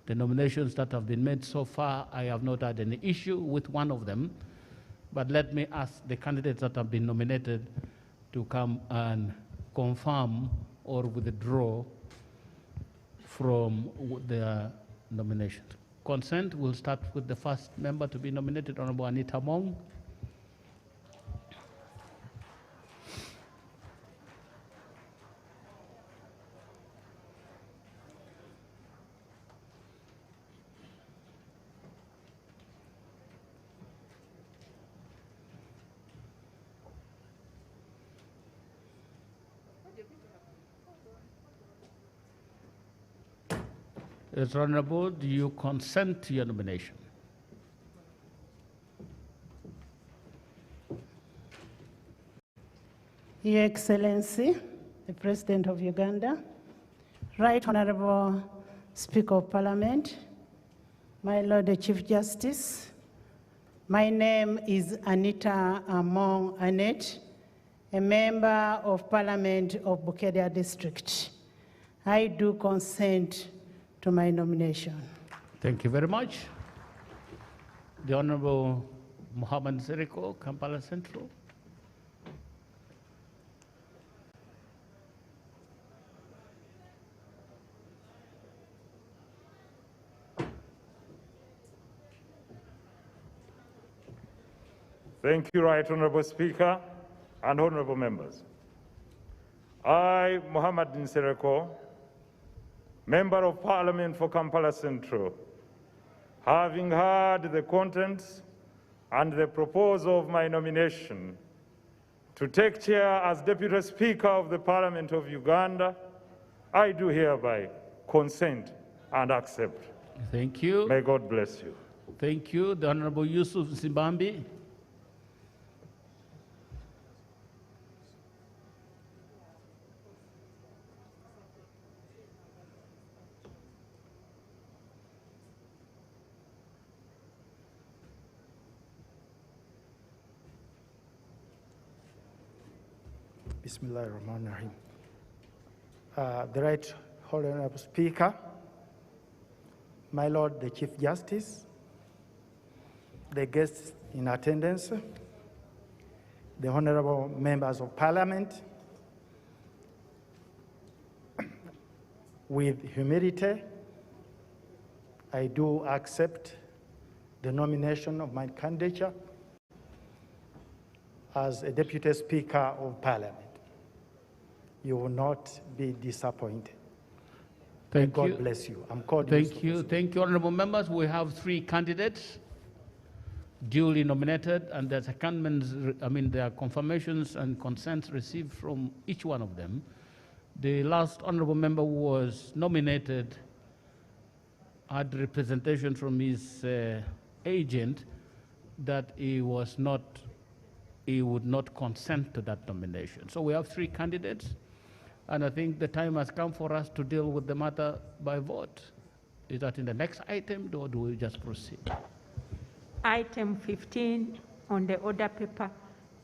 The nominations that have been made so far, I have not had any issue with one of them, but let me ask the candidates that have been nominated to come and confirm or withdraw from their nominations. Consent, we'll start with the first member to be nominated, Honorable Anita Mong. Yes, Honorable, do you consent to your nomination? Your Excellency, the President of Uganda, Right Honorable Speaker of Parliament, my Lord the Chief Justice, my name is Anita Among Annette, a member of Parliament of Bukedea District. I do consent to my nomination. Thank you very much. The Honorable Mohammed Seriko, Kampala Central. Thank you, Right Honorable Speaker and honorable members. I, Mohammed Nsereko, Member of Parliament for Kampala Central, having heard the contents and the proposal of my nomination to take chair as Deputy Speaker of the Parliament of Uganda, I do hereby consent and accept. Thank you. May God bless you. Thank you. The Honorable Yusuf Zimbambi. Bismillahirrahmanirrahim. The Right Honorable Speaker, my Lord the Chief Justice, the guests in attendance, the honorable members of Parliament, with humility, I do accept the nomination of my candidature as a Deputy Speaker of Parliament. You will not be disappointed. Thank you. God bless you. I'm called. Thank you. Thank you, honorable members. We have 3 candidates duly nominated, and there's there are confirmations and consents received from each one of them. The last honorable member who was nominated had representation from his agent that he would not consent to that nomination. So we have 3 candidates, and I think the time has come for us to deal with the matter by vote. Is that in the next item, or do we just proceed? Item 15 on the order paper,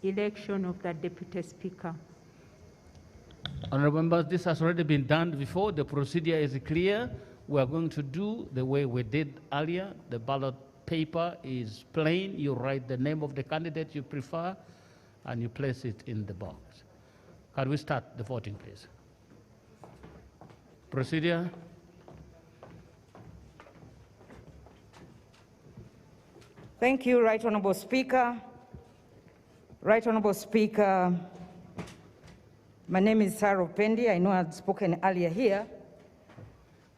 election of the Deputy Speaker. Honorable members, this has already been done before. The procedure is clear. We are going to do the way we did earlier. The ballot paper is plain. You write the name of the candidate you prefer, and you place it in the box. Can we start the voting, please? Procedure. Thank you, Right Honorable Speaker. Right Honorable Speaker, my name is Sarah Pendi. I know I had spoken earlier here.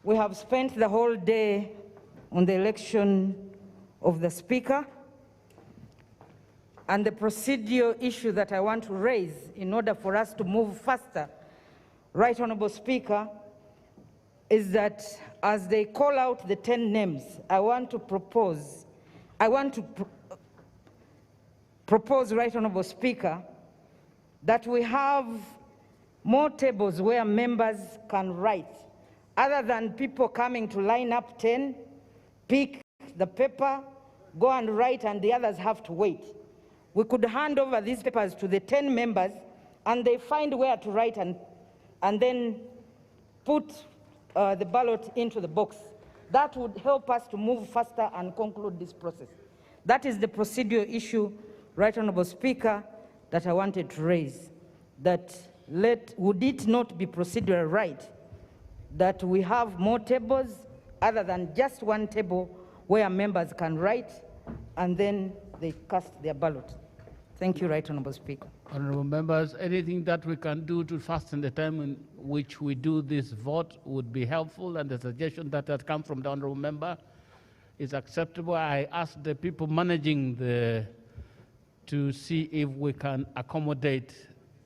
We have spent the whole day on the election of the Speaker, and the procedural issue that I want to raise in order for us to move faster, Right Honorable Speaker, is that as they call out the 10 names, I want to propose, Right Honorable Speaker, that we have more tables where members can write, other than people coming to line up 10, pick the paper, go and write, and the others have to wait. We could hand over these papers to the 10 members, and they find where to write and then put the ballot into the box. That would help us to move faster and conclude this process. That is the procedural issue, Right Honorable Speaker, that I wanted to raise. That would it not be procedural right that we have more tables other than just one table where members can write and then they cast their ballot? Thank you, Right Honorable Speaker. Honorable members, anything that we can do to fasten the time in which we do this vote would be helpful, and the suggestion that has come from the honorable member is acceptable. I ask the people managing to see if we can accommodate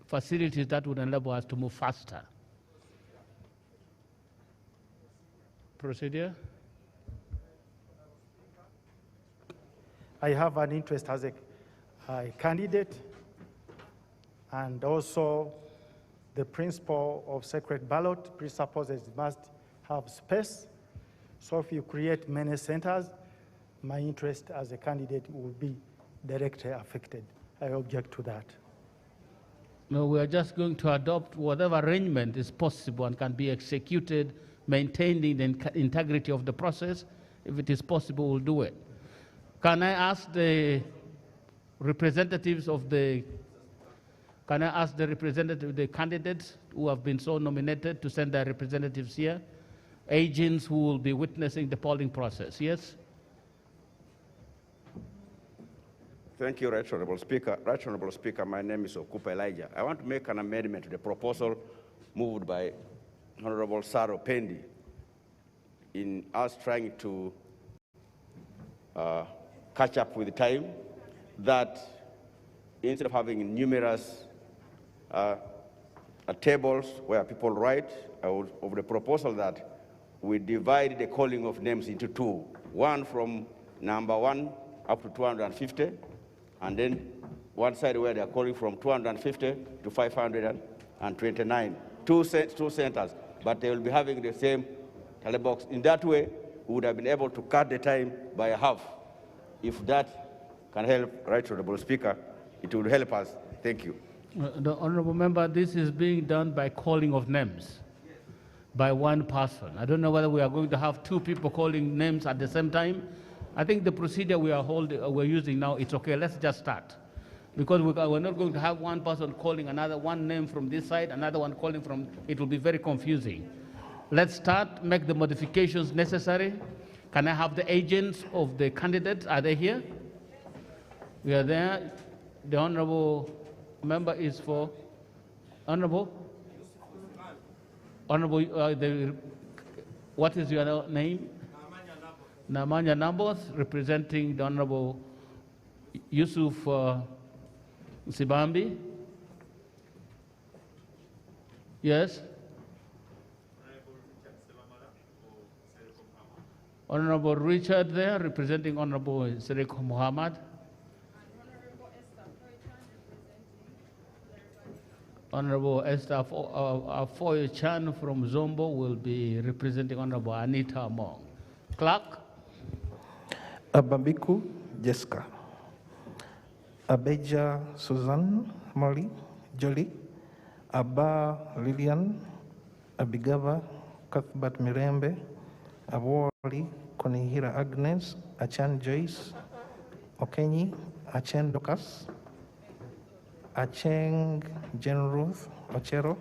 facilities that would enable us to move faster. Procedure. I have an interest as a candidate, and also the principle of secret ballot presupposes it must have space. So if you create many centers, my interest as a candidate will be directly affected. I object to that. No, we are just going to adopt whatever arrangement is possible and can be executed maintaining the integrity of the process. If it is possible, we'll do it. Can I ask the representatives of the candidates who have been so nominated to send their representatives here, agents who will be witnessing the polling process? Yes? Thank you, Right Honorable Speaker. Right Honorable Speaker, my name is Okupa Elijah. I want to make an amendment to the proposal moved by Honorable Saro Pendi in us trying to catch up with the time, that instead of having numerous tables where people write, of the proposal that we divide the calling of names into two, one from number 1 up to 250, and then one side where they are calling from 250 to 529, two centers, but they will be having the same tally box. In that way, we would have been able to cut the time by a half. If that can help, Right Honorable Speaker, it will help us. Thank you. The Honorable Member, this is being done by calling of names by one person. I don't know whether we are going to have two people calling names at the same time. I think the procedure we're using now, it's okay. Let's just start. Because we're not going to have one person calling one name from this side, another one calling from, it will be very confusing. Let's start, make the modifications necessary. Can I have the agents of the candidates? Are they here? We are there. The Honorable Member is for Honorable? Honorable, what is your name? Namanya Nambos, representing the Honorable Yusuf Sibambi. Yes? Honorable Richard there, representing Honorable Seriko Muhammad. Honorable Esther Afoy Chan from Zombo will be representing Honorable Anita Among. Clerk? Abambiku Jessica. Abeja Susan Molly Jolie. Abba Lillian. Abigava Cuthbert Mirembe. Awoli Konihira Agnes. Achan Joyce. Okenyi. Achen Docas. Acheng Jen Ruth Ochero,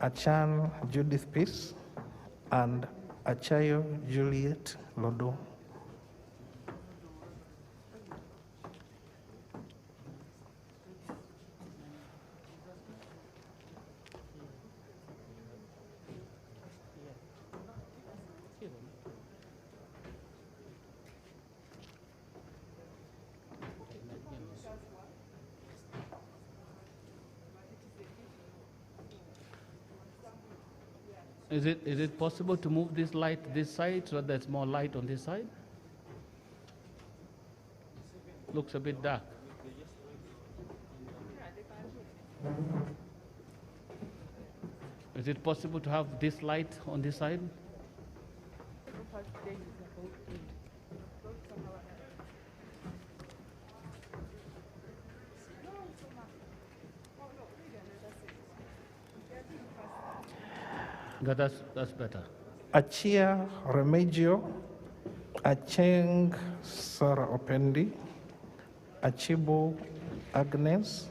Achan Judith Peace, and Achayo Juliet Lodo. Is it possible to move this light this side so there's more light on this side? Looks a bit dark. Is it possible to have this light on this side? That's better. Achia Remigio, Acheng Sarah Opendi, Achibu Agnes,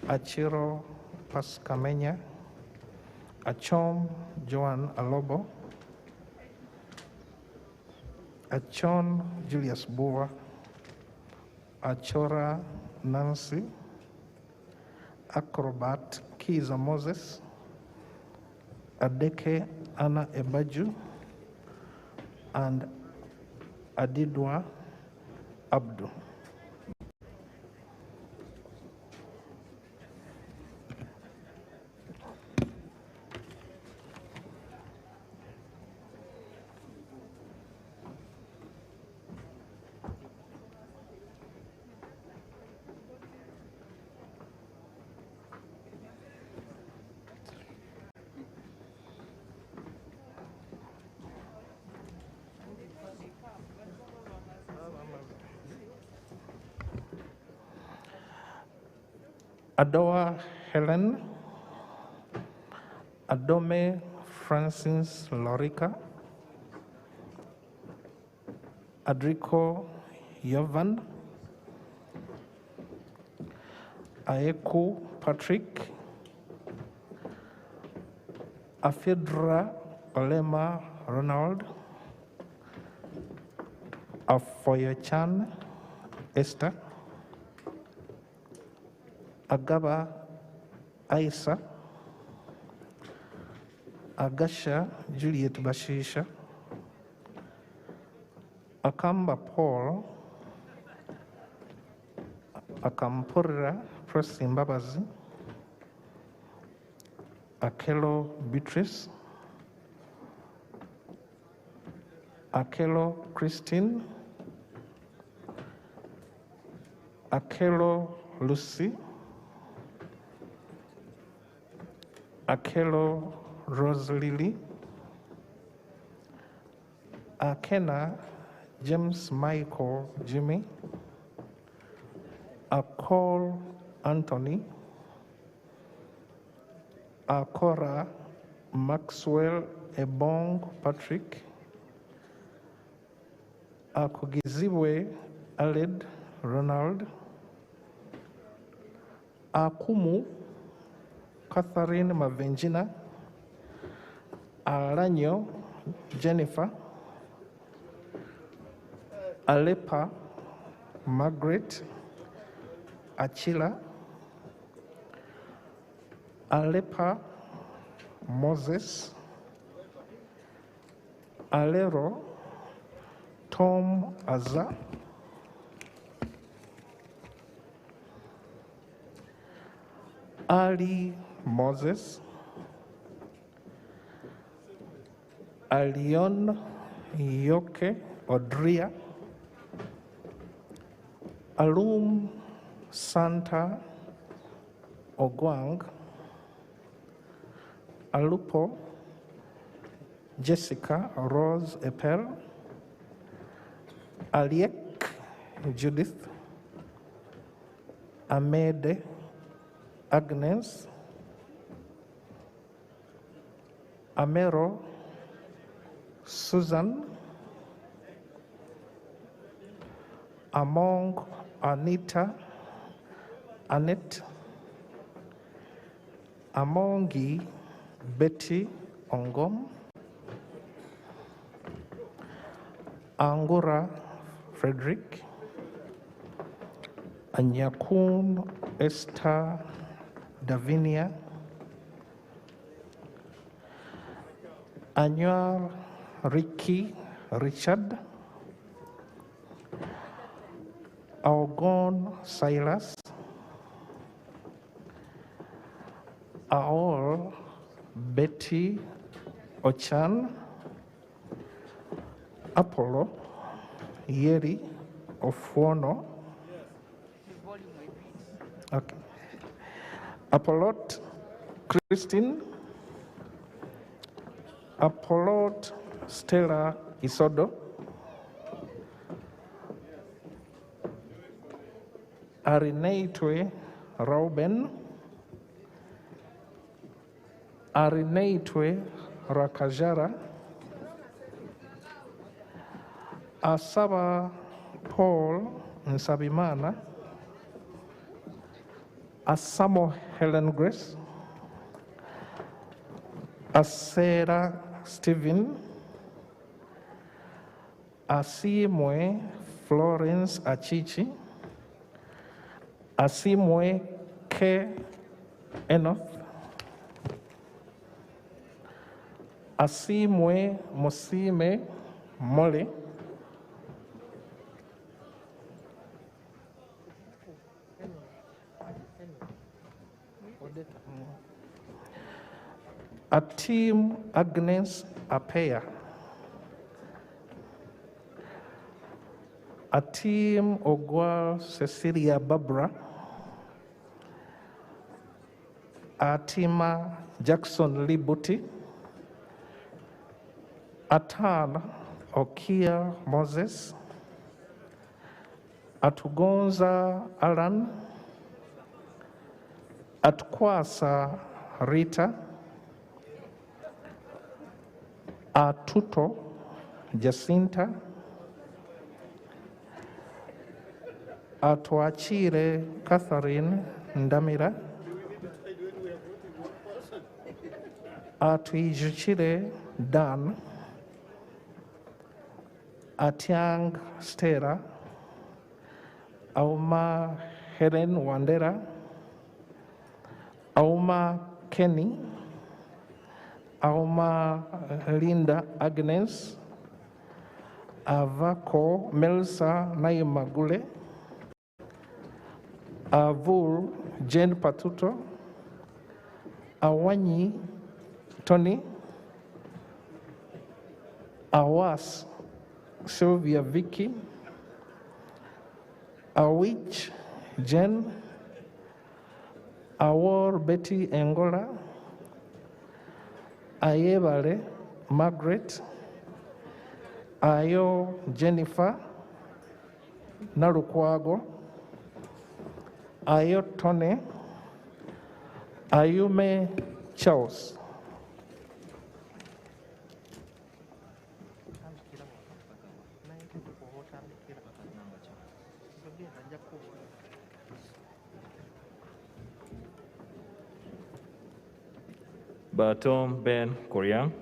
Achiro Pascamenya, Achom Joan Alobo, Achon Julius Bua, Achora Nancy, Acrobat Kiza Moses, Adeke Anna Ebaju, and Adidwa Abdu. Adoa Helen, Adome Francis Lorica, Adrico Yovan, Aeku Patrick, Afidra Olema Ronald, Afoyachan Esther, Agaba Aisa, Agasha Juliet Bashisha, Akamba Paul, Akampurra Preston Babazi, Akelo Beatrice, Akelo Christine, Akelo Lucy, Akelo Rose Lily, Akena James Michael Jimmy, Akol Anthony, Akora Maxwell Ebong Patrick, Akugiziwe Aled Ronald, Akumu Catherine Mavengina, Aranyo Jennifer, Alepa Margaret, Achila, Alepa Moses, Alero Tom Aza, Ali Moses, Alion Yoke Odria, Alum Santa Ogwang, Alupo Jessica Rose Epel, Aliek Judith, Amede Agnes, Amero Susan, Among Anita Annette, Amongi Betty Ongom, Angora Frederick, Anyakun Esther Davinia, Annual Ricky Richard, Aogon Silas, Aol Betty Ochan, Apollo Yeri Ofuono, okay. Apollot Christine, Apollot Stella Isodo, Arineitwe Rauben, Arineitwe Rakajara, Asaba Paul Nsabimana, Asamo Helen Grace, Asera Stephen, Asimwe Florence Achichi, Asimwe K. Enoth, Asimwe Mosime Mole, Atim Agnes Apea, Atim Ogwa Cecilia Barbara, Atima Jackson Libuti, Atan Okia Moses, Atugonza Alan, Atkwasa Rita, Atuto Jacinta, Atuachire Catherine Ndamira, Atuijuchire Dan, Atiang Stera, Auma Helen Wandera, Auma Kenny, Auma Linda Agnes, Avako Melsa Naimagule, Avul Jane Patuto, Awanyi Tony, Awas Sylvia Vicky, Awich Jen, Awor Betty Angola, Ayebale Margaret, Ayo Jennifer Narukwago, Ayo Tony, Ayume Charles. Batom Ben Koryang,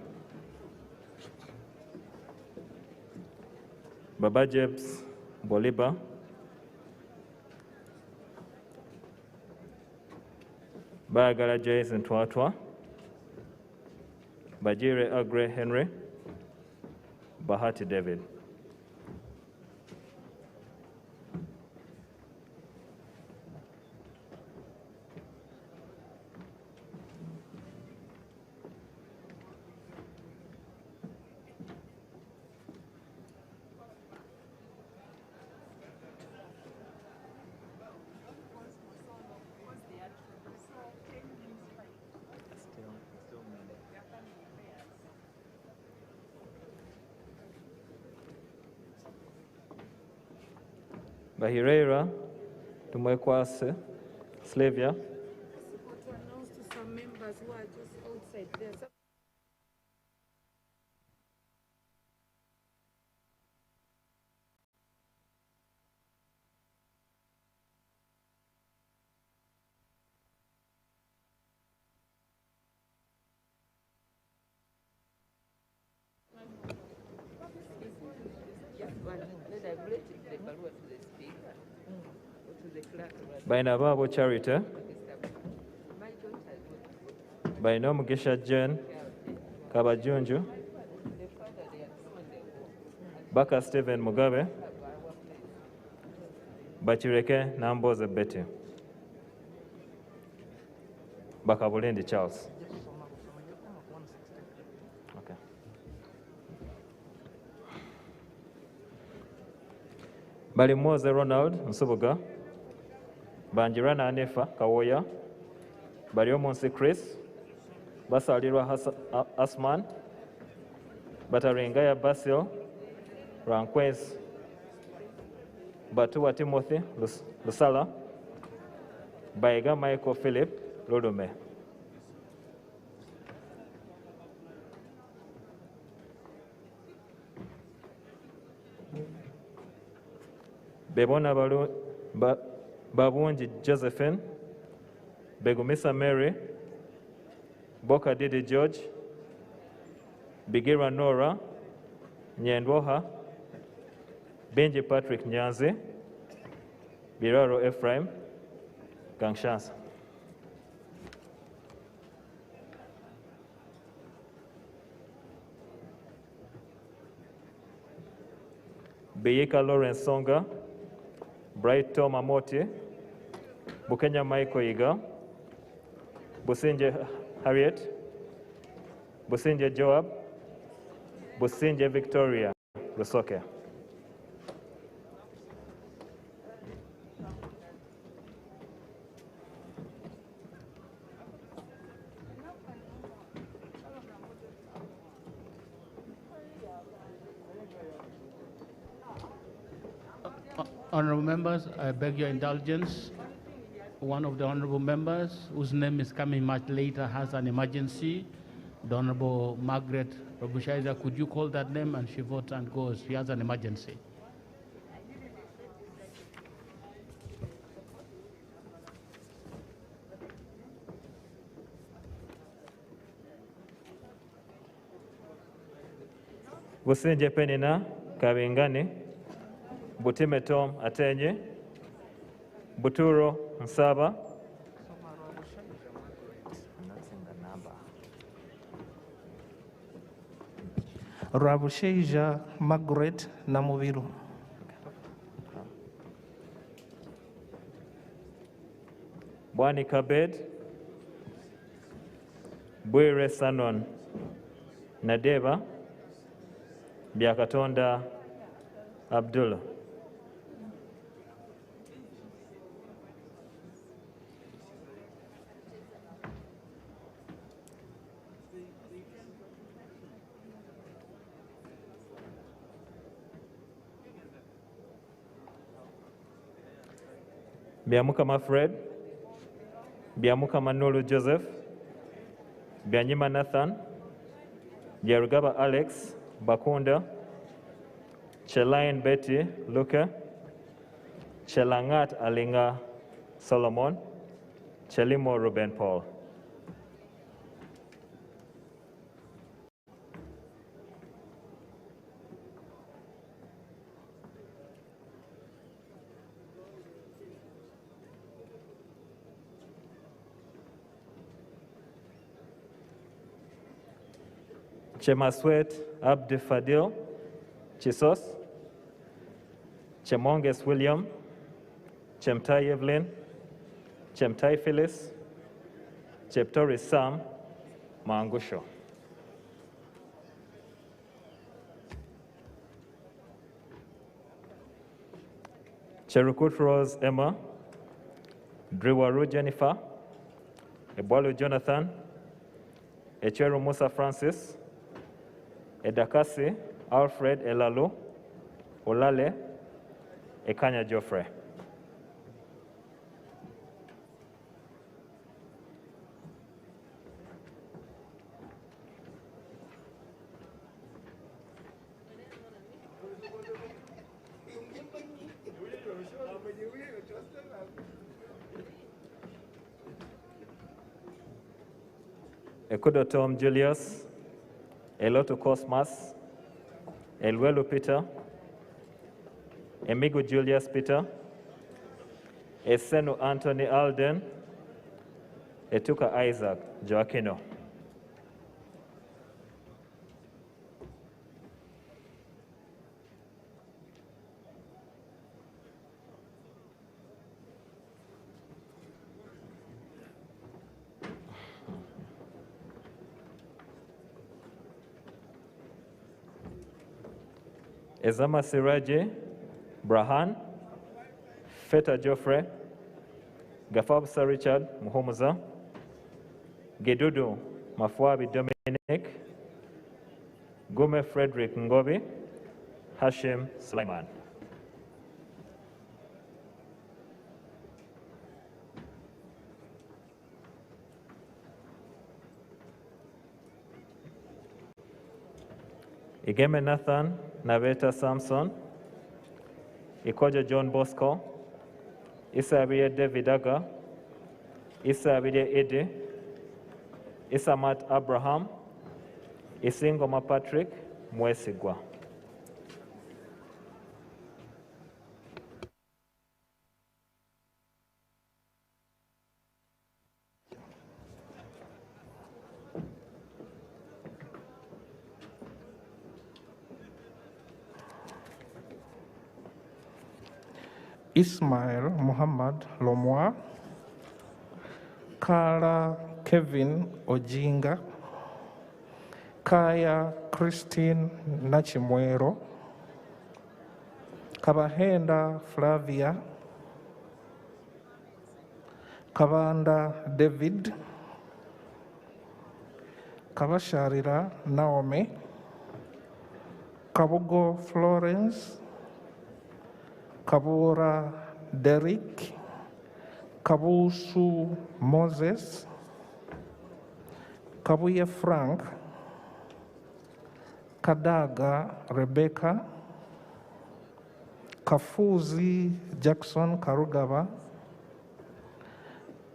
Baba Jebs Boliba, Bagala Jason Twatwa, Bajire Agre Henry, Bahati David. Bahireira, Tumwekwase, Slavia. To announce to some members who are just outside there. Bainababo Charity, Baino Mugisha Jen, Kabajunju, Baka Stephen Mugabe, Bachireke Namboze Betty, Bakabulendi Charles. Okay. Balimoze Ronald Nsubuga, Banjirana Anefa Kawoya, Bariomonsi Chris, Basalirwa Asman, Batarengaya Basil, Ranquez, Batua Timothy Lusala, Baiga Michael Philip Lodome. Bebona Babunji Josephine, Begumisa Mary, Boka Didi George, Bigira Nora, Nyendwoha, Benji Patrick Nyanzi, Biraro Ephraim, Gangshans. Beyeka Lawrence Songa, Bright Tom Amoti, Bukenya Michael Iga, Businje Harriet, Businje Joab, Businje Victoria Rusoke. Honorable members, I beg your indulgence. One of the honorable members, whose name is coming much later, has an emergency, The Honorable Margaret Robushaiza, could you call that name? And she votes and goes. She has an emergency. Businje Penina Kabingani, Butime Tom Atenye, Buturo Nsaba, Rabusheja Margaret Namubiru. Bwani Kabed, Bwire Sanon Nadeba, Byakatonda Abdullah. Byamukama Fred, Byamukama Nulu Joseph, Byanyima Nathan, Byarugaba Alex Bakunda, Chelain Betty Luka, Chelangat Alinga Solomon, Chelimo Ruben Paul. Chemaswet Abdi Fadil Chisos, Chemonges William, Chemtai Evelyn, Chemtai Phyllis, Cheptori Sam Mangusho. Cherukut Rose Emma, Driwaru Jennifer, Ebwalu Jonathan, Echeru Musa Francis, Edakasi Alfred Elalu, Olale, Ekanya Joffrey. Ekudo Tom Julius, Eloto Cosmas, Elwelu Peter, Emigo Julius Peter, Esenu Anthony Alden, Etuka Isaac Joaquino. Ezama Siraje, Brahan, Feta Joffrey, Gafabsa Richard Muhomuza, Gedudu Mafuabi Dominic, Gume Frederick Ngobi, Hashim Sulaiman. Igeme Nathan Naveta Samson, Ikoja John Bosco, Isa Abiye David Aga, Isa Abiye Ede, Isa Matt Abraham, Isingoma Patrick Mwesigwa. Ismail Muhammad Lomwa, Kara Kevin Ojinga, Kaya Christine Nachimwero, Kabahenda Flavia, Kabanda David, Kabasharira Naomi, Kabugo Florence, Kabura Derek, Kabusu Moses, Kabuye Frank, Kadaga Rebecca, Kafuzi Jackson Karugaba,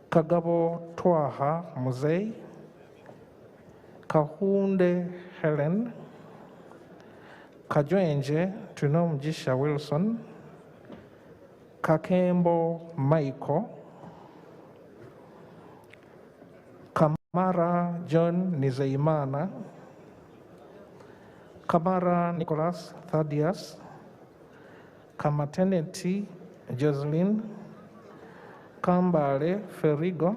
Kagabo Twaha Muzei, Kahunde Helen, Kajwenje Tunomjisha Wilson, Kakembo Michael, Kamara John Nizeimana, Kamara Nicholas Thaddeus, Kamateneti Jocelyn, Kambale Ferigo,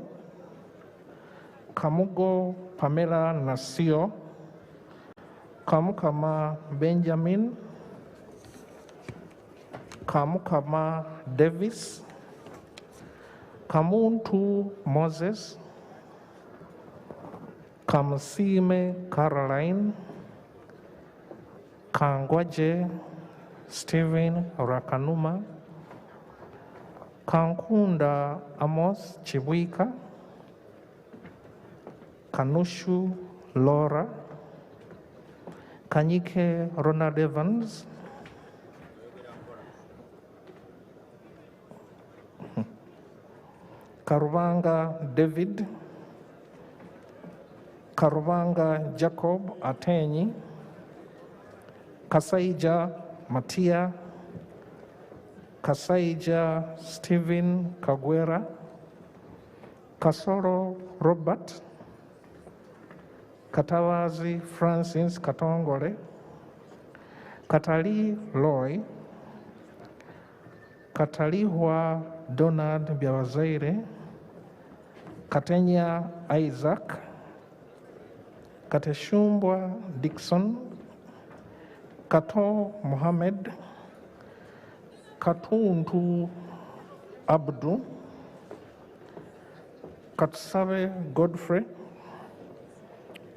Kamugo Pamela Nasio, Kamukama Benjamin, Kamukama Davis, Kamuntu Moses, Kamsime Caroline, Kangwaje Stephen Rakanuma, Kankunda Amos Chibwika, Kanushu Laura, Kanyike Ronald Evans, Karubanga David, Karubanga Jacob Atenyi, Kasaija Matia, Kasaija Stephen Kagwera, Kasoro Robert, Katawazi Francis Katongole, Katali Loy, Katalihwa Donald Biawazaire, Katenya Isaac, Kateshumbwa Dixon, Kato Mohammed, Katuntu Abdu, Katsabe Godfrey,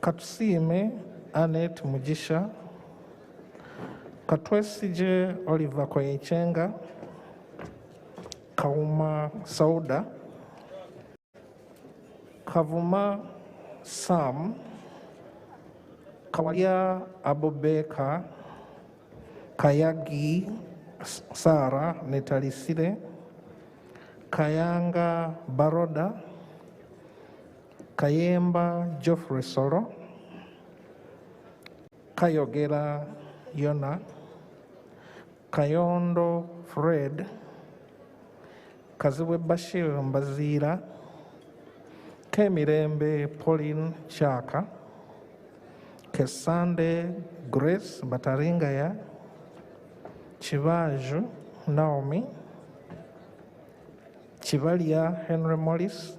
Katsime Annette Mujisha, Katwesije Oliver Koyechenga, Kauma Sauda, Kavuma Sam, Kawalia Abubeka, Kayagi Sara Netalisire, Kayanga Baroda, Kayemba Geoffrey Soro, Kayogera Yona, Kayondo Fred, Kaziwe Bashir Mbazira, Kemirembe Pauline Chaka, Kesande Grace Bataringaya, Chivaju Naomi, Chivalia Henry Morris,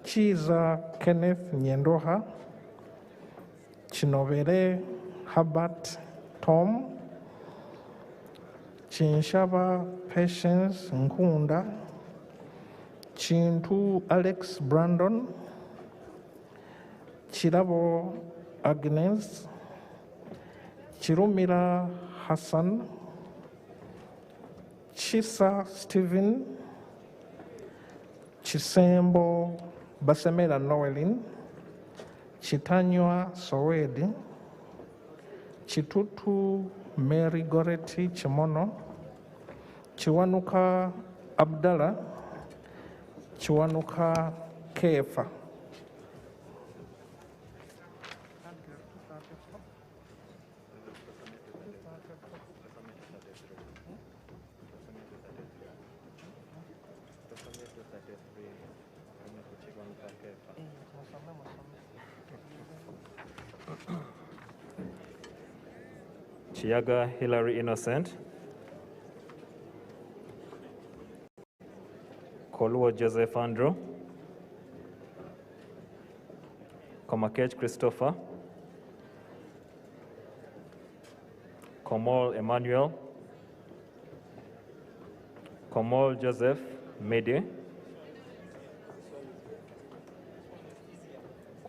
Chiza Kenneth Nyendoha, Chinovere Herbert Tom, Chinshaba Patience Nkunda, Chintu Alex Brandon, Chirabo Agnes, Chirumira Hassan, Chisa Stephen, Chisembo Basemela Noelin, Chitanywa Sowedi, Chitutu Mary Goreti Chimono, Chiwanuka Abdallah, Chiwanuka Kefa. Chiaga Hilary Innocent, Koluo Joseph Andrew, Komakech Christopher, Komol Emmanuel, Komol Joseph Mede,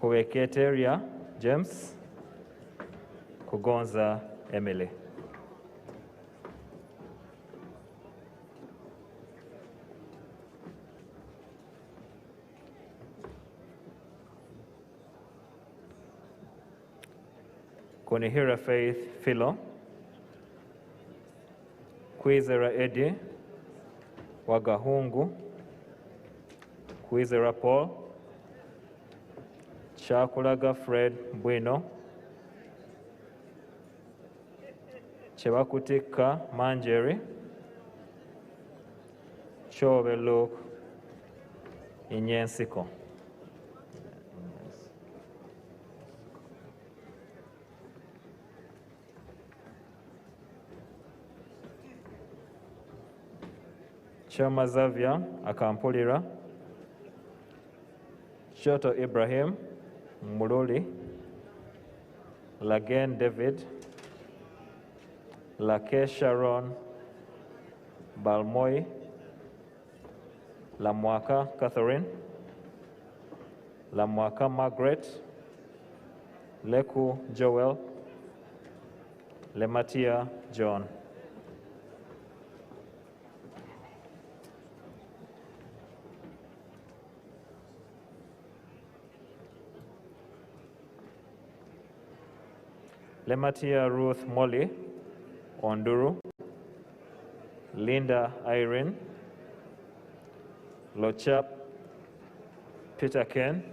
Kuweketeria James, Kugonza Emily. Kunihira Faith Philo, Kwizera Eddie Wagahungu, Kwizera Paul, Chakulaga Fred Bueno, Chebakutika Manjeri, Chobe Luke Inyensiko. Chama Zavia Akampulira, Shoto Ibrahim Mululi, Lagen David, Lake Sharon Balmoy, Lamwaka Catherine, Lamwaka Margaret, Leku Joel, Lematia John. Lematia Ruth Molly Onduru, Linda Irene, Lochap Peter Ken,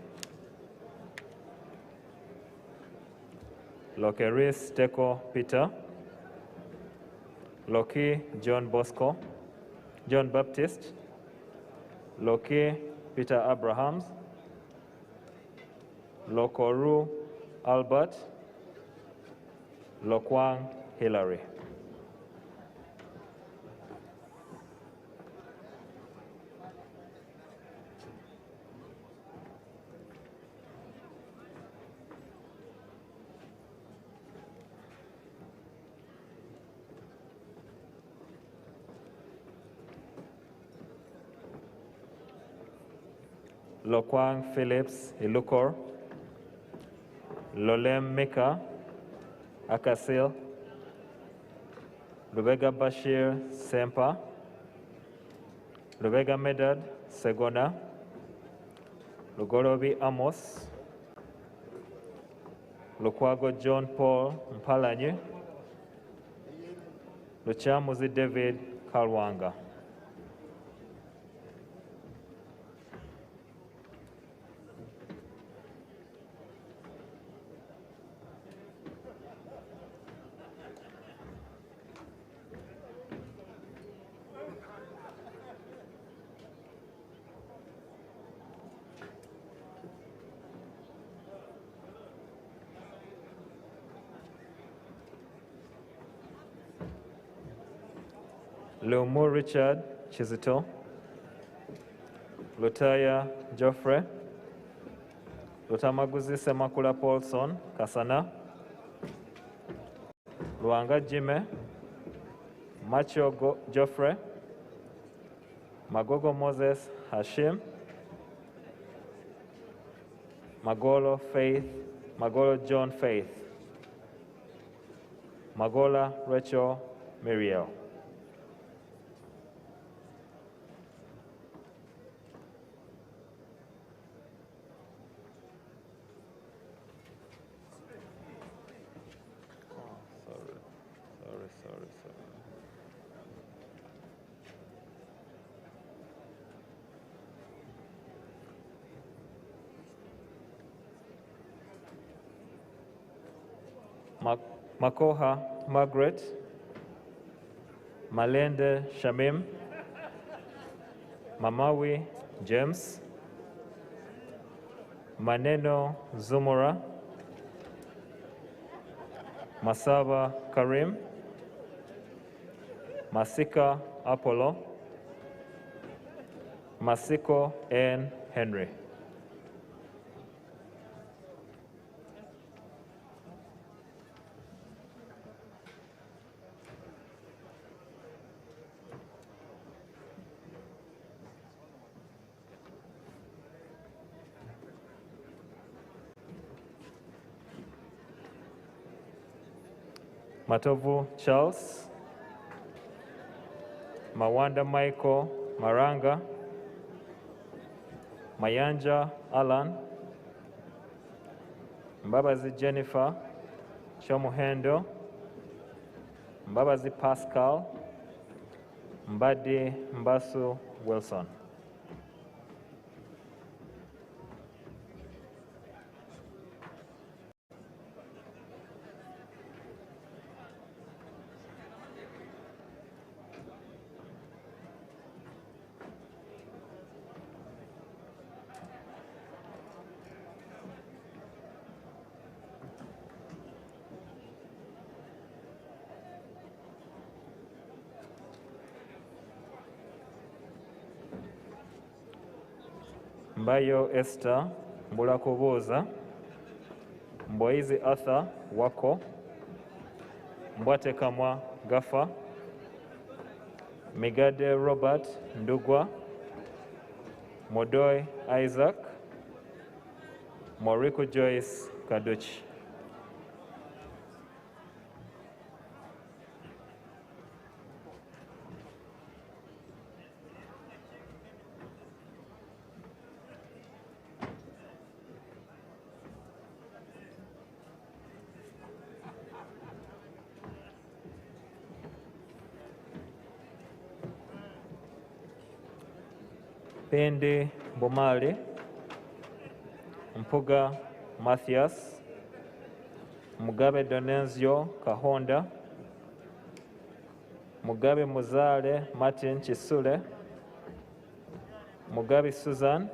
Lokeris Teko Peter, Loki John Bosco, John Baptist, Loki Peter Abrahams, Lokoru Albert, Lokwang Hillary. Lokwang Phillips Ilukor, Lolem Mika Akasil, Lubega Bashir Sempa, Lubega Medad Segona, Lugorobi Amos, Lukwago John Paul Mpalanye, Luchamuzi David Kalwanga. Leomo Richard Chizito, Lutaya Geoffrey, Lutamaguzi Semakula Paulson Kasana, Luanga Jime, Macho Geoffrey, Magogo Moses Hashim, Magolo Faith, Magolo John Faith, Magola Rachel Miriel. Makoha Margaret, Malende Shamim, Mamawi James, Maneno Zumura, Masaba Karim, Masika Apollo, Masiko N. Henry. Matovu Charles, Mawanda Michael Maranga, Mayanja Alan, Mbabazi Jennifer, Chomuhendo, Mbabazi Pascal, Mbadi Mbasu Wilson. Mbayo Esther Mbulakubuza, Mboizi Arthur Wako, Mbwate Kamwa Gafa, Migade Robert Ndugwa, Modoi Isaac, Moriko Joyce Kaduchi. Pende Bomali, Mpuga Mathias, Mugabe Donenzio Kahonda, Mugabe Muzale Martin Chisule, Mugabe Susan,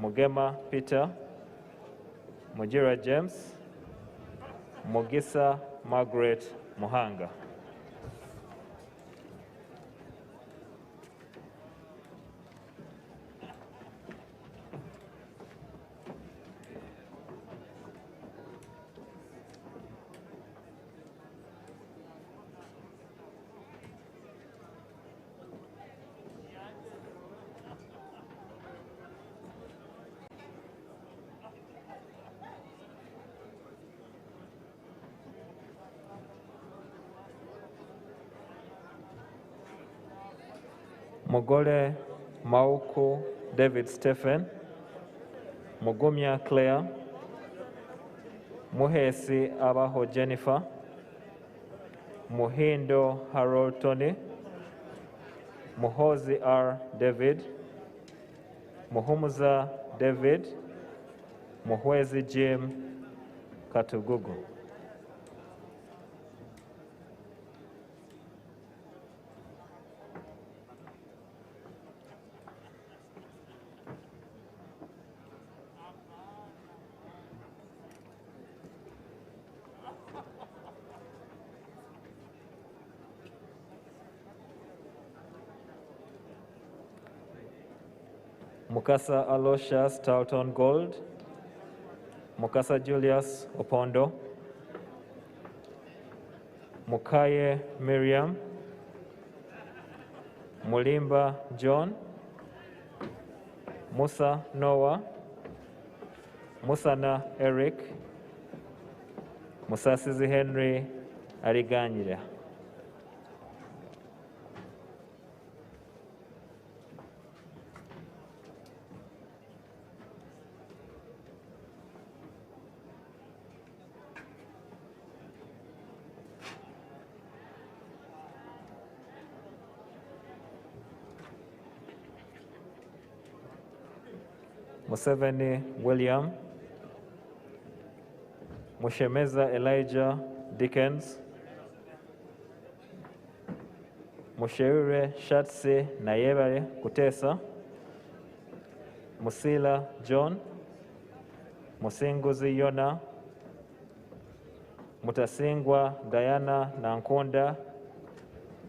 Mugema Peter, Mujira James, Mugisa Margaret Muhanga. Mogole Mauku David Stephen, Mugumya Claire, Muhesi Abaho Jennifer, Muhindo Harold Tony, Muhozi R. David, Muhumuza David, Muhwezi Jim Katugugu. Mukasa Aloysius Talton Gold, Mukasa Julius Opondo, Mukaye Miriam, Mulimba John, Musa Noah, Musana Eric, Musasizi Henry Ariganyira. Museveni William, Mushemeza Elijah Dickens, Musheure Shatsi Nayebare Kutesa, Musila John, Musinguzi Yona, Mutasingwa Diana Nankonda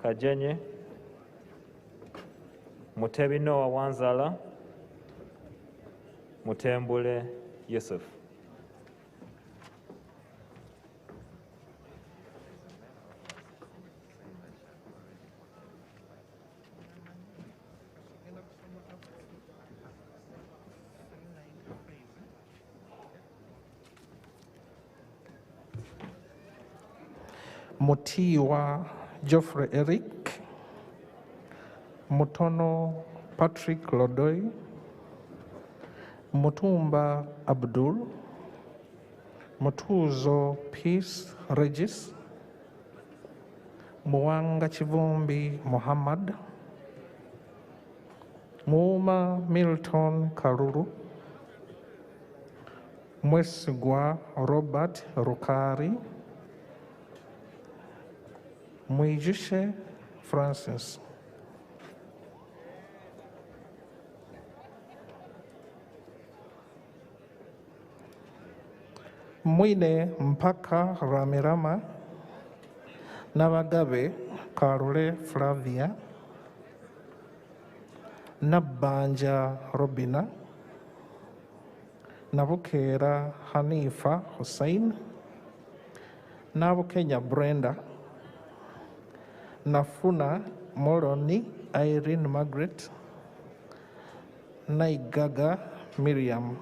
Kajenye, Mutebinoa Wanzala, Mutembule Yusuf. Mutiwa Geoffrey Eric, Mutono Patrick Lodoi, Mutumba Abdul, Mutuzo Peace Regis, Muwanga Chivumbi Muhammad, Muuma Milton Karuru, Mwesigwa Robert Rukari, Mwijishe Francis. Mwine Mpaka Ramirama, Nabagabe Karule Flavia, Nabanja Robina, Nabukera Hanifa Hussein, Nabukenya Brenda, Nafuna Moroni Irene Margaret, Naigaga Miriam.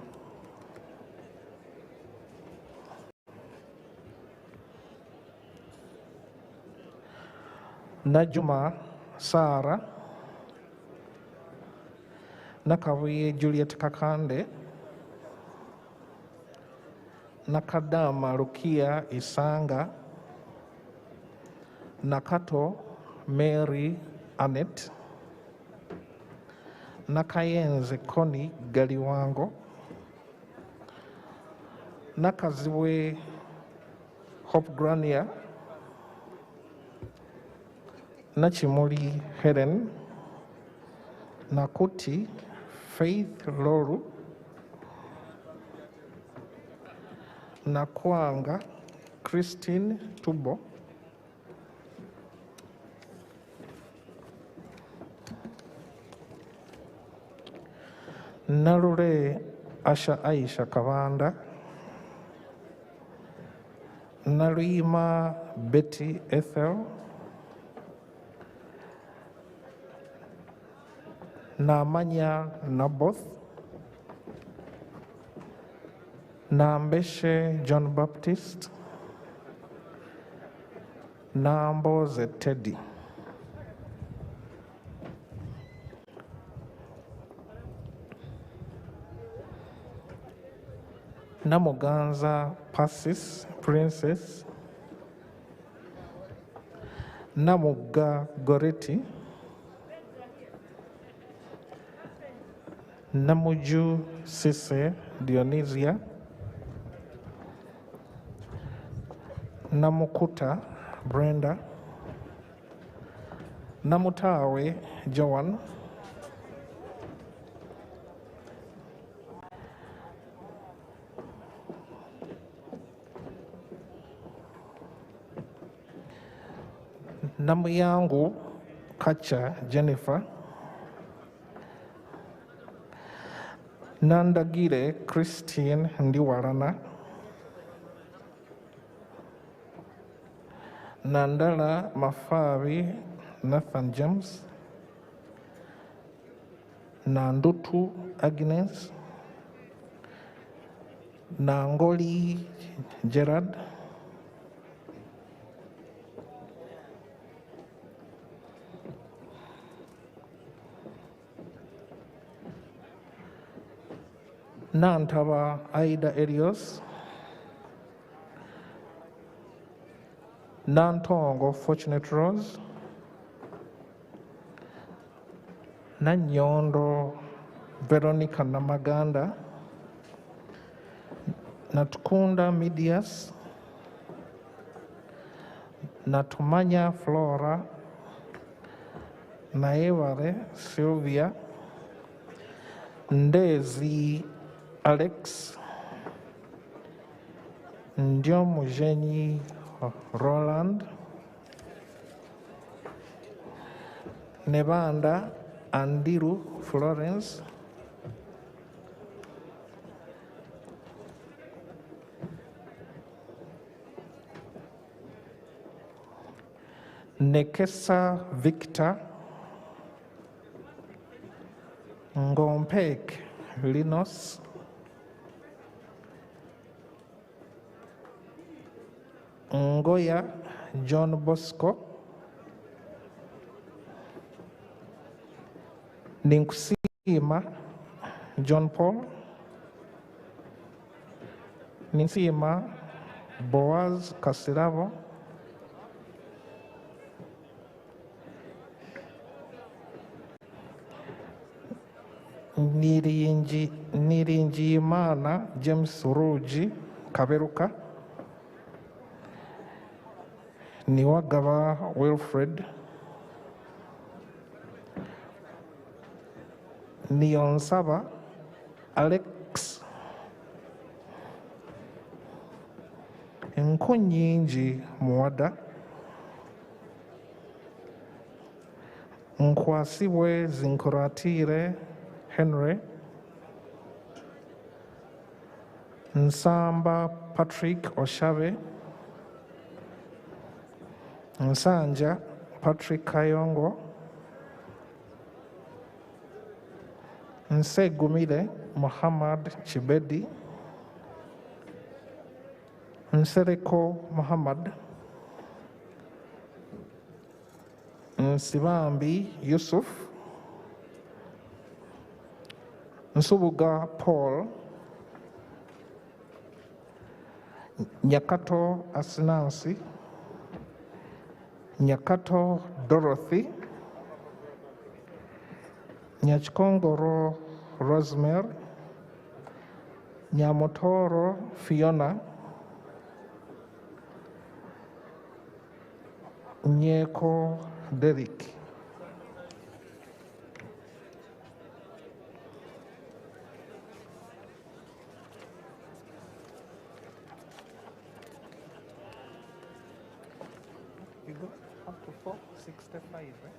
Najuma Sara, Nakawi Juliet Kakande, Nakadama Rukia Isanga, Nakato Mary Annette, Nakayenze Connie Galiwango, Nakaziwe Hope Grania, Nachimuli Helen, Nakuti Faith Loru, Nakwanga Christine Tubo, Narure Asha Aisha Kavanda, Narima Betty Ethel, Namanya Naboth, Nambeshe John Baptist, Namboze Teddy. Namuganza Passis Princess, Namuga Goreti, Namuju Sise Dionysia, Namukuta Brenda, Namutawe Joan, Namuyangu Kacha Jennifer, Nandagire Christine Ndiwarana, Nandala Mafavi Nathan James, Nandutu Agnes, Nangoli Gerard, Nantaba Aida Elios, Nantongo Fortunate Rose, Nanyondo Veronica Namaganda, Natukunda Midias, Natumanya Flora, Naevare Sylvia, Ndezi Alex, Ndiomujeni Roland, Nebanda Andiru Florence, Nekesa Victor, Ngompek Linos, Ngoya John Bosco, Ninkusima John Paul, Ninsima Boaz Kasirabo, Niringiyimana James Rugi Kaberuka, Niwagaba Wilfred, Niyonsaba Alex, Nkunyingi Muwada, Nkwasibwe Zinkuratire Henry, Nsamba Patrick Oshabe, Nsanja Patrick Kayongo, Nsegumile Muhammad Chibedi, Nsereko Muhammad, Nsibambi Yusuf, Nsubuga Paul, Nyakato Asinansi, Nyakato Dorothy, Nyachkongoro Rosemary, Nyamotoro Fiona, Nyeko Derek. You go up to 465, right?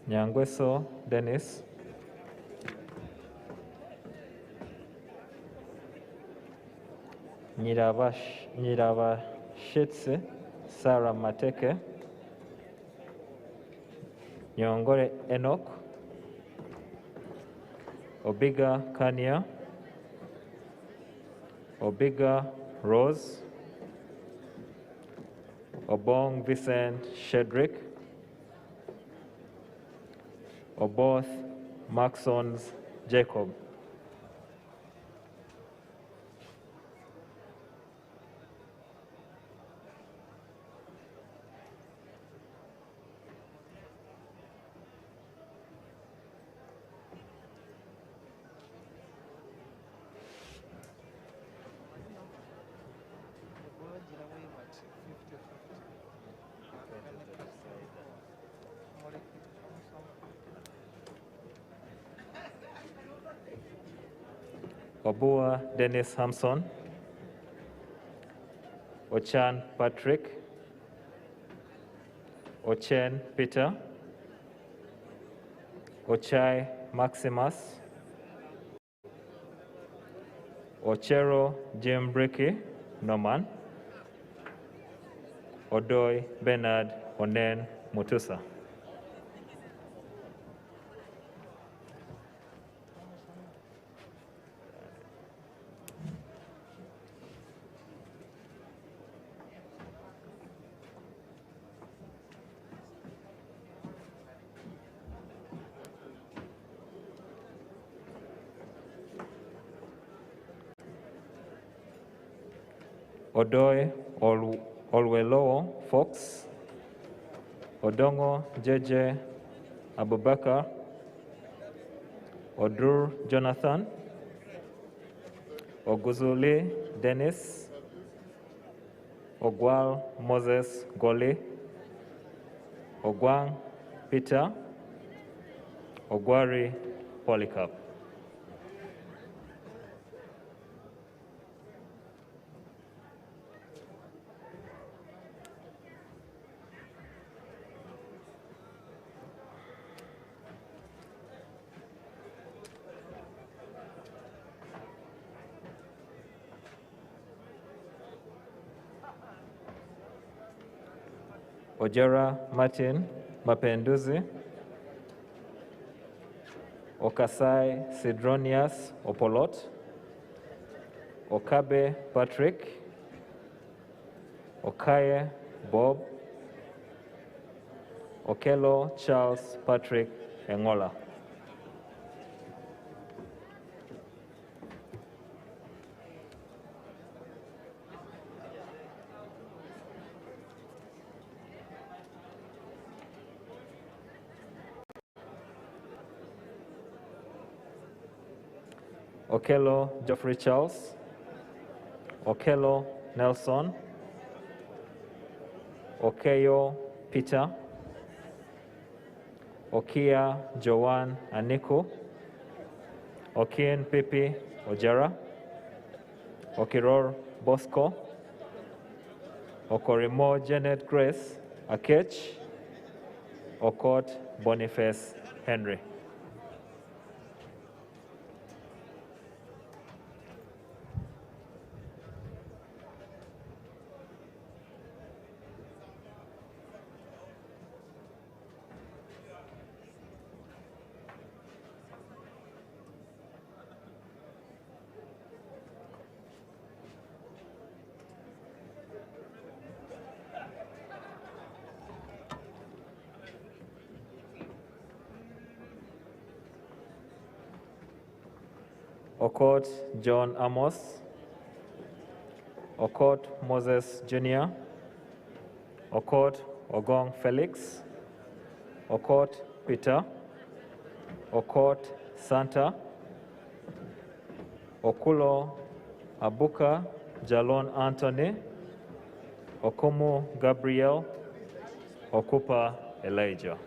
Nyangweso Dennis, Nyirabashitse Sarah Mateke, Nyongore Enoch, Obiga Kania, Obiga Rose, Obong Vincent Shedrick, Oboth Maxons Jacob. Obua Dennis Hampson, Ochan Patrick, Ochen Peter, Ochai Maximus, Ochero Jim Bricky Norman, Odoi Bernard Onen Mutusa. Odoi Olwelowo Fox, Odongo JJ Abubakar, Odur Jonathan, Oguzuli Dennis, Ogwal Moses Goli, Ogwang Peter, Ogwari Polycarp. Ojera Martin Mapenduzi, Okasai Sidronius Opolot, Okabe Patrick, Okaye Bob, Okello Charles Patrick Engola. Okello Geoffrey Charles, Okello Nelson, Okeyo Peter, Okia Joanne Aniku, Okin Pipi Ojera, Okiror Bosco, Okorimo Janet Grace Akech, Okot Boniface Henry. Okot John Amos, Okot Moses Jr., Okot Ogong Felix, Okot Peter, Okot Santa, Okulo Abuka Jalon Anthony, Okumu Gabriel, Okupa Elijah.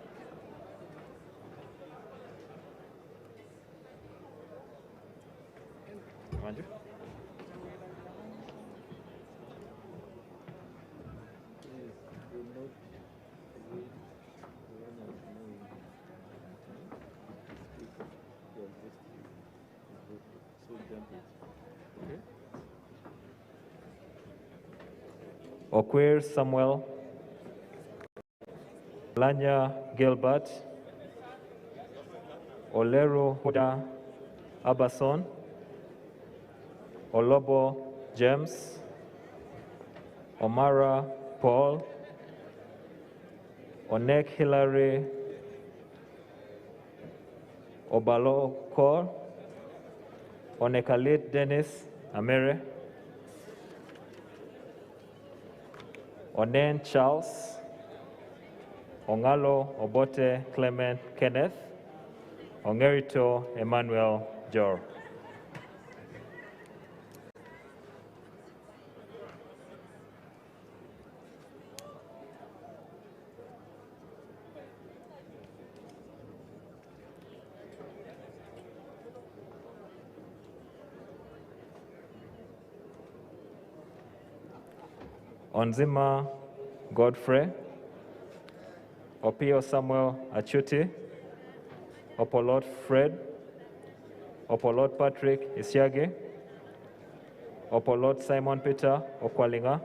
Okwir Samuel, Lanya Gilbert, Oleru Huda Abason, Olobo James, Omara Paul, Onek Hilary, Obalo Kor, Onekalit Dennis Amere, Onen Charles, Ongalo Obote Clement Kenneth, Ongerito Emmanuel Jor. Onzima Godfrey, Opio Samuel Achuti, Opolot Fred, Opolot Patrick Isiage, Opolot Simon Peter Okwalinga,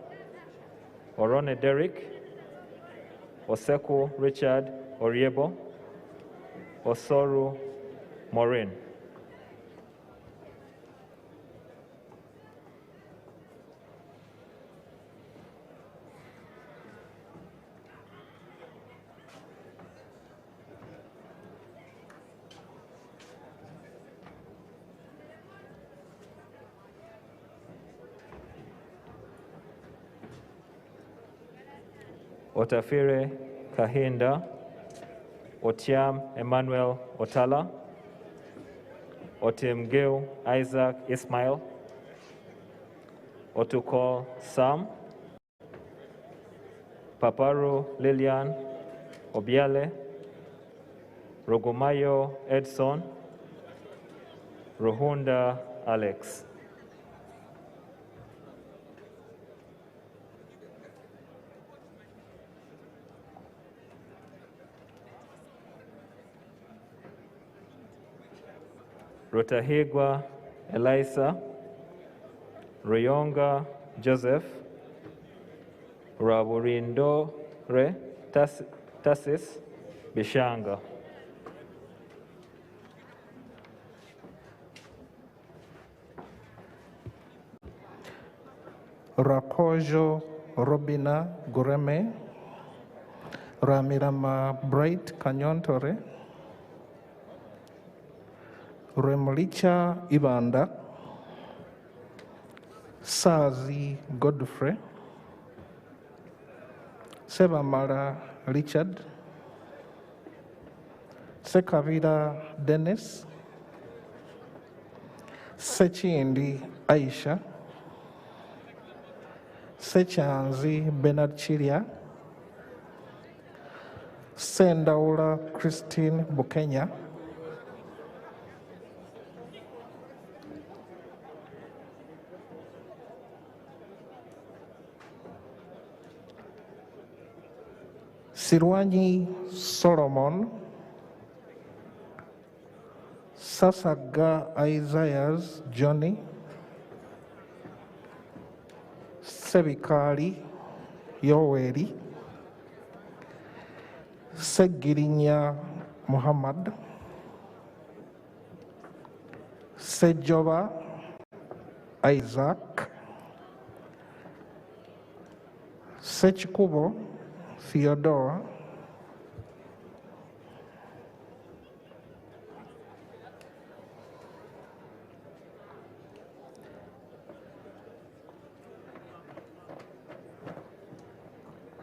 Orone Derek, Oseku Richard Oriebo, Osoru Maureen. Otafire Kahinda, Otiam Emmanuel Otala, Otimgeu Isaac Ismail, Otukol Sam, Paparu Lilian Obiale, Rogomayo Edson, Ruhunda Alex. Rotahigwa Elisa, Ruyonga Joseph, Rawurindo Re Tassis, Bishanga. Rakojo Robina Gureme, Ramirama Bright Kanyontore, Remlicha Ibanda, Sazi Godfrey, Sebamara Richard, Sekavira Dennis, Sechindi Aisha, Sechanzi Bernard Chiria, Sendaula Christine Bukenya, Sirwanyi Solomon, Sasaga Isaiah's Johnny, Sebikali Yoweri, Segirinya Muhammad, Sejoba Isaac, Sechikubo Theodore,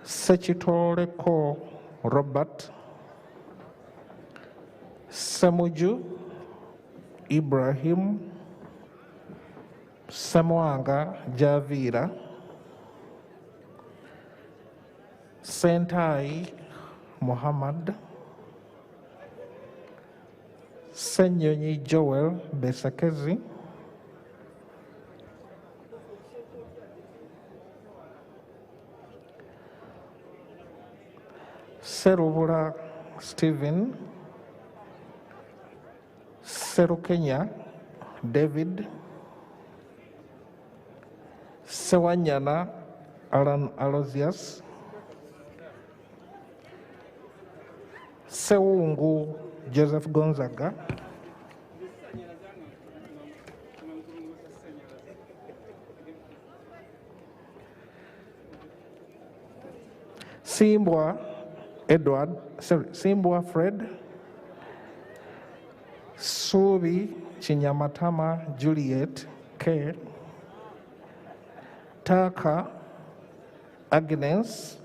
Sechitore Ko Robert, Semuju Ibrahim, Samuanga Javira, Sentai Muhammad, Senyonyi Joel Besakezi, Serubura Stephen, Serukenya David, Sewanyana Alan Alozias, Seungu Joseph Gonzaga, Simbwa Edward, Simbwa Fred, Subi Chinyamatama Juliet K, Taka Agnes,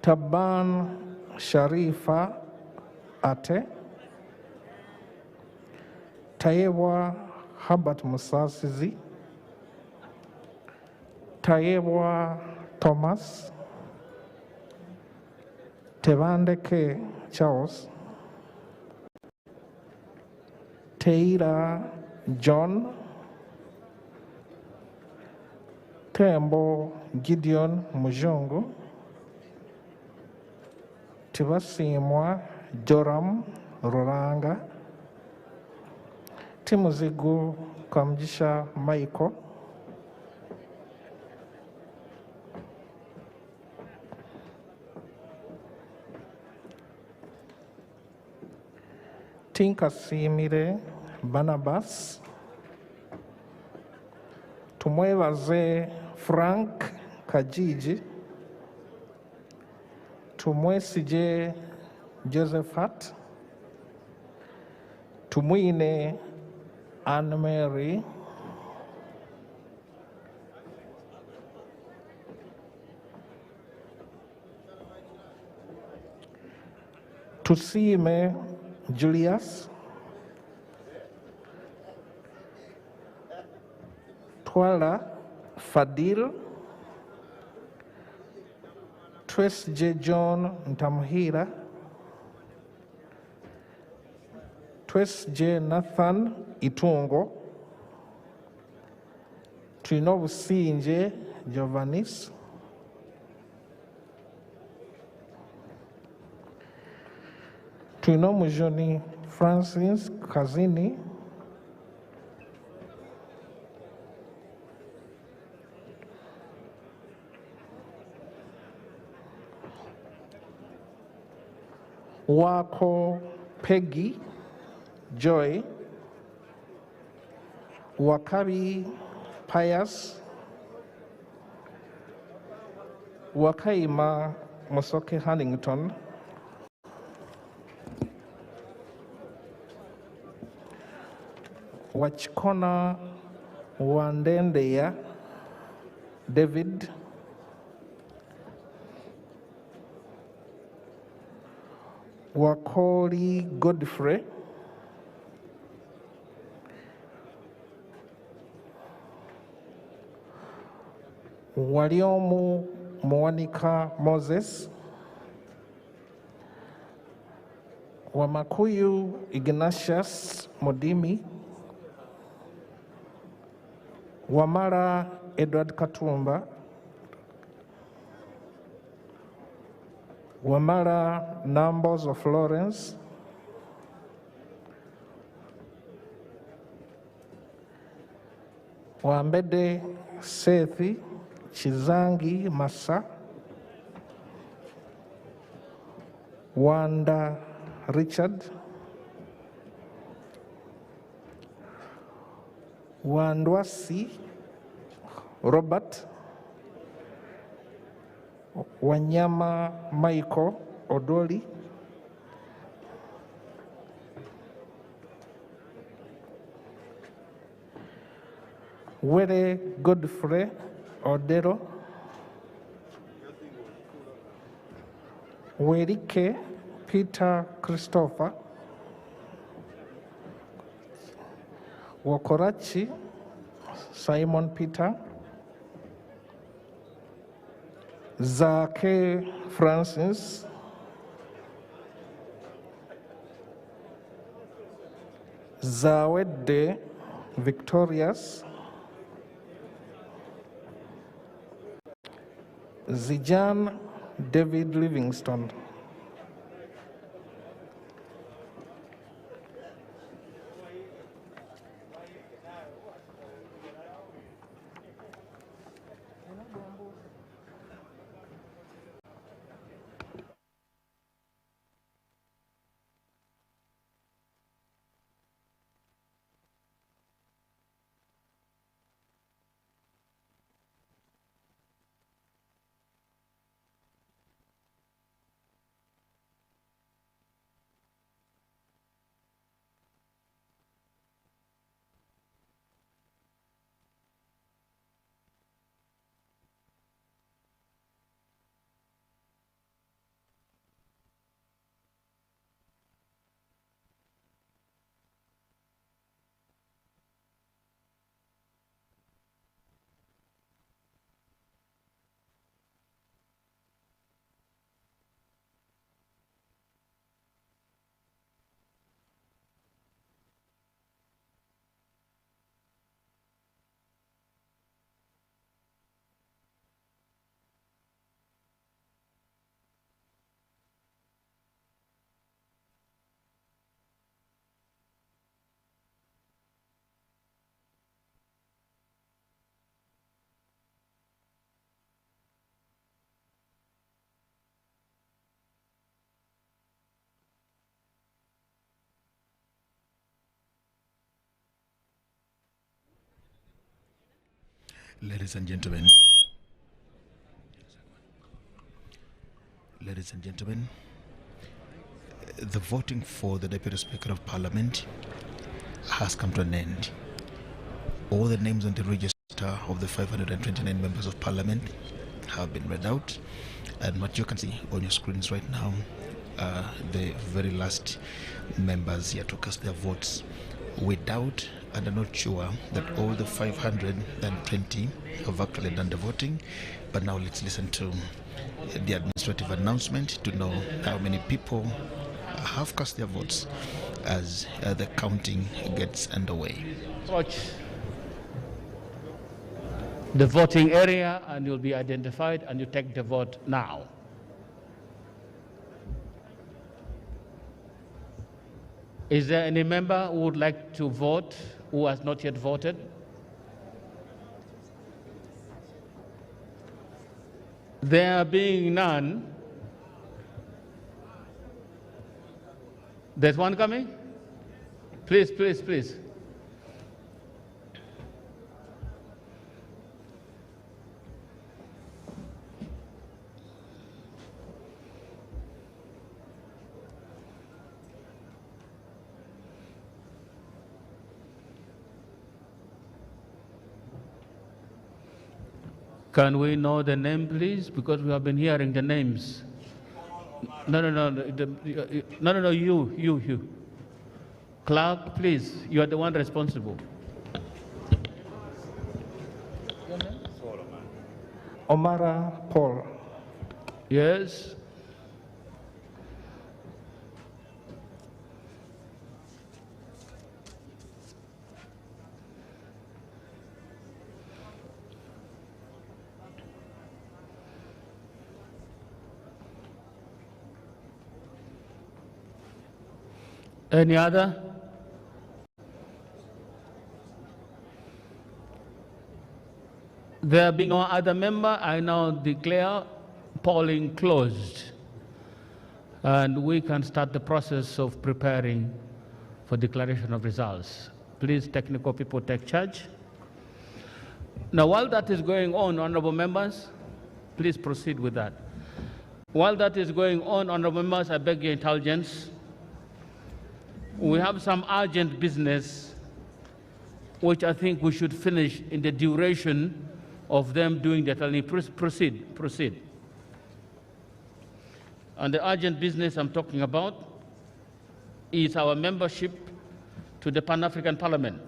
Taban Sharifa Ate, Tayewa Habat Musasizi, Tayewa Thomas, Tevandeke Charles, Teira John, Tembo Gideon Mujongo, Tibasimwa Joram Roranga, Timuzigu Kamjisha Maiko, Tinkasimire Barnabas, tumwebaze Frank Kajiji, tumwesije Josephat, tumwine Anne Mary, Tusime Julius, Twala Fadil, Twes J. John Ntamuhira, Twes J. Nathan Itungo, Twinobusinje Giovannis, Twinomujoni Francis Kazini, Wako Peggy Joy, Wakabi Pius, Wakaima Mosoke Huntington, Wachkona Wandendeya David, Wakoli Godfrey, Waliomu Moanika Moses, Wamakuyu Ignatius Modimi, Wamara Edward Katumba, Wamara Numbers of Lawrence, Wambede Sethi Chizangi Masa, Wanda Richard, Wandwasi Robert, Wanyama Michael Odoli, Were Godfrey Odero, Werike Peter Christopher, Wakorachi Simon Peter, Zake Francis, Zawede Victorious, Zijan David Livingston, Ladies and gentlemen, the voting for the Deputy Speaker of Parliament has come to an end. All the names on the register of the 529 members of Parliament have been read out, and what you can see on your screens right now are the very last members here to cast their votes. We doubt and are not sure that all the 520 have actually done the voting, but now let's listen to the administrative announcement to know how many people have cast their votes as the counting gets underway. Approach the voting area and you'll be identified and you take the vote now. Is there any member who would like to vote who has not yet voted? There being none, There's one coming? Please, please, please. Can we know the name, please? Because we have been hearing the names. No, you. Clerk, please, you are the one responsible. Omara Paul. Yes. Any other? There being no other member, I now declare polling closed. And we can start the process of preparing for declaration of results. Please, technical people, take charge. Now, while that is going on, honorable members, please proceed with that. While that is going on, honorable members, I beg your indulgence. We have some urgent business which I think we should finish in the duration of them doing that. Proceed. And the urgent business I'm talking about is our membership to the Pan-African Parliament.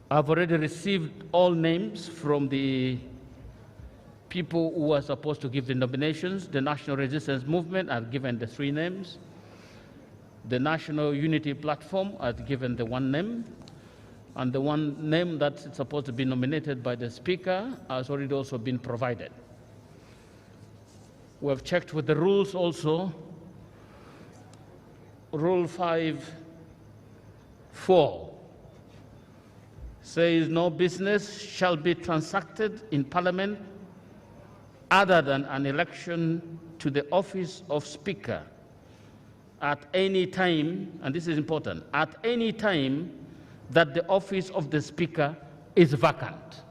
I've already received all names from the people who are supposed to give the nominations. The National Resistance Movement, I've given the 3 names. The National Unity Platform, I've given the 1 name. And the 1 name that's supposed to be nominated by the Speaker has already also been provided. We have checked with the rules also. Rule 5(4) says no business shall be transacted in Parliament other than an election to the office of Speaker at any time, and this is important, at any time that the office of the Speaker is vacant.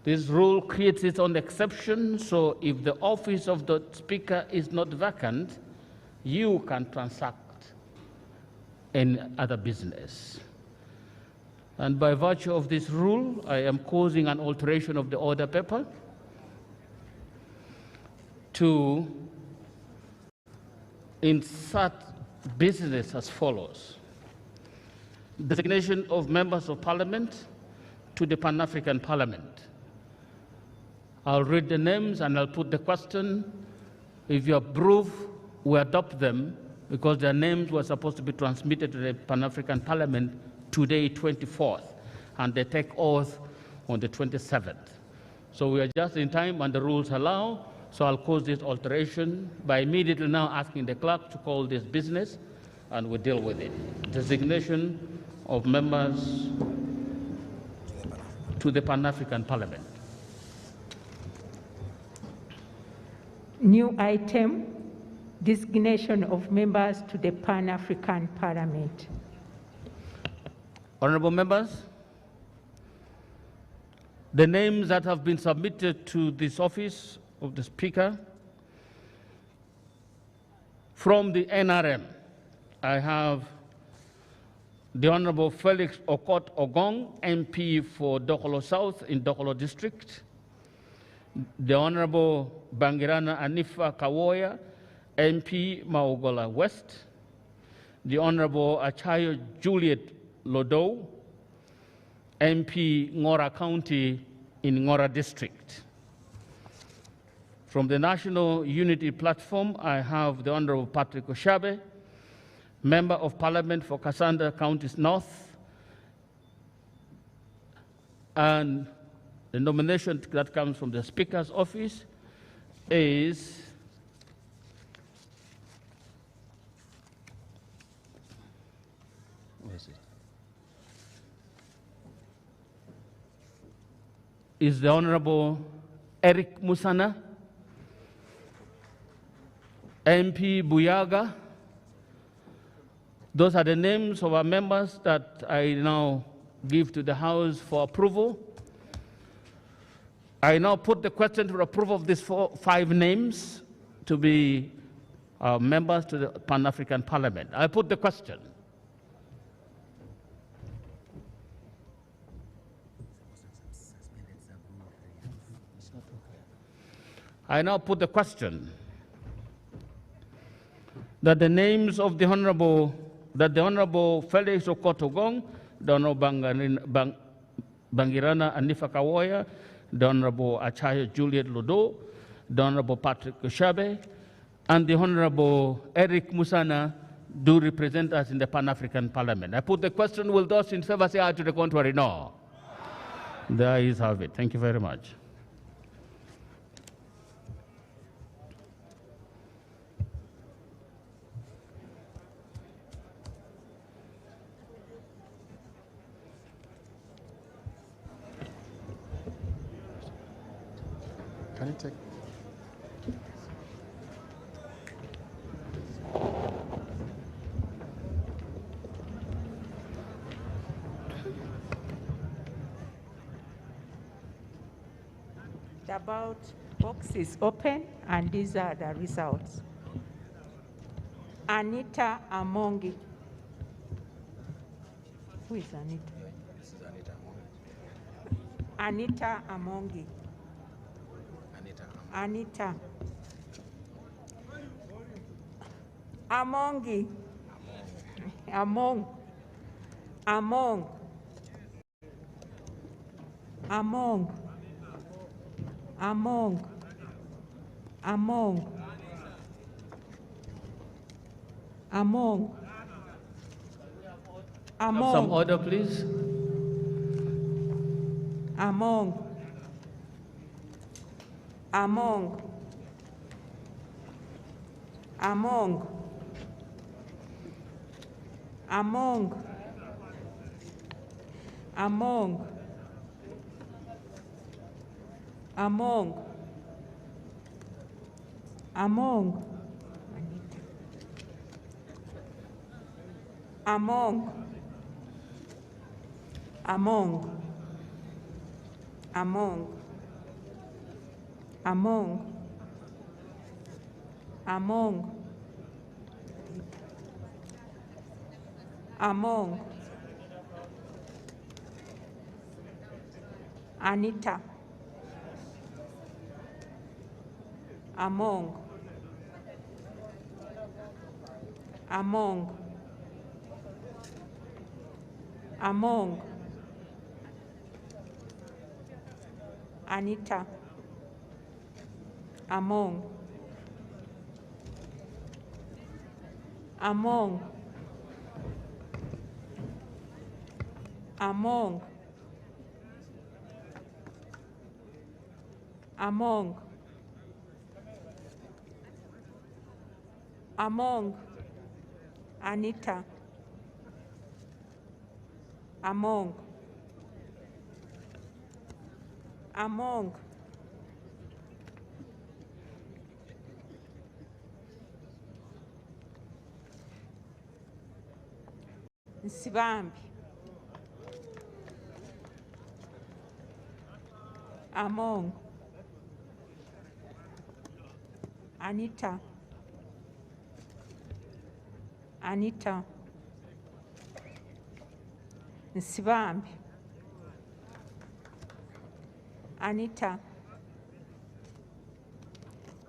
This rule creates its own exception, so if the office of the Speaker is not vacant, you can transact any other business. And by virtue of this rule, I am causing an alteration of the order paper to insert business as follows. Designation of members of Parliament to the Pan-African Parliament. I'll read the names and I'll put the question. If you approve, we adopt them because their names were supposed to be transmitted to the Pan-African Parliament today, 24th, and they take oath on the 27th. So we are just in time and the rules allow, so I'll cause this alteration by immediately now asking the clerk to call this business and we'll deal with it. Designation of members to the Pan-African Parliament. New item, designation of members to the Pan-African Parliament. Honorable members, the names that have been submitted to this office of the Speaker from the NRM, I have the Honorable Felix Okot Ogong, MP for Dokolo South in Dokolo District, the Honorable Bangirana Anifa Kawoya, MP Maugola West, the Honorable Achayo Juliet Lodo, MP Ngora County in Ngora District. From the National Unity Platform, I have the Honorable Patrick Oshabe, Member of Parliament for Cassandra Counties North, and the nomination that comes from the Speaker's office is the Honorable Eric Musana. MP Buyaga. Those are the names of our members that I now give to the House for approval. I now put the question for approval of these 5 names to be members to the Pan-African Parliament. I put the question. I now put the question that the names of the Honorable Felix Okotogong, the Honorable Bangirana Anifa Kawoya, the Honorable Achayo Juliet Ludo, the Honorable Patrick Kushabe, and the Honorable Eric Musana do represent us in the Pan-African Parliament. I put the question, will those in favor say aye? To the contrary, no. The ayes have it. Thank you very much. Can you take? The ballot box is open, and these are the results. Anita Amongi. Who is Anita? This is Anita Amongi. Anita Amongi. Anita. Amongi. Among. Among. Among. Among. Among. Among. Among. Some order, please. Among. Among. Among. Among. Among. Among. Among. Among. Among. Among. Among. Among. Among. Anita. Among. Among. Among. Anita. Among. Among. Among. Among. Among. Anita. Among. Among. Nsibambi. Among. Anita. Anita. Nsibambi. Anita.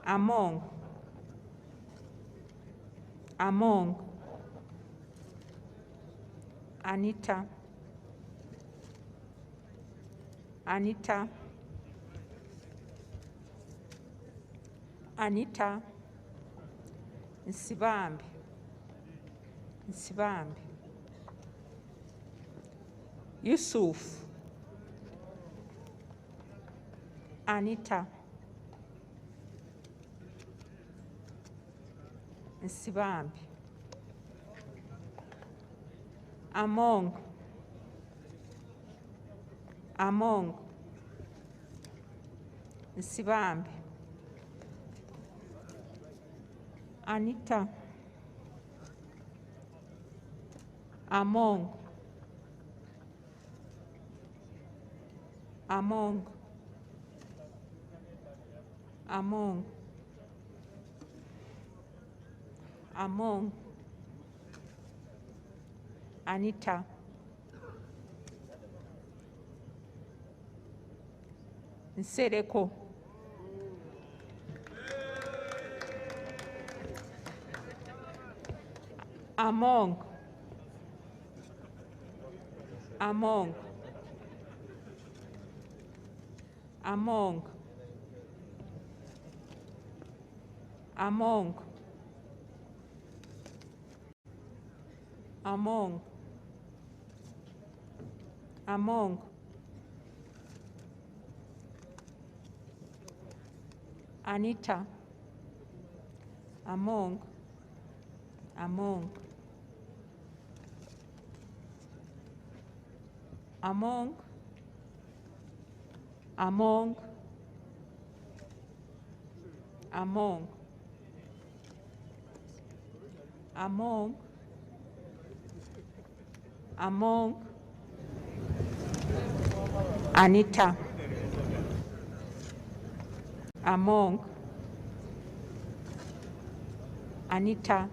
Among. Among. Anita. Anita. Anita. Nsibambi. Nsibambi. Yusuf. Anita. Nsibambi. Among. Among. Nsibambi. Anita Among Anita Nsereko Among Anita Among Anita Among Anita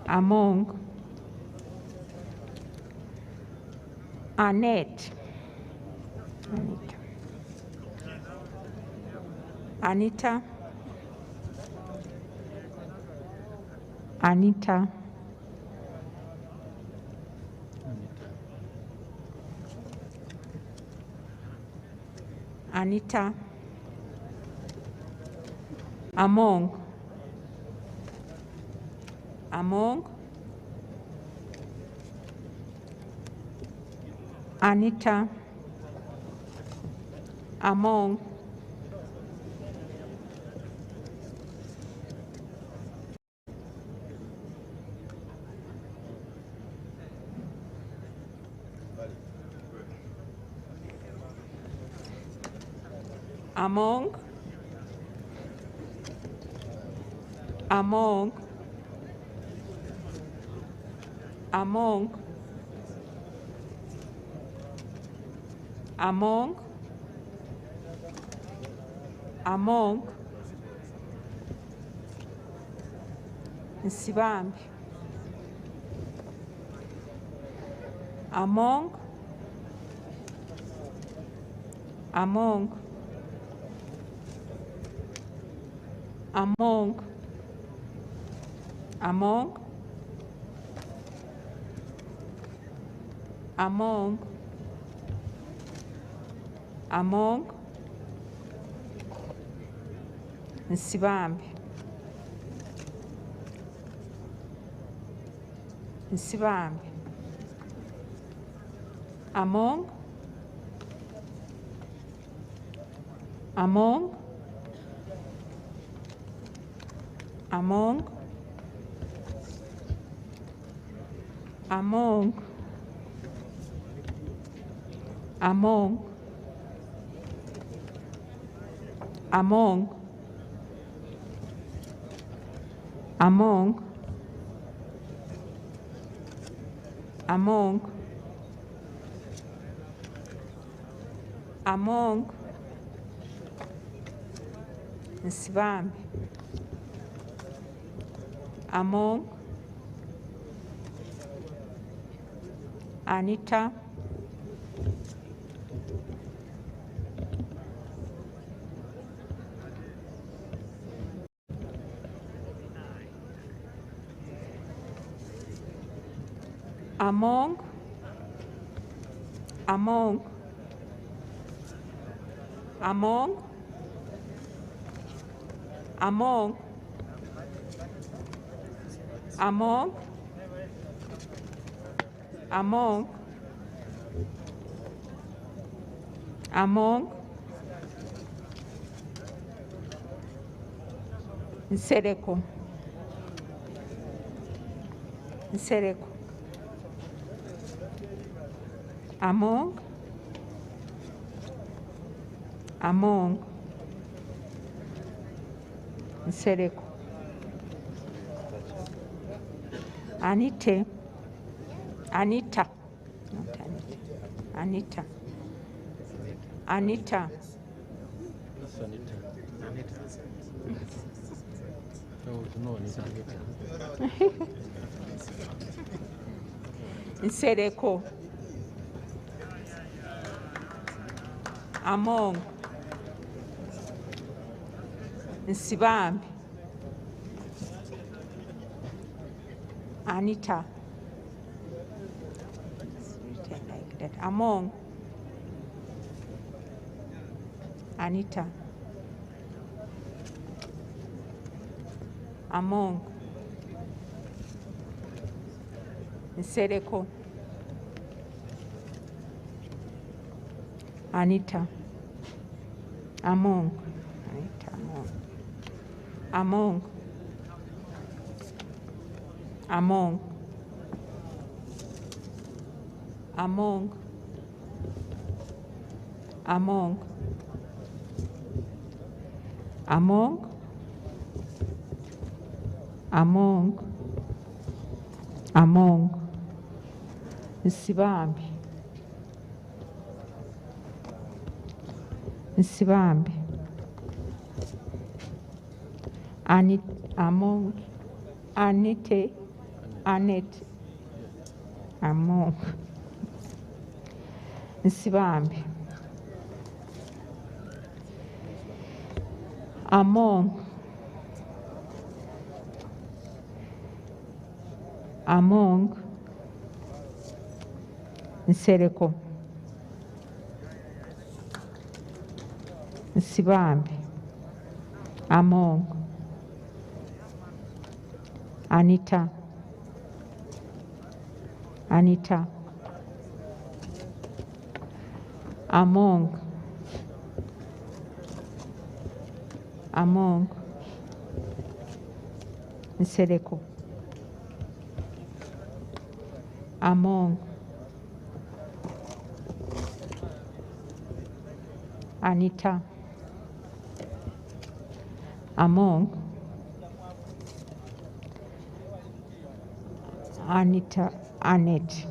Among Annette Anita Anita Anita Among Anita Among Nsibambi Among Nsibambi Among Nsibambi Among Anita Among Among, Among, Among, Nsereko, Nsereko, Among, Among, Nsereko, Anita, Anita, not Anita, Anita, Anita, Nsereko, Among, Nsibambi, Anita, it's written like that. Among, Anita, Among, Nsereko, Anita, Among, Anita, Among, Among, Among, Among, Among, Among, Among, Nsibambi, Nsibambi, Among, Anite, Annette, Among, Nsibambi, Among, Among, Nsereko, Nsibambi, Among, Anita, Anita, Among, Among, Nsereko, Among, Anita, Among, Anita, Annette,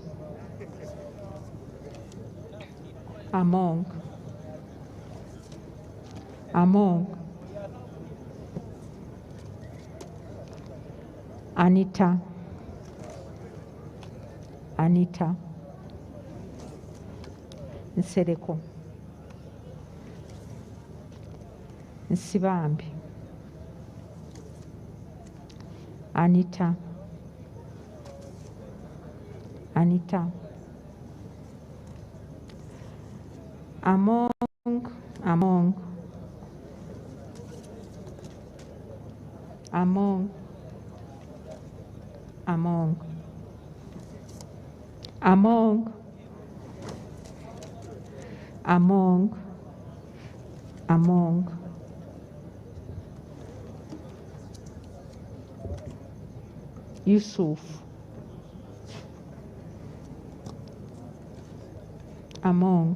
Among, Among, Anita, Anita, Nsereko, Nsibambi, Anita, Anita, Among, Among, Among, Among, Among, Among, Among, Yusuf, Among,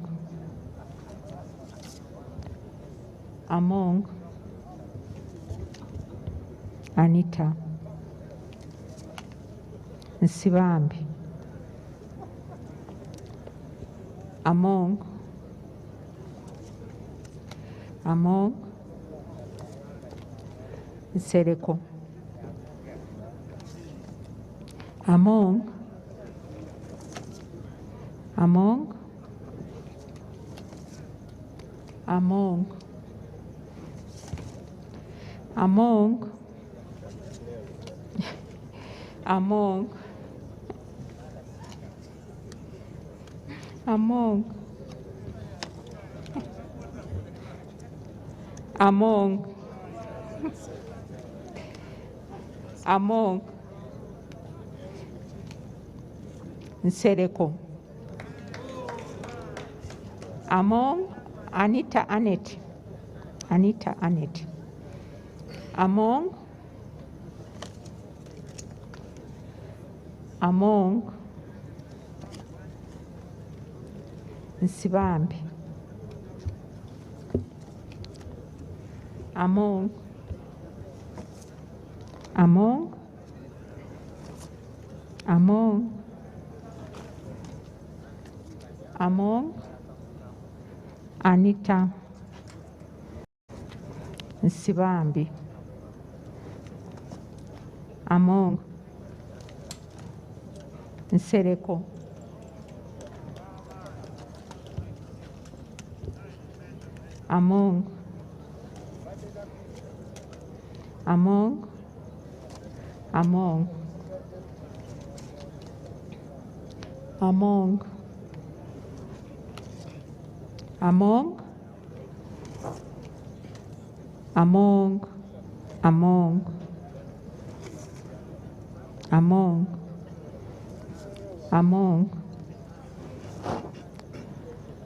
Among, Anita, Nsibambi, Among, Among, Nsereko, Among, Among, Among, Among, Among, Among, Among, Among, Nsereko. Among Anita Annette. Anita Annette. Among Nsibambi. Among Anita Nsibambi. Among Nsereko. Among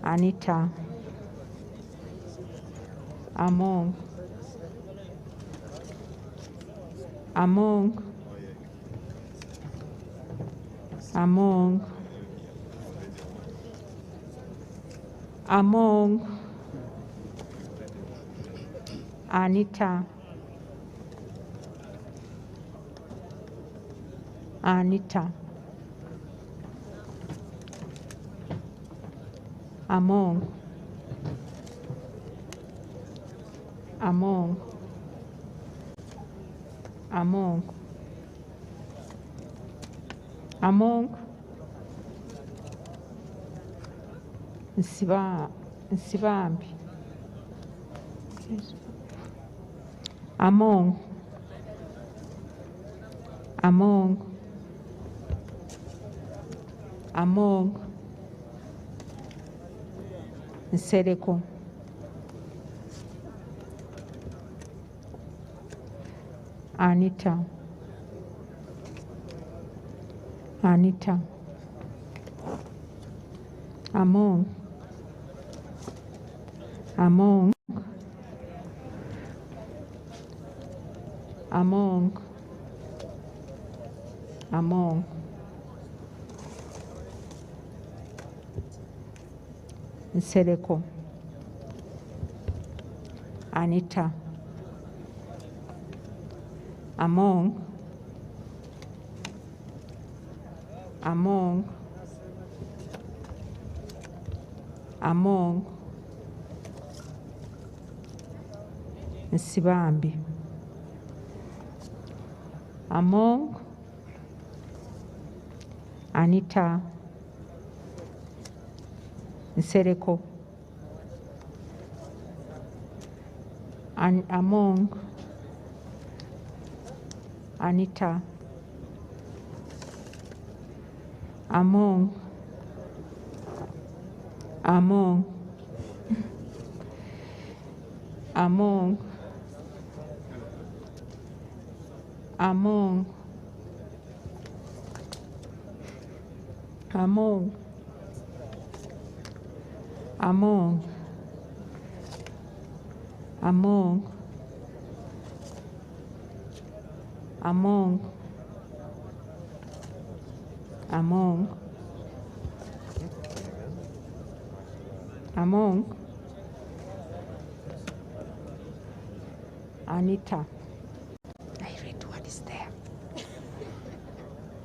Anita. Among Anita. Anita. Among Nsibambi. Among Nsereko. Anita. Among Nsereko. Anita. Among Nsibambi. Among Anita Nsereko. Among Anita. Among Anita. I read what is there.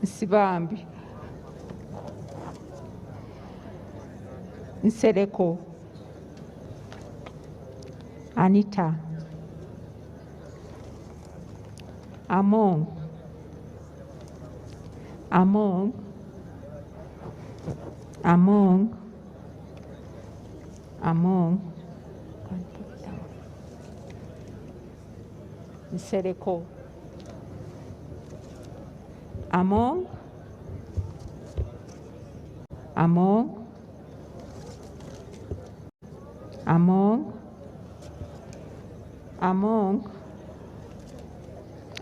Nsibambi. Nsereko. Anita. Among Nsereko.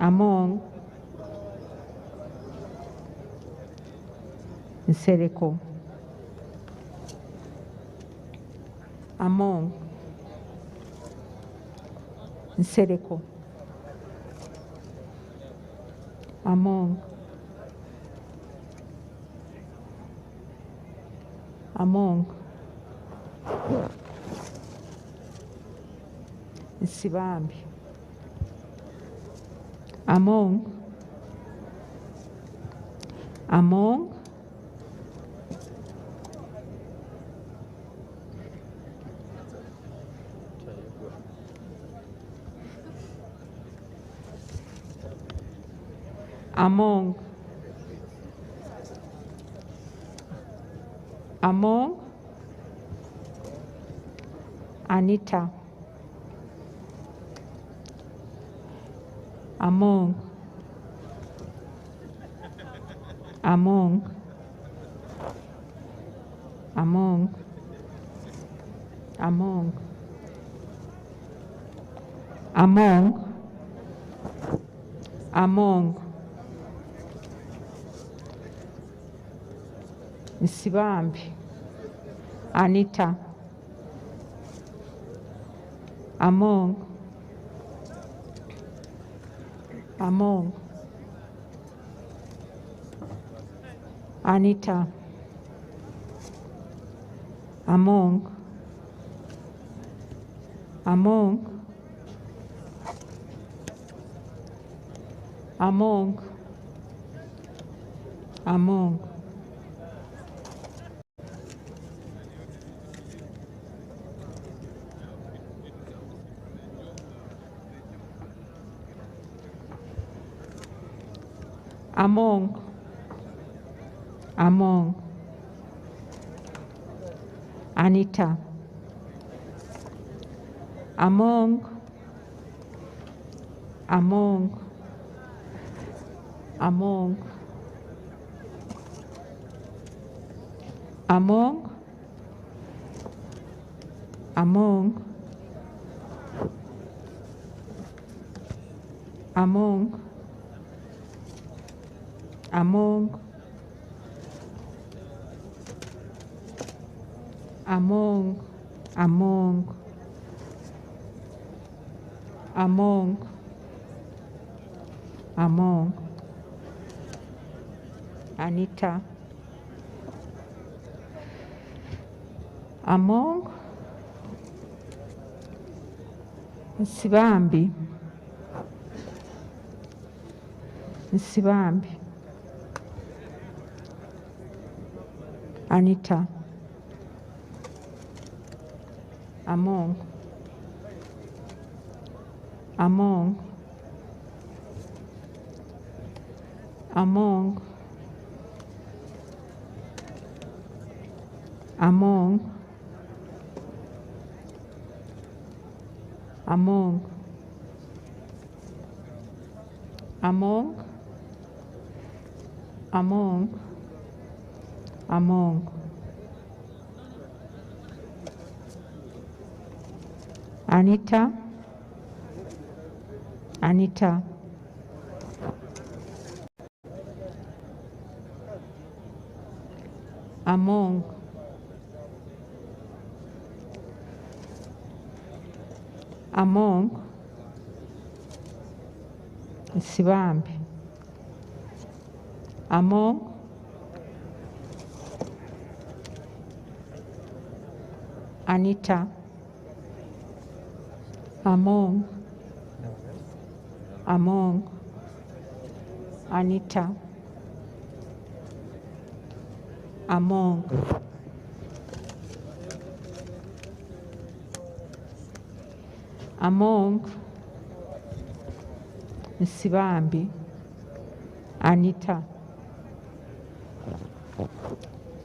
Among Nsereko. Among. Nsereko. Among. Among. Nsibambi. Among. Among. Among. Among. Anita. Among. Among. Among. Among. Among. Among. Nsibambi. Anita. Among. Among. Anita. Among. Among. Among. Among. Among. Among. Anita. Among. Among. Among. Among. Among. Among. Among. Among. Among. Among. Among. Anita. Among. Nsibambi. Nsibambi. Anita. Among. Among. Among. Among. Among. Among. Among. Among. Anita. Anita. Among. Among. Nsibambi. Among. Anita. Among. Among. Anita. Among. Among. Nsibambi. Anita.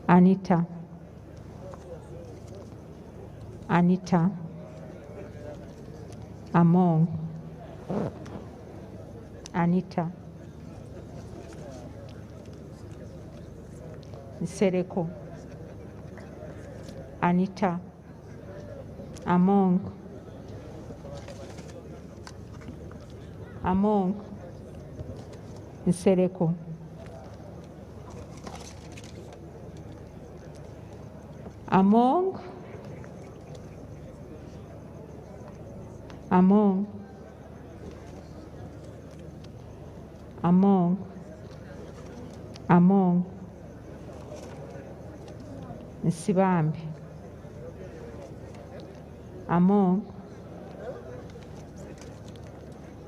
Anita. Anita. Among. Anita. Nsereko. Anita. Among. Among. Nsereko. Among, among, among, among, Nsibambi, among,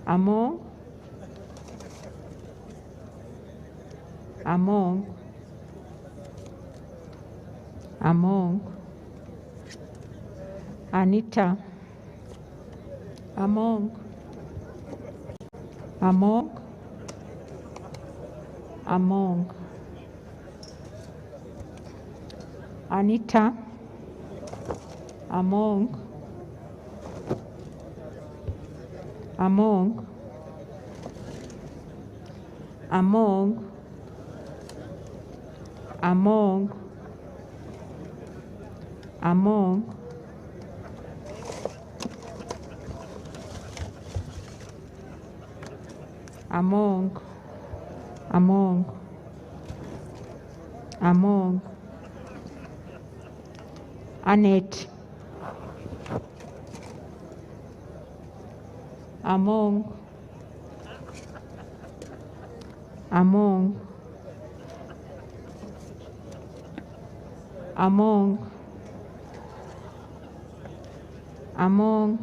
among, among, among, Anita, among, among, among, Anita, among, among, among, among, among, among, among, among, Annette, among, among, among, among,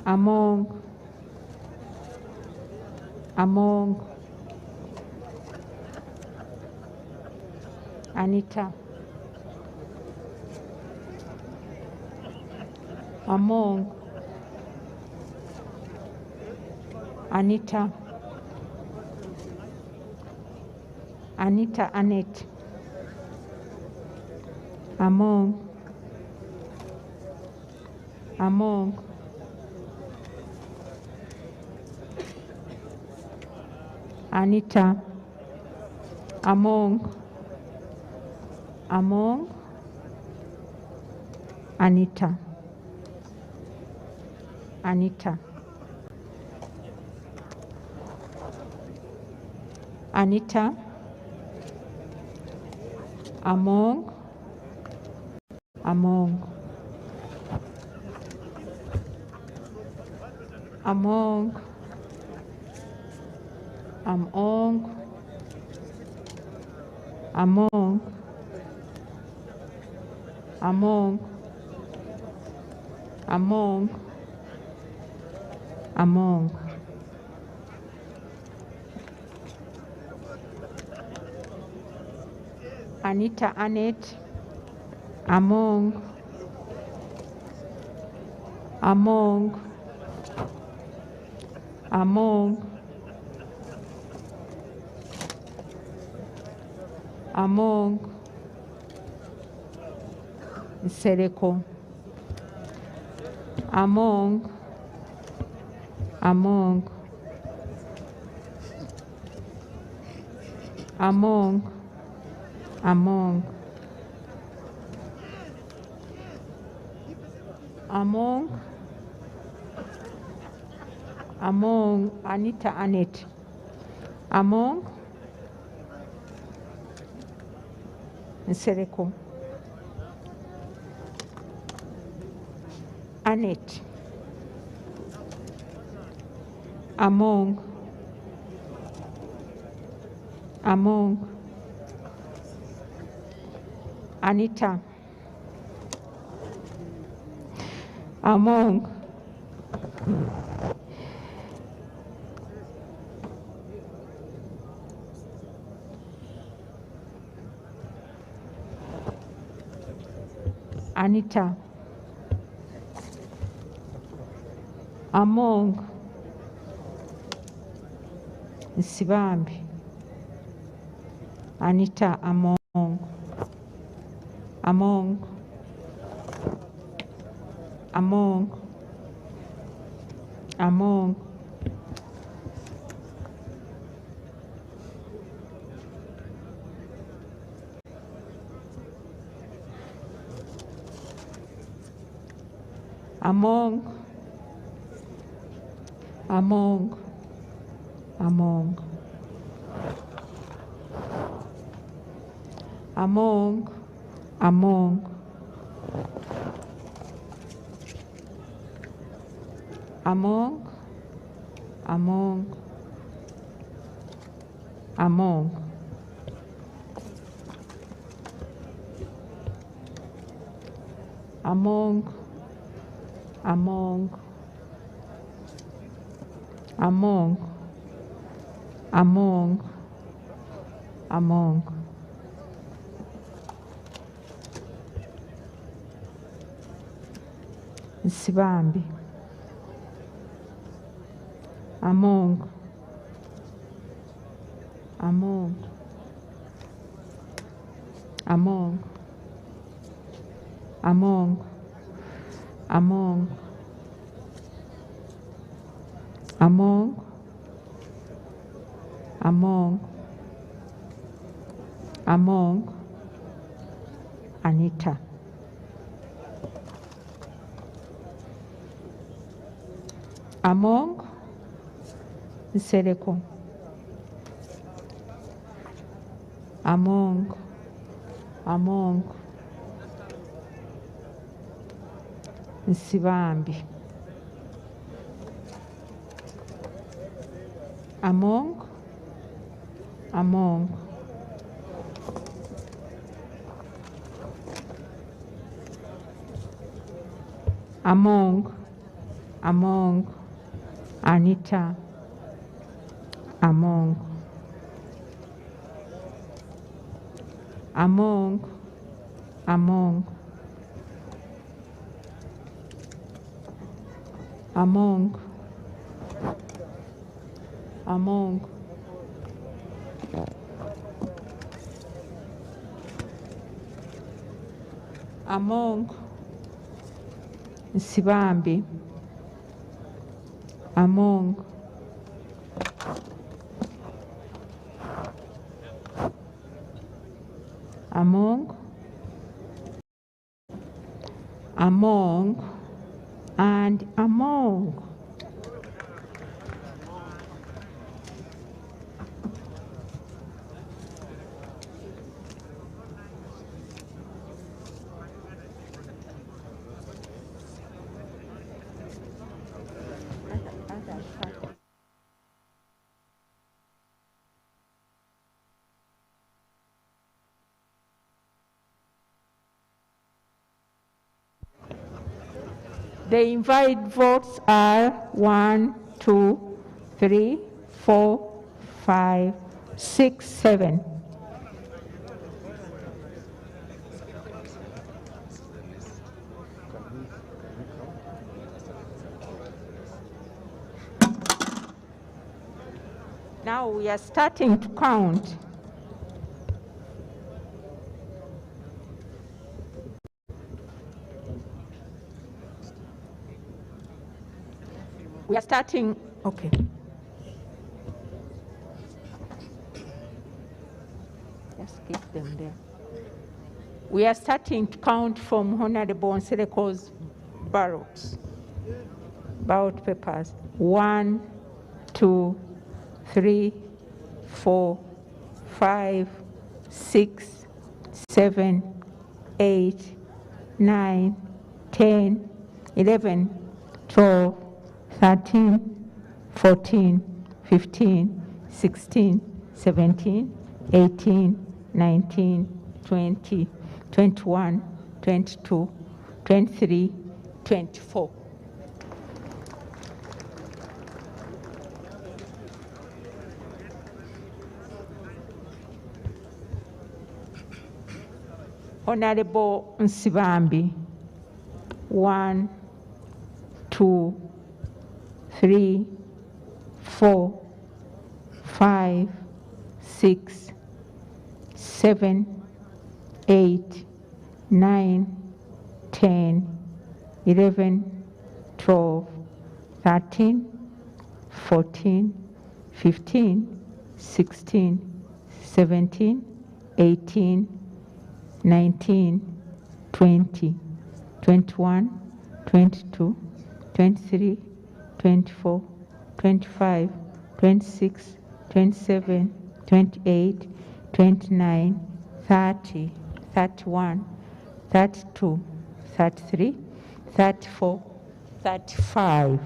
among, among, Anita, among, Anita, Anita Annette, among, among, Anita, among, among, Anita, Anita, Anita, among, among, among, among, among, among, among, among, Anita Annette, among, among, among, among, Nsereko, among, among, among, among, among, among, Anita Annette, among, Nsereko, Annette, among, among, Anita, among, Anita, among, Nsibambi, Anita, among, among, among, among, among, among, among, Among, among, among, among, among, among, among, among, among, among. Nsibambi. Among, among, among, among, among, among, among, among, Anita. Among, Nsereko. Among, among, Nsibambi. Among, among, among, among, Anita. Among, among, among, among, among, among, Nsibambi. Among, among, among, and among. The invalid votes are 1, 2, 3, 4, 5, 6, 7. Now we are starting to count. We are starting, okay. Just keep them there. We are starting to count from Honorable Nsereko's ballots, ballot papers. 1, 2, 3, 4, 5, 6, 7, 8, 9, 10, 11, 12, 13, 14, 15, 16, 17, 18, 19, 20, 21, 22, 23, 24. Honorable Nsibambi, 1, 2, 3, 4, 5, 6, 7, 8, 9, 10, 11, 12, 13, 14, 15, 16, 17, 18, 19, 20, 21, 22, 23, 24, 25, 26, 27, 28, 29, 30, 31, 32, 33, 34, 35.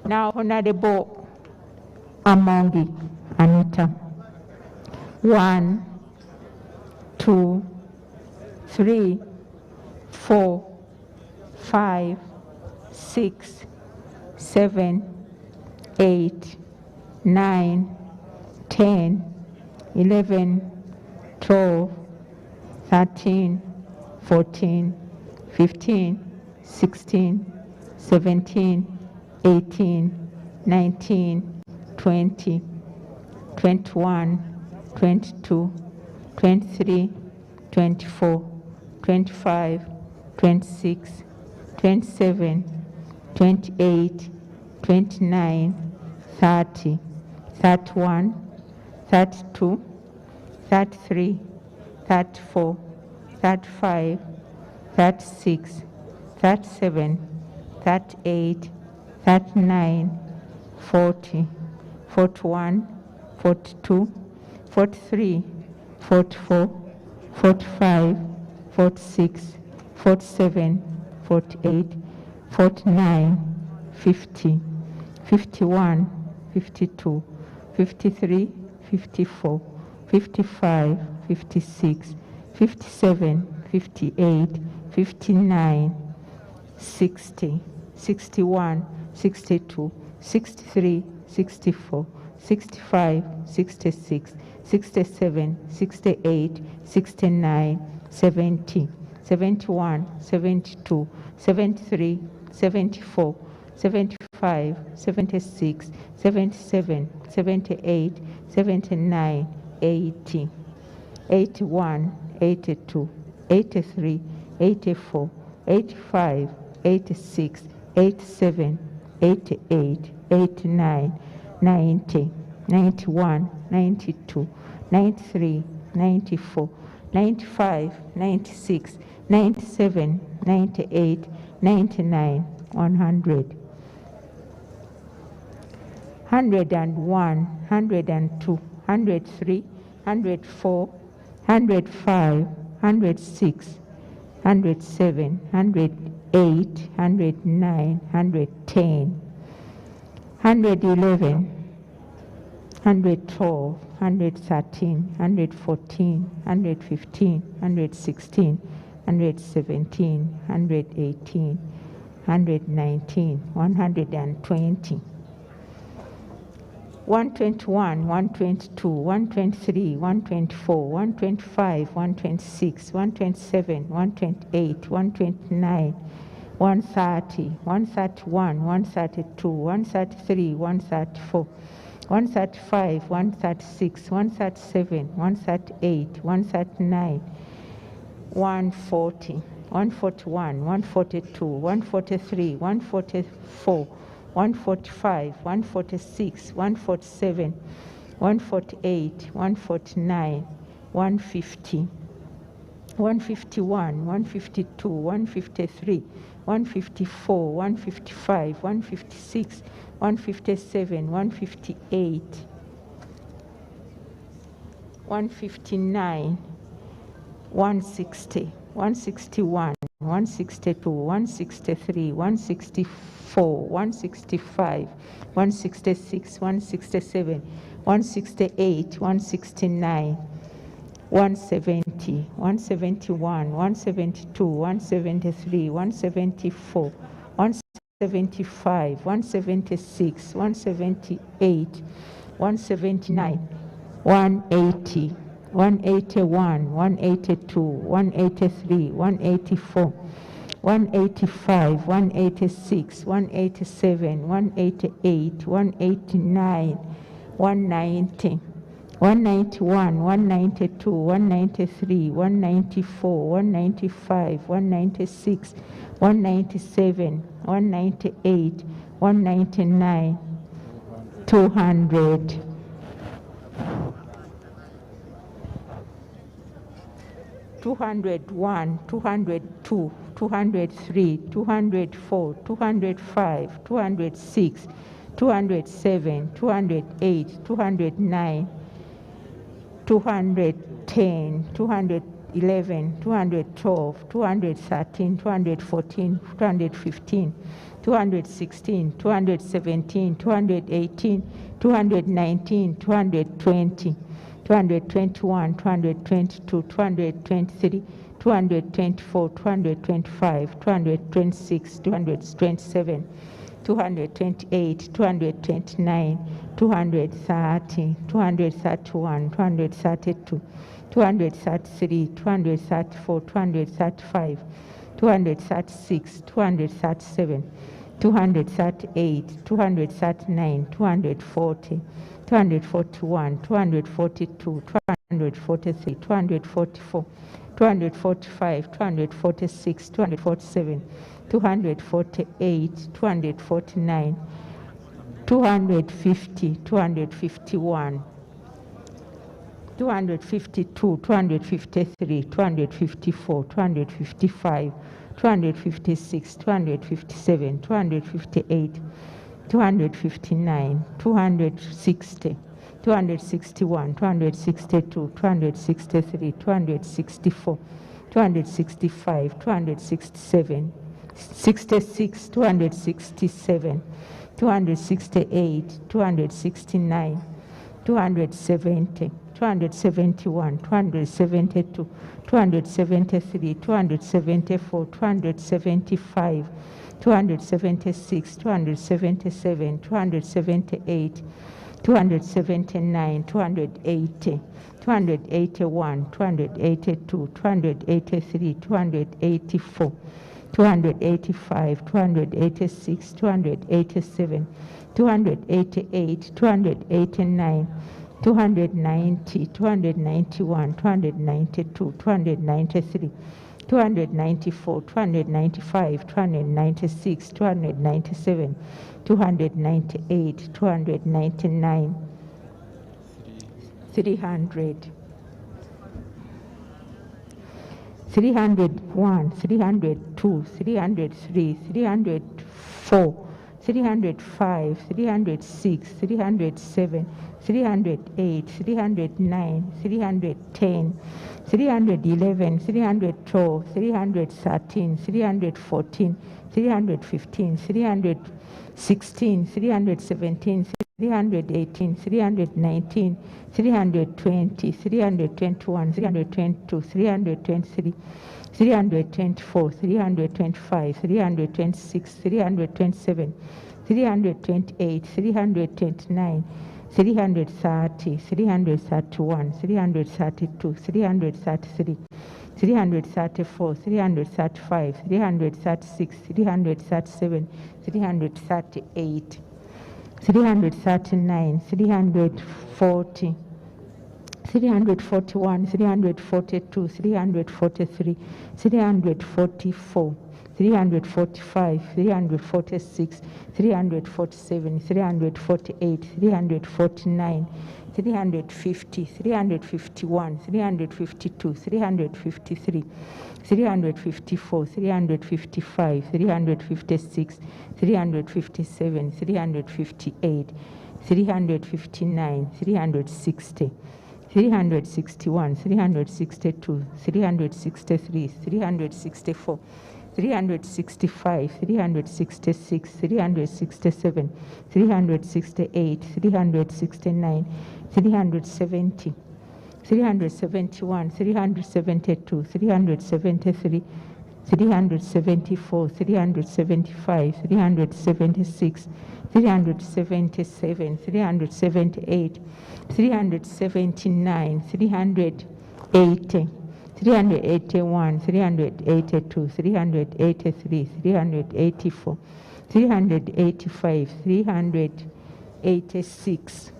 Now, Honorable Amongi Anita. 1, 2, 3, 4, 5, 6, 7, 8, 9, 10, 11, 12, 13, 14, 15, 16, 17, 18, 19, 20, 21, 22, 23, 24, 25, 26, 27, 28, 29, 30, 31, 32, 33, 34, 35, 36, 37, 38, 39, 40, 41, 42, 43, 44, 45, 46, 47, 48, 49, 50, 51, 52, 53, 54, 55, 56, 57, 58, 59, 60, 61, 62, 63, 64, 65, 66, 67, 68, 69, 70, 71, 72, 73, 74, 75, 76, 77, 78, 79, 80, 81, 82, 83, 84, 85, 86, 87, 88, 89, 90, 91, 92, 93, 94, 95, 96, 97, 98, 99, 100. 101, 102, 103, 104, 105, 106, 107, 108, 109, 110, 111, 112, 113, 114, 115, 116, 117, 118, 119, 120. 121, 122, 123, 124, 125, 126, 127, 128, 129, 130, 131, 132, 133, 134, 135, 136, 137, 138, 139, 140, 141, 142, 143, 144, 145, 146, 147, 148, 149, 150, 151, 152, 153, 154, 155, 156, 157, 158, 159, 160, 161, 162, 163, 164, 165, 166, 167, 168, 169, 170, 171, 172, 173, 174, 175, 176, 178, 179, 180, 181, 182, 183, 184, 185, 186, 187, 188, 189, 190, 191, 192, 193, 194, 195, 196, 197, 198, 199, 200. 201, 202, 203, 204, 205, 206, 207, 208, 209, 210, 211, 212, 213, 214, 215, 216, 217, 218, 219, 220, 221, 222, 223, 224, 225, 226, 227, 228, 229, 230, 231, 232, 233, 234, 235, 236, 237, 238, 239, 240, 241, 242, 243, 244, 245, 246, 247, 248, 249, 250, 251, 252, 253, 254, 255, 256, 257, 258, 259, 260, 261, 262, 263, 264, 265, 267, 66, 267, 268, 269, 270, 271, 272, 273, 274, 275, 276, 277, 278, 279, 280, 281, 282, 283, 284, 285, 286, 287, 288, 289, 290, 291, 292, 293, 294, 295, 296, 297, 298, 299, 300, 301, 302, 303, 304, 305, 306, 307, 308, 309, 310, 311, 312, 313, 314, 315, 316, 317, 318, 319, 320, 321, 322, 323, 324, 325, 326, 327, 328, 329, 330, 331, 332, 333, 334, 335, 336, 337, 338, 339, 340, 341, 342, 343, 344, 345, 346, 347, 348, 349, 350, 351, 352, 353, 354, 355, 356, 357, 358, 359, 360, 361, 362, 363, 364, 365, 366, 367, 368, 369, 370, 371, 372, 373, 374, 375, 376, 377, 378, 379, 380, 381, 382, 383, 384, 385, 386,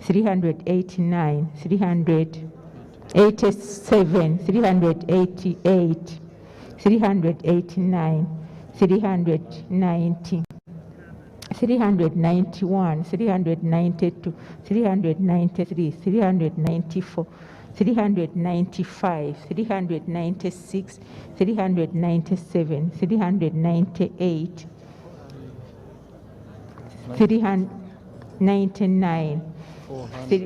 389, 387, 388, 389, 390, 391, 392, 393, 394, 395, 396, 397, 398, 399,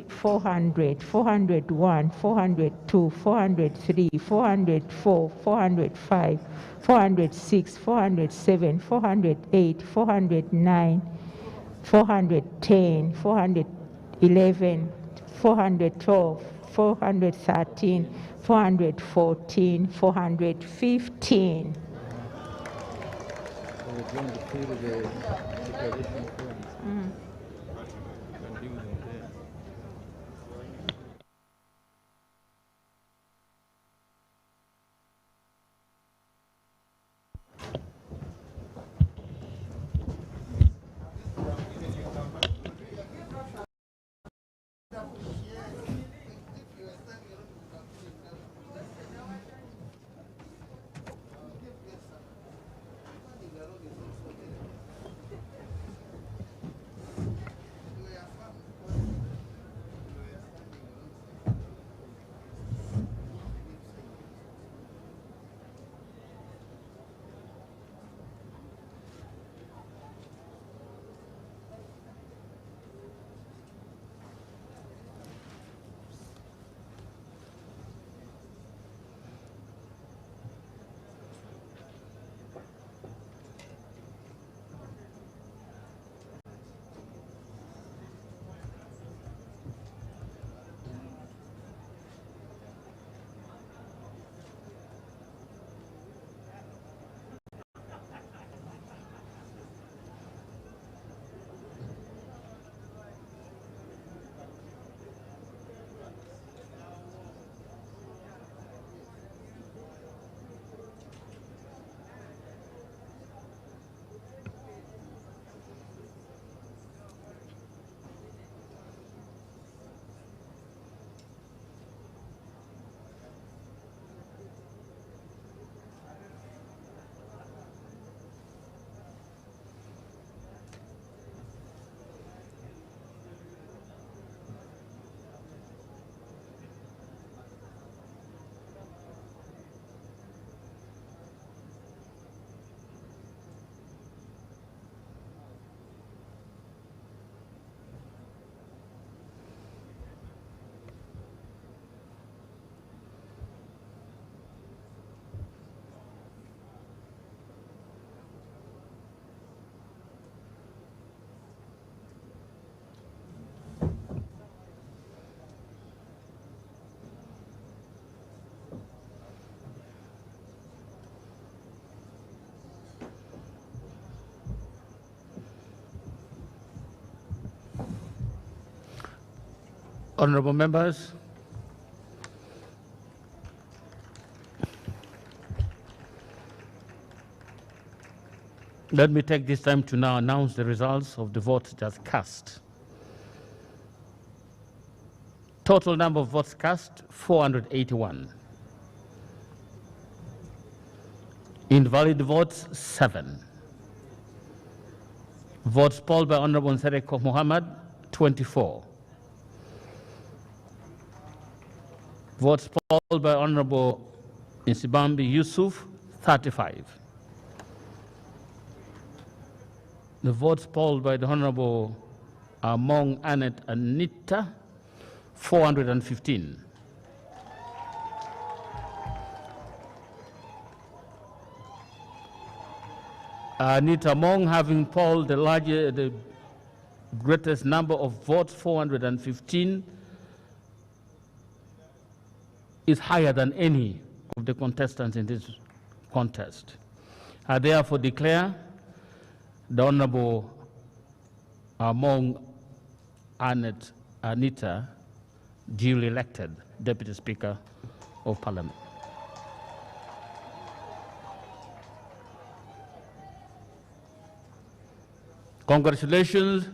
400, 401, 402, 403, 404, 405, 406, 407, 408, 409, 410, 411, 412, 413, 414, 415. Honorable members, let me take this time to now announce the results of the votes just cast. Total number of votes cast, 481. Invalid votes, 7. Votes polled by Honorable Nsereko Mohammed, 24. Votes polled by Honorable Nsibambi Yusuf, 35. The votes polled by the Honorable Among Annette Anita, 415. Anita Among, having polled the greatest number of votes, 415, is higher than any of the contestants in this contest. I therefore declare the Honorable Among Annette Anita duly elected Deputy Speaker of Parliament. Congratulations,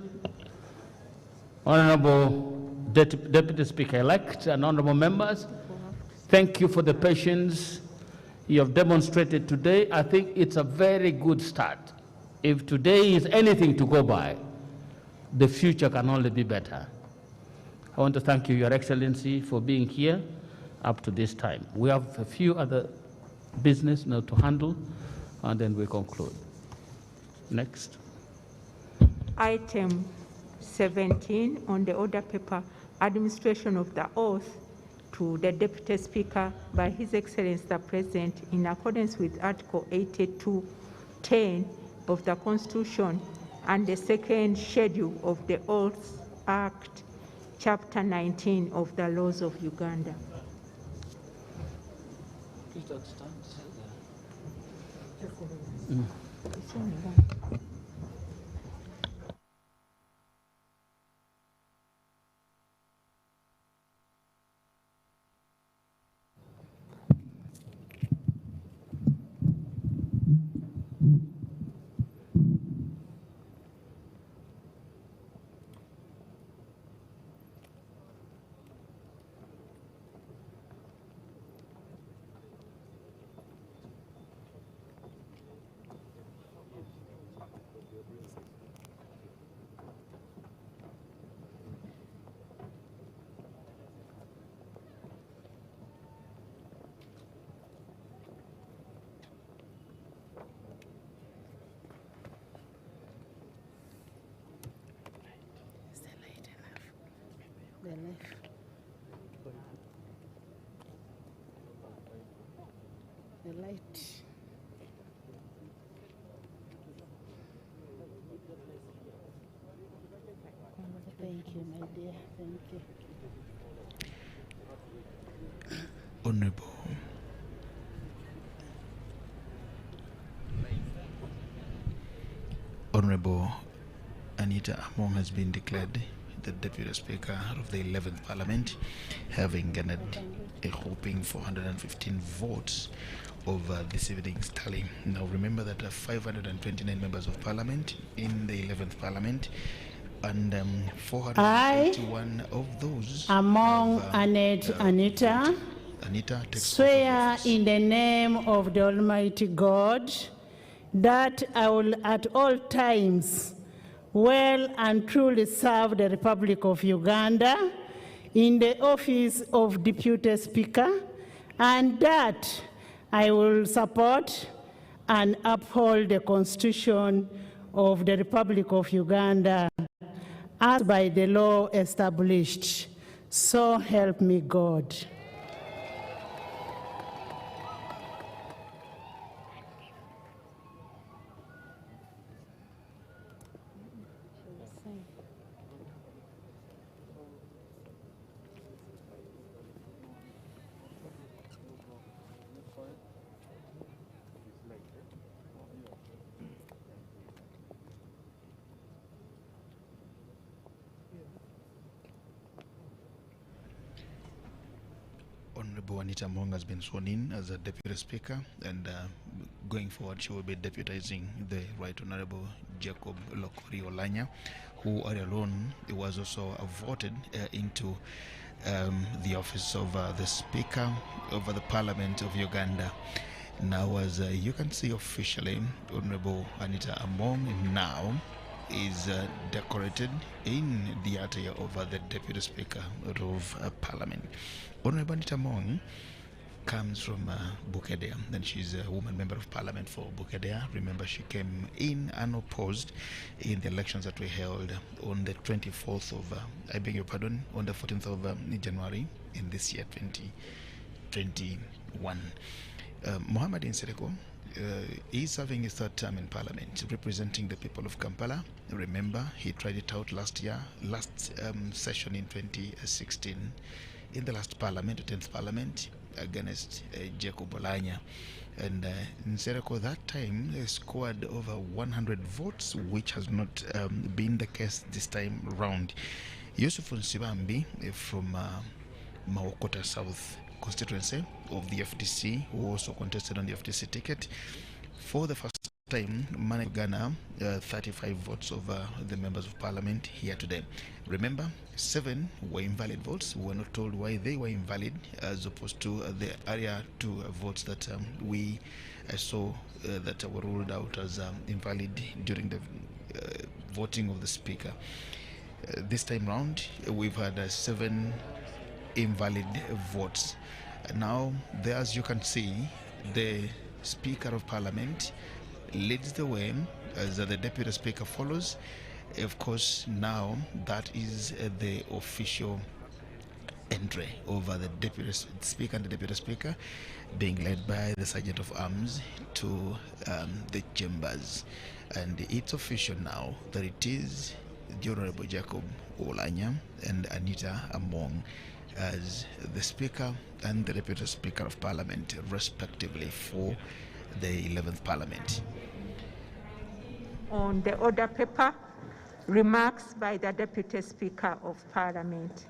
Honorable Deputy Speaker-elect and honorable members. Thank you for the patience you have demonstrated today. I think it's a very good start. If today is anything to go by, the future can only be better. I want to thank you, Your Excellency, for being here up to this time. We have a few other business now to handle, and then we conclude. Next. Item 17 on the order paper, administration of the oath to the Deputy Speaker by His Excellency the President in accordance with Article 82(10) of the Constitution and the second schedule of the Oaths Act, Chapter 19 of the Laws of Uganda. The left. The light. Thank you, my dear. Thank you. Honorable Anita Among has been declared the Deputy Speaker of the 11th Parliament, having garnered a whopping 415 votes over this evening's tally. Now remember that there are 529 members of Parliament in the 11th Parliament, and 481 of those among have, Anita swear in the name of the Almighty God that I will at all times well and truly serve the Republic of Uganda in the office of Deputy Speaker, and that I will support and uphold the Constitution of the Republic of Uganda as by the law established. So help me God. Honorable Anita Among has been sworn in as a Deputy Speaker, and going forward she will be deputizing the Right Honorable Jacob Lokori Olanya, who alone was also voted into the office of the Speaker of the Parliament of Uganda. Now, as you can see officially, Honorable Anita Among now is decorated in the attire of the Deputy Speaker of Parliament. Honorable Anita Among comes from Bukedea, and she's a woman member of Parliament for Bukedea. Remember, she came in unopposed in the elections that we held on the 24th of, I beg your pardon, on the 14th of January in this year, 2021. Mohamed Nsereko is serving his third term in Parliament, representing the people of Kampala. Remember, he tried it out last session in 2016, in the last Parliament, the 10th Parliament, against Jacob Olanya. And Nsereko that time scored over 100 votes, which has not been the case this time round. Yusuf Nsibambi from Mawokota South constituency of the FDC, who also contested on the FDC ticket, for the first time managed to garner 35 votes over the members of Parliament here today. Remember, 7 were invalid votes. We were not told why they were invalid, as opposed to the area 2 votes that we saw that were ruled out as invalid during the voting of the Speaker. This time round, we've had 7 invalid votes. Now, there, as you can see, the Speaker of Parliament leads the way as the Deputy Speaker follows, Of course, now that is the official entry over the Deputy Speaker and the Deputy Speaker, being led by the Sergeant of Arms to the chambers. And it's official now that it is the Honorable Jacob Olanya and Anita Among as the Speaker and the Deputy Speaker of Parliament, respectively, for the 11th Parliament. On the order paper, remarks by the Deputy Speaker of Parliament.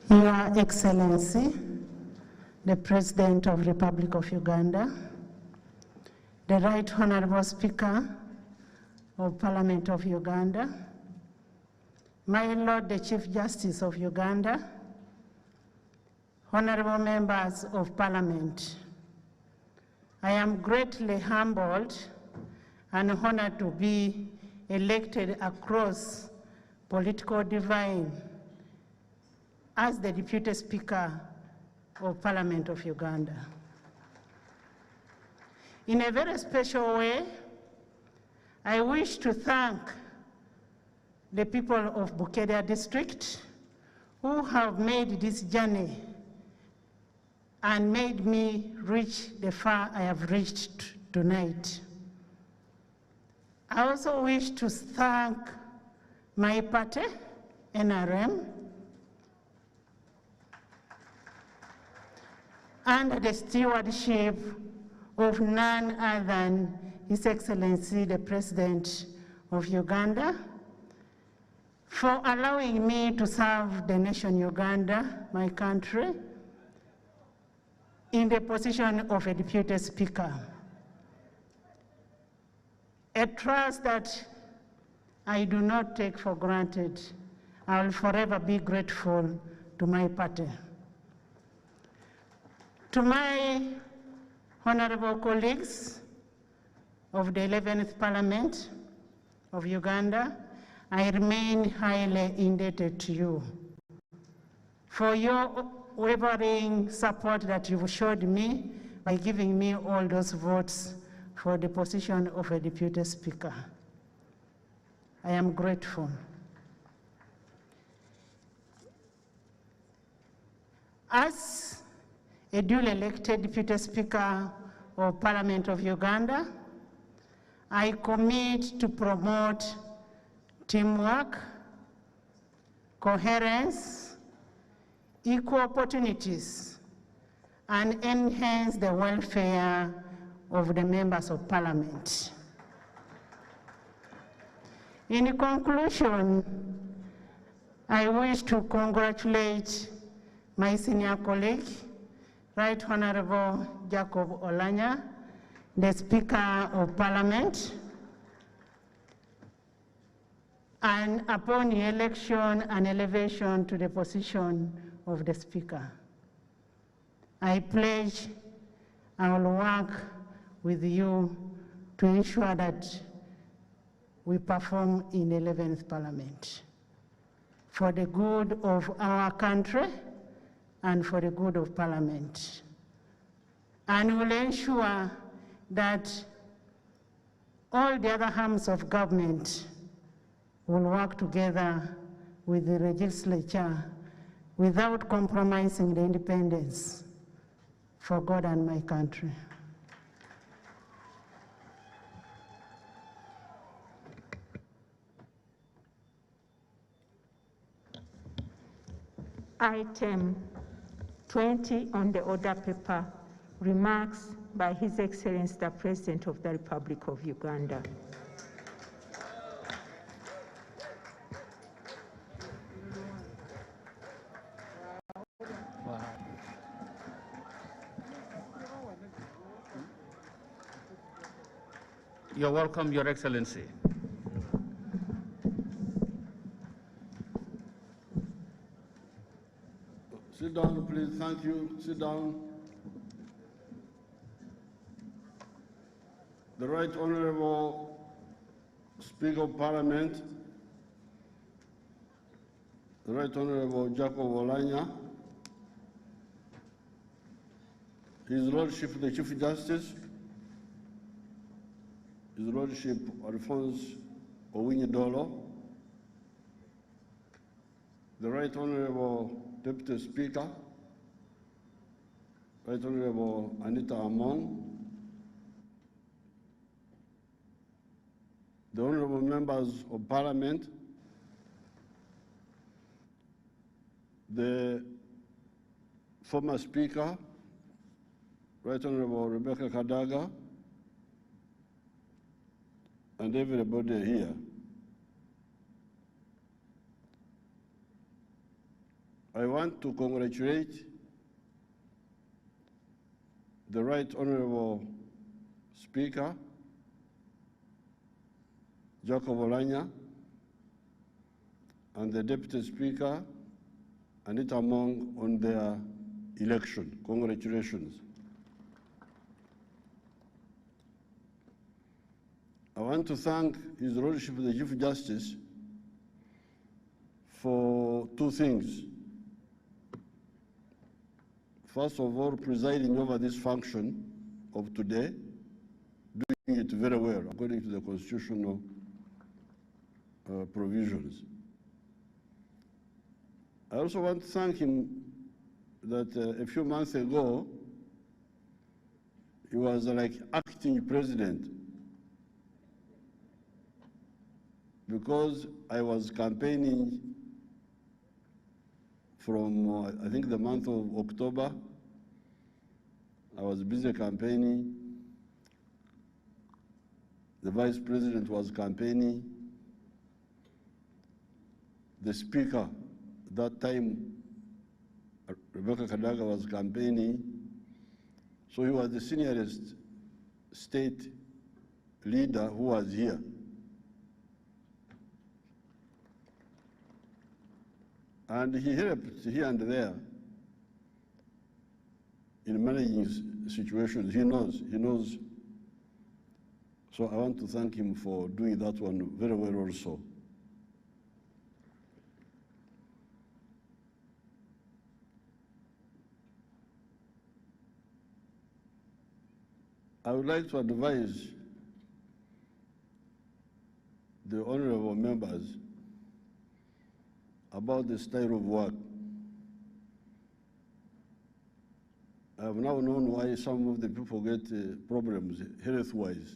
Your Excellency, the President of the Republic of Uganda, the Right Honorable Speaker of Parliament of Uganda, my Lord the Chief Justice of Uganda, honorable members of Parliament, I am greatly humbled and honored to be elected across political divide as the Deputy Speaker of Parliament of Uganda. In a very special way, I wish to thank the people of Bukeria district who have made this journey and made me reach the far I have reached tonight. I also wish to thank my party, NRM, under the stewardship of none other than His Excellency, the President of Uganda, for allowing me to serve the nation Uganda, my country, in the position of a Deputy Speaker. A trust that I do not take for granted. I will forever be grateful to my party. To my honorable colleagues of the 11th Parliament of Uganda, I remain highly indebted to you for your wavering support that you've showed me by giving me all those votes for the position of a Deputy Speaker. I am grateful. As a duly elected Deputy Speaker of Parliament of Uganda, I commit to promote teamwork, coherence, equal opportunities, and enhance the welfare of the members of Parliament. In conclusion, I wish to congratulate my senior colleague, Right Honorable Jacob Olanya, the Speaker of Parliament, and upon election and elevation to the position of the Speaker. I pledge I will work with you to ensure that we perform in 11th Parliament for the good of our country and for the good of Parliament. And will ensure that all the other arms of government will work together with the legislature without compromising the independence for God and my country. Item 20 on the order paper, remarks by His Excellency the President of the Republic of Uganda. You're welcome, Your Excellency. Sit down, please. Thank you. Sit down. The Right Honorable Speaker of Parliament, the Right Honorable Jacob Olanya, His Lordship the Chief Justice, His Lordship Alphonse Owiny-Dollo, the Right Honorable Deputy Speaker, Right Honorable Anita Among, the Honorable Members of Parliament, the former Speaker, Right Honorable Rebecca Kadaga, and everybody here. I want to congratulate the Right Honorable Speaker, Jacob Olanya, and the Deputy Speaker, Anita Among, on their election. Congratulations. I want to thank His Lordship the Chief Justice for two things. First of all, presiding over this function of today, doing it very well according to the constitutional provisions. I also want to thank him that a few months ago, he was like acting president, because I was campaigning from, I think, the month of October. I was busy campaigning. The Vice President was campaigning. The Speaker, that time, Rebecca Kadaga, was campaigning. So he was the seniorest state leader who was here. And he helped here and there in managing situations. He knows. So I want to thank him for doing that one very well also. I would like to advise the honorable members about the style of work. I have now known why some of the people get problems health-wise.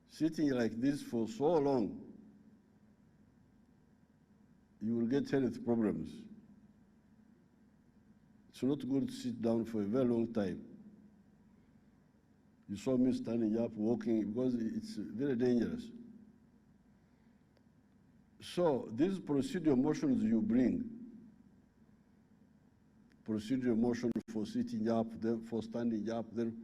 Sitting like this for so long, you will get health problems. It's not good to sit down for a very long time. You saw me standing up, walking, because it's very dangerous. So these procedural motions you bring, procedural motion for sitting up, then for standing up, then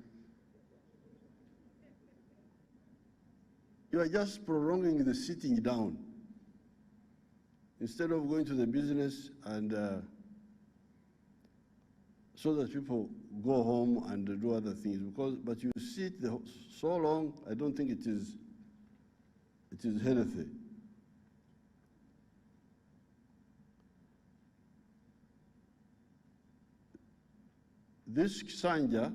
you are just prolonging the sitting down instead of going to the business and so that people go home and do other things. But you sit so long, I don't think it is healthy. This Kisanja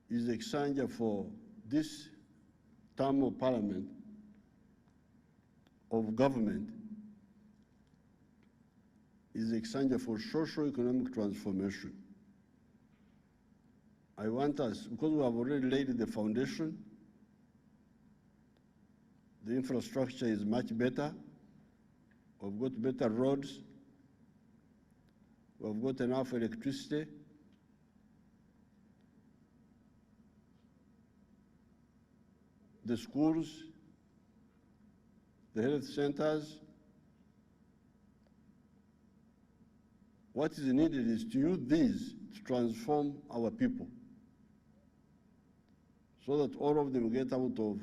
is a Kisanja for this term of parliament, of government, is a Kisanja for socio-economic transformation. I want us, because we have already laid the foundation, the infrastructure is much better, we've got better roads, we've got enough electricity. The schools, the health centers. What is needed is to use these to transform our people so that all of them get out of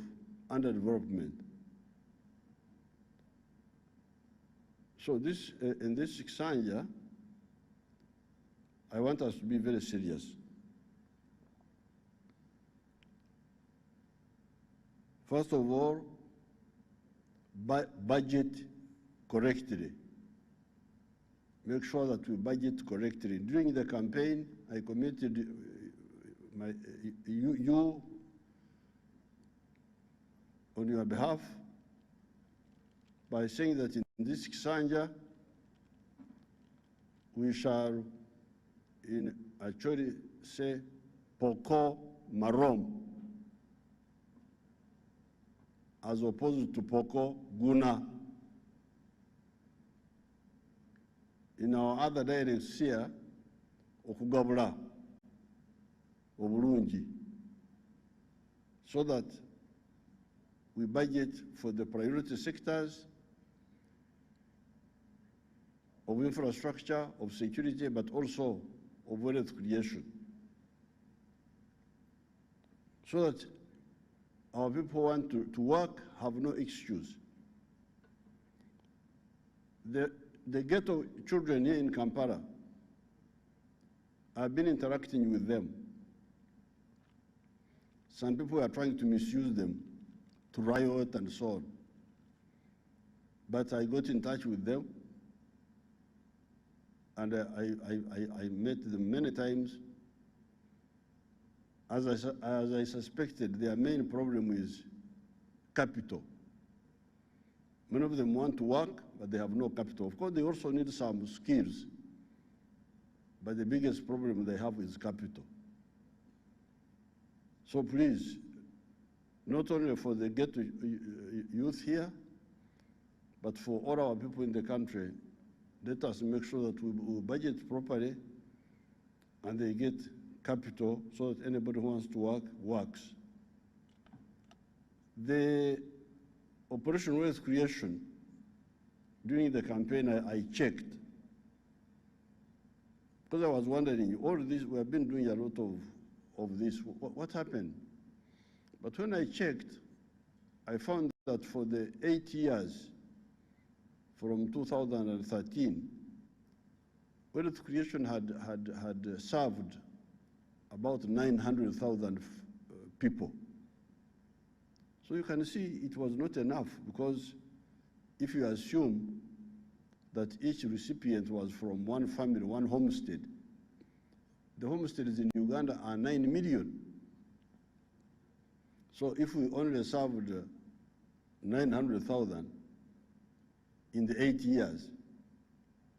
underdevelopment. So this, in this Xanja, I want us to be very serious. First of all, budget correctly. Make sure that we budget correctly. During the campaign, I committed you on your behalf by saying that in this Xanja, we shall actually say Poko Marom, as opposed to Poko Guna. In our other dialects here, Okugabula, Obulungi, so that we budget for the priority sectors of infrastructure, of security, but also of wealth creation, so that our people want to work, have no excuse. The ghetto children here in Kampala, I've been interacting with them. Some people are trying to misuse them to riot and so on. But I got in touch with them, and I met them many times. As I suspected, their main problem is capital. Many of them want to work, but they have no capital. Of course, they also need some skills, but the biggest problem they have is capital. So please, not only for the ghetto youth here, but for all our people in the country, let us make sure that we budget properly and they get capital so that anybody who wants to work, works. The Operation Wealth Creation, during the campaign, I checked, because I was wondering, all this, we have been doing a lot of this, what happened? But when I checked, I found that for the 8 years, from 2013, wealth creation had served about 900,000 people. So you can see it was not enough, because if you assume that each recipient was from one family, one homestead, the homesteads in Uganda are 9 million. So if we only served 900,000 in the 8 years,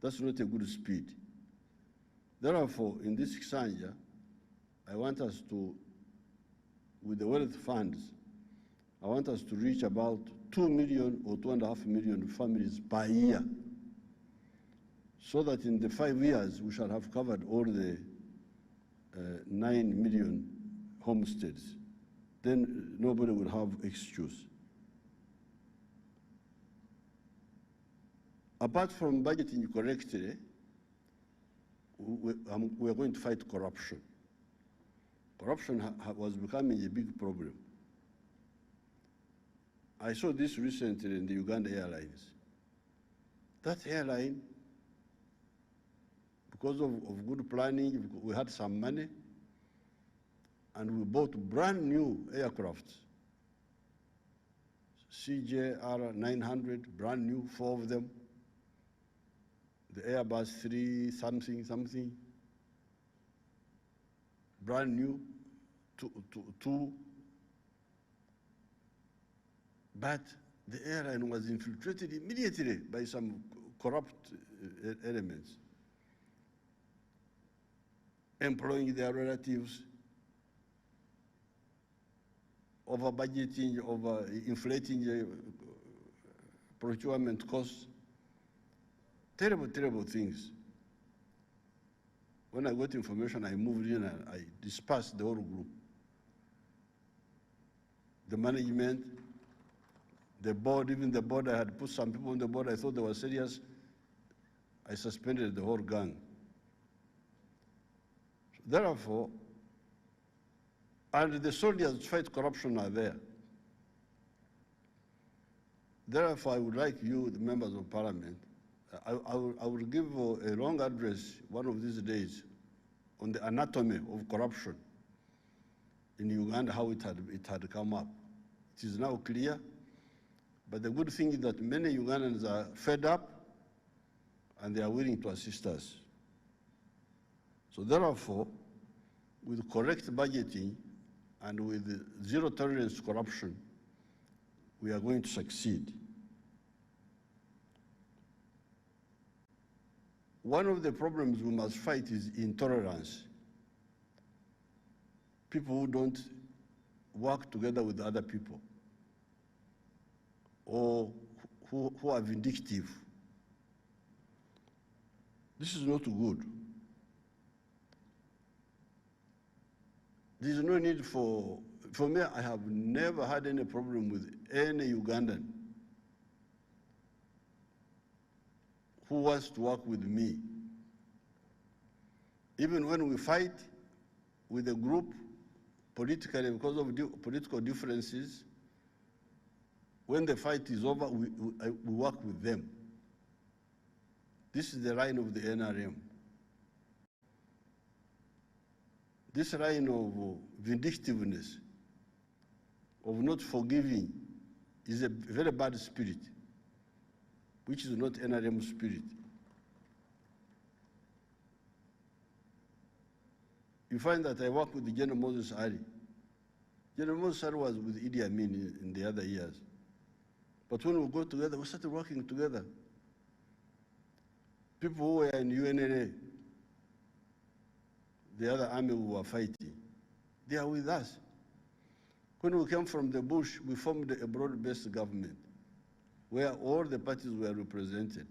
that's not a good speed. Therefore, in this Xanja, I want us to, with the wealth funds, I want us to reach about 2 million or 2.5 million families per year, so that in the 5 years, we shall have covered all the 9 million homesteads. Then nobody will have excuse. Apart from budgeting correctly, we are going to fight corruption. Corruption was becoming a big problem. I saw this recently in the Uganda Airlines. That airline, because of good planning, we had some money, and we bought brand new aircrafts. CJR 900, brand new, 4 of them. The Airbus 3 something, brand new, two. But the airline was infiltrated immediately by some corrupt elements, employing their relatives, over budgeting, over inflating procurement costs. Terrible, terrible things. When I got information, I moved in and I dispersed the whole group. The management, the board, even the board, I had put some people on the board, I thought they were serious. I suspended the whole gang. Therefore, and the soldiers to fight corruption are there. Therefore, I would like you, the members of parliament, I will give a long address one of these days on the anatomy of corruption in Uganda, how it had come up. It is now clear, but the good thing is that many Ugandans are fed up and they are willing to assist us. So therefore, with correct budgeting and with zero tolerance to corruption, we are going to succeed. One of the problems we must fight is intolerance. People who don't work together with other people or who are vindictive. This is not good. There is no need for me, I have never had any problem with any Ugandan who wants to work with me. Even when we fight with a group politically because of political differences, when the fight is over, we work with them. This is the line of the NRM. This line of vindictiveness, of not forgiving, is a very bad spirit, which is not NRM spirit. You find that I work with the General Moses Ali. General Moses Ali was with Idi Amin in the other years. But when we go together, we started working together. People who were in UNLA, the other army who were fighting, they are with us. When we came from the bush, we formed a broad-based government where all the parties were represented.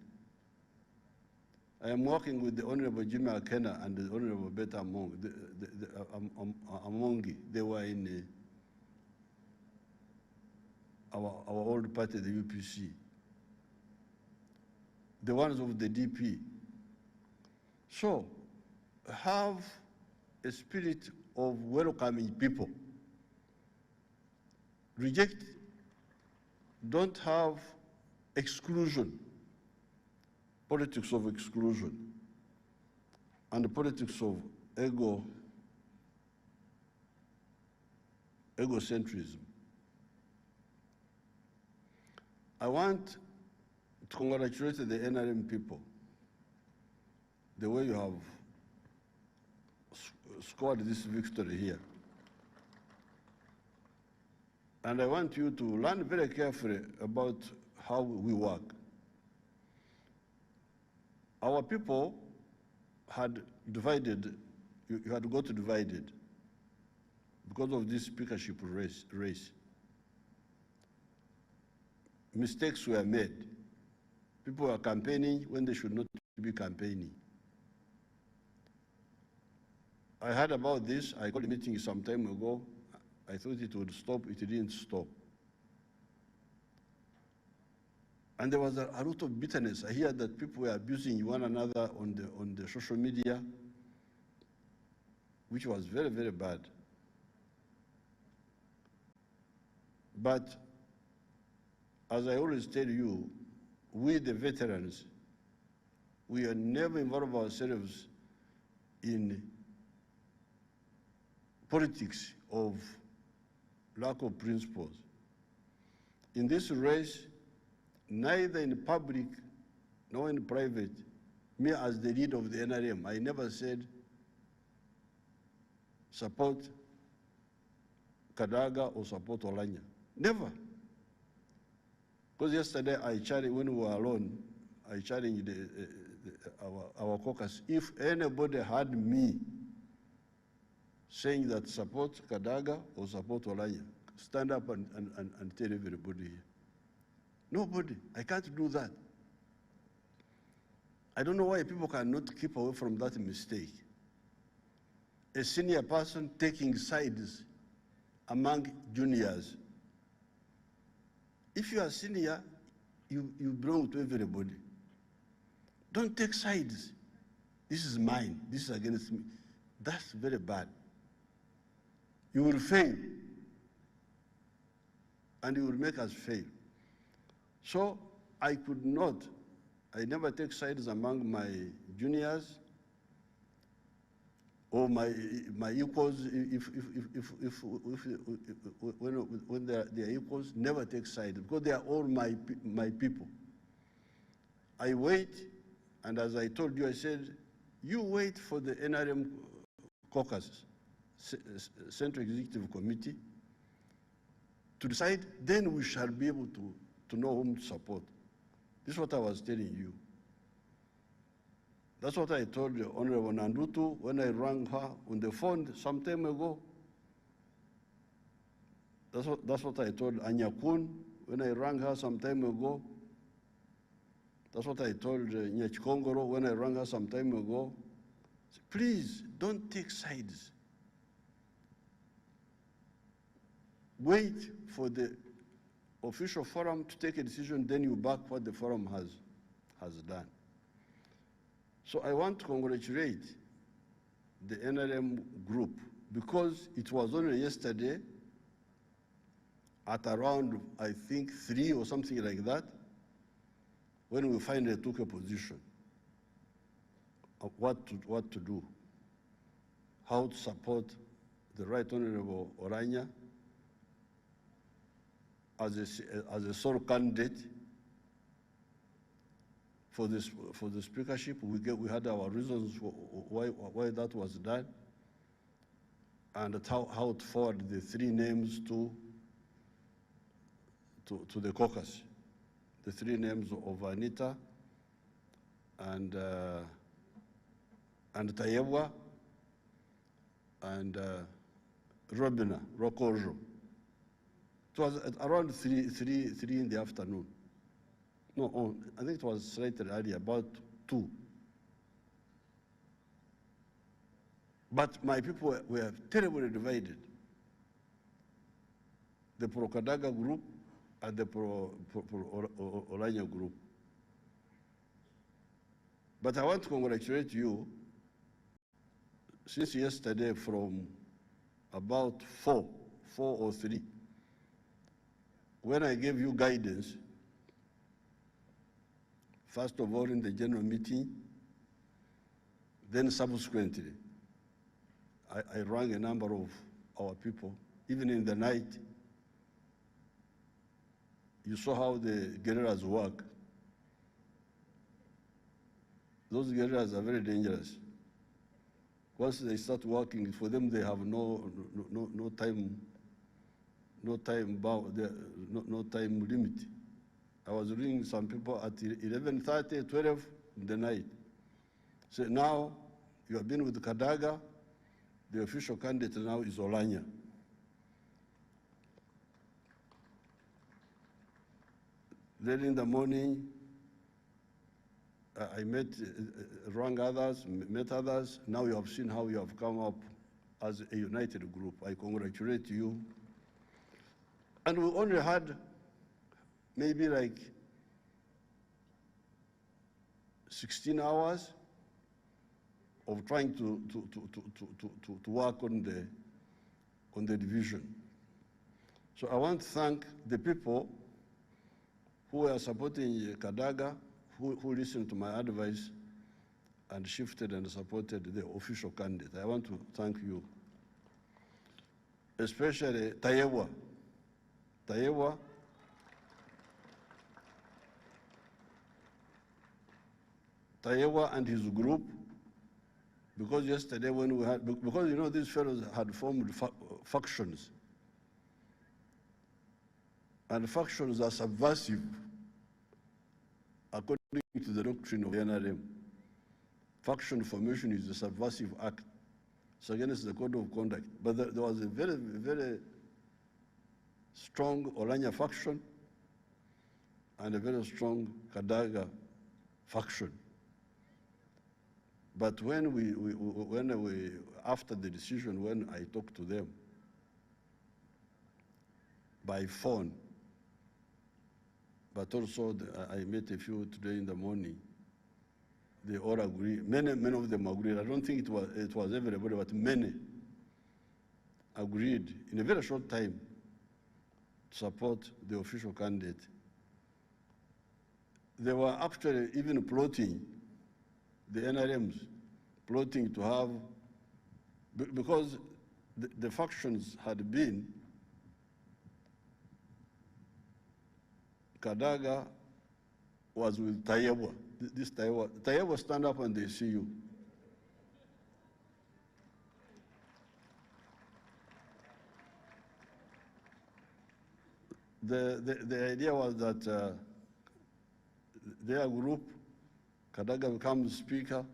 I am working with the Honorable Jimmy Akena and the Honorable Beta Amongi. They were in our old party, the UPC. The ones of the DP. So, have a spirit of welcoming people. Reject, don't have exclusion, politics of exclusion, and the politics of egocentrism. I want to congratulate the NRM people, the way you have scored this victory here. And I want you to learn very carefully about how we work. Our people had divided, you had got divided because of this speakership race. Mistakes were made. People were campaigning when they should not be campaigning. I heard about this. I called a meeting some time ago. I thought it would stop. It didn't stop. And there was a lot of bitterness. I hear that people were abusing one another on the social media, which was very, very bad. But as I always tell you, we the veterans, we are never involve ourselves in politics of lack of principles. In this race, neither in public nor in private, me as the leader of the NRM, I never said support Kadaga or support Olanya. Never. Because yesterday when we were alone, I challenged our caucus. If anybody had me saying that support Kadaga or support Olanya, stand up and tell everybody here. Nobody. I can't do that. I don't know why people cannot keep away from that mistake. A senior person taking sides among juniors. If you are senior, you belong to everybody. Don't take sides. This is mine, this is against me. That's very bad. You will fail, and you will make us fail. So I never take sides among my juniors or my equals. When they are equals, never take sides, because they are all my people. I wait, and as I told you, I said, you wait for the NRM caucus, Central Executive Committee, to decide, then we shall be able to know whom to support. This is what I was telling you. That's what I told the Honorable Nandutu when I rang her on the phone some time ago. That's what I told Anya Kun when I rang her some time ago. That's what I told Nyachikongoro when I rang her some time ago. Please, don't take sides. Wait for the official forum to take a decision, then you back what the forum has done. So I want to congratulate the NRM group, because it was only yesterday at around, I think, 3 or something like that, when we finally took a position of what to do, how to support the Right Honorable Oranya as a sole candidate for the speakership. We had our reasons why that was done, and how to forward the 3 names to the caucus. The 3 names of Anita and Tayebwa and Robina Rokojo. It was at around 3 in the afternoon. No, I think it was slightly earlier, about 2. But my people were terribly divided. The Pro-Kadaga group and the Oranya group. But I want to congratulate you. Since yesterday, from about 4 or 3, when I gave you guidance, first of all in the general meeting, then subsequently, I rang a number of our people, even in the night. You saw how the guerrillas work. Those guerrillas are very dangerous. Once they start working, for them they have no time limit. I was reading some people at 11:30, 12 in the night. So now you have been with Kadaga, the official candidate now is Oranya. Then in the morning, I rang others, met others. Now you have seen how you have come up as a united group. I congratulate you. And we only had maybe like 16 hours of trying to work on the division. So I want to thank the people who are supporting Kadaga, who listened to my advice and shifted and supported the official candidate. I want to thank you. Especially Tayebwa. Tayebwa and his group, because yesterday when we had, because you know these fellows had formed factions. And factions are subversive, according to the doctrine of the NRM. Faction formation is a subversive act. It's against the code of conduct. But there was a very, very strong Oranya faction and a very strong Kadaga faction. But when after the decision, when I talked to them by phone, but also I met a few today in the morning, they all agree. Many of them agreed. I don't think it was everybody, but many agreed in a very short time to support the official candidate. They were actually even plotting, the NRMs, plotting to have, because the factions had been Kadaga was with Tayewa. This Tayewa stand up and they see you. The idea was that their group, Kadaga becomes speaker,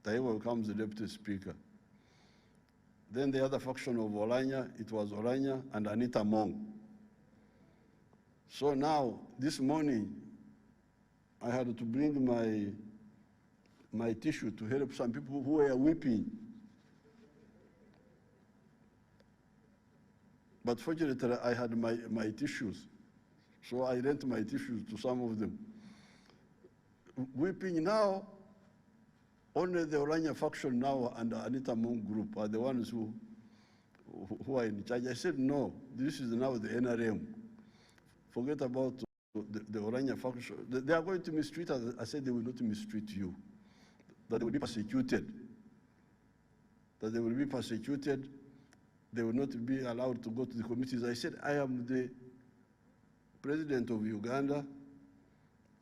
Tayewa becomes the deputy speaker. Then the other faction of Olanya, it was Olanya and Anita Mong. So now, this morning, I had to bring my tissue to help some people who were weeping. But fortunately, I had my tissues. So I lent my tissues to some of them. Weeping now, only the Orania faction now and the Anita Mong group are the ones who are in charge. I said, no, this is now the NRM. Forget about the Orania faction. They are going to mistreat us. I said they will not mistreat you. That they will be persecuted. That they will be persecuted. They will not be allowed to go to the committees. I said, I am the president of Uganda,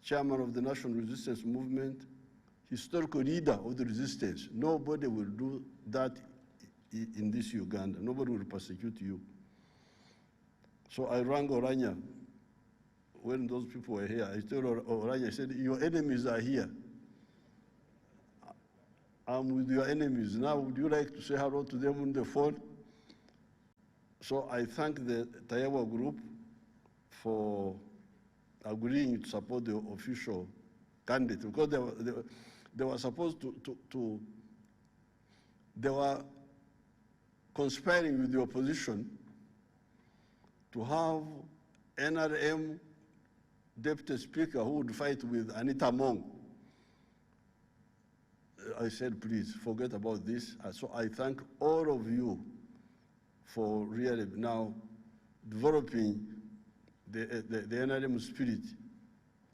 chairman of the National Resistance Movement, historical leader of the resistance. Nobody will do that in this Uganda. Nobody will persecute you. So I rang Orania when those people were here. I told Orania, I said, your enemies are here. I'm with your enemies. Now, would you like to say hello to them on the phone? So I thank the Tayewa group for agreeing to support the official candidate, because they were supposed they were conspiring with the opposition to have NRM deputy speaker who would fight with Anita Mong. I said, please forget about this. So I thank all of you for really now developing the NRM spirit,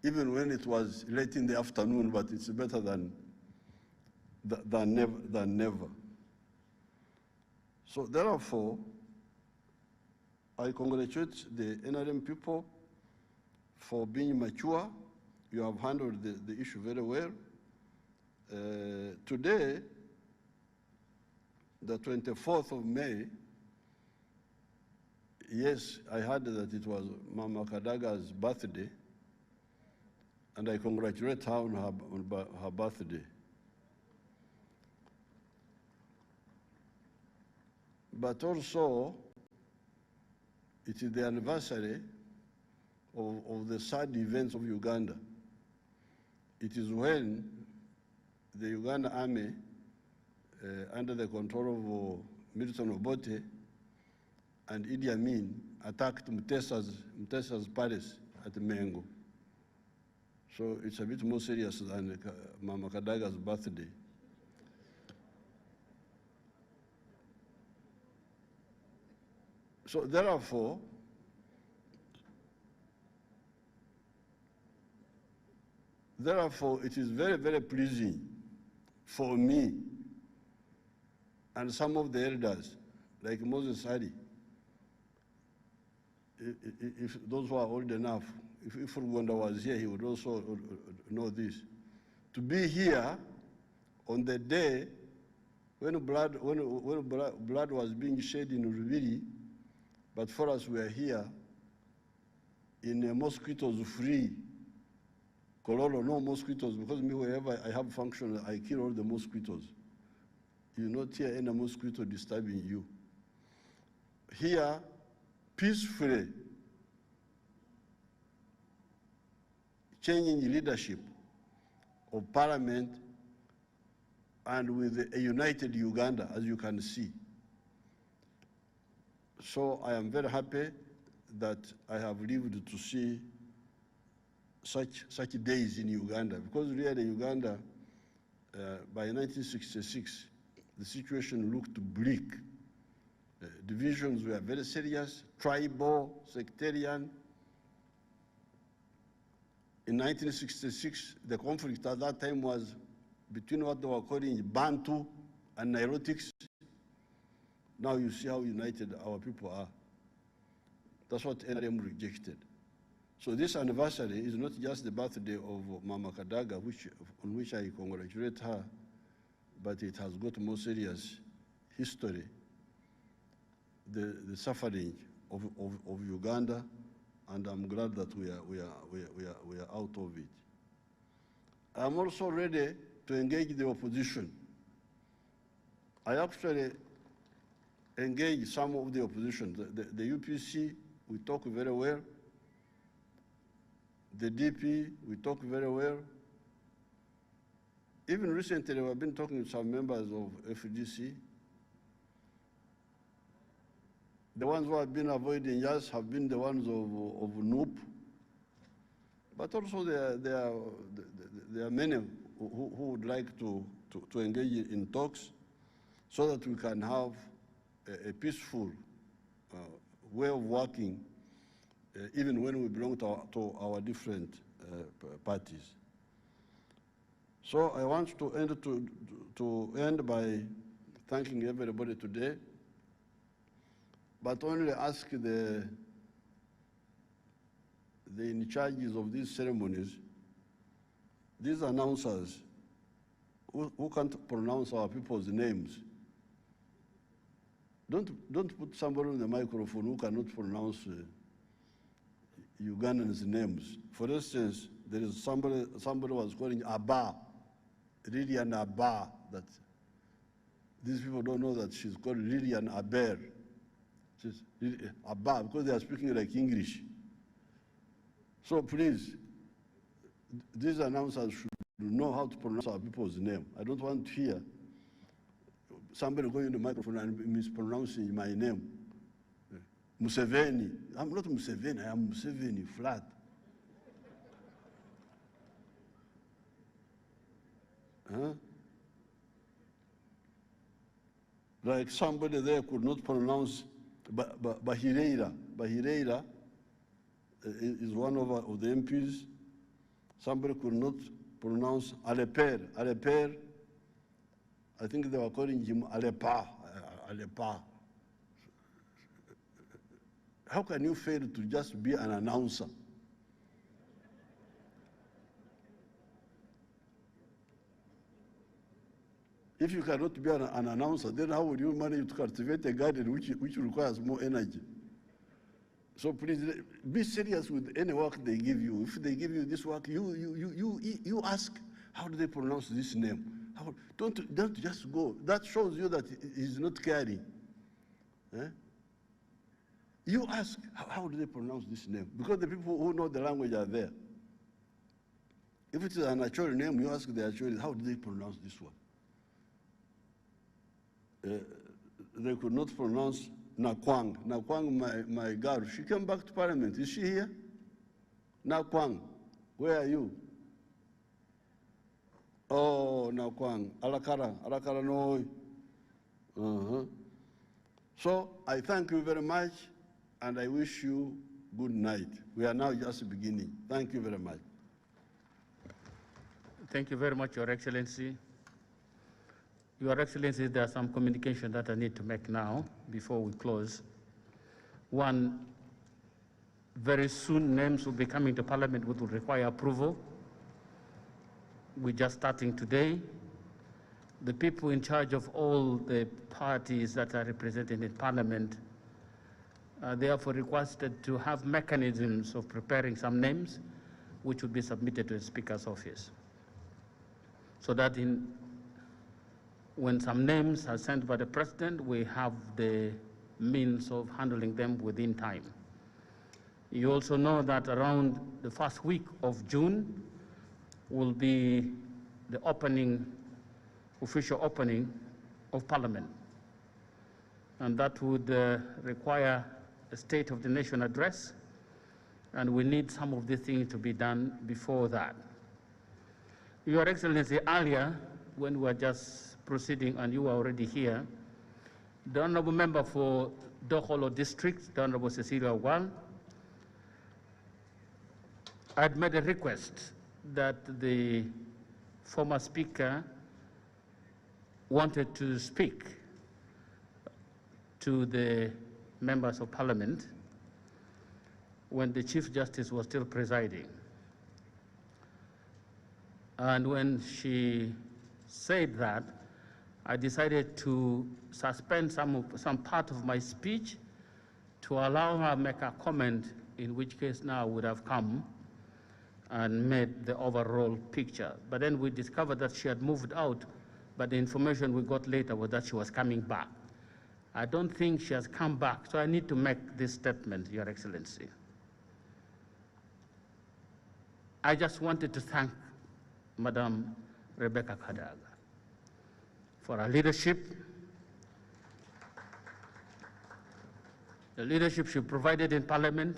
even when it was late in the afternoon, but it's better than never. So therefore, I congratulate the NRM people for being mature. You have handled the issue very well. Today, the 24th of May, yes, I heard that it was Mama Kadaga's birthday, and I congratulate her on her birthday. But also, it is the anniversary of the sad events of Uganda. It is when the Uganda army, under the control of Milton Obote and Idi Amin, attacked Mutesa's palace at Mengo. So it's a bit more serious than Mama Kadaga's birthday. So therefore, it is very, very pleasing for me and some of the elders, like Moses Ali, if those who are old enough, if Rwanda was here, he would also know this. To be here on the day when blood was being shed in Rubiri, but for us, we are here in a mosquitoes-free Kololo, no mosquitoes, because me, wherever I have function, I kill all the mosquitoes. You not hear any mosquito disturbing you. Here, peacefully, changing the leadership of Parliament and with a united Uganda, as you can see. So I am very happy that I have lived to see such days in Uganda, because really Uganda, by 1966, the situation looked bleak. Divisions were very serious, tribal, sectarian. In 1966, the conflict at that time was between what they were calling Bantu and Nilotics. Now you see how united our people are. That's what NRM rejected. So this anniversary is not just the birthday of Mama Kadaga, on which I congratulate her, but it has got more serious history, the suffering of Uganda, and I'm glad that we are out of it. I'm also ready to engage the opposition. I actually engage some of the opposition. The UPC, we talk very well. The DP, we talk very well. Even recently, I've been talking to some members of FDC. The ones who have been avoiding us have been the ones of NUP. But also there are many who would like to engage in talks so that we can have a peaceful way of working, even when we belong to our different parties. So I want to end by thanking everybody today, but only ask the in charges of these ceremonies, these announcers who can't pronounce our people's names. Don't put somebody on the microphone who cannot pronounce Ugandans' names. For instance, there is somebody was calling Abba, Lilian Abba, that these people don't know that she's called Lilian Aber. She's Abba, because they are speaking like English. So please, these announcers should know how to pronounce our people's name. I don't want to hear somebody going in the microphone and mispronouncing my name. Museveni. I'm not Museveni, I am Museveni, flat. Huh? Like somebody there could not pronounce Bahireira. Bahireira is one of the MPs. Somebody could not pronounce Aleper. Aleper, I think they were calling him Alepa. Alepa. How can you fail to just be an announcer? If you cannot be an announcer, then how will you manage to cultivate a garden which requires more energy? So please, be serious with any work they give you. If they give you this work, you ask, how do they pronounce this name? Don't just go. That shows you that he's not caring. Eh? You ask, how do they pronounce this name? Because the people who know the language are there. If it is an Acholi name, you ask the Acholi, how do they pronounce this one? They could not pronounce Nakwang. Nakwang, my girl, she came back to Parliament. Is she here? Nakwang, where are you? Oh, Nakwang, Alakara no. So I thank you very much, and I wish you good night. We are now just beginning. Thank you very much. Thank you very much, Your Excellency. Your Excellency, there are some communication that I need to make now before we close. One, very soon names will be coming to Parliament which will require approval. We're just starting today. The people in charge of all the parties that are represented in Parliament are therefore requested to have mechanisms of preparing some names which will be submitted to the Speaker's office, so that when some names are sent by the President, we have the means of handling them within time. You also know that around the first week of June will be the opening official opening of Parliament. And that would require a State of the Nation address, and we need some of the things to be done before that. Your Excellency, earlier, when we were just proceeding and you were already here, the Honorable Member for Doholo District, the Honorable Cecilia Wal, had made a request that the former Speaker wanted to speak to the members of Parliament when the Chief Justice was still presiding. And when she said that, I decided to suspend some part of my speech to allow her to make a comment, in which case now I would have come and made the overall picture. But then we discovered that she had moved out, but the information we got later was that she was coming back. I don't think she has come back, so I need to make this statement, Your Excellency. I just wanted to thank Madam Rebecca Kadaga for her leadership, the leadership she provided in Parliament,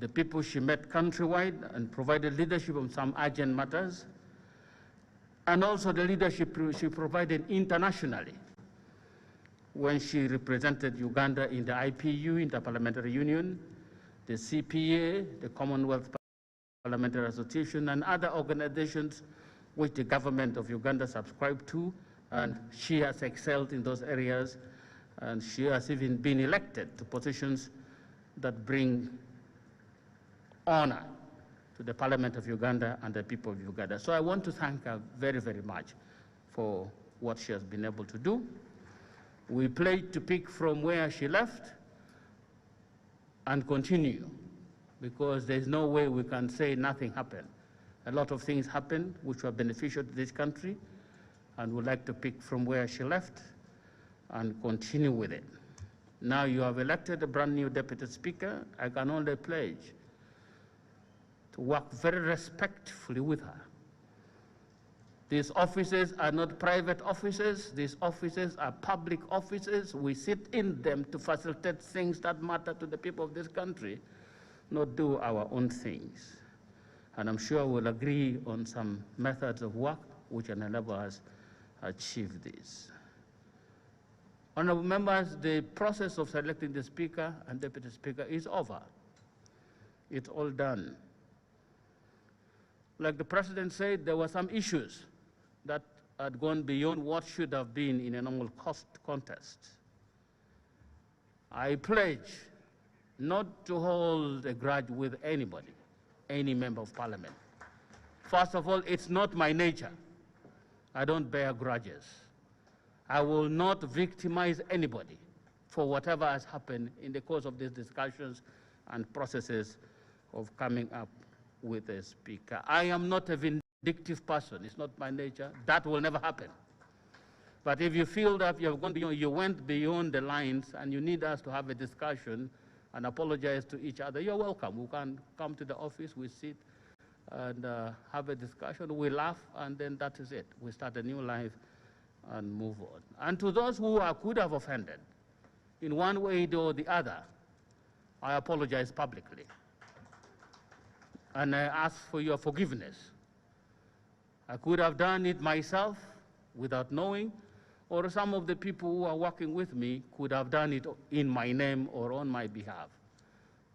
the people she met countrywide and provided leadership on some urgent matters, and also the leadership she provided internationally when she represented Uganda in the IPU, Interparliamentary Union, the CPA, the Commonwealth Parliamentary Association, and other organizations which the government of Uganda subscribed to, and she has excelled in those areas, and she has even been elected to positions that bring honor to the Parliament of Uganda and the people of Uganda. So I want to thank her very, very much for what she has been able to do. We pledge to pick from where she left and continue, because there's no way we can say nothing happened. A lot of things happened which were beneficial to this country, and we'd like to pick from where she left and continue with it. Now you have elected a brand new Deputy Speaker. I can only pledge to work very respectfully with her. These offices are not private offices. These offices are public offices. We sit in them to facilitate things that matter to the people of this country, not do our own things. And I'm sure we'll agree on some methods of work which can enable us achieve this. Honorable members, the process of selecting the Speaker and Deputy Speaker is over. It's all done. Like the President said, there were some issues that had gone beyond what should have been in a normal contest. I pledge not to hold a grudge with anybody, any member of Parliament. First of all, it's not my nature. I don't bear grudges. I will not victimize anybody for whatever has happened in the course of these discussions and processes of coming up with a Speaker. I am not a vindictive person. It's not my nature. That will never happen. But if you feel that you went beyond the lines and you need us to have a discussion and apologize to each other, you're welcome. We can come to the office, we sit and have a discussion, we laugh, and then that is it. We start a new life and move on. And to those who I could have offended in one way or the other, I apologize publicly. And I ask for your forgiveness. I could have done it myself without knowing, or some of the people who are working with me could have done it in my name or on my behalf.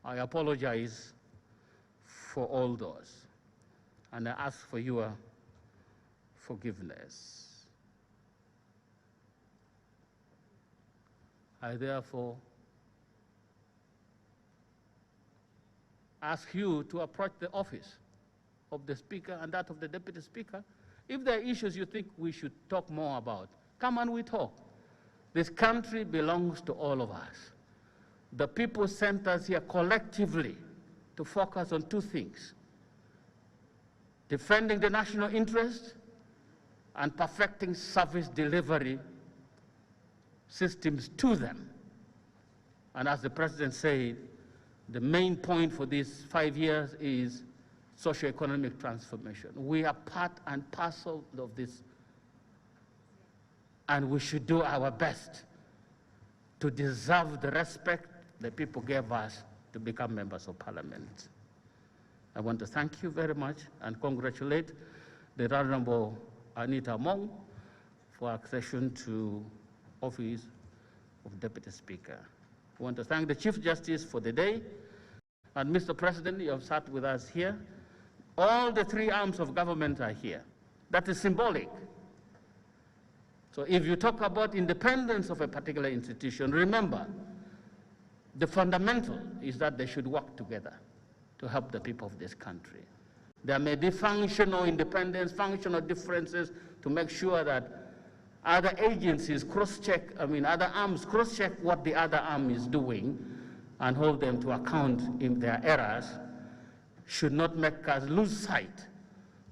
I apologize for all those, and I ask for your forgiveness. I therefore ask you to approach the office of the Speaker and that of the Deputy Speaker. If there are issues you think we should talk more about, come and we talk. This country belongs to all of us. The people sent us here collectively to focus on two things: defending the national interest and perfecting service delivery systems to them. And as the President said, the main point for these 5 years is socio-economic transformation. We are part and parcel of this and we should do our best to deserve the respect the people gave us to become members of parliament. I want to thank you very much and congratulate the Honorable Anita Mong for accession to office of Deputy Speaker. I want to thank the Chief Justice for the day. And Mr. President, you have sat with us here. All the three arms of government are here. That is symbolic. So if you talk about independence of a particular institution, remember, the fundamental is that they should work together to help the people of this country. There may be functional independence, functional differences to make sure that other agencies other arms cross-check what the other arm is doing and hold them to account if their errors, should not make us lose sight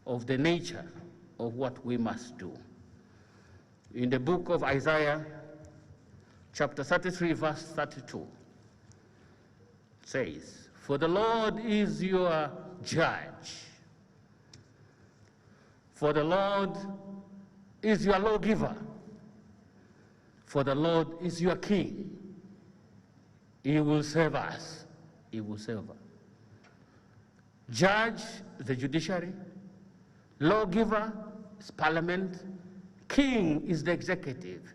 of the nature of what we must do. In the book of Isaiah, chapter 33, verse 32, says, "For the Lord is your judge. For the Lord is your lawgiver. For the Lord is your king. He will save us. He will save us." Judge, the judiciary. Lawgiver is parliament. King is the executive.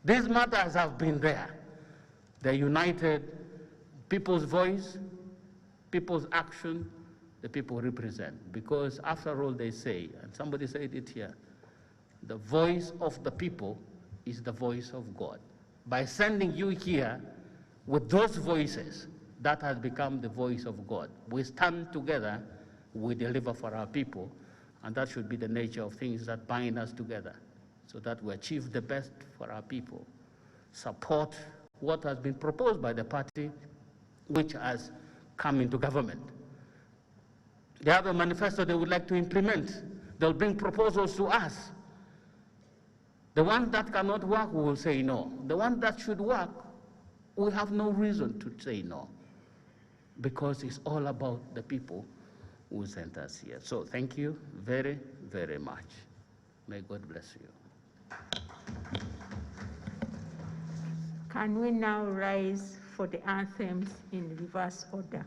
These matters have been there. They united people's voice, people's action, the people represent. Because after all, they say, and somebody said it here, the voice of the people is the voice of God. By sending you here with those voices, that has become the voice of God. We stand together, we deliver for our people, and that should be the nature of things that bind us together, so that we achieve the best for our people. Support what has been proposed by the party which has come into government. They have a manifesto they would like to implement. They'll bring proposals to us. The one that cannot work, we will say no. The one that should work, we have no reason to say no, because it's all about the people who sent us here. So thank you very, very much. May God bless you. Can we now rise for the anthems in reverse order?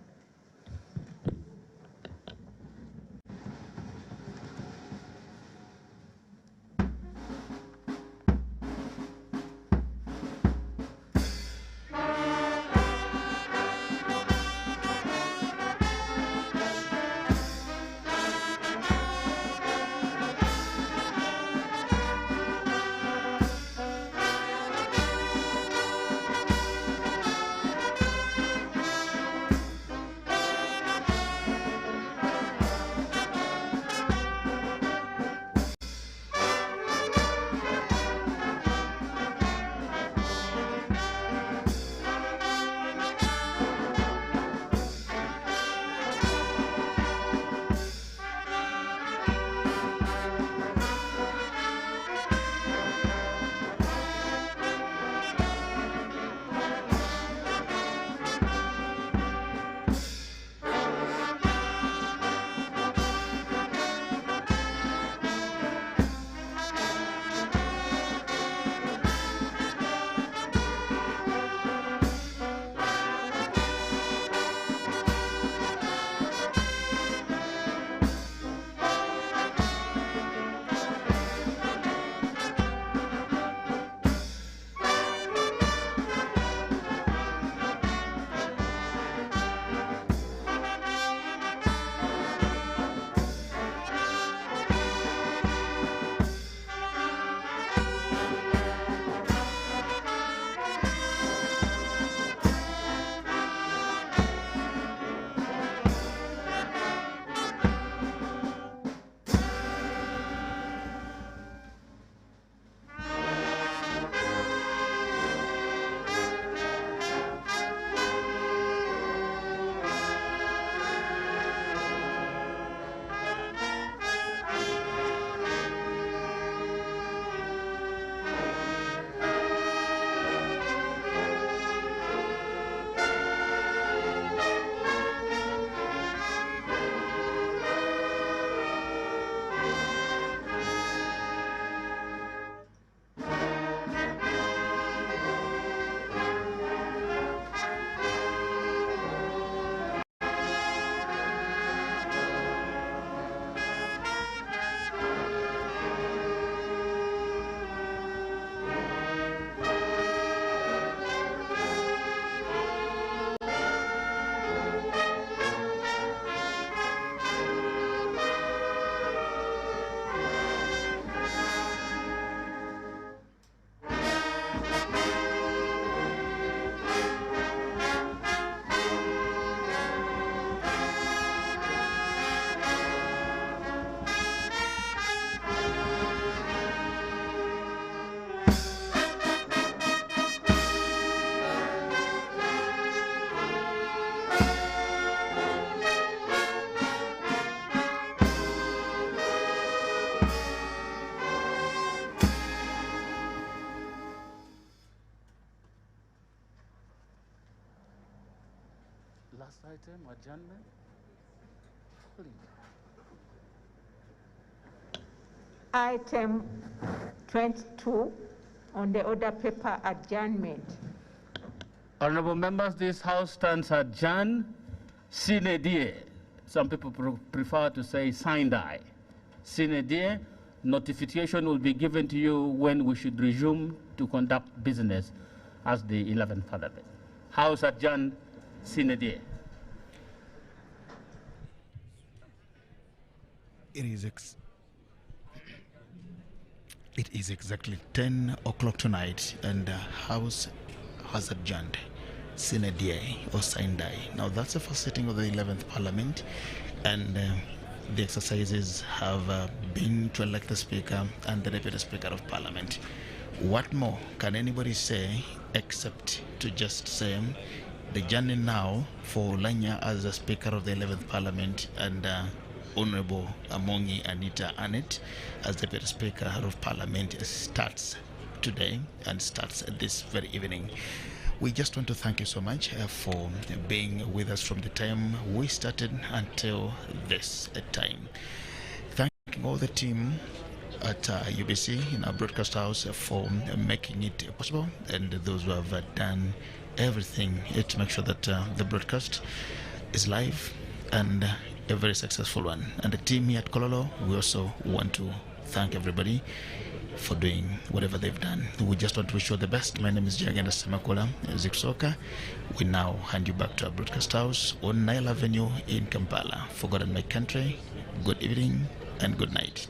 last item, adjournment. Please. Item 22 on the order paper, adjournment. Honorable members, this House stands adjourned sine die. Some people prefer to say sine die. Sine die, notification will be given to you when we should resume to conduct business as the 11th Parliament. House adjourned sine die. It is exactly 10 o'clock tonight, and the House has adjourned sine die or sine die. Now that's the first sitting of the 11th Parliament, and the exercises have been to elect the Speaker and the Deputy Speaker of Parliament. What more can anybody say except to just say the journey now for Lanya as the Speaker of the 11th Parliament and Honorable Amongi Anita Annette as Deputy Speaker of Parliament starts today and starts this very evening. We just want to thank you so much for being with us from the time we started until this time. Thanking all the team at UBC in our broadcast house for making it possible, and those who have done everything to make sure that the broadcast is live and a very successful one. And the team here at Kololo, we also want to thank everybody for doing whatever they've done. We just want to wish you all the best. My name is Jagenda Semakola Ziksoka. We now hand you back to our broadcast house on Nile Avenue in Kampala. For God and my country, good evening and good night.